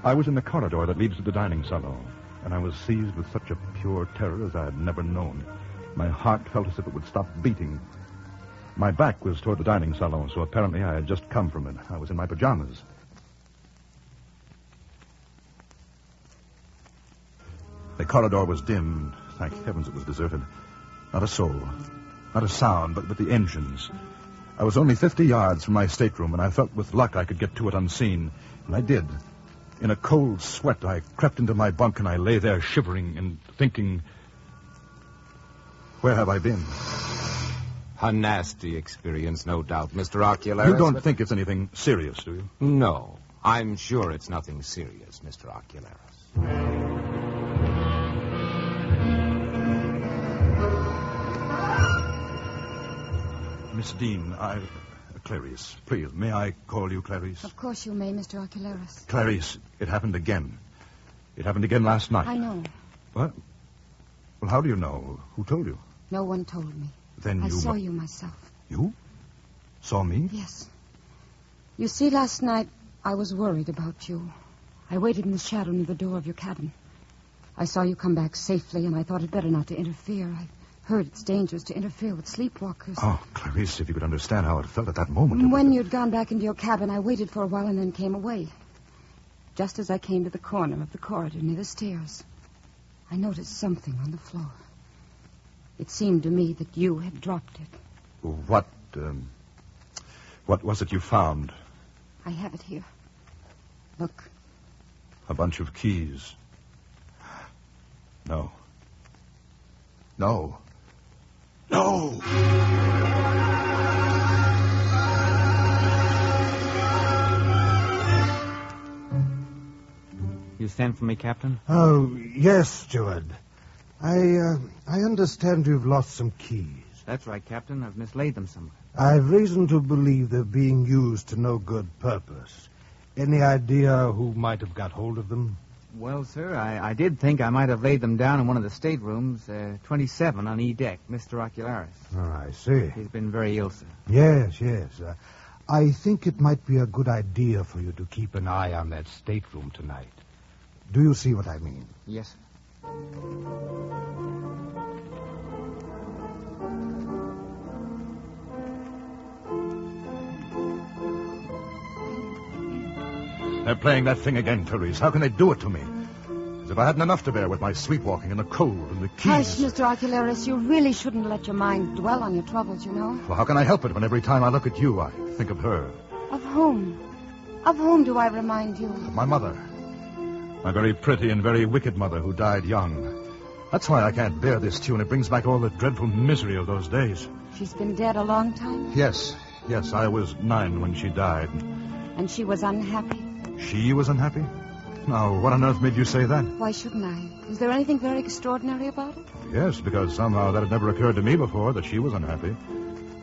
[SPEAKER 3] I was in the corridor that leads to the dining salon, and I was seized with such a pure terror as I had never known. My heart felt as if it would stop beating. My back was toward the dining salon, so apparently I had just come from it. I was in my pajamas. corridor was dim. Thank heavens it was deserted. Not a soul. Not a sound, but the engines. I was only 50 yards from my stateroom, and I felt with luck I could get to it unseen. And I did. In a cold sweat, I crept into my bunk, and I lay there shivering and thinking, where have I been?
[SPEAKER 14] A nasty experience, no doubt, Mr. Ocularis.
[SPEAKER 3] You don't think it's anything serious, do you?
[SPEAKER 14] No. I'm sure it's nothing serious, Mr. Ocularis.
[SPEAKER 3] Miss Dean, Clarice, please, may I call you Clarice?
[SPEAKER 9] Of course you may, Mr. Ocularis.
[SPEAKER 3] Clarice, it happened again. It happened again last night.
[SPEAKER 9] I know.
[SPEAKER 3] What? Well, how do you know? Who told you?
[SPEAKER 9] No one told me.
[SPEAKER 3] Then
[SPEAKER 9] I saw you myself.
[SPEAKER 3] You? Saw me?
[SPEAKER 9] Yes. You see, last night I was worried about you. I waited in the shadow near the door of your cabin. I saw you come back safely, and I thought it better not to interfere. I heard it's dangerous to interfere with sleepwalkers.
[SPEAKER 3] Oh, Clarice, if you could understand how it felt at that moment.
[SPEAKER 9] When you'd gone back into your cabin, I waited for a while and then came away. Just as I came to the corner of the corridor near the stairs, I noticed something on the floor. It seemed to me that you had dropped it.
[SPEAKER 3] What was it you found?
[SPEAKER 9] I have it here. Look.
[SPEAKER 3] A bunch of keys. No. No. No!
[SPEAKER 11] You sent for me, Captain?
[SPEAKER 15] Oh, yes, steward. I understand you've lost some keys.
[SPEAKER 11] That's right, Captain. I've mislaid them somewhere.
[SPEAKER 15] I've reason to believe they're being used to no good purpose. Any idea who might have got hold of them?
[SPEAKER 11] Well, sir, I did think I might have laid them down in one of the staterooms, 27 on E deck, Mr. Ocularis.
[SPEAKER 15] Oh, I see.
[SPEAKER 11] He's been very ill, sir.
[SPEAKER 15] Yes. I think it might be a good idea for you to keep an eye on that stateroom tonight. Do you see what I mean?
[SPEAKER 11] Yes, sir.
[SPEAKER 3] They're playing that thing again, Clarice. How can they do it to me? As if I hadn't enough to bear with my sleepwalking and the cold and the keys.
[SPEAKER 9] Hush, Mr. Ocularis. You really shouldn't let your mind dwell on your troubles, you know.
[SPEAKER 3] Well, how can I help it when every time I look at you, I think of her?
[SPEAKER 9] Of whom? Of whom do I remind you?
[SPEAKER 3] Of my mother. My very pretty and very wicked mother who died young. That's why I can't bear this tune. It brings back all the dreadful misery of those days.
[SPEAKER 9] She's been dead a long time?
[SPEAKER 3] Yes. I was 9 when she died.
[SPEAKER 9] And she was unhappy?
[SPEAKER 3] She was unhappy? Now, what on earth made you say that?
[SPEAKER 9] Why shouldn't I? Is there anything very extraordinary about it?
[SPEAKER 3] Yes, because somehow that had never occurred to me before, that she was unhappy.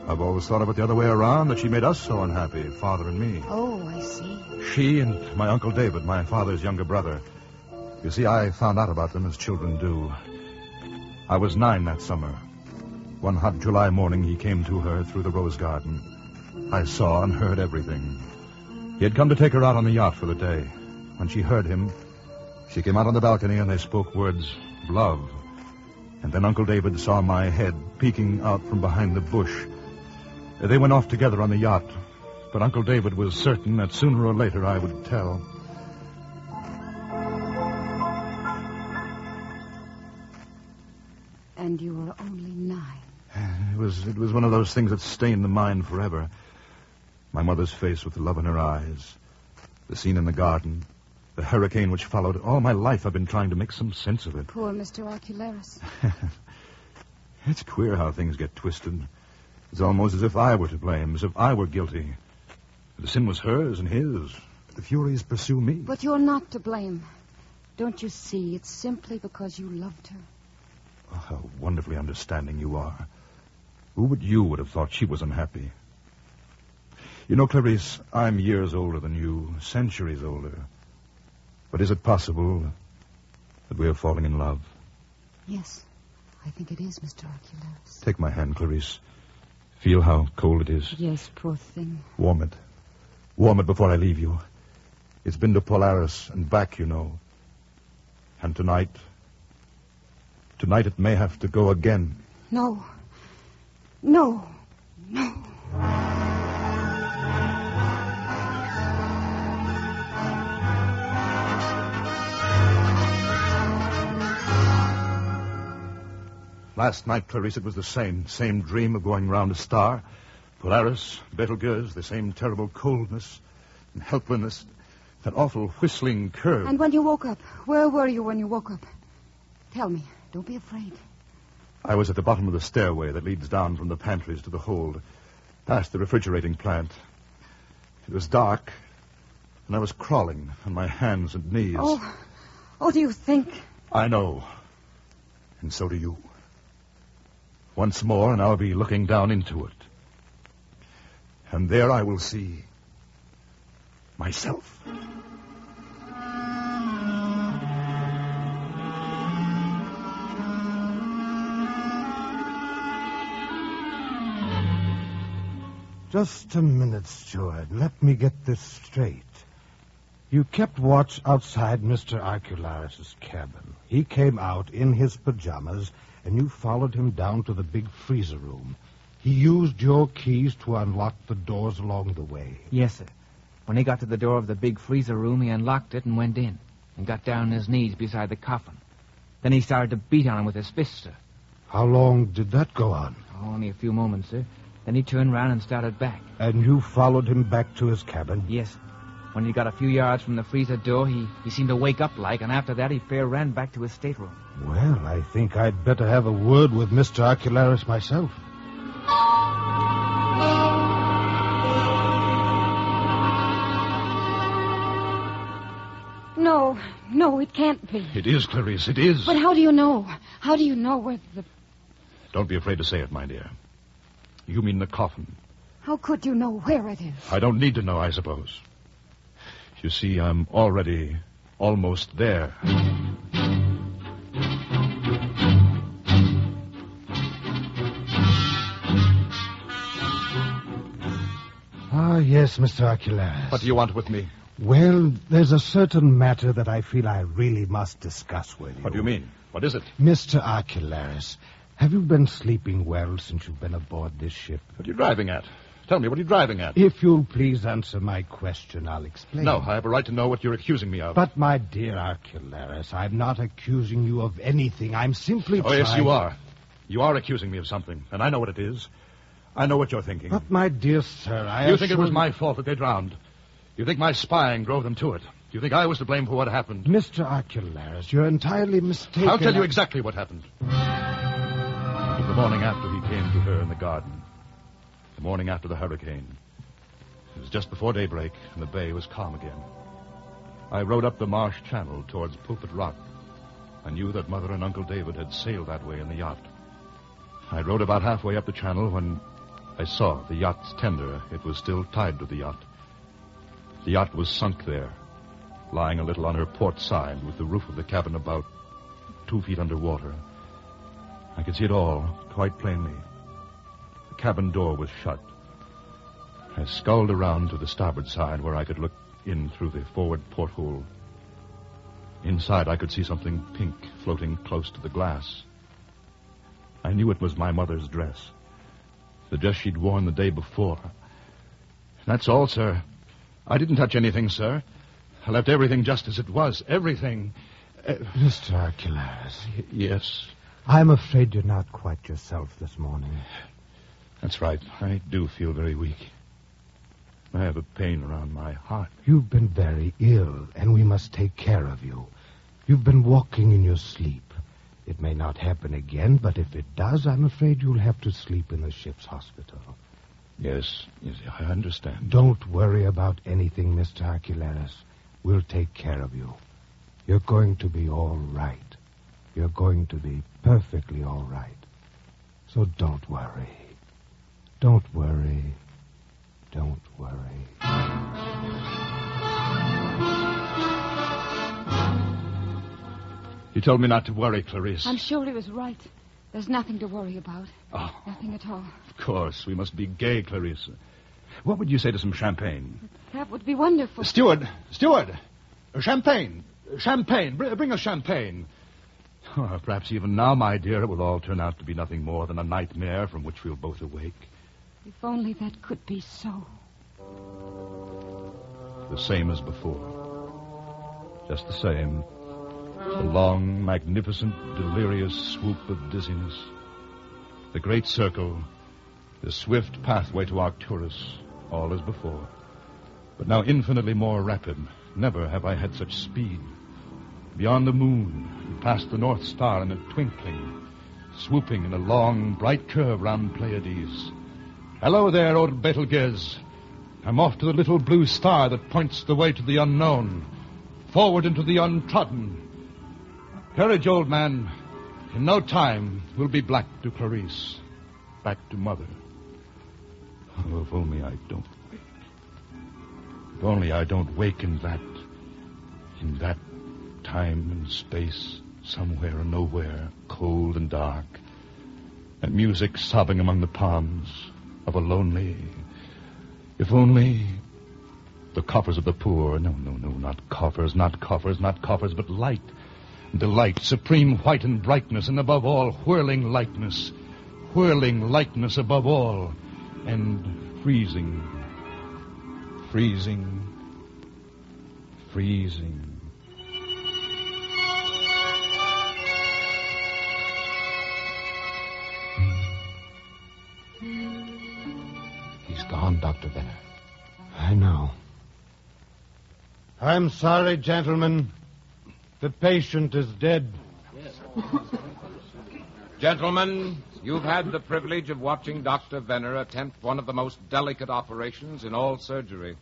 [SPEAKER 3] I've always thought of it the other way around, that she made us so unhappy, Father and me.
[SPEAKER 9] Oh, I see.
[SPEAKER 3] She and my Uncle David, my father's younger brother. You see, I found out about them as children do. I was 9 that summer. One hot July morning, he came to her through the rose garden. I saw and heard everything. He had come to take her out on the yacht for the day. When she heard him, she came out on the balcony and they spoke words of love. And then Uncle David saw my head peeking out from behind the bush. They went off together on the yacht, but Uncle David was certain that sooner or later I would tell.
[SPEAKER 9] And you were only 9.
[SPEAKER 3] It was one of those things that stay in the mind forever. My mother's face with the love in her eyes. The scene in the garden. The hurricane which followed. All my life I've been trying to make some sense of it.
[SPEAKER 9] Poor Mr. Ocularis.
[SPEAKER 3] It's queer how things get twisted. It's almost as if I were to blame, as if I were guilty. The sin was hers and his. The Furies pursue me.
[SPEAKER 9] But you're not to blame. Don't you see? It's simply because you loved her.
[SPEAKER 3] Oh, how wonderfully understanding you are. Who but you would have thought she was unhappy? You know, Clarice, I'm years older than you, centuries older. But is it possible that we are falling in love?
[SPEAKER 9] Yes, I think it is, Mr. Ocularis.
[SPEAKER 3] Take my hand, Clarice. Feel how cold it is.
[SPEAKER 9] Yes, poor thing.
[SPEAKER 3] Warm it. Warm it before I leave you. It's been to Polaris and back, you know. And tonight it may have to go again.
[SPEAKER 9] No.
[SPEAKER 3] Last night, Clarice, it was the same. Same dream of going round a star. Polaris, Betelgeuse, the same terrible coldness and helplessness. That awful whistling curve.
[SPEAKER 9] And when you woke up, where were you when you woke up? Tell me. Don't be afraid.
[SPEAKER 3] I was at the bottom of the stairway that leads down from the pantries to the hold, past the refrigerating plant. It was dark, and I was crawling on my hands and knees.
[SPEAKER 9] Oh, do you think?
[SPEAKER 3] I know. And so do you. Once more, and I'll be looking down into it. And there I will see myself.
[SPEAKER 15] Just a minute, Steward. Let me get this straight. You kept watch outside Mr. Arcularis' cabin. He came out in his pajamas, and you followed him down to the big freezer room. He used your keys to unlock the doors along the way.
[SPEAKER 11] Yes, sir. When he got to the door of the big freezer room, he unlocked it and went in, and got down on his knees beside the coffin. Then he started to beat on him with his fist, sir.
[SPEAKER 15] How long did that go on?
[SPEAKER 11] Only a few moments, sir. Then he turned round and started back.
[SPEAKER 15] And you followed him back to his cabin?
[SPEAKER 11] Yes, sir. When he got a few yards from the freezer door, he seemed to wake up like, and after that he fair ran back to his stateroom.
[SPEAKER 15] Well, I think I'd better have a word with Mr. Arcularis myself.
[SPEAKER 9] No, it can't be.
[SPEAKER 3] It is, Clarice, it is.
[SPEAKER 9] But how do you know? How do you know where the...
[SPEAKER 3] Don't be afraid to say it, my dear. You mean the coffin.
[SPEAKER 9] How could you know where it is?
[SPEAKER 3] I don't need to know, I suppose. You see, I'm already almost there.
[SPEAKER 15] Ah, yes, Mr. Arcularis.
[SPEAKER 3] What do you want with me?
[SPEAKER 15] Well, there's a certain matter that I feel I really must discuss with you.
[SPEAKER 3] What do you mean? What is it?
[SPEAKER 15] Mr. Arcularis, have you been sleeping well since you've been aboard this ship?
[SPEAKER 3] What are you driving at? Tell me, what are you driving at?
[SPEAKER 15] If you'll please answer my question, I'll explain.
[SPEAKER 3] No, I have a right to know what you're accusing me of.
[SPEAKER 15] But, my dear Arcularis, I'm not accusing you of anything. I'm simply
[SPEAKER 3] trying... Oh, yes, you are. You are accusing me of something, and I know what it is. I know what you're thinking.
[SPEAKER 15] But, my dear sir,
[SPEAKER 3] You think it was my fault that they drowned? You think my spying drove them to it? You think I was to blame for what happened?
[SPEAKER 15] Mr. Arcularis, you're entirely mistaken.
[SPEAKER 3] I'll tell you exactly what happened. It was the morning after he came to her in the garden. The morning after the hurricane. It was just before daybreak, and the bay was calm again. I rode up the marsh channel towards Pulpit Rock. I knew that Mother and Uncle David had sailed that way in the yacht. I rode about halfway up the channel when I saw the yacht's tender. It was still tied to the yacht. The yacht was sunk there, lying a little on her port side with the roof of the cabin about 2 feet under water. I could see it all quite plainly. The cabin door was shut. I sculled around to the starboard side where I could look in through the forward porthole. Inside, I could see something pink floating close to the glass. I knew it was my mother's dress, the dress she'd worn the day before. That's all, sir. I didn't touch anything, sir. I left everything just as it was. Everything.
[SPEAKER 15] Mr. Arcularis.
[SPEAKER 3] Yes?
[SPEAKER 15] I'm afraid you're not quite yourself this morning.
[SPEAKER 3] That's right. I do feel very weak. I have a pain around my heart.
[SPEAKER 15] You've been very ill, and we must take care of you. You've been walking in your sleep. It may not happen again, but if it does, I'm afraid you'll have to sleep in the ship's hospital.
[SPEAKER 3] Yes, I understand.
[SPEAKER 15] Don't worry about anything, Mr. Arcularis. We'll take care of you. You're going to be all right. You're going to be perfectly all right. So don't worry. Don't worry. Don't worry.
[SPEAKER 3] He told me not to worry, Clarice.
[SPEAKER 9] I'm sure he was right. There's nothing to worry about.
[SPEAKER 3] Oh.
[SPEAKER 9] Nothing at all.
[SPEAKER 3] Of course. We must be gay, Clarice. What would you say to some champagne?
[SPEAKER 9] That would be wonderful.
[SPEAKER 3] Steward! Champagne! Bring us champagne. Oh, perhaps even now, my dear, it will all turn out to be nothing more than a nightmare from which we'll both awake.
[SPEAKER 9] If only that could be so.
[SPEAKER 3] The same as before. Just the same. The long, magnificent, delirious swoop of dizziness. the great circle, the swift pathway to Arcturus, all as before. But now infinitely more rapid. Never have I had such speed. Beyond the moon, we passed the North Star in a twinkling, swooping in a long, bright curve round Pleiades. Hello there, old Betelgeuse. I'm off to the little blue star that points the way to the unknown, forward into the untrodden. Courage, old man. In no time, we'll be back to Clarice, back to Mother. Oh, if only I don't wake. If only I don't wake in that time and space, somewhere and nowhere, cold and dark, and music sobbing among the palms of a lonely... If only the coffers of the poor... No, not coffers, but light, delight, supreme white and brightness, and above all, whirling lightness above all, and freezing.
[SPEAKER 2] He's gone, Dr. Venner.
[SPEAKER 15] I know. I'm sorry, gentlemen. The patient is dead.
[SPEAKER 14] Gentlemen, you've had the privilege of watching Dr. Venner attempt one of the most delicate operations in all surgery.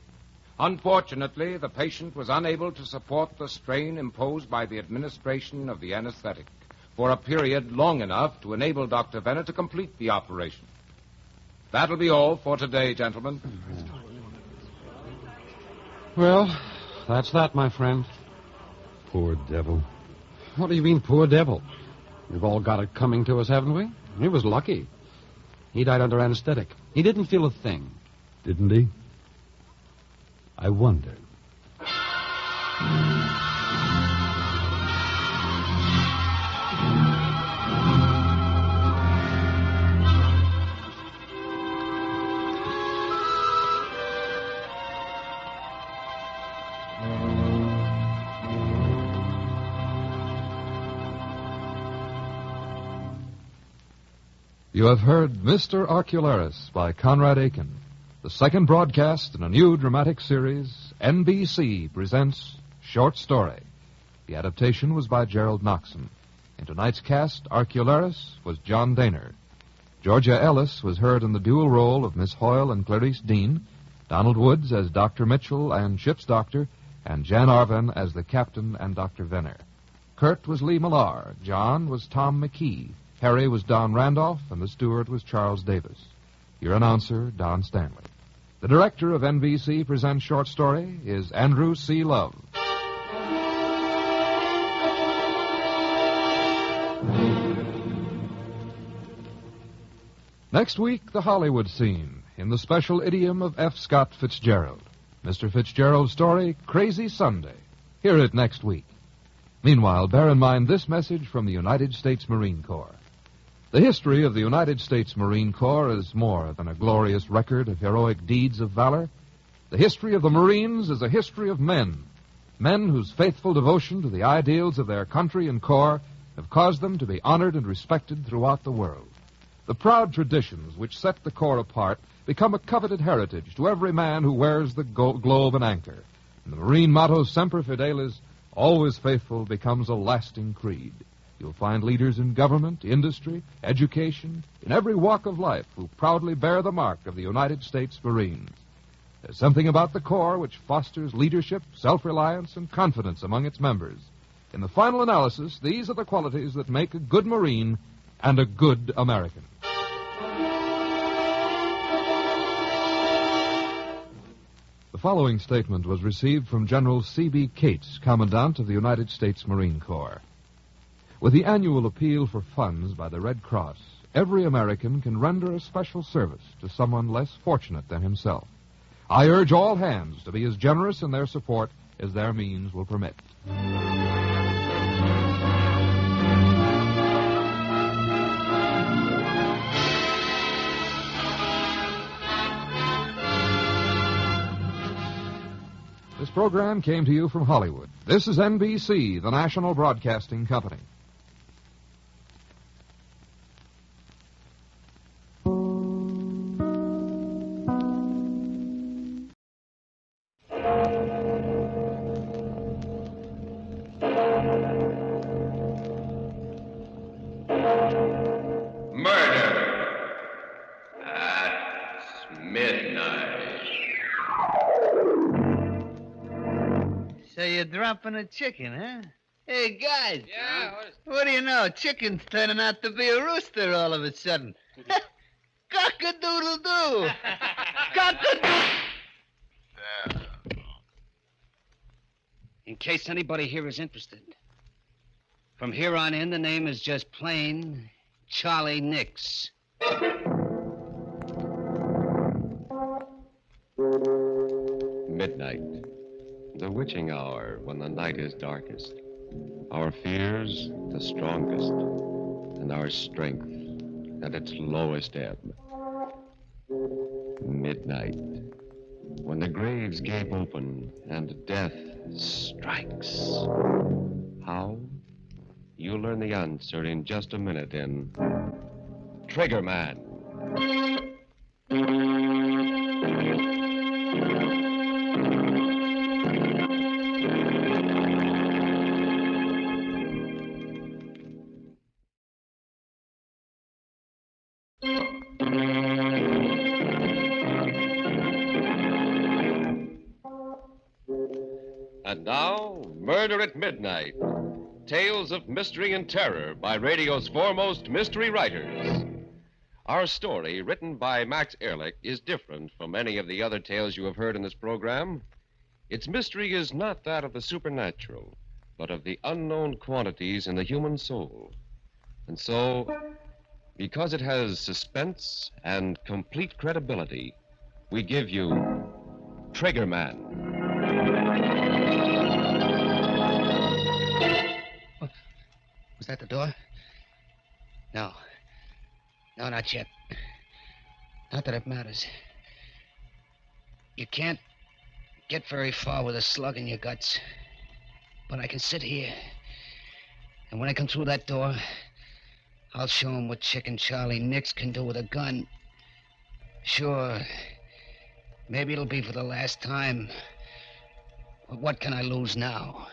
[SPEAKER 14] Unfortunately, the patient was unable to support the strain imposed by the administration of the anesthetic for a period long enough to enable Dr. Venner to complete the operation. That'll be all for today, gentlemen.
[SPEAKER 2] Well, that's that, my friend.
[SPEAKER 15] Poor devil.
[SPEAKER 2] What do you mean, poor devil? We've all got it coming to us, haven't we? He was lucky. He died under anesthetic. He didn't feel a thing.
[SPEAKER 15] Didn't he? I wonder.
[SPEAKER 13] You have heard Mr. Arcularis by Conrad Aiken. The second broadcast in a new dramatic series, NBC presents Short Story. The adaptation was by Gerald Noxon. In tonight's cast, Arcularis was John Daner. Georgia Ellis was heard in the dual role of Miss Hoyle and Clarice Dean, Donald Woods as Dr. Mitchell and ship's doctor, and Jan Arvin as the captain and Dr. Venner. Kurt was Lee Millar, John was Tom McKee, Harry was Don Randolph, and the steward was Charles Davis. Your announcer, Don Stanley. The director of NBC Presents Short Story is Andrew C. Love. Next week, the Hollywood scene, in the special idiom of F. Scott Fitzgerald. Mr. Fitzgerald's story, Crazy Sunday. Hear it next week. Meanwhile, bear in mind this message from the United States Marine Corps. The history of the United States Marine Corps is more than a glorious record of heroic deeds of valor. The history of the Marines is a history of men whose faithful devotion to the ideals of their country and corps have caused them to be honored and respected throughout the world. The proud traditions which set the Corps apart become a coveted heritage to every man who wears the globe and anchor. And the Marine motto, Semper Fidelis, always faithful, becomes a lasting creed. You'll find leaders in government, industry, education, in every walk of life who proudly bear the mark of the United States Marines. There's something about the Corps which fosters leadership, self-reliance, and confidence among its members. In the final analysis, these are the qualities that make a good Marine and a good American. The following statement was received from General C.B. Cates, Commandant of the United States Marine Corps. With the annual appeal for funds by the Red Cross, every American can render a special service to someone less fortunate than himself. I urge all hands to be as generous in their support as their means will permit. This program came to you from Hollywood. This is NBC, the National Broadcasting Company.
[SPEAKER 7] Midnight.
[SPEAKER 22] So you're dropping a chicken, huh? Hey, guys.
[SPEAKER 7] Yeah?
[SPEAKER 22] What do you know? Chicken's turning out to be a rooster all of a sudden. Cock-a-doodle-doo. Cock-a-doodle.
[SPEAKER 23] In case anybody here is interested, from here on in, the name is just plain Charlie Nix.
[SPEAKER 7] Midnight. The witching hour when the night is darkest. Our fears the strongest, and our strength at its lowest ebb. Midnight. When the graves gape open and death strikes. How? You'll learn the answer in just a minute in Trigger Man. And now, Murder at Midnight. Tales of mystery and terror by radio's foremost mystery writers. Our story, written by Max Ehrlich, is different from any of the other tales you have heard in this program. Its mystery is not that of the supernatural, but of the unknown quantities in the human soul. And so, because it has suspense and complete credibility, we give you Trigger Man.
[SPEAKER 23] Was that the door? No. No, not yet. Not that it matters. You can't get very far with a slug in your guts. But I can sit here. And when I come through that door, I'll show him what Chicken Charlie Nix can do with a gun. Sure. Maybe it'll be for the last time. But what can I lose now?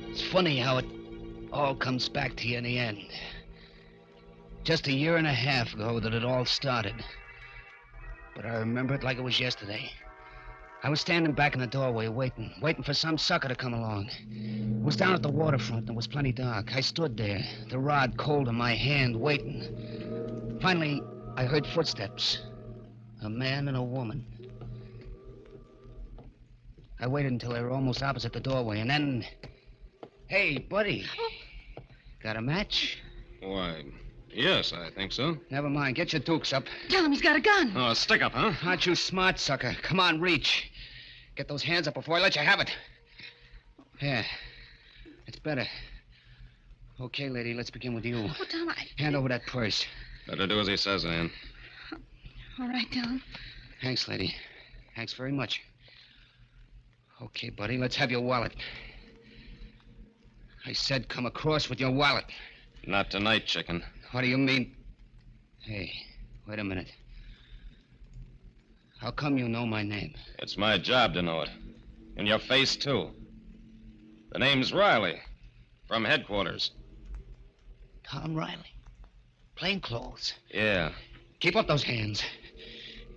[SPEAKER 23] It's funny how it all comes back to you in the end. Just a year and a half ago that it all started. But I remember it like it was yesterday. I was standing back in the doorway waiting for some sucker to come along. It was down at the waterfront and it was plenty dark. I stood there, the rod cold in my hand, waiting. Finally, I heard footsteps. A man and a woman. I waited until they were almost opposite the doorway, and then... Hey, buddy. Got a match?
[SPEAKER 10] Why, yes, I think so.
[SPEAKER 23] Never mind. Get your dukes up.
[SPEAKER 18] Tell him he's got a gun.
[SPEAKER 10] Oh, a stick-up, huh?
[SPEAKER 23] Aren't you smart, sucker? Come on, reach. Get those hands up before I let you have it. Yeah. It's better. Okay, lady, let's begin with you.
[SPEAKER 18] Oh, Tom,
[SPEAKER 23] Hand over that purse.
[SPEAKER 10] Better do as he says, Ann.
[SPEAKER 18] All right, Tom.
[SPEAKER 23] Thanks, lady. Thanks very much. Okay, buddy, let's have your wallet. I said come across with your wallet.
[SPEAKER 10] Not tonight, chicken.
[SPEAKER 23] What do you mean? Hey, wait a minute. How come you know my name?
[SPEAKER 10] It's my job to know it. In your face, too. The name's Riley. From headquarters.
[SPEAKER 23] Tom Riley. Plainclothes.
[SPEAKER 10] Yeah.
[SPEAKER 23] Keep up those hands.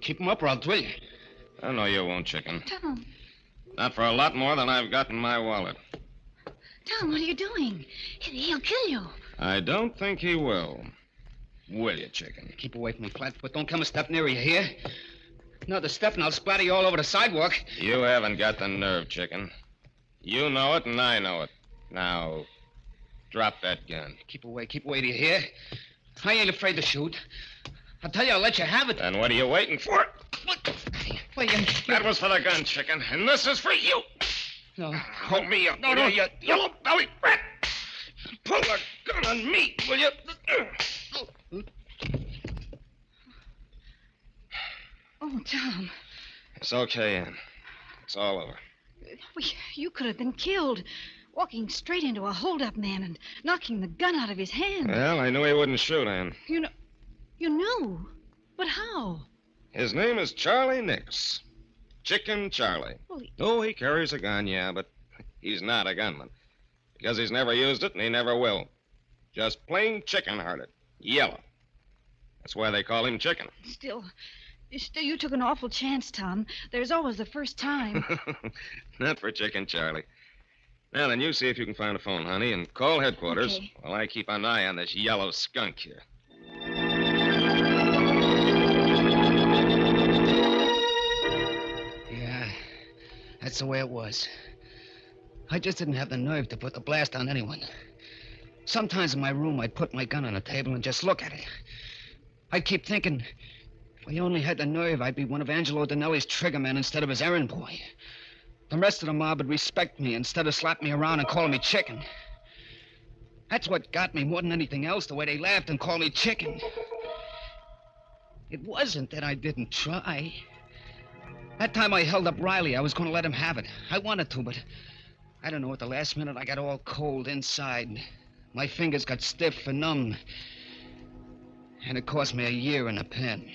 [SPEAKER 23] Keep them up or I'll drill you.
[SPEAKER 10] I know you won't, chicken.
[SPEAKER 18] Tom.
[SPEAKER 10] Not for a lot more than I've got in my wallet.
[SPEAKER 18] Tom, what are you doing? He'll kill you.
[SPEAKER 10] I don't think he will. Will you, chicken?
[SPEAKER 23] Keep away from me, Flatfoot. Don't come a step nearer, you hear? Another step and I'll splatter you all over the sidewalk.
[SPEAKER 10] You haven't got the nerve, chicken. You know it and I know it. Now, drop that gun.
[SPEAKER 23] Keep away, do you hear? I ain't afraid to shoot. I'll tell you, I'll let you have it.
[SPEAKER 10] Then what are you waiting for?
[SPEAKER 23] Wait,
[SPEAKER 10] That was for the gun, chicken, and this is for you.
[SPEAKER 23] No.
[SPEAKER 10] Hold me up, will you yellow belly rat? Pull the gun on me, will you?
[SPEAKER 18] Oh, Tom.
[SPEAKER 10] It's okay, Ann. It's all over.
[SPEAKER 18] You could have been killed. Walking straight into a hold-up man and knocking the gun out of his hand.
[SPEAKER 10] Well, I knew he wouldn't shoot, Ann.
[SPEAKER 18] You knew? But how?
[SPEAKER 10] His name is Charlie Nix. Chicken Charlie.
[SPEAKER 18] Well,
[SPEAKER 10] He carries a gun, yeah, but he's not a gunman. Because he's never used it and he never will.
[SPEAKER 7] Just plain chicken-hearted. Yellow. That's why they call him Chicken.
[SPEAKER 18] Still, you took an awful chance, Tom. There's always the first time.
[SPEAKER 7] Not for Chicken Charlie. Now, then, you see if you can find a phone, honey, and call headquarters
[SPEAKER 18] Okay.
[SPEAKER 7] while I keep an eye on this yellow skunk here.
[SPEAKER 23] Yeah, that's the way it was. I just didn't have the nerve to put the blast on anyone. Sometimes in my room, I'd put my gun on the table and just look at it. I'd keep thinking, if I only had the nerve, I'd be one of Angelo Donnelly's triggermen instead of his errand boy. The rest of the mob would respect me instead of slapping me around and calling me Chicken. That's what got me more than anything else, the way they laughed and called me Chicken. It wasn't that I didn't try. That time I held up Riley, I was going to let him have it. I wanted to, but I don't know, at the last minute I got all cold inside. My fingers got stiff and numb. And it cost me a year in a pen.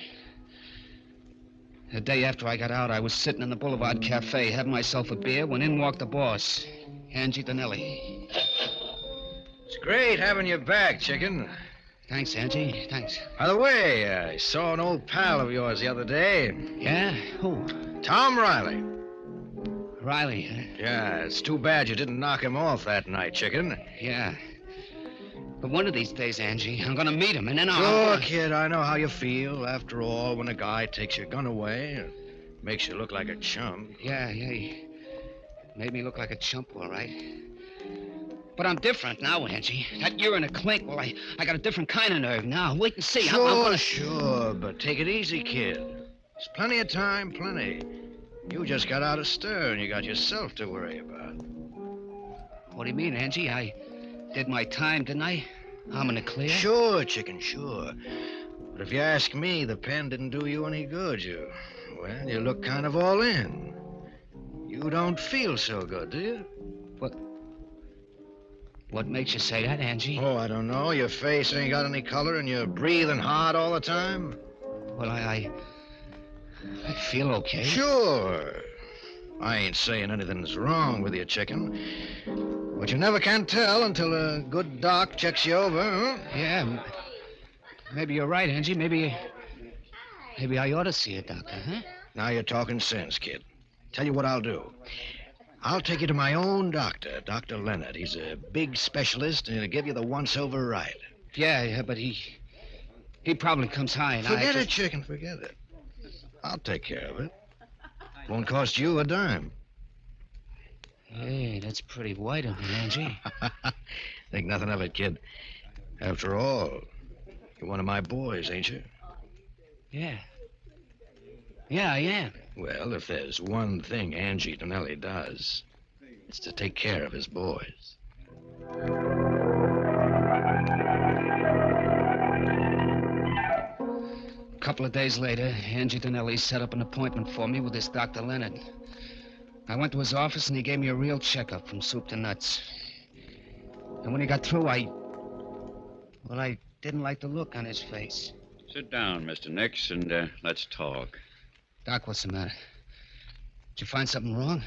[SPEAKER 23] The day after I got out, I was sitting in the Boulevard Cafe having myself a beer when in walked the boss, Angie Donnelly.
[SPEAKER 5] It's great having you back, Chicken.
[SPEAKER 23] Thanks, Angie. Thanks.
[SPEAKER 5] By the way, I saw an old pal of yours the other day.
[SPEAKER 23] Yeah? Who?
[SPEAKER 5] Tom Riley.
[SPEAKER 23] Riley, huh?
[SPEAKER 5] Yeah, it's too bad you didn't knock him off that night, Chicken.
[SPEAKER 23] Yeah. But one of these days, Angie, I'm going to meet him, and then I'll...
[SPEAKER 5] Sure, kid, I know how you feel. After all, when a guy takes your gun away, it makes you look like a chump.
[SPEAKER 23] Yeah, he made me look like a chump, all right. But I'm different now, Angie. That year in a clink, well, I got a different kind of nerve now. Wait and see.
[SPEAKER 5] Sure,
[SPEAKER 23] I'm gonna...
[SPEAKER 5] sure, but take it easy, kid. There's plenty of time, plenty. You just got out of stir, and you got yourself to worry about.
[SPEAKER 23] What do you mean, Angie? I did my time, didn't I? I'm in the clear?
[SPEAKER 5] Sure, Chicken, sure. But if you ask me, the pen didn't do you any good. You look kind of all in. You don't feel so good, do you?
[SPEAKER 23] What makes you say that, Angie?
[SPEAKER 5] Oh, I don't know. Your face ain't got any color, and you're breathing hard all the time.
[SPEAKER 23] Well, I feel okay.
[SPEAKER 5] Sure. I ain't saying anything's wrong with you, Chicken. But you never can tell until a good doc checks you over, huh?
[SPEAKER 23] Yeah. Maybe you're right, Angie. Maybe I ought to see a doctor, huh?
[SPEAKER 5] Now you're talking sense, kid. Tell you what I'll do. I'll take you to my own doctor, Dr. Leonard. He's a big specialist, and he'll give you the once-over right.
[SPEAKER 23] Yeah, but he probably comes high, and
[SPEAKER 5] Forget it, Chicken, forget it. I'll take care of it. Won't cost you a dime.
[SPEAKER 23] Hey, that's pretty white of you, Angie.
[SPEAKER 5] Think nothing of it, kid. After all, you're one of my boys, ain't you?
[SPEAKER 23] Yeah. Yeah, I am.
[SPEAKER 5] Well, if there's one thing Angie Donnelly does, it's to take care of his boys.
[SPEAKER 23] A couple of days later, Angie Donnelly set up an appointment for me with this Dr. Leonard. I went to his office, and he gave me a real checkup from soup to nuts. And when he got through, I didn't like the look on his face.
[SPEAKER 6] Sit down, Mr. Nix, and let's talk.
[SPEAKER 23] Doc, what's the matter? Did you find something wrong?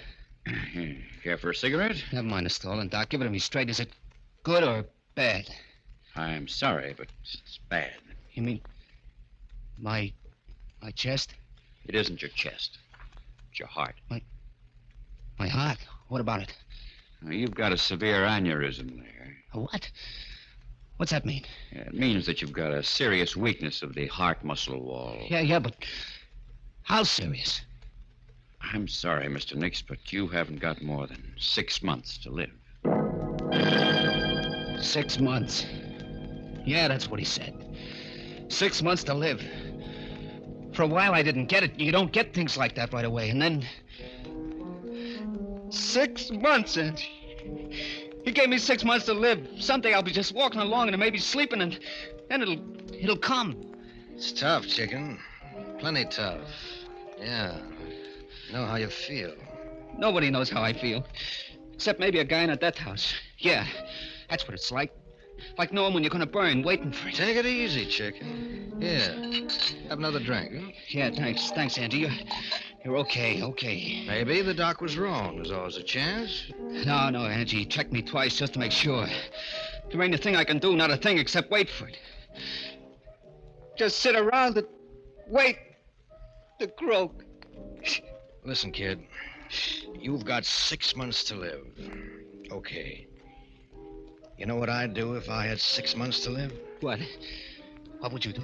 [SPEAKER 6] Care for a cigarette?
[SPEAKER 23] Never mind the stolen, Doc. Give it to me straight. Is it good or bad?
[SPEAKER 6] I'm sorry, but it's bad.
[SPEAKER 23] You mean my chest?
[SPEAKER 6] It isn't your chest. It's your heart.
[SPEAKER 23] My heart? What about it?
[SPEAKER 6] Now, you've got a severe aneurysm there.
[SPEAKER 23] A what? What's that mean?
[SPEAKER 6] It means that you've got a serious weakness of the heart muscle wall.
[SPEAKER 23] Yeah, but how serious?
[SPEAKER 6] I'm sorry, Mr. Nix, but you haven't got more than 6 months to live.
[SPEAKER 23] 6 months. Yeah, that's what he said. 6 months to live. For a while, I didn't get it. You don't get things like that right away. And then 6 months, and he gave me 6 months to live. Someday I'll be just walking along and maybe sleeping, and then it'll come.
[SPEAKER 5] It's tough, Chicken. Plenty tough. Yeah. Know how you feel.
[SPEAKER 23] Nobody knows how I feel. Except maybe a guy in a death house. Yeah, that's what it's like. Like knowing when you're going to burn, waiting for it.
[SPEAKER 5] Take it easy, Chicken. Here, have another drink, huh?
[SPEAKER 23] Yeah, thanks. Thanks, Andy. You're okay.
[SPEAKER 5] Maybe the doc was wrong. There's always a chance.
[SPEAKER 23] No, Angie. He checked me twice just to make sure. There ain't a thing I can do, not a thing except wait for it. Just sit around and wait to croak.
[SPEAKER 5] Listen, kid. You've got 6 months to live. Okay. You know what I'd do if I had 6 months to live?
[SPEAKER 23] What? What would you do?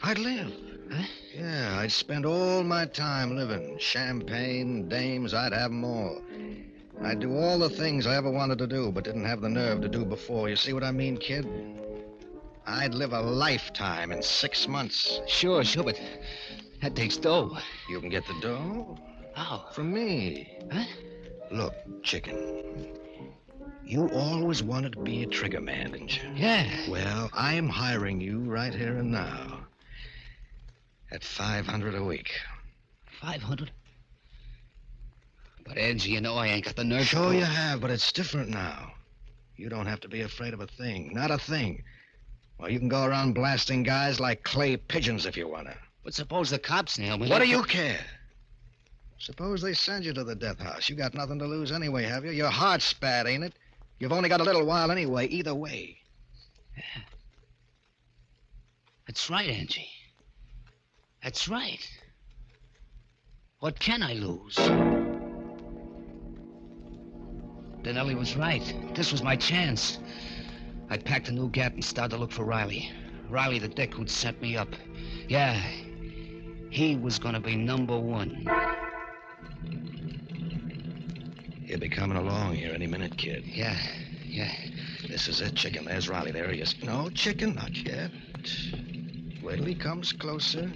[SPEAKER 5] I'd live. Huh? Yeah, I'd spend all my time living. Champagne, dames, I'd have them all. I'd do all the things I ever wanted to do, but didn't have the nerve to do before. You see what I mean, kid? I'd live a lifetime in 6 months.
[SPEAKER 23] Sure, but that takes dough.
[SPEAKER 5] You can get the dough?
[SPEAKER 23] How?
[SPEAKER 5] From me.
[SPEAKER 23] Huh?
[SPEAKER 5] Look, chicken. You always wanted to be a trigger man, didn't you?
[SPEAKER 23] Yeah.
[SPEAKER 5] Well, I'm hiring you right here and now. At $500 a week.
[SPEAKER 23] 500? But, Angie, you know I ain't got the nerve.
[SPEAKER 5] Sure you have, but it's different now. You don't have to be afraid of a thing. Not a thing. Well, you can go around blasting guys like clay pigeons if you want to.
[SPEAKER 23] But suppose the cops nail me.
[SPEAKER 5] What do you care? Suppose they send you to the death house. You got nothing to lose anyway, have you? Your heart's bad, ain't it? You've only got a little while anyway, either way.
[SPEAKER 23] Yeah. That's right, Angie. That's right. What can I lose? Denelli was right. This was my chance. I packed a new gat and started to look for Riley. Riley, the dick who'd set me up. Yeah, he was gonna be number one.
[SPEAKER 5] He'll be coming along here any minute, kid.
[SPEAKER 23] Yeah.
[SPEAKER 5] This is it, chicken. There's Riley. There he is. No, chicken, not yet. Wait till he comes closer.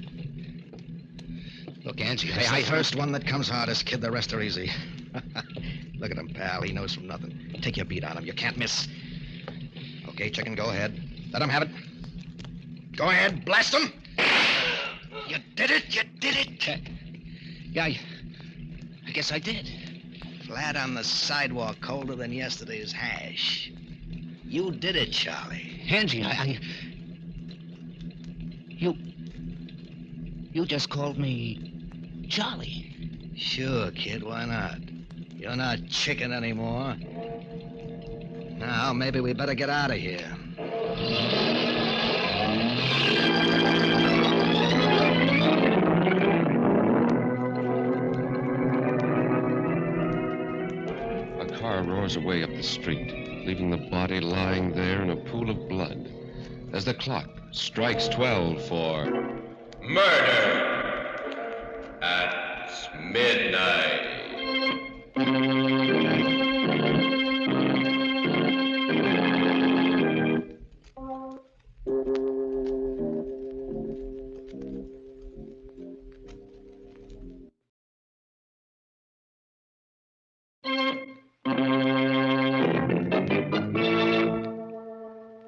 [SPEAKER 23] Look, Angie,
[SPEAKER 5] I first one that comes hardest, kid. The rest are easy. Look at him, pal. He knows from nothing. Take your beat on him. You can't miss. Okay, chicken, go ahead. Let him have it. Go ahead. Blast him. You did it. You did it.
[SPEAKER 23] Yeah, I guess I did.
[SPEAKER 5] Flat on the sidewalk, colder than yesterday's hash. You did it, Charlie.
[SPEAKER 23] Angie, You just called me Charlie.
[SPEAKER 5] Sure, kid, why not? You're not chicken anymore. Now, maybe we better get out of here.
[SPEAKER 7] A car roars away up the street, leaving the body lying there in a pool of blood. As the clock strikes 12 for
[SPEAKER 1] murder at midnight.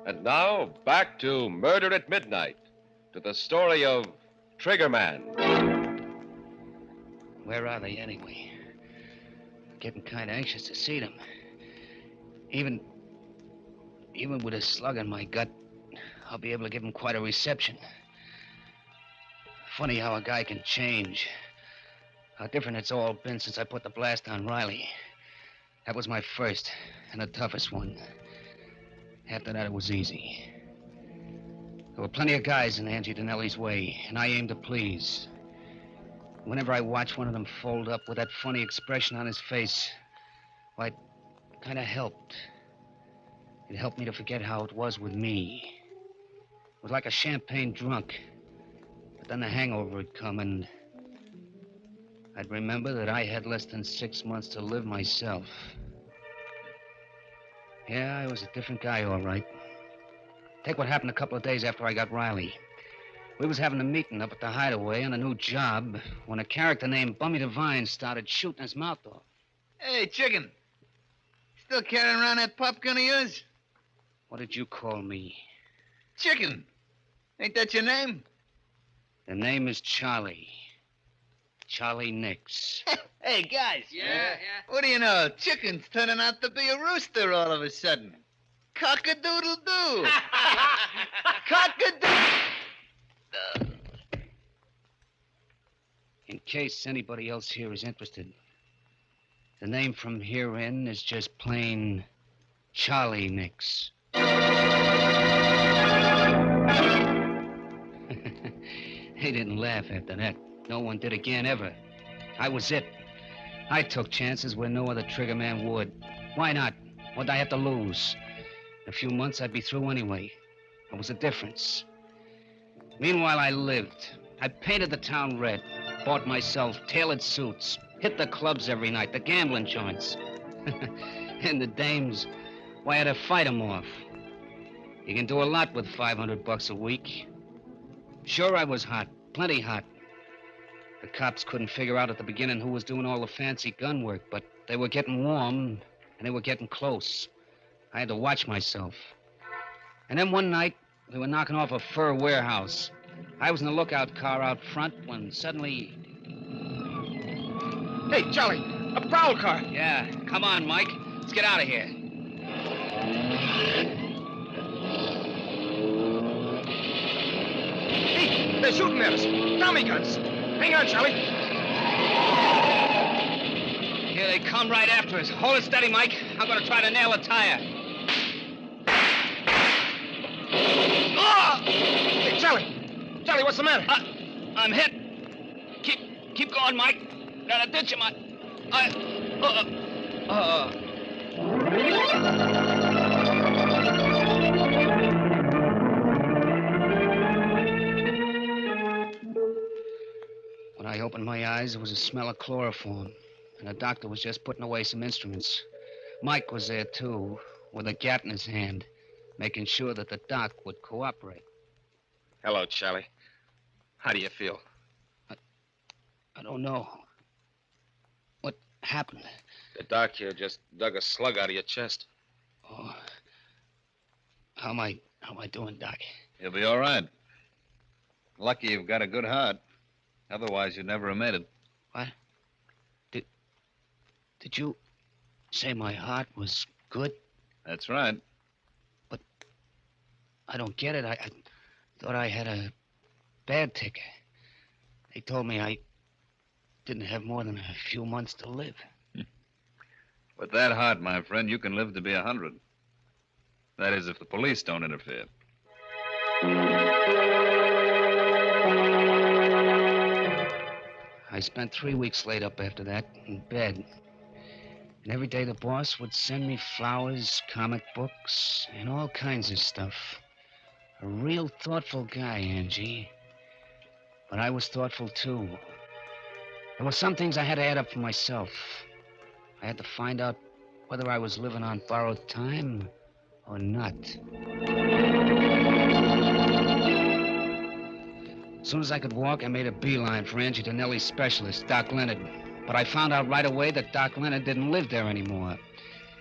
[SPEAKER 7] And now, back to Murder at Midnight, to the story of Trigger Man.
[SPEAKER 23] Where are they, anyway? Getting kind of anxious to see them. Even with a slug in my gut, I'll be able to give them quite a reception. Funny how a guy can change. How different it's all been since I put the blast on Riley. That was my first and the toughest one. After that, it was easy. There were plenty of guys in Angie Denelli's way, and I aimed to please. Whenever I watched one of them fold up with that funny expression on his face, well, it kind of helped. It helped me to forget how it was with me. It was like a champagne drunk. But then the hangover would come, and I'd remember that I had less than 6 months to live myself. Yeah, I was a different guy, all right. Take what happened a couple of days after I got Riley. We was having a meeting up at the Hideaway on a new job when a character named Bummy Devine started shooting his mouth off.
[SPEAKER 22] Hey, chicken. Still carrying around that pop gun of yours?
[SPEAKER 23] What did you call me?
[SPEAKER 22] Chicken. Ain't that your name?
[SPEAKER 23] The name is Charlie. Charlie Nix.
[SPEAKER 22] Hey, guys. Yeah. What do you know? Chicken's turning out to be a rooster all of a sudden. Cock-a-doodle-doo. Cock-a-doodle.
[SPEAKER 23] In case anybody else here is interested, the name from here in is just plain Charlie Nix. They didn't laugh after that. No one did again, ever. I was it. I took chances where no other trigger man would. Why not? What'd I have to lose? In a few months, I'd be through anyway. What was the difference? Meanwhile, I lived. I painted the town red, bought myself tailored suits, hit the clubs every night, the gambling joints. And the dames, why, I had to fight them off. You can do a lot with $500 a week. Sure, I was hot, plenty hot. The cops couldn't figure out at the beginning who was doing all the fancy gun work, but they were getting warm, and they were getting close. I had to watch myself. And then one night, we were knocking off a fur warehouse. I was in the lookout car out front when suddenly...
[SPEAKER 8] Hey, Charlie, a prowl car.
[SPEAKER 23] Yeah, come on, Mike. Let's get out of here.
[SPEAKER 8] Hey, they're shooting at us. Tommy guns. Hang on, Charlie.
[SPEAKER 23] Here they come right after us. Hold it steady, Mike. I'm going to try to nail a tire.
[SPEAKER 8] Oh! Hey, Charlie. Charlie, what's the matter?
[SPEAKER 23] I'm hit. Keep going, Mike. Gotta ditch him. When I opened my eyes, there was a smell of chloroform, and the doctor was just putting away some instruments. Mike was there, too, with a gat in his hand, making sure that the doc would cooperate.
[SPEAKER 6] Hello, Charlie. How do you feel?
[SPEAKER 23] I don't know. What happened?
[SPEAKER 6] The doc here just dug a slug out of your chest.
[SPEAKER 23] Oh. How am I doing, Doc?
[SPEAKER 6] You'll be all right. Lucky you've got a good heart. Otherwise, you'd never have made it.
[SPEAKER 23] What? Did you say my heart was good?
[SPEAKER 6] That's right.
[SPEAKER 23] But I don't get it. I thought I had a bad ticker. They told me I didn't have more than a few months to live.
[SPEAKER 6] With that heart, my friend, you can live to be 100. That is, if the police don't interfere.
[SPEAKER 23] I spent 3 weeks laid up after that, in bed. And every day the boss would send me flowers, comic books, and all kinds of stuff. A real thoughtful guy, Angie. But I was thoughtful, too. There were some things I had to add up for myself. I had to find out whether I was living on borrowed time or not. As soon as I could walk, I made a beeline for Angie Donnelly's specialist, Doc Leonard. But I found out right away that Doc Leonard didn't live there anymore.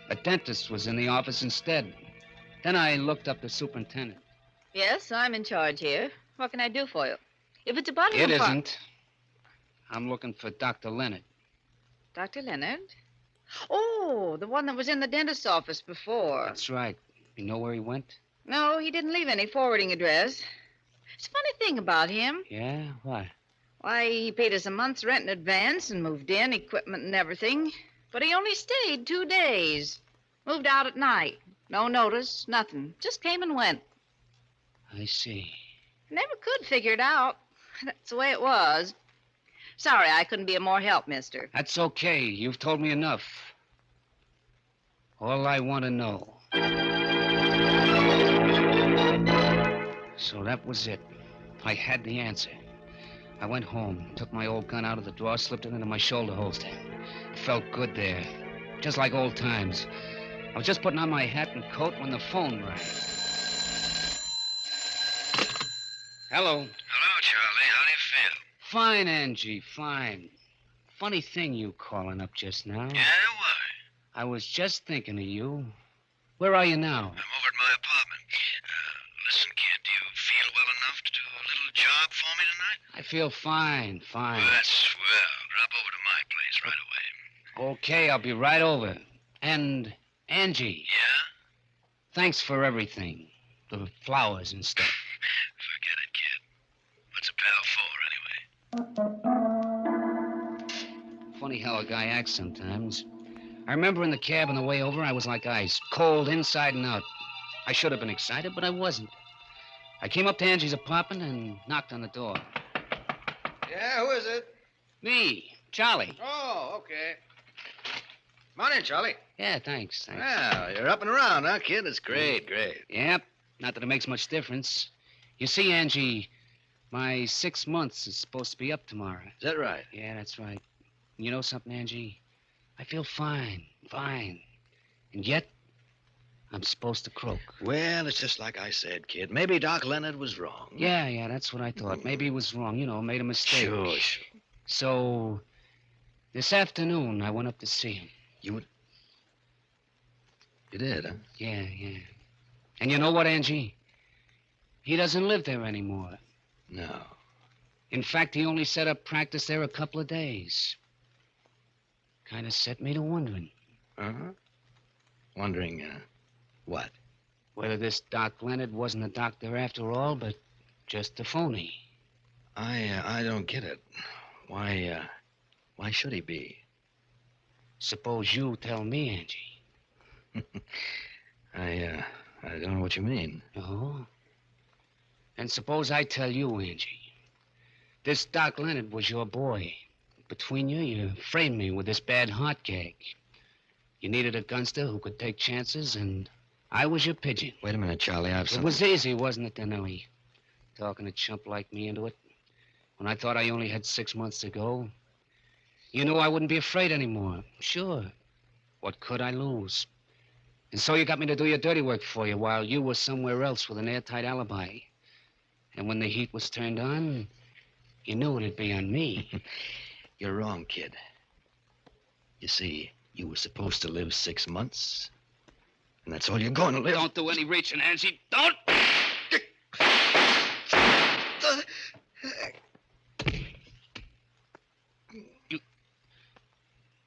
[SPEAKER 23] A dentist was in the office instead. Then I looked up the superintendent.
[SPEAKER 16] Yes, I'm in charge here. What can I do for you? If it's about
[SPEAKER 23] It isn't. I'm looking for Dr. Leonard.
[SPEAKER 16] Dr. Leonard? Oh, the one that was in the dentist's office before.
[SPEAKER 23] That's right. You know where he went?
[SPEAKER 16] No, he didn't leave any forwarding address. It's a funny thing about him.
[SPEAKER 23] Yeah? Why?
[SPEAKER 16] Why, he paid us a month's rent in advance and moved in, equipment and everything. But he only stayed 2 days. Moved out at night. No notice, nothing. Just came and went.
[SPEAKER 23] I see.
[SPEAKER 16] Never could figure it out. That's the way it was. Sorry I couldn't be of more help, mister.
[SPEAKER 23] That's okay. You've told me enough. All I want to know. So that was it. I had the answer. I went home, took my old gun out of the drawer, slipped it into my shoulder holster. It felt good there, just like old times. I was just putting on my hat and coat when the phone rang. Hello.
[SPEAKER 5] Hello, Charlie. How do you feel?
[SPEAKER 23] Fine, Angie, fine. Funny thing you calling up just now.
[SPEAKER 5] Yeah, why?
[SPEAKER 23] I was just thinking of you. Where are you now?
[SPEAKER 5] I'm over at my apartment. Listen, kid, do you feel well enough to do a little job for me tonight?
[SPEAKER 23] I feel fine, fine.
[SPEAKER 5] Well, that's swell. Drop over to my place right away.
[SPEAKER 23] Okay, I'll be right over. And, Angie.
[SPEAKER 5] Yeah?
[SPEAKER 23] Thanks for everything. The flowers and stuff.
[SPEAKER 5] Forget it, kid. What's a pal for, anyway?
[SPEAKER 23] Funny how a guy acts sometimes. I remember in the cab on the way over, I was like ice, cold inside and out. I should have been excited, but I wasn't. I came up to Angie's apartment and knocked on the door.
[SPEAKER 5] Yeah, who is it?
[SPEAKER 23] Me, Charlie.
[SPEAKER 5] Oh, okay. Come on in, Charlie.
[SPEAKER 23] Yeah, thanks.
[SPEAKER 5] Well, you're up and around, huh, kid? That's great.
[SPEAKER 23] Yep, not that it makes much difference. You see, Angie, my 6 months is supposed to be up tomorrow.
[SPEAKER 5] Is that right?
[SPEAKER 23] Yeah, that's right. You know something, Angie? I feel fine. And yet, I'm supposed to croak.
[SPEAKER 5] Well, it's just like I said, kid. Maybe Doc Leonard was wrong.
[SPEAKER 23] Yeah, that's what I thought. Maybe he was wrong, made a mistake.
[SPEAKER 5] Sure.
[SPEAKER 23] So, this afternoon, I went up to see him.
[SPEAKER 5] You did, huh?
[SPEAKER 23] Yeah. And you know what, Angie? He doesn't live there anymore.
[SPEAKER 5] No.
[SPEAKER 23] In fact, he only set up practice there a couple of days. Kind of set me to wondering.
[SPEAKER 5] Uh-huh. Wondering, what?
[SPEAKER 23] Whether this Doc Leonard wasn't a doctor after all, but just a phony.
[SPEAKER 5] I don't get it. Why should he be?
[SPEAKER 23] Suppose you tell me, Angie.
[SPEAKER 5] I don't know what you mean.
[SPEAKER 23] Oh? And suppose I tell you, Angie. This Doc Leonard was your boy. Between you framed me with this bad heart gag. You needed a gunster who could take chances, and I was your pigeon.
[SPEAKER 5] Wait a minute, Charlie.
[SPEAKER 23] It was easy, wasn't it, Denelli? Talking a chump like me into it. When I thought I only had 6 months to go. You knew I wouldn't be afraid anymore. Sure. What could I lose? And so you got me to do your dirty work for you while you were somewhere else with an airtight alibi. And when the heat was turned on, you knew it'd be on me.
[SPEAKER 5] You're wrong, kid. You see, you were supposed to live 6 months. And that's all you're going to live.
[SPEAKER 23] Don't do any reaching, Angie. Don't!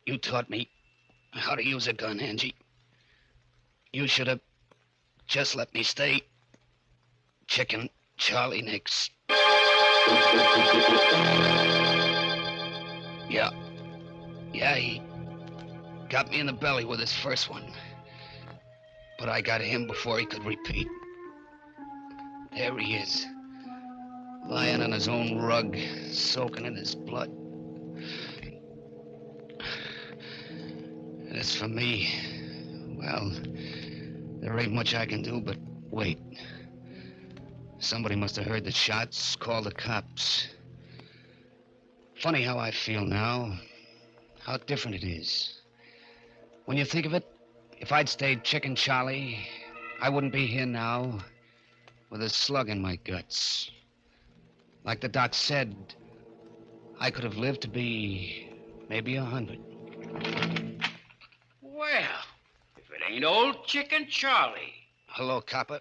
[SPEAKER 23] You taught me how to use a gun, Angie. You should have just let me stay Chicken Charlie Nix. Yeah, he got me in the belly with his first one. But I got him before he could repeat. There he is, lying on his own rug, soaking in his blood. And as for me, well, there ain't much I can do but wait. Somebody must have heard the shots, called the cops. Funny how I feel now, how different it is. When you think of it, if I'd stayed Chicken Charlie, I wouldn't be here now with a slug in my guts. Like the doc said, I could have lived to be maybe 100.
[SPEAKER 12] Well, if it ain't old Chicken Charlie.
[SPEAKER 23] Hello, copper.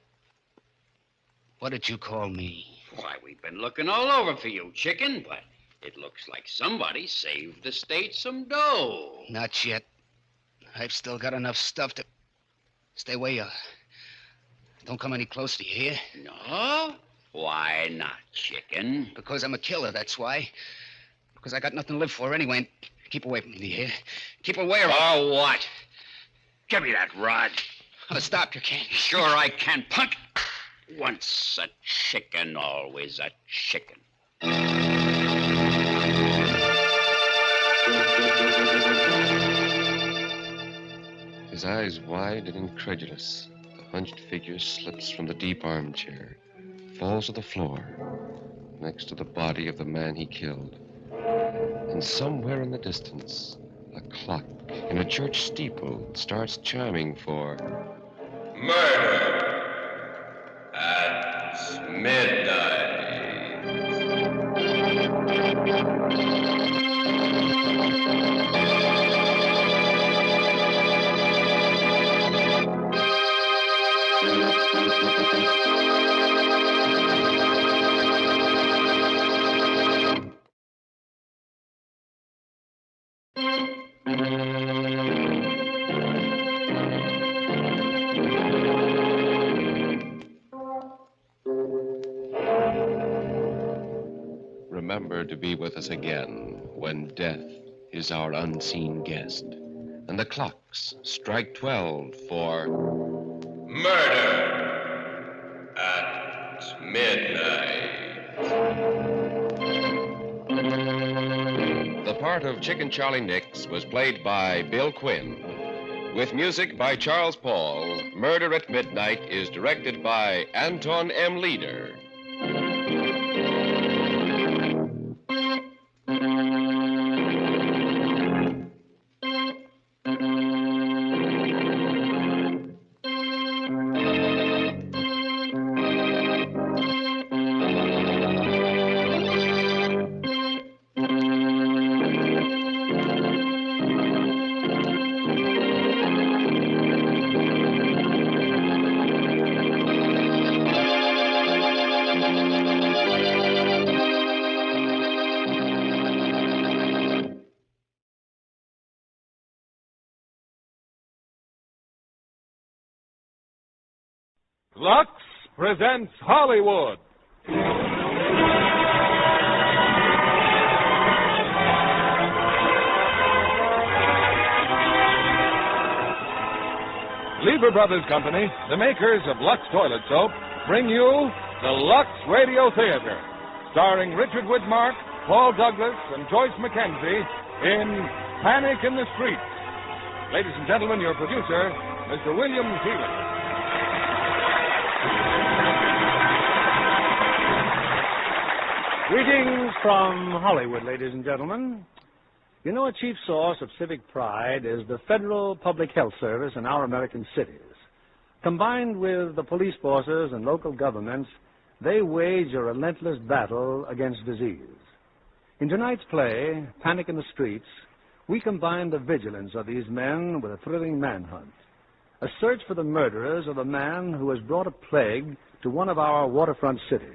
[SPEAKER 23] What did you call me?
[SPEAKER 12] Why, we've been looking all over for you, Chicken, but it looks like somebody saved the state some dough.
[SPEAKER 23] Not yet. I've still got enough stuff to... Stay where you are. Don't come any closer, you hear?
[SPEAKER 12] No? Why not, Chicken?
[SPEAKER 23] Because I'm a killer, that's why. Because I got nothing to live for anyway. And keep away from me, do you hear? Keep away or...
[SPEAKER 12] Oh, what? Give me that rod.
[SPEAKER 23] Stop, you can't.
[SPEAKER 12] Sure I can, punk. Once a chicken, always a chicken.
[SPEAKER 7] His eyes wide and incredulous, the hunched figure slips from the deep armchair, falls to the floor, next to the body of the man he killed. And somewhere in the distance, a clock in a church steeple starts chiming for...
[SPEAKER 1] Murder at midnight.
[SPEAKER 7] Remember to be with us again when death is our unseen guest, and the clocks strike 12 for...
[SPEAKER 1] Murder at midnight.
[SPEAKER 7] The part of Chicken Charlie Nix was played by Bill Quinn. With music by Charles Paul, Murder at Midnight is directed by Anton M. Leader.
[SPEAKER 4] Lux presents Hollywood. Lieber Brothers Company, the makers of Lux Toilet Soap, bring you the Lux Radio Theater, starring Richard Widmark, Paul Douglas, and Joyce Mackenzie in Panic in the Streets. Ladies and gentlemen, your producer, Mr. William Keeler.
[SPEAKER 19] Greetings from Hollywood, ladies and gentlemen. You know, a chief source of civic pride is the Federal Public Health Service in our American cities. Combined with the police forces and local governments, they wage a relentless battle against disease. In tonight's play, Panic in the Streets, we combine the vigilance of these men with a thrilling manhunt, a search for the murderers of a man who has brought a plague to one of our waterfront cities.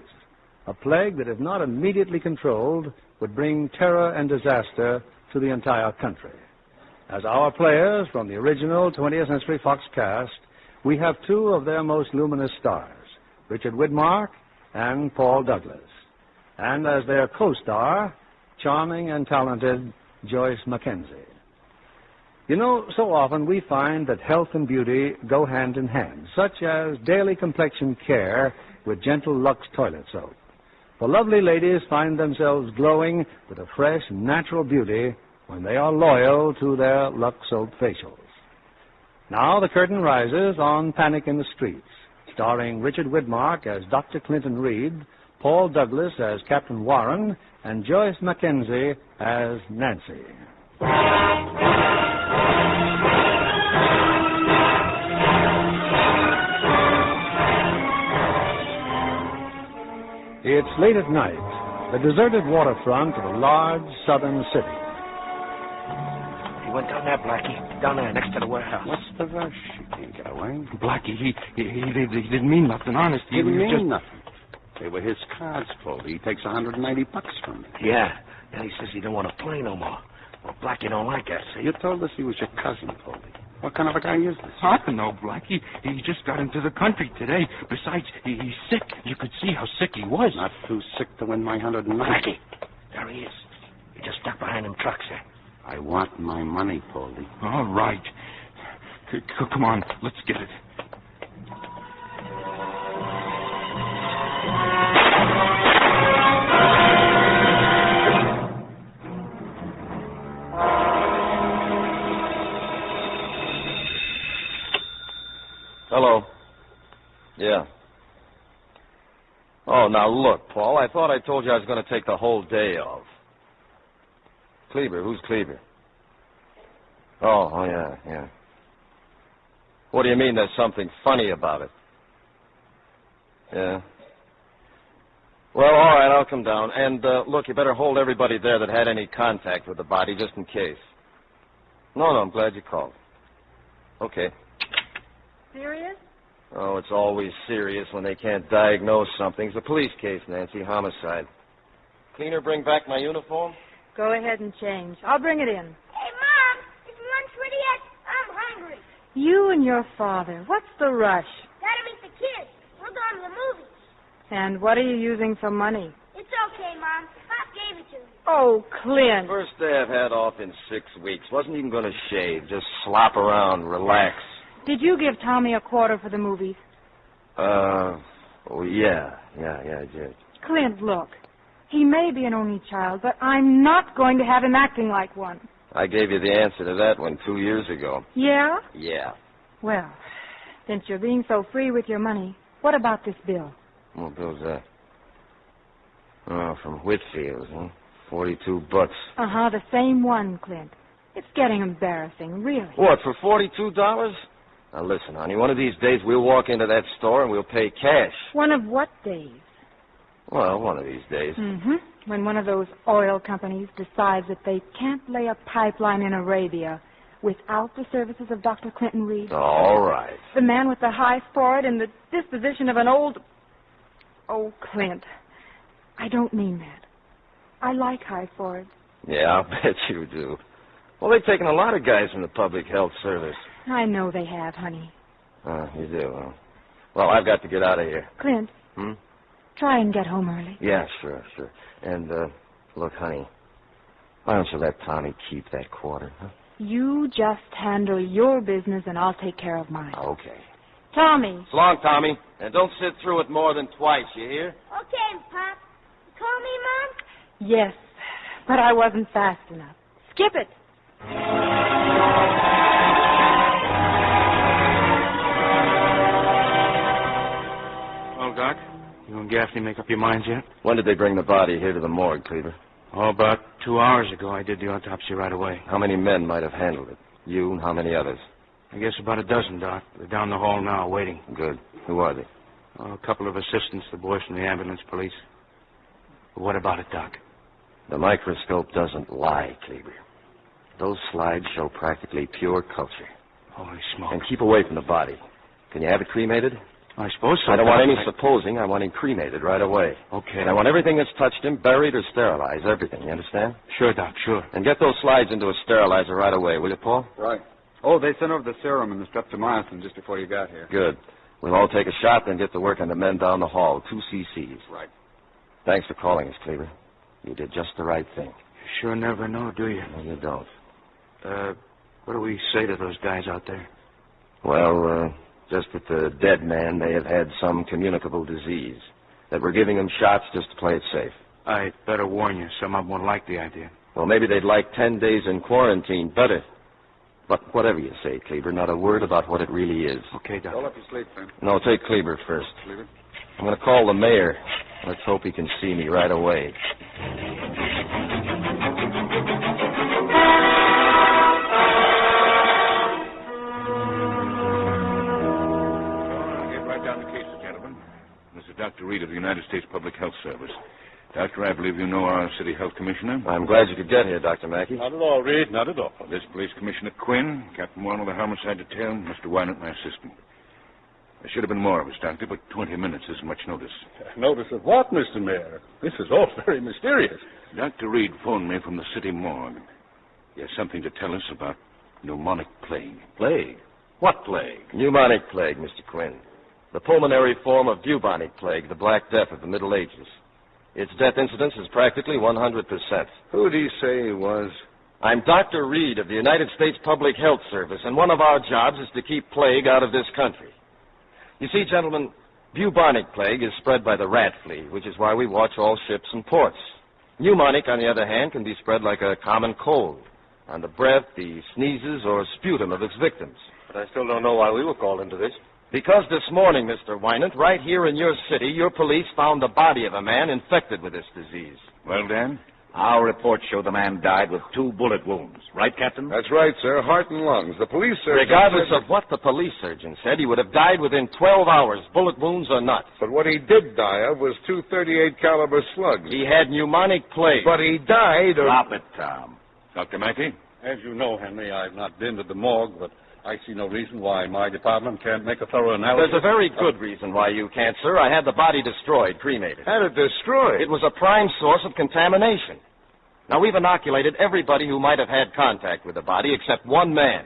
[SPEAKER 19] A plague that, if not immediately controlled, would bring terror and disaster to the entire country. As our players from the original 20th Century Fox cast, we have two of their most luminous stars, Richard Widmark and Paul Douglas. And as their co-star, charming and talented Joyce Mackenzie. You know, so often we find that health and beauty go hand in hand, such as daily complexion care with gentle Lux toilet soap. For lovely ladies find themselves glowing with a fresh, natural beauty when they are loyal to their Lux soap facials. Now the curtain rises on Panic in the Streets, starring Richard Widmark as Dr. Clinton Reed, Paul Douglas as Captain Warren, and Joyce Mackenzie as Nancy. It's late at night, the deserted waterfront of a large southern city.
[SPEAKER 8] He went down there, Blackie. Down there, next to the warehouse.
[SPEAKER 21] What's the rush? You can't get away.
[SPEAKER 8] Blackie, he didn't mean nothing, honest. He
[SPEAKER 21] Didn't
[SPEAKER 8] was
[SPEAKER 21] mean
[SPEAKER 8] just...
[SPEAKER 21] nothing. They were his cards, Foley. He takes $190 from me.
[SPEAKER 8] Yeah. Then he says he don't want to play no more. Well, Blackie don't like that, see?
[SPEAKER 21] You told us he was your cousin, Foley. What kind of a guy is this?
[SPEAKER 8] I don't know, Blackie. He just got into the country today. Besides, he's sick. You could see how sick he was.
[SPEAKER 21] Not too sick to win my $190.
[SPEAKER 8] Blackie, there he is. He just stuck behind them trucks there.
[SPEAKER 21] I want my money, Foley.
[SPEAKER 8] All right. Come on, let's get it.
[SPEAKER 20] Hello. Yeah. Oh, now look, Paul, I thought I told you I was going to take the whole day off. Kleber, who's Kleber? Oh, yeah. What do you mean there's something funny about it? Yeah. Well, all right, I'll come down. And, look, you better hold everybody there that had any contact with the body, just in case. No, I'm glad you called. Okay.
[SPEAKER 24] Serious?
[SPEAKER 20] Oh, it's always serious when they can't diagnose something. It's a police case, Nancy, homicide. Cleaner, bring back my uniform?
[SPEAKER 24] Go ahead and change. I'll bring it in.
[SPEAKER 25] Hey, Mom, is lunch ready yet? I'm hungry.
[SPEAKER 24] You and your father. What's the rush?
[SPEAKER 25] Gotta meet the kids. We're going to the movies.
[SPEAKER 24] And what are you using for money?
[SPEAKER 25] It's okay, Mom. Pop gave it to me.
[SPEAKER 24] Oh, Clint.
[SPEAKER 20] First day I've had off in 6 weeks. Wasn't even going to shave. Just slop around, relax.
[SPEAKER 24] Did you give Tommy a quarter for the movies?
[SPEAKER 20] Oh, yeah, I did.
[SPEAKER 24] Clint, look. He may be an only child, but I'm not going to have him acting like one.
[SPEAKER 20] I gave you the answer to that one 2 years ago.
[SPEAKER 24] Yeah?
[SPEAKER 20] Yeah.
[SPEAKER 24] Well, since you're being so free with your money, what about this bill?
[SPEAKER 20] What bill's that? Oh, from Whitfield's, huh? $42.
[SPEAKER 24] Uh-huh, the same one, Clint. It's getting embarrassing, really.
[SPEAKER 20] What, for $42? Now, listen, honey, one of these days we'll walk into that store and we'll pay cash.
[SPEAKER 24] One of what days?
[SPEAKER 20] Well, one of these days.
[SPEAKER 24] Mm-hmm. When one of those oil companies decides that they can't lay a pipeline in Arabia without the services of Dr. Clinton Reed.
[SPEAKER 20] All right.
[SPEAKER 24] The man with the high forehead and the disposition of an old... Oh, Clint, I don't mean that. I like high foreheads.
[SPEAKER 20] Yeah, I'll bet you do. Well, they've taken a lot of guys from the public health service.
[SPEAKER 24] I know they have, honey.
[SPEAKER 20] Oh, you do, huh? Well, I've got to get out of here.
[SPEAKER 24] Clint, try and get home early.
[SPEAKER 20] Yeah, sure. And, look, honey, why don't you let Tommy keep that quarter, huh?
[SPEAKER 24] You just handle your business and I'll take care of mine.
[SPEAKER 20] Okay.
[SPEAKER 24] Tommy.
[SPEAKER 20] So long, Tommy. And don't sit through it more than twice, you hear?
[SPEAKER 3] Okay, Pop. Call me, Mom?
[SPEAKER 24] Yes, but I wasn't fast enough. Skip it.
[SPEAKER 8] Well, Doc, you and Gaffney make up your minds yet?
[SPEAKER 20] When did they bring the body here to the morgue, Cleaver?
[SPEAKER 8] Oh, about 2 hours ago. I did the autopsy right away.
[SPEAKER 20] How many men might have handled it? You and how many others?
[SPEAKER 8] I guess about a dozen, Doc. They're down the hall now, waiting.
[SPEAKER 20] Good. Who are they?
[SPEAKER 8] Oh, a couple of assistants, the boys from the ambulance police. But what about it, Doc?
[SPEAKER 20] The microscope doesn't lie, Cleaver. Those slides show practically pure culture.
[SPEAKER 8] Holy smoke.
[SPEAKER 20] And keep away from the body. Can you have it cremated?
[SPEAKER 8] I suppose so.
[SPEAKER 20] I don't want any supposing. I want him cremated right away.
[SPEAKER 8] Okay.
[SPEAKER 20] And I want everything that's touched him buried or sterilized. Everything, you understand?
[SPEAKER 8] Sure, Doc, sure.
[SPEAKER 20] And get those slides into a sterilizer right away, will you, Paul?
[SPEAKER 9] Right. Oh, they sent over the serum and the streptomycin just before you got here.
[SPEAKER 20] Good. We'll all take a shot, then get to work on the men down the hall. 2 cc's.
[SPEAKER 9] Right.
[SPEAKER 20] Thanks for calling us, Cleaver. You did just the right thing.
[SPEAKER 8] You sure never know, do you?
[SPEAKER 20] No, you don't.
[SPEAKER 8] What do we say to those guys out there?
[SPEAKER 20] Well, just that the dead man may have had some communicable disease. That we're giving him shots just to play it safe.
[SPEAKER 8] I'd better warn you. Some of them won't like the idea.
[SPEAKER 20] Well, maybe they'd like 10 days in quarantine better. But whatever you say, Cleaver, not a word about what it really is.
[SPEAKER 8] Okay, Doc.
[SPEAKER 9] Roll up your sleep, Sam.
[SPEAKER 20] No, take Cleaver first.
[SPEAKER 9] Cleaver?
[SPEAKER 20] I'm going to call the mayor. Let's hope he can see me right away.
[SPEAKER 4] I'll get right down to cases, gentlemen. This is Dr. Reed of the United States Public Health Service. Doctor, I believe you know our city health commissioner.
[SPEAKER 20] I'm glad you could get here, Dr. Mackey.
[SPEAKER 11] Not at all, Reed, not at all.
[SPEAKER 4] This police commissioner Quinn, Captain Warren of the homicide detail, Mr. Wynant, my assistant. There should have been more of us, Doctor, but 20 minutes isn't much notice.
[SPEAKER 11] Notice of what, Mr. Mayor? This is all very mysterious.
[SPEAKER 4] Dr. Reed phoned me from the city morgue. He has something to tell us about pneumonic plague.
[SPEAKER 11] Plague? What plague?
[SPEAKER 20] Pneumonic plague, Mr. Quinn. The pulmonary form of bubonic plague, the Black Death of the Middle Ages. Its death incidence is practically 100%.
[SPEAKER 11] Who did he say he was?
[SPEAKER 20] I'm Dr. Reed of the United States Public Health Service, and one of our jobs is to keep plague out of this country. You see, gentlemen, bubonic plague is spread by the rat flea, which is why we watch all ships and ports. Pneumonic, on the other hand, can be spread like a common cold, on the breath, the sneezes, or sputum of its victims.
[SPEAKER 11] But I still don't know why we were called into this.
[SPEAKER 20] Because this morning, Mr. Wynant, right here in your city, your police found the body of a man infected with this disease.
[SPEAKER 4] Well, Dan?
[SPEAKER 14] Our reports show the man died with 2 bullet wounds. Right, Captain?
[SPEAKER 11] That's right, sir. Heart and lungs. The police surgeon...
[SPEAKER 20] Regardless of what the police surgeon said, he would have died within 12 hours, bullet wounds or not.
[SPEAKER 11] But what he did die of was 2 .38 caliber slugs.
[SPEAKER 20] He had pneumonic plague.
[SPEAKER 11] But he died of...
[SPEAKER 14] Drop it, Tom.
[SPEAKER 4] Dr. Mackey?
[SPEAKER 11] As you know, Henry, I've not been to the morgue, but I see no reason why my department can't make a thorough analysis.
[SPEAKER 20] There's a very good reason why you can't, sir. I had the body destroyed, cremated.
[SPEAKER 11] Had it destroyed?
[SPEAKER 20] It was a prime source of contamination. Now, we've inoculated everybody who might have had contact with the body except one man.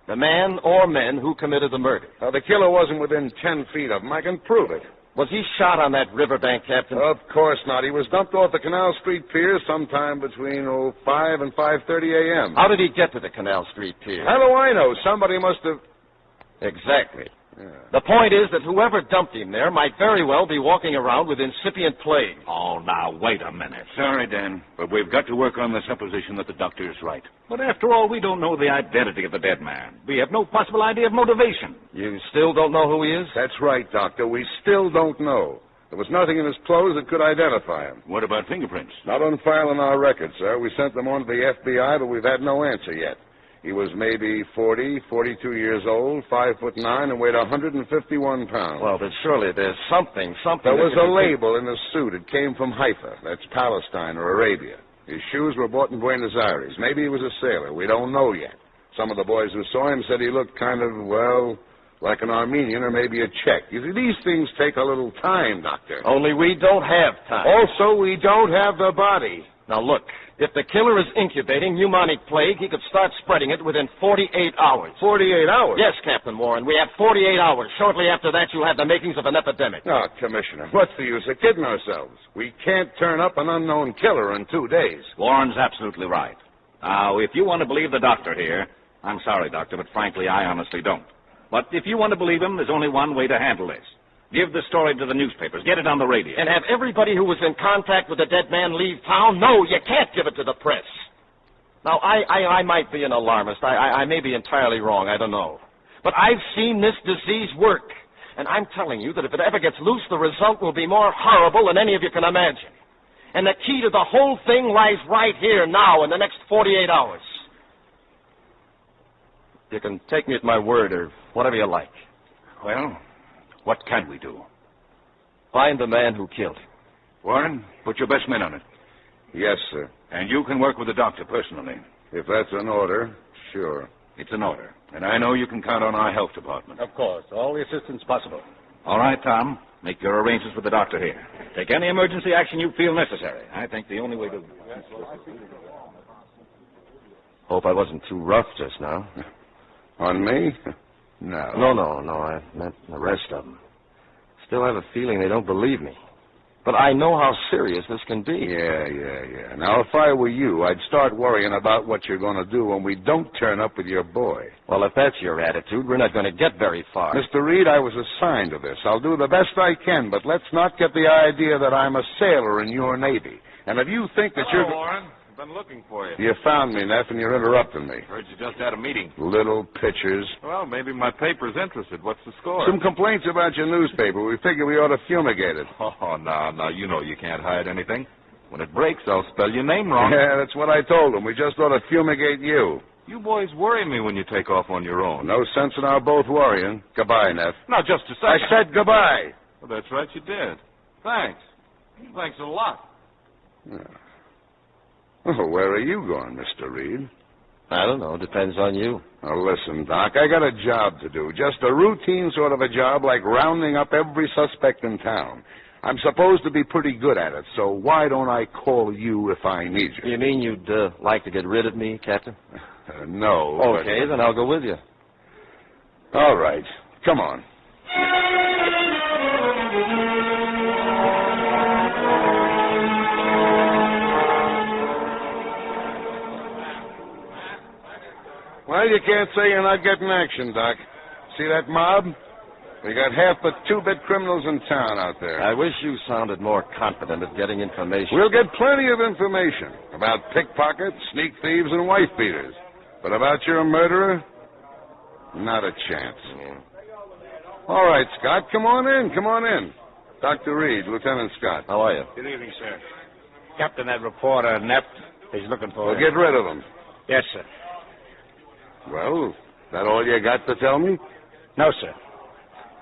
[SPEAKER 20] The man or men who committed the murder.
[SPEAKER 11] Now, the killer wasn't within 10 feet of him. I can prove it.
[SPEAKER 20] Was he shot on that riverbank, Captain?
[SPEAKER 11] Of course not. He was dumped off the Canal Street Pier sometime between 5 and 5:30 a.m.
[SPEAKER 20] How did he get to the Canal Street Pier?
[SPEAKER 11] How do I know? Somebody must have...
[SPEAKER 20] Exactly. The point is that whoever dumped him there might very well be walking around with incipient plague.
[SPEAKER 14] Oh, now, wait a minute. Sorry, Dan, but we've got to work on the supposition that the doctor is right. But after all, we don't know the identity of the dead man. We have no possible idea of motivation.
[SPEAKER 20] You still don't know who he is?
[SPEAKER 2] That's right, Doctor. We still don't know. There was nothing in his clothes that could identify him.
[SPEAKER 14] What about fingerprints?
[SPEAKER 2] Not on file in our records, sir. We sent them on to the FBI, but we've had no answer yet. He was maybe 42 years old, 5'9", and weighed 151 pounds.
[SPEAKER 20] Well, but surely there's something.
[SPEAKER 2] There was a label in his suit. It came from Haifa. That's Palestine or Arabia. His shoes were bought in Buenos Aires. Maybe he was a sailor. We don't know yet. Some of the boys who saw him said he looked kind of, well, like an Armenian or maybe a Czech. You see, these things take a little time, Doctor.
[SPEAKER 20] Only we don't have time.
[SPEAKER 2] Also, we don't have the body.
[SPEAKER 20] Now, look, if the killer is incubating pneumonic plague, he could start spreading it within 48 hours.
[SPEAKER 2] 48 hours?
[SPEAKER 20] Yes, Captain Warren. We have 48 hours. Shortly after that, you'll have the makings of an epidemic.
[SPEAKER 2] Oh, Commissioner, what's the use of kidding ourselves? We can't turn up an unknown killer in 2 days.
[SPEAKER 14] Warren's absolutely right. Now, if you want to believe the doctor here, I'm sorry, Doctor, but frankly, I honestly don't. But if you want to believe him, there's only one way to handle this. Give the story to the newspapers. Get it on the radio.
[SPEAKER 20] And have everybody who was in contact with the dead man leave town? No, you can't give it to the press. Now, I might be an alarmist. I may be entirely wrong. I don't know. But I've seen this disease work. And I'm telling you that if it ever gets loose, the result will be more horrible than any of you can imagine. And the key to the whole thing lies right here now in the next 48 hours. You can take me at my word or whatever you like.
[SPEAKER 14] Well, what can we do?
[SPEAKER 20] Find the man who killed him.
[SPEAKER 14] Warren, put your best men on it.
[SPEAKER 2] Yes, sir.
[SPEAKER 14] And you can work with the doctor personally.
[SPEAKER 2] If that's an order, sure.
[SPEAKER 14] It's an order. And I know you can count on our health department.
[SPEAKER 11] Of course. All the assistance possible.
[SPEAKER 14] All right, Tom. Make your arrangements with the doctor here. Take any emergency action you feel necessary. I think the only way to...
[SPEAKER 20] Hope I wasn't too rough just now.
[SPEAKER 2] On me? No.
[SPEAKER 20] No. I meant the rest of them. Still have a feeling they don't believe me. But I know how serious this can be.
[SPEAKER 2] Yeah. Now, if I were you, I'd start worrying about what you're going to do when we don't turn up with your boy.
[SPEAKER 20] Well, if that's your attitude, we're not going to get very far.
[SPEAKER 2] Mr. Reed, I was assigned to this. I'll do the best I can, but let's not get the idea that I'm a sailor in your Navy. And if you think that
[SPEAKER 4] Hello, Warren. Been looking for you.
[SPEAKER 2] You found me, Neff, and you're interrupting me.
[SPEAKER 4] Heard you just had a meeting.
[SPEAKER 2] Little pitchers.
[SPEAKER 4] Well, maybe my paper's interested. What's the score?
[SPEAKER 2] Some complaints about your newspaper. We figure we ought to fumigate it.
[SPEAKER 4] Oh, no. You know you can't hide anything. When it breaks, I'll spell your name wrong.
[SPEAKER 2] Yeah, that's what I told them. We just ought to fumigate you.
[SPEAKER 4] You boys worry me when you take off on your own.
[SPEAKER 2] No sense in our both worrying. Goodbye, Neff.
[SPEAKER 4] Now, just a second.
[SPEAKER 2] I said goodbye.
[SPEAKER 4] Well, that's right, you did. Thanks. Thanks a lot.
[SPEAKER 2] Yeah. Oh, where are you going, Mr. Reed?
[SPEAKER 20] I don't know. Depends on you.
[SPEAKER 2] Now, listen, Doc, I got a job to do. Just a routine sort of a job like rounding up every suspect in town. I'm supposed to be pretty good at it, so why don't I call you if I need you?
[SPEAKER 20] You mean you'd like to get rid of me, Captain?
[SPEAKER 2] No.
[SPEAKER 20] Okay, then I'll go with you.
[SPEAKER 2] All right. Come on. Well, you can't say you're not getting action, Doc. See that mob? We got half the two-bit criminals in town out there.
[SPEAKER 20] I wish you sounded more confident at getting information.
[SPEAKER 2] We'll get plenty of information about pickpockets, sneak thieves, and wife-beaters. But about your murderer, not a chance. All right, Scott, come on in. Dr. Reed, Lieutenant Scott.
[SPEAKER 20] How are you?
[SPEAKER 10] Good evening, sir. Captain, that reporter, Neff, is looking for...
[SPEAKER 2] Well, get rid of him.
[SPEAKER 10] Yes, sir.
[SPEAKER 2] Well, that all you got to tell me?
[SPEAKER 10] No, sir.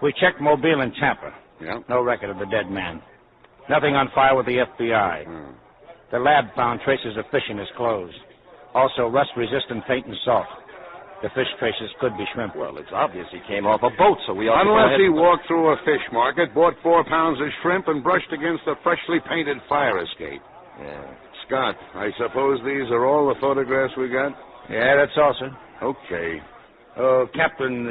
[SPEAKER 10] We checked Mobile and Tampa.
[SPEAKER 2] Yeah?
[SPEAKER 10] No record of the dead man. Nothing on file with the FBI. The lab found traces of fish in his clothes. Also, rust-resistant paint and salt. The fish traces could be shrimp.
[SPEAKER 20] Well, it's obvious he came off a boat, so we ought to...
[SPEAKER 2] Unless he walked through a fish market, bought 4 pounds of shrimp, and brushed against a freshly painted fire escape.
[SPEAKER 20] Yeah.
[SPEAKER 2] Scott, I suppose these are all the photographs we got?
[SPEAKER 10] Yeah, that's all, sir.
[SPEAKER 2] Okay.
[SPEAKER 10] Captain,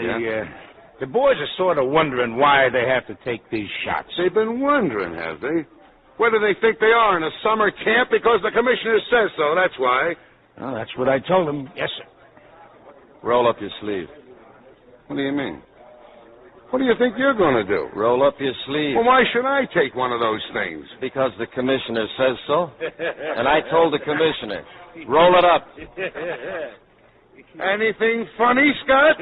[SPEAKER 10] the boys are sort of wondering why they have to take these shots.
[SPEAKER 2] They've been wondering, have they? Whether they think they are in a summer camp because the commissioner says so, that's why.
[SPEAKER 10] Oh, that's what I told them. Yes, sir.
[SPEAKER 20] Roll up your sleeve.
[SPEAKER 2] What do you mean? What do you think you're going to do?
[SPEAKER 20] Roll up your sleeve.
[SPEAKER 2] Well, why should I take one of those things?
[SPEAKER 20] Because the commissioner says so. And I told the commissioner. Roll it up.
[SPEAKER 2] Anything funny, Scott?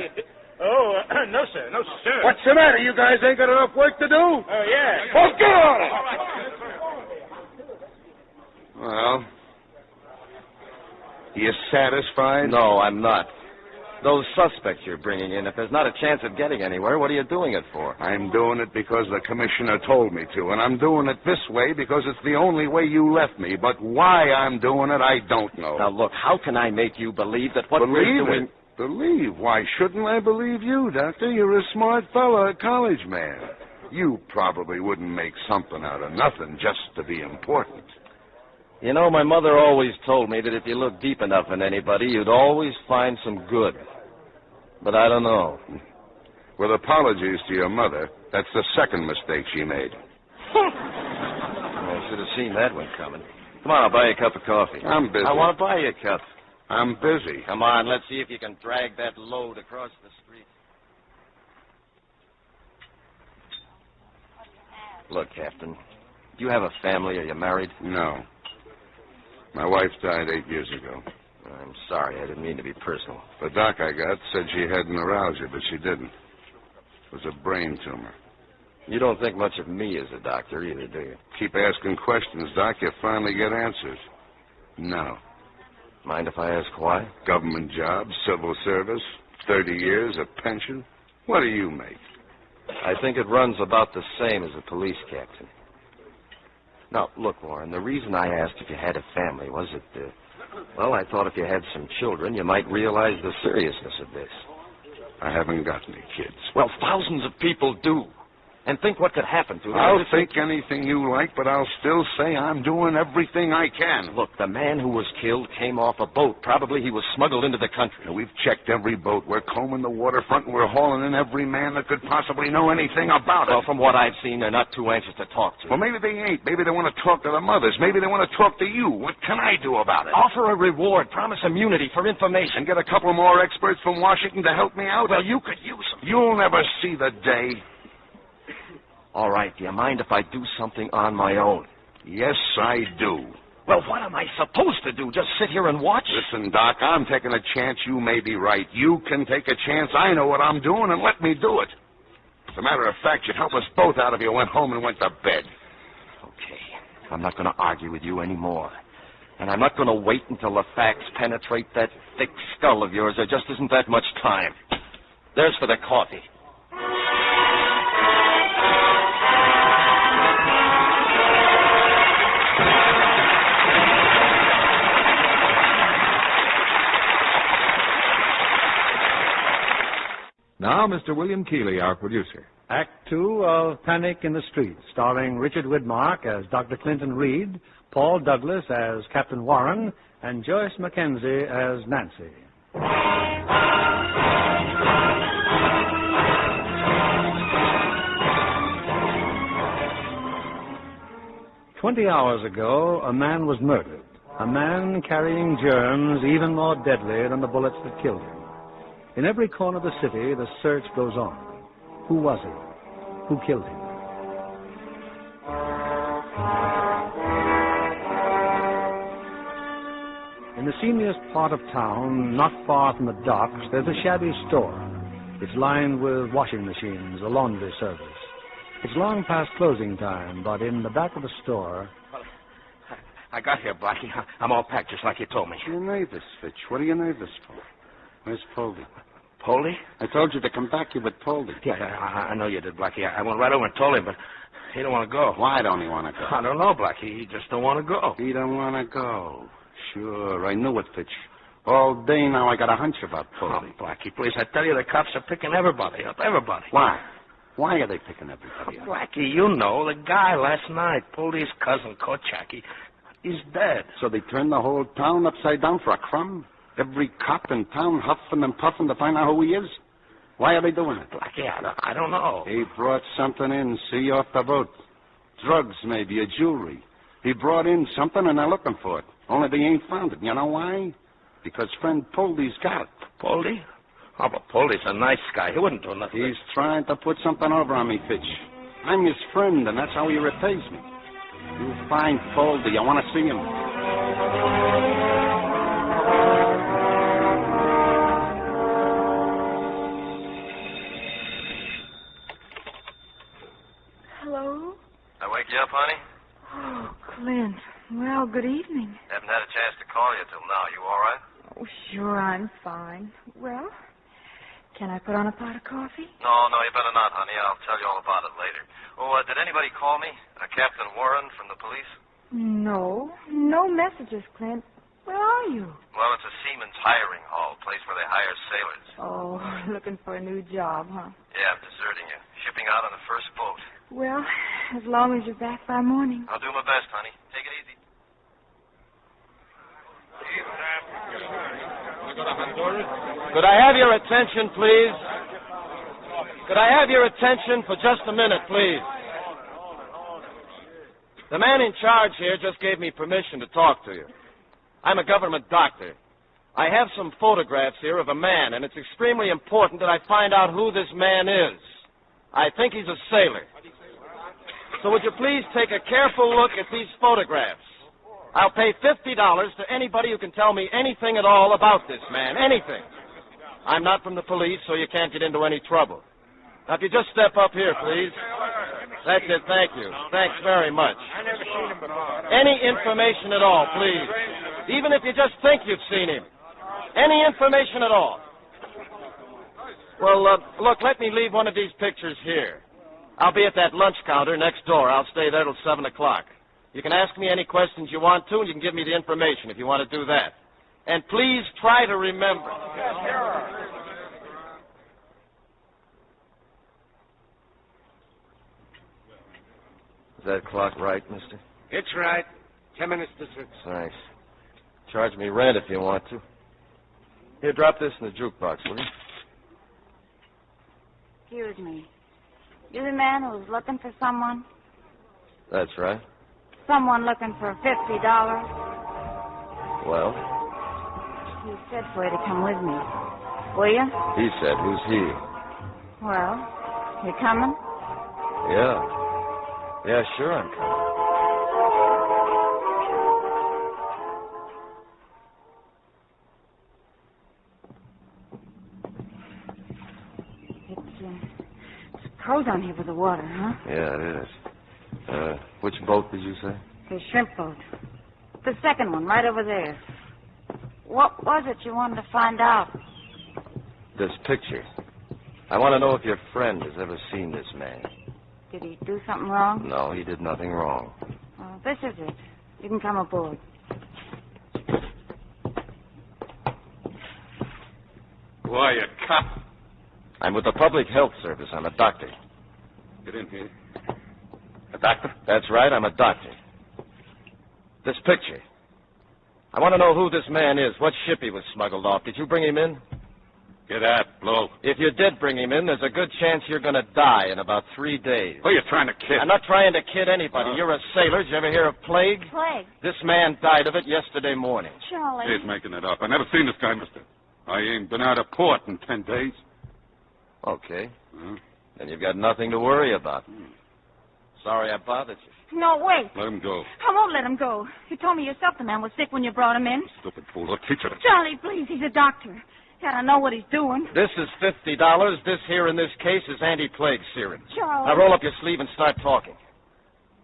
[SPEAKER 10] Oh, no, sir. No, sir.
[SPEAKER 2] What's the matter? You guys ain't got enough work to do?
[SPEAKER 10] Oh, yeah.
[SPEAKER 2] Oh, get on it! Well, you satisfied?
[SPEAKER 20] No, I'm not. Those suspects you're bringing in, if there's not a chance of getting anywhere, what are you doing it for?
[SPEAKER 2] I'm doing it because the commissioner told me to, and I'm doing it this way because it's the only way you left me. But why I'm doing it, I don't know.
[SPEAKER 20] Now, look, how can I make you believe that what we're doing...
[SPEAKER 2] Believe? Why shouldn't I believe you, Doctor? You're a smart fellow, a college man. You probably wouldn't make something out of nothing just to be important.
[SPEAKER 20] You know, my mother always told me that if you look deep enough in anybody, you'd always find some good. But I don't know.
[SPEAKER 2] With apologies to your mother, that's the second mistake she made.
[SPEAKER 20] I should have seen that one coming. Come on, I'll buy you a cup of coffee.
[SPEAKER 2] I'm busy.
[SPEAKER 20] I want to buy you a cup.
[SPEAKER 2] I'm busy.
[SPEAKER 20] Come on, let's see if you can drag that load across the street. Look, Captain, do you have a family? Are you married?
[SPEAKER 2] No. My wife died 8 years ago.
[SPEAKER 20] I'm sorry, I didn't mean to be personal.
[SPEAKER 2] The doc I got said she had neuralgia, but she didn't. It was a brain tumor.
[SPEAKER 20] You don't think much of me as a doctor either, do you?
[SPEAKER 2] Keep asking questions, Doc. You finally get answers. No.
[SPEAKER 20] Mind if I ask why?
[SPEAKER 2] Government job, civil service, 30 years, a pension. What do you make?
[SPEAKER 20] I think it runs about the same as a police captain. Now, look, Warren, the reason I asked if you had a family was that, well, I thought if you had some children, you might realize the seriousness of this.
[SPEAKER 2] I haven't got any kids.
[SPEAKER 20] Well, thousands of people do. And think what could happen to them.
[SPEAKER 2] I'll think anything you like, but I'll still say I'm doing everything I can.
[SPEAKER 20] Look, the man who was killed came off a boat. Probably he was smuggled into the country.
[SPEAKER 2] Now, we've checked every boat. We're combing the waterfront, and we're hauling in every man that could possibly know anything about it.
[SPEAKER 20] Well, from what I've seen, they're not too anxious to talk to.
[SPEAKER 2] Well, maybe they ain't. Maybe they want to talk to the mothers. Maybe they want to talk to you. What can I do about it?
[SPEAKER 20] Offer a reward. Promise immunity for information.
[SPEAKER 2] And get a couple more experts from Washington to help me out?
[SPEAKER 20] Well, you could use them.
[SPEAKER 2] You'll never see the day.
[SPEAKER 20] All right, do you mind if I do something on my own?
[SPEAKER 2] Yes, I do.
[SPEAKER 20] Well, what am I supposed to do? Just sit here and watch?
[SPEAKER 2] Listen, Doc, I'm taking a chance you may be right. You can take a chance I know what I'm doing, and let me do it. As a matter of fact, you'd help us both out if you went home and went to bed.
[SPEAKER 20] Okay. I'm not going to argue with you anymore. And I'm not going to wait until the facts penetrate that thick skull of yours. There just isn't that much time. There's for the coffee.
[SPEAKER 4] Now, Mr. William Keeley, our producer.
[SPEAKER 19] Act 2 of Panic in the Street, starring Richard Widmark as Dr. Clinton Reed, Paul Douglas as Captain Warren, and Joyce Mackenzie as Nancy. 20 hours ago, a man was murdered. A man carrying germs even more deadly than the bullets that killed him. In every corner of the city, the search goes on. Who was he? Who killed him? In the seamiest part of town, not far from the docks, there's a shabby store. It's lined with washing machines, a laundry service. It's long past closing time, but in the back of the store...
[SPEAKER 10] I got here, Blackie. I'm all packed just like you told me.
[SPEAKER 11] You're nervous, Fitch. What are you nervous for? Where's Poldy?
[SPEAKER 10] Poldy?
[SPEAKER 11] I told you to come back here with Poldy.
[SPEAKER 10] Yeah, I know you did, Blackie. I went right over and told him, but he don't want to go.
[SPEAKER 11] Why don't he want to go?
[SPEAKER 10] I don't know, Blackie. He just don't want to go.
[SPEAKER 11] He don't want to go. Sure, I knew it, Fitch. All day now I got a hunch about Poldy.
[SPEAKER 10] Oh, Blackie, please, I tell you, the cops are picking everybody up, everybody.
[SPEAKER 11] Why? Why are they picking everybody up?
[SPEAKER 10] Blackie, you know, the guy last night, Poldy's cousin, Kochaki, he's dead.
[SPEAKER 11] So they turned the whole town upside down for a crumb? Every cop in town huffing and puffing to find out who he is? Why are they doing it?
[SPEAKER 10] Blackie, I don't know.
[SPEAKER 11] He brought something in, see, off the boat. Drugs, maybe, a jewelry. He brought in something and they're looking for it. Only they ain't found it. You know why? Because friend Poldy's got it.
[SPEAKER 10] Poldy?
[SPEAKER 20] Oh, but Poldy's a nice guy. He wouldn't do nothing.
[SPEAKER 11] He's trying to put something over on me, Fitch. I'm his friend, and that's how he repays me. You'll find Poldy. I want to see him.
[SPEAKER 24] Hello?
[SPEAKER 20] I wake you up, honey?
[SPEAKER 24] Oh, Clint. Well, good evening.
[SPEAKER 20] Haven't had a chance to call you till now. You all right?
[SPEAKER 24] Oh, sure, I'm fine. Well, can I put on a pot of coffee?
[SPEAKER 20] No, you better not, honey. I'll tell you all about it later. Oh, did anybody call me? Captain Warren from the police?
[SPEAKER 24] No messages, Clint. Where are you?
[SPEAKER 20] Well, it's a seaman's hiring hall, place where they hire sailors.
[SPEAKER 24] Oh, looking for a new job, huh?
[SPEAKER 20] Yeah, I'm deserting you. Shipping out on the first boat.
[SPEAKER 24] Well, as long as you're back by morning.
[SPEAKER 20] I'll do my best, honey. Take it easy.
[SPEAKER 13] Could I have your attention, please? Could I have your attention for just a minute, please? The man in charge here just gave me permission to talk to you. I'm a government doctor. I have some photographs here of a man, and it's extremely important that I find out who this man is. I think he's a sailor. So would you please take a careful look at these photographs? I'll pay $50 to anybody who can tell me anything at all about this man, anything. I'm not from the police, so you can't get into any trouble. Now, if you just step up here, please. That's it, thank you. Thanks very much. Any information at all, please. Even if you just think you've seen him. Any information at all. Well, look, let me leave one of these pictures here. I'll be at that lunch counter next door. I'll stay there till 7 o'clock. You can ask me any questions you want to, and you can give me the information if you want to do that. And please try to remember.
[SPEAKER 20] Is that clock right, mister?
[SPEAKER 15] It's right. 10 minutes to 6.
[SPEAKER 20] Thanks. Charge me rent if you want to. Here, drop this in the jukebox, will you?
[SPEAKER 3] Excuse me. You're the man who's looking for someone?
[SPEAKER 20] That's right.
[SPEAKER 3] Someone looking for $50?
[SPEAKER 20] Well?
[SPEAKER 3] He said for you to come with me. Will you?
[SPEAKER 20] He said, who's he?
[SPEAKER 3] Well, you coming?
[SPEAKER 20] Yeah. Yeah, sure I'm coming.
[SPEAKER 3] It's cold down here with the water, huh?
[SPEAKER 20] Yeah, it is. Which boat did you say?
[SPEAKER 3] The shrimp boat. The second one, right over there. What was it you wanted to find out?
[SPEAKER 20] This picture. I want to know if your friend has ever seen this man.
[SPEAKER 3] Did he do something wrong?
[SPEAKER 20] No, he did nothing wrong.
[SPEAKER 3] Oh, this is it. You can come aboard.
[SPEAKER 11] Who are you, cop?
[SPEAKER 20] I'm with the Public Health Service. I'm a doctor.
[SPEAKER 11] Get in here. A doctor?
[SPEAKER 20] That's right, I'm a doctor. This picture. I want to know who this man is, what ship he was smuggled off. Did you bring him in?
[SPEAKER 11] Get out, blow.
[SPEAKER 20] If you did bring him in, there's a good chance you're going to die in about 3 days.
[SPEAKER 11] Who are you trying to kid?
[SPEAKER 20] I'm not trying to kid anybody. You're a sailor. Did you ever hear of plague?
[SPEAKER 3] Plague?
[SPEAKER 20] This man died of it yesterday morning.
[SPEAKER 3] Charlie.
[SPEAKER 11] He's making it up. I never seen this guy, mister. I ain't been out of port in 10 days.
[SPEAKER 20] Okay. Then you've got nothing to worry about. Sorry I bothered you.
[SPEAKER 3] No, wait.
[SPEAKER 11] Let him go.
[SPEAKER 3] I won't let him go. You told me yourself the man was sick when you brought him in.
[SPEAKER 11] Stupid fool. I'll teach you to...
[SPEAKER 3] Charlie, please, he's a doctor. Gotta know what he's doing.
[SPEAKER 20] This is $50. This here in this case is anti-plague serum.
[SPEAKER 3] Charlie.
[SPEAKER 20] Now roll up your sleeve and start talking.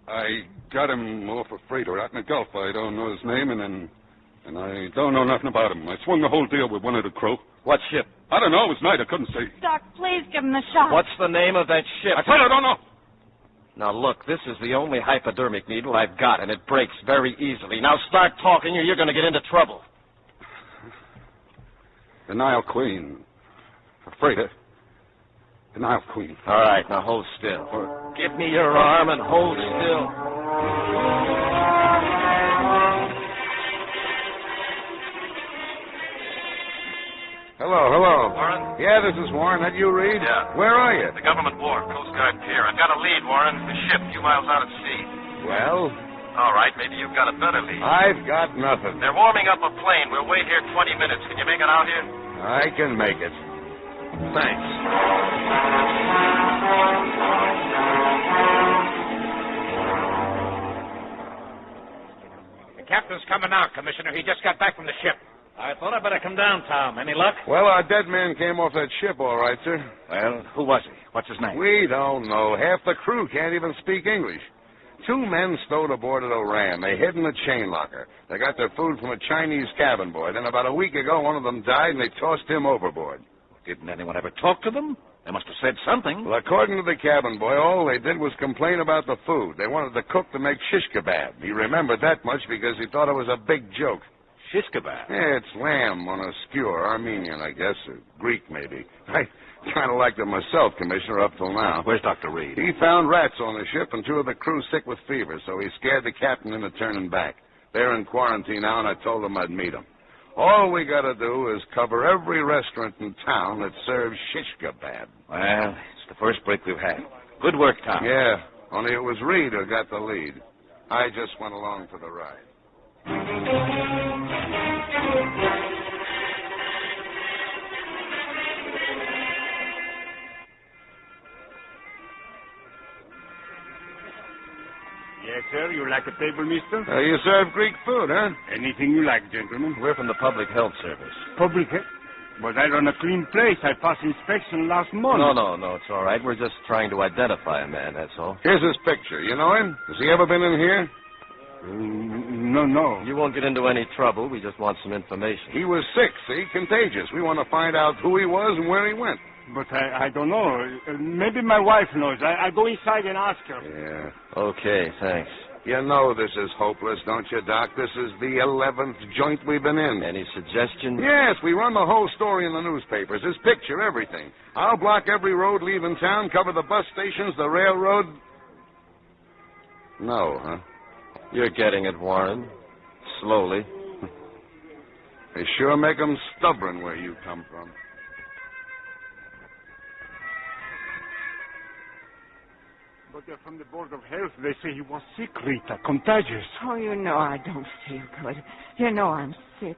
[SPEAKER 11] I got him off a freighter out in the Gulf. I don't know his name, and I don't know nothing about him. I swung the whole deal with one of the crew.
[SPEAKER 20] What ship?
[SPEAKER 11] I don't know. It was night. I couldn't see.
[SPEAKER 3] Doc, please give him a shot.
[SPEAKER 20] What's the name of that ship?
[SPEAKER 11] I said I don't know.
[SPEAKER 20] Now, look, this is the only hypodermic needle I've got, and it breaks very easily. Now start talking, or you're going to get into trouble.
[SPEAKER 11] The Nile Queen. A freighter. The Nile Queen.
[SPEAKER 20] All right, now hold still. Give me your arm and hold still.
[SPEAKER 2] Hello.
[SPEAKER 6] Warren?
[SPEAKER 2] Yeah, this is Warren. That you, Reed?
[SPEAKER 6] Yeah.
[SPEAKER 2] Where are you?
[SPEAKER 6] The government wharf, Coast Guard Pier. I've got a lead, Warren. The ship, a few miles out at sea.
[SPEAKER 2] Well?
[SPEAKER 6] All right, maybe you've got a better lead.
[SPEAKER 2] I've got nothing.
[SPEAKER 6] They're warming up a plane. We'll wait here 20 minutes. Can you make it out here?
[SPEAKER 2] I can make it.
[SPEAKER 20] Thanks.
[SPEAKER 10] The captain's coming now, Commissioner. He just got back from the ship.
[SPEAKER 14] I thought I'd better come down, Tom. Any luck?
[SPEAKER 2] Well, our dead man came off that ship, all right, sir.
[SPEAKER 14] Well, who was he? What's his name?
[SPEAKER 2] We don't know. Half the crew can't even speak English. 2 men stowed aboard at Oran. They hid in the chain locker. They got their food from a Chinese cabin boy. Then about a week ago, one of them died, and they tossed him overboard.
[SPEAKER 14] Didn't anyone ever talk to them? They must have said something.
[SPEAKER 2] Well, according to the cabin boy, all they did was complain about the food. They wanted the cook to make shish kebab. He remembered that much because he thought it was a big joke.
[SPEAKER 14] Shish kebab?
[SPEAKER 2] Yeah, it's lamb on a skewer. Armenian, I guess, or Greek, maybe. I kind of liked it myself, Commissioner, up till now.
[SPEAKER 14] Where's Dr. Reed?
[SPEAKER 2] He found rats on the ship and 2 of the crew sick with fever, so he scared the captain into turning back. They're in quarantine now, and I told them I'd meet them. All we got to do is cover every restaurant in town that serves shish kebab.
[SPEAKER 14] Well, it's the first break we've had. Good work, Tom.
[SPEAKER 2] Yeah, only it was Reed who got the lead. I just went along for the ride.
[SPEAKER 15] Yes, sir. You like a table, mister?
[SPEAKER 2] You serve Greek food, huh?
[SPEAKER 15] Anything you like, gentlemen.
[SPEAKER 20] We're from the Public Health Service.
[SPEAKER 15] Public health? Was I run a clean place? I passed inspection last month.
[SPEAKER 20] No, it's all right. We're just trying to identify a man, that's all.
[SPEAKER 2] Here's his picture. You know him? Has he ever been in here?
[SPEAKER 15] No.
[SPEAKER 20] You won't get into any trouble. We just want some information.
[SPEAKER 2] He was sick, see? Contagious. We want to find out who he was and where he went.
[SPEAKER 15] But I don't know. Maybe my wife knows. I'll go inside and ask her.
[SPEAKER 2] Yeah.
[SPEAKER 20] Okay, thanks.
[SPEAKER 2] You know this is hopeless, don't you, Doc? This is the 11th joint we've been in.
[SPEAKER 20] Any suggestions?
[SPEAKER 2] Yes, we run the whole story in the newspapers. His picture, everything. I'll block every road leaving town, cover the bus stations, the railroad. No, huh?
[SPEAKER 20] You're getting it, Warren. Slowly.
[SPEAKER 2] They sure make 'em stubborn where you come from.
[SPEAKER 15] But they're from the Board of Health. They say he was sick, Rita. Contagious.
[SPEAKER 5] Oh, you know I don't feel good. You know I'm sick.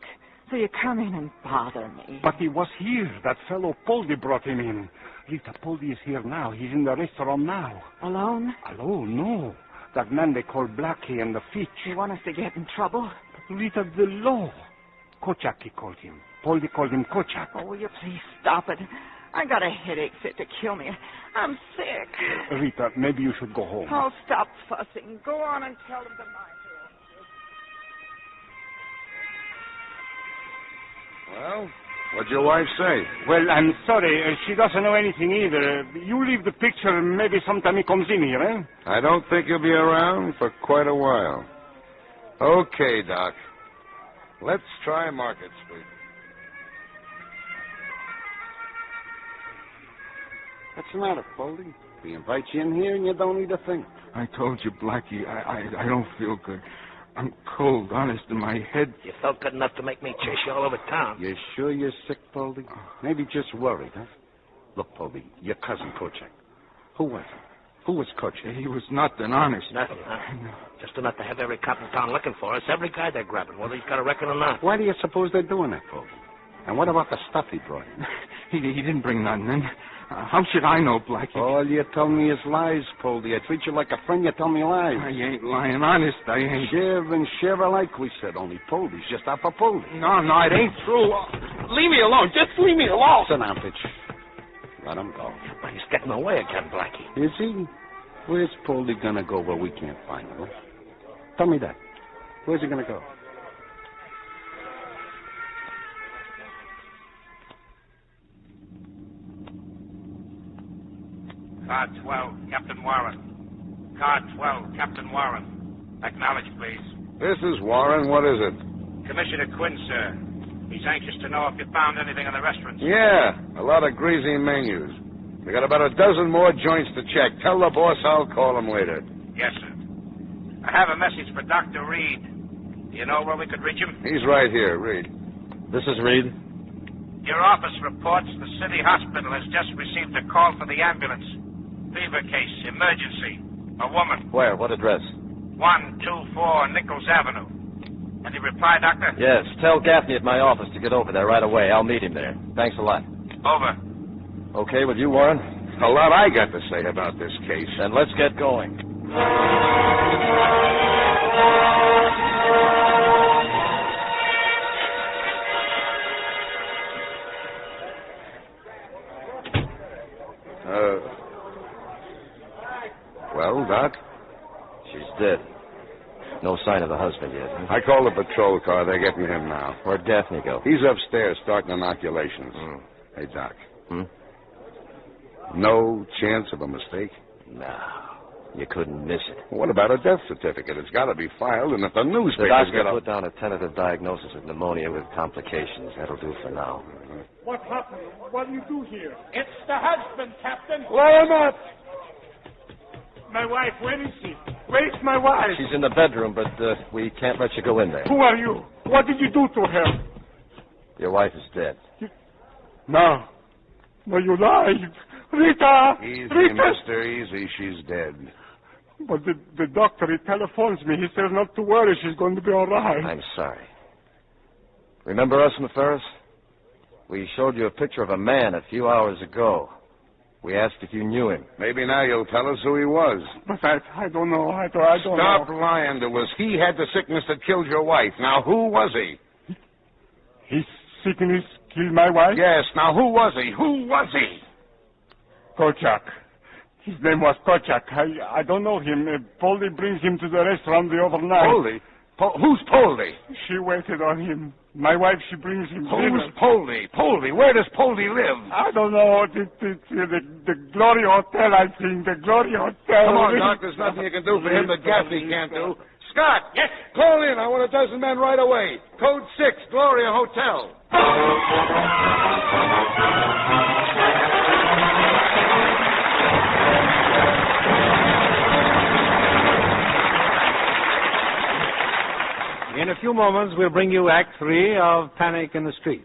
[SPEAKER 5] So you come in and bother me.
[SPEAKER 15] But he was here. That fellow Poldy brought him in. Rita, Poldy is here now. He's in the restaurant now.
[SPEAKER 5] Alone?
[SPEAKER 15] Alone? No. That man they call Blackie and the Fitch.
[SPEAKER 5] You want us to get in trouble?
[SPEAKER 15] But Rita, the law. Kochak, he called him. Poldy called him Kochak.
[SPEAKER 5] Oh, will you please stop it? I got a headache fit to kill me. I'm sick.
[SPEAKER 15] Rita, maybe you should go home.
[SPEAKER 5] Oh, stop fussing. Go on and tell them to mind
[SPEAKER 2] you. Well, what'd your wife say?
[SPEAKER 15] Well, I'm sorry. She doesn't know anything either. You leave the picture, maybe sometime he comes in here, eh?
[SPEAKER 2] I don't think he'll be around for quite a while. Okay, Doc. Let's try Market Street.
[SPEAKER 16] What's the matter, Poldy? We invite you in here and you don't eat a thing.
[SPEAKER 8] I told you, Blackie, I don't feel good. I'm cold, honest, in my head.
[SPEAKER 10] You felt good enough to make me chase you all over town.
[SPEAKER 16] You sure you're sick, Poldy? Maybe just worried, huh? Look, Poldy, your cousin Kochak. Who was he? Who was Kochak?
[SPEAKER 8] He was nothing, honest.
[SPEAKER 10] Nothing, huh? Just enough to have every cop in town looking for us. Every guy they're grabbing, whether he's got a record or not.
[SPEAKER 16] Why do you suppose they're doing that, Poldy? And what about the stuff he brought in?
[SPEAKER 8] He didn't bring nothing in. How should I know, Blackie?
[SPEAKER 16] All you tell me is lies, Poldy. I treat you like a friend, you tell me lies.
[SPEAKER 8] I ain't lying, honest, I ain't.
[SPEAKER 16] Share and share alike, we said. Only Poldy's just out for Poldy.
[SPEAKER 8] No, it ain't true. Leave me alone. Just leave me alone.
[SPEAKER 16] Sit down, Pitch. Let him go.
[SPEAKER 10] But he's getting away again, Blackie.
[SPEAKER 16] Is he? Where's Poldy gonna go where we can't find him? Huh? Tell me that. Where's he gonna go?
[SPEAKER 10] Car 12, Captain Warren. Car 12, Captain Warren. Acknowledge, please.
[SPEAKER 2] This is Warren. What is it?
[SPEAKER 10] Commissioner Quinn, sir. He's anxious to know if you found anything in the restaurants.
[SPEAKER 2] Yeah, a lot of greasy menus. We got about a dozen more joints to check. Tell the boss I'll call him later.
[SPEAKER 10] Yes, sir. I have a message for Dr. Reed. Do you know where we could reach him?
[SPEAKER 2] He's right here. Reed.
[SPEAKER 20] This is Reed.
[SPEAKER 10] Your office reports the city hospital has just received a call for the ambulance. Fever case, emergency. A woman.
[SPEAKER 20] Where? What address?
[SPEAKER 10] 124 Nichols Avenue. Any reply, Doctor?
[SPEAKER 20] Yes. Tell Gaffney at my office to get over there right away. I'll meet him there. Thanks a lot.
[SPEAKER 10] Over.
[SPEAKER 20] Okay with you, Warren?
[SPEAKER 2] A lot I got to say about this case.
[SPEAKER 20] Then let's get going.
[SPEAKER 2] Well, Doc?
[SPEAKER 20] She's dead. No sign of the husband yet. Huh?
[SPEAKER 2] I called the patrol car. They're getting him now.
[SPEAKER 20] Where'd Daphne go?
[SPEAKER 2] He's upstairs starting inoculations. Hey, Doc. No chance of a mistake?
[SPEAKER 20] No. You couldn't miss it.
[SPEAKER 2] What about a death certificate? It's got to be filed, and if the newspapers
[SPEAKER 20] The doctor
[SPEAKER 2] get
[SPEAKER 20] put down a tentative diagnosis of pneumonia with complications. That'll do for now.
[SPEAKER 15] What happened? What do you do here?
[SPEAKER 12] It's the husband, Captain.
[SPEAKER 15] Blow him up! My wife, where is she? Where's my wife?
[SPEAKER 20] She's in the bedroom, but we can't let you go in there.
[SPEAKER 15] Who are you? What did you do to her?
[SPEAKER 20] Your wife is dead.
[SPEAKER 15] No. No, you lied. Rita!
[SPEAKER 2] Easy,
[SPEAKER 15] Rita!
[SPEAKER 2] mister, easy. She's dead.
[SPEAKER 15] But the doctor, he telephones me. He says not to worry. She's going to be all right.
[SPEAKER 20] I'm sorry. Remember us, Ferris? We showed you a picture of a man a few hours ago. We asked if you knew him.
[SPEAKER 2] Maybe now you'll tell us who he was.
[SPEAKER 15] But I don't know. I don't know.
[SPEAKER 2] Stop lying to us. He had the sickness that killed your wife. Now, who was he?
[SPEAKER 15] His sickness killed my wife?
[SPEAKER 2] Yes. Now, who was he? Who was he?
[SPEAKER 15] Kochak. His name was Kochak. I don't know him. Poldy brings him to the restaurant the overnight.
[SPEAKER 2] Poldy? Who's Poldy?
[SPEAKER 15] She waited on him. My wife, she brings him
[SPEAKER 2] Who's Poldy? Poldy? Where does Poldy live?
[SPEAKER 15] I don't know. The Glory Hotel, I think. The Glory Hotel.
[SPEAKER 2] Come on, Doc. There's nothing you can do for him that Gaffney can't do. Scott! Yes? Call in. I want 12 men right away. Code 6, Gloria Hotel.
[SPEAKER 19] In a few moments, we'll bring you Act 3 of Panic in the Street.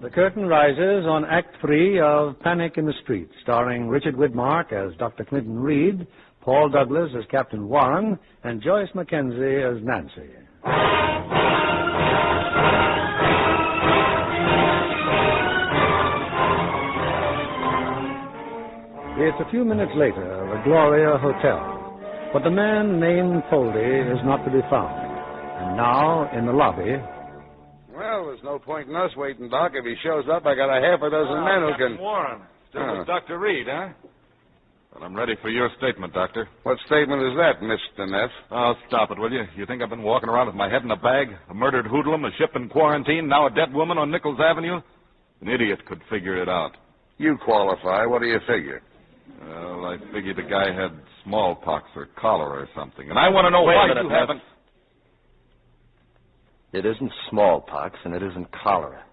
[SPEAKER 19] The curtain rises on Act 3 of Panic in the Street, starring Richard Widmark as Dr. Clinton Reed, Paul Douglas as Captain Warren, and Joyce Mackenzie as Nancy. It's a few minutes later, the Gloria Hotel. But the man named Poldy is not to be found. And now, in the lobby...
[SPEAKER 2] Well, there's no point in us waiting, Doc. If he shows up, I got a half a dozen men who can...
[SPEAKER 4] Warren, still with Dr. Reed, huh? Well, I'm ready for your statement, Doctor.
[SPEAKER 2] What statement is that, Mr. Neff?
[SPEAKER 4] Oh, stop it, will you? You think I've been walking around with my head in a bag? A murdered hoodlum, a ship in quarantine, now a dead woman on Nichols Avenue? An idiot could figure it out.
[SPEAKER 2] You qualify. What do you figure?
[SPEAKER 4] Well, I figured the guy had smallpox or cholera or something. And I want to know why you haven't...
[SPEAKER 20] It isn't smallpox, and it isn't cholera.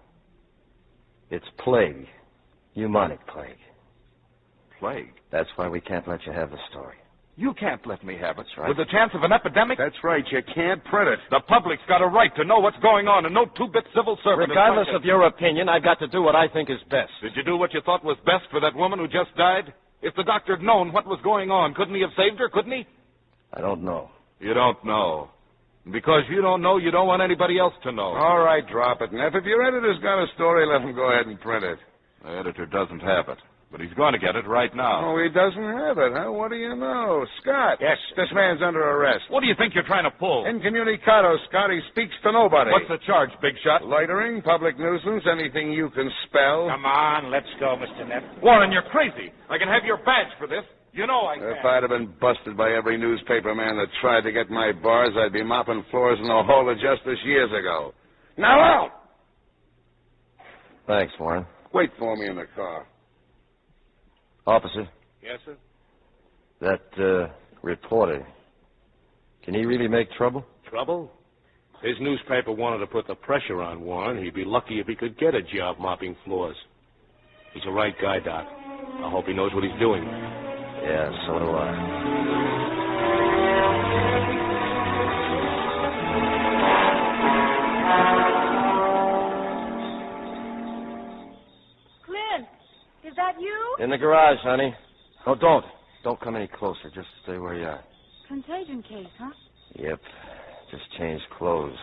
[SPEAKER 20] It's plague. Pneumonic plague.
[SPEAKER 4] Plague?
[SPEAKER 20] That's why we can't let you have the story.
[SPEAKER 4] You can't let me have it.
[SPEAKER 20] That's right.
[SPEAKER 4] With the chance of an epidemic?
[SPEAKER 2] That's right. You can't print it.
[SPEAKER 4] The public's got a right to know what's going on, and no two-bit civil servant...
[SPEAKER 13] Regardless of your opinion, I've got to do what I think is best.
[SPEAKER 4] Did you do what you thought was best for that woman who just died? If the doctor had known what was going on, couldn't he have saved her, couldn't he?
[SPEAKER 20] I don't know.
[SPEAKER 4] You don't know. And because you don't know, you don't want anybody else to know.
[SPEAKER 2] All right, drop it, Neff. If your editor's got a story, let him go ahead and print it.
[SPEAKER 4] The editor doesn't have it. But he's going to get it right now.
[SPEAKER 2] Oh, he doesn't have it, huh? What do you know? Scott.
[SPEAKER 4] Yes?
[SPEAKER 2] This man's under arrest.
[SPEAKER 4] What do you think you're trying to pull?
[SPEAKER 2] Incommunicado, Scott. He speaks to nobody.
[SPEAKER 4] What's the charge, big shot?
[SPEAKER 2] Loitering, public nuisance, anything you can spell.
[SPEAKER 12] Come on, let's go, Mr. Neff.
[SPEAKER 4] Warren, you're crazy. I can have your badge for this. You know I can.
[SPEAKER 2] If I'd have been busted by every newspaper man that tried to get my bars, I'd be mopping floors in the Hall of Justice years ago. Now out!
[SPEAKER 20] Thanks, Warren.
[SPEAKER 2] Wait for me in the car.
[SPEAKER 20] Officer.
[SPEAKER 12] Yes, sir?
[SPEAKER 20] That reporter, can he really make trouble?
[SPEAKER 12] Trouble? His newspaper wanted to put the pressure on Warren. He'd be lucky if he could get a job mopping floors. He's a right guy, Doc. I hope he knows what he's doing.
[SPEAKER 20] Yeah, so do I. In the garage, honey. Oh, don't. Don't come any closer. Just stay where you are.
[SPEAKER 24] Contagion case, huh?
[SPEAKER 20] Yep. Just changed clothes.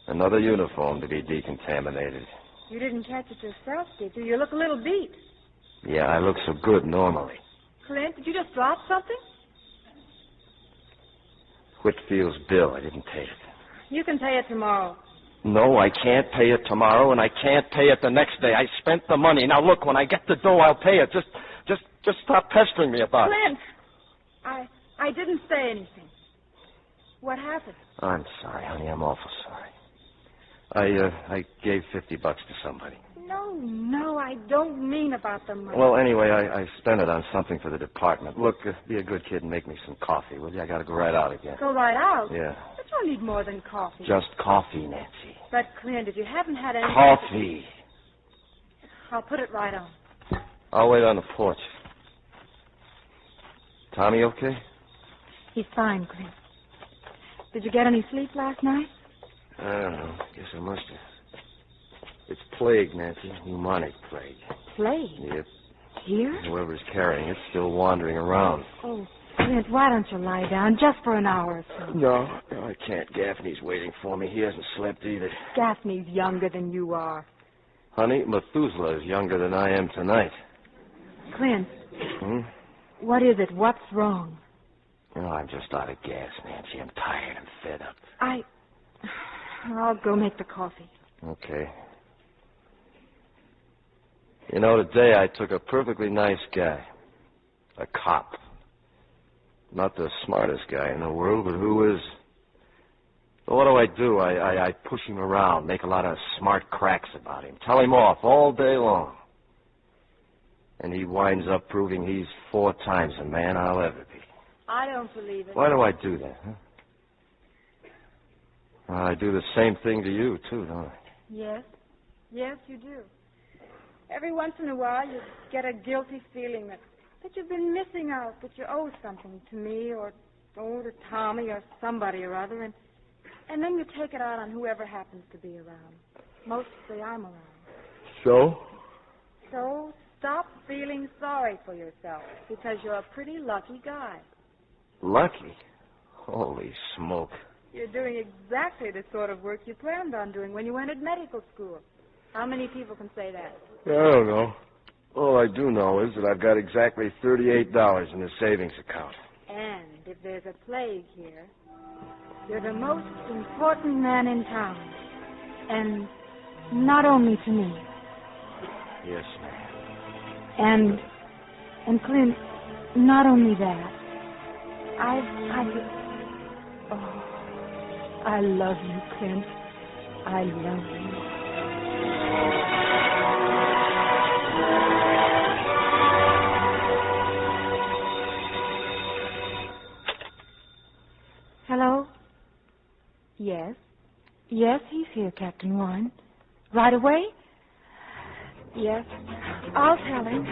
[SPEAKER 20] Another uniform to be decontaminated.
[SPEAKER 24] You didn't catch it yourself, did you? You look a little beat.
[SPEAKER 20] Yeah, I look so good normally.
[SPEAKER 24] Clint, did you just drop something?
[SPEAKER 20] Whitfield's bill. I didn't pay it.
[SPEAKER 24] You can pay it tomorrow.
[SPEAKER 20] No, I can't pay it tomorrow, and I can't pay it the next day. I spent the money. Now, look, when I get the dough, I'll pay it. Just stop pestering me about it.
[SPEAKER 24] Clint, I didn't say anything. What happened?
[SPEAKER 20] I'm sorry, honey. I'm awful sorry. I gave $50 to somebody.
[SPEAKER 24] No, I don't mean about the money.
[SPEAKER 20] Well, anyway, I spent it on something for the department. Look, be a good kid and make me some coffee, will you? I got to go right out again.
[SPEAKER 24] Go right out?
[SPEAKER 20] Yeah.
[SPEAKER 24] But you'll need more than coffee.
[SPEAKER 20] Just coffee, Nancy.
[SPEAKER 24] But, Clint, if you haven't had any...
[SPEAKER 20] Coffee.
[SPEAKER 24] I'll put it right on.
[SPEAKER 20] I'll wait on the porch. Tommy okay?
[SPEAKER 24] He's fine, Clint. Did you get any sleep last night?
[SPEAKER 20] I don't know. Guess I must have. It's plague, Nancy. Pneumonic plague.
[SPEAKER 24] Plague?
[SPEAKER 20] Yep.
[SPEAKER 24] Here?
[SPEAKER 20] Whoever's carrying it's still wandering around.
[SPEAKER 24] Oh, Clint, why don't you lie down just for an hour or so?
[SPEAKER 20] No, I can't. Gaffney's waiting for me. He hasn't slept either.
[SPEAKER 24] Gaffney's younger than you are.
[SPEAKER 20] Honey, Methuselah is younger than I am tonight.
[SPEAKER 24] Clint.
[SPEAKER 20] Hmm?
[SPEAKER 24] What is it? What's wrong?
[SPEAKER 20] Oh, I'm just out of gas, Nancy. I'm tired and fed up.
[SPEAKER 24] I'll go make the coffee.
[SPEAKER 20] Okay. You know, today I took a perfectly nice guy. A cop. Not the smartest guy in the world, but who is? So what do? I push him around, make a lot of smart cracks about him, tell him off all day long. And he winds up proving he's 4 times the man I'll ever be.
[SPEAKER 24] I don't believe it.
[SPEAKER 20] Why do I do that, huh? Well, I do the same thing to you, too, don't I?
[SPEAKER 24] Yes. Yes, you do. Every once in a while, you get a guilty feeling that you've been missing out, that you owe something to me or to Tommy or somebody or other, and then you take it out on whoever happens to be around. Mostly I'm around.
[SPEAKER 20] So?
[SPEAKER 24] So stop feeling sorry for yourself, because you're a pretty lucky guy.
[SPEAKER 20] Lucky? Holy smoke.
[SPEAKER 24] You're doing exactly the sort of work you planned on doing when you entered medical school. How many people can say that?
[SPEAKER 20] I don't know. All I do know is that I've got exactly $38 in the savings account.
[SPEAKER 24] And if there's a plague here, you're the most important man in town. And not only to me.
[SPEAKER 20] Yes, ma'am.
[SPEAKER 24] And Clint, not only that, I love you, Clint. I love you. Hello? Yes. Yes, he's here, Captain Warren. Right away? Yes. I'll tell him.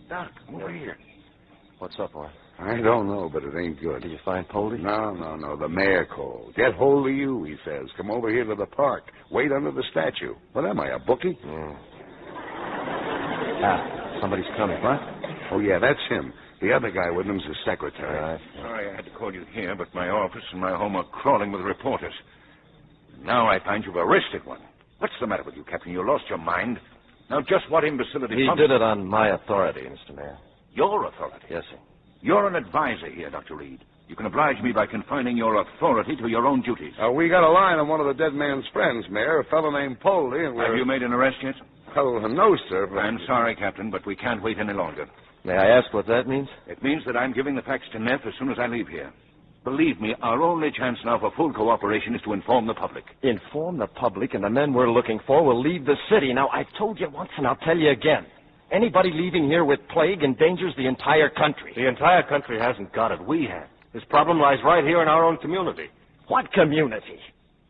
[SPEAKER 2] Doc, come over here.
[SPEAKER 20] What's up, Warren?
[SPEAKER 2] I don't know, but it ain't good.
[SPEAKER 20] Did you find Poldy?
[SPEAKER 2] No. The mayor called. Get hold of you, he says. Come over here to the park. Wait under the statue. What am I, a bookie?
[SPEAKER 20] Somebody's coming.
[SPEAKER 2] What? Oh, yeah, that's him. The other guy with him's his secretary.
[SPEAKER 8] Sorry I had to call you here, but my office and my home are crawling with reporters. Now I find you've arrested one. What's the matter with you, Captain? You lost your mind? Now, just what imbecility...
[SPEAKER 20] He did it on my authority, Mr. Mayor.
[SPEAKER 8] Your authority?
[SPEAKER 20] Yes, sir.
[SPEAKER 8] You're an advisor here, Dr. Reed. You can oblige me by confining your authority to your own duties.
[SPEAKER 2] We got a line on one of the dead man's friends, Mayor, a fellow named Poldy, and
[SPEAKER 8] Have you made an arrest yet?
[SPEAKER 2] Oh, no, sir. But...
[SPEAKER 8] I'm sorry, Captain, but we can't wait any longer.
[SPEAKER 20] May I ask what that means?
[SPEAKER 8] It means that I'm giving the facts to Neff as soon as I leave here. Believe me, our only chance now for full cooperation is to inform the public.
[SPEAKER 20] Inform the public, and the men we're looking for will leave the city. Now, I've told you once, and I'll tell you again. Anybody leaving here with plague endangers the entire country.
[SPEAKER 12] The entire country hasn't got it. We have. This problem lies right here in our own community.
[SPEAKER 20] What community?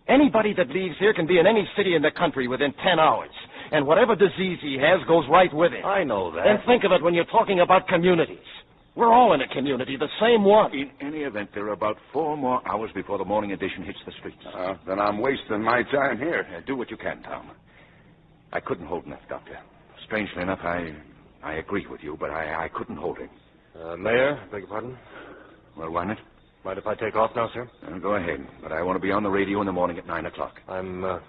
[SPEAKER 20] Anybody that leaves here can be in any city in the country within 10 hours. And whatever disease he has goes right with it.
[SPEAKER 12] I know that.
[SPEAKER 20] And think of it when you're talking about communities.
[SPEAKER 13] We're all in a community, the same one.
[SPEAKER 8] In any event, there are about 4 more hours before the morning edition hits the streets.
[SPEAKER 2] Then I'm wasting my time here.
[SPEAKER 8] Do what you can, Tom. I couldn't hold enough, Doctor. Strangely enough, I agree with you, but I couldn't hold him.
[SPEAKER 12] Mayor, beg your pardon?
[SPEAKER 8] Well, why not?
[SPEAKER 12] Mind if I take off now, sir?
[SPEAKER 8] Go ahead, but I want to be on the radio in the morning at 9 o'clock.
[SPEAKER 12] I'm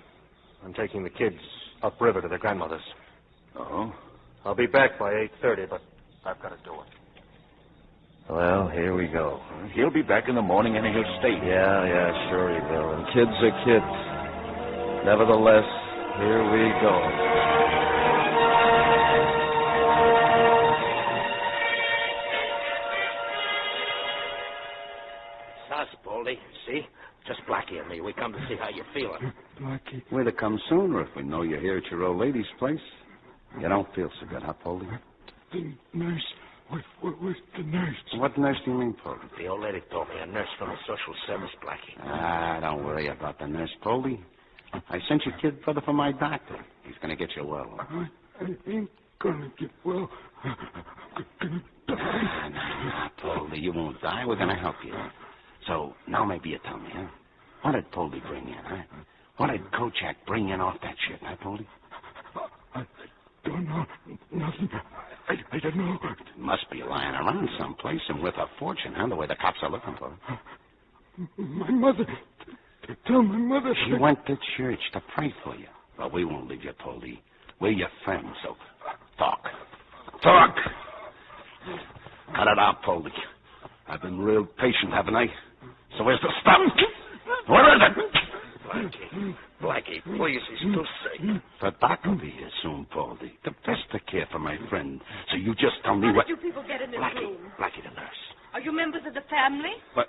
[SPEAKER 12] taking the kids upriver to their grandmother's.
[SPEAKER 8] Oh?
[SPEAKER 12] I'll be back by 8:30, but I've got to do it.
[SPEAKER 20] Well, here we go.
[SPEAKER 8] He'll be back in the morning and he'll stay.
[SPEAKER 20] Yeah, sure he will. And kids are kids. Nevertheless, here we go.
[SPEAKER 10] Us, Baldy. See? Just Blackie and me. We come to see how you're feeling.
[SPEAKER 16] Blackie. We'd have come sooner if we know you're here at your old lady's place. You don't feel so good, huh, Baldy?
[SPEAKER 15] The nurse. Where's the nurse?
[SPEAKER 16] What nurse do you mean, Baldy?
[SPEAKER 10] The old lady told me, a nurse from the social service, Blackie.
[SPEAKER 16] Don't worry about the nurse, Baldy. I sent your kid brother for my doctor. He's going to get you well.
[SPEAKER 15] I ain't going to get well. I'm going to die.
[SPEAKER 16] Nah, Baldy, you won't die. We're going to help you. So, now maybe you tell me, huh? What did Baldy bring in, huh? What did Kochak bring in off that ship, huh, Baldy?
[SPEAKER 15] I don't know. Nothing. I don't know.
[SPEAKER 16] It must be lying around someplace and worth a fortune, huh? The way the cops are looking for it.
[SPEAKER 15] My mother. Tell my mother.
[SPEAKER 16] She went to church to pray for you. Well, we won't leave you, Baldy. We're your friends, so talk. Talk! Cut it out, Baldy. I've been real patient, haven't I? So where's the stuff? What is it?
[SPEAKER 10] Blackie, please, he's too sick.
[SPEAKER 16] The doc will be here soon, Baldy. The best to care for my friend. So you just tell me what...
[SPEAKER 1] How did you people get in this room?
[SPEAKER 16] Blackie the nurse.
[SPEAKER 1] Are you members of the family?
[SPEAKER 16] What?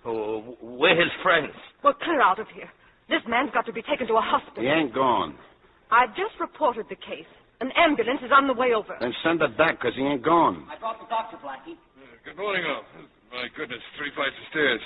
[SPEAKER 10] We're his friends.
[SPEAKER 1] Well, clear out of here. This man's got to be taken to a hospital.
[SPEAKER 16] He ain't gone.
[SPEAKER 1] I've just reported the case. An ambulance is on the way over.
[SPEAKER 16] Then send the doc, because he ain't gone.
[SPEAKER 17] I brought the doctor, Blackie.
[SPEAKER 4] Good morning, all. My goodness, 3 flights of stairs.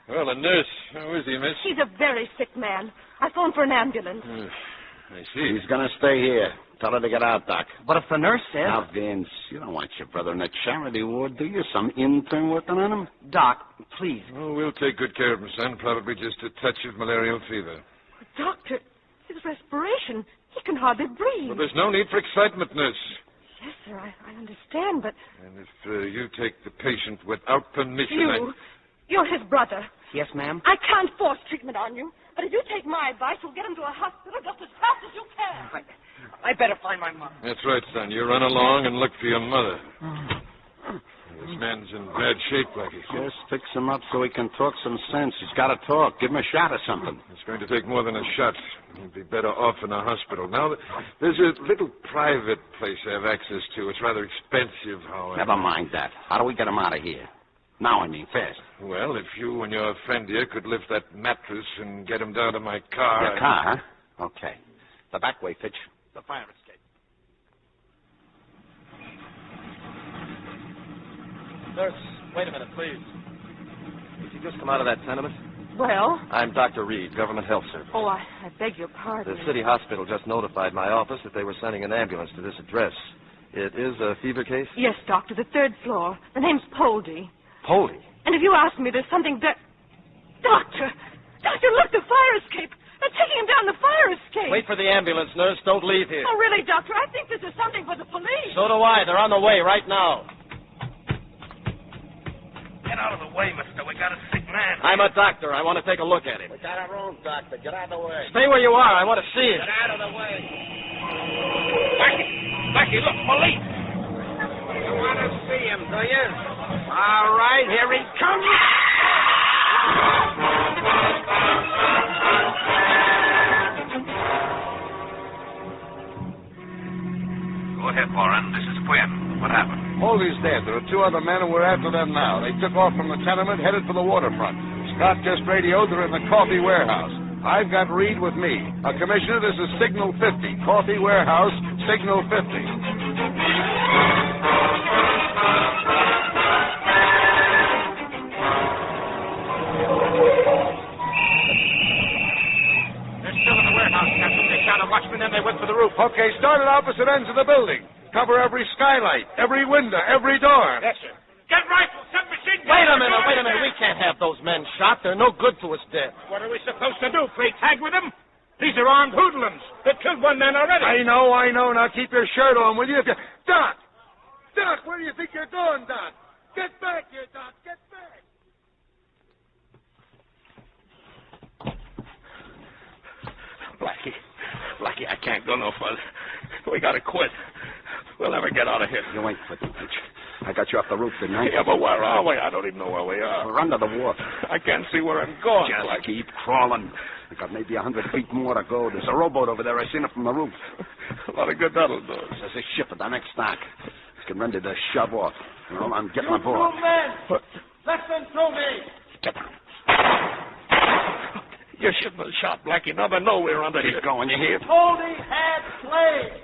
[SPEAKER 4] Well, the nurse. How is he, miss?
[SPEAKER 1] He's a very sick man. I phoned for an ambulance.
[SPEAKER 4] I see.
[SPEAKER 16] He's going to stay here. Tell her to get out, Doc.
[SPEAKER 17] But if the nurse says...
[SPEAKER 16] Now, Vince, you don't want your brother in a charity ward, do you? Some intern working on him?
[SPEAKER 17] Doc, please.
[SPEAKER 4] Oh, we'll take good care of him, son. Probably just a touch of malarial fever.
[SPEAKER 1] Doctor, his respiration. He can hardly breathe.
[SPEAKER 4] Well, there's no need for excitement, nurse.
[SPEAKER 1] Yes, sir, I understand, but...
[SPEAKER 4] And if you take the patient without permission...
[SPEAKER 1] You're his brother.
[SPEAKER 17] Yes, ma'am?
[SPEAKER 1] I can't force treatment on you, but if you take my advice, you'll get him to a hospital just as fast as you can.
[SPEAKER 17] I better find my mother.
[SPEAKER 4] That's right, son. You run along and look for your mother. This man's in bad shape, Blackie.
[SPEAKER 16] Just fix him up so he can talk some sense. He's got to talk. Give him a shot or something.
[SPEAKER 4] It's going to take more than a shot. He'd be better off in a hospital. Now, there's a little private place I have access to. It's rather expensive, however.
[SPEAKER 16] Never mind that. How do we get him out of here? Now, I mean, fast.
[SPEAKER 4] Well, if you and your friend here could lift that mattress and get him down to my car...
[SPEAKER 16] Your car, huh? Okay. The back way, Fitch.
[SPEAKER 10] The fire escape.
[SPEAKER 13] Nurse, wait a minute, please.
[SPEAKER 20] Did you just come out of that tenement?
[SPEAKER 1] Well?
[SPEAKER 20] I'm Dr. Reed, Government Health Service.
[SPEAKER 1] Oh, I beg your pardon.
[SPEAKER 20] The city hospital just notified my office that they were sending an ambulance to this address. It is a fever case?
[SPEAKER 1] Yes, Doctor, the 3rd floor. The name's Poldy.
[SPEAKER 20] Poldy?
[SPEAKER 1] And if you ask me, there's something Doctor, look, the fire escape. They're taking him down the fire escape.
[SPEAKER 13] Wait for the ambulance, nurse. Don't leave here.
[SPEAKER 1] Oh, really, Doctor? I think this is something for the police.
[SPEAKER 13] So do I. They're on the way right now.
[SPEAKER 10] Get out of the way, mister. We got a sick man.
[SPEAKER 13] I'm a doctor. I want to take a look at him.
[SPEAKER 10] We got our own doctor. Get out of the way.
[SPEAKER 13] Stay where you are. I want to see it.
[SPEAKER 10] Get out of the way. Blackie, look, police. You want to see him, do you? All right, here he comes.
[SPEAKER 8] Go ahead, Warren. This is Quinn. What happened?
[SPEAKER 2] Poldy's dead. There are 2 other men who were after them now. They took off from the tenement, headed for the waterfront. Scott just radioed they're in the coffee warehouse. I've got Reed with me. Commissioner, this is Signal 50. Coffee warehouse, Signal 50.
[SPEAKER 10] They shot a watchman, then they went for the roof.
[SPEAKER 2] Okay, start at opposite ends of the building. Cover every skylight, every window, every door.
[SPEAKER 10] Yes, sir.
[SPEAKER 12] Set rifles, set machine guns.
[SPEAKER 13] Wait a minute. We can't have those men shot. They're no good to us dead.
[SPEAKER 12] What are we supposed to do? Play tag with them? These are armed hoodlums. They've killed one man already.
[SPEAKER 2] I know. Now keep your shirt on, will you? Doc, where do you think you're going, Doc? Get back here, Doc. Get back.
[SPEAKER 16] Blackie, I can't go no further. We gotta quit. We'll never get out of here.
[SPEAKER 8] You ain't quitting, Peach. I got you off the roof, didn't I?
[SPEAKER 16] Yeah, but where are we? I don't even know where we are.
[SPEAKER 8] We're under the wharf.
[SPEAKER 16] I can't see where I'm going.
[SPEAKER 8] Just
[SPEAKER 16] Blackie.
[SPEAKER 8] keep crawling. I got maybe 100 feet more to go. There's a rowboat over there. I seen it from the roof.
[SPEAKER 16] A lot of good that'll do.
[SPEAKER 8] There's a ship at the next dock. It's getting ready to shove off. Well, I'm getting aboard.
[SPEAKER 13] Two men. Let them through me.
[SPEAKER 8] Get down.
[SPEAKER 16] You shouldn't have shot, Blackie. Now they know we're under here.
[SPEAKER 8] Keep going, you hear?
[SPEAKER 13] Goldie had slaves.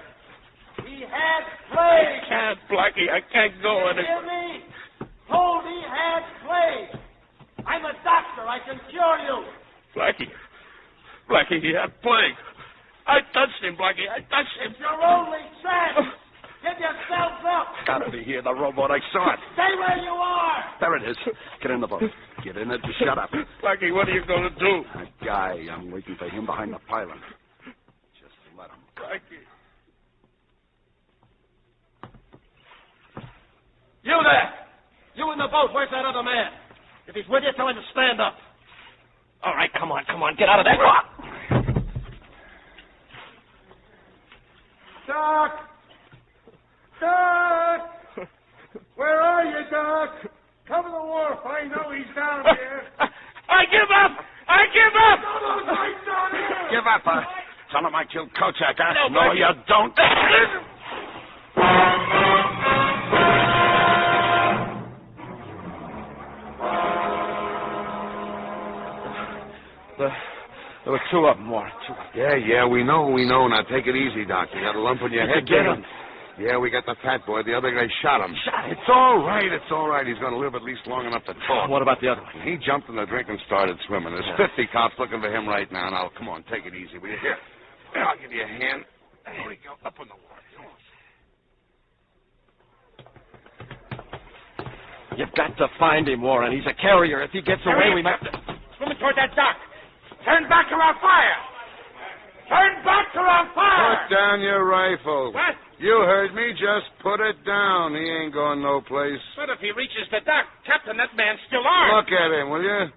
[SPEAKER 13] He had slaves.
[SPEAKER 16] I can't, Blackie. I can't go in
[SPEAKER 13] You
[SPEAKER 16] it.
[SPEAKER 13] hear me? Goldie had slaves. I'm a doctor. I can cure you.
[SPEAKER 16] Blackie, he had plague. I touched him, Blackie. I touched him.
[SPEAKER 13] It's your only chance. Give yourselves up.
[SPEAKER 8] Gotta be here. The rowboat. I saw it.
[SPEAKER 13] Stay where you are.
[SPEAKER 8] There it is. Get in the boat. Get in it and shut up.
[SPEAKER 16] Blackie, what are you going to do?
[SPEAKER 8] That guy, I'm waiting for him behind the pylon. Just let him.
[SPEAKER 16] Blackie.
[SPEAKER 13] You there. You in the boat. Where's that other man? If he's with you, tell him to stand up. All right, come on. Get out of that rock.
[SPEAKER 2] Doc! Where are you, Doc? Come to the wharf. I know he's down here.
[SPEAKER 12] I give up!
[SPEAKER 2] Those lights down here!
[SPEAKER 8] Give up, Tell him I killed Kochak, huh?
[SPEAKER 12] No,
[SPEAKER 8] No, you don't.
[SPEAKER 13] There were two of them, Warren.
[SPEAKER 2] Yeah, we know. Now take it easy, Doc. You got a lump on your head.
[SPEAKER 13] Get him.
[SPEAKER 2] Yeah, we got the fat boy. The other guy shot him. It's all right. He's going to live at least long enough to talk.
[SPEAKER 13] What about the other one?
[SPEAKER 2] He jumped in the drink and started swimming. There's 50 cops looking for him right now. Now, come on, take it easy, will you? Here, I'll give you a hand. There we go. Up on the water.
[SPEAKER 13] You've got to find him, Warren. He's a carrier. If he gets away, we might...
[SPEAKER 12] Swimming toward that dock. Turn back or I'll fire. Turn back or I'll fire.
[SPEAKER 2] Put down your rifle.
[SPEAKER 12] What?
[SPEAKER 2] You heard me. Just put it down. He ain't going no place.
[SPEAKER 12] But if he reaches the dock, Captain, that man's still armed.
[SPEAKER 2] Look at him, will you?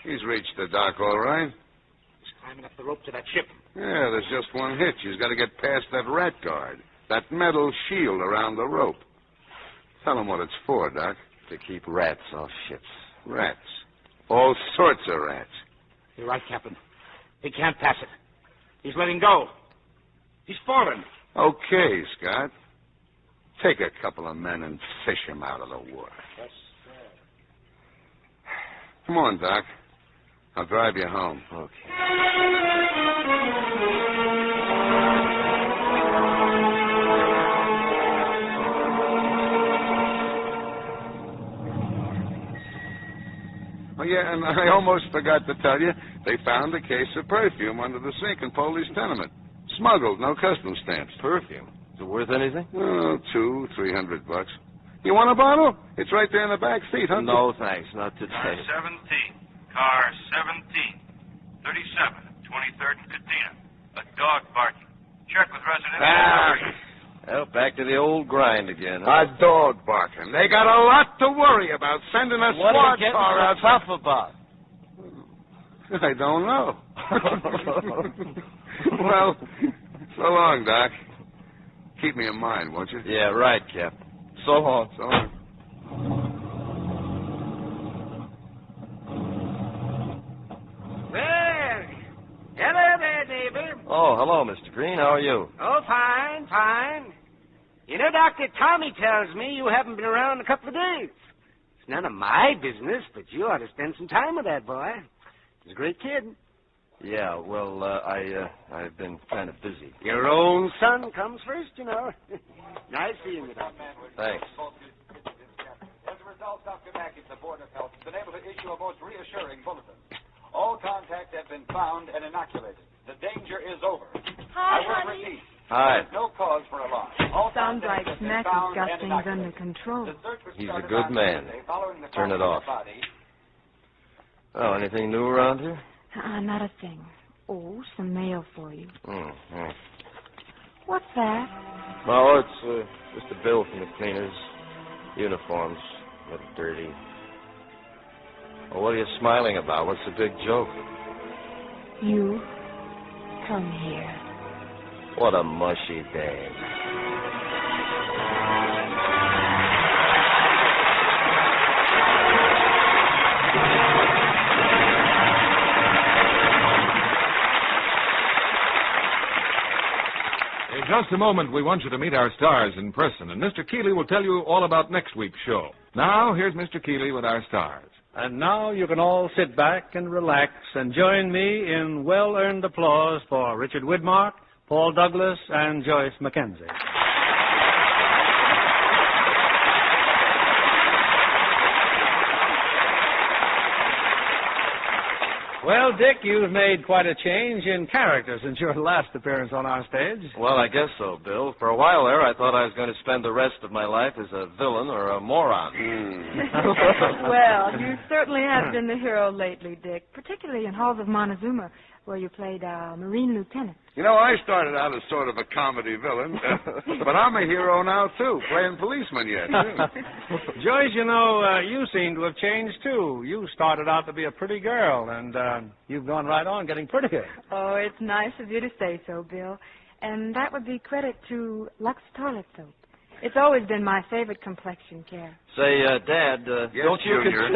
[SPEAKER 2] He's reached the dock, all right.
[SPEAKER 12] He's climbing up the rope to that ship.
[SPEAKER 2] Yeah, there's just one hitch. He's got to get past that rat guard, that metal shield around the rope. Tell him what it's for, Doc.
[SPEAKER 13] To keep rats off ships.
[SPEAKER 2] Rats. All sorts of rats.
[SPEAKER 12] You're right, Captain. He can't pass it. He's letting go. He's fallen.
[SPEAKER 2] Okay, Scott. Take a couple of men and fish him out of the water.
[SPEAKER 12] Yes,
[SPEAKER 2] Come on, Doc. I'll drive you home. Oh, yeah, and I almost forgot to tell you, they found a case of perfume under the sink in Foley's tenement. Smuggled, no customs stamps.
[SPEAKER 13] Perfume? Is it worth anything?
[SPEAKER 2] Oh, $200-300. You want a bottle? It's right there in the back seat, huh?
[SPEAKER 13] No, thanks. Not today.
[SPEAKER 7] Car 17. 37, 23rd and Katina. A dog barking. Check with residents.
[SPEAKER 20] Well, back to the old grind again.
[SPEAKER 2] A dog barking. They got a lot to worry about sending a
[SPEAKER 13] What
[SPEAKER 2] squad
[SPEAKER 13] are you getting
[SPEAKER 2] car out.
[SPEAKER 13] so tough about?
[SPEAKER 2] I don't know. Well, so long, Doc. Keep me in mind, won't you?
[SPEAKER 20] Yeah, right, Cap. So long.
[SPEAKER 2] So long.
[SPEAKER 18] Well, hello there, neighbor.
[SPEAKER 20] Oh, hello, Mr. Green. How are you?
[SPEAKER 18] Oh, fine. You know, Dr. Tommy tells me you haven't been around in a couple of days. It's none of my business, but you ought to spend some time with that boy. He's a great kid.
[SPEAKER 20] Yeah, well, I've been kind of busy.
[SPEAKER 18] Your own son comes first, you know. Nice seeing you, Doctor.
[SPEAKER 20] Thanks.
[SPEAKER 21] As a result, Dr. Mackey, the Board of Health, has been able to issue a most reassuring bulletin. All contacts have been found and inoculated. The danger is over.
[SPEAKER 1] Hi,
[SPEAKER 21] I will
[SPEAKER 1] honey.
[SPEAKER 21] repeat.
[SPEAKER 20] Hi.
[SPEAKER 21] There's no cause for alarm. All
[SPEAKER 24] Sounds like
[SPEAKER 21] found
[SPEAKER 24] Smack
[SPEAKER 21] and
[SPEAKER 24] has got things
[SPEAKER 21] innocuous.
[SPEAKER 24] under control.
[SPEAKER 21] The search was
[SPEAKER 20] He's a
[SPEAKER 21] started
[SPEAKER 20] good
[SPEAKER 21] on
[SPEAKER 20] man.
[SPEAKER 21] Thursday following the
[SPEAKER 20] Turn it
[SPEAKER 21] finding of
[SPEAKER 20] off.
[SPEAKER 21] the body.
[SPEAKER 20] Oh, anything new around here?
[SPEAKER 24] Not a thing. Oh, some mail for you.
[SPEAKER 20] Mm-hmm.
[SPEAKER 24] What's that?
[SPEAKER 20] No, it's just a bill from the cleaners. Uniforms. A little dirty. Well, what are you smiling about? What's the big joke?
[SPEAKER 24] You come here.
[SPEAKER 20] What a mushy day.
[SPEAKER 4] In just a moment, we want you to meet our stars in person, and Mr. Keeley will tell you all about next week's show. Now, here's Mr. Keeley with our stars.
[SPEAKER 19] And now you can all sit back and relax and join me in well-earned applause for Richard Widmark, Paul Douglas, and Joyce Mackenzie. Well, Dick, you've made quite a change in character since your last appearance on our stage.
[SPEAKER 20] Well, I guess so, Bill. For a while there, I thought I was going to spend the rest of my life as a villain or a moron.
[SPEAKER 24] Well, you certainly have been the hero lately, Dick, particularly in Halls of Montezuma, where you played Marine Lieutenant.
[SPEAKER 2] You know, I started out as sort of a comedy villain, but I'm a hero now, too, playing policeman yet.
[SPEAKER 19] Joyce, you know, you seem to have changed, too. You started out to be a pretty girl, and you've gone right on getting prettier.
[SPEAKER 24] Oh, it's nice of you to say so, Bill. And that would be credit to Lux Toilet Soap. It's always been my favorite complexion care.
[SPEAKER 20] Say, Dad,
[SPEAKER 2] Yes, Junior.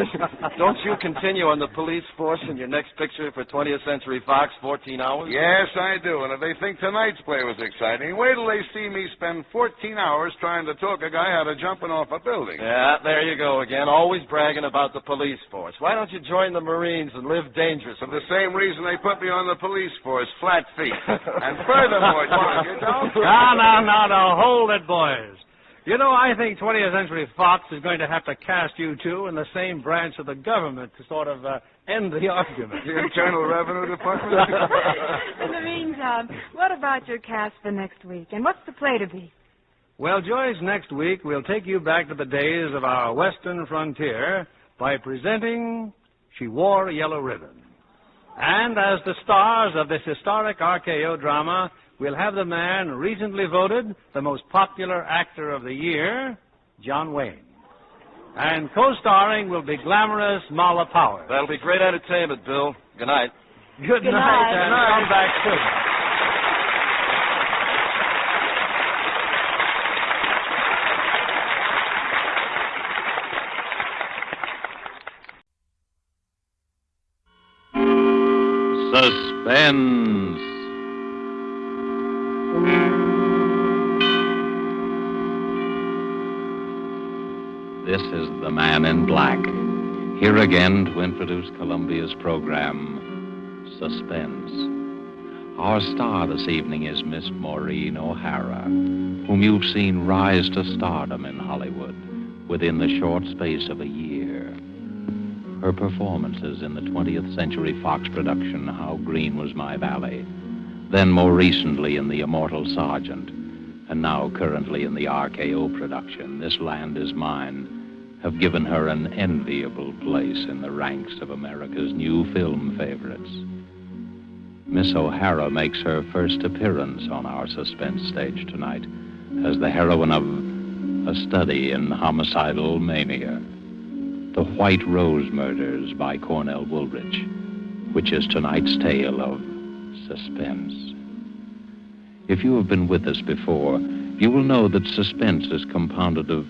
[SPEAKER 20] don't you continue on the police force in your next picture for 20th Century Fox, 14 hours?
[SPEAKER 2] Yes, I do. And if they think tonight's play was exciting, wait till they see me spend 14 hours trying to talk a guy out of jumping off a building.
[SPEAKER 20] Yeah, there you go again, always bragging about the police force. Why don't you join the Marines and live dangerous?
[SPEAKER 2] For the same reason they put me on the police force, flat feet. And furthermore, Junior, don't...
[SPEAKER 19] No, hold it, boys. You know, I think 20th Century Fox is going to have to cast you two in the same branch of the government to sort of end the argument.
[SPEAKER 2] The Internal Revenue Department?
[SPEAKER 24] In the meantime, what about your cast for next week? And what's the play to be?
[SPEAKER 19] Well, Joyce, next week we'll take you back to the days of our western frontier by presenting She Wore a Yellow Ribbon. And as the stars of this historic RKO drama, we'll have the man recently voted the most popular actor of the year, John Wayne. And co-starring will be glamorous Mala Power.
[SPEAKER 20] That'll be great entertainment, Bill. Good night.
[SPEAKER 19] Good night, and come back soon.
[SPEAKER 6] Suspense. This is the Man in Black, here again to introduce Columbia's program, Suspense. Our star this evening is Miss Maureen O'Hara, whom you've seen rise to stardom in Hollywood within the short space of a year. Her performances in the 20th Century Fox production, How Green Was My Valley, then more recently in The Immortal Sergeant, and now currently in the RKO production, This Land Is Mine, have given her an enviable place in the ranks of America's new film favorites. Miss O'Hara makes her first appearance on our suspense stage tonight as the heroine of A Study in Homicidal Mania, The White Rose Murders by Cornell Woolrich, which is tonight's tale of suspense. If you have been with us before, you will know that suspense is compounded of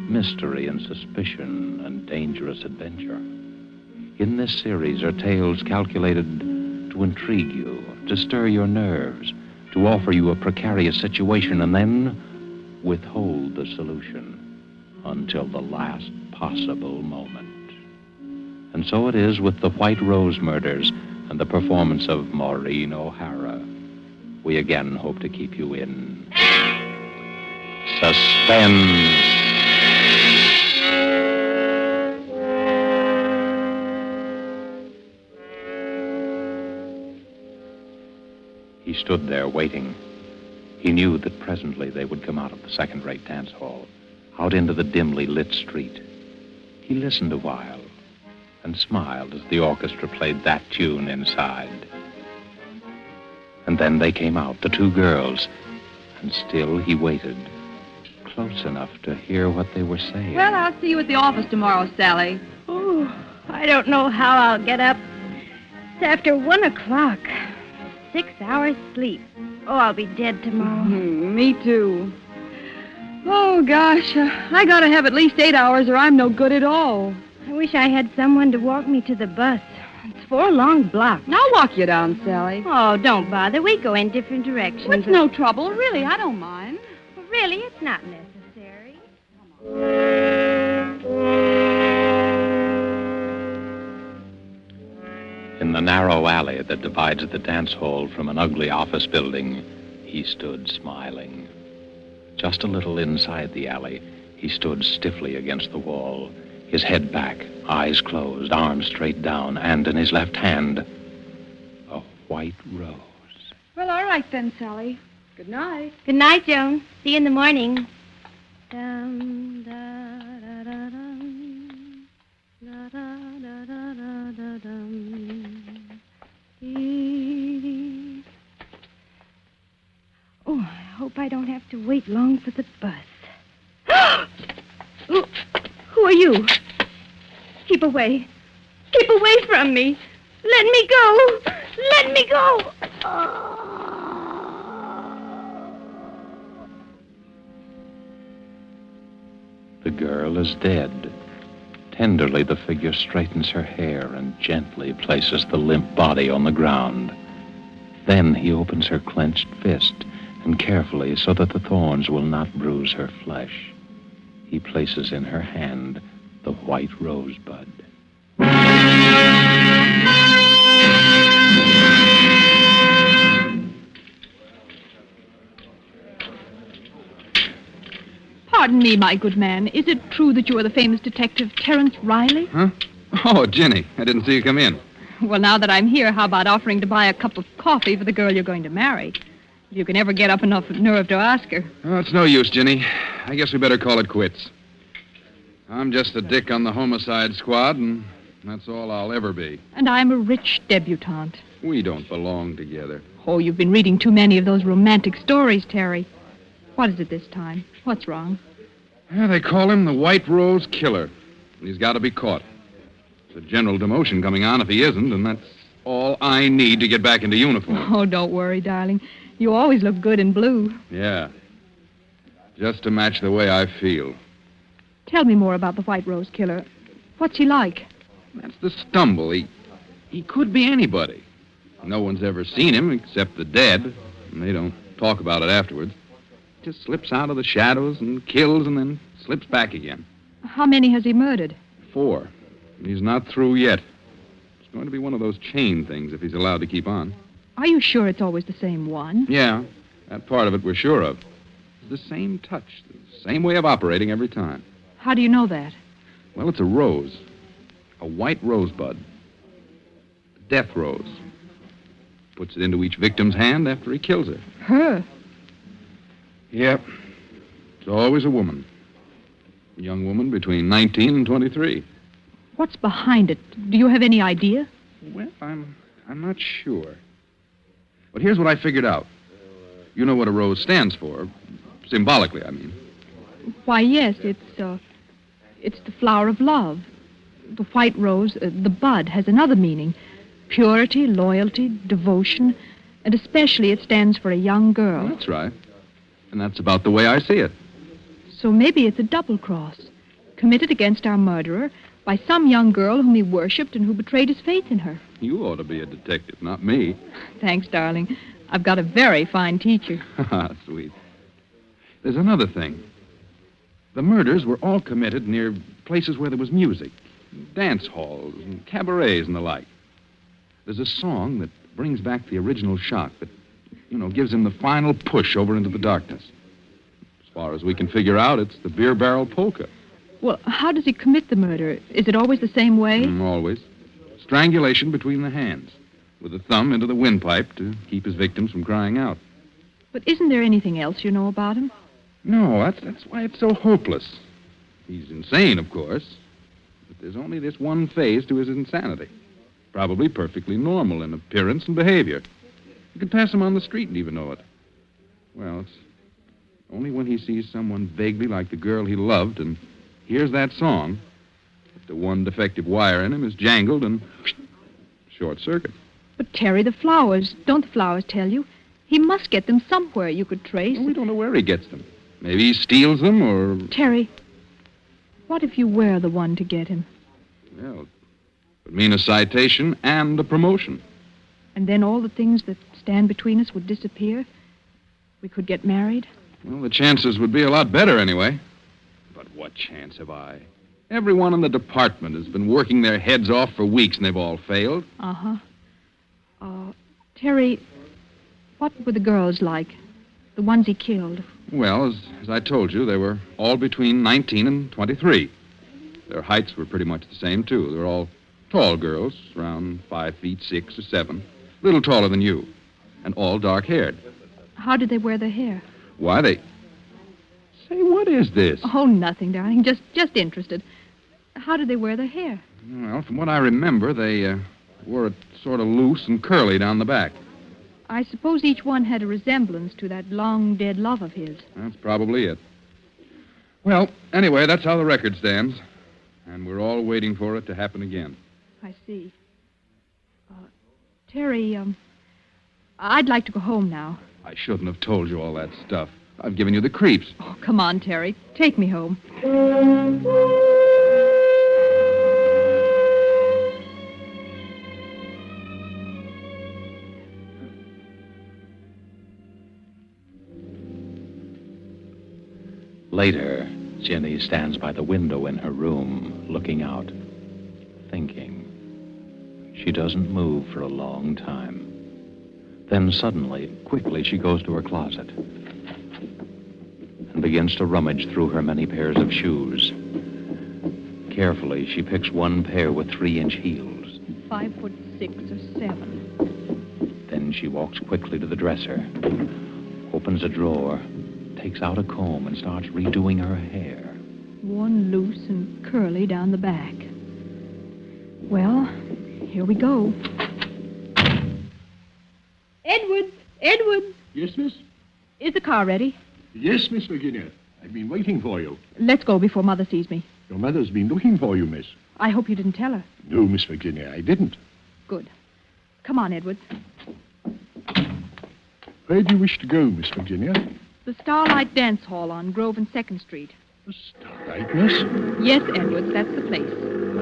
[SPEAKER 6] mystery and suspicion and dangerous adventure. In this series are tales calculated to intrigue you, to stir your nerves, to offer you a precarious situation and then withhold the solution until the last possible moment. And so it is with The White Rose Murders and the performance of Maureen O'Hara. We again hope to keep you in suspense. He stood there waiting, He knew that presently they would come out of the second-rate dance hall, out into the dimly lit street. He listened a while and smiled as the orchestra played that tune inside. And then they came out, the two girls, and still he waited, close enough to hear what they were saying.
[SPEAKER 3] Well, I'll see you at the office tomorrow, Sally.
[SPEAKER 9] Oh, I don't know how I'll get up. It's after 1 o'clock. 6 hours sleep. Oh, I'll be dead tomorrow.
[SPEAKER 3] Me too. Oh, gosh, I gotta have at least 8 hours or I'm no good at all.
[SPEAKER 9] I wish I had someone to walk me to the bus. It's 4 long blocks.
[SPEAKER 3] I'll walk you down, Sally.
[SPEAKER 9] Oh, don't bother. We go in different directions.
[SPEAKER 3] It's no trouble. Really, I don't mind.
[SPEAKER 9] Well, really, it's not necessary.
[SPEAKER 6] In the narrow alley that divides the dance hall from an ugly office building, he stood smiling. Just a little inside the alley, he stood stiffly against the wall, his head back, eyes closed, arms straight down, and in his left hand, a white rose.
[SPEAKER 3] Well, all right then, Sally. Good night.
[SPEAKER 9] Good night, Joan. See you in the morning. Dum, da, da, da, dum. Da, da, da, da, da, da, dum. Dee. Oh, I hope I don't have to wait long for the bus. Who are you? Keep away. Keep away from me. Let me go. Let me go.
[SPEAKER 6] The girl is dead. Tenderly, the figure straightens her hair and gently places the limp body on the ground. Then he opens her clenched fist, and carefully, so that the thorns will not bruise her flesh, he places in her hand the white rosebud.
[SPEAKER 3] Pardon me, my good man. Is it true that you are the famous detective Terence Riley?
[SPEAKER 22] Huh? Oh, Jenny, I didn't see you come in.
[SPEAKER 3] Well, now that I'm here, how about offering to buy a cup of coffee for the girl you're going to marry? If you can ever get up enough nerve to ask her.
[SPEAKER 22] Oh, it's no use, Jenny. I guess we better call it quits. I'm just a dick on the homicide squad, and that's all I'll ever be.
[SPEAKER 3] And I'm a rich debutante.
[SPEAKER 22] We don't belong together.
[SPEAKER 3] Oh, you've been reading too many of those romantic stories, Terry. What is it this time? What's wrong?
[SPEAKER 22] Yeah, they call him the White Rose Killer. And he's got to be caught. There's a general demotion coming on if he isn't, and that's all I need to get back into uniform.
[SPEAKER 3] Oh, don't worry, darling. You always look good in blue.
[SPEAKER 22] Yeah. Just to match the way I feel.
[SPEAKER 3] Tell me more about the White Rose Killer. What's he like?
[SPEAKER 22] That's the stumble. He could be anybody. No one's ever seen him except the dead, and they don't talk about it afterwards. Just slips out of the shadows and kills and then slips back again.
[SPEAKER 3] How many has he murdered?
[SPEAKER 22] 4. And he's not through yet. It's going to be one of those chain things if he's allowed to keep on.
[SPEAKER 3] Are you sure it's always the same one?
[SPEAKER 22] Yeah, that part of it we're sure of. It's the same touch, the same way of operating every time.
[SPEAKER 3] How do you know that?
[SPEAKER 22] Well, it's a rose. A white rosebud. Death rose. Puts it into each victim's hand after he kills her.
[SPEAKER 3] Her?
[SPEAKER 22] Yep. It's always a woman. A young woman between 19 and 23.
[SPEAKER 3] What's behind it? Do you have any idea?
[SPEAKER 22] Well, I'm not sure. But here's what I figured out. You know what a rose stands for. Symbolically, I mean.
[SPEAKER 3] Why, yes, it's the flower of love. The white rose, the bud, has another meaning. Purity, loyalty, devotion, and especially it stands for a young girl.
[SPEAKER 22] That's right. And that's about the way I see it.
[SPEAKER 3] So maybe it's a double cross, committed against our murderer by some young girl whom he worshipped and who betrayed his faith in her.
[SPEAKER 22] You ought to be a detective, not me.
[SPEAKER 3] Thanks, darling. I've got a very fine teacher.
[SPEAKER 22] Sweet. There's another thing. The murders were all committed near places where there was music, dance halls and cabarets and the like. There's a song that brings back the original shock that, gives him the final push over into the darkness. As far as we can figure out, it's the beer barrel polka.
[SPEAKER 3] Well, how does he commit the murder? Is it always the same way?
[SPEAKER 22] Always. Strangulation between the hands, with the thumb into the windpipe to keep his victims from crying out.
[SPEAKER 3] But isn't there anything else you know about him?
[SPEAKER 22] No, that's why it's so hopeless. He's insane, of course. But there's only this one phase to his insanity. Probably perfectly normal in appearance and behavior. You could pass him on the street and even know it. Well, it's only when he sees someone vaguely like the girl he loved and hears that song that the one defective wire in him is jangled and short circuit.
[SPEAKER 3] But, Terry, the flowers, don't the flowers tell you? He must get them somewhere you could trace.
[SPEAKER 22] Well, we don't know where he gets them. Maybe he steals them or...
[SPEAKER 3] Terry, what if you were the one to get him?
[SPEAKER 22] Well, it would mean a citation and a promotion.
[SPEAKER 3] And then all the things that stand between us would disappear? We could get married?
[SPEAKER 22] Well, the chances would be a lot better anyway. But what chance have I? Everyone in the department has been working their heads off for weeks, and they've all failed.
[SPEAKER 3] Uh-huh. Terry, what were the girls like? The ones he killed?
[SPEAKER 22] Well, as I told you, they were all between 19 and 23. Their heights were pretty much the same, too. They were all tall girls, around 5 feet 6 or 7, a little taller than you, and all dark-haired.
[SPEAKER 3] How did they wear their hair?
[SPEAKER 22] Why, they... Say, what is this?
[SPEAKER 3] Oh, nothing, darling. Just interested. How did they wear their hair?
[SPEAKER 22] Well, from what I remember, they wore it sort of loose and curly down the back.
[SPEAKER 3] I suppose each one had a resemblance to that long-dead love of his.
[SPEAKER 22] That's probably it. Well, anyway, that's how the record stands. And we're all waiting for it to happen again.
[SPEAKER 3] I see. Terry, I'd like to go home now.
[SPEAKER 22] I shouldn't have told you all that stuff. I've given you the creeps.
[SPEAKER 3] Oh, come on, Terry. Take me home.
[SPEAKER 6] Later, Jenny stands by the window in her room, looking out, thinking. She doesn't move for a long time. Then suddenly, quickly, she goes to her closet and begins to rummage through her many pairs of shoes. Carefully, she picks one pair with 3-inch heels.
[SPEAKER 3] 5'6" or 7.
[SPEAKER 6] Then she walks quickly to the dresser, opens a drawer, takes out a comb, and starts redoing her hair.
[SPEAKER 3] One loose and curly down the back. Well, here we go. Edward!
[SPEAKER 5] Yes, miss?
[SPEAKER 3] Is the car ready?
[SPEAKER 5] Yes, Miss Virginia. I've been waiting for you.
[SPEAKER 3] Let's go before Mother sees me.
[SPEAKER 5] Your mother's been looking for you, miss.
[SPEAKER 3] I hope you didn't tell her.
[SPEAKER 5] No, Miss Virginia, I didn't.
[SPEAKER 3] Good. Come on, Edward.
[SPEAKER 5] Where do you wish to go, Miss Virginia?
[SPEAKER 3] The Starlight Dance Hall on Grove and 2nd Street.
[SPEAKER 5] The Starlight, miss?
[SPEAKER 3] Yes, Edward, that's the place.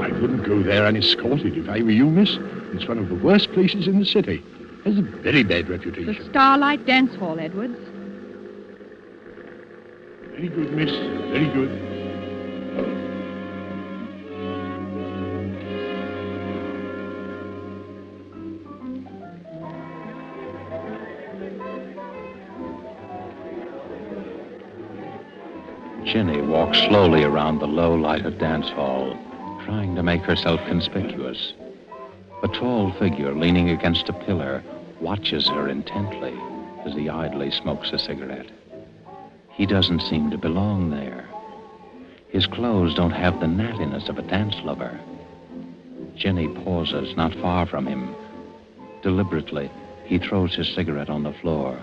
[SPEAKER 5] I wouldn't go there unescorted if I were you, miss. It's one of the worst places in the city. Has a very bad reputation.
[SPEAKER 3] The Starlight Dance Hall, Edwards.
[SPEAKER 5] Very good, miss. Very good.
[SPEAKER 6] Jenny walks slowly around the low-lighted dance hall, trying to make herself conspicuous. A tall figure leaning against a pillar watches her intently as he idly smokes a cigarette. He doesn't seem to belong there. His clothes don't have the nattiness of a dance lover. Jenny pauses not far from him. Deliberately, he throws his cigarette on the floor,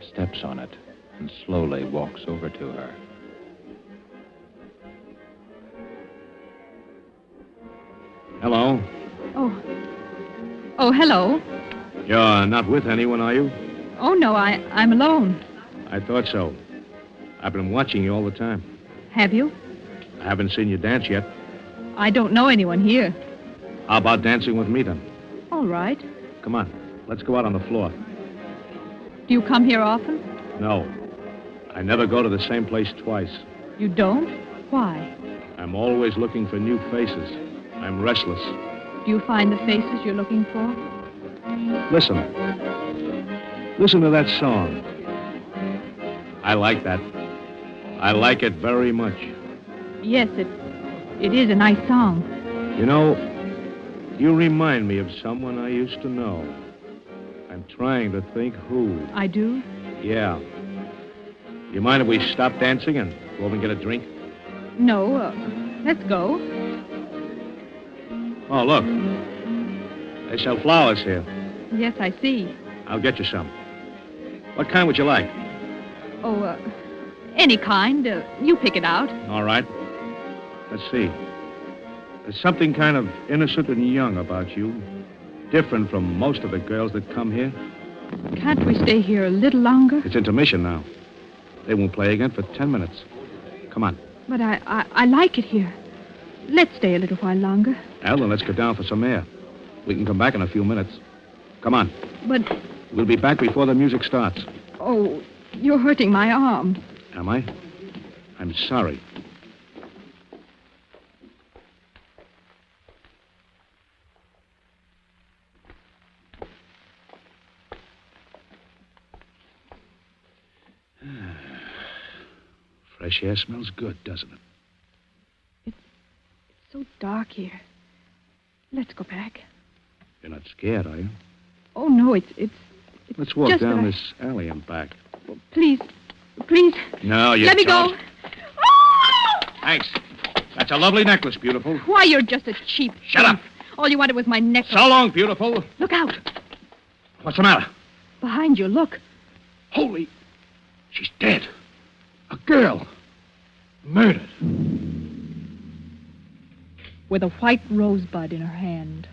[SPEAKER 6] steps on it, and slowly walks over to her.
[SPEAKER 12] Hello.
[SPEAKER 3] Oh, hello.
[SPEAKER 12] You're not with anyone, are you?
[SPEAKER 3] Oh, no, I'm alone.
[SPEAKER 12] I thought so. I've been watching you all the time.
[SPEAKER 3] Have you?
[SPEAKER 12] I haven't seen you dance yet.
[SPEAKER 3] I don't know anyone here.
[SPEAKER 12] How about dancing with me, then?
[SPEAKER 3] All right.
[SPEAKER 12] Come on. Let's go out on the floor.
[SPEAKER 3] Do you come here often?
[SPEAKER 12] No. I never go to the same place twice.
[SPEAKER 3] You don't? Why?
[SPEAKER 12] I'm always looking for new faces. I'm restless.
[SPEAKER 3] Do you find the faces you're looking for?
[SPEAKER 12] Listen. Listen to that song. I like that. I like it very much.
[SPEAKER 3] Yes, it is a nice song.
[SPEAKER 12] You know, you remind me of someone I used to know. I'm trying to think who.
[SPEAKER 3] I do?
[SPEAKER 19] Yeah. You mind if we stop dancing and go over and get a drink?
[SPEAKER 3] No, let's go.
[SPEAKER 19] Oh, look. They sell flowers here.
[SPEAKER 3] Yes, I see.
[SPEAKER 19] I'll get you some. What kind would you like?
[SPEAKER 3] Oh, any kind. You pick it out.
[SPEAKER 19] All right. Let's see. There's something kind of innocent and young about you. Different from most of the girls that come here.
[SPEAKER 3] Can't we stay here a little longer?
[SPEAKER 19] It's intermission now. They won't play again for 10 minutes. Come on.
[SPEAKER 3] But I like it here. Let's stay a little while longer.
[SPEAKER 19] Well, then let's go down for some air. We can come back in a few minutes. Come on.
[SPEAKER 3] But...
[SPEAKER 19] We'll be back before the music starts.
[SPEAKER 3] Oh, you're hurting my arm.
[SPEAKER 19] Am I? I'm sorry. Fresh air smells good, doesn't it?
[SPEAKER 3] It's so dark here. Let's go back.
[SPEAKER 19] You're not scared, are you?
[SPEAKER 3] Oh, no, it's
[SPEAKER 19] Let's walk
[SPEAKER 3] just
[SPEAKER 19] down
[SPEAKER 3] that
[SPEAKER 19] this alley and back.
[SPEAKER 3] Please.
[SPEAKER 19] No, you
[SPEAKER 3] Let me
[SPEAKER 19] don't.
[SPEAKER 3] go.
[SPEAKER 19] Thanks. That's a lovely necklace, beautiful.
[SPEAKER 3] Why, you're just a cheap
[SPEAKER 19] Shut up.
[SPEAKER 3] All you wanted was my necklace.
[SPEAKER 19] So long, beautiful.
[SPEAKER 3] Look out.
[SPEAKER 19] What's the matter?
[SPEAKER 3] Behind you, look.
[SPEAKER 19] Holy... She's dead. A girl. Murdered.
[SPEAKER 3] With a white rosebud in her hand.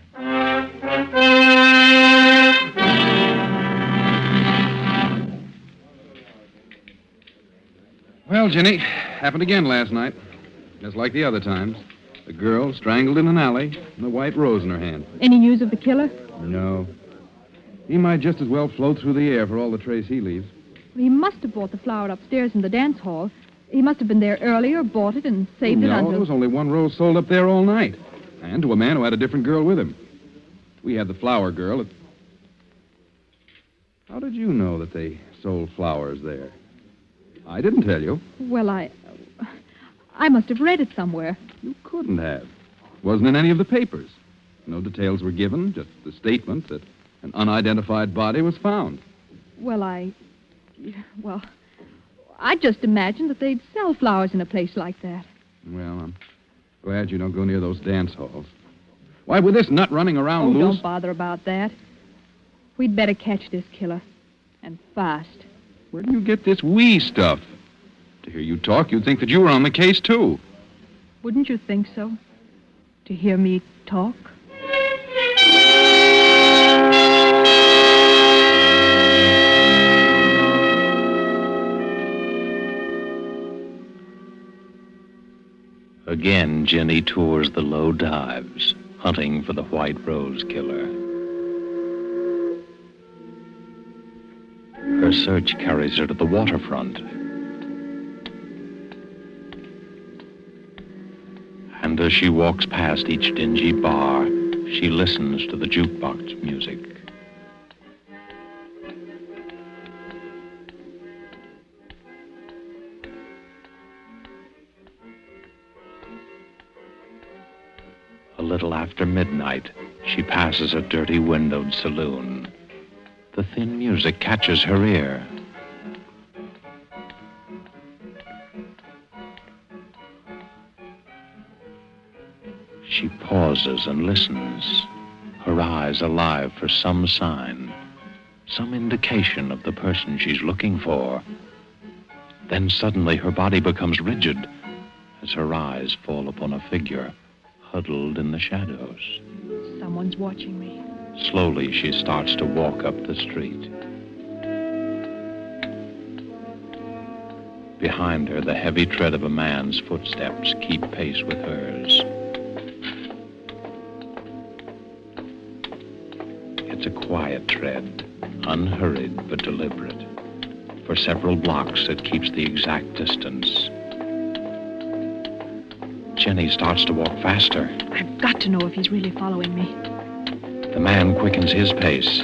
[SPEAKER 22] Well, Jenny, happened again last night. Just like the other times. The girl strangled in an alley and a white rose in her hand.
[SPEAKER 3] Any news of the killer?
[SPEAKER 22] No. He might just as well float through the air for all the trace he leaves.
[SPEAKER 3] He must have bought the flower upstairs in the dance hall. He must have been there earlier, bought it, and saved it
[SPEAKER 22] No,
[SPEAKER 3] until...
[SPEAKER 22] there was only one rose sold up there all night. And to a man who had a different girl with him. We had the flower girl at... How did you know that they sold flowers there? I didn't tell you.
[SPEAKER 3] Well, I must have read it somewhere.
[SPEAKER 22] You couldn't have. Wasn't in any of the papers. No details were given, just the statement that an unidentified body was found.
[SPEAKER 3] Well, I just imagined that they'd sell flowers in a place like that.
[SPEAKER 22] Well, I'm glad you don't go near those dance halls. Why, with this nut running around loose...
[SPEAKER 3] Don't bother about that. We'd better catch this killer. And fast.
[SPEAKER 22] Where do you get this we stuff? To hear you talk, you'd think that you were on the case, too.
[SPEAKER 3] Wouldn't you think so? To hear me talk?
[SPEAKER 6] Again, Jenny tours the low dives, hunting for the White Rose Killer. Her search carries her to the waterfront. And as she walks past each dingy bar, she listens to the jukebox music. A little after midnight, she passes a dirty windowed saloon. The thin music catches her ear. She pauses and listens, her eyes alive for some sign, some indication of the person she's looking for. Then suddenly her body becomes rigid as her eyes fall upon a figure huddled in the shadows.
[SPEAKER 3] Someone's watching me.
[SPEAKER 6] Slowly, she starts to walk up the street. Behind her, the heavy tread of a man's footsteps keep pace with hers. It's a quiet tread, unhurried but deliberate. For several blocks, it keeps the exact distance. Jenny starts to walk faster.
[SPEAKER 3] I've got to know if he's really following me.
[SPEAKER 6] The man quickens his pace.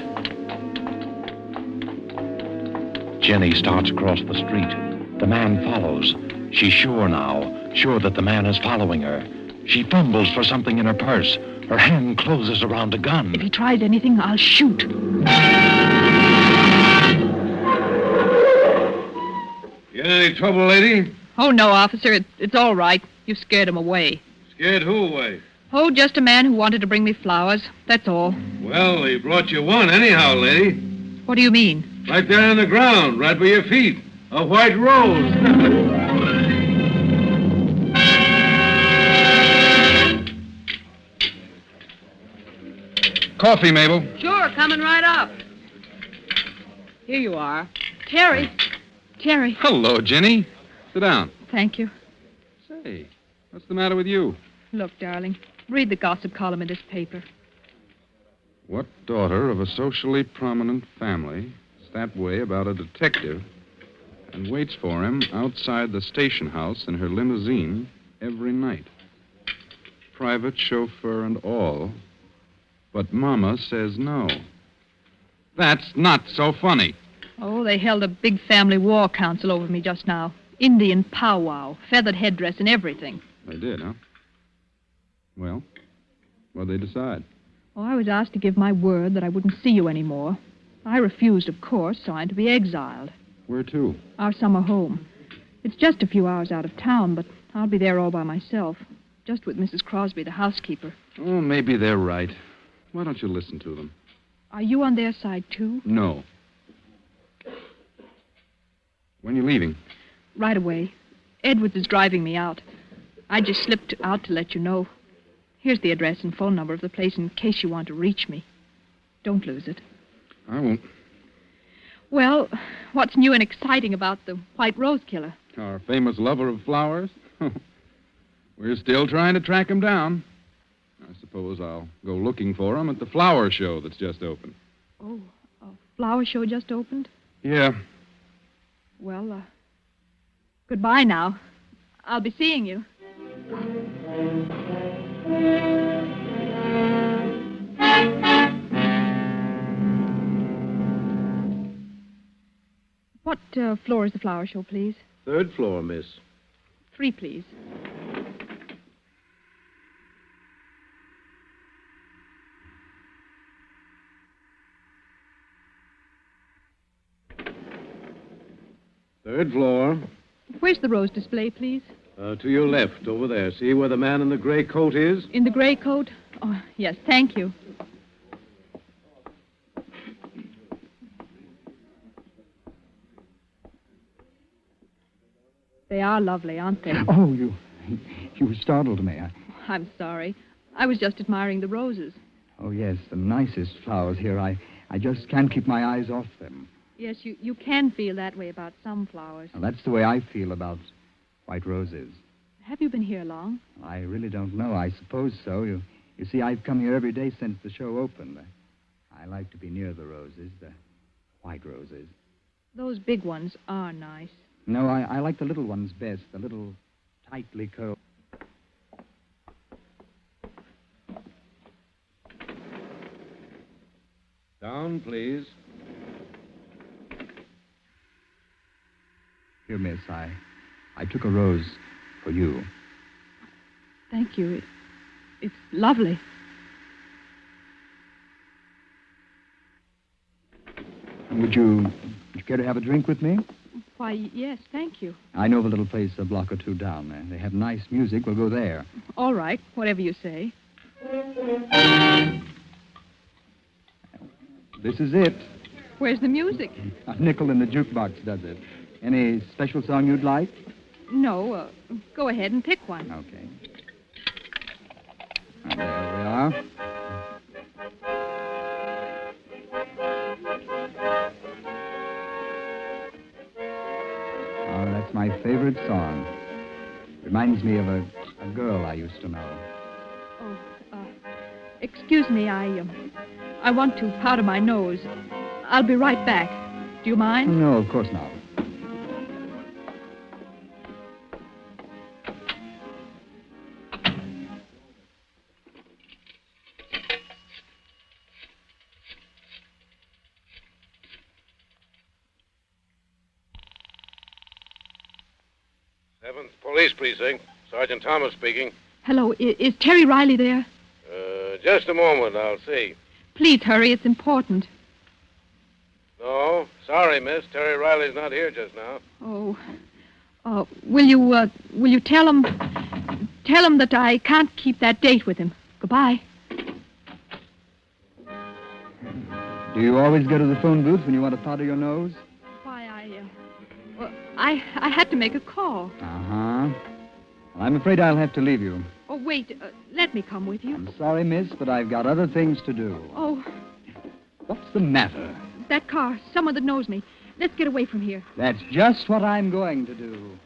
[SPEAKER 6] Jenny starts across the street. The man follows. She's sure now, sure that the man is following her. She fumbles for something in her purse. Her hand closes around a gun.
[SPEAKER 3] If he tries anything, I'll shoot.
[SPEAKER 22] Any trouble, lady?
[SPEAKER 3] Oh, no, officer. It's all right. You scared him away.
[SPEAKER 22] Scared who away?
[SPEAKER 3] Oh, just a man who wanted to bring me flowers. That's all.
[SPEAKER 22] Well, he brought you one anyhow, lady.
[SPEAKER 3] What do you mean?
[SPEAKER 22] Right there on the ground, right by your feet. A white rose. Coffee, Mabel.
[SPEAKER 3] Sure, coming right up. Here you are. Terry. Terry.
[SPEAKER 22] Hello, Jenny. Sit down.
[SPEAKER 3] Thank you.
[SPEAKER 22] Say, what's the matter with you?
[SPEAKER 3] Look, darling, read the gossip column in this paper.
[SPEAKER 22] What daughter of a socially prominent family is that way about a detective and waits for him outside the station house in her limousine every night? Private chauffeur and all. But Mama says no. That's not so funny.
[SPEAKER 3] Oh, they held a big family war council over me just now. Indian powwow, feathered headdress and everything.
[SPEAKER 22] They did, huh? Well, what'd they decide?
[SPEAKER 3] Oh, I was asked to give my word that I wouldn't see you anymore. I refused, of course, so I'm to be exiled.
[SPEAKER 22] Where to?
[SPEAKER 3] Our summer home. It's just a few hours out of town, but I'll be there all by myself. Just with Mrs. Crosby, the housekeeper.
[SPEAKER 22] Oh, maybe they're right. Why don't you listen to them?
[SPEAKER 3] Are you on their side, too?
[SPEAKER 22] No. When are you leaving?
[SPEAKER 3] Right away. Edwards is driving me out. I just slipped out to let you know. Here's the address and phone number of the place in case you want to reach me. Don't lose it.
[SPEAKER 22] I won't.
[SPEAKER 3] Well, what's new and exciting about the White Rose Killer?
[SPEAKER 22] Our famous lover of flowers? We're still trying to track him down. I suppose I'll go looking for him at the flower show that's just opened.
[SPEAKER 3] Oh, a flower show just opened?
[SPEAKER 22] Yeah.
[SPEAKER 3] Well, goodbye now. I'll be seeing you. What floor is the flower show, please?
[SPEAKER 12] 3rd floor, miss.
[SPEAKER 3] 3, please.
[SPEAKER 12] Third floor.
[SPEAKER 3] Where's the rose display, please?
[SPEAKER 12] To your left, over there. See where the man in the gray coat is?
[SPEAKER 3] In the gray coat? Oh, yes, thank you. They are lovely, aren't they?
[SPEAKER 11] Oh, you startled me.
[SPEAKER 3] I'm sorry. I was just admiring the roses.
[SPEAKER 11] Oh, yes, the nicest flowers here. I just can't keep my eyes off them.
[SPEAKER 3] Yes, you can feel that way about some flowers.
[SPEAKER 11] Well, that's the way I feel about white roses.
[SPEAKER 3] Have you been here long?
[SPEAKER 11] I really don't know. I suppose so. You see, I've come here every day since the show opened. I like to be near the roses, the white roses.
[SPEAKER 3] Those big ones are nice.
[SPEAKER 11] No, I like the little ones best, the little tightly curled.
[SPEAKER 12] Down, please.
[SPEAKER 11] Here, miss, I took a rose for you.
[SPEAKER 3] Thank you. It's lovely.
[SPEAKER 11] Would you care to have a drink with me?
[SPEAKER 3] Why, yes, thank you.
[SPEAKER 11] I know the little place a block or two down there. They have nice music. We'll go there.
[SPEAKER 3] All right, whatever you say.
[SPEAKER 11] This is it.
[SPEAKER 3] Where's the music?
[SPEAKER 11] A nickel in the jukebox does it. Any special song you'd like?
[SPEAKER 3] No, go ahead and pick one.
[SPEAKER 11] Okay. There we are. Oh, that's my favorite song. Reminds me of a girl I used to know.
[SPEAKER 3] Oh, excuse me, I want to powder my nose. I'll be right back. Do you mind?
[SPEAKER 11] No, of course not.
[SPEAKER 12] Police precinct. Sergeant Thomas speaking.
[SPEAKER 3] Hello, is Terry Riley there?
[SPEAKER 12] Just a moment, I'll see.
[SPEAKER 3] Please hurry, it's important.
[SPEAKER 12] No, sorry, miss. Terry Riley's not here just now.
[SPEAKER 3] Oh, Will you tell him that I can't keep that date with him? Goodbye.
[SPEAKER 11] Do you always go to the phone booth when you want to powder your nose?
[SPEAKER 3] Why, I had to make a call.
[SPEAKER 11] Uh-huh. Well, I'm afraid I'll have to leave you.
[SPEAKER 3] Oh, wait. Let me come with you.
[SPEAKER 11] I'm sorry, miss, but I've got other things to do.
[SPEAKER 3] Oh,
[SPEAKER 11] What's the matter?
[SPEAKER 3] that car. Someone that knows me. Let's get away from here.
[SPEAKER 11] That's just what I'm going to do.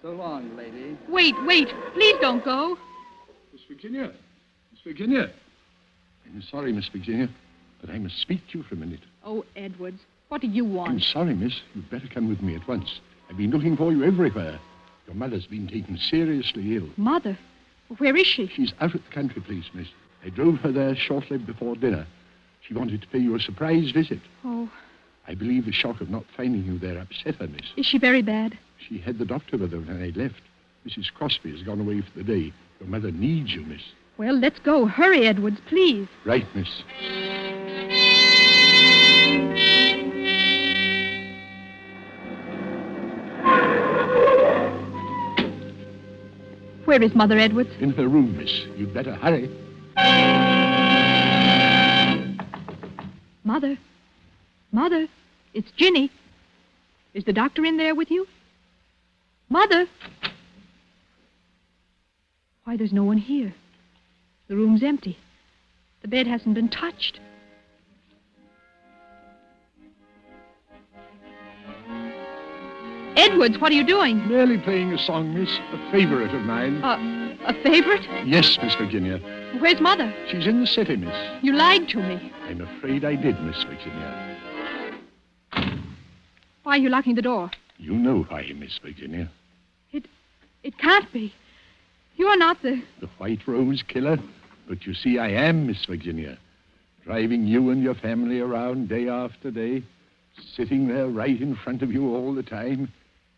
[SPEAKER 11] So long, lady.
[SPEAKER 3] Wait. Please don't go.
[SPEAKER 5] Miss Virginia. Miss Virginia. I'm sorry, Miss Virginia, but I must speak to you for a minute.
[SPEAKER 3] Oh, Edwards, what do you want?
[SPEAKER 5] I'm sorry, miss. You'd better come with me at once. I've been looking for you everywhere. Your mother's been taken seriously ill.
[SPEAKER 3] Mother? Where is she?
[SPEAKER 5] She's out at the country place, miss. I drove her there shortly before dinner. She wanted to pay you a surprise visit.
[SPEAKER 3] Oh.
[SPEAKER 5] I believe the shock of not finding you there upset her, miss.
[SPEAKER 3] Is she very bad?
[SPEAKER 5] She had the doctor with her when I left. Mrs. Crosby has gone away for the day. Your mother needs you, miss.
[SPEAKER 3] Well, let's go. Hurry, Edwards, please.
[SPEAKER 5] Right, miss.
[SPEAKER 3] Where is Mother, Edwards?
[SPEAKER 5] In her room, miss. You'd better hurry.
[SPEAKER 3] Mother? Mother? It's Ginny. Is the doctor in there with you? Mother? Why, there's no one here. The room's empty. The bed hasn't been touched. Edwards, what are you doing?
[SPEAKER 5] Merely playing a song, miss. A favorite of mine.
[SPEAKER 3] A favorite?
[SPEAKER 5] Yes, Miss Virginia.
[SPEAKER 3] Where's Mother?
[SPEAKER 5] She's in the city, miss.
[SPEAKER 3] You lied to me.
[SPEAKER 5] I'm afraid I did, Miss Virginia.
[SPEAKER 3] Why are you locking the door?
[SPEAKER 5] You know why, Miss Virginia.
[SPEAKER 3] It can't be. You're not the
[SPEAKER 5] White Rose killer. But you see, I am, Miss Virginia. Driving you and your family around day after day. Sitting there right in front of you all the time.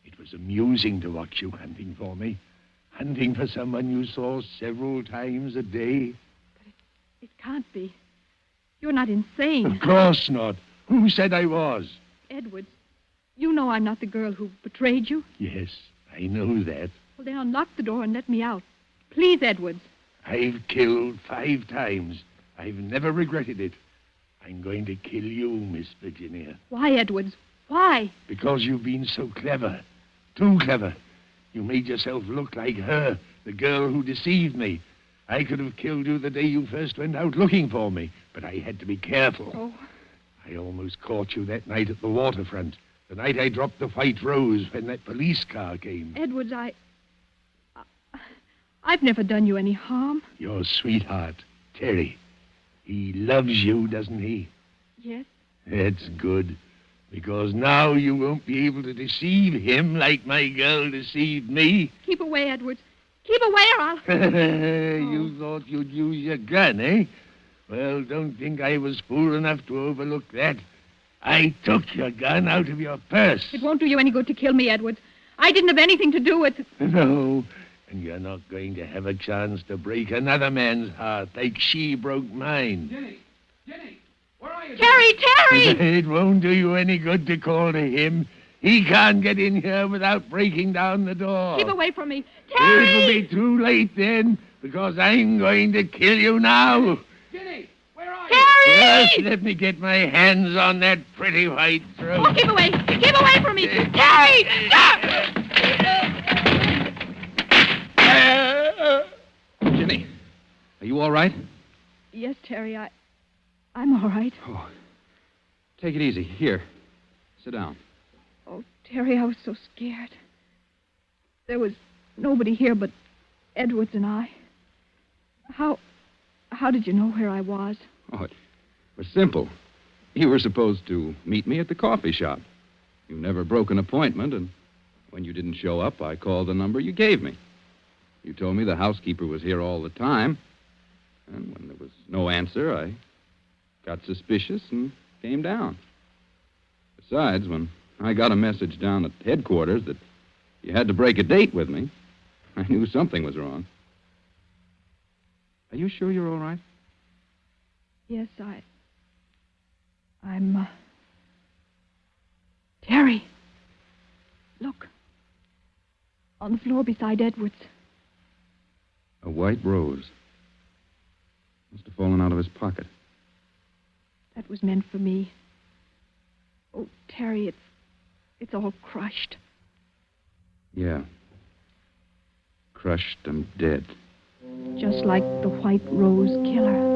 [SPEAKER 5] It was amusing to watch you hunting for me. Hunting for someone you saw several times a day.
[SPEAKER 3] It can't be. You're not insane.
[SPEAKER 5] Of course not. Who said I was?
[SPEAKER 3] Edwards, you know I'm not the girl who betrayed you.
[SPEAKER 5] Yes, I know that.
[SPEAKER 3] Well, then unlock the door and let me out. Please, Edwards.
[SPEAKER 5] I've killed 5 times. I've never regretted it. I'm going to kill you, Miss Virginia.
[SPEAKER 3] Why, Edwards? Why?
[SPEAKER 5] Because you've been so clever. Too clever. You made yourself look like her, the girl who deceived me. I could have killed you the day you first went out looking for me, but I had to be careful.
[SPEAKER 3] Oh.
[SPEAKER 5] I almost caught you that night at the waterfront, the night I dropped the White Rose when that police car came.
[SPEAKER 3] Edwards, I've never done you any harm.
[SPEAKER 5] Your sweetheart, Terry. He loves you, doesn't he?
[SPEAKER 3] Yes.
[SPEAKER 5] That's good. Because now you won't be able to deceive him like my girl deceived me.
[SPEAKER 3] Keep away, Edwards. Keep away or I'll...
[SPEAKER 5] You thought you'd use your gun, eh? Well, don't think I was fool enough to overlook that. I took your gun out of your purse.
[SPEAKER 3] It won't do you any good to kill me, Edwards. I didn't have anything to do with...
[SPEAKER 5] No, and you're not going to have a chance to break another man's heart like she broke mine.
[SPEAKER 22] Jenny, where are you?
[SPEAKER 3] Terry!
[SPEAKER 5] It won't do you any good to call to him. He can't get in here without breaking down the door.
[SPEAKER 3] Keep away from me. Terry!
[SPEAKER 5] It'll be too late then, because I'm going to kill you now.
[SPEAKER 22] Jenny, where are
[SPEAKER 3] Terry!
[SPEAKER 5] Just let me get my hands on that pretty white throat.
[SPEAKER 3] Oh, keep away. Keep away from me. Terry! Stop!
[SPEAKER 22] Jenny, are you all right?
[SPEAKER 3] Yes, Terry, I'm all right.
[SPEAKER 22] Oh, take it easy. Here, sit down.
[SPEAKER 3] Oh, Terry, I was so scared. There was nobody here but Edwards and I. How did you know where I was?
[SPEAKER 22] Oh, it was simple. You were supposed to meet me at the coffee shop. You never broke an appointment, and when you didn't show up, I called the number you gave me. You told me the housekeeper was here all the time, and when there was no answer, I got suspicious and came down. Besides, when I got a message down at headquarters that you had to break a date with me, I knew something was wrong. Are you sure you're all right?
[SPEAKER 3] Yes, I'm, Terry, look. On the floor beside Edwards.
[SPEAKER 22] A white rose. Must have fallen out of his pocket.
[SPEAKER 3] That was meant for me. Oh, Terry, it's all crushed.
[SPEAKER 22] Yeah. Crushed and dead.
[SPEAKER 3] Just like the white rose killer.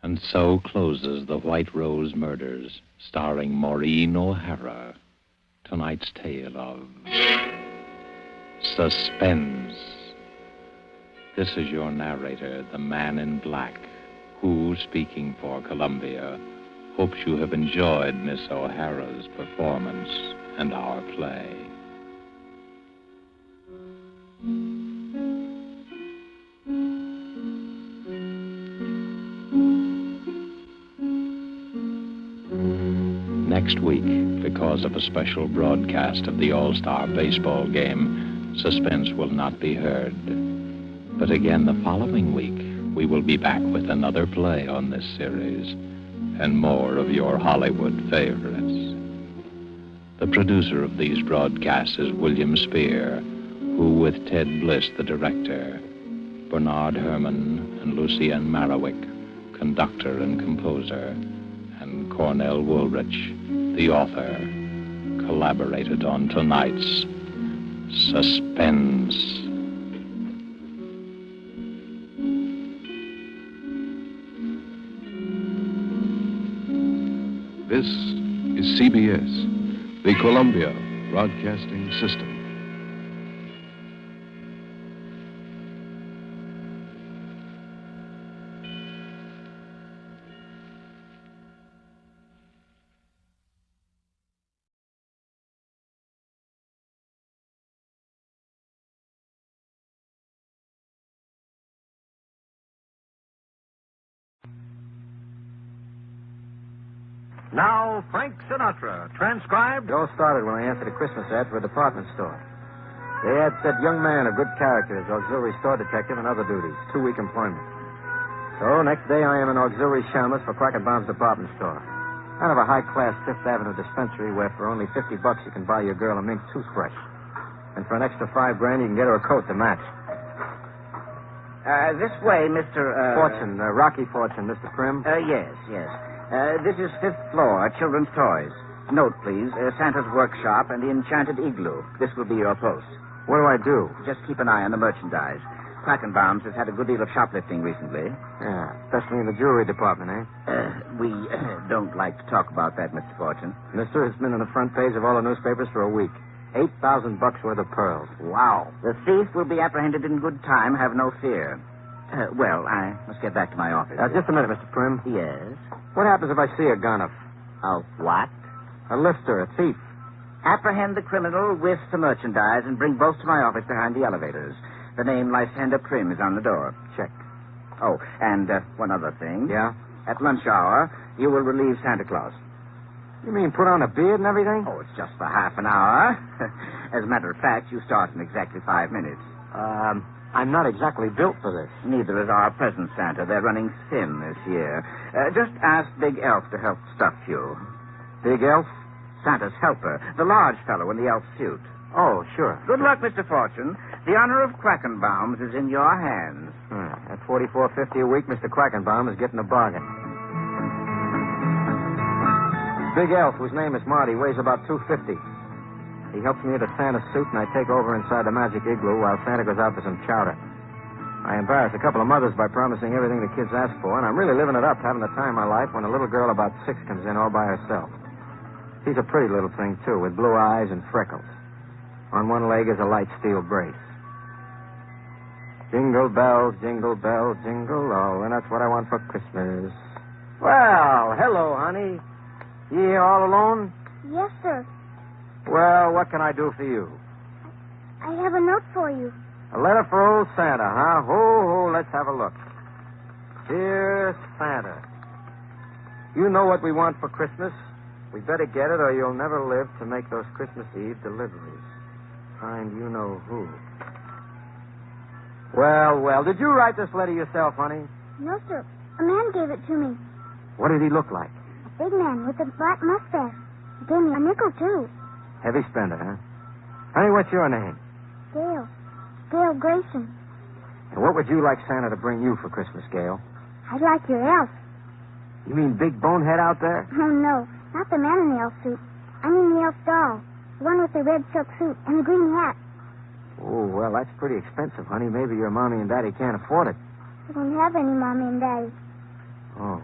[SPEAKER 6] And so closes The White Rose Murders, starring Maureen O'Hara. Tonight's tale of suspense. This is your narrator, the man in black, who, speaking for Columbia, hopes you have enjoyed Miss O'Hara's performance and our play. Next week, because of a special broadcast of the All-Star baseball game, suspense will not be heard. But again the following week, we will be back with another play on this series and more of your Hollywood favorites. The producer of these broadcasts is William Spear, who, with Ted Bliss, the director, Bernard Herrmann and Lucien Marowik, conductor and composer, and Cornell Woolrich, the author, collaborated on tonight's Suspense.
[SPEAKER 22] This is CBS, the Columbia Broadcasting System.
[SPEAKER 14] Now, Frank Sinatra, transcribed.
[SPEAKER 15] It all started when I answered a Christmas ad for a department store. The ad said, young man of good character as auxiliary store detective and other duties, 2-week employment. So, next day I am an auxiliary shameless for Quackenbaum's department store. Kind of a high-class Fifth Avenue dispensary where for only $50 you can buy your girl a mink toothbrush. And for an extra $5,000 you can get her a coat to match.
[SPEAKER 18] This way, Mr.
[SPEAKER 15] Fortune, Rocky Fortune, Mr. Prim.
[SPEAKER 18] Yes. This is 5th floor, children's toys. Note, please, Santa's workshop and the Enchanted Igloo. This will be your post.
[SPEAKER 15] What do I do?
[SPEAKER 18] Just keep an eye on the merchandise. Quackenbaum's has had a good deal of shoplifting recently.
[SPEAKER 15] Yeah, especially in the jewelry department, eh?
[SPEAKER 18] We don't like to talk about that, Mr. Fortune.
[SPEAKER 15] Mister, it's been on the front page of all the newspapers for a week. $8,000 worth of pearls.
[SPEAKER 18] Wow. The thief will be apprehended in good time, have no fear. Well, I must get back to my office.
[SPEAKER 15] Just a minute, Mr. Prim.
[SPEAKER 18] Yes?
[SPEAKER 15] What happens if I see a gunner?
[SPEAKER 18] A what?
[SPEAKER 15] A lifter, a thief.
[SPEAKER 18] Apprehend the criminal with the merchandise and bring both to my office behind the elevators. The name Lysander Prim is on the door.
[SPEAKER 15] Check.
[SPEAKER 18] Oh, and one other thing.
[SPEAKER 15] Yeah?
[SPEAKER 18] At lunch hour, you will relieve Santa Claus.
[SPEAKER 15] You mean put on a beard and everything?
[SPEAKER 18] Oh, it's just for half an hour. As a matter of fact, you start in exactly 5 minutes.
[SPEAKER 15] I'm not exactly built for this.
[SPEAKER 18] Neither is our present Santa. They're running thin this year. Just ask Big Elf to help stuff you.
[SPEAKER 15] Big Elf?
[SPEAKER 18] Santa's helper. The large fellow in the elf suit.
[SPEAKER 15] Oh, sure.
[SPEAKER 18] Good luck, Mr. Fortune. The honor of Quackenbaum's is in your hands.
[SPEAKER 15] At $44.50 a week, Mr. Quackenbaum is getting a bargain. Big Elf, whose name is Marty, weighs about 250. He helps me into Santa's suit, and I take over inside the magic igloo while Santa goes out for some chowder. I embarrass a couple of mothers by promising everything the kids ask for, and I'm really living it up, having the time of my life when a little girl about 6 comes in all by herself. She's a pretty little thing, too, with blue eyes and freckles. On one leg is a light steel brace. Jingle bells, jingle, all, and that's what I want for Christmas. Well, hello, honey. You here all alone?
[SPEAKER 17] Yes, sir.
[SPEAKER 15] Well, what can I do for you?
[SPEAKER 17] I have a note for you.
[SPEAKER 15] A letter for old Santa, huh? Ho, let's have a look. Dear Santa, you know what we want for Christmas? We better get it or you'll never live to make those Christmas Eve deliveries. Find you know who. Well, did you write this letter yourself, honey?
[SPEAKER 17] No, sir. A man gave it to me.
[SPEAKER 15] What did he look like?
[SPEAKER 17] A big man with a black mustache. He gave me a nickel, too.
[SPEAKER 15] Heavy spender, huh? Honey, what's your name?
[SPEAKER 17] Gail. Gail Grayson.
[SPEAKER 15] And what would you like Santa to bring you for Christmas, Gail?
[SPEAKER 17] I'd like your elf.
[SPEAKER 15] You mean Big Bonehead out there?
[SPEAKER 17] Oh, no. Not the man in the elf suit. I mean the elf doll. The one with the red silk suit and the green hat.
[SPEAKER 15] Oh, well, that's pretty expensive, honey. Maybe your mommy and daddy can't afford it.
[SPEAKER 17] I don't have any mommy and daddy.
[SPEAKER 15] Oh.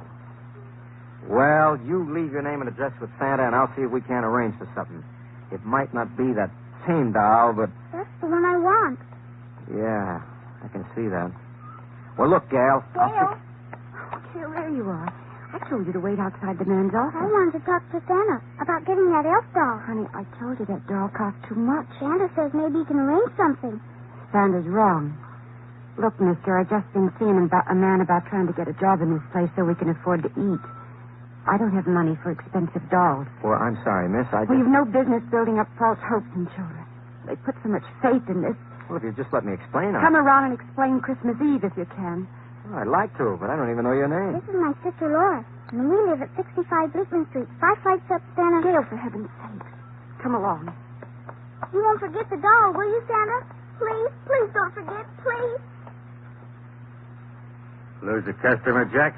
[SPEAKER 15] Well, you leave your name and address with Santa, and I'll see if we can't arrange for something. It might not be that same doll, but...
[SPEAKER 17] That's the one I want.
[SPEAKER 15] Yeah, I can see that. Well, look, Gail.
[SPEAKER 17] Gail?
[SPEAKER 8] Here, there you are. I told you to wait outside the man's office.
[SPEAKER 17] I wanted to talk to Santa about getting that elf doll.
[SPEAKER 8] Honey, I told you that doll cost too much.
[SPEAKER 17] Santa says maybe he can arrange something.
[SPEAKER 8] Santa's wrong. Look, mister, I just been seeing a man about trying to get a job in this place so we can afford to eat. I don't have money for expensive dolls.
[SPEAKER 15] Well, I'm sorry, miss.
[SPEAKER 8] Well, you've no business building up false hopes in children. They put so much faith in this.
[SPEAKER 15] Well, if you just let me explain...
[SPEAKER 8] Come around and explain Christmas Eve if you can.
[SPEAKER 15] Well, I'd like to, but I don't even know your name.
[SPEAKER 17] This is my sister Laura, and we live at 65 Bleakman Street, 5 flights up Santa.
[SPEAKER 8] Gail, for heaven's sake. Come along.
[SPEAKER 17] You won't forget the doll, will you, Santa? Please, please don't forget, please.
[SPEAKER 15] Lose a customer, Jack?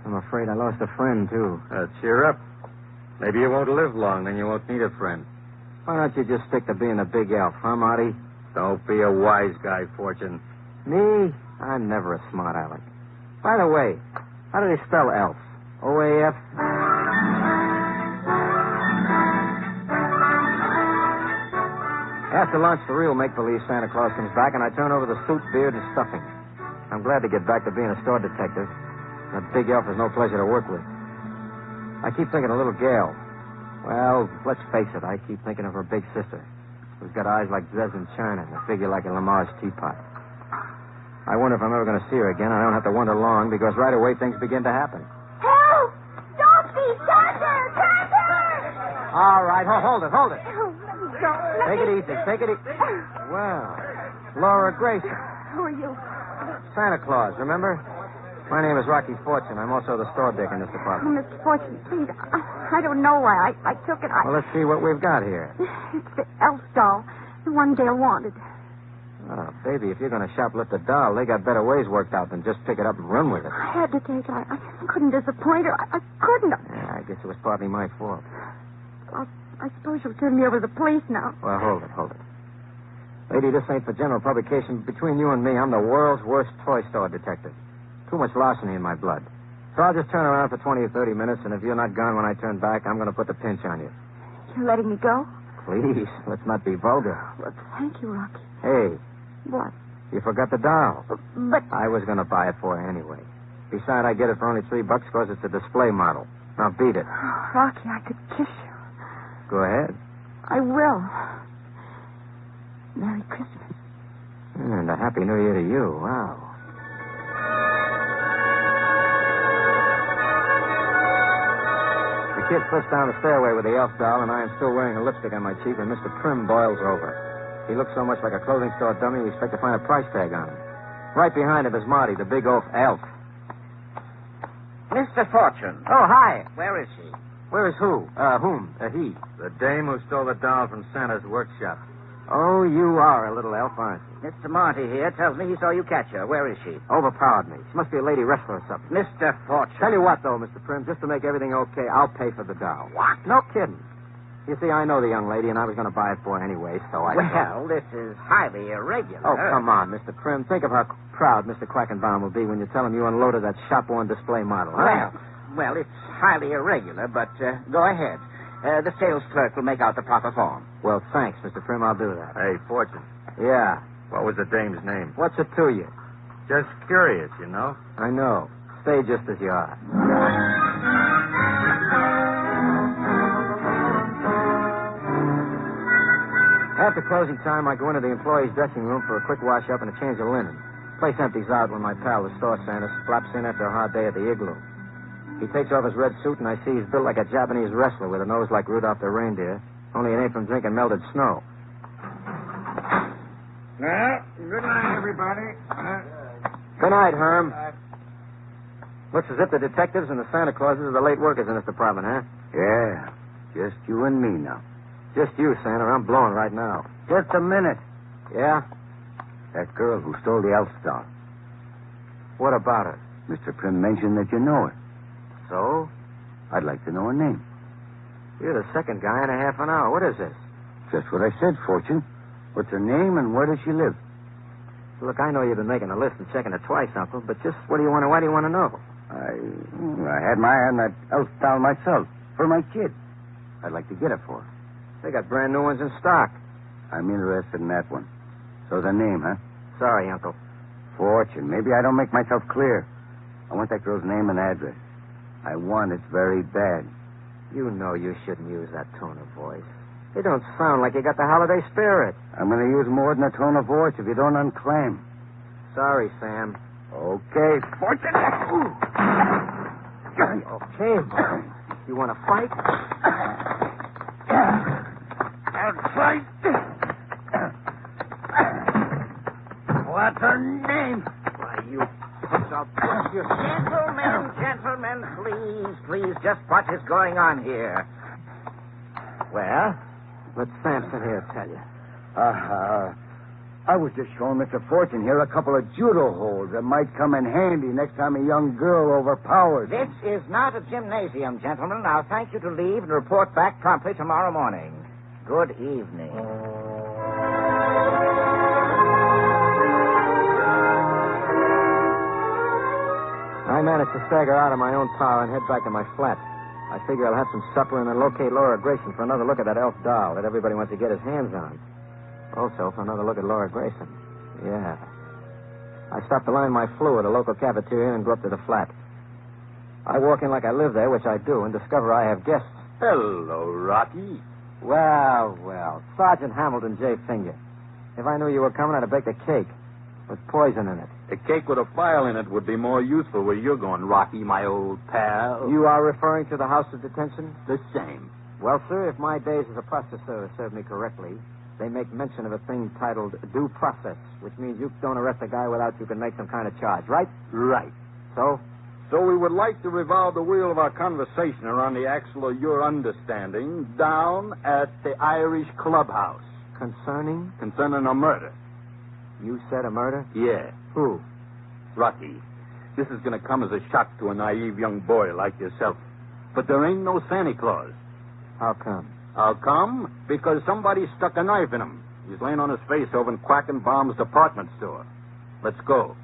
[SPEAKER 15] I'm afraid I lost a friend, too. Cheer up. Maybe you won't live long, then you won't need a friend. Why don't you just stick to being a big elf, huh, Marty? Don't be a wise guy, Fortune. Me? I'm never a smart aleck. By the way, how do they spell elf? O-A-F? After lunch, the real make-believe Santa Claus comes back, and I turn over the suit, beard, and stuffing. I'm glad to get back to being a store detective. That big elf is no pleasure to work with. I keep thinking of little Gail. Well, let's face it, I keep thinking of her big sister, who's got eyes like Dresden china and a figure like a Lamar's teapot. I wonder if I'm ever going to see her again. I don't have to wonder long, because right away things begin to happen.
[SPEAKER 17] Help! Don't be Santa! Santa!
[SPEAKER 15] All right, hold it.
[SPEAKER 17] Oh, let me go.
[SPEAKER 15] Take it easy. Well, Laura Grayson.
[SPEAKER 8] Who are you?
[SPEAKER 15] Santa Claus, remember? My name is Rocky Fortune. I'm also the store dick in this
[SPEAKER 8] Oh,
[SPEAKER 15] department.
[SPEAKER 8] Mr. Fortune, please. I don't know why. I took it.
[SPEAKER 15] Well, let's see what we've got here.
[SPEAKER 8] It's the elf doll. The one Gail wanted.
[SPEAKER 15] Oh, baby, if you're going to shoplift a doll, they got better ways worked out than just pick it up and run with it.
[SPEAKER 8] I had to take it. I couldn't disappoint her. I couldn't.
[SPEAKER 15] Yeah, I guess it was partly my fault.
[SPEAKER 8] I suppose you'll turn me over to the police now.
[SPEAKER 15] Well, hold it. Lady, this ain't for general publication. Between you and me, I'm the world's worst toy store detective. Too much larceny in my blood. So I'll just turn around for 20 or 30 minutes, and if you're not gone when I turn back, I'm going to put the pinch on you.
[SPEAKER 8] You're letting me go?
[SPEAKER 15] Please, let's not be vulgar.
[SPEAKER 8] Well, thank you, Rocky.
[SPEAKER 15] Hey.
[SPEAKER 8] What?
[SPEAKER 15] You forgot the doll.
[SPEAKER 8] But...
[SPEAKER 15] I was going to buy it for her anyway. Besides, I get it for only $3 because it's a display model. Now beat it.
[SPEAKER 8] Oh, Rocky, I could kiss you.
[SPEAKER 15] Go ahead.
[SPEAKER 8] I will. Merry Christmas.
[SPEAKER 15] And a Happy New Year to you. Wow. The kid slips down the stairway with the elf doll, and I am still wearing a lipstick on my cheek when Mr. Prim boils over. He looks so much like a clothing store dummy, we expect to find a price tag on him. Right behind him is Marty, the big elf.
[SPEAKER 10] Mr. Fortune.
[SPEAKER 15] Oh, hi.
[SPEAKER 10] Where is he?
[SPEAKER 15] Where is who? Whom? He. The dame who stole the doll from Santa's workshop. Oh, you are a little elf, aren't you?
[SPEAKER 10] Mr. Marty here tells me he saw you catch her. Where is she?
[SPEAKER 15] Overpowered me. She must be a lady wrestler or something.
[SPEAKER 10] Mr. Fortune.
[SPEAKER 15] Tell you what, though, Mr. Prim, just to make everything okay, I'll pay for the doll.
[SPEAKER 10] What?
[SPEAKER 15] No kidding. You see, I know the young lady, and I was going to buy it for her anyway, so I...
[SPEAKER 10] Well, this is highly irregular.
[SPEAKER 15] Oh, come on, Mr. Prim. Think of how proud Mr. Quackenbaum will be when you tell him you unloaded that shop-worn display model. Huh?
[SPEAKER 10] Well, it's highly irregular, but go ahead. The sales clerk will make out the proper form.
[SPEAKER 15] Well, thanks, Mr. Prim. I'll do that.
[SPEAKER 16] Hey, Fortune.
[SPEAKER 15] Yeah.
[SPEAKER 16] What was the dame's name?
[SPEAKER 15] What's it to you?
[SPEAKER 16] Just curious, you know.
[SPEAKER 15] I know. Stay just as you are. After closing time, I go into the employee's dressing room for a quick wash-up and a change of linen. Place empties out when my pal, the store Santa, flops in after a hard day at the igloo. He takes off his red suit, and I see he's built like a Japanese wrestler with a nose like Rudolph the reindeer. Only it ain't from drinking melted snow.
[SPEAKER 1] Well, good night, everybody.
[SPEAKER 15] Good night, Herm. Looks as if the detectives and the Santa Clauses are the late workers in this department, huh?
[SPEAKER 1] Yeah, just you and me now.
[SPEAKER 15] Just you, Santa. I'm blowing right now.
[SPEAKER 1] Just a minute.
[SPEAKER 15] Yeah?
[SPEAKER 1] That girl who stole the elf doll.
[SPEAKER 15] What about her?
[SPEAKER 1] Mr. Prim mentioned that you know her.
[SPEAKER 15] So?
[SPEAKER 1] I'd like to know her name.
[SPEAKER 15] You're the second guy in a half an hour. What is this?
[SPEAKER 1] Just what I said, Fortune. What's her name and where does she live?
[SPEAKER 15] Look, I know you've been making a list and checking it twice, Uncle, but just why do you want to know?
[SPEAKER 1] I had my eye on that elf doll myself. For my kid. I'd like to get it for her.
[SPEAKER 15] They got brand new ones in stock.
[SPEAKER 1] I'm interested in that one. So the name, huh?
[SPEAKER 15] Sorry, Uncle.
[SPEAKER 1] Fortune. Maybe I don't make myself clear. I want that girl's name and address. I want it very bad.
[SPEAKER 15] You know you shouldn't use that tone of voice. It don't sound like you got the holiday spirit.
[SPEAKER 1] I'm going to use more than a tone of voice if you don't unclaim.
[SPEAKER 15] Sorry, Sam.
[SPEAKER 1] Okay, Fortune.
[SPEAKER 15] Okay. You want to fight?
[SPEAKER 1] I'll fight. What's her name?
[SPEAKER 15] Why, you puss, I'll push you.
[SPEAKER 10] Gentlemen, please, just what is going on here?
[SPEAKER 15] Well, let Samson here tell you.
[SPEAKER 1] I was just showing Mr. Fortune here a couple of judo holds that might come in handy next time a young girl overpowers him.
[SPEAKER 10] This is not a gymnasium, gentlemen. I'll thank you to leave and report back promptly tomorrow morning. Good evening.
[SPEAKER 15] I managed to stagger out of my own power and head back to my flat. I figure I'll have some supper and then locate Laura Grayson for another look at that elf doll that everybody wants to get his hands on. Also, for another look at Laura Grayson. Yeah. I stopped to line my flu at a local cafeteria and go up to the flat. I walk in like I live there, which I do, and discover I have guests.
[SPEAKER 7] Hello, Rocky.
[SPEAKER 15] Well. Sergeant Hamilton J. Finger. If I knew you were coming, I'd have baked a cake with poison in it.
[SPEAKER 7] A cake with a file in it would be more useful where you're going, Rocky, my old pal.
[SPEAKER 15] You are referring to the house of detention?
[SPEAKER 7] The same.
[SPEAKER 15] Well, sir, if my days as a processor serve me correctly, they make mention of a thing titled due process, which means you don't arrest a guy without you can make some kind of charge, right?
[SPEAKER 7] Right.
[SPEAKER 15] So?
[SPEAKER 7] So we would like to revolve the wheel of our conversation around the axle of your understanding down at the Irish Clubhouse.
[SPEAKER 15] Concerning?
[SPEAKER 7] Concerning a murder.
[SPEAKER 15] You said a murder?
[SPEAKER 7] Yeah.
[SPEAKER 15] Who?
[SPEAKER 7] Rocky, this is going to come as a shock to a naive young boy like yourself. But there ain't no Santa Claus.
[SPEAKER 15] How come?
[SPEAKER 7] How come? Because somebody stuck a knife in him. He's laying on his face over in Quackenbaum's department store. Let's go.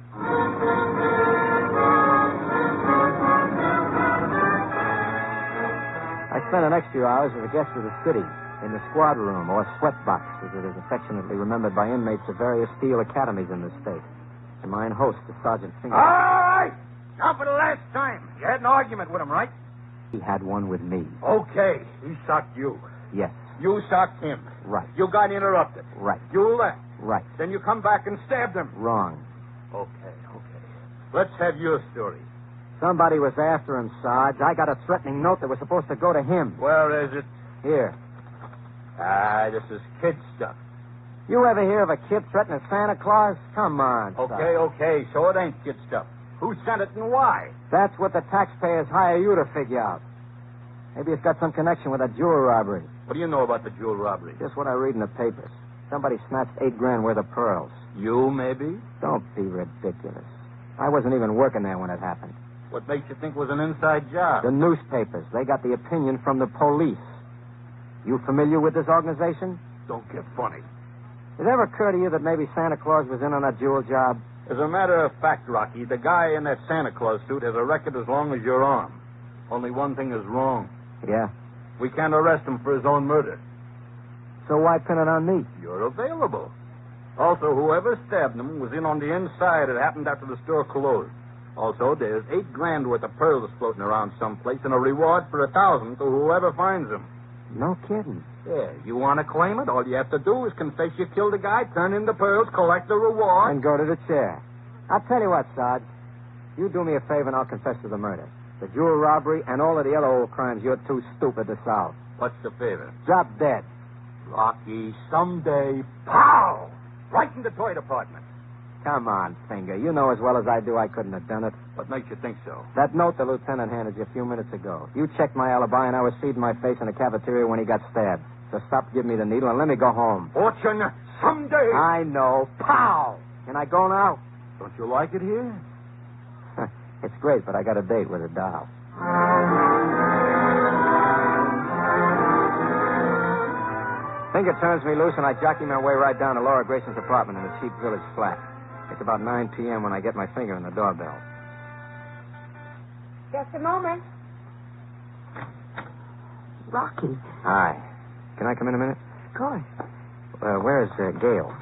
[SPEAKER 15] I spent the next few hours as a guest of the city in the squad room, or sweatbox, as it is affectionately remembered by inmates of various steel academies in this state. And mine host, the Sergeant Finger.
[SPEAKER 1] All right! Now for the last time. You had an argument with him, right?
[SPEAKER 15] He had one with me.
[SPEAKER 1] Okay. He socked you.
[SPEAKER 15] Yes.
[SPEAKER 1] You socked him.
[SPEAKER 15] Right.
[SPEAKER 1] You got interrupted.
[SPEAKER 15] Right.
[SPEAKER 1] You left.
[SPEAKER 15] Right.
[SPEAKER 1] Then you come back and stabbed him.
[SPEAKER 15] Wrong.
[SPEAKER 1] Okay. Let's have your story.
[SPEAKER 15] Somebody was after him, Sarge. I got a threatening note that was supposed to go to him.
[SPEAKER 1] Where is it?
[SPEAKER 15] Here.
[SPEAKER 1] This is kid stuff.
[SPEAKER 15] You ever hear of a kid threatening Santa Claus? Come on,
[SPEAKER 1] Okay. So it ain't kid stuff. Who sent it and why?
[SPEAKER 15] That's what the taxpayers hire you to figure out. Maybe it's got some connection with a jewel robbery.
[SPEAKER 7] What do you know about the jewel robbery?
[SPEAKER 15] Just what I read in the papers. Somebody snatched $8,000 worth of pearls.
[SPEAKER 7] You, maybe?
[SPEAKER 15] Don't be ridiculous. I wasn't even working there when it happened.
[SPEAKER 7] What makes you think it was an inside job?
[SPEAKER 15] The newspapers. They got the opinion from the police. You familiar with this organization?
[SPEAKER 7] Don't get funny.
[SPEAKER 15] Did it ever occur to you that maybe Santa Claus was in on that jewel job?
[SPEAKER 7] As a matter of fact, Rocky, the guy in that Santa Claus suit has a record as long as your arm. Only one thing is wrong.
[SPEAKER 15] Yeah?
[SPEAKER 7] We can't arrest him for his own murder.
[SPEAKER 15] So why pin it on me?
[SPEAKER 7] You're available. Also, whoever stabbed him was in on the inside. It happened after the store closed. Also, there's $8,000 worth of pearls floating around someplace and a reward for 1,000 to whoever finds them.
[SPEAKER 15] No kidding.
[SPEAKER 7] Yeah, you want to claim it? All you have to do is confess you killed a guy, turn in the pearls, collect the reward.
[SPEAKER 15] And go to the chair. I'll tell you what, Sarge. You do me a favor and I'll confess to the murder. The jewel robbery and all of the other old crimes you're too stupid to solve.
[SPEAKER 7] What's the favor?
[SPEAKER 15] Drop dead.
[SPEAKER 7] Rocky, someday, pow! Right in the toy department.
[SPEAKER 15] Come on, Finger. You know as well as I do I couldn't have done it.
[SPEAKER 7] What makes you think so?
[SPEAKER 15] That note the lieutenant handed you a few minutes ago. You checked my alibi, and I was seeing my face in the cafeteria when he got stabbed. So stop giving me the needle and let me go home.
[SPEAKER 7] Fortune, someday.
[SPEAKER 15] I know. Pow! Can I go now?
[SPEAKER 7] Don't you like it here?
[SPEAKER 15] It's great, but I got a date with a doll. Finger turns me loose, and I jockey my way right down to Laura Grayson's apartment in the cheap village flat. It's about 9 p.m. when I get my finger in the doorbell.
[SPEAKER 8] Just a moment. Rocky.
[SPEAKER 15] Hi. Can I come in a minute?
[SPEAKER 8] Of course.
[SPEAKER 15] Where's Gail?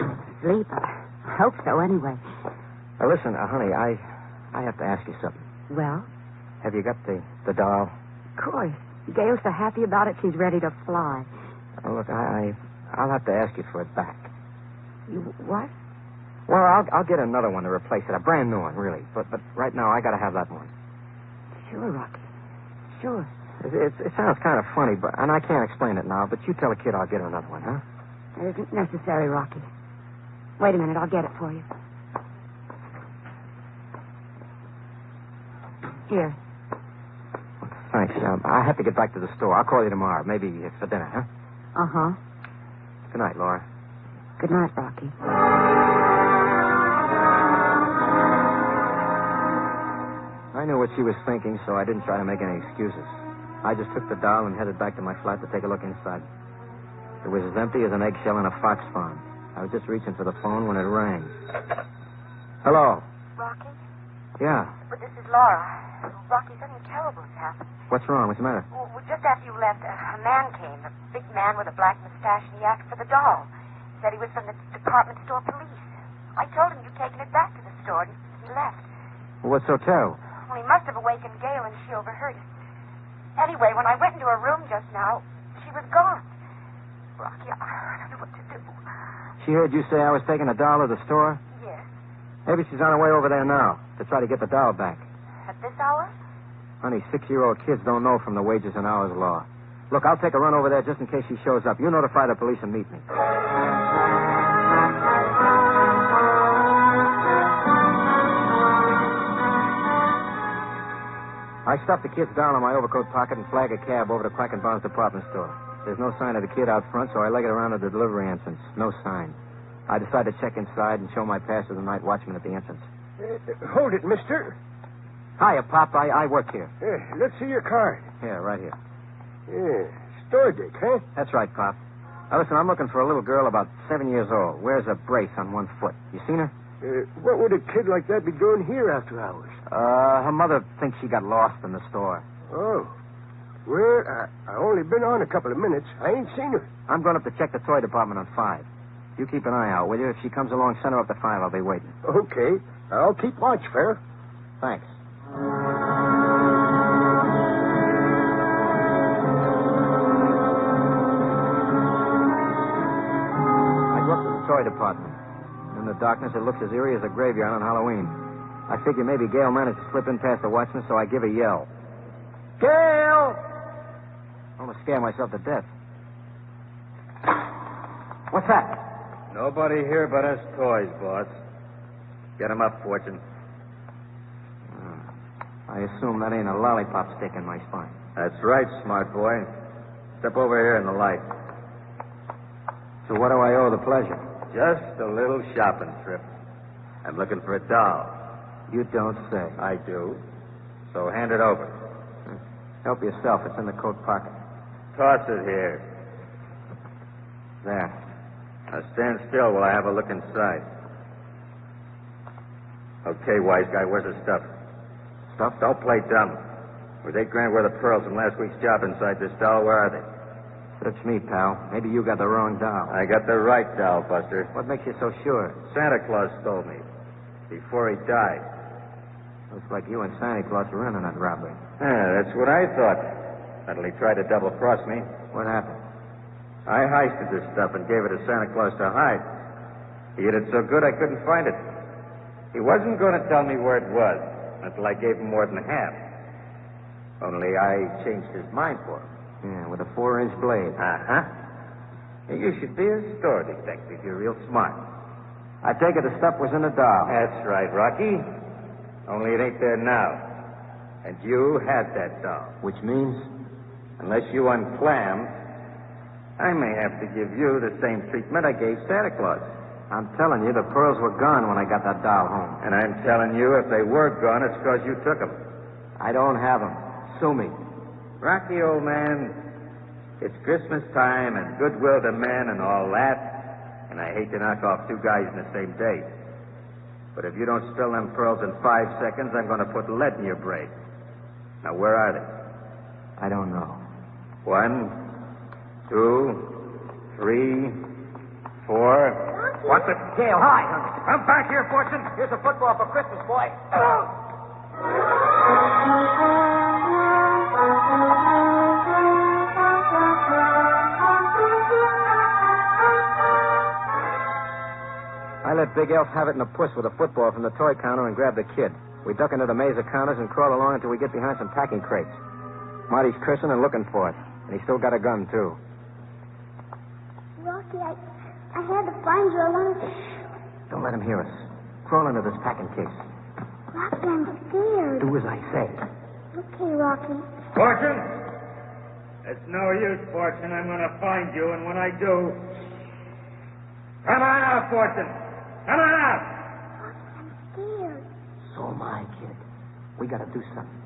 [SPEAKER 8] Sleep. I hope so, anyway.
[SPEAKER 15] Listen, honey, I have to ask you something.
[SPEAKER 8] Well?
[SPEAKER 15] Have you got the doll?
[SPEAKER 8] Of course. Gail's so happy about it, she's ready to fly.
[SPEAKER 15] Oh, look, I'll have to ask you for it back.
[SPEAKER 8] You what?
[SPEAKER 15] Well, I'll get another one to replace it, a brand new one, really. But right now, I got to have that one.
[SPEAKER 8] Sure, Rocky. Sure.
[SPEAKER 15] It sounds kind of funny, and I can't explain it now, but you tell the kid I'll get her another one, huh?
[SPEAKER 8] It isn't necessary, Rocky. Wait a minute, I'll get it for you. Here.
[SPEAKER 15] Thanks. I have to get back to the store. I'll call you tomorrow, maybe for dinner, huh?
[SPEAKER 8] Uh-huh.
[SPEAKER 15] Good night, Laura.
[SPEAKER 8] Good night, Rocky.
[SPEAKER 15] I knew what she was thinking, so I didn't try to make any excuses. I just took the doll and headed back to my flat to take a look inside. It was as empty as an eggshell in a fox farm. I was just reaching for the phone when it rang. Hello?
[SPEAKER 8] Rocky?
[SPEAKER 15] Yeah.
[SPEAKER 8] But this is Laura. Rocky, something terrible has happened.
[SPEAKER 15] What's wrong? What's the matter?
[SPEAKER 8] Well, just after you left, a man came, a big man with a black mustache, and he asked for the doll. Said he was from the department store police. I told him you'd taken it back to the store, and he left.
[SPEAKER 15] Well, what's so terrible?
[SPEAKER 8] Well, he must have awakened Gail, and she overheard it. Anyway, when I went into her room just now, she was gone. Rocky, I don't know what to do.
[SPEAKER 15] She heard you say I was taking a doll to the store?
[SPEAKER 8] Yes.
[SPEAKER 15] Maybe she's on her way over there now to try to get the doll back.
[SPEAKER 8] At this hour?
[SPEAKER 15] Honey, 6-year-old kids don't know from the wages and hours law. Look, I'll take a run over there just in case she shows up. You notify the police and meet me. I stuff the kid's doll in my overcoat pocket and flag a cab over to Quackenbaum's department store. There's no sign of the kid out front, so I leg it around to the delivery entrance. No sign. I decide to check inside and show my pass to the night watchman at the entrance.
[SPEAKER 1] Hold it, mister.
[SPEAKER 15] Hiya, Pop. I work here.
[SPEAKER 1] Let's see your card.
[SPEAKER 15] Here, right here.
[SPEAKER 1] Yeah, store dick, huh?
[SPEAKER 15] That's right, Pop. Now, listen, I'm looking for a little girl about 7 years old. Wears a brace on one foot. You seen her?
[SPEAKER 1] What would a kid like that be doing here after hours?
[SPEAKER 15] Her mother thinks she got lost in the store.
[SPEAKER 1] Oh. Well, I only been on a couple of minutes. I ain't seen her.
[SPEAKER 15] I'm going up to check the toy department on 5. You keep an eye out, will you? If she comes along, send her up to 5. I'll be waiting.
[SPEAKER 1] Okay. I'll keep watch, Fair.
[SPEAKER 15] Thanks. I go up to the toy department. In the darkness, it looks as eerie as a graveyard on Halloween. I figure maybe Gail managed to slip in past the watchman, so I give a yell. Gail! I'm going to scare myself to death. What's that?
[SPEAKER 16] Nobody here but us toys, boss. Get 'em up, Fortune.
[SPEAKER 15] I assume that ain't a lollipop stick in my spine.
[SPEAKER 16] That's right, smart boy. Step over here in the light.
[SPEAKER 15] So what do I owe the pleasure?
[SPEAKER 16] Just a little shopping trip. I'm looking for a doll.
[SPEAKER 15] You don't say.
[SPEAKER 16] I do. So hand it over.
[SPEAKER 15] Help yourself. It's in the coat pocket.
[SPEAKER 16] Toss it here.
[SPEAKER 15] There.
[SPEAKER 16] Now stand still while I have a look inside. Okay, wise guy, where's the stuff?
[SPEAKER 15] Stuff?
[SPEAKER 16] Don't play dumb. With $8,000 worth of pearls from last week's job inside this doll, where are they?
[SPEAKER 15] Search me, pal. Maybe you got the wrong doll.
[SPEAKER 16] I got the right doll, Buster.
[SPEAKER 15] What makes you so sure?
[SPEAKER 16] Santa Claus stole me. Before he died.
[SPEAKER 15] Looks like you and Santa Claus were in on that robbery.
[SPEAKER 16] That's what I thought. Until he tried to double-cross me.
[SPEAKER 15] What happened?
[SPEAKER 16] I heisted this stuff and gave it to Santa Claus to hide. He hid it so good I couldn't find it. He wasn't going to tell me where it was until I gave him more than half. Only I changed his mind for him.
[SPEAKER 15] Yeah, with a 4-inch blade.
[SPEAKER 16] Uh-huh. You should be a store detective. You're real smart.
[SPEAKER 15] I take it the stuff was in the doll.
[SPEAKER 16] That's right, Rocky. Only it ain't there now. And you had that doll.
[SPEAKER 15] Which means?
[SPEAKER 16] Unless you unclammed, I may have to give you the same treatment I gave Santa Claus.
[SPEAKER 15] I'm telling you, the pearls were gone when I got that doll home.
[SPEAKER 16] And I'm telling you, if they were gone, it's because you took them.
[SPEAKER 15] I don't have them. Sue me.
[SPEAKER 16] Rocky, old man, it's Christmas time and goodwill to men and all that. And I hate to knock off two guys in the same day. But if you don't spill them pearls in 5 seconds, I'm going to put lead in your brain. Now, where are they?
[SPEAKER 15] I don't know.
[SPEAKER 16] 1, 2, 3, 4.
[SPEAKER 10] What's it? Gail, hi.
[SPEAKER 16] Come back here, Fortune.
[SPEAKER 10] Here's a football for Christmas, boy.
[SPEAKER 15] I let Big Elf have it in a puss with a football from the toy counter and grab the kid. We duck into the maze of counters and crawl along until we get behind some packing crates. Marty's cursing and looking for it. And he's still got a gun, too.
[SPEAKER 17] Rocky, I had to find you alone.
[SPEAKER 15] Don't let him hear us. Crawl into this packing case.
[SPEAKER 17] Rocky, I'm scared.
[SPEAKER 15] Do as I say.
[SPEAKER 17] Okay, Rocky.
[SPEAKER 16] Fortune? It's no use, Fortune. I'm going to find you, and when I do... Come on out, Fortune. Come on out.
[SPEAKER 17] I'm scared.
[SPEAKER 15] So am I, kid. We got to do something.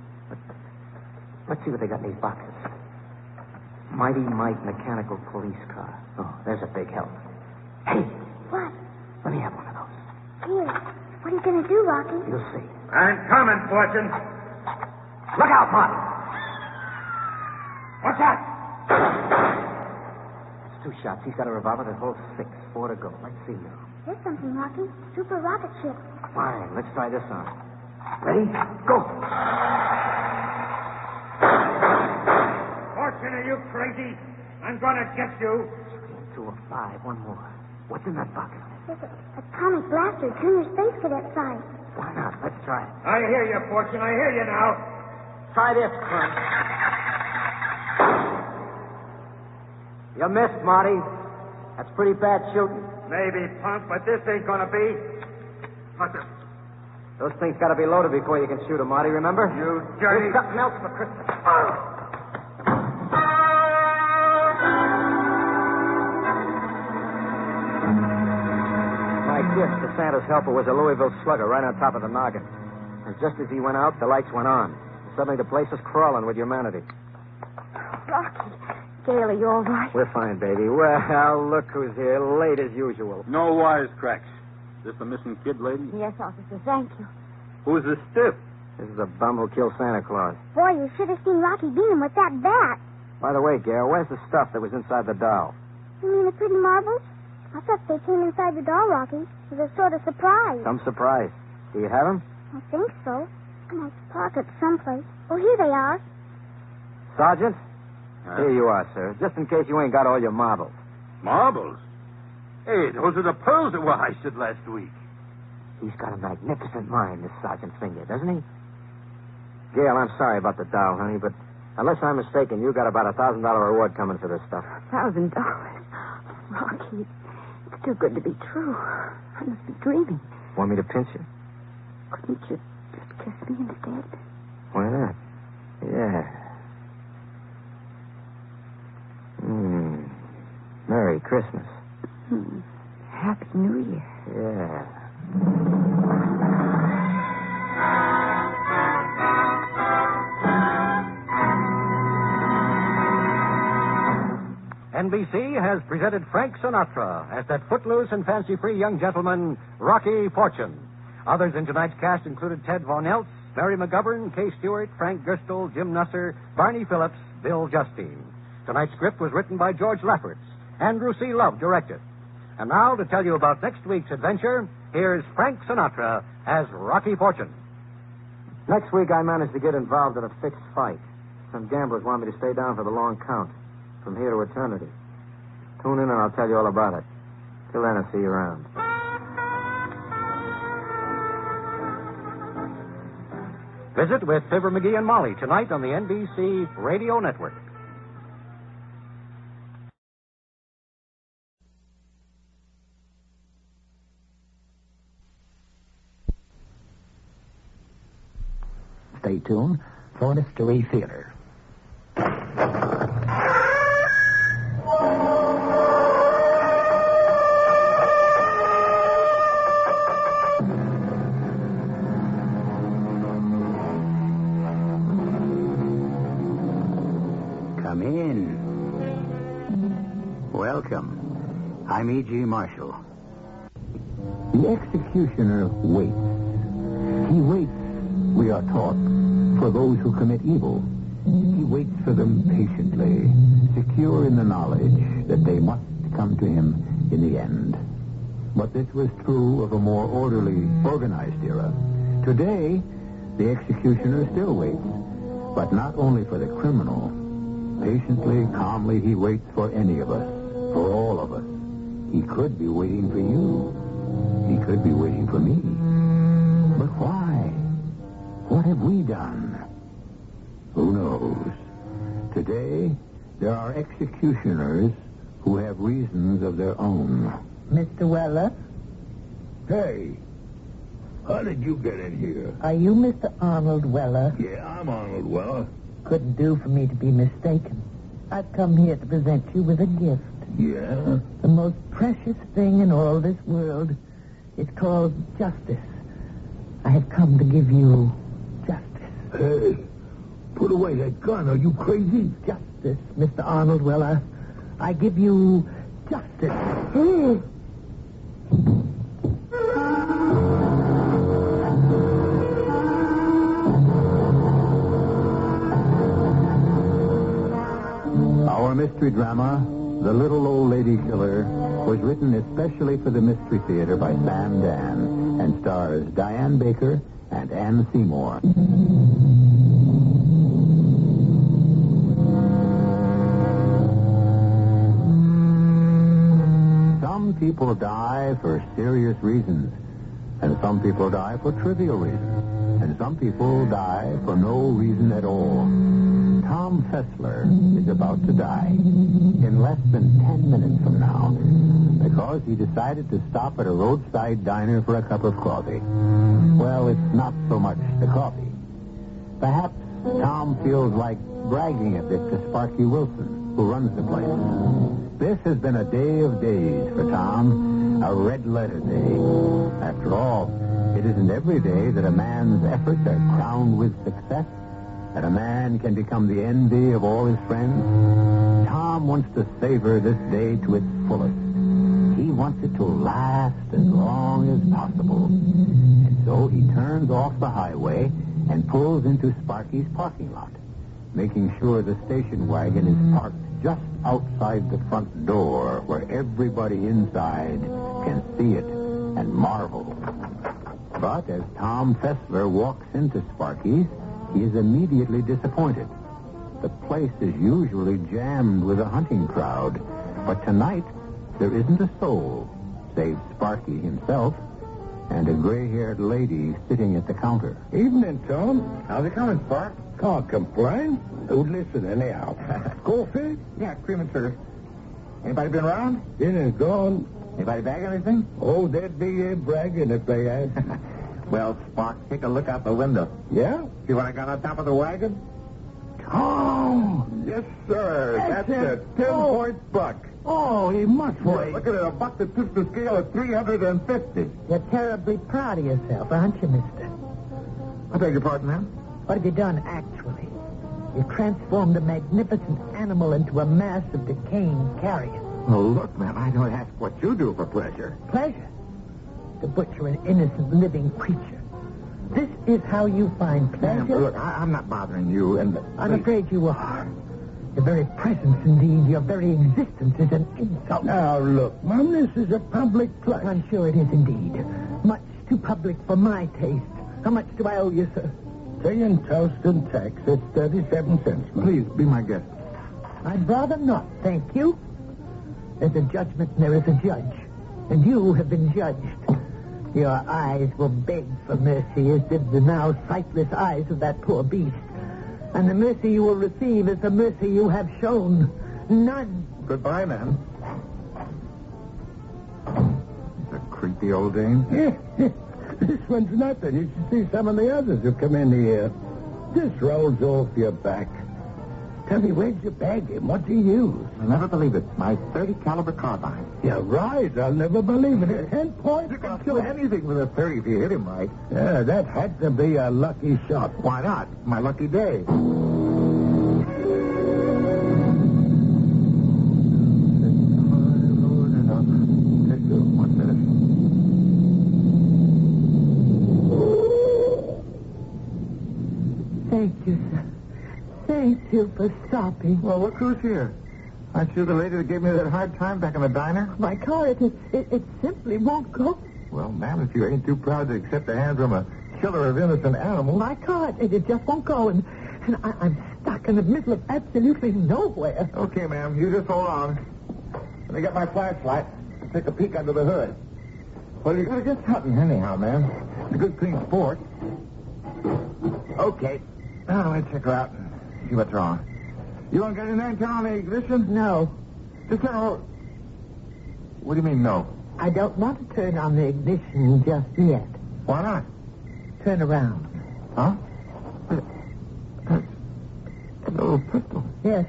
[SPEAKER 15] Let's see what they got in these boxes. Mighty Mike mechanical police car. Oh, there's a big help. Hey.
[SPEAKER 17] What?
[SPEAKER 15] Let me have one of those.
[SPEAKER 17] Here. What are you going to do, Rocky?
[SPEAKER 15] You'll see.
[SPEAKER 16] I'm coming, Fortune.
[SPEAKER 15] Look out, Marty.
[SPEAKER 16] What's that?
[SPEAKER 15] It's 2 shots. He's got a revolver that holds 6. 4 to go. Let's see now.
[SPEAKER 17] Here's something, Rocky. Super rocket ship.
[SPEAKER 15] Fine. Let's try this on. Ready? Go.
[SPEAKER 16] Fortune, are you crazy? I'm going to get you.
[SPEAKER 15] 2 or 5. One more. What's in that box?
[SPEAKER 17] There's a atomic blaster. Turn your space cadet side.
[SPEAKER 15] Why not? Let's try it.
[SPEAKER 16] I hear you, Fortune. I hear you now.
[SPEAKER 15] Try this, Frank. You missed, Marty. That's pretty bad shooting.
[SPEAKER 16] Maybe, punk, but this ain't going to be. What's it?
[SPEAKER 15] Those things got to be loaded before you can shoot them, Marty, remember?
[SPEAKER 16] You dirty...
[SPEAKER 15] Here's something else for Christmas. My gift to Santa's helper was a Louisville slugger right on top of the noggin. And just as he went out, the lights went on. And suddenly the place was crawling with humanity.
[SPEAKER 9] Rocky. Gail, are you all right?
[SPEAKER 15] We're fine, baby. Well, look who's here, late as usual.
[SPEAKER 7] No wisecracks. Is this the missing kid, lady?
[SPEAKER 9] Yes, officer. Thank you.
[SPEAKER 7] Who's this stiff?
[SPEAKER 15] This is a bum who killed Santa Claus.
[SPEAKER 17] Boy, you should have seen Rocky beat him with that bat.
[SPEAKER 15] By the way, Gail, where's the stuff that was inside the doll?
[SPEAKER 17] You mean the pretty marbles? I thought they came inside the doll, Rocky. It was a sort of surprise.
[SPEAKER 15] Some surprise. Do you have them?
[SPEAKER 17] I think so. In my pocket someplace. Oh, here they are.
[SPEAKER 15] Sergeant? Here you are, sir. Just in case you ain't got all your marbles.
[SPEAKER 7] Marbles? Hey, those are the pearls that were heisted last week.
[SPEAKER 15] He's got a magnificent mind, this Sergeant Finger, doesn't he? Gail, I'm sorry about the doll, honey, but unless I'm mistaken, you got about $1,000 reward coming for this stuff.
[SPEAKER 9] $1,000? Rocky, it's too good to be true. I must be dreaming.
[SPEAKER 15] Want me to pinch you?
[SPEAKER 9] Couldn't you just kiss me instead?
[SPEAKER 15] Why not? Yeah. Merry Christmas.
[SPEAKER 9] Happy New Year.
[SPEAKER 15] Yeah.
[SPEAKER 14] NBC has presented Frank Sinatra as that footloose and fancy-free young gentleman, Rocky Fortune. Others in tonight's cast included Ted Von Eltz, Mary McGovern, Kay Stewart, Frank Gerstle, Jim Nusser, Barney Phillips, Bill Justine. Tonight's script was written by George Lefferts. Andrew C. Love directed. And now, to tell you about next week's adventure, here's Frank Sinatra as Rocky Fortune.
[SPEAKER 15] Next week, I managed to get involved in a fixed fight. Some gamblers want me to stay down for the long count, from here to eternity. Tune in and I'll tell you all about it. Till then, I'll see you around.
[SPEAKER 14] Visit with Fibber McGee and Molly tonight on the NBC Radio Network.
[SPEAKER 4] Stay tuned for Mystery Theater. Come in. Welcome. I'm E.G. Marshall. The executioner waits. He waits, we are taught, for those who commit evil. He waits for them patiently, secure in the knowledge that they must come to him in the end. But this was true of a more orderly, organized era. Today, the executioner still waits, but not only for the criminal. Patiently, calmly, he waits for any of us, for all of us. He could be waiting for you. He could be waiting for me. But why? What have we done? Who knows? Today, there are executioners who have reasons of their own.
[SPEAKER 13] Mr. Weller?
[SPEAKER 5] Hey, how did you get in here?
[SPEAKER 13] Are you Mr. Arnold Weller?
[SPEAKER 5] Yeah, I'm Arnold Weller.
[SPEAKER 13] Couldn't do for me to be mistaken. I've come here to present you with a gift.
[SPEAKER 5] Yeah?
[SPEAKER 13] The most precious thing in all this world. It's called justice. I have come to give you justice.
[SPEAKER 5] Hey, put away that gun. Are you crazy?
[SPEAKER 13] Justice, Mr. Arnold Weller. I give you justice.
[SPEAKER 4] Our mystery drama, The Little Old Lady Killer, was written especially for the Mystery Theater by Sam Dan and stars Diane Baker and Ann Seymour. Some people die for serious reasons, and some people die for trivial reasons, and some people die for no reason at all. Tom Fessler is about to die in less than 10 minutes from now because he decided to stop at a roadside diner for a cup of coffee. Well, it's not so much the coffee. Perhaps Tom feels like bragging a bit to Sparky Wilson, who runs the place. This has been a day of days for Tom, a red-letter day. After all, it isn't every day that a man's efforts are crowned with success, that a man can become the envy of all his friends. Tom wants to savor this day to its fullest. He wants it to last as long as possible. And so he turns off the highway and pulls into Sparky's parking lot, making sure the station wagon is parked just outside the front door where everybody inside can see it and marvel. But as Tom Fessler walks into Sparky's, he is immediately disappointed. The place is usually jammed with a hunting crowd, but tonight there isn't a soul, save Sparky himself and a gray-haired lady sitting at the counter.
[SPEAKER 5] Evening, Tom. How's it coming, Spark? Can't complain. Who'd listen anyhow? Coffee?
[SPEAKER 4] Yeah, cream and sugar. Anybody been around?
[SPEAKER 5] In and gone.
[SPEAKER 4] Anybody bag anything?
[SPEAKER 5] Oh, they'd be bragging if they had.
[SPEAKER 4] Well, Spark, take a look out the window.
[SPEAKER 5] Yeah?
[SPEAKER 4] See what I got on top of the wagon?
[SPEAKER 5] Oh! Yes, sir. That's a 10-point buck.
[SPEAKER 4] Oh, he must weigh.
[SPEAKER 5] Look at it, a buck that tips the scale at 350.
[SPEAKER 13] You're terribly proud of yourself, aren't you, mister?
[SPEAKER 4] I beg your pardon, ma'am?
[SPEAKER 13] What have you done, actually? You've transformed a magnificent animal into a mass of decaying carrion.
[SPEAKER 4] Oh, look, ma'am, I don't ask what you do for pleasure.
[SPEAKER 13] Pleasure? To butcher an innocent living creature. This is how you find pleasure?
[SPEAKER 4] Ma'am, look, I'm not bothering you, and...
[SPEAKER 13] I'm afraid you are. Your very presence, indeed, your very existence is an insult.
[SPEAKER 5] Now, look, Mom, this is a public place.
[SPEAKER 13] I'm sure it is indeed. Much too public for my taste. How much do I owe you, sir?
[SPEAKER 5] Tea and toast and tax. It's 37 cents, ma'am.
[SPEAKER 4] Please, be my guest.
[SPEAKER 13] I'd rather not, thank you. There's a judgment and there is a judge. And you have been judged. Your eyes will beg for mercy, as did the now sightless eyes of that poor beast. And the mercy you will receive is the mercy you have shown. None.
[SPEAKER 4] Goodbye, ma'am. A creepy old dame.
[SPEAKER 1] Yeah. This one's nothing. You should see some of the others who come in here. Just rolls off your back. Tell me, where'd you bag him? What'd you use?
[SPEAKER 4] I'll never believe it. My .30 caliber carbine.
[SPEAKER 1] You're right. I'll never believe it. At 10 points.
[SPEAKER 4] You can kill anything with a 30 if you hit him right.
[SPEAKER 1] Yeah, that had to be a lucky shot.
[SPEAKER 4] Why not? My lucky day.
[SPEAKER 13] Thank you, sir. Thank you for stopping.
[SPEAKER 4] Well, look who's here. Aren't you the lady that gave me that hard time back in the diner?
[SPEAKER 13] My car, it simply won't go.
[SPEAKER 4] Well, ma'am, if you ain't too proud to accept a hand from a killer of innocent animals.
[SPEAKER 13] My car, it just won't go, and I'm stuck in the middle of absolutely nowhere.
[SPEAKER 4] Okay, ma'am, you just hold on. Let me get my flashlight and take a peek under the hood. Well, you gotta get something anyhow, ma'am. It's a good clean sport. Okay. Now, let me check her out and see what's wrong. You want to get in there and turn on the ignition?
[SPEAKER 13] No.
[SPEAKER 4] Just turn on... What do you mean, no?
[SPEAKER 13] I don't want to turn on the ignition just yet.
[SPEAKER 4] Why not?
[SPEAKER 13] Turn around.
[SPEAKER 4] Huh? That's a little pistol.
[SPEAKER 13] Yes.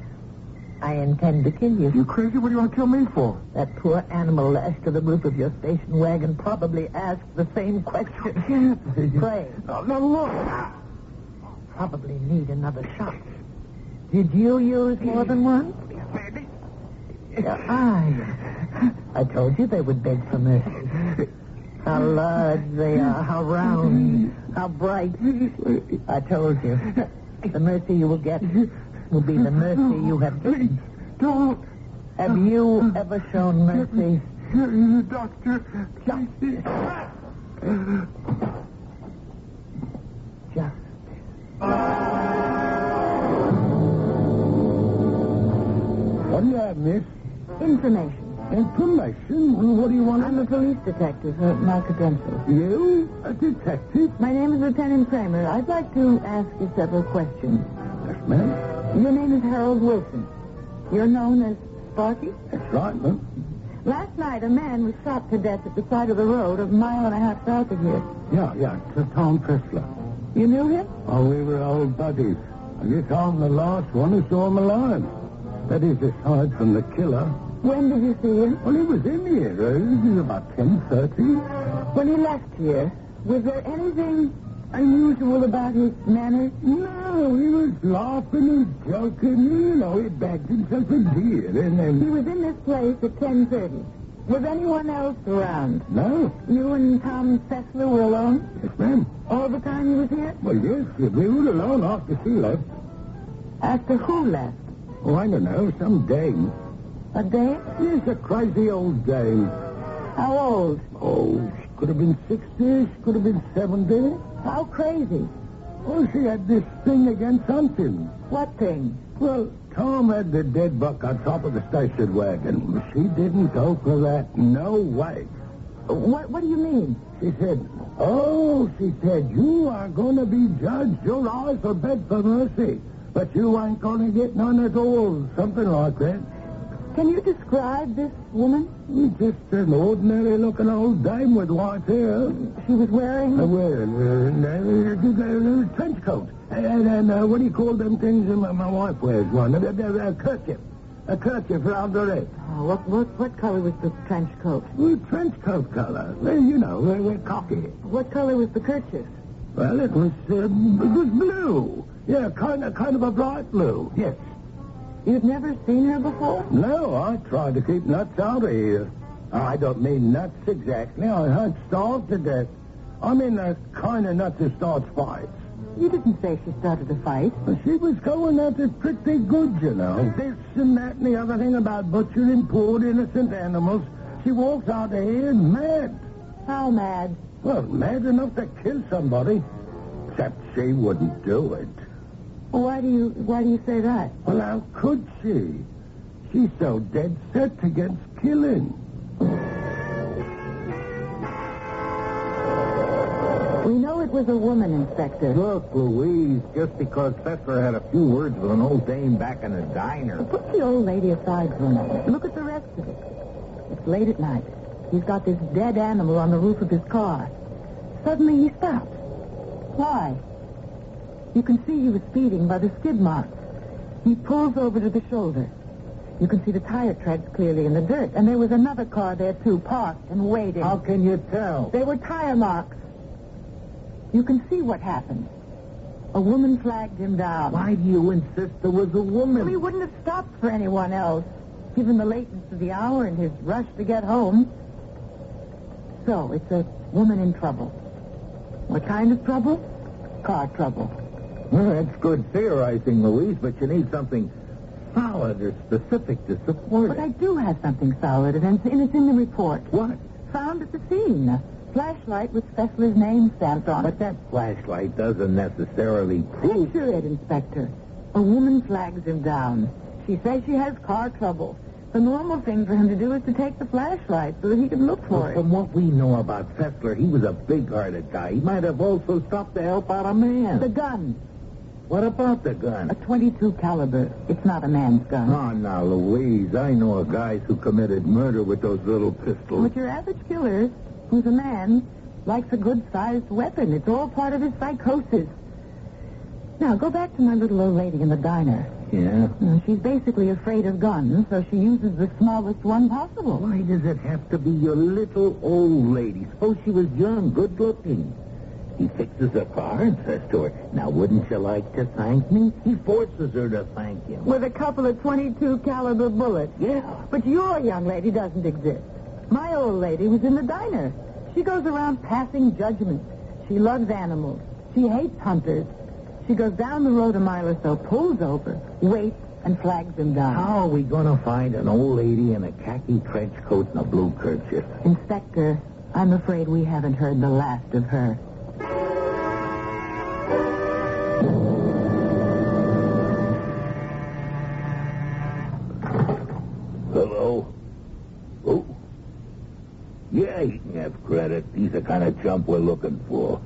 [SPEAKER 13] I intend to kill you.
[SPEAKER 4] You crazy? What do you want to kill me for?
[SPEAKER 13] That poor animal lashed to the roof of your station wagon probably asked the same question. Pray.
[SPEAKER 4] No, look.
[SPEAKER 13] Probably need another shot. Did you use more than one? Your eyes. I told you they would beg for mercy. How large they are, how round, how bright. I told you. The mercy you will get will be the mercy you have given.
[SPEAKER 4] Don't.
[SPEAKER 13] Have you ever shown mercy?
[SPEAKER 4] Doctor.
[SPEAKER 13] Justice. Justice.
[SPEAKER 1] What do you have, miss?
[SPEAKER 9] Information.
[SPEAKER 1] Information? What do you want?
[SPEAKER 9] I'm a police detective. My credentials.
[SPEAKER 1] You? A detective?
[SPEAKER 9] My name is Lieutenant Kramer. I'd like to ask you several questions.
[SPEAKER 1] Yes, ma'am.
[SPEAKER 9] Your name is Harold Wilson. You're known as Sparky?
[SPEAKER 1] That's right, ma'am.
[SPEAKER 9] Last night, a man was shot to death at the side of the road a mile and a half south of here.
[SPEAKER 1] Yeah, it's Tom Pressler.
[SPEAKER 9] You knew him?
[SPEAKER 1] Oh, we were old buddies. I guess I'm the last one who saw him alive. That is, aside from the killer.
[SPEAKER 9] When did you see him?
[SPEAKER 1] Well, he was in here. This is about 10:30.
[SPEAKER 9] When he left here, was there anything unusual about his manner?
[SPEAKER 1] No, he was laughing and joking. You know, he bagged himself a deer, and then...
[SPEAKER 9] He was in this place at 10:30. Was anyone else around?
[SPEAKER 1] No.
[SPEAKER 9] You and Tom Fessler were alone?
[SPEAKER 1] Yes, ma'am.
[SPEAKER 9] All the time he was here?
[SPEAKER 1] Well, yes, we were alone after she left.
[SPEAKER 9] After who left?
[SPEAKER 1] Oh, I don't know, some dame.
[SPEAKER 9] A dame?
[SPEAKER 1] Yes, a crazy old dame.
[SPEAKER 9] How old?
[SPEAKER 1] Oh, she could have been 60, she could have been 70.
[SPEAKER 9] How crazy?
[SPEAKER 1] Well, she had this thing against hunting.
[SPEAKER 9] What thing?
[SPEAKER 1] Well, Tom had the dead buck on top of the station wagon. She didn't go for that. No way.
[SPEAKER 9] What do you mean?
[SPEAKER 1] She said, you are going to be judged. Your eyes will beg for mercy. But you ain't going to get none at all. Something like that.
[SPEAKER 9] Can you describe this woman?
[SPEAKER 1] Just an ordinary-looking old dame with white hair.
[SPEAKER 9] She was wearing?
[SPEAKER 1] A trench coat. And what do you call them things? My wife wears one. A kerchief. A kerchief around her head.
[SPEAKER 9] Oh, what color was the trench coat?
[SPEAKER 1] Trench coat color. You know, we're cocky.
[SPEAKER 9] What color was the kerchief?
[SPEAKER 1] Well, it was blue. Yeah, kind of a bright blue. Yes.
[SPEAKER 9] You've never seen her before?
[SPEAKER 1] No, I tried to keep nuts out of here. I don't mean nuts exactly. I hunt starved to death. I mean the kind of nuts that starts fights.
[SPEAKER 9] You didn't say she started a fight.
[SPEAKER 1] Well, she was going at it pretty good, you know. This and that and the other thing about butchering poor innocent animals. She walks out of here mad.
[SPEAKER 9] How mad?
[SPEAKER 1] Well, mad enough to kill somebody. Except she wouldn't do it.
[SPEAKER 9] Why do you say that?
[SPEAKER 1] Well, how could she? She's so dead set against killing.
[SPEAKER 13] We know it was a woman, Inspector.
[SPEAKER 1] Look, Louise, just because Fessler had a few words with an old dame back in the diner.
[SPEAKER 13] Put the old lady aside for a moment. Look at the rest of it. It's late at night. He's got this dead animal on the roof of his car. Suddenly he stops. Why? You can see he was speeding by the skid marks. He pulls over to the shoulder. You can see the tire treads clearly in the dirt. And there was another car there, too, parked and waiting.
[SPEAKER 1] How can you tell?
[SPEAKER 13] They were tire marks. You can see what happened. A woman flagged him down.
[SPEAKER 1] Why do you insist there was a woman?
[SPEAKER 13] Well, he wouldn't have stopped for anyone else, given the lateness of the hour and his rush to get home. So, it's a woman in trouble. What kind of trouble? Car trouble.
[SPEAKER 1] Well, that's good theorizing, Louise, but you need something solid or specific to support
[SPEAKER 13] But
[SPEAKER 1] it.
[SPEAKER 13] I do have something solid, and it's in the report.
[SPEAKER 1] What?
[SPEAKER 13] Found at the scene. A flashlight with Fessler's name stamped on it.
[SPEAKER 1] But that flashlight doesn't necessarily prove...
[SPEAKER 13] Picture it, Inspector. A woman flags him down. She says she has car trouble. The normal thing for him to do is to take the flashlight so that he can look for
[SPEAKER 1] Well,
[SPEAKER 13] it.
[SPEAKER 1] from what we know about Fessler, he was a big-hearted guy. He might have also stopped to help out a man.
[SPEAKER 13] The gun.
[SPEAKER 1] What about the gun?
[SPEAKER 13] A .22 caliber. It's not a man's gun.
[SPEAKER 1] Oh, now, Louise, I know of guys who committed murder with those little pistols.
[SPEAKER 13] But your average killer, who's a man, likes a good-sized weapon. It's all part of his psychosis. Now, go back to my little old lady in the diner.
[SPEAKER 1] Yeah?
[SPEAKER 13] She's basically afraid of guns, so she uses the smallest one possible.
[SPEAKER 1] Why does it have to be your little old lady? Suppose she was young, good-looking. He fixes her car and says to her, "Now, wouldn't you like to thank me?" He forces her to thank him.
[SPEAKER 13] With a couple of .22 caliber bullets.
[SPEAKER 1] Yeah.
[SPEAKER 13] But your young lady doesn't exist. My old lady was in the diner. She goes around passing judgment. She loves animals. She hates hunters. She goes down the road a mile or so, pulls over, waits, and flags him down.
[SPEAKER 1] How are we going to find an old lady in a khaki trench coat and a blue kerchief?
[SPEAKER 13] Inspector, I'm afraid we haven't heard the last of her.
[SPEAKER 1] Hello? Oh. Yeah, he can have credit. He's the kind of chump we're looking for.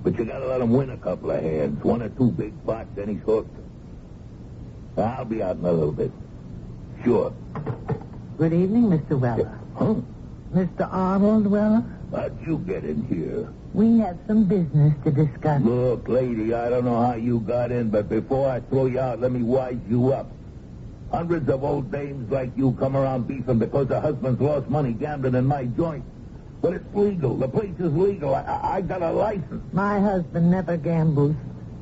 [SPEAKER 1] But you gotta let him win a couple of hands. One or two big pots, then he's hooked. I'll be out in a little bit. Sure.
[SPEAKER 13] Good evening, Mr. Weller.
[SPEAKER 1] Huh?
[SPEAKER 13] Mr. Arnold Weller?
[SPEAKER 1] How'd you get in here?
[SPEAKER 13] We have some business to discuss.
[SPEAKER 1] Look, lady, I don't know how you got in, but before I throw you out, let me wise you up. Hundreds of old dames like you come around beefing because their husbands lost money gambling in my joint. But it's legal. The place is legal. I got a license.
[SPEAKER 13] My husband never gambles.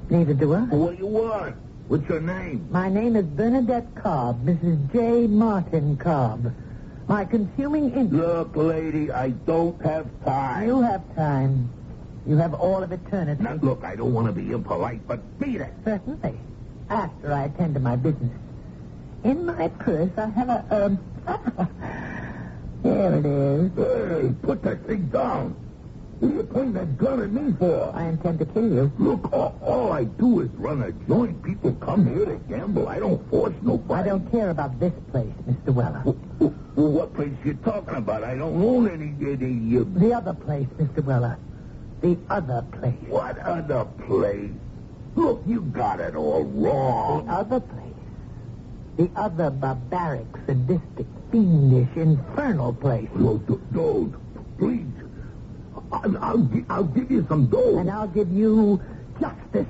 [SPEAKER 13] Neither do I.
[SPEAKER 1] What do you want? What's your name?
[SPEAKER 13] My name is Bernadette Cobb, Mrs. J. Martin Cobb. My consuming interest...
[SPEAKER 1] Look, lady, I don't have time.
[SPEAKER 13] You have time. You have all of eternity.
[SPEAKER 1] Now, look, I don't want to be impolite, but beat it.
[SPEAKER 13] Certainly. After I attend to my business. In my purse, I have a... There it is.
[SPEAKER 1] Hey, put that thing down. What are you pointing that gun at me for?
[SPEAKER 13] I intend to kill you.
[SPEAKER 1] Look, all I do is run a joint. People come here to gamble. I don't force nobody.
[SPEAKER 13] I don't care about this place, Mr. Weller.
[SPEAKER 1] Well, what place you talking about? I don't own any...
[SPEAKER 13] The other place, Mr. Weller. The other place.
[SPEAKER 1] What other place? Look, you got it all wrong.
[SPEAKER 13] The other place. The other barbaric, sadistic, fiendish, infernal place.
[SPEAKER 1] Look, don't. Please. I'll give you some dough.
[SPEAKER 13] And I'll give you justice.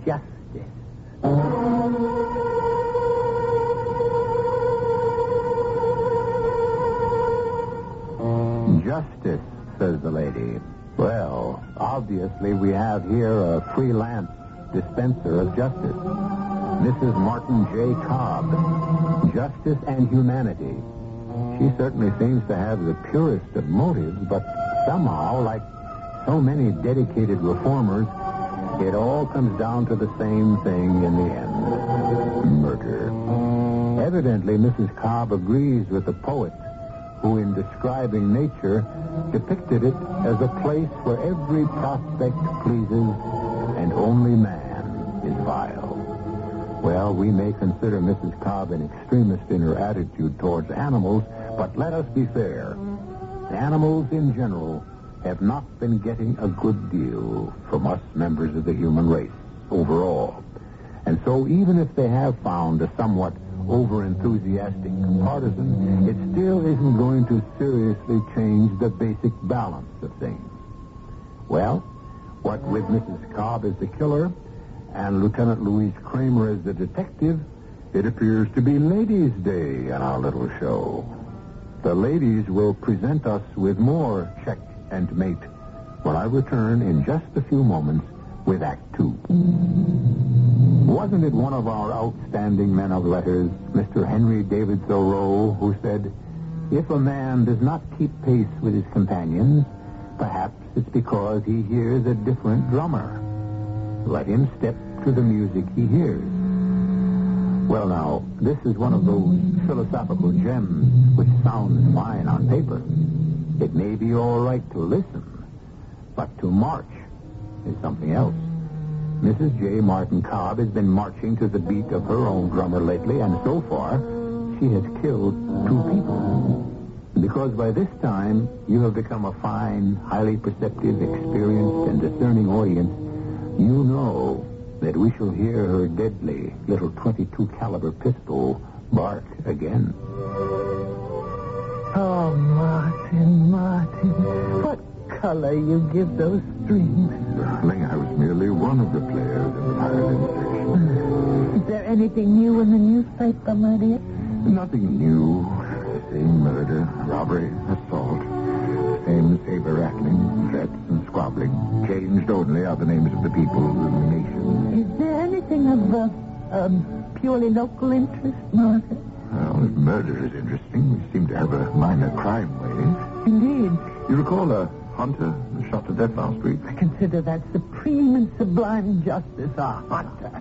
[SPEAKER 13] Justice.
[SPEAKER 4] Justice, says the lady. Well, obviously we have here a freelance dispenser of justice. Mrs. Martin J. Cobb. Justice and humanity. She certainly seems to have the purest of motives, but somehow, like so many dedicated reformers, it all comes down to the same thing in the end. Murder. Evidently, Mrs. Cobb agrees with the poet who, in describing nature, depicted it as a place where every prospect pleases and only man is vile. Well, we may consider Mrs. Cobb an extremist in her attitude towards animals, but let us be fair. animals in general have not been getting a good deal from us members of the human race overall. And so even if they have found a somewhat over-enthusiastic partisan, it still isn't going to seriously change the basic balance of things. Well, what with Mrs. Cobb as the killer and Lieutenant Louise Kramer as the detective, it appears to be Ladies' Day on our little show. The ladies will present us with more Check and Mate when I return in just a few moments with Act 2. Wasn't it one of our outstanding men of letters, Mr. Henry David Thoreau, who said, "If a man does not keep pace with his companions, perhaps it's because he hears a different drummer. Let him step to the music he hears." Well, now, this is one of those philosophical gems which sounds fine on paper. It may be all right to listen, but to march is something else. Mrs. J. Martin Cobb has been marching to the beat of her own drummer lately, and so far, she has killed 2 people. Because by this time, you have become a fine, highly perceptive, experienced, and discerning audience, you know that we shall hear her deadly little .22 caliber pistol bark again.
[SPEAKER 13] Oh, Martin, what color you give those strings.
[SPEAKER 4] Darling, I was merely one of the players in the violin section.
[SPEAKER 13] Is there anything new in the newspaper, my dear?
[SPEAKER 4] Nothing new. Same murder, robbery, assault. Same saber-rattling, threats and squabbling. Changed only are the names of the people and the nation.
[SPEAKER 13] Is there anything of purely local interest, Martin?
[SPEAKER 4] Well, if murder is interesting, we seem to have a minor crime wave.
[SPEAKER 13] Indeed.
[SPEAKER 4] You recall a hunter shot to death last week?
[SPEAKER 13] I consider that supreme and sublime justice, a hunter.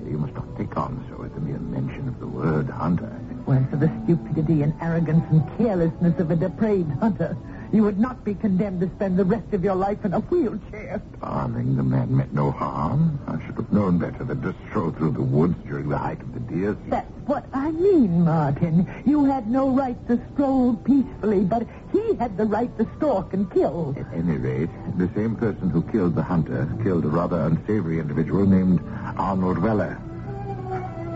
[SPEAKER 4] You must not take on so at the mere mention of the word hunter.
[SPEAKER 13] Well, for the stupidity and arrogance and carelessness of a depraved hunter, you would not be condemned to spend the rest of your life in a wheelchair.
[SPEAKER 4] Darling, the man meant no harm. I should have known better than to stroll through the woods during the height of the deer season.
[SPEAKER 13] That's what I mean, Martin. You had no right to stroll peacefully, but he had the right to stalk and kill.
[SPEAKER 4] At any rate, the same person who killed the hunter killed a rather unsavory individual named Arnold Weller.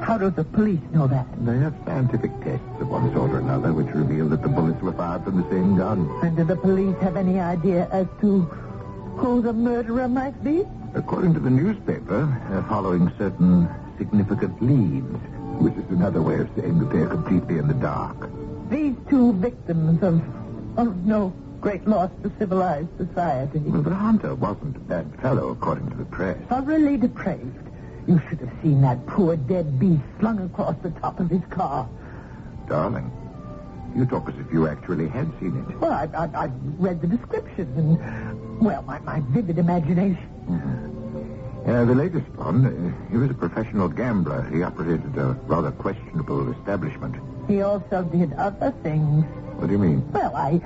[SPEAKER 13] How do the police know that?
[SPEAKER 4] They have scientific tests of one sort or another which reveal that the bullets were fired from the same gun.
[SPEAKER 13] And do the police have any idea as to who the murderer might be?
[SPEAKER 4] According to the newspaper, they're following certain significant leads, which is another way of saying that they're completely in the dark.
[SPEAKER 13] These 2 victims of no great loss to civilized society.
[SPEAKER 4] Well, the hunter wasn't a bad fellow, according to the press.
[SPEAKER 13] Thoroughly depraved. You should have seen that poor dead beast slung across the top of his car.
[SPEAKER 4] Darling, you talk as if you actually had seen it.
[SPEAKER 13] Well, I read the description and, well, my vivid imagination.
[SPEAKER 4] Mm-hmm. The latest one, he was a professional gambler. He operated a rather questionable establishment.
[SPEAKER 13] He also did other things.
[SPEAKER 4] What do you mean?
[SPEAKER 13] Well, I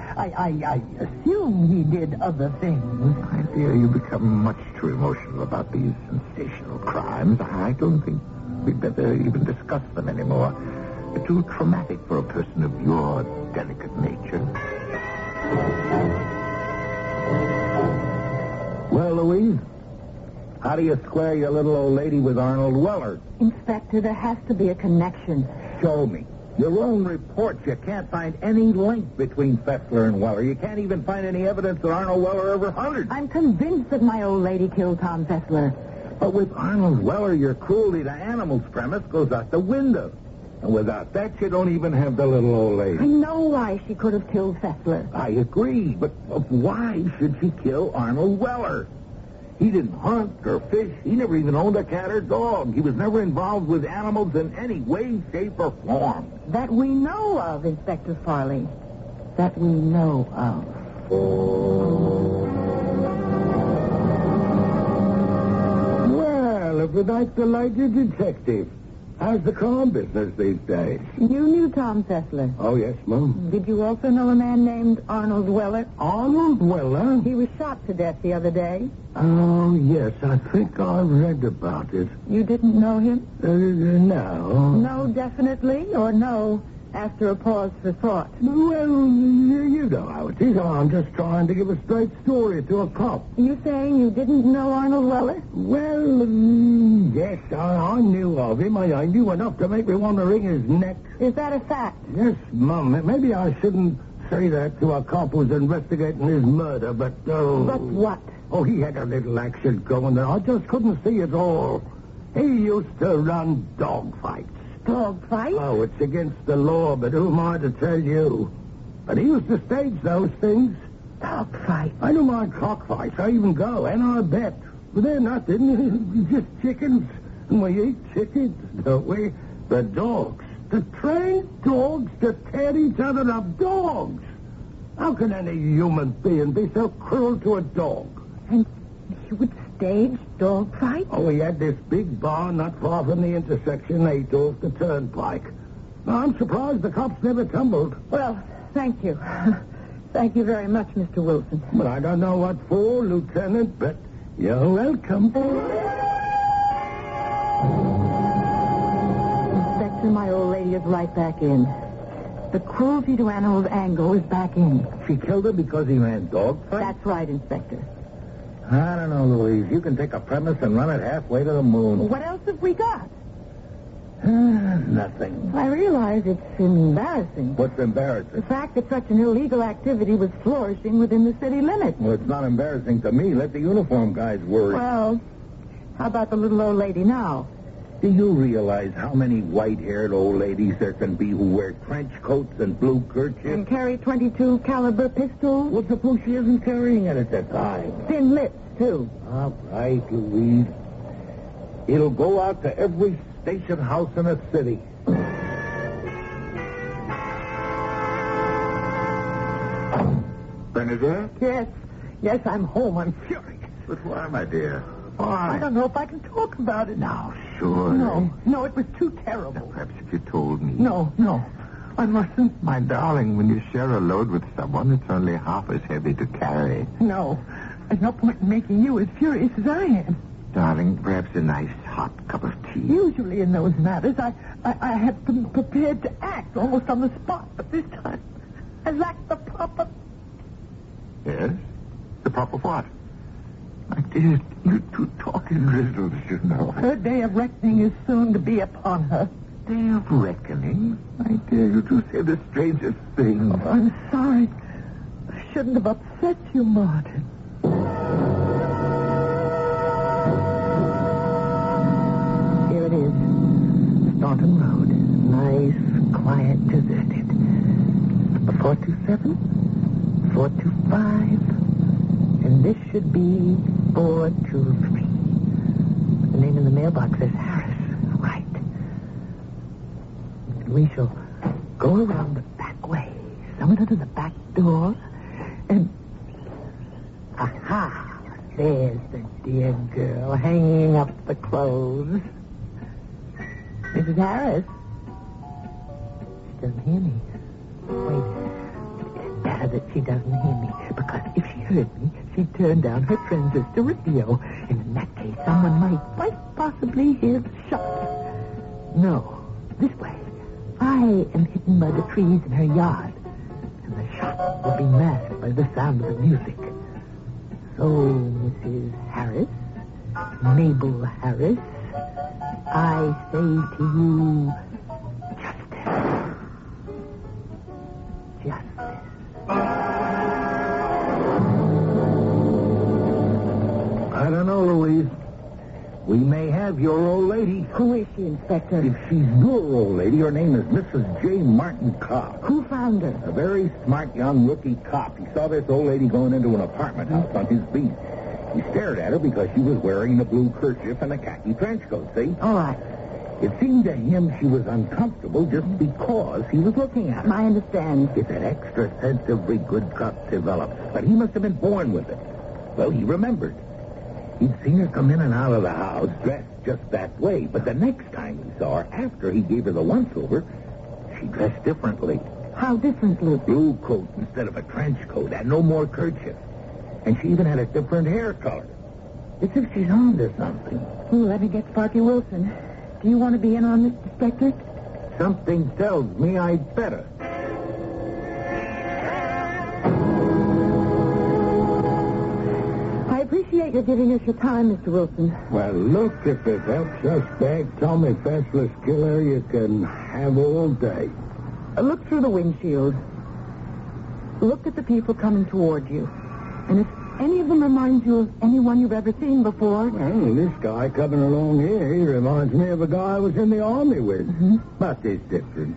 [SPEAKER 13] assume he did other things.
[SPEAKER 4] My dear, you become much too emotional about these sensational crimes. I don't think we'd better even discuss them anymore. They're too traumatic for a person of your delicate nature. Well, Louise, how do you square your little old lady with Arnold Weller?
[SPEAKER 9] Inspector, there has to be a connection.
[SPEAKER 1] Show me. Your own reports, you can't find any link between Fessler and Weller. You can't even find any evidence that Arnold Weller ever hunted.
[SPEAKER 9] I'm convinced that my old lady killed Tom Fessler.
[SPEAKER 1] But with Arnold Weller, your cruelty to animals premise goes out the window. And without that, you don't even have the little old lady.
[SPEAKER 9] I know why she could have killed Fessler.
[SPEAKER 1] I agree, but why should she kill Arnold Weller? He didn't hunt or fish. He never even owned a cat or dog. He was never involved with animals in any way, shape, or form.
[SPEAKER 9] That we know of, Inspector Farley. That we know of.
[SPEAKER 1] Well, if we'd like to like your detective, how's the crime business these days?
[SPEAKER 9] You knew Tom Fessler.
[SPEAKER 1] Oh, yes, Mom.
[SPEAKER 9] Did you also know a man named Arnold Weller?
[SPEAKER 1] Arnold Weller?
[SPEAKER 9] He was shot to death the other day.
[SPEAKER 1] Oh, yes, I think I read about it.
[SPEAKER 9] You didn't know him?
[SPEAKER 1] No.
[SPEAKER 9] No, definitely, or no,
[SPEAKER 13] after a pause for thought.
[SPEAKER 1] Well, you know how it is. I'm just trying to give a straight story to a cop.
[SPEAKER 13] You saying you didn't know Arnold Weller?
[SPEAKER 1] Well, yes, I knew of him. I knew enough to make me want to wring his neck.
[SPEAKER 13] Is that a fact?
[SPEAKER 1] Yes, Mum. Maybe I shouldn't say that to a cop who's investigating his murder, but...
[SPEAKER 13] But what?
[SPEAKER 1] Oh, he had a little action going there. I just couldn't see it all. He used to run dog fights.
[SPEAKER 13] Dog fights?
[SPEAKER 1] Oh, it's against the law, but who am I to tell you? But he used to stage those things.
[SPEAKER 13] Dog fights?
[SPEAKER 1] I don't mind cockfights. I even go, and I bet. But they're nothing. Just chickens. And we eat chickens, don't we? The dogs. The trained dogs to tear each other up. Dogs. How can any human being be so cruel to a dog?
[SPEAKER 13] And he would stage dog fights?
[SPEAKER 1] Oh, he had this big barn not far from the intersection 8 off the turnpike. I'm surprised the cops never tumbled.
[SPEAKER 13] Well, thank you. Thank you very much, Mr. Wilson.
[SPEAKER 1] Well, I don't know what for, Lieutenant, but you're welcome.
[SPEAKER 13] Inspector, my old lady is right back in. The cruelty to animals angle is back in.
[SPEAKER 1] She killed him because he ran dog fights?
[SPEAKER 13] That's right, Inspector.
[SPEAKER 1] I don't know, Louise. You can take a premise and run it halfway to the moon.
[SPEAKER 13] Well, what else have we got?
[SPEAKER 1] Nothing.
[SPEAKER 13] I realize it's embarrassing.
[SPEAKER 1] What's embarrassing?
[SPEAKER 13] The fact that such an illegal activity was flourishing within the city limits.
[SPEAKER 1] Well, it's not embarrassing to me. Let the uniform guys worry.
[SPEAKER 13] Well, how about the little old lady now?
[SPEAKER 1] Do you realize how many white-haired old ladies there can be who wear trench coats and blue kerchiefs?
[SPEAKER 13] And carry .22 caliber pistols?
[SPEAKER 1] What's the proof she isn't carrying it at that time?
[SPEAKER 13] Thin lips, too.
[SPEAKER 1] All right, Louise. It'll go out to every station house in the city.
[SPEAKER 4] Bernadette?
[SPEAKER 13] Yes, I'm home. I'm furious.
[SPEAKER 4] But why, my dear?
[SPEAKER 13] I don't know if I can talk about it.
[SPEAKER 4] Now, sure.
[SPEAKER 13] No, it was too terrible.
[SPEAKER 4] Now, perhaps if you told me.
[SPEAKER 13] No, I mustn't.
[SPEAKER 4] My darling, when you share a load with someone, it's only half as heavy to carry.
[SPEAKER 13] No, there's no point in making you as furious as I am.
[SPEAKER 4] Darling, perhaps a nice hot cup of tea.
[SPEAKER 13] Usually in those matters, I have been prepared to act almost on the spot, but this time I lack the proper...
[SPEAKER 4] Yes? The proper what? My dear, you two talk in riddles, you know.
[SPEAKER 13] Her day of reckoning is soon to be upon her.
[SPEAKER 4] Day of reckoning? My dear, you two say the strangest things.
[SPEAKER 13] Oh, I'm sorry. I shouldn't have upset you, Martin. Here it is. Staunton Road. Nice, quiet, deserted. 427, 425... And this should be 423. The name in the mailbox is Harris. Right. We shall go around the back way, summon her to the back door, and... Aha! There's the dear girl hanging up the clothes. Mrs. Harris? She doesn't hear me. Wait. It's better that she doesn't hear me, because if she heard me, she'd turn down her transistor radio, and in that case, someone might possibly hear the shot. No, this way. I am hidden by the trees in her yard, and the shot will be masked by the sound of the music. So, Mrs. Harris, Mabel Harris, I say to you, justice. Justice.
[SPEAKER 1] I don't know, Louise. We may have your old lady.
[SPEAKER 13] Who is she, Inspector?
[SPEAKER 1] If she's your old lady, her name is Mrs. J. Martin Cobb.
[SPEAKER 13] Who found her?
[SPEAKER 1] A very smart young rookie cop. He saw this old lady going into an apartment house on his beat. He stared at her because she was wearing the blue kerchief and a khaki trench coat, see?
[SPEAKER 13] All right.
[SPEAKER 1] It seemed to him she was uncomfortable just because he was looking at her.
[SPEAKER 13] I understand.
[SPEAKER 1] It's an extra sense every good cop develops, but he must have been born with it. Well, he remembered. He'd seen her come in and out of the house dressed just that way, but the next time he saw her, after he gave her the once-over, she dressed differently.
[SPEAKER 13] How differently?
[SPEAKER 1] Blue coat instead of a trench coat, and no more kerchief. And she even had a different hair color. It's as if she's on to something.
[SPEAKER 13] Let me get Sparky Wilson. Do you want to be in on this, Inspector?
[SPEAKER 1] Something tells me I'd better.
[SPEAKER 13] I appreciate your giving us your time, Mr. Wilson.
[SPEAKER 1] Well, look, if it helps us bag Tommy Fessler's killer, you can have all day.
[SPEAKER 13] Look through the windshield. Look at the people coming toward you. And if any of them remind you of anyone you've ever seen before...
[SPEAKER 1] Well, this guy coming along here, he reminds me of a guy I was in the army with. But it's different.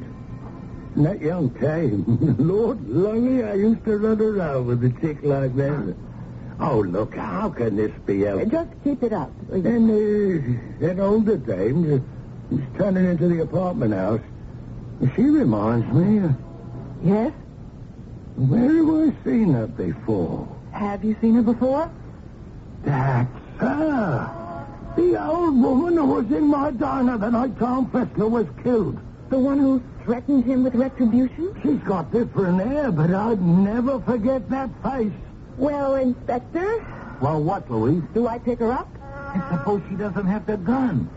[SPEAKER 1] And that young Tame, Lord Lungy, I used to run around with a chick like that. Oh, look, how can this be helped?
[SPEAKER 13] Just keep it up.
[SPEAKER 1] And that older dame, who's turning into the apartment house, she reminds me...
[SPEAKER 13] Yes?
[SPEAKER 1] Where have I seen her before?
[SPEAKER 13] Have you seen her before?
[SPEAKER 1] That's her. The old woman who was in my diner the night Tom Fessler was killed.
[SPEAKER 13] The one who threatened him with retribution?
[SPEAKER 1] She's got different hair, but I'd never forget that face.
[SPEAKER 13] Well, Inspector?
[SPEAKER 1] Well, what, Louise?
[SPEAKER 13] Do I pick her up?
[SPEAKER 1] I suppose she doesn't have the gun.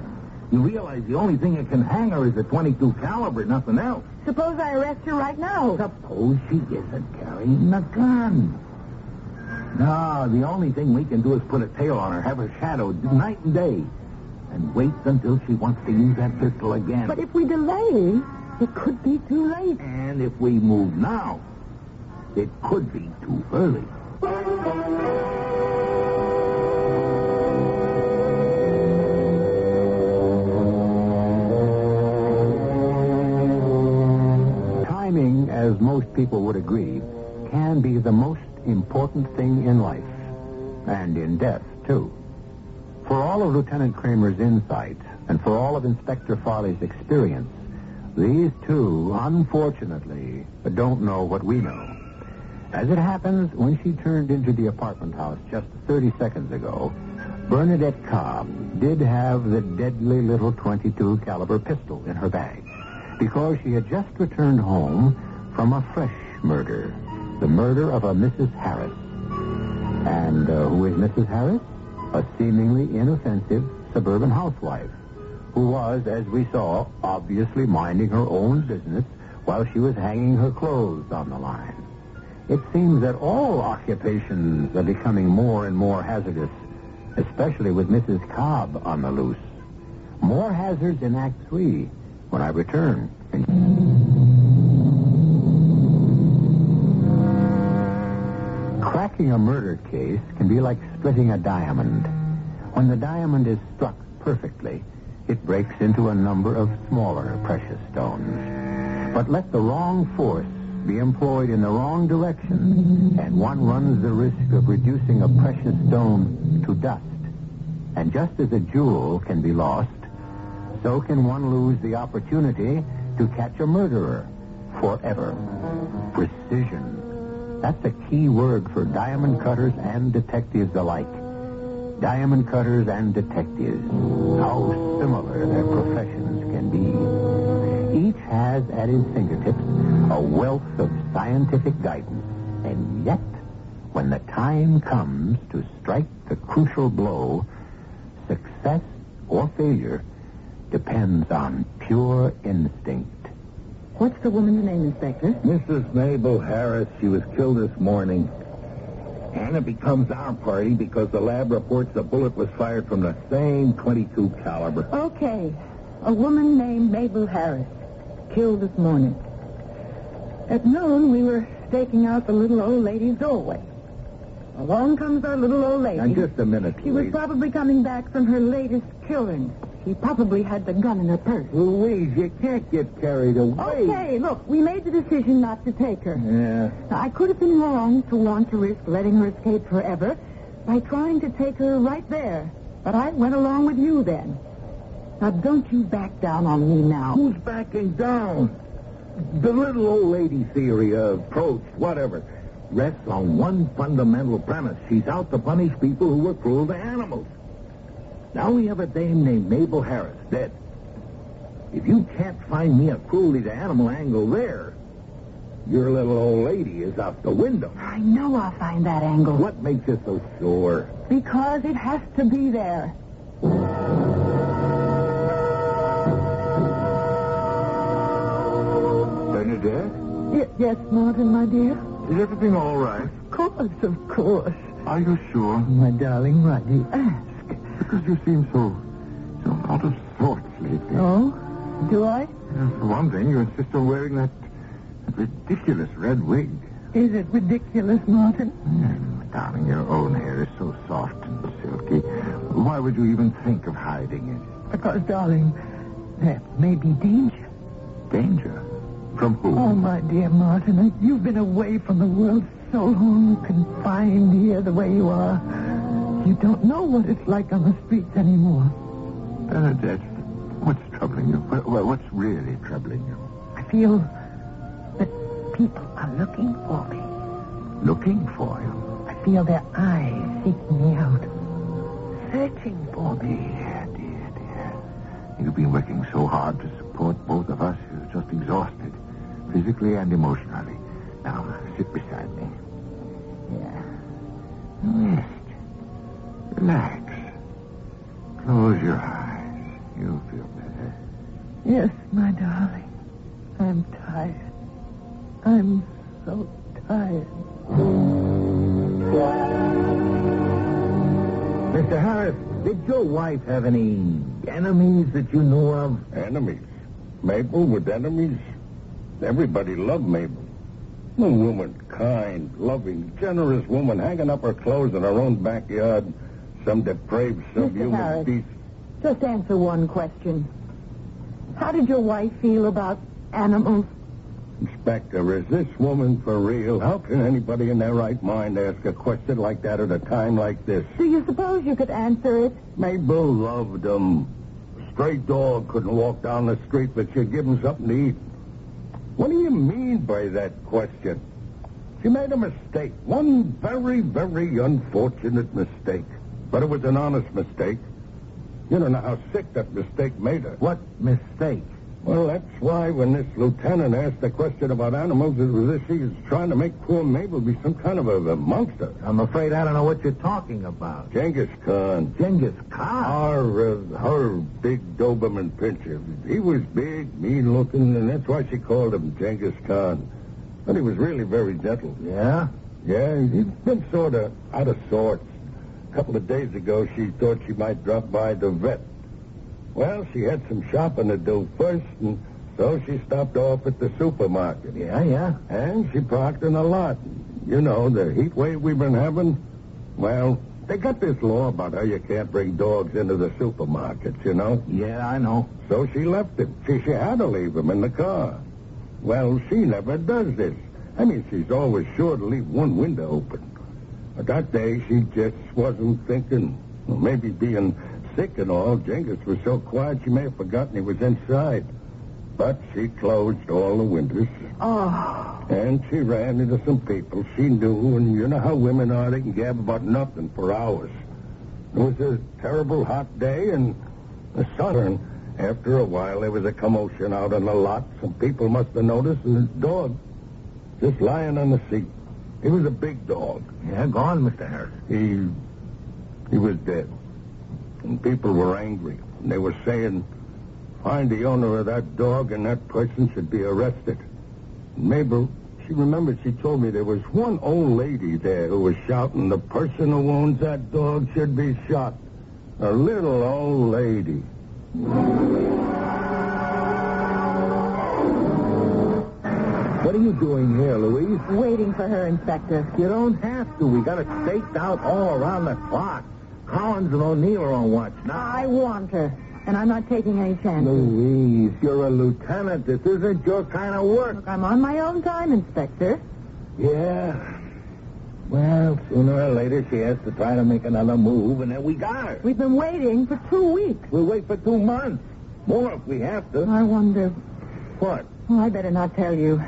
[SPEAKER 1] You realize the only thing that can hang her is a .22 caliber, nothing else.
[SPEAKER 13] Suppose I arrest her right now.
[SPEAKER 1] Suppose she isn't carrying a gun. No, the only thing we can do is put a tail on her, have her shadowed night and day, and wait until she wants to use that pistol again.
[SPEAKER 13] But if we delay, it could be too late.
[SPEAKER 1] And if we move now, it could be too early.
[SPEAKER 4] Timing, as most people would agree, can be the most important thing in life, and in death, too. For all of Lieutenant Kramer's insight, and for all of Inspector Farley's experience, these two, unfortunately, don't know what we know. As it happens, when she turned into the apartment house just 30 seconds ago, Bernadette Cobb did have the deadly little .22 caliber pistol in her bag, because she had just returned home from a fresh murder, the murder of a Mrs. Harris. And who is Mrs. Harris? A seemingly inoffensive suburban housewife who was, as we saw, obviously minding her own business while she was hanging her clothes on the line. It seems that all occupations are becoming more and more hazardous, especially with Mrs. Cobb on the loose. More hazards in Act 3 when I return. Cracking a murder case can be like splitting a diamond. When the diamond is struck perfectly, it breaks into a number of smaller precious stones. But let the wrong force be employed in the wrong direction, and one runs the risk of reducing a precious stone to dust. And just as a jewel can be lost, so can one lose the opportunity to catch a murderer forever. Precision. That's a key word for diamond cutters and detectives alike. Diamond cutters and detectives. How similar their professions can be. Each has at his fingertips a wealth of scientific guidance. And yet, when the time comes to strike the crucial blow, success or failure depends on pure instinct.
[SPEAKER 13] What's the woman's name, Inspector?
[SPEAKER 1] Mrs. Mabel Harris. She was killed this morning. And it becomes our party because the lab reports the bullet was fired from the same .22 caliber.
[SPEAKER 13] Okay. A woman named Mabel Harris, killed this morning. At noon, we were staking out the little old lady's doorway. Along comes our little old lady.
[SPEAKER 1] Now, just a minute,
[SPEAKER 13] She was
[SPEAKER 1] Louise.
[SPEAKER 13] probably coming back from her latest killing. She probably had the gun in her purse.
[SPEAKER 1] Louise, you can't get carried away.
[SPEAKER 13] Okay, look, we made the decision not to take her.
[SPEAKER 1] Yeah.
[SPEAKER 13] Now, I could have been wrong to want to risk letting her escape forever by trying to take her right there. But I went along with you then. Now, don't you back down on me now.
[SPEAKER 1] Who's backing down? The little old lady theory, approach, whatever, rests on one fundamental premise. She's out to punish people who were cruel to animals. Now we have a dame named Mabel Harris, dead. If you can't find me a cruelty to animal angle there, your little old lady is out the window.
[SPEAKER 13] I know I'll find that angle.
[SPEAKER 1] What makes you so sure?
[SPEAKER 13] Because it has to be there. Yes, Martin, my dear?
[SPEAKER 4] Is everything all right?
[SPEAKER 13] Of course.
[SPEAKER 4] Are you sure?
[SPEAKER 13] My darling, why do you ask?
[SPEAKER 4] Because you seem so out of sorts lately.
[SPEAKER 13] Oh? Do I?
[SPEAKER 4] For one thing, you insist on wearing that ridiculous red wig.
[SPEAKER 13] Is it ridiculous, Martin?
[SPEAKER 4] Darling, your own hair is so soft and silky. Why would you even think of hiding it?
[SPEAKER 13] Because, darling, there may be danger.
[SPEAKER 4] Danger? From whom?
[SPEAKER 13] Oh, my dear Martin, you've been away from the world so long, confined here the way you are. You don't know what it's like on the streets anymore.
[SPEAKER 4] Bernadette, what's troubling you? What's really troubling you?
[SPEAKER 13] I feel that people are looking for me.
[SPEAKER 4] Looking for you?
[SPEAKER 13] I feel their eyes seeking me out, searching for me.
[SPEAKER 4] Dear. You've been working so hard to support both of us. You're just exhausted, physically and emotionally. Now, sit beside me. Yeah. Rest. Relax. Close your eyes. You'll feel better.
[SPEAKER 13] Yes, my darling. I'm tired. I'm so tired.
[SPEAKER 1] Mr. Harris, did your wife have any enemies that you knew of?
[SPEAKER 5] Enemies? Mabel with enemies? Everybody loved Mabel. A woman, kind, loving, generous woman, hanging up her clothes in her own backyard. Some depraved, subhuman beast.
[SPEAKER 13] Just answer one question. How did your wife feel about animals?
[SPEAKER 5] Inspector, is this woman for real? How can anybody in their right mind ask a question like that at a time like this?
[SPEAKER 13] Do you suppose you could answer it?
[SPEAKER 5] Mabel loved them. A stray dog couldn't walk down the street, but she'd give him something to eat. What do you mean by that question? She made a mistake. One very, very unfortunate mistake. But it was an honest mistake. You don't know how sick that mistake made her.
[SPEAKER 1] What mistake?
[SPEAKER 5] Well, that's why when this lieutenant asked the question about animals, it was as if he was trying to make poor Mabel be some kind of a monster.
[SPEAKER 1] I'm afraid I don't know what you're talking about.
[SPEAKER 5] Genghis Khan.
[SPEAKER 1] Genghis Khan?
[SPEAKER 5] Her big Doberman pinscher. He was big, mean-looking, and that's why she called him Genghis Khan. But he was really very gentle.
[SPEAKER 1] Yeah?
[SPEAKER 5] Yeah, he'd been sort of out of sorts. A couple of days ago, she thought she might drop by the vet. Well, she had some shopping to do first, and so she stopped off at the supermarket.
[SPEAKER 1] Yeah.
[SPEAKER 5] And she parked in a lot. You know, the heat wave we've been having. Well, they got this law about how you can't bring dogs into the supermarkets, you know?
[SPEAKER 1] Yeah, I know.
[SPEAKER 5] So she left him. She had to leave him in the car. Well, she never does this. I mean, she's always sure to leave one window open. But that day, she just wasn't thinking. Well, maybe being sick and all, Genghis was so quiet she may have forgotten he was inside. But she closed all the windows.
[SPEAKER 13] Oh.
[SPEAKER 5] And she ran into some people she knew, and you know how women are. They can gab about nothing for hours. It was a terrible hot day, and the sun. After a while, there was a commotion out on the lot. Some people must have noticed a dog just lying on the seat. He was a big dog.
[SPEAKER 1] Yeah, go on, Mr. Harris.
[SPEAKER 5] He was dead. And people were angry. And they were saying, find the owner of that dog and that person should be arrested. And Mabel, she remembered she told me there was one old lady there who was shouting, the person who owns that dog should be shot. A little old lady.
[SPEAKER 1] What are you doing here, Louise?
[SPEAKER 13] Waiting for her, Inspector.
[SPEAKER 1] You don't have to. We got it staked out all around the clock. Collins and O'Neill are on watch now.
[SPEAKER 13] I want her, and I'm not taking any chances.
[SPEAKER 1] Louise, you're a lieutenant. This isn't your kind of work.
[SPEAKER 13] Look, I'm on my own time, Inspector.
[SPEAKER 1] Yeah. Well, sooner or later she has to try to make another move, and then we got her.
[SPEAKER 13] We've been waiting for 2 weeks.
[SPEAKER 1] We'll wait for 2 months. More if we have to.
[SPEAKER 13] I wonder.
[SPEAKER 1] What?
[SPEAKER 13] Well, I better not tell you.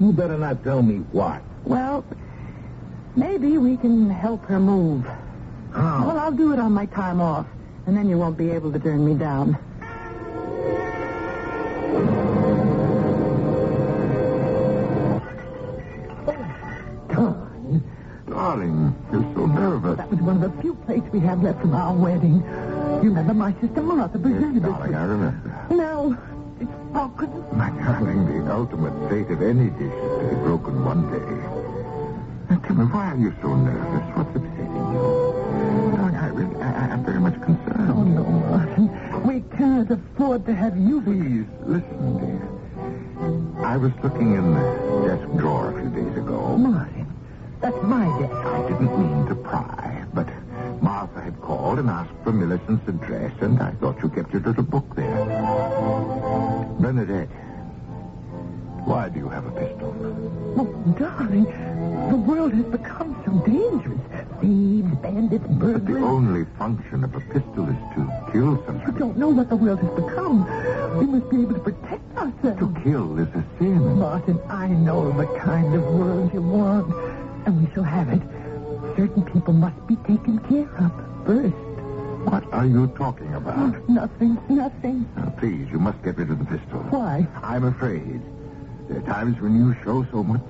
[SPEAKER 1] You better not tell me what.
[SPEAKER 13] Well, maybe we can help her move.
[SPEAKER 1] How?
[SPEAKER 13] Well, I'll do it on my time off, and then you won't be able to turn me down.
[SPEAKER 4] Darling, you're so nervous.
[SPEAKER 13] That was one of the few plates we have left from our wedding. You remember my sister Martha presented it.
[SPEAKER 4] Darling, I remember.
[SPEAKER 13] No, it's broken?
[SPEAKER 4] My darling, the ultimate fate of any dish is to be broken one day. Now, tell me, why are you so nervous? What's upsetting you? Darling, I'm very much concerned.
[SPEAKER 13] Oh, no, Martin. We can't afford to have you...
[SPEAKER 4] Please, listen, dear. I was looking in the desk drawer a few days ago.
[SPEAKER 13] Martin, that's my desk.
[SPEAKER 4] I didn't mean to pry, but Martha had called and asked for Millicent's address, and I thought you kept your little book there. Bernadette, why do you have a pistol?
[SPEAKER 13] Oh, darling, the world has become so dangerous. Thieves, bandits, burglars...
[SPEAKER 4] But the only function of a pistol is to kill somebody.
[SPEAKER 13] You don't know what the world has become. We must be able to protect ourselves.
[SPEAKER 4] To kill is a sin.
[SPEAKER 13] Martin, I know the kind of world you want, and we shall have it. Certain people must be taken care of first.
[SPEAKER 4] What are you talking about?
[SPEAKER 13] Oh, nothing.
[SPEAKER 4] Now, please, you must get rid of the pistol.
[SPEAKER 13] Why?
[SPEAKER 4] I'm afraid. There are times when you show so much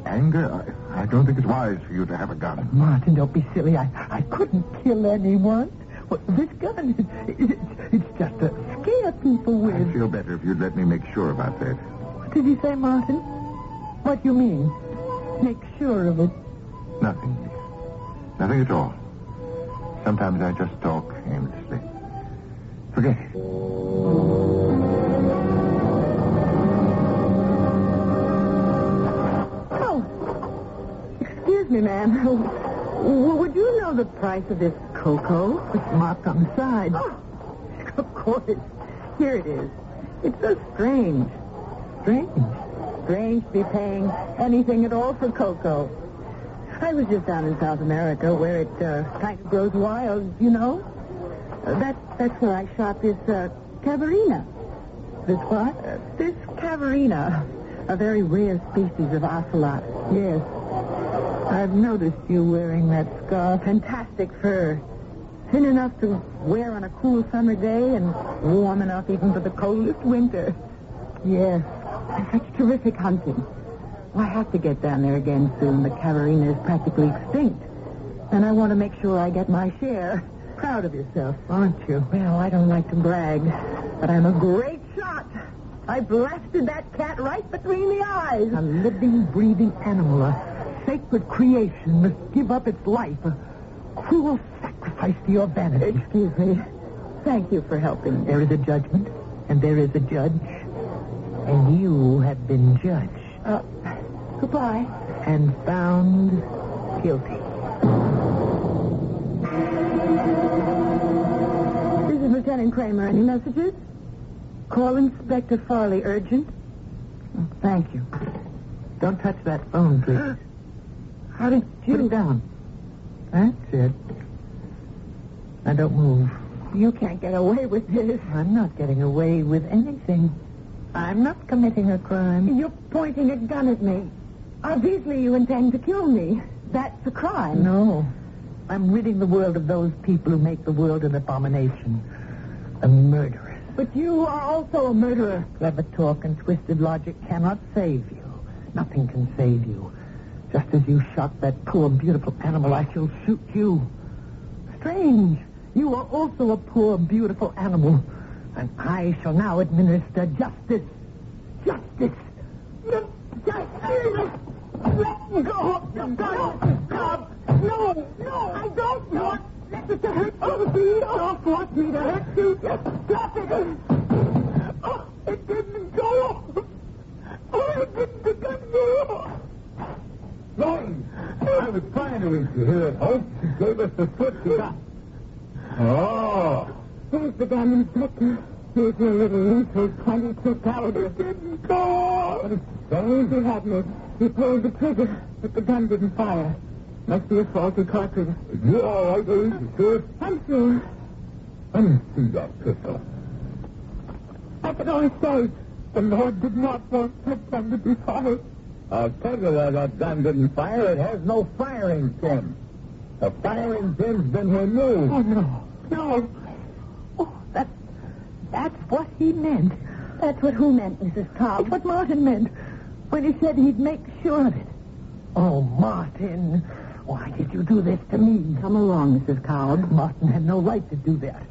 [SPEAKER 4] anger. I don't think it's wise for you to have a gun.
[SPEAKER 13] Martin, don't be silly. I couldn't kill anyone. Well, this gun, it's just to scare people with.
[SPEAKER 4] I'd feel better if you'd let me make sure about that.
[SPEAKER 13] What did you say, Martin? What do you mean? Make sure of it.
[SPEAKER 4] Nothing. Nothing at all. Sometimes I just talk aimlessly. Forget it.
[SPEAKER 13] Excuse me, ma'am. Would you know the price of this cocoa? It's marked on the side. Oh, of course. Here it is. It's so strange. Strange to be paying anything at all for cocoa. I was just down in South America where it kind of grows wild, you know. That's where I shot this cavarina. This what? This cavarina. A very rare species of ocelot. Yes. I've noticed you wearing that scarf. Fantastic fur. Thin enough to wear on a cool summer day and warm enough even for the coldest winter. Yes. And such terrific hunting. Well, I have to get down there again soon. The cavarina is practically extinct. And I want to make sure I get my share. Proud of yourself, aren't you? Well, I don't like to brag, but I'm a great shot. I blasted that cat right between the eyes. A living, breathing animal, a sacred creation must give up its life. A cruel sacrifice to your vanity. Excuse me. Thank you for helping. There is a judgment, and there is a judge. And you have been judged. Goodbye. And found guilty. This is Lieutenant Kramer. Any messages? Call Inspector Farley urgent. Oh, thank you. Don't touch that phone, please. How did you... Put it down. That's it. Now don't move. You can't get away with this. I'm not getting away with anything. I'm not committing a crime. You're pointing a gun at me. Obviously you intend to kill me. That's a crime. No. I'm ridding the world of those people who make the world an abomination. A murderer. But you are also a murderer. Clever talk and twisted logic cannot save you. Nothing can save you. Just as you shot that poor, beautiful animal, I shall shoot you. Strange. You are also a poor, beautiful animal. And I shall now administer justice. Justice. Justice. Let me go. Stop. No, I don't want it to hurt you. Don't force me to hurt you. Stop it. Oh, it didn't go. Oh, it didn't go.
[SPEAKER 1] Gordon, I was trying to reach you here at home. She gave us the foot you got. Oh.
[SPEAKER 13] Where's the gun, Inspector? Here's your little loose 22 caliber. It didn't go. But it's so easy, hadn't it? He pulled the trigger, but the gun didn't fire. Must be a faulty cartridge.
[SPEAKER 1] You all right, Louise? You sure?
[SPEAKER 13] I'm sure.
[SPEAKER 1] Let me see that pistol.
[SPEAKER 13] I can only say the Lord did not want that gun to be fired.
[SPEAKER 1] I'll tell you why that gun didn't fire. It has no firing pin. The firing pin's been removed.
[SPEAKER 13] Oh, no. Oh, that's what he meant. That's what who meant, Mrs. Cobb. What Martin meant when he said he'd make sure of it. Oh, Martin, why did you do this to me? Come along, Mrs. Cobb. Martin had no right to do that.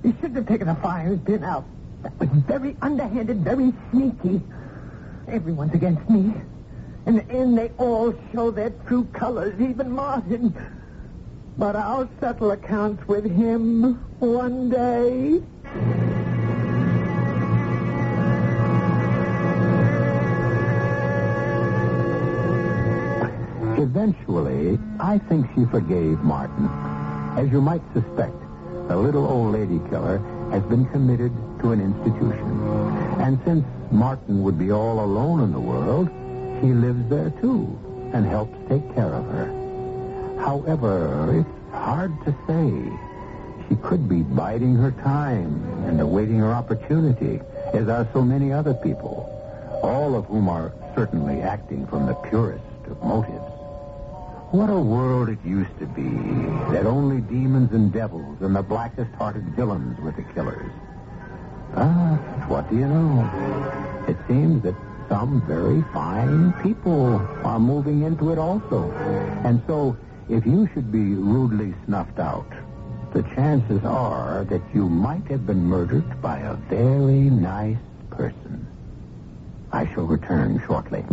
[SPEAKER 13] He shouldn't have taken a firing pin out. That was very underhanded, very sneaky. Everyone's against me. In the end, they all show their true colors, even Martin. But I'll settle accounts with him one day.
[SPEAKER 4] Eventually, I think she forgave Martin. As you might suspect, the little old lady killer has been committed to an institution. And since Martin would be all alone in the world, he lives there too and helps take care of her. However, it's hard to say. She could be biding her time and awaiting her opportunity, as are so many other people, all of whom are certainly acting from the purest of motives. What a world it used to be, that only demons and devils and the blackest-hearted villains were the killers. But what do you know? It seems that some very fine people are moving into it also. And so, if you should be rudely snuffed out, the chances are that you might have been murdered by a very nice person. I shall return shortly.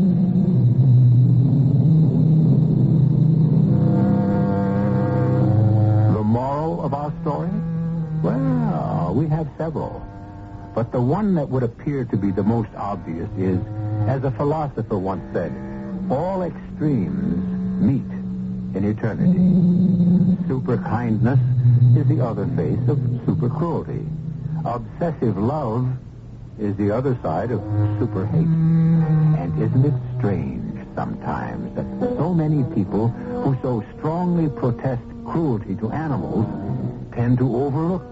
[SPEAKER 4] The moral of our story? Well, we have several. But the one that would appear to be the most obvious is, as a philosopher once said, all extremes meet in eternity. Super kindness is the other face of super cruelty. Obsessive love is the other side of super hate. And isn't it strange sometimes that so many people who so strongly protest cruelty to animals tend to overlook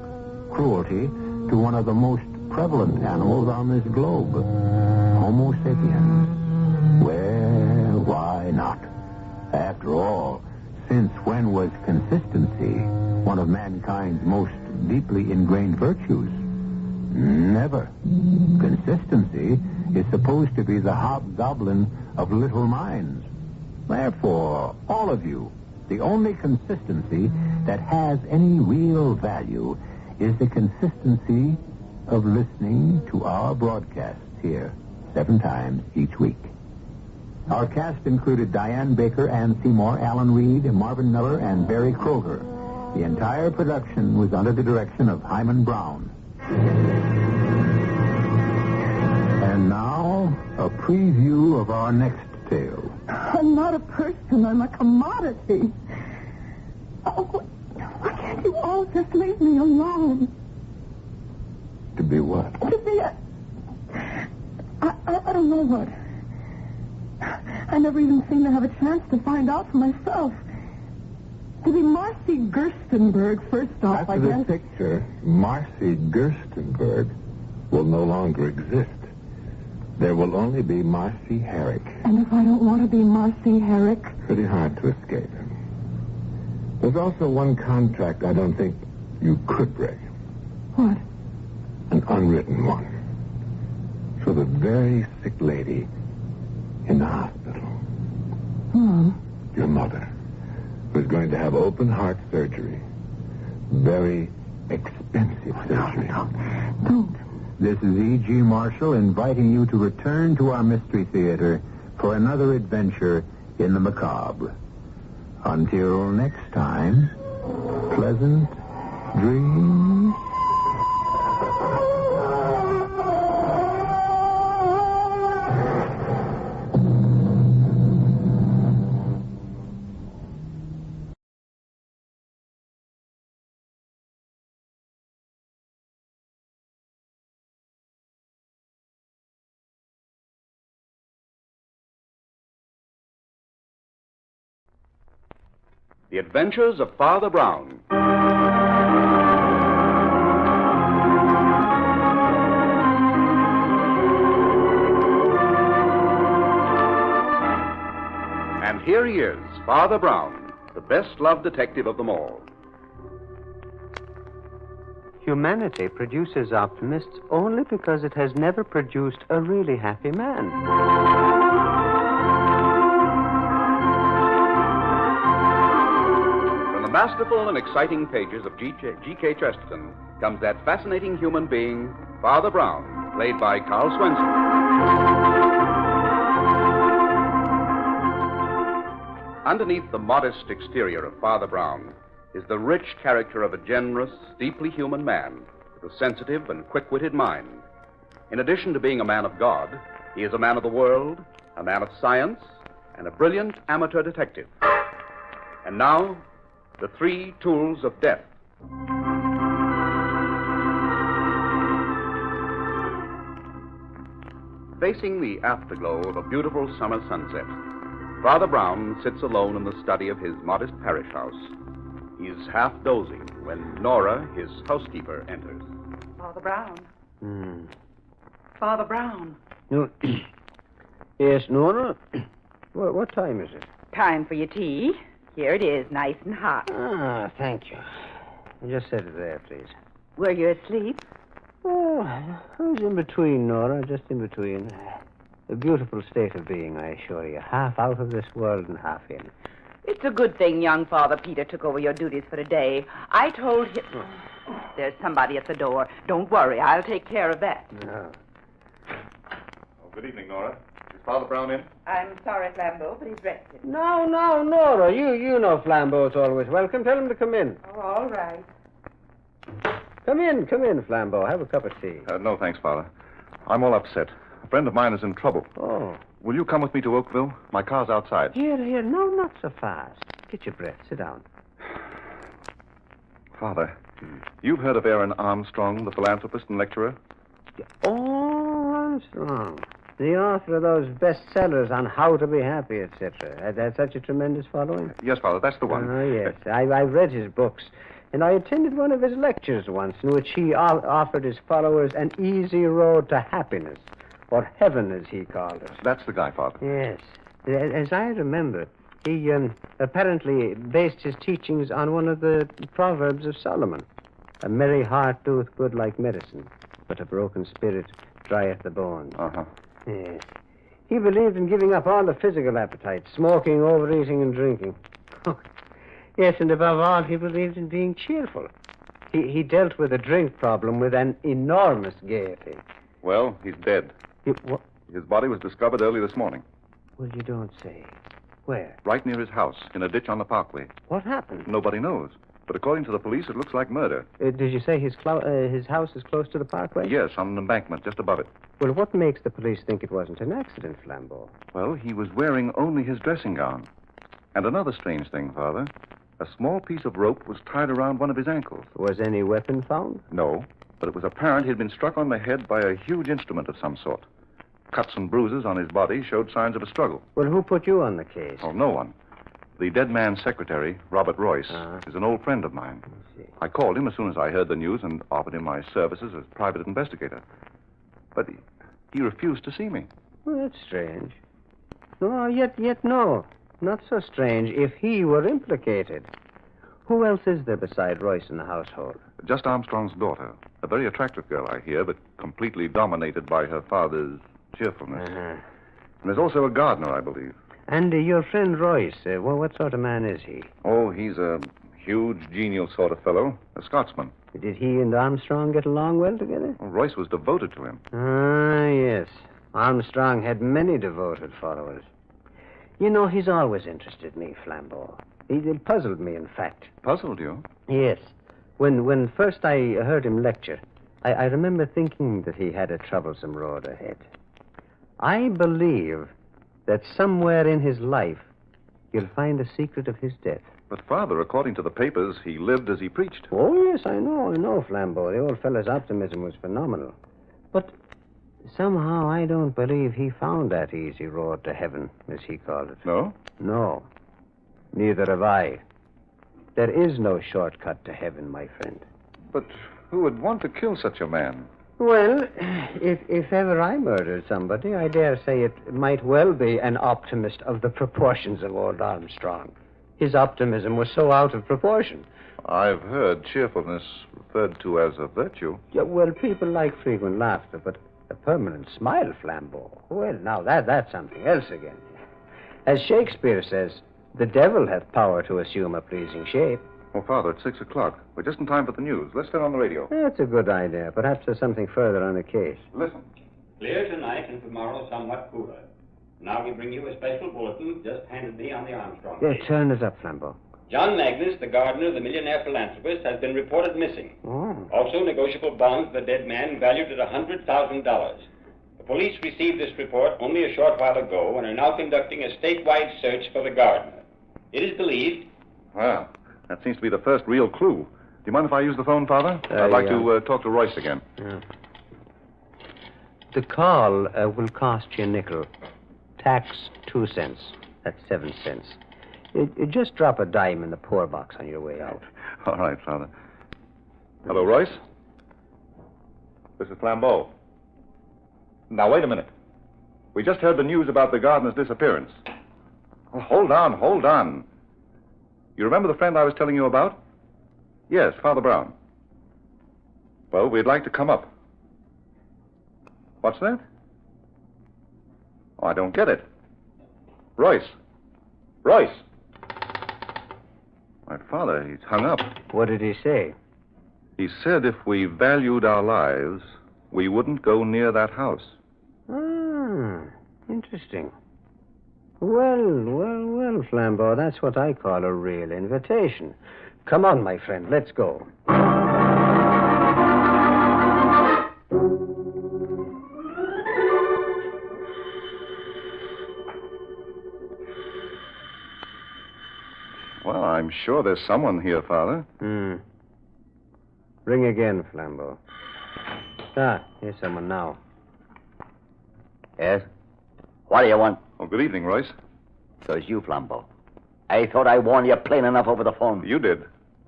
[SPEAKER 4] cruelty to one of the most prevalent animals on this globe, Homo sapiens. Well, why not? After all, since when was consistency one of mankind's most deeply ingrained virtues? Never. Consistency is supposed to be the hobgoblin of little minds. Therefore, all of you, the only consistency that has any real value is the consistency of listening to our broadcasts here 7 times each week. Our cast included Diane Baker, Ann Seymour, Alan Reed, Marvin Miller, and Barry Kroger. The entire production was under the direction of Hyman Brown. And now, a preview of our next tale.
[SPEAKER 13] I'm not a person. I'm a commodity. Oh, why can't you all just leave me alone?
[SPEAKER 4] To be what?
[SPEAKER 13] To be a... I don't know what. I never even seem to have a chance to find out for myself. To be Marcy Gerstenberg, first off, I guess.
[SPEAKER 1] After this picture, Marcy Gerstenberg will no longer exist. There will only be Marcy Herrick.
[SPEAKER 13] And if I don't want to be Marcy Herrick?
[SPEAKER 1] Pretty hard to escape. There's also one contract I don't think you could break.
[SPEAKER 13] What?
[SPEAKER 1] An unwritten one. For the very sick lady in the hospital.
[SPEAKER 13] Mom?
[SPEAKER 1] Your mother was going to have open heart surgery. Very expensive surgery.
[SPEAKER 13] No, don't.
[SPEAKER 4] This is E.G. Marshall inviting you to return to our Mystery Theater for another adventure in the macabre. Until next time, pleasant dreams.
[SPEAKER 2] The Adventures of Father Brown. And here he is, Father Brown, the best-loved detective of them all.
[SPEAKER 21] Humanity produces optimists only because it has never produced a really happy man.
[SPEAKER 2] masterful and exciting pages of G.K. Chesterton comes that fascinating human being, Father Brown, played by Carl Swenson. Underneath the modest exterior of Father Brown is the rich character of a generous, deeply human man with a sensitive and quick-witted mind. In addition to being a man of God, he is a man of the world, a man of science, and a brilliant amateur detective. And now, the three tools of death. Facing the afterglow of a beautiful summer sunset, Father Brown sits alone in the study of his modest parish house. He is half dozing when Nora, his housekeeper, enters.
[SPEAKER 19] Father Brown. Father Brown.
[SPEAKER 20] No. Yes, Nora? What time is it?
[SPEAKER 19] Time for your tea. Here it is, nice and hot.
[SPEAKER 20] Ah, thank you. Just set it there, please.
[SPEAKER 19] Were you asleep?
[SPEAKER 20] Oh, I was in between, Nora, just in between. A beautiful state of being, I assure you. Half out of this world and half in.
[SPEAKER 19] It's a good thing young Father Peter took over your duties for a day. I told him... There's somebody at the door. Don't worry, I'll take care of that.
[SPEAKER 20] No.
[SPEAKER 23] Oh, good evening, Nora. Is Father Brown in?
[SPEAKER 19] I'm sorry, Flambeau, but he's rested.
[SPEAKER 20] No, Nora. You know Flambeau's always welcome. Tell him to come in.
[SPEAKER 19] Oh, all right.
[SPEAKER 20] Come in, Flambeau. Have a cup of tea.
[SPEAKER 23] No, thanks, Father. I'm all upset. A friend of mine is in trouble.
[SPEAKER 20] Oh.
[SPEAKER 23] Will you come with me to Oakville? My car's outside.
[SPEAKER 20] Here. No, not so fast. Get your breath. Sit down.
[SPEAKER 23] Father, you've heard of Aaron Armstrong, the philanthropist and lecturer?
[SPEAKER 20] Oh, Armstrong. The author of those bestsellers on how to be happy, etc. Had such a tremendous following?
[SPEAKER 23] Yes, Father, that's the one.
[SPEAKER 20] Oh, yes. I've read his books. And I attended one of his lectures once in which he offered his followers an easy road to happiness. Or heaven, as he called it.
[SPEAKER 23] That's the guy, Father.
[SPEAKER 20] Yes. As I remember, he apparently based his teachings on one of the Proverbs of Solomon. A merry heart doeth good like medicine, but a broken spirit drieth the bones.
[SPEAKER 23] Uh-huh.
[SPEAKER 20] Yes. He believed in giving up all the physical appetites, smoking, overeating, and drinking. Oh, yes, and above all, he believed in being cheerful. He dealt with the drink problem with an enormous gaiety.
[SPEAKER 23] Well, he's dead.
[SPEAKER 20] What?
[SPEAKER 23] His body was discovered early this morning.
[SPEAKER 20] Well, you don't say. Where?
[SPEAKER 23] Right near his house, in a ditch on the parkway.
[SPEAKER 20] What happened?
[SPEAKER 23] Nobody knows. But according to the police, it looks like murder.
[SPEAKER 20] Did you say his house is close to the parkway?
[SPEAKER 23] Yes, on an embankment just above it.
[SPEAKER 20] Well, what makes the police think it wasn't an accident, Flambeau?
[SPEAKER 23] Well, he was wearing only his dressing gown. And another strange thing, Father. A small piece of rope was tied around one of his ankles.
[SPEAKER 20] Was any weapon found?
[SPEAKER 23] No, but it was apparent he'd been struck on the head by a huge instrument of some sort. Cuts and bruises on his body showed signs of a struggle.
[SPEAKER 20] Well, who put you on the case?
[SPEAKER 23] Oh, no one. The dead man's secretary, Robert Royce, is an old friend of mine. I called him as soon as I heard the news and offered him my services as private investigator. But he refused to see me.
[SPEAKER 20] Well, that's strange. No, yet no. Not so strange if he were implicated. Who else is there beside Royce in the household?
[SPEAKER 23] Just Armstrong's daughter. A very attractive girl, I hear, but completely dominated by her father's cheerfulness. And there's also a gardener, I believe.
[SPEAKER 20] And your friend Royce, what sort of man is he?
[SPEAKER 23] Oh, he's a huge, genial sort of fellow. A Scotsman.
[SPEAKER 20] Did he and Armstrong get along well together?
[SPEAKER 23] Well, Royce was devoted to him.
[SPEAKER 20] Ah, yes. Armstrong had many devoted followers. You know, he's always interested me, Flambeau. He puzzled me, in fact.
[SPEAKER 23] Puzzled you?
[SPEAKER 20] Yes. When first I heard him lecture, I remember thinking that he had a troublesome road ahead. I believe that somewhere in his life you'll find the secret of his death.
[SPEAKER 23] But, Father, according to the papers, he lived as he preached.
[SPEAKER 20] Oh, yes, I know, Flambeau. The old fellow's optimism was phenomenal. But somehow I don't believe he found that easy road to heaven, as he called it.
[SPEAKER 23] No?
[SPEAKER 20] No. Neither have I. There is no shortcut to heaven, my friend.
[SPEAKER 23] But who would want to kill such a man?
[SPEAKER 20] Well, if ever I murdered somebody, I dare say it might well be an optimist of the proportions of old Armstrong. His optimism was so out of proportion.
[SPEAKER 23] I've heard cheerfulness referred to as a virtue.
[SPEAKER 20] Yeah, well, people like frequent laughter, but a permanent smile, Flambeau. Well, now that's something else again. As Shakespeare says, the devil hath power to assume a pleasing shape.
[SPEAKER 23] Well, Father, it's 6 o'clock. We're just in time for the news. Let's turn on the radio.
[SPEAKER 20] That's a good idea. Perhaps there's something further on the case.
[SPEAKER 23] Listen.
[SPEAKER 3] Clear tonight and tomorrow somewhat cooler. Now we bring you a special bulletin just handed me on the Armstrong
[SPEAKER 20] Yeah,
[SPEAKER 3] case.
[SPEAKER 20] turn it up, Flambeau.
[SPEAKER 3] John Magnus, the gardener, the millionaire philanthropist, has been reported missing.
[SPEAKER 20] Oh.
[SPEAKER 3] Also, negotiable bonds of the dead man valued at $100,000. The police received this report only a short while ago and are now conducting a statewide search for the gardener. It is believed...
[SPEAKER 23] Well, that seems to be the first real clue. Do you mind if I use the phone, Father? I'd like to talk to Royce again.
[SPEAKER 20] Yeah. The call will cost you a nickel. Tax 2 cents. That's 7 cents. Just drop a dime in the poor box on your way out.
[SPEAKER 23] All right, Father. Hello, Royce? This is Flambeau. Now, wait a minute. We just heard the news about the gardener's disappearance. Oh, hold on. You remember the friend I was telling you about? Yes, Father Brown. Well, we'd like to come up. What's that? Oh, I don't get it. Royce. My father, he's hung up.
[SPEAKER 20] What did he say?
[SPEAKER 23] He said if we valued our lives, we wouldn't go near that house.
[SPEAKER 20] Interesting. Well, Flambeau, that's what I call a real invitation. Come on, my friend, let's go.
[SPEAKER 23] Well, I'm sure there's someone here, Father.
[SPEAKER 20] Ring again, Flambeau. Here's someone now.
[SPEAKER 11] Yes? What do you want?
[SPEAKER 23] Oh, good evening, Royce.
[SPEAKER 11] So it's you, Flambeau. I thought I warned you plain enough over the phone.
[SPEAKER 23] You did.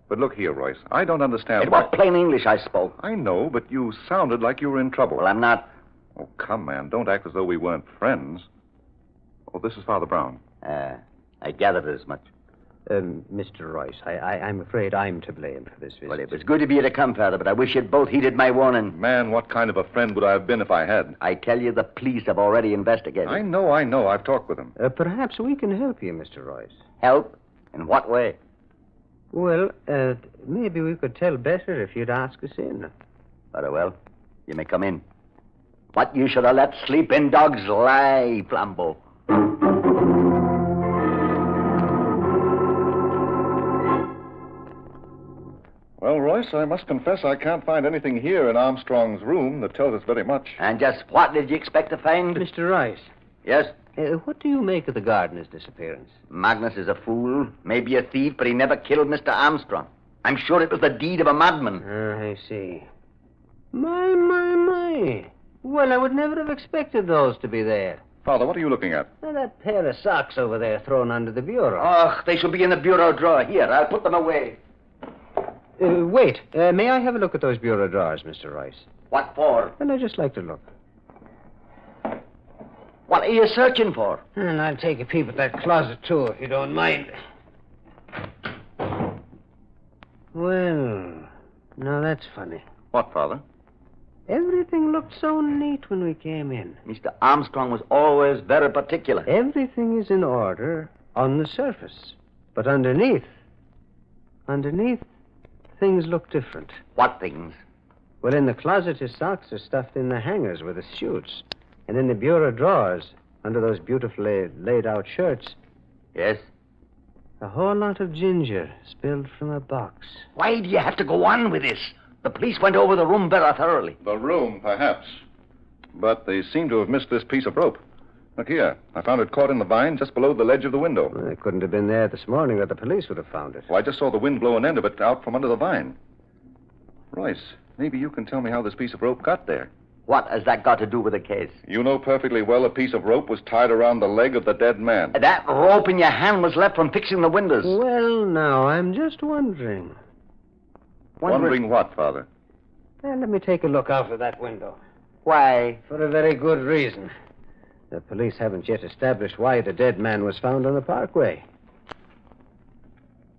[SPEAKER 23] But look here, Royce. I don't understand.
[SPEAKER 11] It was plain English I spoke.
[SPEAKER 23] I know, but you sounded like you were in trouble.
[SPEAKER 11] Well, I'm not.
[SPEAKER 23] Oh, come, man. Don't act as though we weren't friends. Oh, this is Father Brown.
[SPEAKER 11] I gathered as much.
[SPEAKER 20] Mr. Royce, I'm afraid I'm to blame for this visit.
[SPEAKER 11] Well, it was good of you to come, Father, but I wish you'd both heeded my warning.
[SPEAKER 23] Man, what kind of a friend would I have been if I had?
[SPEAKER 11] I tell you, the police have already investigated.
[SPEAKER 23] I know. I've talked with them.
[SPEAKER 20] Perhaps we can help you, Mr. Royce.
[SPEAKER 11] Help? In what way?
[SPEAKER 20] Well, maybe we could tell better if you'd ask us in.
[SPEAKER 11] Very well. You may come in. What you should have let sleeping dogs lie, Flambeau.
[SPEAKER 23] Well, Royce, I must confess I can't find anything here in Armstrong's room that tells us very much.
[SPEAKER 11] And just what did you expect to find?
[SPEAKER 20] Mr. Royce.
[SPEAKER 11] Yes?
[SPEAKER 20] What do you make of the gardener's disappearance?
[SPEAKER 11] Magnus is a fool, maybe a thief, but he never killed Mr. Armstrong. I'm sure it was the deed of a madman.
[SPEAKER 20] I see. My. Well, I would never have expected those to be there.
[SPEAKER 23] Father, what are you looking at?
[SPEAKER 20] That pair of socks over there thrown under the bureau.
[SPEAKER 11] Oh, they should be in the bureau drawer. Here, I'll put them away.
[SPEAKER 20] Wait. May I have a look at those bureau drawers, Mr. Royce?
[SPEAKER 11] What for?
[SPEAKER 20] Well, I'd just like to look.
[SPEAKER 11] What are you searching for?
[SPEAKER 20] And I'll take a peep at that closet, too, if you don't mind. Well, now that's funny.
[SPEAKER 23] What, Father?
[SPEAKER 20] Everything looked so neat when we came in.
[SPEAKER 11] Mr. Armstrong was always very particular.
[SPEAKER 20] Everything is in order on the surface. But underneath, things look different.
[SPEAKER 11] What things?
[SPEAKER 20] Well, in the closet, his socks are stuffed in the hangers with his suits. And in the bureau drawers, under those beautifully laid-out shirts...
[SPEAKER 11] Yes?
[SPEAKER 20] A whole lot of ginger spilled from a box.
[SPEAKER 11] Why do you have to go on with this? The police went over the room very thoroughly.
[SPEAKER 23] The room, perhaps. But they seem to have missed this piece of rope. Look here. I found it caught in the vine just below the ledge of the window.
[SPEAKER 20] Well, it couldn't have been there this morning or the police would have found it.
[SPEAKER 23] Well, I just saw the wind blow an end of it out from under the vine. Royce, maybe you can tell me how this piece of rope got there.
[SPEAKER 11] What has that got to do with the case?
[SPEAKER 23] You know perfectly well a piece of rope was tied around the leg of the dead man.
[SPEAKER 11] That rope in your hand was left from fixing the windows.
[SPEAKER 20] Well, now, I'm just wondering.
[SPEAKER 23] Wondering what, Father?
[SPEAKER 20] Well, let me take a look out of that window.
[SPEAKER 11] Why?
[SPEAKER 20] For a very good reason. The police haven't yet established why the dead man was found on the parkway.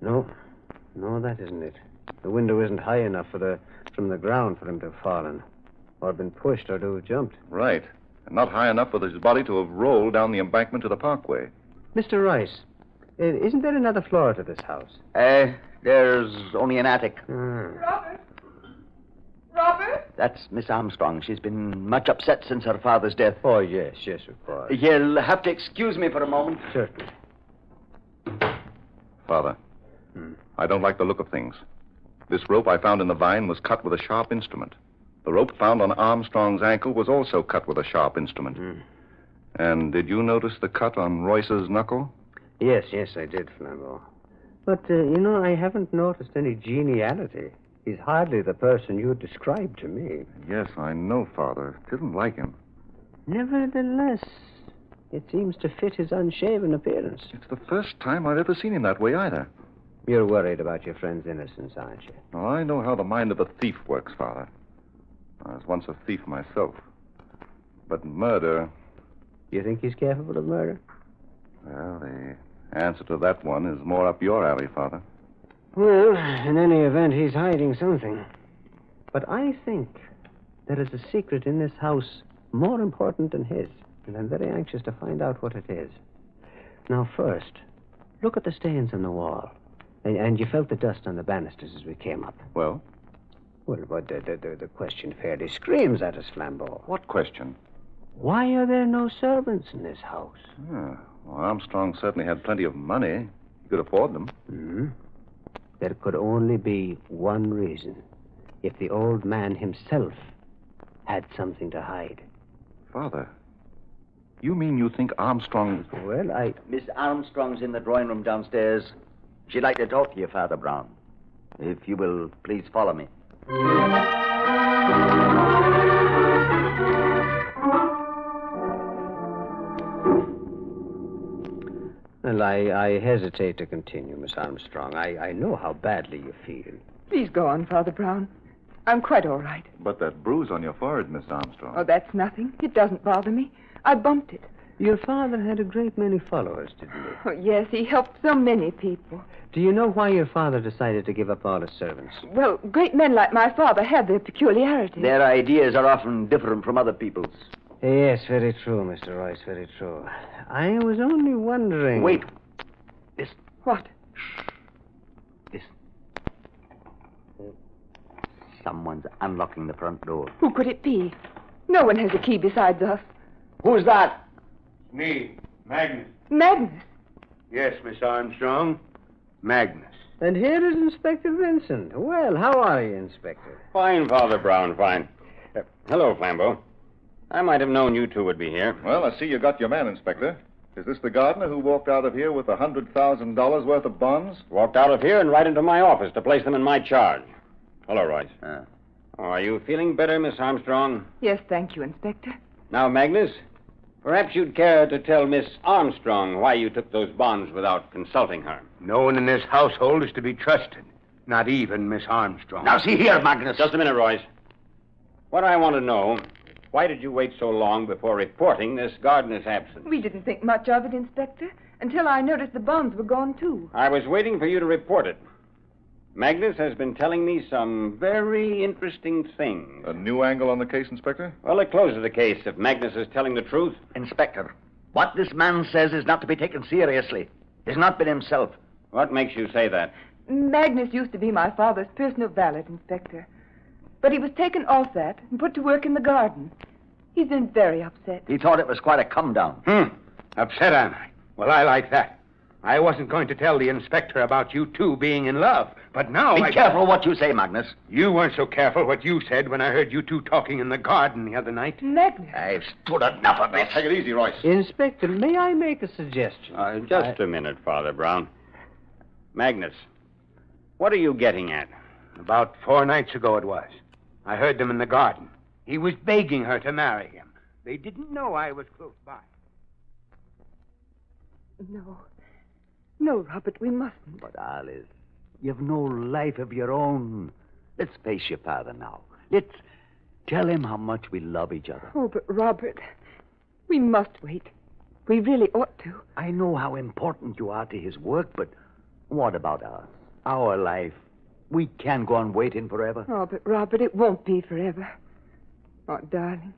[SPEAKER 20] No, that isn't it. The window isn't high enough from the ground for him to have fallen. Or been pushed or to have jumped.
[SPEAKER 23] Right. And not high enough for his body to have rolled down the embankment to the parkway.
[SPEAKER 20] Mr. Rice, Isn't there another floor to this house?
[SPEAKER 11] There's only an attic.
[SPEAKER 19] Robert? Robert?
[SPEAKER 11] That's Miss Armstrong. She's been much upset since her father's death.
[SPEAKER 20] Oh, yes, of course.
[SPEAKER 11] You'll have to excuse me for a moment.
[SPEAKER 20] Certainly.
[SPEAKER 23] Father, I don't like the look of things. This rope I found in the vine was cut with a sharp instrument. The rope found on Armstrong's ankle was also cut with a sharp instrument. And did you notice the cut on Royce's knuckle?
[SPEAKER 20] Yes, I did, Flambeau. But, I haven't noticed any geniality. He's hardly the person you described to me.
[SPEAKER 23] Yes, I know, Father. Didn't like him.
[SPEAKER 20] Nevertheless, it seems to fit his unshaven appearance.
[SPEAKER 23] It's the first time I've ever seen him that way, either.
[SPEAKER 20] You're worried about your friend's innocence, aren't you?
[SPEAKER 23] Oh, I know how the mind of a thief works, Father. I was once a thief myself. But murder...
[SPEAKER 20] You think he's capable of murder?
[SPEAKER 23] Well, the answer to that one is more up your alley, Father.
[SPEAKER 20] Well, in any event, he's hiding something. But I think there is a secret in this house more important than his, and I'm very anxious to find out what it is. Now, first, look at the stains on the wall. And you felt the dust on the banisters as we came up.
[SPEAKER 23] Well?
[SPEAKER 20] Well, but the question fairly screams at us, Flambeau.
[SPEAKER 23] What question?
[SPEAKER 20] Why are there no servants in this house?
[SPEAKER 23] Well, Armstrong certainly had plenty of money. He could afford them.
[SPEAKER 20] There could only be one reason. If the old man himself had something to hide.
[SPEAKER 23] Father, you mean you think Armstrong...
[SPEAKER 20] Well,
[SPEAKER 11] Miss Armstrong's in the drawing room downstairs. She'd like to talk to you, Father Brown. If you will, please follow me.
[SPEAKER 20] Well, I hesitate to continue, Miss Armstrong. I know how badly you feel.
[SPEAKER 19] Please go on, Father Brown. I'm quite all right.
[SPEAKER 23] But that bruise on your forehead, Miss Armstrong...
[SPEAKER 19] Oh, that's nothing. It doesn't bother me. I bumped it.
[SPEAKER 20] Your father had a great many followers, didn't he?
[SPEAKER 19] Oh, yes, he helped so many people.
[SPEAKER 20] Do you know why your father decided to give up all his servants?
[SPEAKER 19] Well, great men like my father have their peculiarities.
[SPEAKER 11] Their ideas are often different from other people's.
[SPEAKER 20] Yes, very true, Mr. Royce, very true. I was only wondering...
[SPEAKER 11] Wait. Listen.
[SPEAKER 19] What?
[SPEAKER 11] Listen. Someone's unlocking the front door.
[SPEAKER 19] Who could it be? No one has a key besides us.
[SPEAKER 11] Who's that?
[SPEAKER 6] Me, Magnus.
[SPEAKER 19] Magnus?
[SPEAKER 6] Yes, Miss Armstrong. Magnus.
[SPEAKER 20] And here is Inspector Vincent. Well, how are you, Inspector?
[SPEAKER 3] Fine, Father Brown, fine. Hello, Flambeau. I might have known you two would be here.
[SPEAKER 23] Well, I see you got your man, Inspector. Is this the gardener who walked out of here with $100,000 worth of bonds?
[SPEAKER 3] Walked out of here and right into my office to place them in my charge. Hello, Royce. Are you feeling better, Miss Armstrong?
[SPEAKER 19] Yes, thank you, Inspector.
[SPEAKER 3] Now, Magnus, perhaps you'd care to tell Miss Armstrong why you took those bonds without consulting her.
[SPEAKER 6] No one in this household is to be trusted. Not even Miss Armstrong.
[SPEAKER 11] Now, see here, Magnus.
[SPEAKER 3] Just a minute, Royce. What I want to know, why did you wait so long before reporting this gardener's absence?
[SPEAKER 19] We didn't think much of it, Inspector, until I noticed the bonds were gone, too.
[SPEAKER 3] I was waiting for you to report it. Magnus has been telling me some very interesting things.
[SPEAKER 23] A new angle on the case, Inspector?
[SPEAKER 3] Well, it closes the case if Magnus is telling the truth.
[SPEAKER 11] Inspector, what this man says is not to be taken seriously. He's not been himself.
[SPEAKER 3] What makes you say that?
[SPEAKER 19] Magnus used to be my father's personal valet, Inspector. But he was taken off that and put to work in the garden. He's been very upset.
[SPEAKER 11] He thought it was quite a come-down.
[SPEAKER 6] Upset, am I? Well, I like that. I wasn't going to tell the inspector about you two being in love, but now
[SPEAKER 11] Be careful what you say, Magnus.
[SPEAKER 6] You weren't so careful what you said when I heard you two talking in the garden the other night.
[SPEAKER 19] Magnus.
[SPEAKER 11] I've stood enough of this.
[SPEAKER 23] Take it easy, Royce.
[SPEAKER 20] Inspector, may I make a suggestion?
[SPEAKER 3] Just a minute, Father Brown. Magnus, what are you getting at?
[SPEAKER 6] About 4 nights ago it was. I heard them in the garden. He was begging her to marry him. They didn't know I was close by.
[SPEAKER 19] No, Robert, we mustn't.
[SPEAKER 11] But, Alice, you've no life of your own. Let's face your father now. Let's tell him how much we love each other.
[SPEAKER 19] Oh, but, Robert, we must wait. We really ought to.
[SPEAKER 11] I know how important you are to his work, but what about us? Our life? We can't go on waiting forever.
[SPEAKER 19] Oh, but, Robert, it won't be forever. Oh, darling,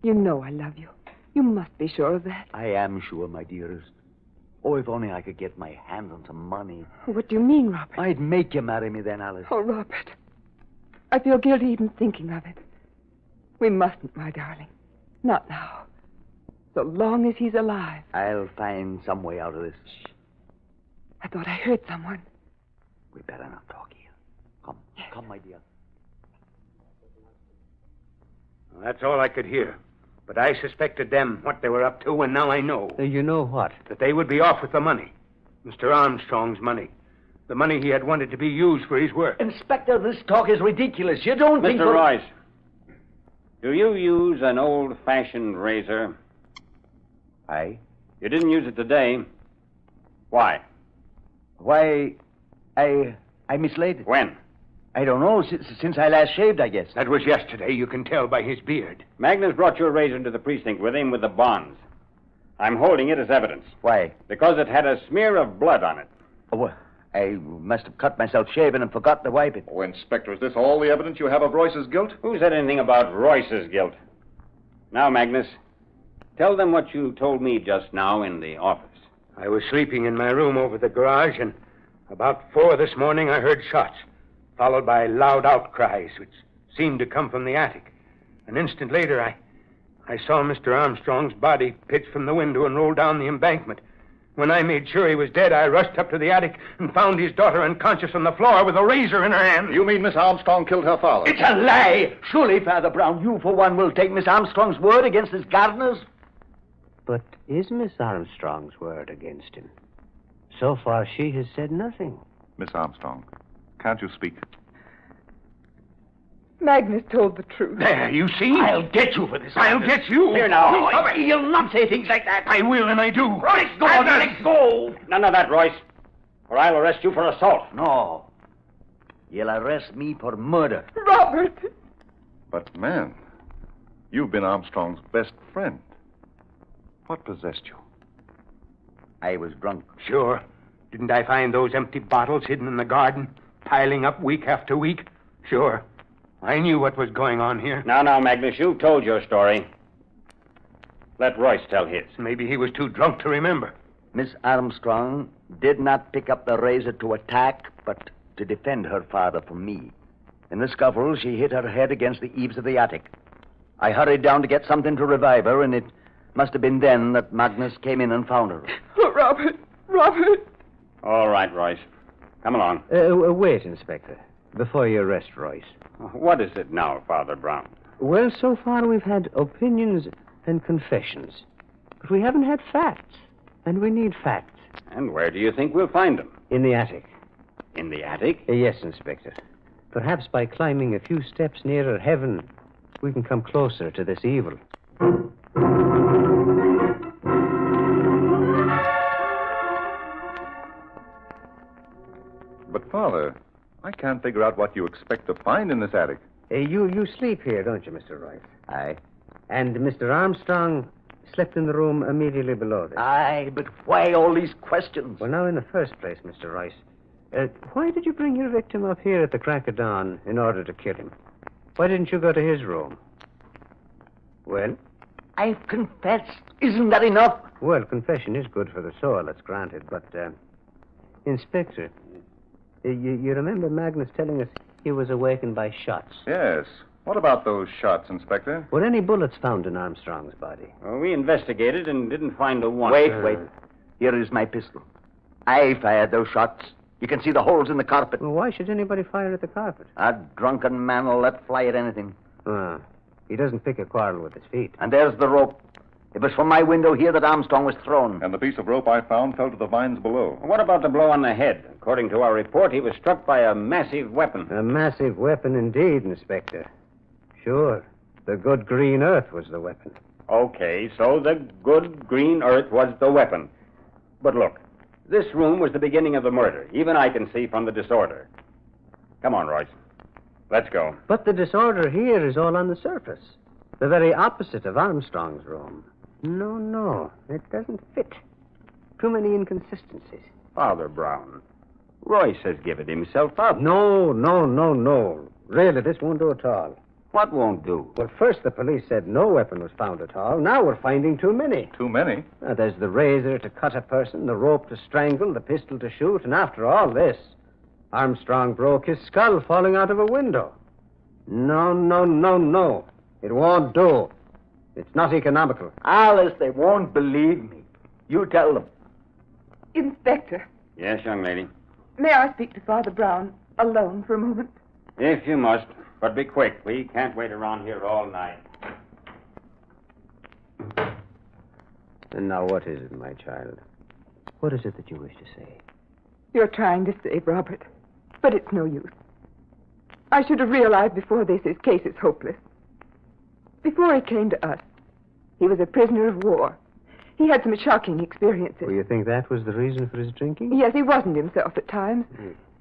[SPEAKER 19] you know I love you. You must be sure of that.
[SPEAKER 11] I am sure, my dearest. Oh, if only I could get my hands on some money.
[SPEAKER 12] What do you mean, Robert?
[SPEAKER 11] I'd make you marry me then, Alice.
[SPEAKER 12] Oh, Robert. I feel guilty even thinking of it. We mustn't, my darling. Not now. So long as he's alive.
[SPEAKER 11] I'll find some way out of this.
[SPEAKER 12] Shh. I thought I heard someone.
[SPEAKER 11] We better not talk here. Come. Yes. Come, my dear.
[SPEAKER 6] Well, that's all I could hear. But I suspected them, what they were up to, and now I know.
[SPEAKER 20] You know what?
[SPEAKER 6] That they would be off with the money. Mr. Armstrong's money. The money he had wanted to be used for his work.
[SPEAKER 11] Inspector, this talk is ridiculous. You don't think...
[SPEAKER 3] Mr. Royce, do you use an old-fashioned razor?
[SPEAKER 11] Aye.
[SPEAKER 3] You didn't use it today. Why?
[SPEAKER 11] Why, I mislaid.
[SPEAKER 3] When?
[SPEAKER 11] I don't know. Since I last shaved, I guess.
[SPEAKER 6] That was yesterday. You can tell by his beard.
[SPEAKER 3] Magnus brought your razor into the precinct with him with the bonds. I'm holding it as evidence.
[SPEAKER 11] Why?
[SPEAKER 3] Because it had a smear of blood on it.
[SPEAKER 11] Oh, well, I must have cut myself shaving and forgot to wipe it.
[SPEAKER 23] Oh, Inspector, is this all the evidence you have of Royce's guilt?
[SPEAKER 3] Who said anything about Royce's guilt? Now, Magnus, tell them what you told me just now in the office.
[SPEAKER 6] I was sleeping in my room over the garage, and about 4 this morning I heard shots, followed by loud outcries, which seemed to come from the attic. An instant later, I saw Mr. Armstrong's body pitch from the window and roll down the embankment. When I made sure he was dead, I rushed up to the attic and found his daughter unconscious on the floor with a razor in her hand.
[SPEAKER 23] You mean Miss Armstrong killed her father?
[SPEAKER 11] It's a lie! Surely, Father Brown, you for one will take Miss Armstrong's word against this gardener's?
[SPEAKER 20] But is Miss Armstrong's word against him? So far, she has said nothing.
[SPEAKER 23] Miss Armstrong, can't you speak?
[SPEAKER 12] Magnus told the truth.
[SPEAKER 6] There, you see?
[SPEAKER 11] I'll get you for this.
[SPEAKER 6] I'll get you.
[SPEAKER 3] Here now.
[SPEAKER 11] No, you'll not say things like that.
[SPEAKER 6] I will, and I do.
[SPEAKER 11] Royce, go on, let go.
[SPEAKER 3] None of that, Royce, or I'll arrest you for assault.
[SPEAKER 11] No. You'll arrest me for murder.
[SPEAKER 12] Robert!
[SPEAKER 23] But, man, you've been Armstrong's best friend. What possessed you?
[SPEAKER 11] I was drunk.
[SPEAKER 6] Sure. Didn't I find those empty bottles hidden in the garden, piling up week after week? Sure. I knew what was going on here.
[SPEAKER 3] Now, Magnus, you've told your story. Let Royce tell his.
[SPEAKER 6] Maybe he was too drunk to remember.
[SPEAKER 11] Miss Armstrong did not pick up the razor to attack, but to defend her father from me. In the scuffle, she hit her head against the eaves of the attic. I hurried down to get something to revive her, and it must have been then that Magnus came in and found her.
[SPEAKER 12] Oh, Robert!
[SPEAKER 3] All right, Royce. Come along.
[SPEAKER 20] Wait, Inspector, before you arrest Royce.
[SPEAKER 3] What is it now, Father Brown?
[SPEAKER 20] Well, so far we've had opinions and confessions. But we haven't had facts. And we need facts.
[SPEAKER 3] And where do you think we'll find them?
[SPEAKER 20] In the attic.
[SPEAKER 3] In the attic?
[SPEAKER 20] Yes, Inspector. Perhaps by climbing a few steps nearer heaven, we can come closer to this evil.
[SPEAKER 23] But, Father, I can't figure out what you expect to find in this attic.
[SPEAKER 20] You sleep here, don't you, Mr. Royce?
[SPEAKER 11] Aye.
[SPEAKER 20] And Mr. Armstrong slept in the room immediately below this.
[SPEAKER 11] Aye, but why all these questions?
[SPEAKER 20] Well, now, in the first place, Mr. Royce, why did you bring your victim up here at the crack of dawn in order to kill him? Why didn't you go to his room? Well?
[SPEAKER 11] I've confessed. Isn't that enough?
[SPEAKER 20] Well, confession is good for the soul, that's granted. But, Inspector, you remember Magnus telling us he was awakened by shots?
[SPEAKER 23] Yes. What about those shots, Inspector?
[SPEAKER 20] Were any bullets found in Armstrong's body?
[SPEAKER 3] Well, we investigated and didn't find a one.
[SPEAKER 11] Wait. Here is my pistol. I fired those shots. You can see the holes in the carpet.
[SPEAKER 20] Well, why should anybody fire at the carpet?
[SPEAKER 11] A drunken man will let fly at anything.
[SPEAKER 20] He doesn't pick a quarrel with his feet.
[SPEAKER 11] And there's the rope. It was from my window here that Armstrong was thrown.
[SPEAKER 23] And the piece of rope I found fell to the vines below.
[SPEAKER 3] What about the blow on the head? According to our report, he was struck by a massive weapon.
[SPEAKER 20] A massive weapon indeed, Inspector. Sure. The good green earth was the weapon.
[SPEAKER 3] Okay, so the good green earth was the weapon. But look, this room was the beginning of the murder. Even I can see from the disorder. Come on, Royce. Let's go.
[SPEAKER 20] But the disorder here is all on the surface. The very opposite of Armstrong's room. No, it doesn't fit. Too many inconsistencies.
[SPEAKER 3] Father Brown, Royce has given himself up.
[SPEAKER 20] No. Really, this won't do at all.
[SPEAKER 3] What won't do?
[SPEAKER 20] Well, first the police said no weapon was found at all. Now we're finding too many.
[SPEAKER 23] Too many?
[SPEAKER 20] There's the razor to cut a person, the rope to strangle, the pistol to shoot, and after all this, Armstrong broke his skull falling out of a window. No. It won't do. It's not economical.
[SPEAKER 11] Alice, they won't believe me. You tell them.
[SPEAKER 12] Inspector,
[SPEAKER 3] Yes, young lady.
[SPEAKER 12] may I speak to Father Brown alone for a moment?
[SPEAKER 3] If you must, but be quick. We can't wait around here all night.
[SPEAKER 20] And now what is it, my child? What is it that you wish to say?
[SPEAKER 12] You're trying to save Robert, but it's no use. I should have realized before this his case is hopeless. Before he came to us, he was a prisoner of war. He had some shocking experiences.
[SPEAKER 20] Well, you think that was the reason for his drinking?
[SPEAKER 12] Yes, he wasn't himself at times.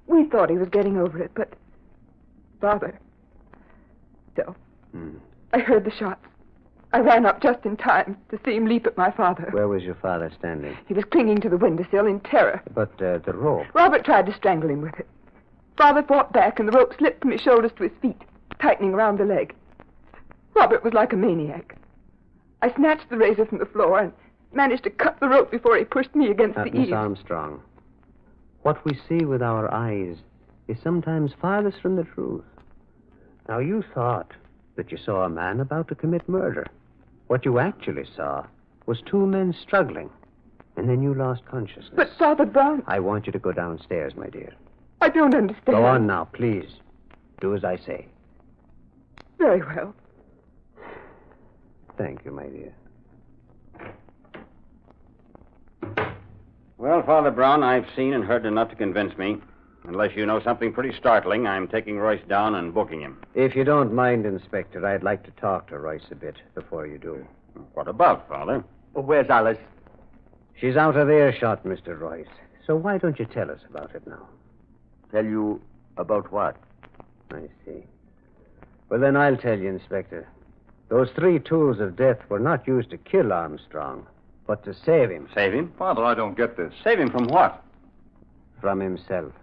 [SPEAKER 12] We thought he was getting over it, but... Father... So, I heard the shots. I ran up just in time to see him leap at my father.
[SPEAKER 20] Where was your father standing?
[SPEAKER 12] He was clinging to the windowsill in terror.
[SPEAKER 20] But the rope.
[SPEAKER 12] Robert tried to strangle him with it. Father fought back, and the rope slipped from his shoulders to his feet, tightening around the leg. Robert was like a maniac. I snatched the razor from the floor and managed to cut the rope before he pushed me against the
[SPEAKER 20] Miss
[SPEAKER 12] eaves.
[SPEAKER 20] Armstrong, what we see with our eyes is sometimes farthest from the truth. Now, you thought that you saw a man about to commit murder. What you actually saw was two men struggling, and then you lost consciousness.
[SPEAKER 12] But Father Brown...
[SPEAKER 20] I want you to go downstairs, my dear.
[SPEAKER 12] I don't understand.
[SPEAKER 20] Go on now, please. Do as I say.
[SPEAKER 12] Very well.
[SPEAKER 20] Thank you, my dear.
[SPEAKER 3] Well, Father Brown, I've seen and heard enough to convince me. Unless you know something pretty startling, I'm taking Royce down and booking him.
[SPEAKER 20] If you don't mind, Inspector, I'd like to talk to Royce a bit before you do.
[SPEAKER 3] What about, Father?
[SPEAKER 11] Well, where's Alice?
[SPEAKER 20] She's out of earshot, Mr. Royce. So why don't you tell us about it now?
[SPEAKER 11] Tell you about what?
[SPEAKER 20] I see. Well, then I'll tell you, Inspector. Those 3 tools of death were not used to kill Armstrong, but to save him.
[SPEAKER 3] Save him?
[SPEAKER 23] Father, I don't get this.
[SPEAKER 3] Save him from what?
[SPEAKER 20] From himself.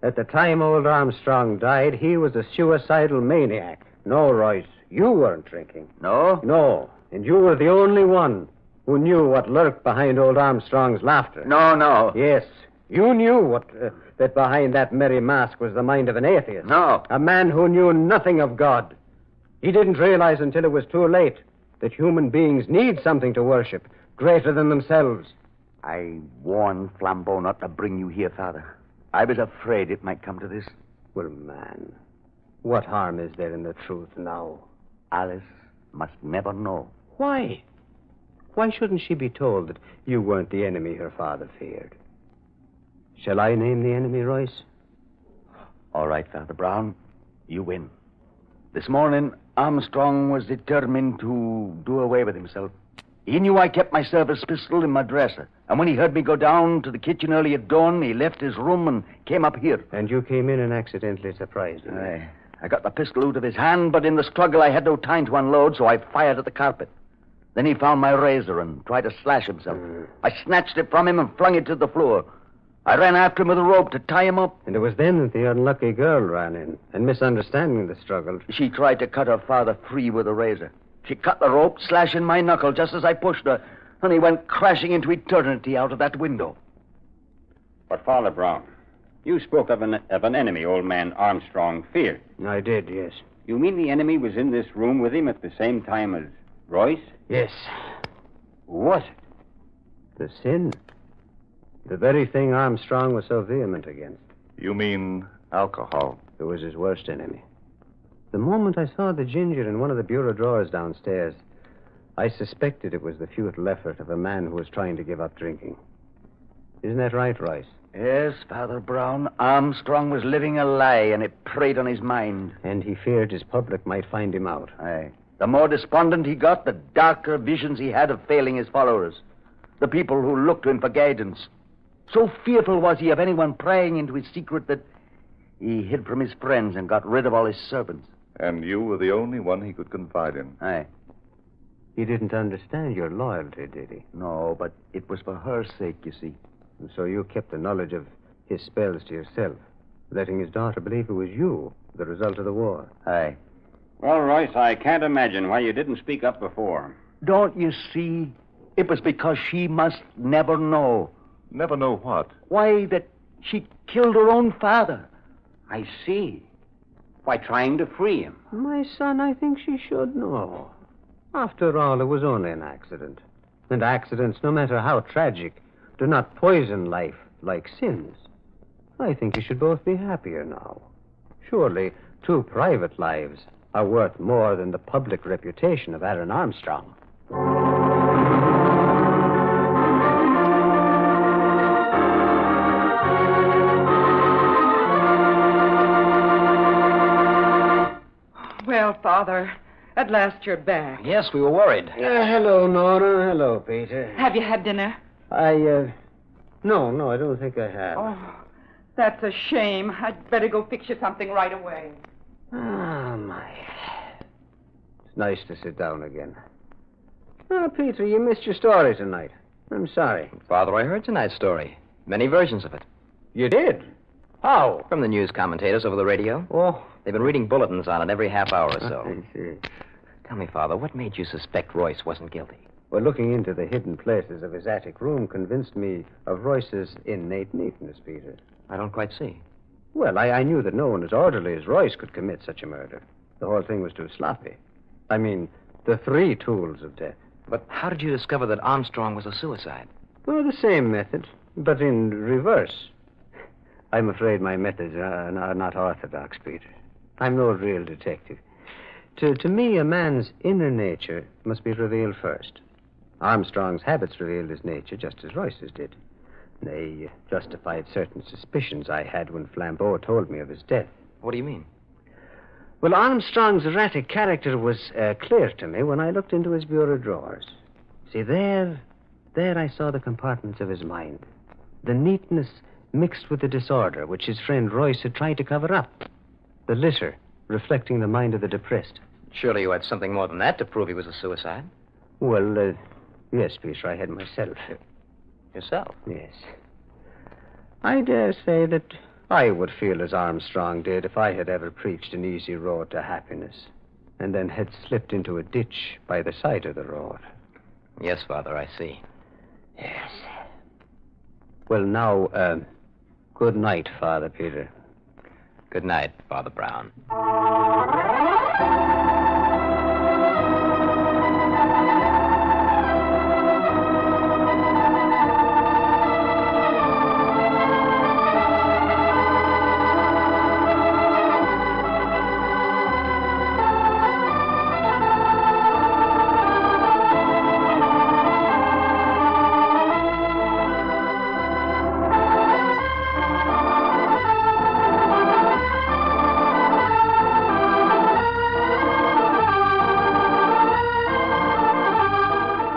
[SPEAKER 20] At the time old Armstrong died, he was a suicidal maniac. No, Royce, you weren't drinking.
[SPEAKER 11] No?
[SPEAKER 20] No, and you were the only one who knew what lurked behind old Armstrong's laughter.
[SPEAKER 11] No.
[SPEAKER 20] Yes, you knew that behind that merry mask was the mind of an atheist.
[SPEAKER 11] No.
[SPEAKER 20] A man who knew nothing of God. He didn't realize until it was too late that human beings need something to worship greater than themselves.
[SPEAKER 11] I warned Flambeau not to bring you here, Father. I was afraid it might come to this.
[SPEAKER 20] Well, man, what harm is there in the truth now?
[SPEAKER 11] Alice must never know.
[SPEAKER 20] Why? Why shouldn't she be told that you weren't the enemy her father feared? Shall I name the enemy, Royce?
[SPEAKER 11] All right, Father Brown. You win. This morning, Armstrong was determined to do away with himself. He knew I kept my service pistol in my dresser. And when he heard me go down to the kitchen early at dawn, he left his room and came up here.
[SPEAKER 20] And you came in and accidentally surprised him.
[SPEAKER 11] I got the pistol out of his hand, but in the struggle I had no time to unload, so I fired at the carpet. Then he found my razor and tried to slash himself. I snatched it from him and flung it to the floor. I ran after him with a rope to tie him up.
[SPEAKER 20] And it was then that the unlucky girl ran in, and misunderstanding the struggle...
[SPEAKER 11] She tried to cut her father free with a razor. She cut the rope, slashing my knuckle just as I pushed her, and he went crashing into eternity out of that window.
[SPEAKER 3] But, Father Brown, you spoke of an enemy old man Armstrong feared.
[SPEAKER 20] I did, yes.
[SPEAKER 3] You mean the enemy was in this room with him at the same time as Royce?
[SPEAKER 20] Yes.
[SPEAKER 3] Who was it?
[SPEAKER 20] The sin. The very thing Armstrong was so vehement against.
[SPEAKER 23] You mean alcohol?
[SPEAKER 20] It was his worst enemy. The moment I saw the ginger in one of the bureau drawers downstairs, I suspected it was the futile effort of a man who was trying to give up drinking. Isn't that right, Royce?
[SPEAKER 11] Yes, Father Brown. Armstrong was living a lie, and it preyed on his mind.
[SPEAKER 20] And he feared his public might find him out.
[SPEAKER 11] Aye. The more despondent he got, the darker visions he had of failing his followers. The people who looked to him for guidance. So fearful was he of anyone prying into his secret that he hid from his friends and got rid of all his servants.
[SPEAKER 23] And you were the only one he could confide in.
[SPEAKER 11] Aye.
[SPEAKER 20] He didn't understand your loyalty, did he?
[SPEAKER 11] No, but it was for her sake, you see.
[SPEAKER 20] And so you kept the knowledge of his spells to yourself, letting his daughter believe it was you, the result of the war.
[SPEAKER 11] Aye.
[SPEAKER 3] Well, Royce, I can't imagine why you didn't speak up before.
[SPEAKER 11] Don't you see? It was because she must never know.
[SPEAKER 23] Never know what?
[SPEAKER 11] Why, that she killed her own father.
[SPEAKER 3] I see. By trying to free him.
[SPEAKER 20] My son, I think she should know. After all, it was only an accident. And accidents, no matter how tragic, do not poison life like sins. I think you should both be happier now. Surely, 2 private lives are worth more than the public reputation of Aaron Armstrong.
[SPEAKER 19] Well, Father, at last you're back.
[SPEAKER 15] Yes, we were worried.
[SPEAKER 20] Hello, Nora. Hello, Peter.
[SPEAKER 19] Have you had dinner?
[SPEAKER 20] No, I don't think I have.
[SPEAKER 19] Oh, that's a shame. I'd better go fix you something right away.
[SPEAKER 20] Ah, my. It's nice to sit down again. Oh, Peter, you missed your story tonight. I'm sorry.
[SPEAKER 15] Father, I heard tonight's story. Many versions of it.
[SPEAKER 20] You did? How?
[SPEAKER 15] From the news commentators over the radio.
[SPEAKER 20] Oh.
[SPEAKER 15] They've been reading bulletins on it every half hour or so.
[SPEAKER 20] I see.
[SPEAKER 15] Tell me, Father, what made you suspect Royce wasn't guilty?
[SPEAKER 20] Well, looking into the hidden places of his attic room convinced me of Royce's innate neatness, Peter.
[SPEAKER 15] I don't quite see.
[SPEAKER 20] Well, I knew that no one as orderly as Royce could commit such a murder. The whole thing was too sloppy. I mean, the 3 tools of death.
[SPEAKER 15] But how did you discover that Armstrong was a suicide?
[SPEAKER 20] Well, the same method, but in reverse. I'm afraid my methods are not orthodox, Peter. I'm no real detective. To me, a man's inner nature must be revealed first. Armstrong's habits revealed his nature just as Royce's did. They justified certain suspicions I had when Flambeau told me of his death.
[SPEAKER 15] What do you mean?
[SPEAKER 20] Well, Armstrong's erratic character was clear to me when I looked into his bureau drawers. See, there I saw the compartments of his mind. The neatness mixed with the disorder which his friend Royce had tried to cover up. The litter reflecting the mind of the depressed.
[SPEAKER 15] Surely you had something more than that to prove he was a suicide.
[SPEAKER 20] Well, yes, Peter, I had myself.
[SPEAKER 15] Yourself?
[SPEAKER 20] Yes. I dare say that I would feel as Armstrong did if I had ever preached an easy road to happiness and then had slipped into a ditch by the side of the road.
[SPEAKER 15] Yes, Father, I see.
[SPEAKER 20] Yes. Well, now, good night, Father Peter.
[SPEAKER 15] Good night, Father Brown.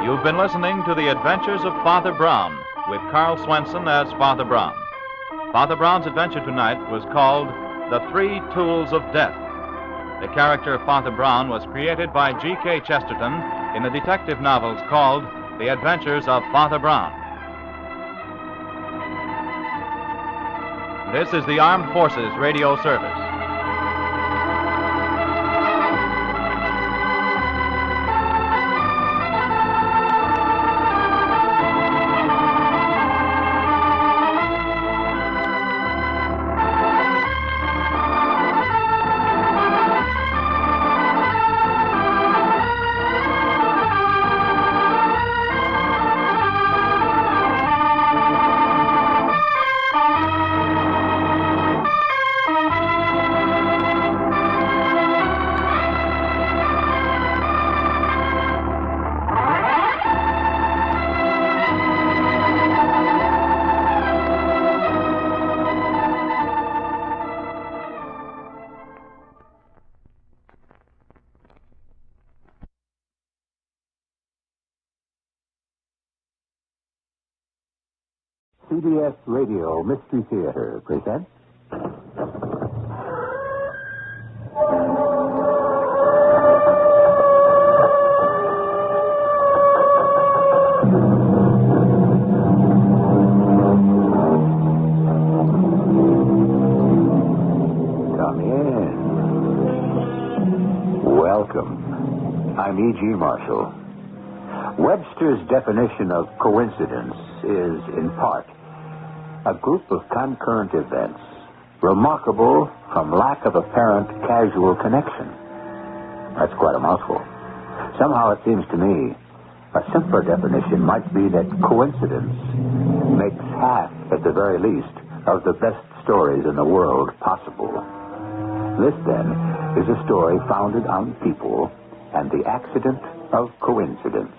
[SPEAKER 8] You've been listening to The Adventures of Father Brown, with Carl Swenson as Father Brown. Father Brown's adventure tonight was called The 3 Tools of Death. The character of Father Brown was created by G.K. Chesterton in the detective novels called The Adventures of Father Brown. This is the Armed Forces Radio Service.
[SPEAKER 4] CBS Radio Mystery Theater presents... Come in. Welcome. I'm E.G. Marshall. Webster's definition of coincidence is, in part, a group of concurrent events remarkable from lack of apparent casual connection. That's quite a mouthful. Somehow it seems to me a simpler definition might be that coincidence makes half, at the very least, of the best stories in the world possible. This, then, is a story founded on people and the accident of coincidence.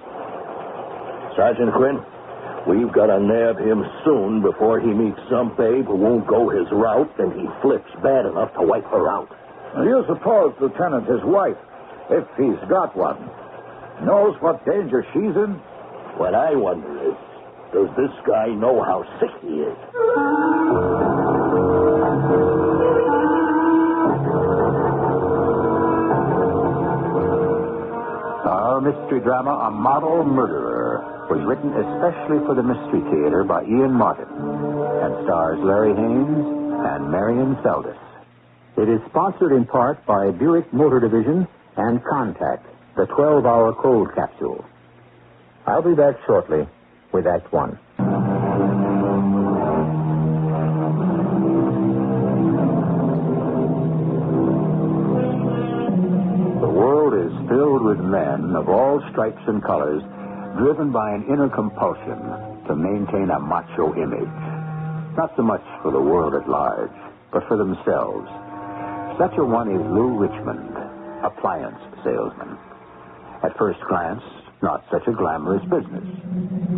[SPEAKER 1] Sergeant Quinn, we've got to nab him soon before he meets some babe who won't go his route and he flips bad enough to wipe her out.
[SPEAKER 10] Do you suppose, Lieutenant, his wife, if he's got one, knows what danger she's in?
[SPEAKER 1] What I wonder is, does this guy know how sick he is?
[SPEAKER 4] Our mystery drama, A Model Murderer, was written especially for the Mystery Theater by Ian Martin and stars Larry Haynes and Marion Seldes. It is sponsored in part by Buick Motor Division and Contact, the 12-hour cold capsule. I'll be back shortly with Act One. The world is filled with men of all stripes and colors, driven by an inner compulsion to maintain a macho image. Not so much for the world at large, but for themselves. Such a one is Lou Richmond, appliance salesman. At first glance, not such a glamorous business.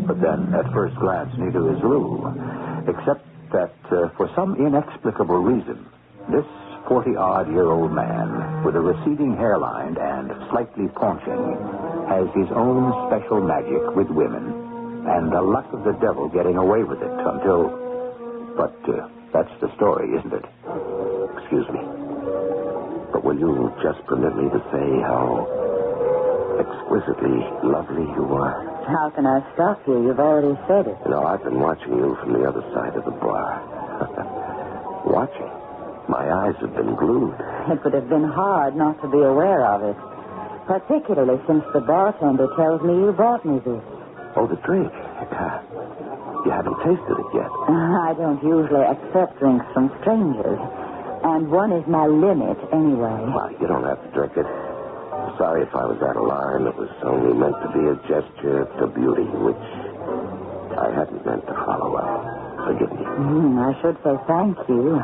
[SPEAKER 4] But then, at first glance, neither is Lou. Except that, for some inexplicable reason, this 40-odd-year-old man with a receding hairline and slightly paunching has his own special magic with women and the luck of the devil getting away with it until... But that's the story, isn't it? Excuse me. But will you just permit me to say how exquisitely lovely you are?
[SPEAKER 18] How can I stop you? You've already said it.
[SPEAKER 1] You know, I've been watching you from the other side of the bar. Watching? My eyes have been glued.
[SPEAKER 18] It would have been hard not to be aware of it. Particularly since the bartender tells me you brought me this.
[SPEAKER 1] Oh, the drink. You haven't tasted it yet.
[SPEAKER 18] I don't usually accept drinks from strangers. And one is my limit, anyway.
[SPEAKER 1] Well, you don't have to drink it. Sorry if I was out of line. It was only meant to be a gesture to beauty, which I hadn't meant to follow up. Forgive me.
[SPEAKER 18] I should say thank you.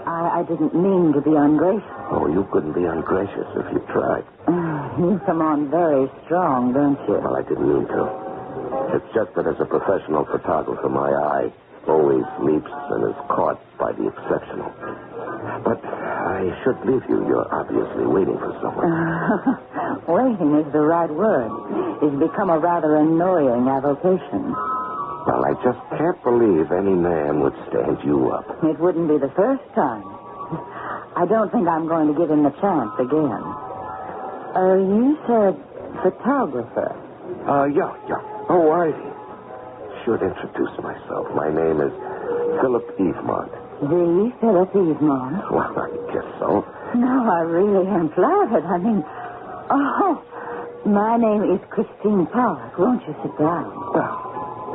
[SPEAKER 18] I didn't mean to be ungracious.
[SPEAKER 1] Oh, you couldn't be ungracious if you tried.
[SPEAKER 18] You come on very strong, don't you?
[SPEAKER 1] Well, I didn't mean to. It's just that as a professional photographer, my eye always leaps and is caught by the exceptional. But I should leave you. You're obviously waiting for someone.
[SPEAKER 18] Waiting is the right word. It's become a rather annoying avocation.
[SPEAKER 1] Well, I just can't believe any man would stand you up.
[SPEAKER 18] It wouldn't be the first time. I don't think I'm going to give him the chance again. You said photographer.
[SPEAKER 1] Yeah. Oh, I should introduce myself. My name is Philip Evemonte.
[SPEAKER 18] The Philip Evemonte?
[SPEAKER 1] Well, I guess so.
[SPEAKER 18] No, I really am flattered. I mean, my name is Christine Park. Won't you sit down?
[SPEAKER 1] Well,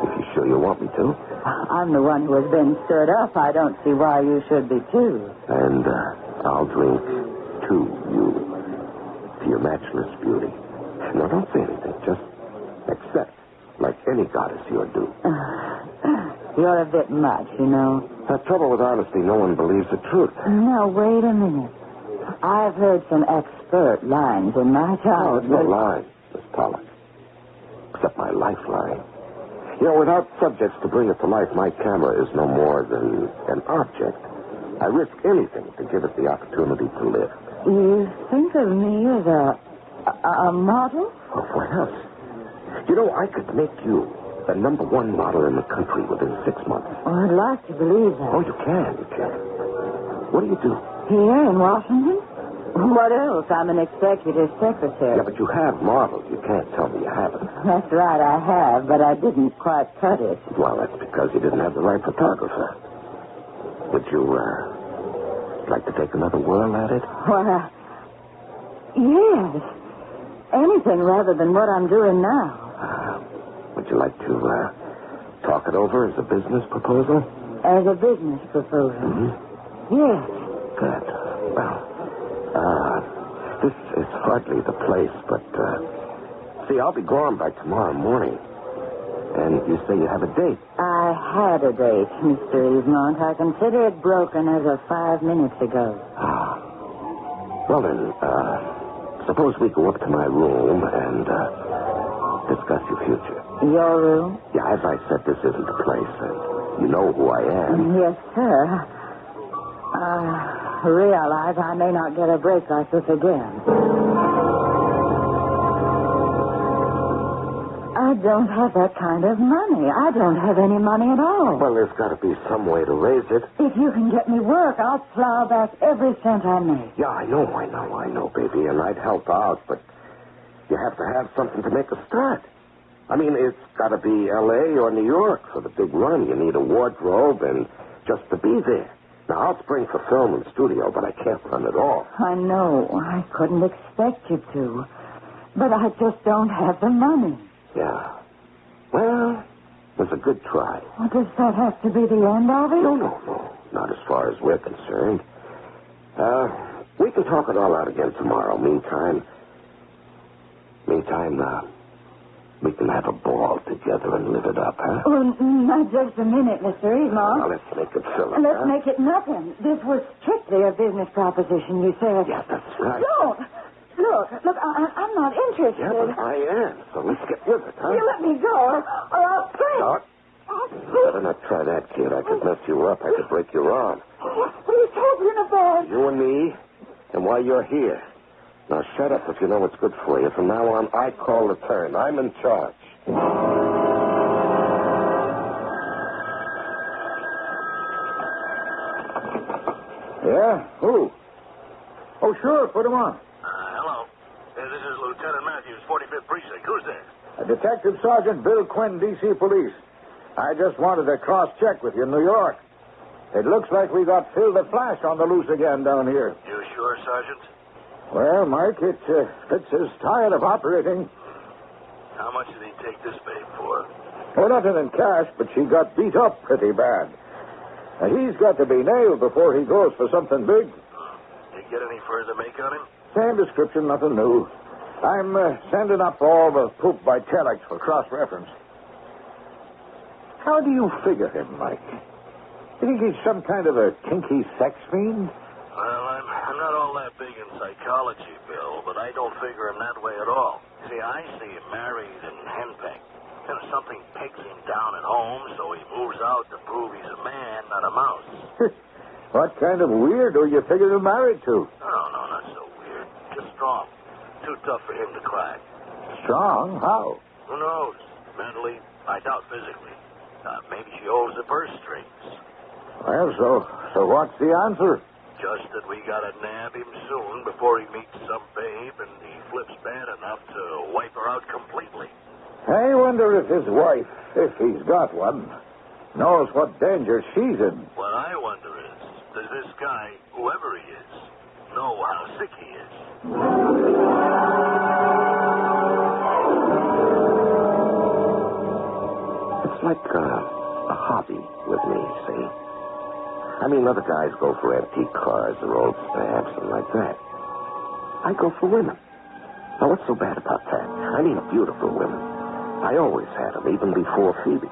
[SPEAKER 1] if you're sure you want me to.
[SPEAKER 18] I'm the one who has been stirred up. I don't see why you should be, too.
[SPEAKER 1] And I'll drink to you, to your matchless beauty. No, don't say anything. Just accept, like any goddess you're due.
[SPEAKER 18] You're a bit much, you know.
[SPEAKER 1] The trouble with honesty, no one believes the truth.
[SPEAKER 18] Now, wait a minute. I've heard some expert lines in my time.
[SPEAKER 1] Oh, it's no line, Miss Pollock. Except my lifeline. You know, without subjects to bring it to life, my camera is no more than an object. I risk anything to give it the opportunity to live.
[SPEAKER 18] You think of me as a model?
[SPEAKER 1] Oh, what else? You know, I could make you the #1 model in the country within 6 months.
[SPEAKER 18] Oh, I'd like to believe that.
[SPEAKER 1] Oh, you can. What do you do?
[SPEAKER 18] Here in Washington? What else? I'm an executive secretary.
[SPEAKER 1] Yeah, but you have models. You can't tell me you haven't.
[SPEAKER 18] That's right, I have, but I didn't quite cut it.
[SPEAKER 1] Well, that's because you didn't have the right photographer. Would you, like to take another whirl at it?
[SPEAKER 18] Well, yes. Anything rather than what I'm doing now.
[SPEAKER 16] Would you like to talk it over as a business proposal?
[SPEAKER 18] As a business proposal?
[SPEAKER 16] Mm-hmm.
[SPEAKER 18] Yes.
[SPEAKER 16] Good. Well, this is hardly the place, but, see, I'll be gone by tomorrow morning. And you say you have a date.
[SPEAKER 18] I had a date, Mr. Evemonte. I consider it broken as of 5 minutes ago.
[SPEAKER 16] Well, then, suppose we go up to my room and discuss your future.
[SPEAKER 18] Your room?
[SPEAKER 16] Yeah, as I said, this isn't the place. You know who I am.
[SPEAKER 18] Yes, sir. I realize I may not get a break like this again. I don't have that kind of money. I don't have any money at all.
[SPEAKER 16] Well, there's got to be some way to raise it.
[SPEAKER 18] If you can get me work, I'll plow back every cent I make.
[SPEAKER 16] Yeah, I know, baby, and I'd help out, but you have to have something to make a start. I mean, it's got to be L.A. or New York for the big run. You need a wardrobe and just to be there. Now, I'll spring for film and studio, but I can't run it all.
[SPEAKER 18] I know. I couldn't expect you to. But I just don't have the money.
[SPEAKER 16] Yeah. Well, it was a good try.
[SPEAKER 18] Well, does that have to be the end of it?
[SPEAKER 16] No. Not as far as we're concerned. We can talk it all out again tomorrow. Meantime, we can have a ball together and live it up, huh?
[SPEAKER 18] Oh, not just a minute, Mr. Evemonte.
[SPEAKER 16] Now, let's make it Philip.
[SPEAKER 18] Let's make it nothing. This was strictly a business proposition, you said.
[SPEAKER 16] Yeah, that's right.
[SPEAKER 18] Don't! Look, I'm not interested.
[SPEAKER 16] Yeah, but I am. So let's get with it, huh?
[SPEAKER 18] You let me go, or I'll scream.
[SPEAKER 16] No. Better not try that, kid. I could mess you up. I could break your arm.
[SPEAKER 18] What are you talking about?
[SPEAKER 16] You and me, and why you're here. Now, shut up if you know what's good for you. From now on, I call the turn. I'm in charge.
[SPEAKER 10] Yeah? Who? Oh, sure. Put him on.
[SPEAKER 17] Hello. This is Lieutenant Matthews, 45th Precinct. Who's there?
[SPEAKER 10] Detective Sergeant Bill Quinn, D.C. Police. I just wanted to cross-check with you in New York. It looks like we got Phil the Flash on the loose again down here.
[SPEAKER 17] You sure, Sergeant?
[SPEAKER 10] Well, Mike, Fitz is tired of operating.
[SPEAKER 17] How much did he take this babe for?
[SPEAKER 10] Oh, nothing in cash, but she got beat up pretty bad. Now, he's got to be nailed before he goes for something big.
[SPEAKER 17] Did you get any further make on him?
[SPEAKER 10] Same description, nothing new. I'm sending up all the poop by telex for cross-reference. How do you figure him, Mike? You think he's some kind of a kinky sex fiend?
[SPEAKER 17] Well, I'm not all that big in psychology, Bill, but I don't figure him that way at all. See, I see him married and henpecked. Kind of something pegs him down at home, so he moves out to prove he's a man, not a mouse.
[SPEAKER 10] What kind of weirdo you figure him married to?
[SPEAKER 17] No, not so weird. Just strong. Too tough for him to crack.
[SPEAKER 10] Strong? How?
[SPEAKER 17] Who knows? Mentally, I doubt physically. Maybe she holds the purse strings.
[SPEAKER 10] Well, so what's the answer?
[SPEAKER 17] Just that we gotta nab him soon before he meets some babe and he flips bad enough to wipe her out completely.
[SPEAKER 10] I wonder if his wife, if he's got one, knows what danger she's in.
[SPEAKER 17] What I wonder is, does this guy, whoever he is, know how sick he is?
[SPEAKER 16] It's like a hobby with me, see? I mean, other guys go for antique cars or old stamps and like that. I go for women. Now, what's so bad about that? I mean, beautiful women. I always had them, even before Phoebe.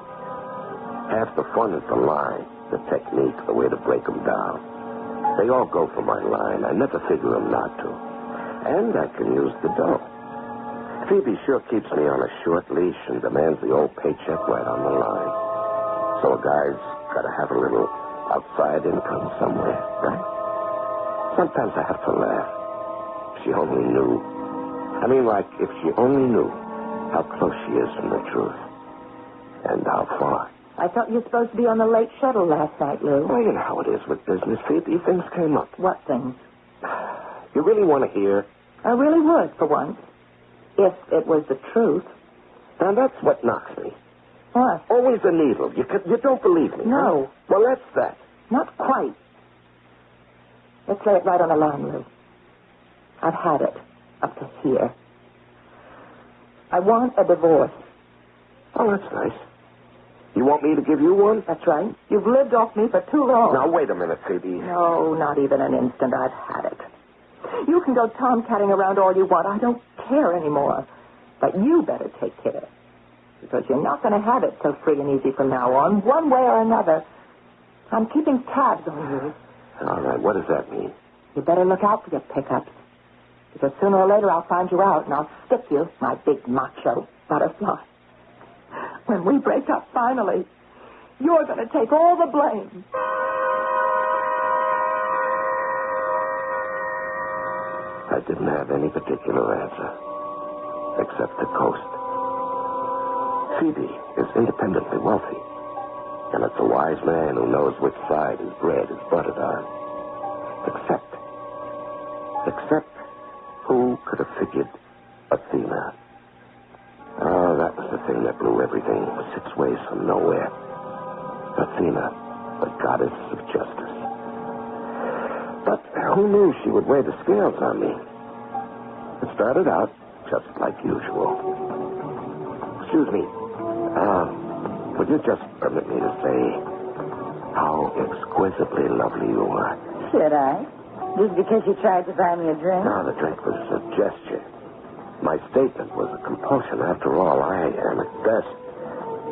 [SPEAKER 16] Half the fun is the line, the technique, the way to break them down. They all go for my line. I never figure them not to. And I can use the dough. Phoebe sure keeps me on a short leash and demands the old paycheck right on the line. So a guy's got to have a little outside income somewhere, right? Sometimes I have to laugh. If she only knew. I mean, like, if she only knew how close she is from the truth. And how far.
[SPEAKER 18] I thought you were supposed to be on the late shuttle last night, Lou.
[SPEAKER 16] Well, you know how it is with business, Phoebe. Things came up.
[SPEAKER 18] What things?
[SPEAKER 16] You really want to hear?
[SPEAKER 18] I really would, for once. If it was the truth.
[SPEAKER 16] Now, that's what knocks me.
[SPEAKER 18] What?
[SPEAKER 16] Always a needle. You don't believe me.
[SPEAKER 18] No.
[SPEAKER 16] Huh? Well, that's that.
[SPEAKER 18] Not quite. Let's lay it right on the line, Lou. I've had it up to here.
[SPEAKER 7] I want a divorce.
[SPEAKER 16] Oh, that's nice. You want me to give you one?
[SPEAKER 7] That's right. You've lived off me for too long.
[SPEAKER 16] Now, wait a minute, Phoebe.
[SPEAKER 7] No, not even an instant. I've had it. You can go tomcatting around all you want. I don't care anymore. But you better take care. Because you're not going to have it so free and easy from now on, one way or another. I'm keeping tabs on you.
[SPEAKER 16] All right, what does that mean?
[SPEAKER 7] You better look out for your pickups. Because sooner or later I'll find you out and I'll stick you, my big macho butterfly. When we break up finally, you're going to take all the blame.
[SPEAKER 16] I didn't have any particular answer, except to coast. Phoebe is independently wealthy, and it's a wise man who knows which side his bread is buttered on. Except, who could have figured Athena? Oh, that was the thing that blew everything 6 ways from nowhere. Athena, the goddess of justice. But who knew she would weigh the scales on me? It started out just like usual. Excuse me. Would you just permit me to say how exquisitely lovely you are?
[SPEAKER 18] Should I? Just because you tried to buy me a drink?
[SPEAKER 16] No, the drink was a gesture. My statement was a compulsion. After all, I am at best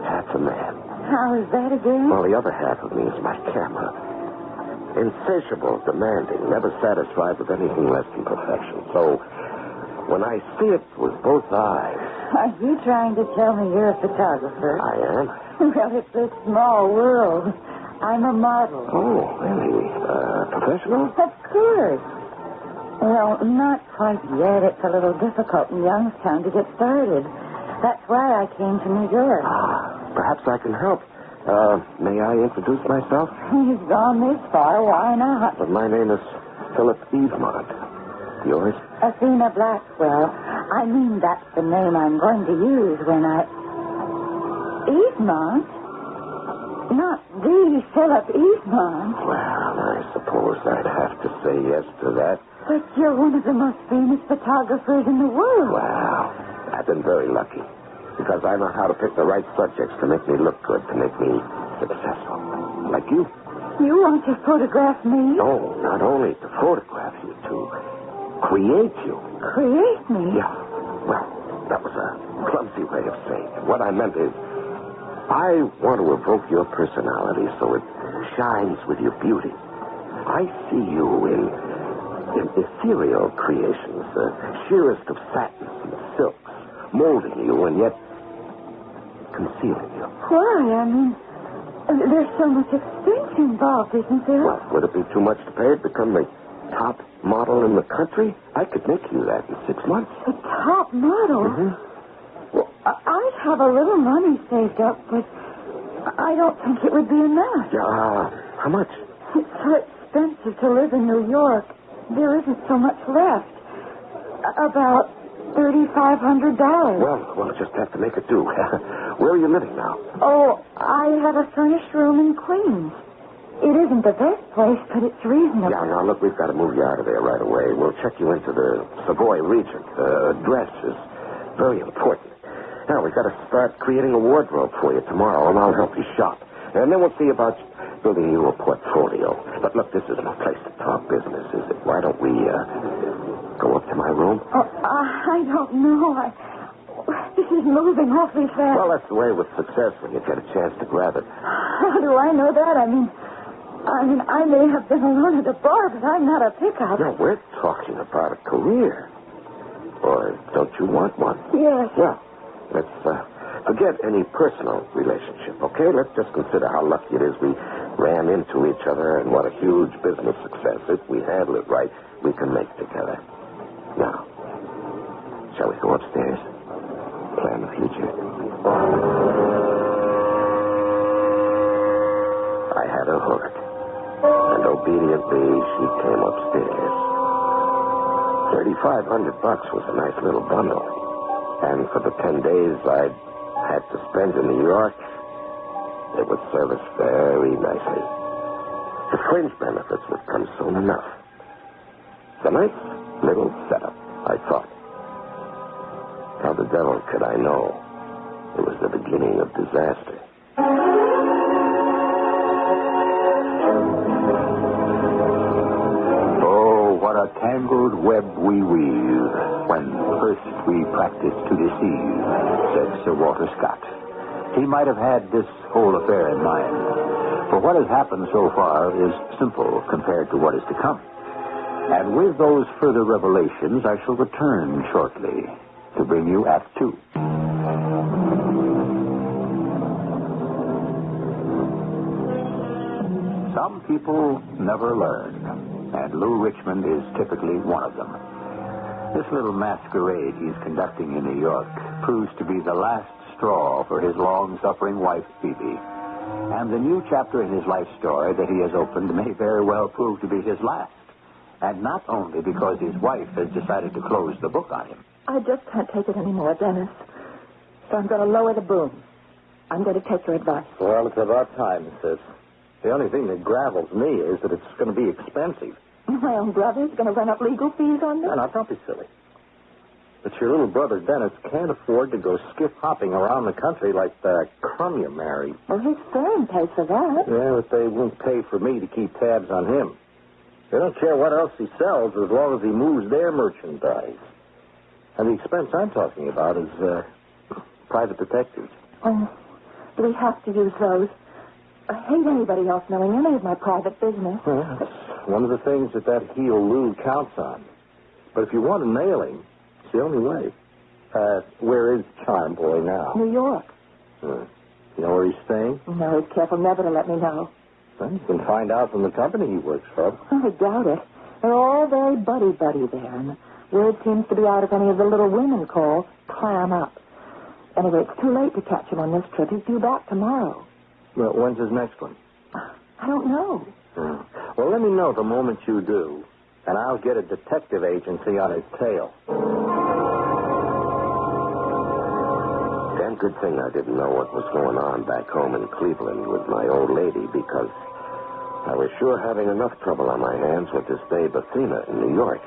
[SPEAKER 16] half a man.
[SPEAKER 18] How is that again?
[SPEAKER 16] Well, the other half of me is my camera. Insatiable, demanding, never satisfied with anything less than perfection. So, when I see it with both eyes...
[SPEAKER 18] Are you trying to tell me you're a photographer?
[SPEAKER 16] I am.
[SPEAKER 18] Well, it's a small world. I'm a model.
[SPEAKER 16] Oh, really? Professional?
[SPEAKER 18] Of course. Well, not quite yet. It's a little difficult in Youngstown to get started. That's why I came to New York.
[SPEAKER 16] Perhaps I can help. May I introduce myself?
[SPEAKER 18] You've gone this far. Why not?
[SPEAKER 16] But my name is Philip Evelyn. Yours?
[SPEAKER 18] Athena Blackwell. I mean, that's the name I'm going to use when I... Evelyn? Not the Philip Evelyn.
[SPEAKER 16] Well, I suppose I'd have to say yes to that.
[SPEAKER 18] But you're one of the most famous photographers in the world.
[SPEAKER 16] Well, I've been very lucky. Because I know how to pick the right subjects to make me look good, to make me successful. Like you.
[SPEAKER 18] You want to photograph me?
[SPEAKER 16] No, not only to photograph you, to create you.
[SPEAKER 18] Create me?
[SPEAKER 16] Yeah. Well, that was a clumsy way of saying it. What I meant is, I want to evoke your personality so it shines with your beauty. I see you in ethereal creations, the sheerest of satins and silks, molding you and yet concealing you.
[SPEAKER 18] Why? I mean, there's so much expense involved, isn't there?
[SPEAKER 16] Well, would it be too much to pay to become the top model in the country? I could make you that in 6 months.
[SPEAKER 18] The top model?
[SPEAKER 16] Mm-hmm.
[SPEAKER 18] Well, I'd have a little money saved up, but I don't think it would be enough.
[SPEAKER 16] How much?
[SPEAKER 18] It's so expensive to live in New York. There isn't so much left. About $3,500.
[SPEAKER 16] Well, we'll just have to make it do. Where are you living now?
[SPEAKER 18] Oh, I have a furnished room in Queens. It isn't the best place, but it's reasonable.
[SPEAKER 16] Yeah, now, look, we've got to move you out of there right away. We'll check you into the Savoy region. The address is very important. Now, we've got to start creating a wardrobe for you tomorrow, and I'll help you shop. And then we'll see about building you a portfolio. But look, this isn't a place to talk business, is it? Why don't we go up to my room?
[SPEAKER 18] Oh, I don't know. This is moving awfully fast.
[SPEAKER 16] Well, that's the way with success when you get a chance to grab it.
[SPEAKER 18] How do I know that? I mean, I may have been alone at a bar, but I'm not a pickup.
[SPEAKER 16] No, we're talking about a career. Or don't you want one?
[SPEAKER 18] Yes.
[SPEAKER 16] Well, let's forget any personal relationship, okay? Let's just consider how lucky it is we ran into each other and what a huge business success, if we handle it right, we can make together. Now, shall we go upstairs? Plan the future. I had her hooked, and obediently she came upstairs. $3,500 was a nice little bundle, and for the 10 days I'd had to spend in New York, it would serve us very nicely. The fringe benefits would come soon enough. It's a nice little setup, I thought. How the devil could I know? It was the beginning of disaster.
[SPEAKER 4] Oh, what a tangled web we weave when first we practice to deceive, said Sir Walter Scott. He might have had this whole affair in mind, for what has happened so far is simple compared to what is to come. And with those further revelations, I shall return shortly to bring you Act 2. Some people never learn, and Lou Richmond is typically one of them. This little masquerade he's conducting in New York proves to be the last straw for his long-suffering wife, Phoebe. And the new chapter in his life story that he has opened may very well prove to be his last. And not only because his wife has decided to close the book on him.
[SPEAKER 7] I just can't take it anymore, Dennis. So I'm going to lower the boom. I'm going to take your advice.
[SPEAKER 10] Well, it's about time, sis. The only thing that gravels me is that it's going to be expensive.
[SPEAKER 7] My own brother's going to run up legal fees on me?
[SPEAKER 10] No, don't be silly. But your little brother, Dennis, can't afford to go skiff-hopping around the country like the crumb you married.
[SPEAKER 7] Well, his firm pays for that.
[SPEAKER 10] Yeah, but they won't pay for me to keep tabs on him. They don't care what else he sells as long as he moves their merchandise. And the expense I'm talking about is private detectives.
[SPEAKER 7] Oh, do we have to use those? I hate anybody else knowing any of my private business.
[SPEAKER 10] Well, that's one of the things that heel Lou counts on. But if you want to nail him, it's the only way. Where is Charm Boy now?
[SPEAKER 7] New York.
[SPEAKER 10] You know where he's staying?
[SPEAKER 7] No, he's careful never to let me know.
[SPEAKER 10] Well, you can find out from the company he works for.
[SPEAKER 7] I doubt it. They're all very buddy-buddy there, and the word seems to be out if any of the little women call, clam up. Anyway, it's too late to catch him on this trip. He's due back tomorrow.
[SPEAKER 10] Well, when's his next one?
[SPEAKER 7] I don't know.
[SPEAKER 10] Well, let me know the moment you do, and I'll get a detective agency on his tail.
[SPEAKER 16] Damn good thing I didn't know what was going on back home in Cleveland with my old lady, because I was sure having enough trouble on my hands with this babe Athena in New York.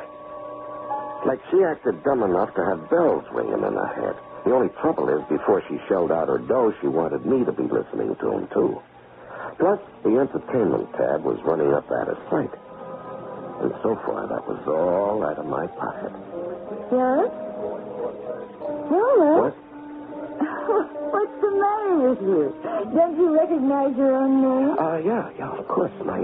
[SPEAKER 16] Like she acted dumb enough to have bells ringing in her head. The only trouble is, before she shelled out her dough, she wanted me to be listening to him, too. Plus, the entertainment tab was running up out of sight. And so far, that was all out of my pocket.
[SPEAKER 18] Yes? Philip?
[SPEAKER 16] What?
[SPEAKER 18] What's the matter with you? Don't you recognize your own name?
[SPEAKER 16] Yeah, of course. My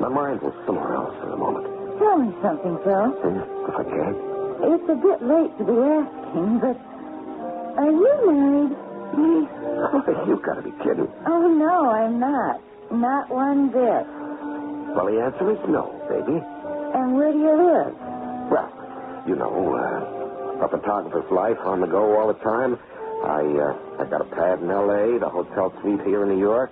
[SPEAKER 16] mind was somewhere else for a moment.
[SPEAKER 18] Tell me something, Phil.
[SPEAKER 16] If I can.
[SPEAKER 18] It's a bit late to be asking, but are you married?
[SPEAKER 16] Me? Oh, you've got to be kidding.
[SPEAKER 18] Oh, no, I'm not. Not one bit.
[SPEAKER 16] Well, the answer is no, baby.
[SPEAKER 18] And where do you live?
[SPEAKER 16] Well, you know, a photographer's life on the go all the time. I got a pad in L.A., the hotel suite here in New York.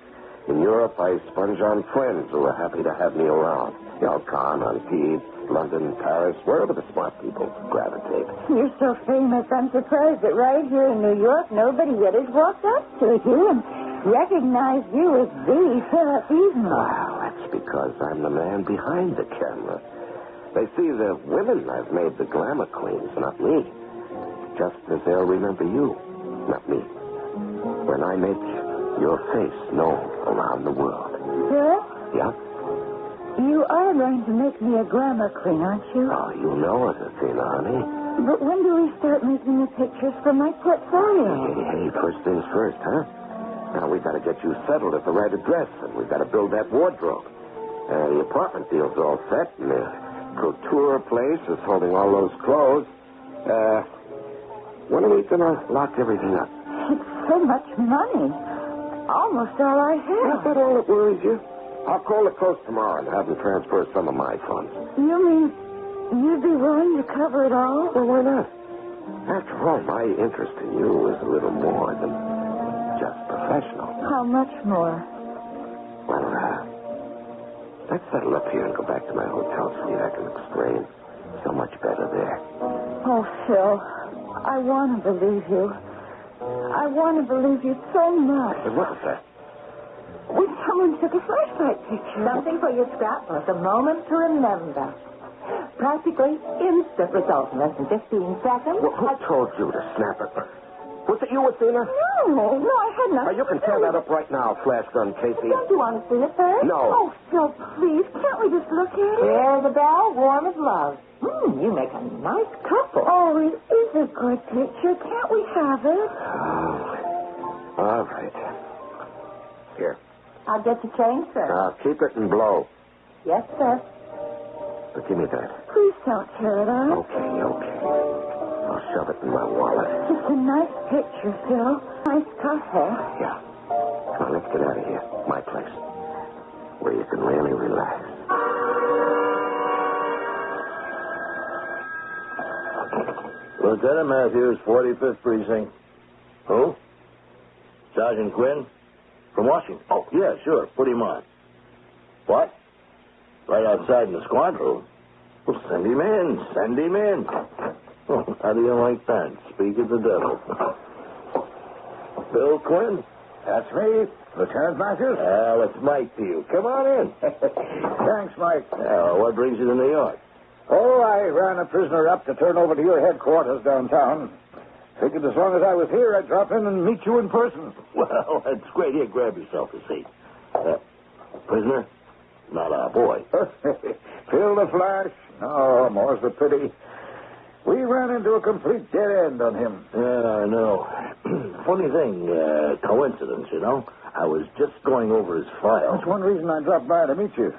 [SPEAKER 16] In Europe, I sponge on friends who are happy to have me around. You know, Cannes, Antibes, London, Paris, wherever the smart people gravitate.
[SPEAKER 18] You're so famous, I'm surprised that right here in New York, nobody yet has walked up to you and recognized you as the Philip Easton.
[SPEAKER 16] Well, that's because I'm the man behind the camera. They see the women I've made the glamour queens, not me. Just as they'll remember you, not me. When I make your face known around the world.
[SPEAKER 18] Phil?
[SPEAKER 16] Yeah?
[SPEAKER 18] You are going to make me a glamour queen, aren't you?
[SPEAKER 16] Oh, you know it, Athena, honey.
[SPEAKER 18] But when do we start making the pictures for my portfolio?
[SPEAKER 16] Hey, first things first, huh? Now, we've got to get you settled at the right address, and we've got to build that wardrobe. The apartment deal's all set, and the couture place is holding all those clothes. When are we going to lock everything up?
[SPEAKER 18] It's so much money. Almost all I have.
[SPEAKER 16] Is that all that worries you? I'll call the coast tomorrow and have them transfer some of my funds.
[SPEAKER 18] You mean you'd be willing to cover it all?
[SPEAKER 16] Well, why not? After all, my interest in you is a little more than just professional.
[SPEAKER 18] How much more?
[SPEAKER 16] Well, let's settle up here and go back to my hotel suite. I can explain so much better there.
[SPEAKER 18] Oh, Phil, I want to believe you. I want to believe you so much.
[SPEAKER 16] Hey, what was that?
[SPEAKER 18] When someone took a flashlight picture.
[SPEAKER 7] Something for your scrapbook, a moment to remember. Practically instant results in less than 15 seconds.
[SPEAKER 16] Well, who told you to snap it? Was it you, Athena?
[SPEAKER 7] No, I had nothing.
[SPEAKER 16] You can tear that up right now, Flash Gun Casey.
[SPEAKER 7] Don't you want to see it first?
[SPEAKER 16] No.
[SPEAKER 7] Oh, Phil, please, can't we just look at it? There's the bell, warm as love. You make a nice couple. Oh, it is a good picture. Can't we have it?
[SPEAKER 16] Oh, all right. Here.
[SPEAKER 7] I'll get you changed, sir.
[SPEAKER 16] Now, keep it and blow.
[SPEAKER 7] Yes, sir.
[SPEAKER 16] But give me that.
[SPEAKER 7] Please don't tear it up.
[SPEAKER 16] Okay. I'll shove it in my wallet.
[SPEAKER 7] Just a nice picture, Phil. Nice coffee.
[SPEAKER 16] Yeah. Come on, let's get out of here. My place. Where you can really relax.
[SPEAKER 1] Lieutenant Matthews, 45th Precinct. Who? Sergeant Quinn? From Washington? Oh, yeah, sure. Put him on. What? Right outside in the squad room? Well, send him in. Send him in. Oh, how do you like that? Speak of the devil. Bill Quinn?
[SPEAKER 9] That's me, Lieutenant Matthews.
[SPEAKER 1] Well, it's Mike to you. Come on in.
[SPEAKER 9] Thanks, Mike.
[SPEAKER 1] What brings you to New York?
[SPEAKER 9] Oh, I ran a prisoner up to turn over to your headquarters downtown. Figured as long as I was here, I'd drop in and meet you in person.
[SPEAKER 1] Well, that's great. Here, grab yourself a seat. Prisoner? Not our boy.
[SPEAKER 9] Phil the Flash? No, more's the pity. We ran into a complete dead end on him.
[SPEAKER 1] Yeah, I know. Funny thing, coincidence, you know. I was just going over his file.
[SPEAKER 9] That's one reason I dropped by to meet you.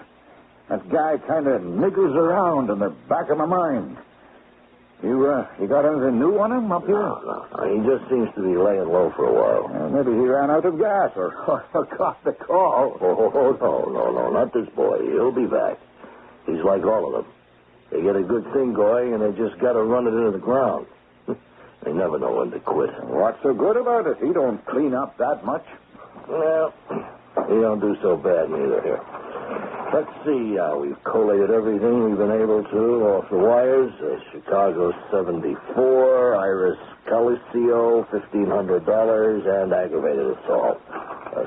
[SPEAKER 9] That guy kind of niggles around in the back of my mind. You got anything new on him up here?
[SPEAKER 1] No. He just seems to be laying low for a while.
[SPEAKER 9] Maybe he ran out of gas or got the call.
[SPEAKER 1] Oh, no, not this boy. He'll be back. He's like all of them. They get a good thing going, and they just got to run it into the ground. They never know when to quit.
[SPEAKER 9] What's so good about it? He don't clean up that much.
[SPEAKER 1] Well, he don't do so bad neither here. Let's see. We've collated everything we've been able to off the wires. Chicago 74, Iris Coliseo, $1,500, and aggravated assault.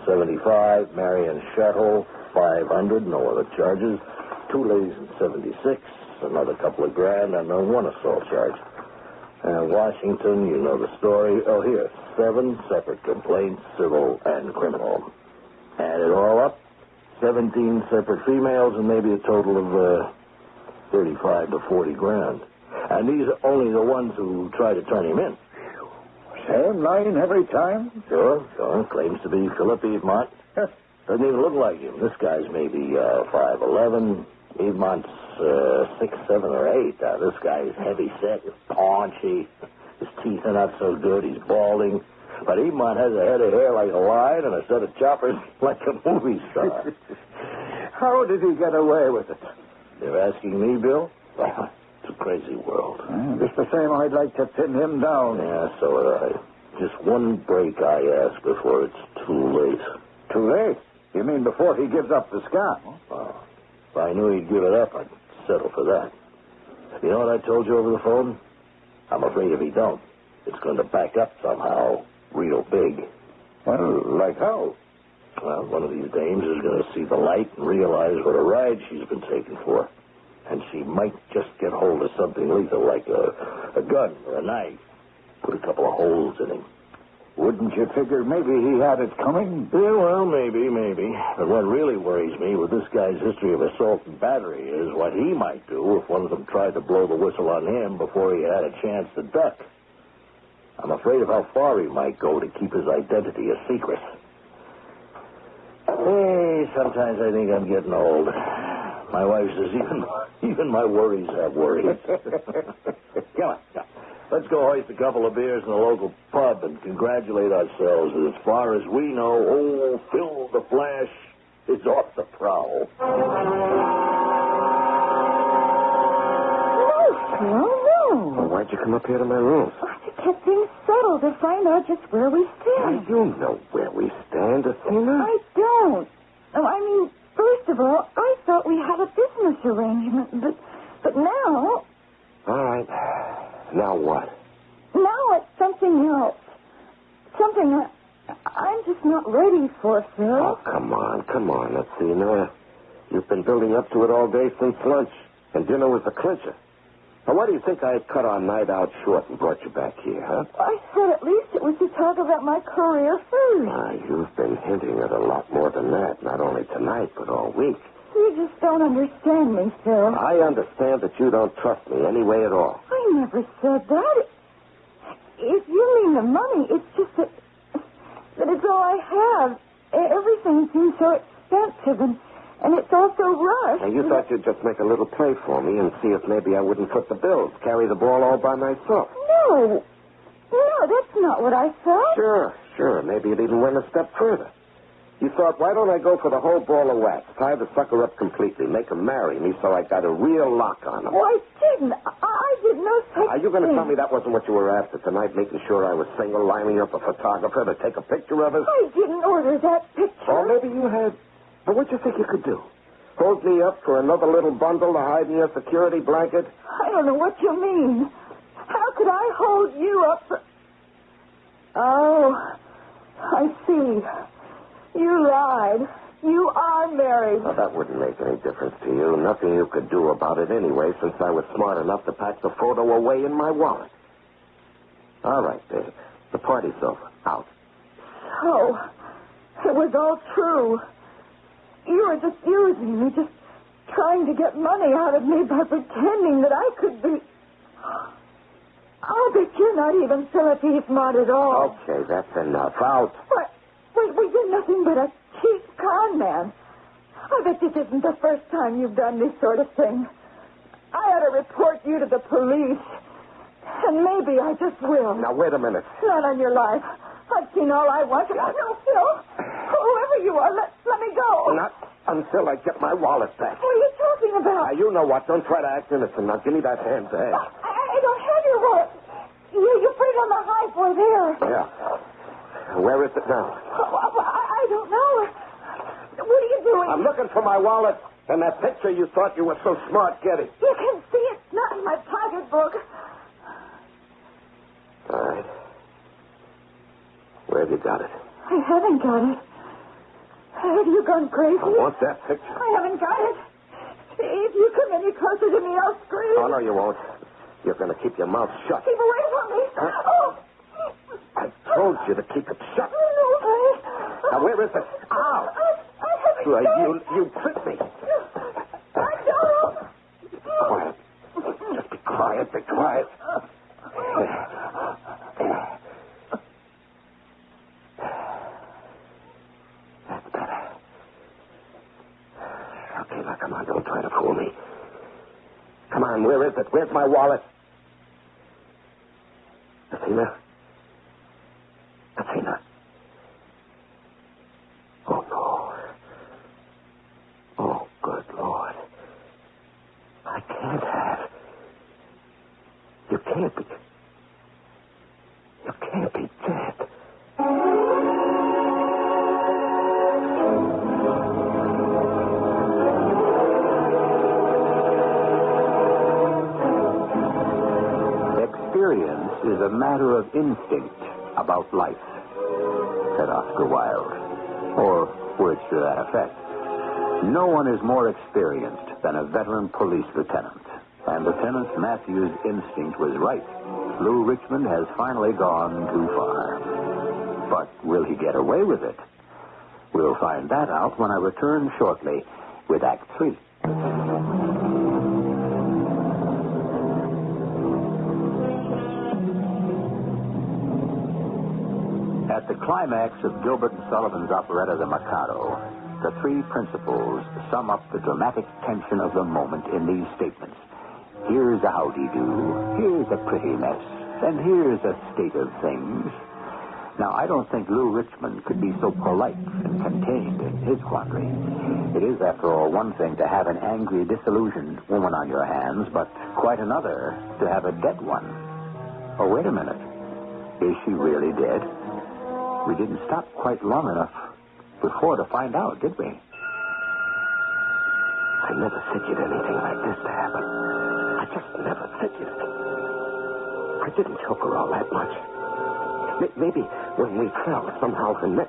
[SPEAKER 1] 75, Marion Shuttle, $500, no other charges. 2 ladies in 76, another couple of grand, and one assault charge. Washington, you know the story. Oh, here, 7 separate complaints, civil and criminal. Add it all up, 17 separate females, and maybe a total of 35 to 40 grand. And these are only the ones who try to turn him in.
[SPEAKER 9] Same line every time?
[SPEAKER 1] Sure. Claims to be Philip Piedmont. Doesn't even look like him. This guy's maybe 5'11". Piedmont's 6, 7, or 8. This guy's heavy set, paunchy. His teeth are not so good. He's balding. But Piedmont has a head of hair like a lion and a set of choppers like a movie star.
[SPEAKER 9] How did he get away with it?
[SPEAKER 1] You're asking me, Bill? Well, it's a crazy world.
[SPEAKER 9] Just the same, I'd like to pin him down.
[SPEAKER 1] Yeah, so would I. Just one break, I ask, before it's too late.
[SPEAKER 9] Too late? You mean before he gives up the scam?
[SPEAKER 1] Well, if I knew he'd give it up, I'd settle for that. You know what I told you over the phone? I'm afraid if he don't, it's going to back up somehow real big.
[SPEAKER 9] Well, like how?
[SPEAKER 1] Well, one of these dames is going to see the light and realize what a ride she's been taken for. And she might just get hold of something lethal like a gun or a knife. Put a couple of holes in him.
[SPEAKER 9] Wouldn't you figure maybe he had it coming?
[SPEAKER 1] Yeah, well, maybe. But what really worries me with this guy's history of assault and battery is what he might do if one of them tried to blow the whistle on him before he had a chance to duck. I'm afraid of how far he might go to keep his identity a secret. Hey, sometimes I think I'm getting old. My wife says even my worries have worries. Come on. Let's go hoist a couple of beers in the local pub and congratulate ourselves that as far as we know, old Phil the Flash is off the prowl.
[SPEAKER 7] No.
[SPEAKER 16] Well, why'd you come up here to my room?
[SPEAKER 7] To get things settled, to find out just where we stand.
[SPEAKER 16] You know where we stand, Athena.
[SPEAKER 7] I don't. No, I mean, first of all, I thought we had a business arrangement, but now...
[SPEAKER 16] All right. Now what?
[SPEAKER 7] Now it's something else. Something that I'm just not ready for, Phil.
[SPEAKER 16] Oh, come on, Athena. You've been building up to it all day since lunch, and dinner was the clincher. Now, why do you think I cut our night out short and brought you back here, huh?
[SPEAKER 7] I said at least it was to talk about my career first.
[SPEAKER 16] You've been hinting at a lot more than that, not only tonight, but all week.
[SPEAKER 7] You just don't understand me, Phil.
[SPEAKER 16] I understand that you don't trust me any way at all.
[SPEAKER 7] I never said that. If you mean the money, it's just that it's all I have. Everything seems so expensive, and it's all so rushed.
[SPEAKER 16] Now, you thought you'd just make a little play for me and see if maybe I wouldn't foot the bills, carry the ball all by myself.
[SPEAKER 7] No, that's not what I thought.
[SPEAKER 16] Sure. Maybe it even went a step further. You thought, why don't I go for the whole ball of wax, tie the sucker up completely, make him marry me so I got a real lock on him?
[SPEAKER 7] Oh, I didn't. I did no such
[SPEAKER 16] Are you going to
[SPEAKER 7] thing.
[SPEAKER 16] tell me that wasn't what you were after tonight, making sure I was single, lining up a photographer to take a picture of us?
[SPEAKER 7] I didn't order that picture.
[SPEAKER 16] Or maybe you had. But what do you think you could do? Hold me up for another little bundle to hide in your security blanket?
[SPEAKER 7] I don't know what you mean. How could I hold you up for... Oh, I see. You lied. You are married.
[SPEAKER 16] Well, that wouldn't make any difference to you. Nothing you could do about it anyway, since I was smart enough to pack the photo away in my wallet. All right, Dave. The party's over. Out.
[SPEAKER 7] So, it was all true. You were just using me, just trying to get money out of me by pretending that I could be... I'll bet you're not even Philippe smart at all.
[SPEAKER 16] Okay, that's enough. Out.
[SPEAKER 7] What? Wait, you're nothing but a cheap con man. I bet this isn't the first time you've done this sort of thing. I ought to report you to the police. And maybe I just will.
[SPEAKER 16] Now, wait a minute.
[SPEAKER 7] Not on your life. I've seen all I want. No, Phil. Whoever you are, let me go.
[SPEAKER 16] Not until I get my wallet back.
[SPEAKER 7] What are you talking about?
[SPEAKER 16] Now, you know what. Don't try to act innocent. Now, give me that hand to hand.
[SPEAKER 7] I don't have your wallet. You put it on the high floor there.
[SPEAKER 16] Yeah. Where is it now?
[SPEAKER 7] I don't know. What are you doing?
[SPEAKER 16] I'm looking for my wallet and that picture you thought you were so smart getting.
[SPEAKER 7] You can see it's not in my pocketbook.
[SPEAKER 16] All right. Where have you got it?
[SPEAKER 7] I haven't got it. Have you gone crazy?
[SPEAKER 16] I want that picture.
[SPEAKER 7] I haven't got it. If you come any closer to me, I'll scream.
[SPEAKER 16] Oh, no, you won't. You're going to keep your mouth shut.
[SPEAKER 7] Keep away from me.
[SPEAKER 16] Huh?
[SPEAKER 7] Oh.
[SPEAKER 16] I told you to keep it shut.
[SPEAKER 7] No,
[SPEAKER 16] Now, where is it? Ow! You pricked me. Quiet. Just be quiet. Be quiet. That's better. Okay, now, come on. Don't try to fool me. Come on, where is it? Where's my wallet? Athena? Oh, no. Oh, good Lord. I can't have. You can't be dead.
[SPEAKER 4] Experience is a matter of instinct about life, said Oscar Wilde. Or words to that effect. No one is more experienced than a veteran police lieutenant. And Lieutenant Matthews' instinct was right. Lou Richmond has finally gone too far. But will he get away with it? We'll find that out when I return shortly with Act 3. At the climax of Gilbert and Sullivan's operetta, The Mikado, the three principals sum up the dramatic tension of the moment in these statements. Here's a howdy-do, here's a pretty mess, and here's a state of things. Now, I don't think Lou Richmond could be so polite and contained in his quandary. It is, after all, one thing to have an angry, disillusioned woman on your hands, but quite another to have a dead one. Oh, wait a minute. Is she really dead? We didn't stop quite long enough before to find out, did we?
[SPEAKER 16] I never figured anything like this to happen. I just never figured it. I didn't choke her all that much. Maybe when we fell, somehow her neck...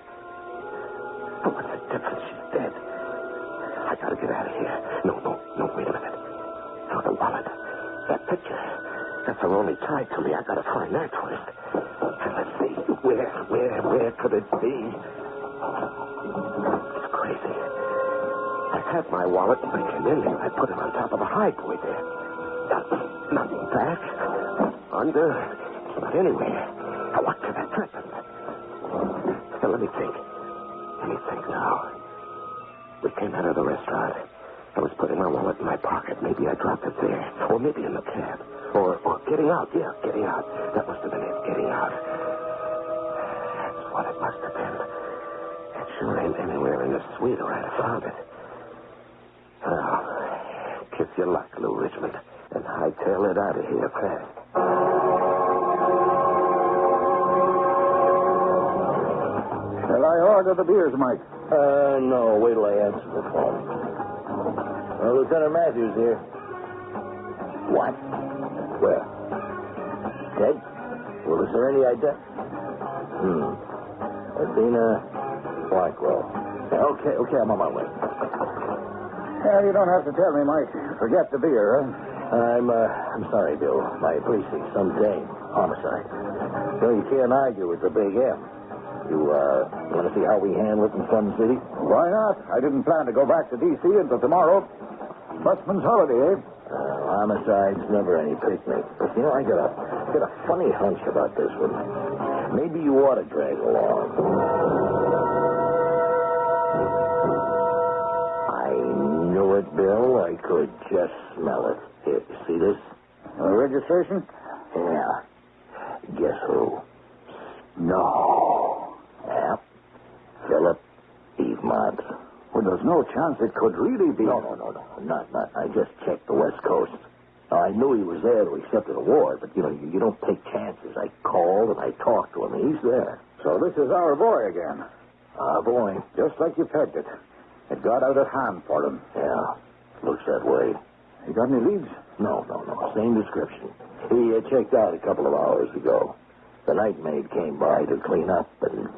[SPEAKER 16] Oh, what's the difference? She's dead. I gotta get out of here. No, wait a minute. No, the wallet. That picture. That's her only tie to me. I gotta find that first. Let's see. Where could it be? It's crazy. I had my wallet when I came in here. I put it on top of the highboy there. Nothing back. Under. It's not anywhere. What could have happened? Now, let me think. Now. We came out of the restaurant. I was putting my wallet in my pocket. Maybe I dropped it there. Or maybe in the cab. Or getting out. Yeah, getting out. That must have been it. Getting out. That's what it must have been. It sure ain't anywhere in the suite or I'd have found it. Well, kiss your luck, Lou Richmond. And hightail it out of here fast.
[SPEAKER 9] Shall I order the beers, Mike?
[SPEAKER 10] No. Wait till I answer the phone. Lieutenant Matthews here. What? Where? Dead? Well, is there any idea? Adina Blackwell. Okay, I'm on my way.
[SPEAKER 9] Yeah, you don't have to tell me, Mike. Forget the beer, huh?
[SPEAKER 10] I'm sorry, Bill. My precinct, some dame. Homicide. You can't argue with the big M. You, want to see how we handle it in Sun City?
[SPEAKER 9] Why not? I didn't plan to go back to D.C. until tomorrow. Busman's holiday, eh?
[SPEAKER 10] Homicide's never any picnic. But, I got a funny hunch about this one. Maybe you ought to drag along. I knew it, Bill. I could just smell it. Here, you see this?
[SPEAKER 9] Registration?
[SPEAKER 10] Yeah. Guess who? No. Yeah. Philip Eve Mobs.
[SPEAKER 9] Well, there's no chance it could really be.
[SPEAKER 10] No. Not. I just checked the West Coast. Now, I knew he was there to accept an award, but, you don't take chances. I called and I talked to him, and he's there.
[SPEAKER 9] So this is our boy again.
[SPEAKER 10] Our boy.
[SPEAKER 9] Just like you pegged it. It got out of hand for him.
[SPEAKER 10] Yeah. Looks that way.
[SPEAKER 9] You got any leads?
[SPEAKER 10] No. Same description. He checked out a couple of hours ago. The night maid came by to clean up and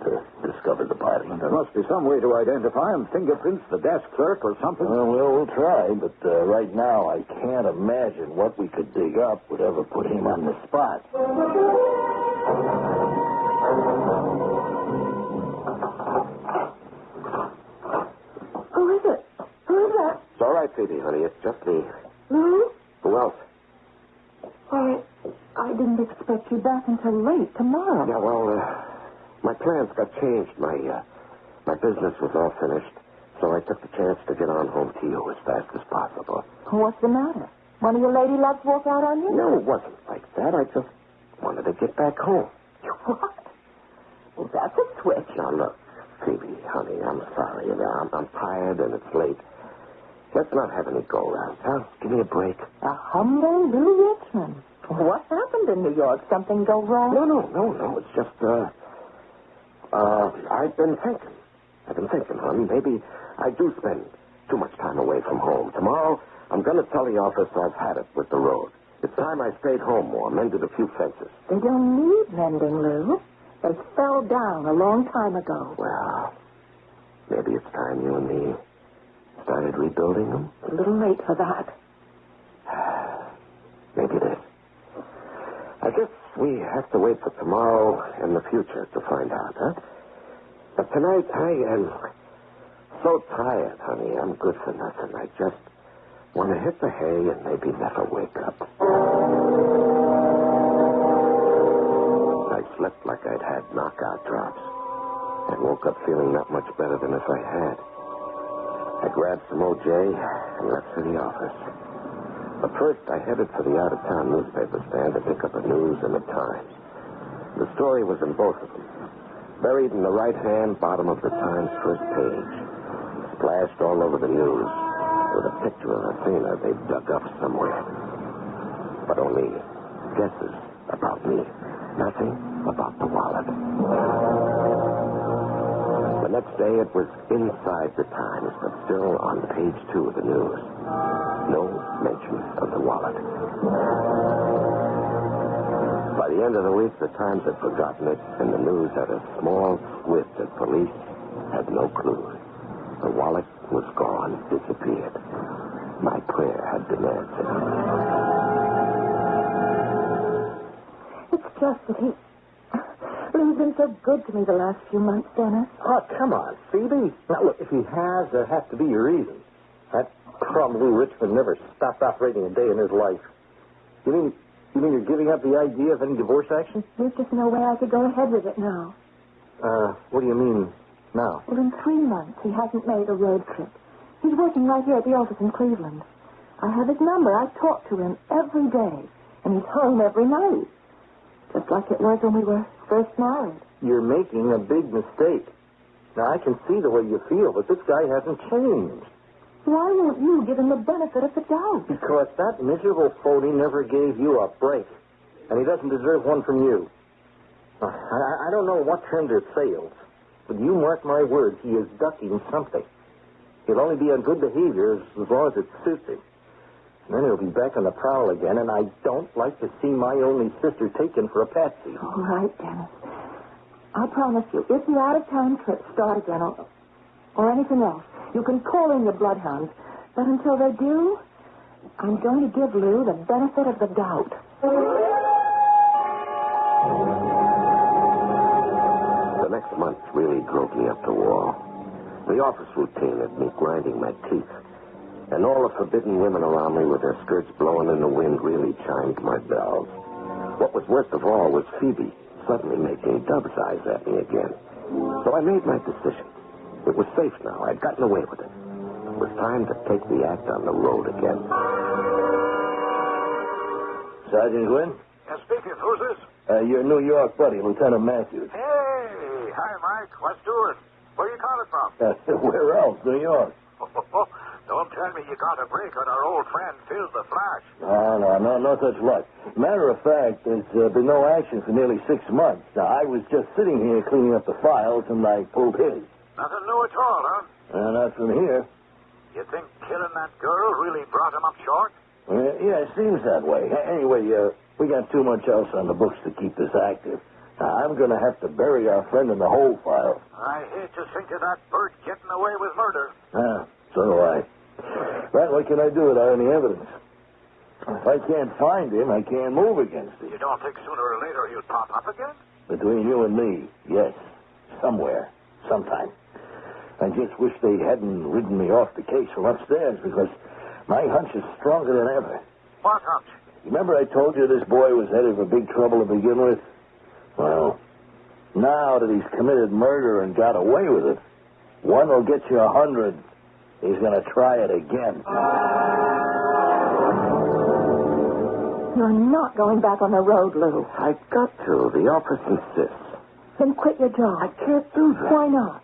[SPEAKER 10] discovered the body.
[SPEAKER 9] There must be some way to identify him. Fingerprints, the desk clerk, or something.
[SPEAKER 10] Well, we'll try, but right now I can't imagine what we could dig up would ever put him on the spot.
[SPEAKER 7] Who is it? Who is that?
[SPEAKER 16] It's all right, Phoebe, honey. It's just me.
[SPEAKER 7] Lou?
[SPEAKER 16] Who else?
[SPEAKER 7] Why, I didn't expect you back until late tomorrow.
[SPEAKER 16] Yeah, well, my plans got changed. My business was all finished, so I took the chance to get on home to you as fast as possible.
[SPEAKER 7] What's the matter? One of your lady loves walk out on you?
[SPEAKER 16] No, it wasn't like that. I just wanted to get back home.
[SPEAKER 7] What? Well, that's a switch.
[SPEAKER 16] Now, look, Phoebe, honey, I'm sorry. I'm tired and it's late. Let's not have any go-rounds, huh? Give me a break.
[SPEAKER 7] A humble Lou Richmond. What happened in New York? Something go wrong?
[SPEAKER 16] No. It's just, I've been thinking, honey. Maybe I do spend too much time away from home. Tomorrow, I'm going to tell the office I've had it with the road. It's time I stayed home more, mended a few fences.
[SPEAKER 7] They don't need mending, Lou. They fell down a long time ago.
[SPEAKER 16] Well, maybe it's time you and me started rebuilding them.
[SPEAKER 7] A little late for that.
[SPEAKER 16] Maybe it is. I guess we have to wait for tomorrow and the future to find out, huh? But tonight, I am so tired, honey. I'm good for nothing. I just want to hit the hay and maybe never wake up. I slept like I'd had knockout drops and woke up feeling not much better than if I had. I grabbed some OJ and left for the office. But first, I headed for the out-of-town newspaper stand to pick up the News and the Times. The story was in both of them. Buried in the right-hand bottom of the Times' first page. Splashed all over the news with a picture of Athena they'd dug up somewhere. But only guesses about me. Nothing about the wallet. The next day, it was inside the Times, but still on page 2 of the news. No mention of the wallet. By the end of the week, the Times had forgotten it, and the news had a small squirt that police had no clue. The wallet was gone, disappeared. My prayer had been answered.
[SPEAKER 7] just that Lou's been so good to me the last few months, Dennis.
[SPEAKER 10] Oh, come on, Phoebe. Now, look, if he has, there has to be a reason. That crumb Lou Richmond never stopped operating a day in his life. You mean you're giving up the idea of any divorce action?
[SPEAKER 7] There's just no way I could go ahead with it now.
[SPEAKER 10] What do you mean now?
[SPEAKER 7] Well, in 3 months, he hasn't made a road trip. He's working right here at the office in Cleveland. I have his number. I talk to him every day, and he's home every night. Just like it was when we were first married.
[SPEAKER 10] You're making a big mistake. Now, I can see the way you feel, but this guy hasn't changed.
[SPEAKER 7] Why won't you give him the benefit of the doubt?
[SPEAKER 10] Because that miserable phony never gave you a break, and he doesn't deserve one from you. I don't know what trend it sails, but you mark my words, he is ducking something. He'll only be on good behavior as long as it suits him. And then he'll be back on the prowl again, and I don't like to see my only sister taken for a patsy.
[SPEAKER 7] All right, Dennis. I promise you, if the out-of-town trips start again or anything else, you can call in your bloodhounds. But until they do, I'm going to give Lou the benefit of the doubt.
[SPEAKER 16] The next month really drove me up the wall. The office routine had me grinding my teeth. And all the forbidden women around me with their skirts blowing in the wind really chimed my bells. What was worst of all was Phoebe suddenly making dove's eyes at me again. So I made my decision. It was safe now. I'd gotten away with it. It was time to take the act on the road again.
[SPEAKER 9] Sergeant Gwynn?
[SPEAKER 17] Yeah, speaking. Who's this?
[SPEAKER 9] Your New York buddy, Lieutenant Matthews.
[SPEAKER 17] Hey, hi, Mike. What's doing? Where you calling from?
[SPEAKER 9] Where else? New York.
[SPEAKER 17] Don't tell me you got a break on our old friend Phil the Flash.
[SPEAKER 9] No such luck. Matter of fact, there's been no action for nearly 6 months. I was just sitting here cleaning up the files, and I pulled his.
[SPEAKER 17] Nothing new at all, huh?
[SPEAKER 9] Not from here.
[SPEAKER 17] You think killing that girl really brought him up short?
[SPEAKER 9] Yeah, it seems that way. Anyway, we got too much else on the books to keep this active. I'm going to have to bury our friend in the whole file.
[SPEAKER 17] I hate to think of that bird getting away with murder.
[SPEAKER 9] So do I. Well, what can I do without any evidence? If I can't find him, I can't move against him.
[SPEAKER 17] You don't think sooner or later he'll pop up again?
[SPEAKER 9] Between you and me, yes. Somewhere. Sometime. I just wish they hadn't ridden me off the case from upstairs, because my hunch is stronger than ever.
[SPEAKER 17] What hunch?
[SPEAKER 9] Remember I told you this boy was headed for big trouble to begin with? Well, now that he's committed murder and got away with it, one will get you 100. He's going to try it again.
[SPEAKER 7] You're not going back on the road, Lou.
[SPEAKER 16] I got to. The office insists.
[SPEAKER 7] Then quit your job.
[SPEAKER 16] I can't do that.
[SPEAKER 7] Why not?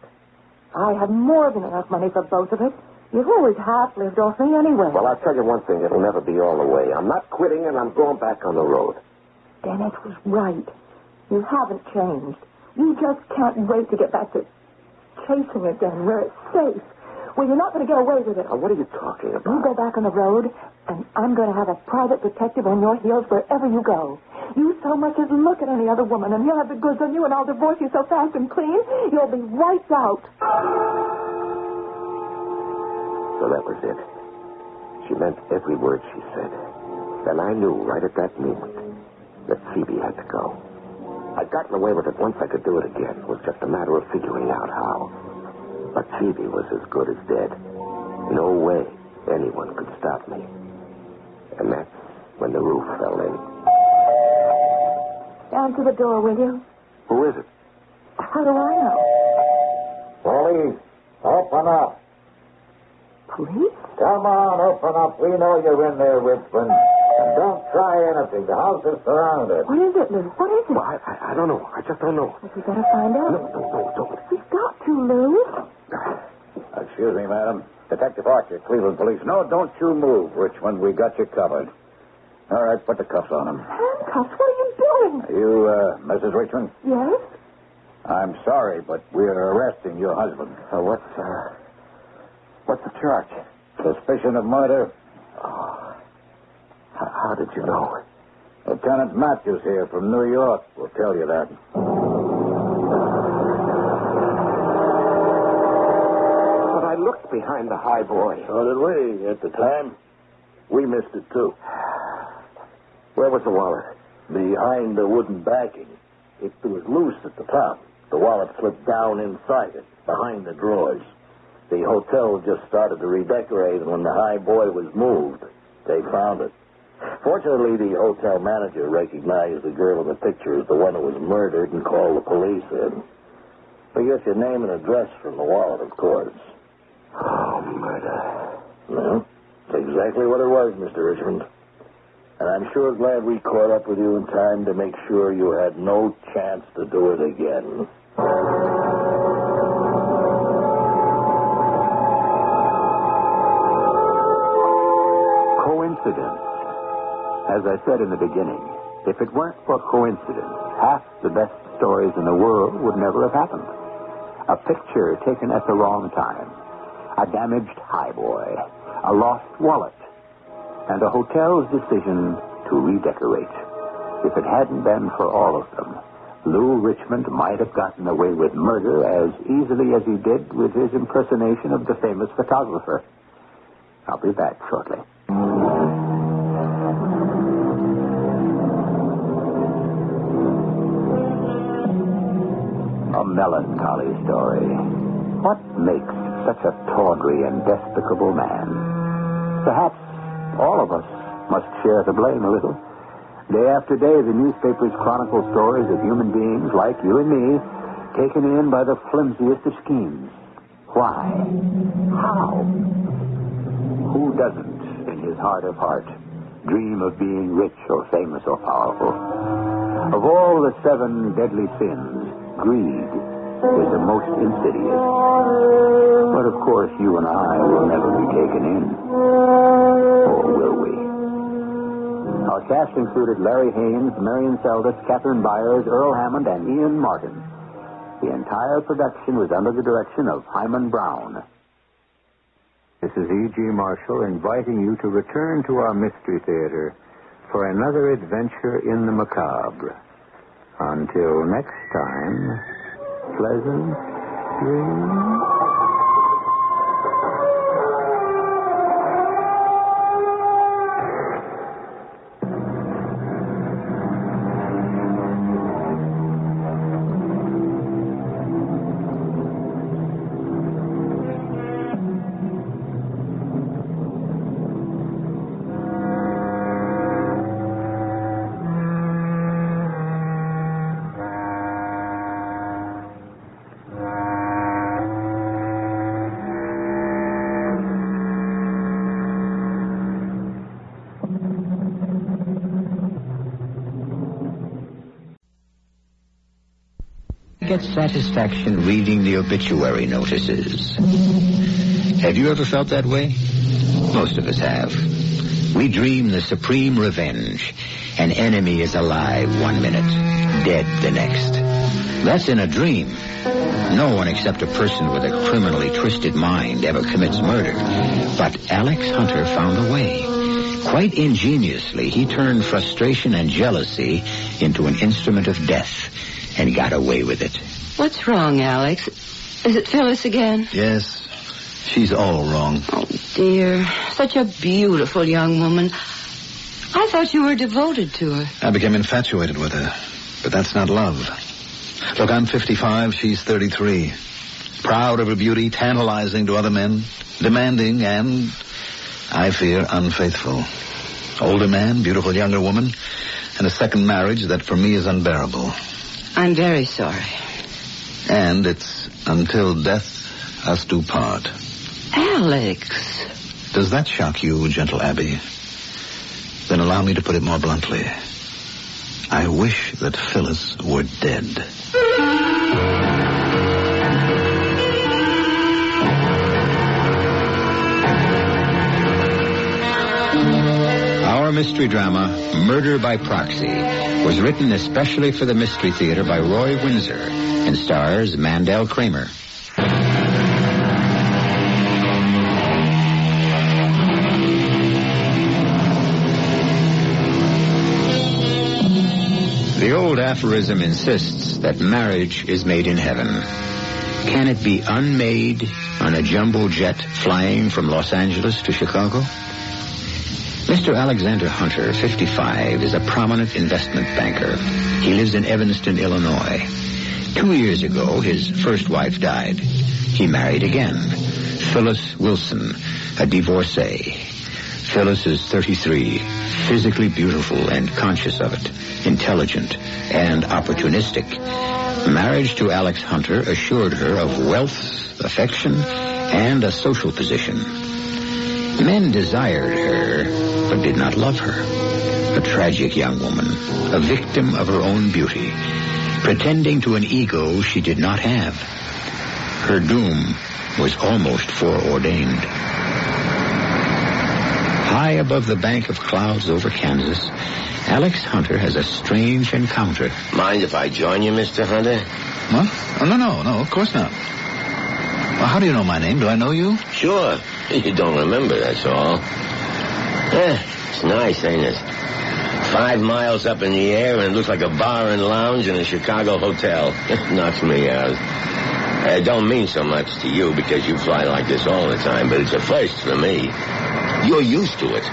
[SPEAKER 7] I have more than enough money for both of us. You've always half lived off me anyway.
[SPEAKER 16] Well, I'll tell you one thing. It'll never be all the way. I'm not quitting, and I'm going back on the road.
[SPEAKER 7] Dennis was right. You haven't changed. You just can't wait to get back to chasing again where it's safe. Well, you're not going to get away with it.
[SPEAKER 16] Now, what are you talking about?
[SPEAKER 7] You go back on the road, and I'm going to have a private detective on your heels wherever you go. You so much as look at any other woman, and he'll have the goods on you, and I'll divorce you so fast and clean, you'll be wiped out.
[SPEAKER 16] So that was it. She meant every word she said. And I knew right at that moment that Phoebe had to go. I'd gotten away with it once. I could do it again. It was just a matter of figuring out how. But Phoebe was as good as dead. No way anyone could stop me. And that's when the roof fell in.
[SPEAKER 7] Answer the door, will you?
[SPEAKER 16] Who is it?
[SPEAKER 7] How do I know?
[SPEAKER 9] Police, open up.
[SPEAKER 7] Police?
[SPEAKER 9] Come on, open up. We know you're in there, Richmond. And don't try anything. The house is surrounded.
[SPEAKER 7] What is it, Lou? What is it?
[SPEAKER 16] Well, I don't know. I just don't know.
[SPEAKER 7] Well, we better find out.
[SPEAKER 16] No, don't.
[SPEAKER 7] We've got to, Lou.
[SPEAKER 9] Excuse me, madam. Detective Archer, Cleveland Police. No, don't you move, Richmond. We got you covered. All right, put the cuffs on him.
[SPEAKER 7] Handcuffs? What are you doing?
[SPEAKER 9] Are you, Mrs. Richmond?
[SPEAKER 7] Yes?
[SPEAKER 9] I'm sorry, but we're arresting your husband.
[SPEAKER 16] What's the charge?
[SPEAKER 9] Suspicion of murder.
[SPEAKER 16] Oh. How did you know?
[SPEAKER 9] Lieutenant Matthews here from New York will tell you that.
[SPEAKER 16] But I looked behind the high boy.
[SPEAKER 9] So did we at the time. We missed it, too.
[SPEAKER 16] Where was the wallet?
[SPEAKER 9] behind the wooden backing. It was loose at the top. The wallet slipped down inside it, behind the drawers. The hotel just started to redecorate, and when the high boy was moved, they found it. Fortunately, the hotel manager recognized the girl in the picture as the one who was murdered and called the police in. We get your name and address from the wallet, of course.
[SPEAKER 16] Oh, murder.
[SPEAKER 9] No, it's exactly what it was, Mr. Richmond. And I'm sure glad we caught up with you in time to make sure you had no chance to do it again.
[SPEAKER 5] Coincidence. As I said in the beginning, if it weren't for coincidence, half the best stories in the world would never have happened. A picture taken at the wrong time, a damaged highboy, a lost wallet, and a hotel's decision to redecorate. If it hadn't been for all of them, Lou Richmond might have gotten away with murder as easily as he did with his impersonation of the famous photographer. I'll be back shortly. A melancholy story. What makes such a tawdry and despicable man? Perhaps all of us must share the blame a little. Day after day, the newspapers chronicle stories of human beings like you and me taken in by the flimsiest of schemes. Why? How? Who doesn't, in his heart of heart, dream of being rich or famous or powerful? Of all the 7 deadly sins, greed is the most insidious. But of course, you and I will never be taken in. Or will we? Our cast included Larry Haynes, Marion Seldes, Catherine Byers, Earl Hammond, and Ian Martin. The entire production was under the direction of Hyman Brown. This is E.G. Marshall inviting you to return to our Mystery Theater for another adventure in the macabre. Until next time, pleasant dreams.
[SPEAKER 14] Get satisfaction reading the obituary notices. Have you ever felt that way? Most of us have. We dream the supreme revenge. An enemy is alive 1 minute, dead the next. That's in a dream. No one except a person with a criminally twisted mind ever commits murder. But Alex Hunter found a way. Quite ingeniously, he turned frustration and jealousy into an instrument of death and got away with it.
[SPEAKER 22] What's wrong, Alex? Is it Phyllis again?
[SPEAKER 14] Yes, she's all wrong.
[SPEAKER 22] Oh, dear. Such a beautiful young woman. I thought you were devoted to her.
[SPEAKER 24] I became infatuated with her, but that's not love. Look, I'm 55, she's 33. Proud of her beauty, tantalizing to other men, demanding and, I fear, unfaithful. Older man, beautiful younger woman, and a second marriage that for me is unbearable.
[SPEAKER 22] I'm very sorry.
[SPEAKER 24] And it's until death us do part.
[SPEAKER 22] Alex.
[SPEAKER 24] Does that shock you, gentle Abby? Then allow me to put it more bluntly. I wish that Phyllis were dead.
[SPEAKER 14] Our mystery drama, Murder by Proxy, was written especially for the Mystery Theater by Roy Windsor and stars Mandel Kramer. The old aphorism insists that marriage is made in heaven. Can it be unmade on a jumbo jet flying from Los Angeles to Chicago? Mr. Alexander Hunter, 55, is a prominent investment banker. He lives in Evanston, Illinois. 2 years ago, his first wife died. He married again, Phyllis Wilson, a divorcee. Phyllis is 33, physically beautiful and conscious of it, intelligent and opportunistic. Marriage to Alex Hunter assured her of wealth, affection, and a social position. Men desired her, but did not love her. A tragic young woman, a victim of her own beauty, pretending to an ego she did not have. Her doom was almost foreordained. High above the bank of clouds over Kansas, Alex Hunter has a strange encounter.
[SPEAKER 16] Mind if I join you, Mr. Hunter?
[SPEAKER 24] What? Oh, no, of course not. Well, how do you know my name? Do I know you?
[SPEAKER 16] Sure. You don't remember, that's all. It's nice, ain't it? 5 miles up in the air, and it looks like a bar and lounge in a Chicago hotel. It knocks me out. It don't mean so much to you because you fly like this all the time, but it's a first for me. You're used to it.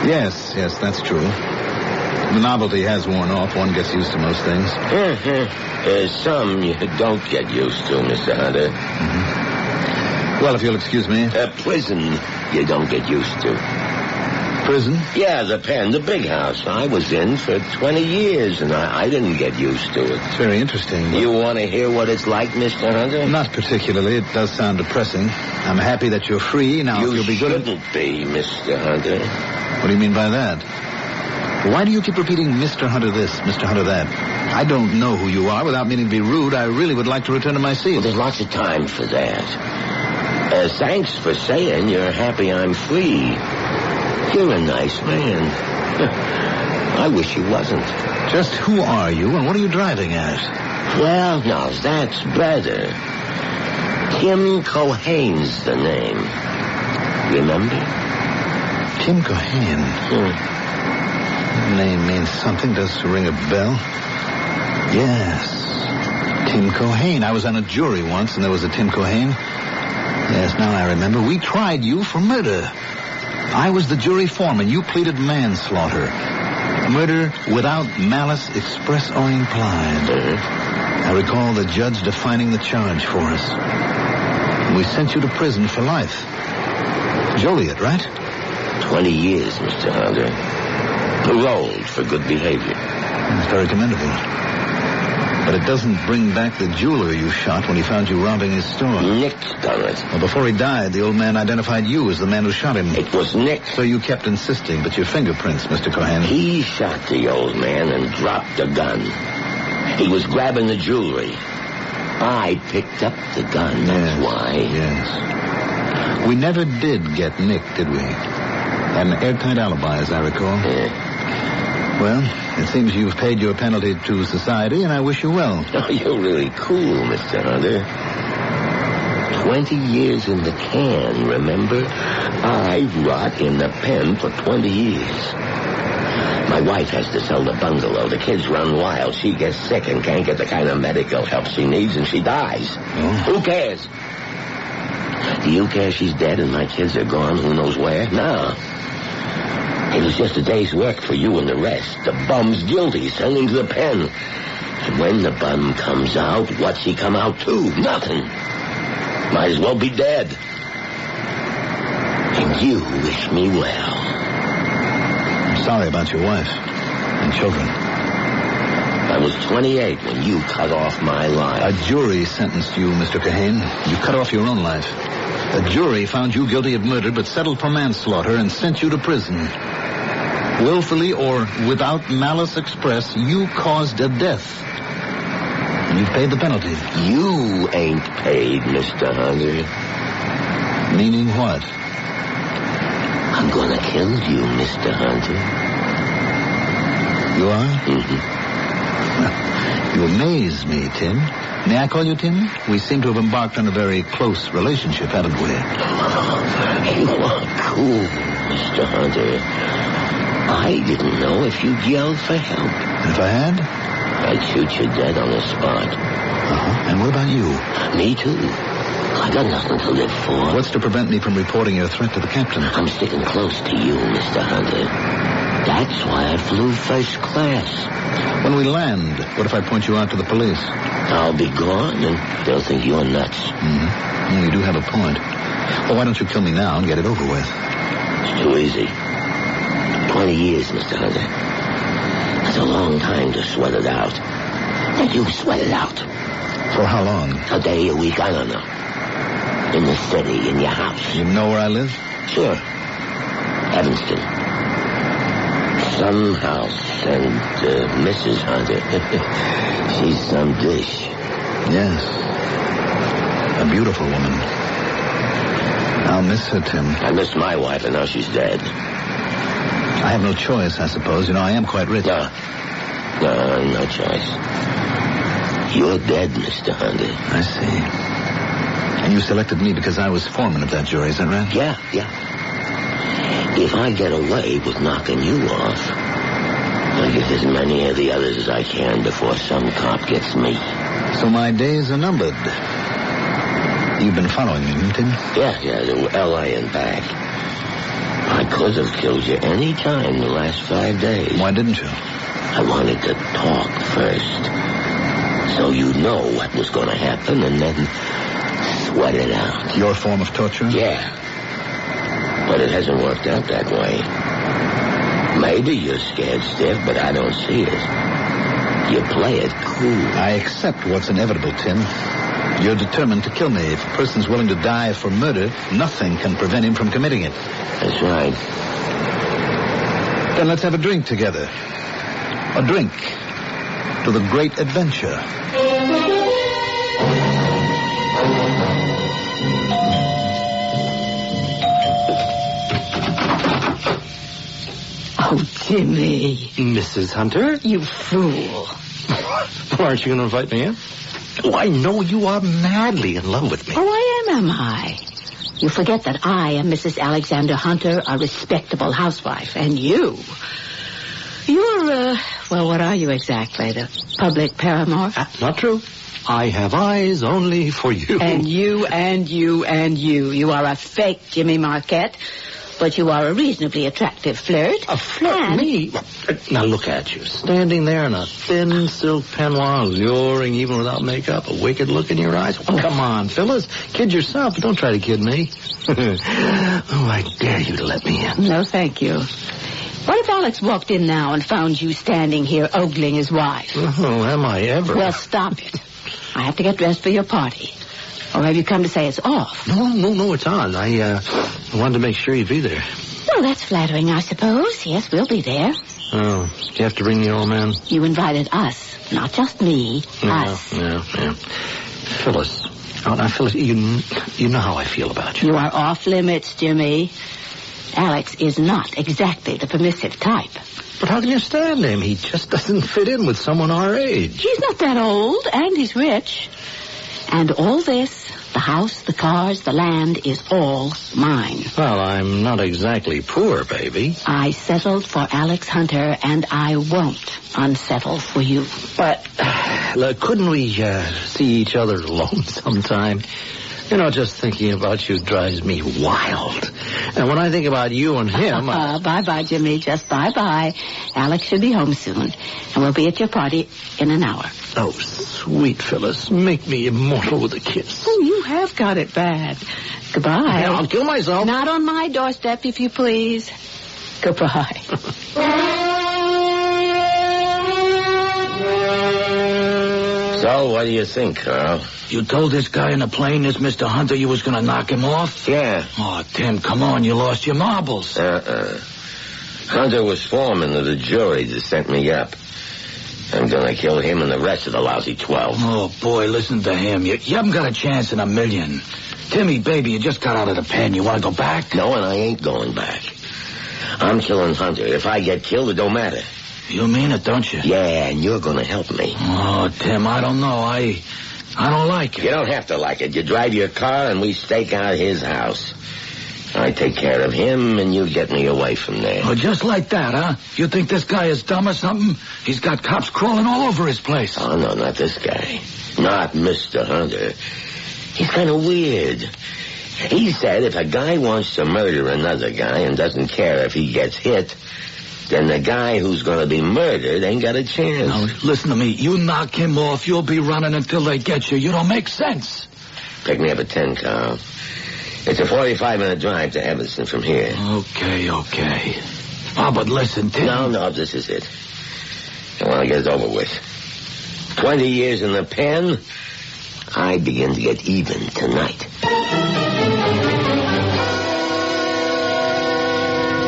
[SPEAKER 24] Yes, that's true. The novelty has worn off. One gets used to most things.
[SPEAKER 16] There's some you don't get used to, Mr. Hunter.
[SPEAKER 24] Mm-hmm. Well, if you'll excuse me.
[SPEAKER 16] Prison you don't get used to.
[SPEAKER 24] Prison?
[SPEAKER 16] Yeah, the pen, the big house. I was in for 20 years, and I didn't get used to it.
[SPEAKER 24] It's very interesting.
[SPEAKER 16] You want to hear what it's like, Mr. Hunter?
[SPEAKER 24] Not particularly. It does sound depressing. I'm happy that you're free. Now,
[SPEAKER 16] you'll be good.
[SPEAKER 24] You
[SPEAKER 16] shouldn't be, Mr. Hunter.
[SPEAKER 24] What do you mean by that? Why do you keep repeating Mr. Hunter this, Mr. Hunter that? I don't know who you are. Without meaning to be rude, I really would like to return to my seat.
[SPEAKER 16] Well, there's lots of time for that. Thanks for saying you're happy I'm free. You're a nice man. I wish you wasn't.
[SPEAKER 24] Just who are you and what are you driving at?
[SPEAKER 16] Well, now, that's better. Tim Cohane's the name. Remember?
[SPEAKER 24] Tim Cohane? The name means something. Does ring a bell? Yes. Tim Cohane. I was on a jury once and there was a Tim Cohane. Yes, now I remember. We tried you for murder. I was the jury foreman. You pleaded manslaughter. Murder without malice express or implied. I recall the judge defining the charge for us. We sent you to prison for life. Joliet, right?
[SPEAKER 16] 20 years, Mr. Hunter. Paroled for good behavior.
[SPEAKER 24] That's very commendable. But it doesn't bring back the jeweler you shot when he found you robbing his store.
[SPEAKER 16] Nick's done it.
[SPEAKER 24] Well, before he died, the old man identified you as the man who shot him.
[SPEAKER 16] It was Nick.
[SPEAKER 24] So you kept insisting, but your fingerprints, Mr. Cohane.
[SPEAKER 16] He shot the old man and dropped the gun. He was grabbing the jewelry. I picked up the gun, that's why.
[SPEAKER 24] Yes. We never did get Nick, did we? Had an airtight alibi, as I recall.
[SPEAKER 16] Yeah.
[SPEAKER 24] Well, it seems you've paid your penalty to society, and I wish you well.
[SPEAKER 16] Oh, you're really cool, Mr. Hunter. 20 years in the can, remember? I rot in the pen for 20 years. My wife has to sell the bungalow. The kids run wild. She gets sick and can't get the kind of medical help she needs, and she dies.
[SPEAKER 24] Oh.
[SPEAKER 16] Who cares? Do you care she's dead and my kids are gone who knows where? No. It was just a day's work for you and the rest. The bum's guilty, send him to the pen. And when the bum comes out, what's he come out to? Nothing. Might as well be dead. And you wish me well.
[SPEAKER 24] I'm sorry about your wife and children.
[SPEAKER 16] I was 28 when you cut off my life.
[SPEAKER 24] A jury sentenced you, Mr. Cohane. You cut off your own life. A jury found you guilty of murder but settled for manslaughter and sent you to prison. Willfully or without malice express, you caused a death. And you've paid the penalty.
[SPEAKER 16] You ain't paid, Mr. Hunter.
[SPEAKER 24] Meaning what?
[SPEAKER 16] I'm gonna kill you, Mr. Hunter.
[SPEAKER 24] You are?
[SPEAKER 16] Mm-hmm.
[SPEAKER 24] You amaze me, Tim. May I call you Tim? We seem to have embarked on a very close relationship, haven't we?
[SPEAKER 16] You are cool, Mr. Hunter. I didn't know if you'd yelled for help.
[SPEAKER 24] And if I had?
[SPEAKER 16] I'd shoot you dead on the spot.
[SPEAKER 24] Uh-huh. And what about you?
[SPEAKER 16] Me too. I got nothing to live for.
[SPEAKER 24] What's to prevent me from reporting your threat to the captain?
[SPEAKER 16] I'm sticking close to you, Mr. Hunter. That's why I flew first class.
[SPEAKER 24] When we land, what if I point you out to the police?
[SPEAKER 16] I'll be gone, and they'll think you're nuts.
[SPEAKER 24] Mm-hmm. Well, you do have a point. Well, why don't you kill me now and get it over with?
[SPEAKER 16] It's too easy. 20 years, Mr. Hunter. That's a long time to sweat it out. And you sweat it out.
[SPEAKER 24] For how long?
[SPEAKER 16] A day, a week, I don't know. In the city, in your house.
[SPEAKER 24] You know where I live?
[SPEAKER 16] Sure. Evanston. Some house, and Mrs. Hunter. She's some dish.
[SPEAKER 24] Yes. A beautiful woman. I'll miss her, Tim.
[SPEAKER 16] I missed my wife, and now she's dead.
[SPEAKER 24] I have no choice, I suppose. You know, I am quite rich.
[SPEAKER 16] No, no choice. You're dead, Mr. Hunter.
[SPEAKER 24] I see. And you selected me because I was foreman of that jury, is that right?
[SPEAKER 16] Yeah. If I get away with knocking you off, I'll get as many of the others as I can before some cop gets me.
[SPEAKER 24] So my days are numbered. You've been following me, Tim?
[SPEAKER 16] Yeah, to L.A. and back. I could have killed you any time the last 5 days.
[SPEAKER 24] Why didn't you?
[SPEAKER 16] I wanted to talk first. So you'd know what was going to happen and then sweat it out.
[SPEAKER 24] Your form of torture?
[SPEAKER 16] Yeah. But it hasn't worked out that way. Maybe you're scared stiff, but I don't see it. You play it cool.
[SPEAKER 24] I accept what's inevitable, Tim. You're determined to kill me. If a person's willing to die for murder, nothing can prevent him from committing it.
[SPEAKER 16] That's right.
[SPEAKER 24] Then let's have a drink together. A drink to the great adventure.
[SPEAKER 2] Oh, Jimmy.
[SPEAKER 6] Mrs. Hunter?
[SPEAKER 2] You fool.
[SPEAKER 6] Aren't you going to invite me in? Oh, I know you are madly in love with me.
[SPEAKER 2] Oh, am I? You forget that I am Mrs. Alexander Hunter, a respectable housewife. And you're, well, what are you exactly? The public paramour?
[SPEAKER 6] Not true. I have eyes only for you.
[SPEAKER 2] And you. You are a fake Jimmy Marquette. But you are a reasonably attractive flirt.
[SPEAKER 6] A flirt? Me? Now look at you. Standing there in a thin silk peignoir, luring even without makeup, a wicked look in your eyes. Oh, come on, Phyllis. Kid yourself, but don't try to kid me. Oh, I dare you to let me in.
[SPEAKER 2] No, thank you. What if Alex walked in now and found you standing here ogling his wife?
[SPEAKER 6] Oh, am I ever?
[SPEAKER 2] Well, stop it. I have to get dressed for your party. Or have you come to say it's off?
[SPEAKER 6] No, it's on. I wanted to make sure you'd be there.
[SPEAKER 2] Well, that's flattering, I suppose. Yes, we'll be there.
[SPEAKER 6] Oh, do you have to bring the old man?
[SPEAKER 2] You invited us, not just me. Us.
[SPEAKER 6] Yeah. Phyllis. Oh, now, Phyllis, you know how I feel about you.
[SPEAKER 2] You are off limits, Jimmy. Alex is not exactly the permissive type.
[SPEAKER 6] But how can you stand him? He just doesn't fit in with someone our age.
[SPEAKER 2] He's not that old, and he's rich. And all this, the house, the cars, the land, is all mine.
[SPEAKER 6] Well, I'm not exactly poor, baby.
[SPEAKER 2] I settled for Alex Hunter, and I won't unsettle for you.
[SPEAKER 6] But, look, couldn't we see each other alone sometime? You know, just thinking about you drives me wild. And when I think about you and him...
[SPEAKER 2] Bye-bye, Jimmy. Just bye-bye. Alex should be home soon. And we'll be at your party in an hour.
[SPEAKER 6] Oh, sweet Phyllis. Make me immortal with a kiss.
[SPEAKER 2] Oh, you have got it bad. Goodbye.
[SPEAKER 6] Yeah, I'll kill myself.
[SPEAKER 2] Not on my doorstep, if you please. Goodbye.
[SPEAKER 16] So, what do you think, Carl?
[SPEAKER 13] You told this guy in the plane, this Mr. Hunter, you was going to knock him off?
[SPEAKER 16] Yeah.
[SPEAKER 13] Oh, Tim, come on. You lost your marbles.
[SPEAKER 16] Hunter was foreman of the jury that sent me up. I'm going to kill him and the rest of the lousy 12.
[SPEAKER 13] Oh, boy, listen to him. You haven't got a chance in a million. Timmy, baby, you just got out of the pen. You want to go back?
[SPEAKER 16] No, and I ain't going back. I'm killing Hunter. If I get killed, it don't matter.
[SPEAKER 13] You mean it, don't you?
[SPEAKER 16] Yeah, and you're going to help me.
[SPEAKER 13] Oh, Tim, I don't know. I don't like it.
[SPEAKER 16] You don't have to like it. You drive your car and we stake out his house. I take care of him and you get me away from there.
[SPEAKER 13] Oh, just like that, huh? You think this guy is dumb or something? He's got cops crawling all over his place.
[SPEAKER 16] Oh, no, not this guy. Not Mr. Hunter. He's kind of weird. He said if a guy wants to murder another guy and doesn't care if he gets hit, then the guy who's going to be murdered ain't got a chance.
[SPEAKER 13] Now, listen to me. You knock him off, you'll be running until they get you. You don't make sense.
[SPEAKER 16] Pick me up at 10, Carl. It's a 45-minute drive to Evanston from here.
[SPEAKER 13] Okay. Oh, but listen, Tim.
[SPEAKER 16] No, this is it. I want to get it over with. 20 years in the pen, I begin to get even tonight.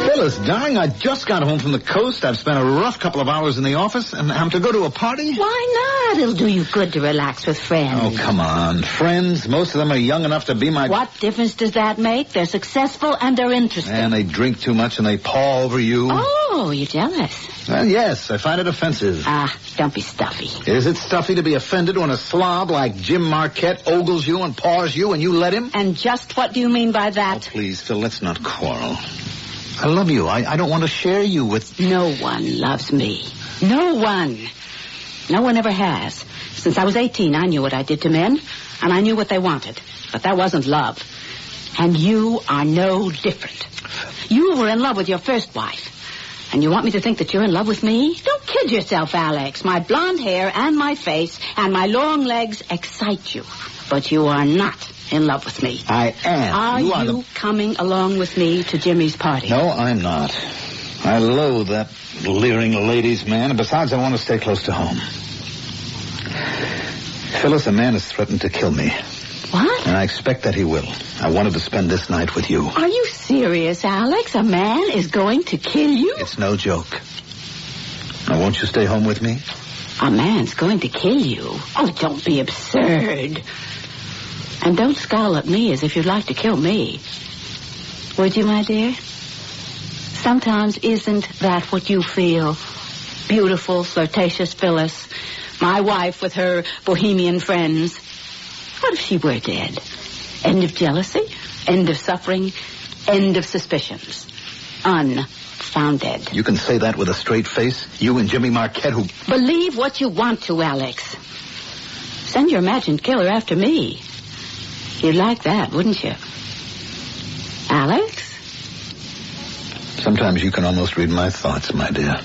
[SPEAKER 24] Phyllis, darling, I just got home from the coast. I've spent a rough couple of hours in the office, and I'm to go to a party?
[SPEAKER 2] Why not? It'll do you good to relax with friends.
[SPEAKER 24] Oh, come on. Friends? Most of them are young enough to be my...
[SPEAKER 2] What difference does that make? They're successful and they're interesting.
[SPEAKER 24] And they drink too much and they paw over you.
[SPEAKER 2] Oh, you're jealous.
[SPEAKER 24] Well, yes, I find it offensive.
[SPEAKER 2] Don't be stuffy.
[SPEAKER 24] Is it stuffy to be offended when a slob like Jim Marquette ogles you and paws you and you let him?
[SPEAKER 2] And just what do you mean by that?
[SPEAKER 24] Oh, please, Phil, let's not quarrel. I love you. I don't want to share you with...
[SPEAKER 2] No one loves me. No one. No one ever has. Since I was 18, I knew what I did to men, and I knew what they wanted. But that wasn't love. And you are no different. You were in love with your first wife. And you want me to think that you're in love with me? Don't kid yourself, Alex. My blonde hair and my face and my long legs excite you. But you are not in love with me.
[SPEAKER 24] I am.
[SPEAKER 2] Are you coming along with me to Jimmy's party?
[SPEAKER 24] No, I'm not. I loathe that leering ladies' man, and besides, I want to stay close to home. Phyllis, a man has threatened to kill me.
[SPEAKER 2] What?
[SPEAKER 24] And I expect that he will. I wanted to spend this night with you.
[SPEAKER 2] Are you serious, Alex? A man is going to kill you?
[SPEAKER 24] It's no joke. Now, won't you stay home with me?
[SPEAKER 2] A man's going to kill you? Oh, don't be absurd. And don't scowl at me as if you'd like to kill me. Would you, my dear? Sometimes isn't that what you feel? Beautiful, flirtatious Phyllis, my wife with her bohemian friends. What if she were dead? End of jealousy, end of suffering, end of suspicions. Unfounded.
[SPEAKER 24] You can say that with a straight face? You and Jimmy Marquette who...
[SPEAKER 2] Believe what you want to, Alex. Send your imagined killer after me. You'd like that, wouldn't you? Alex?
[SPEAKER 24] Sometimes you can almost read my thoughts, my dear.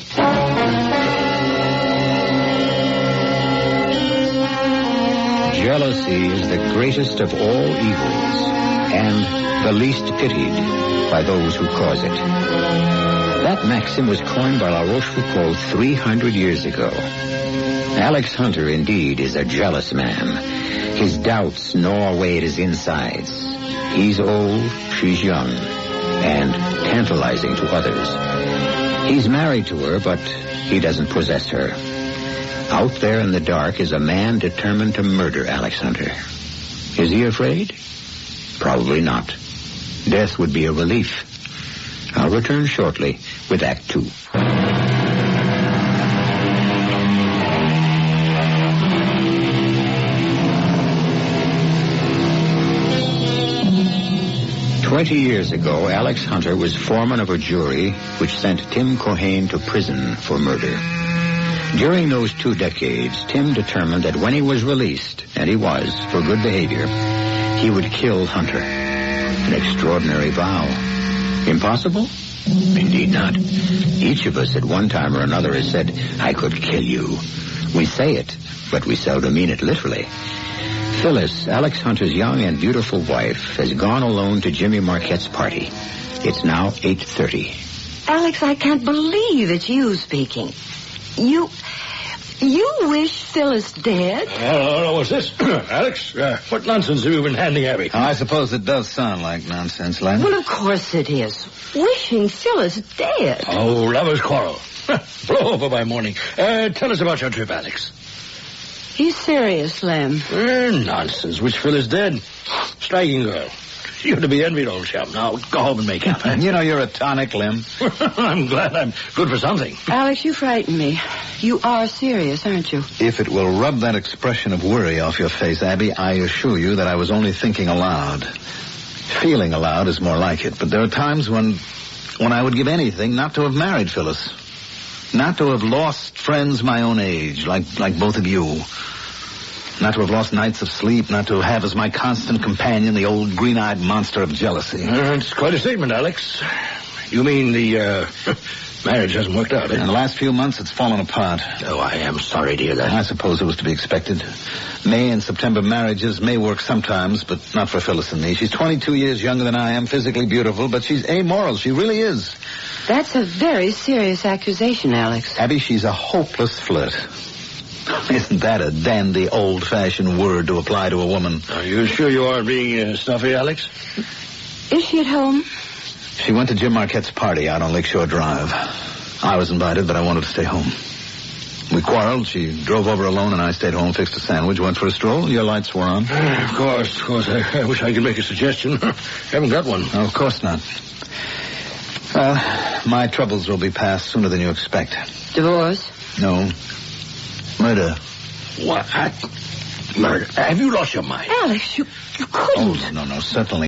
[SPEAKER 14] Jealousy is the greatest of all evils and the least pitied by those who cause it. That maxim was coined by La Rochefoucauld 300 years ago. Alex Hunter, indeed, is a jealous man. His doubts gnaw away at his insides. He's old, she's young, and tantalizing to others. He's married to her, but he doesn't possess her. Out there in the dark is a man determined to murder Alex Hunter. Is he afraid? Probably not. Death would be a relief. I'll return shortly with Act 2. "20 years ago, Alex Hunter was foreman of a jury which sent Tim Cohane to prison for murder. During those 2 decades, Tim determined that when he was released, and he was, for good behavior, he would kill Hunter. An extraordinary vow. Impossible? Indeed not. Each of us at one time or another has said, I could kill you. We say it, but we seldom mean it literally. Phyllis, Alex Hunter's young and beautiful wife, has gone alone to Jimmy Marquette's party. It's now 8:30.
[SPEAKER 22] Alex, I can't believe it's you speaking. You wish Phyllis dead?
[SPEAKER 13] What's this? Alex, what nonsense have you been handing Abby?
[SPEAKER 24] Oh, I suppose it does sound like nonsense, Len.
[SPEAKER 22] Well, of course it is. Wishing Phyllis dead.
[SPEAKER 13] Oh, lovers' quarrel. Blow over by morning. Tell us about your trip, Alex.
[SPEAKER 22] He's serious, Lem.
[SPEAKER 13] Nonsense. Wish Phyllis dead. Striking girl. You're to be envied, old chap. Now, go home and make up.
[SPEAKER 24] You know you're a tonic, Lem.
[SPEAKER 13] I'm glad I'm good for something.
[SPEAKER 22] Alex, you frighten me. You are serious, aren't you?
[SPEAKER 24] If it will rub that expression of worry off your face, Abby, I assure you that I was only thinking aloud. Feeling aloud is more like it, but there are times when I would give anything not to have married Phyllis. Not to have lost friends my own age, like both of you. Not to have lost nights of sleep, not to have as my constant companion the old green-eyed monster of jealousy.
[SPEAKER 13] It's quite a statement, Alex. You mean the marriage hasn't worked out, eh?
[SPEAKER 24] In the last few months, it's fallen apart.
[SPEAKER 13] Oh, I am sorry to hear that.
[SPEAKER 24] I suppose it was to be expected. May and September marriages may work sometimes, but not for Phyllis and me. She's 22 years younger than I am, physically beautiful, but she's amoral. She really is.
[SPEAKER 22] That's a very serious accusation, Alex.
[SPEAKER 24] Abby, she's a hopeless flirt. Isn't that a dandy, old-fashioned word to apply to a woman?
[SPEAKER 13] Are you sure you aren't being snuffy, Alex?
[SPEAKER 22] Is she at home?
[SPEAKER 24] She went to Jim Marquette's party out on Lakeshore Drive. I was invited, but I wanted to stay home. We quarreled. She drove over alone, and I stayed home, fixed a sandwich, went for a stroll. Your lights were on.
[SPEAKER 13] Of course. I wish I could make a suggestion. Haven't got one.
[SPEAKER 24] Oh, of course not. Well, my troubles will be past sooner than you expect.
[SPEAKER 22] Divorce?
[SPEAKER 24] No. Murder.
[SPEAKER 13] What? Murder? Have you lost your mind?
[SPEAKER 22] Alex, you couldn't.
[SPEAKER 24] Oh, no, certainly.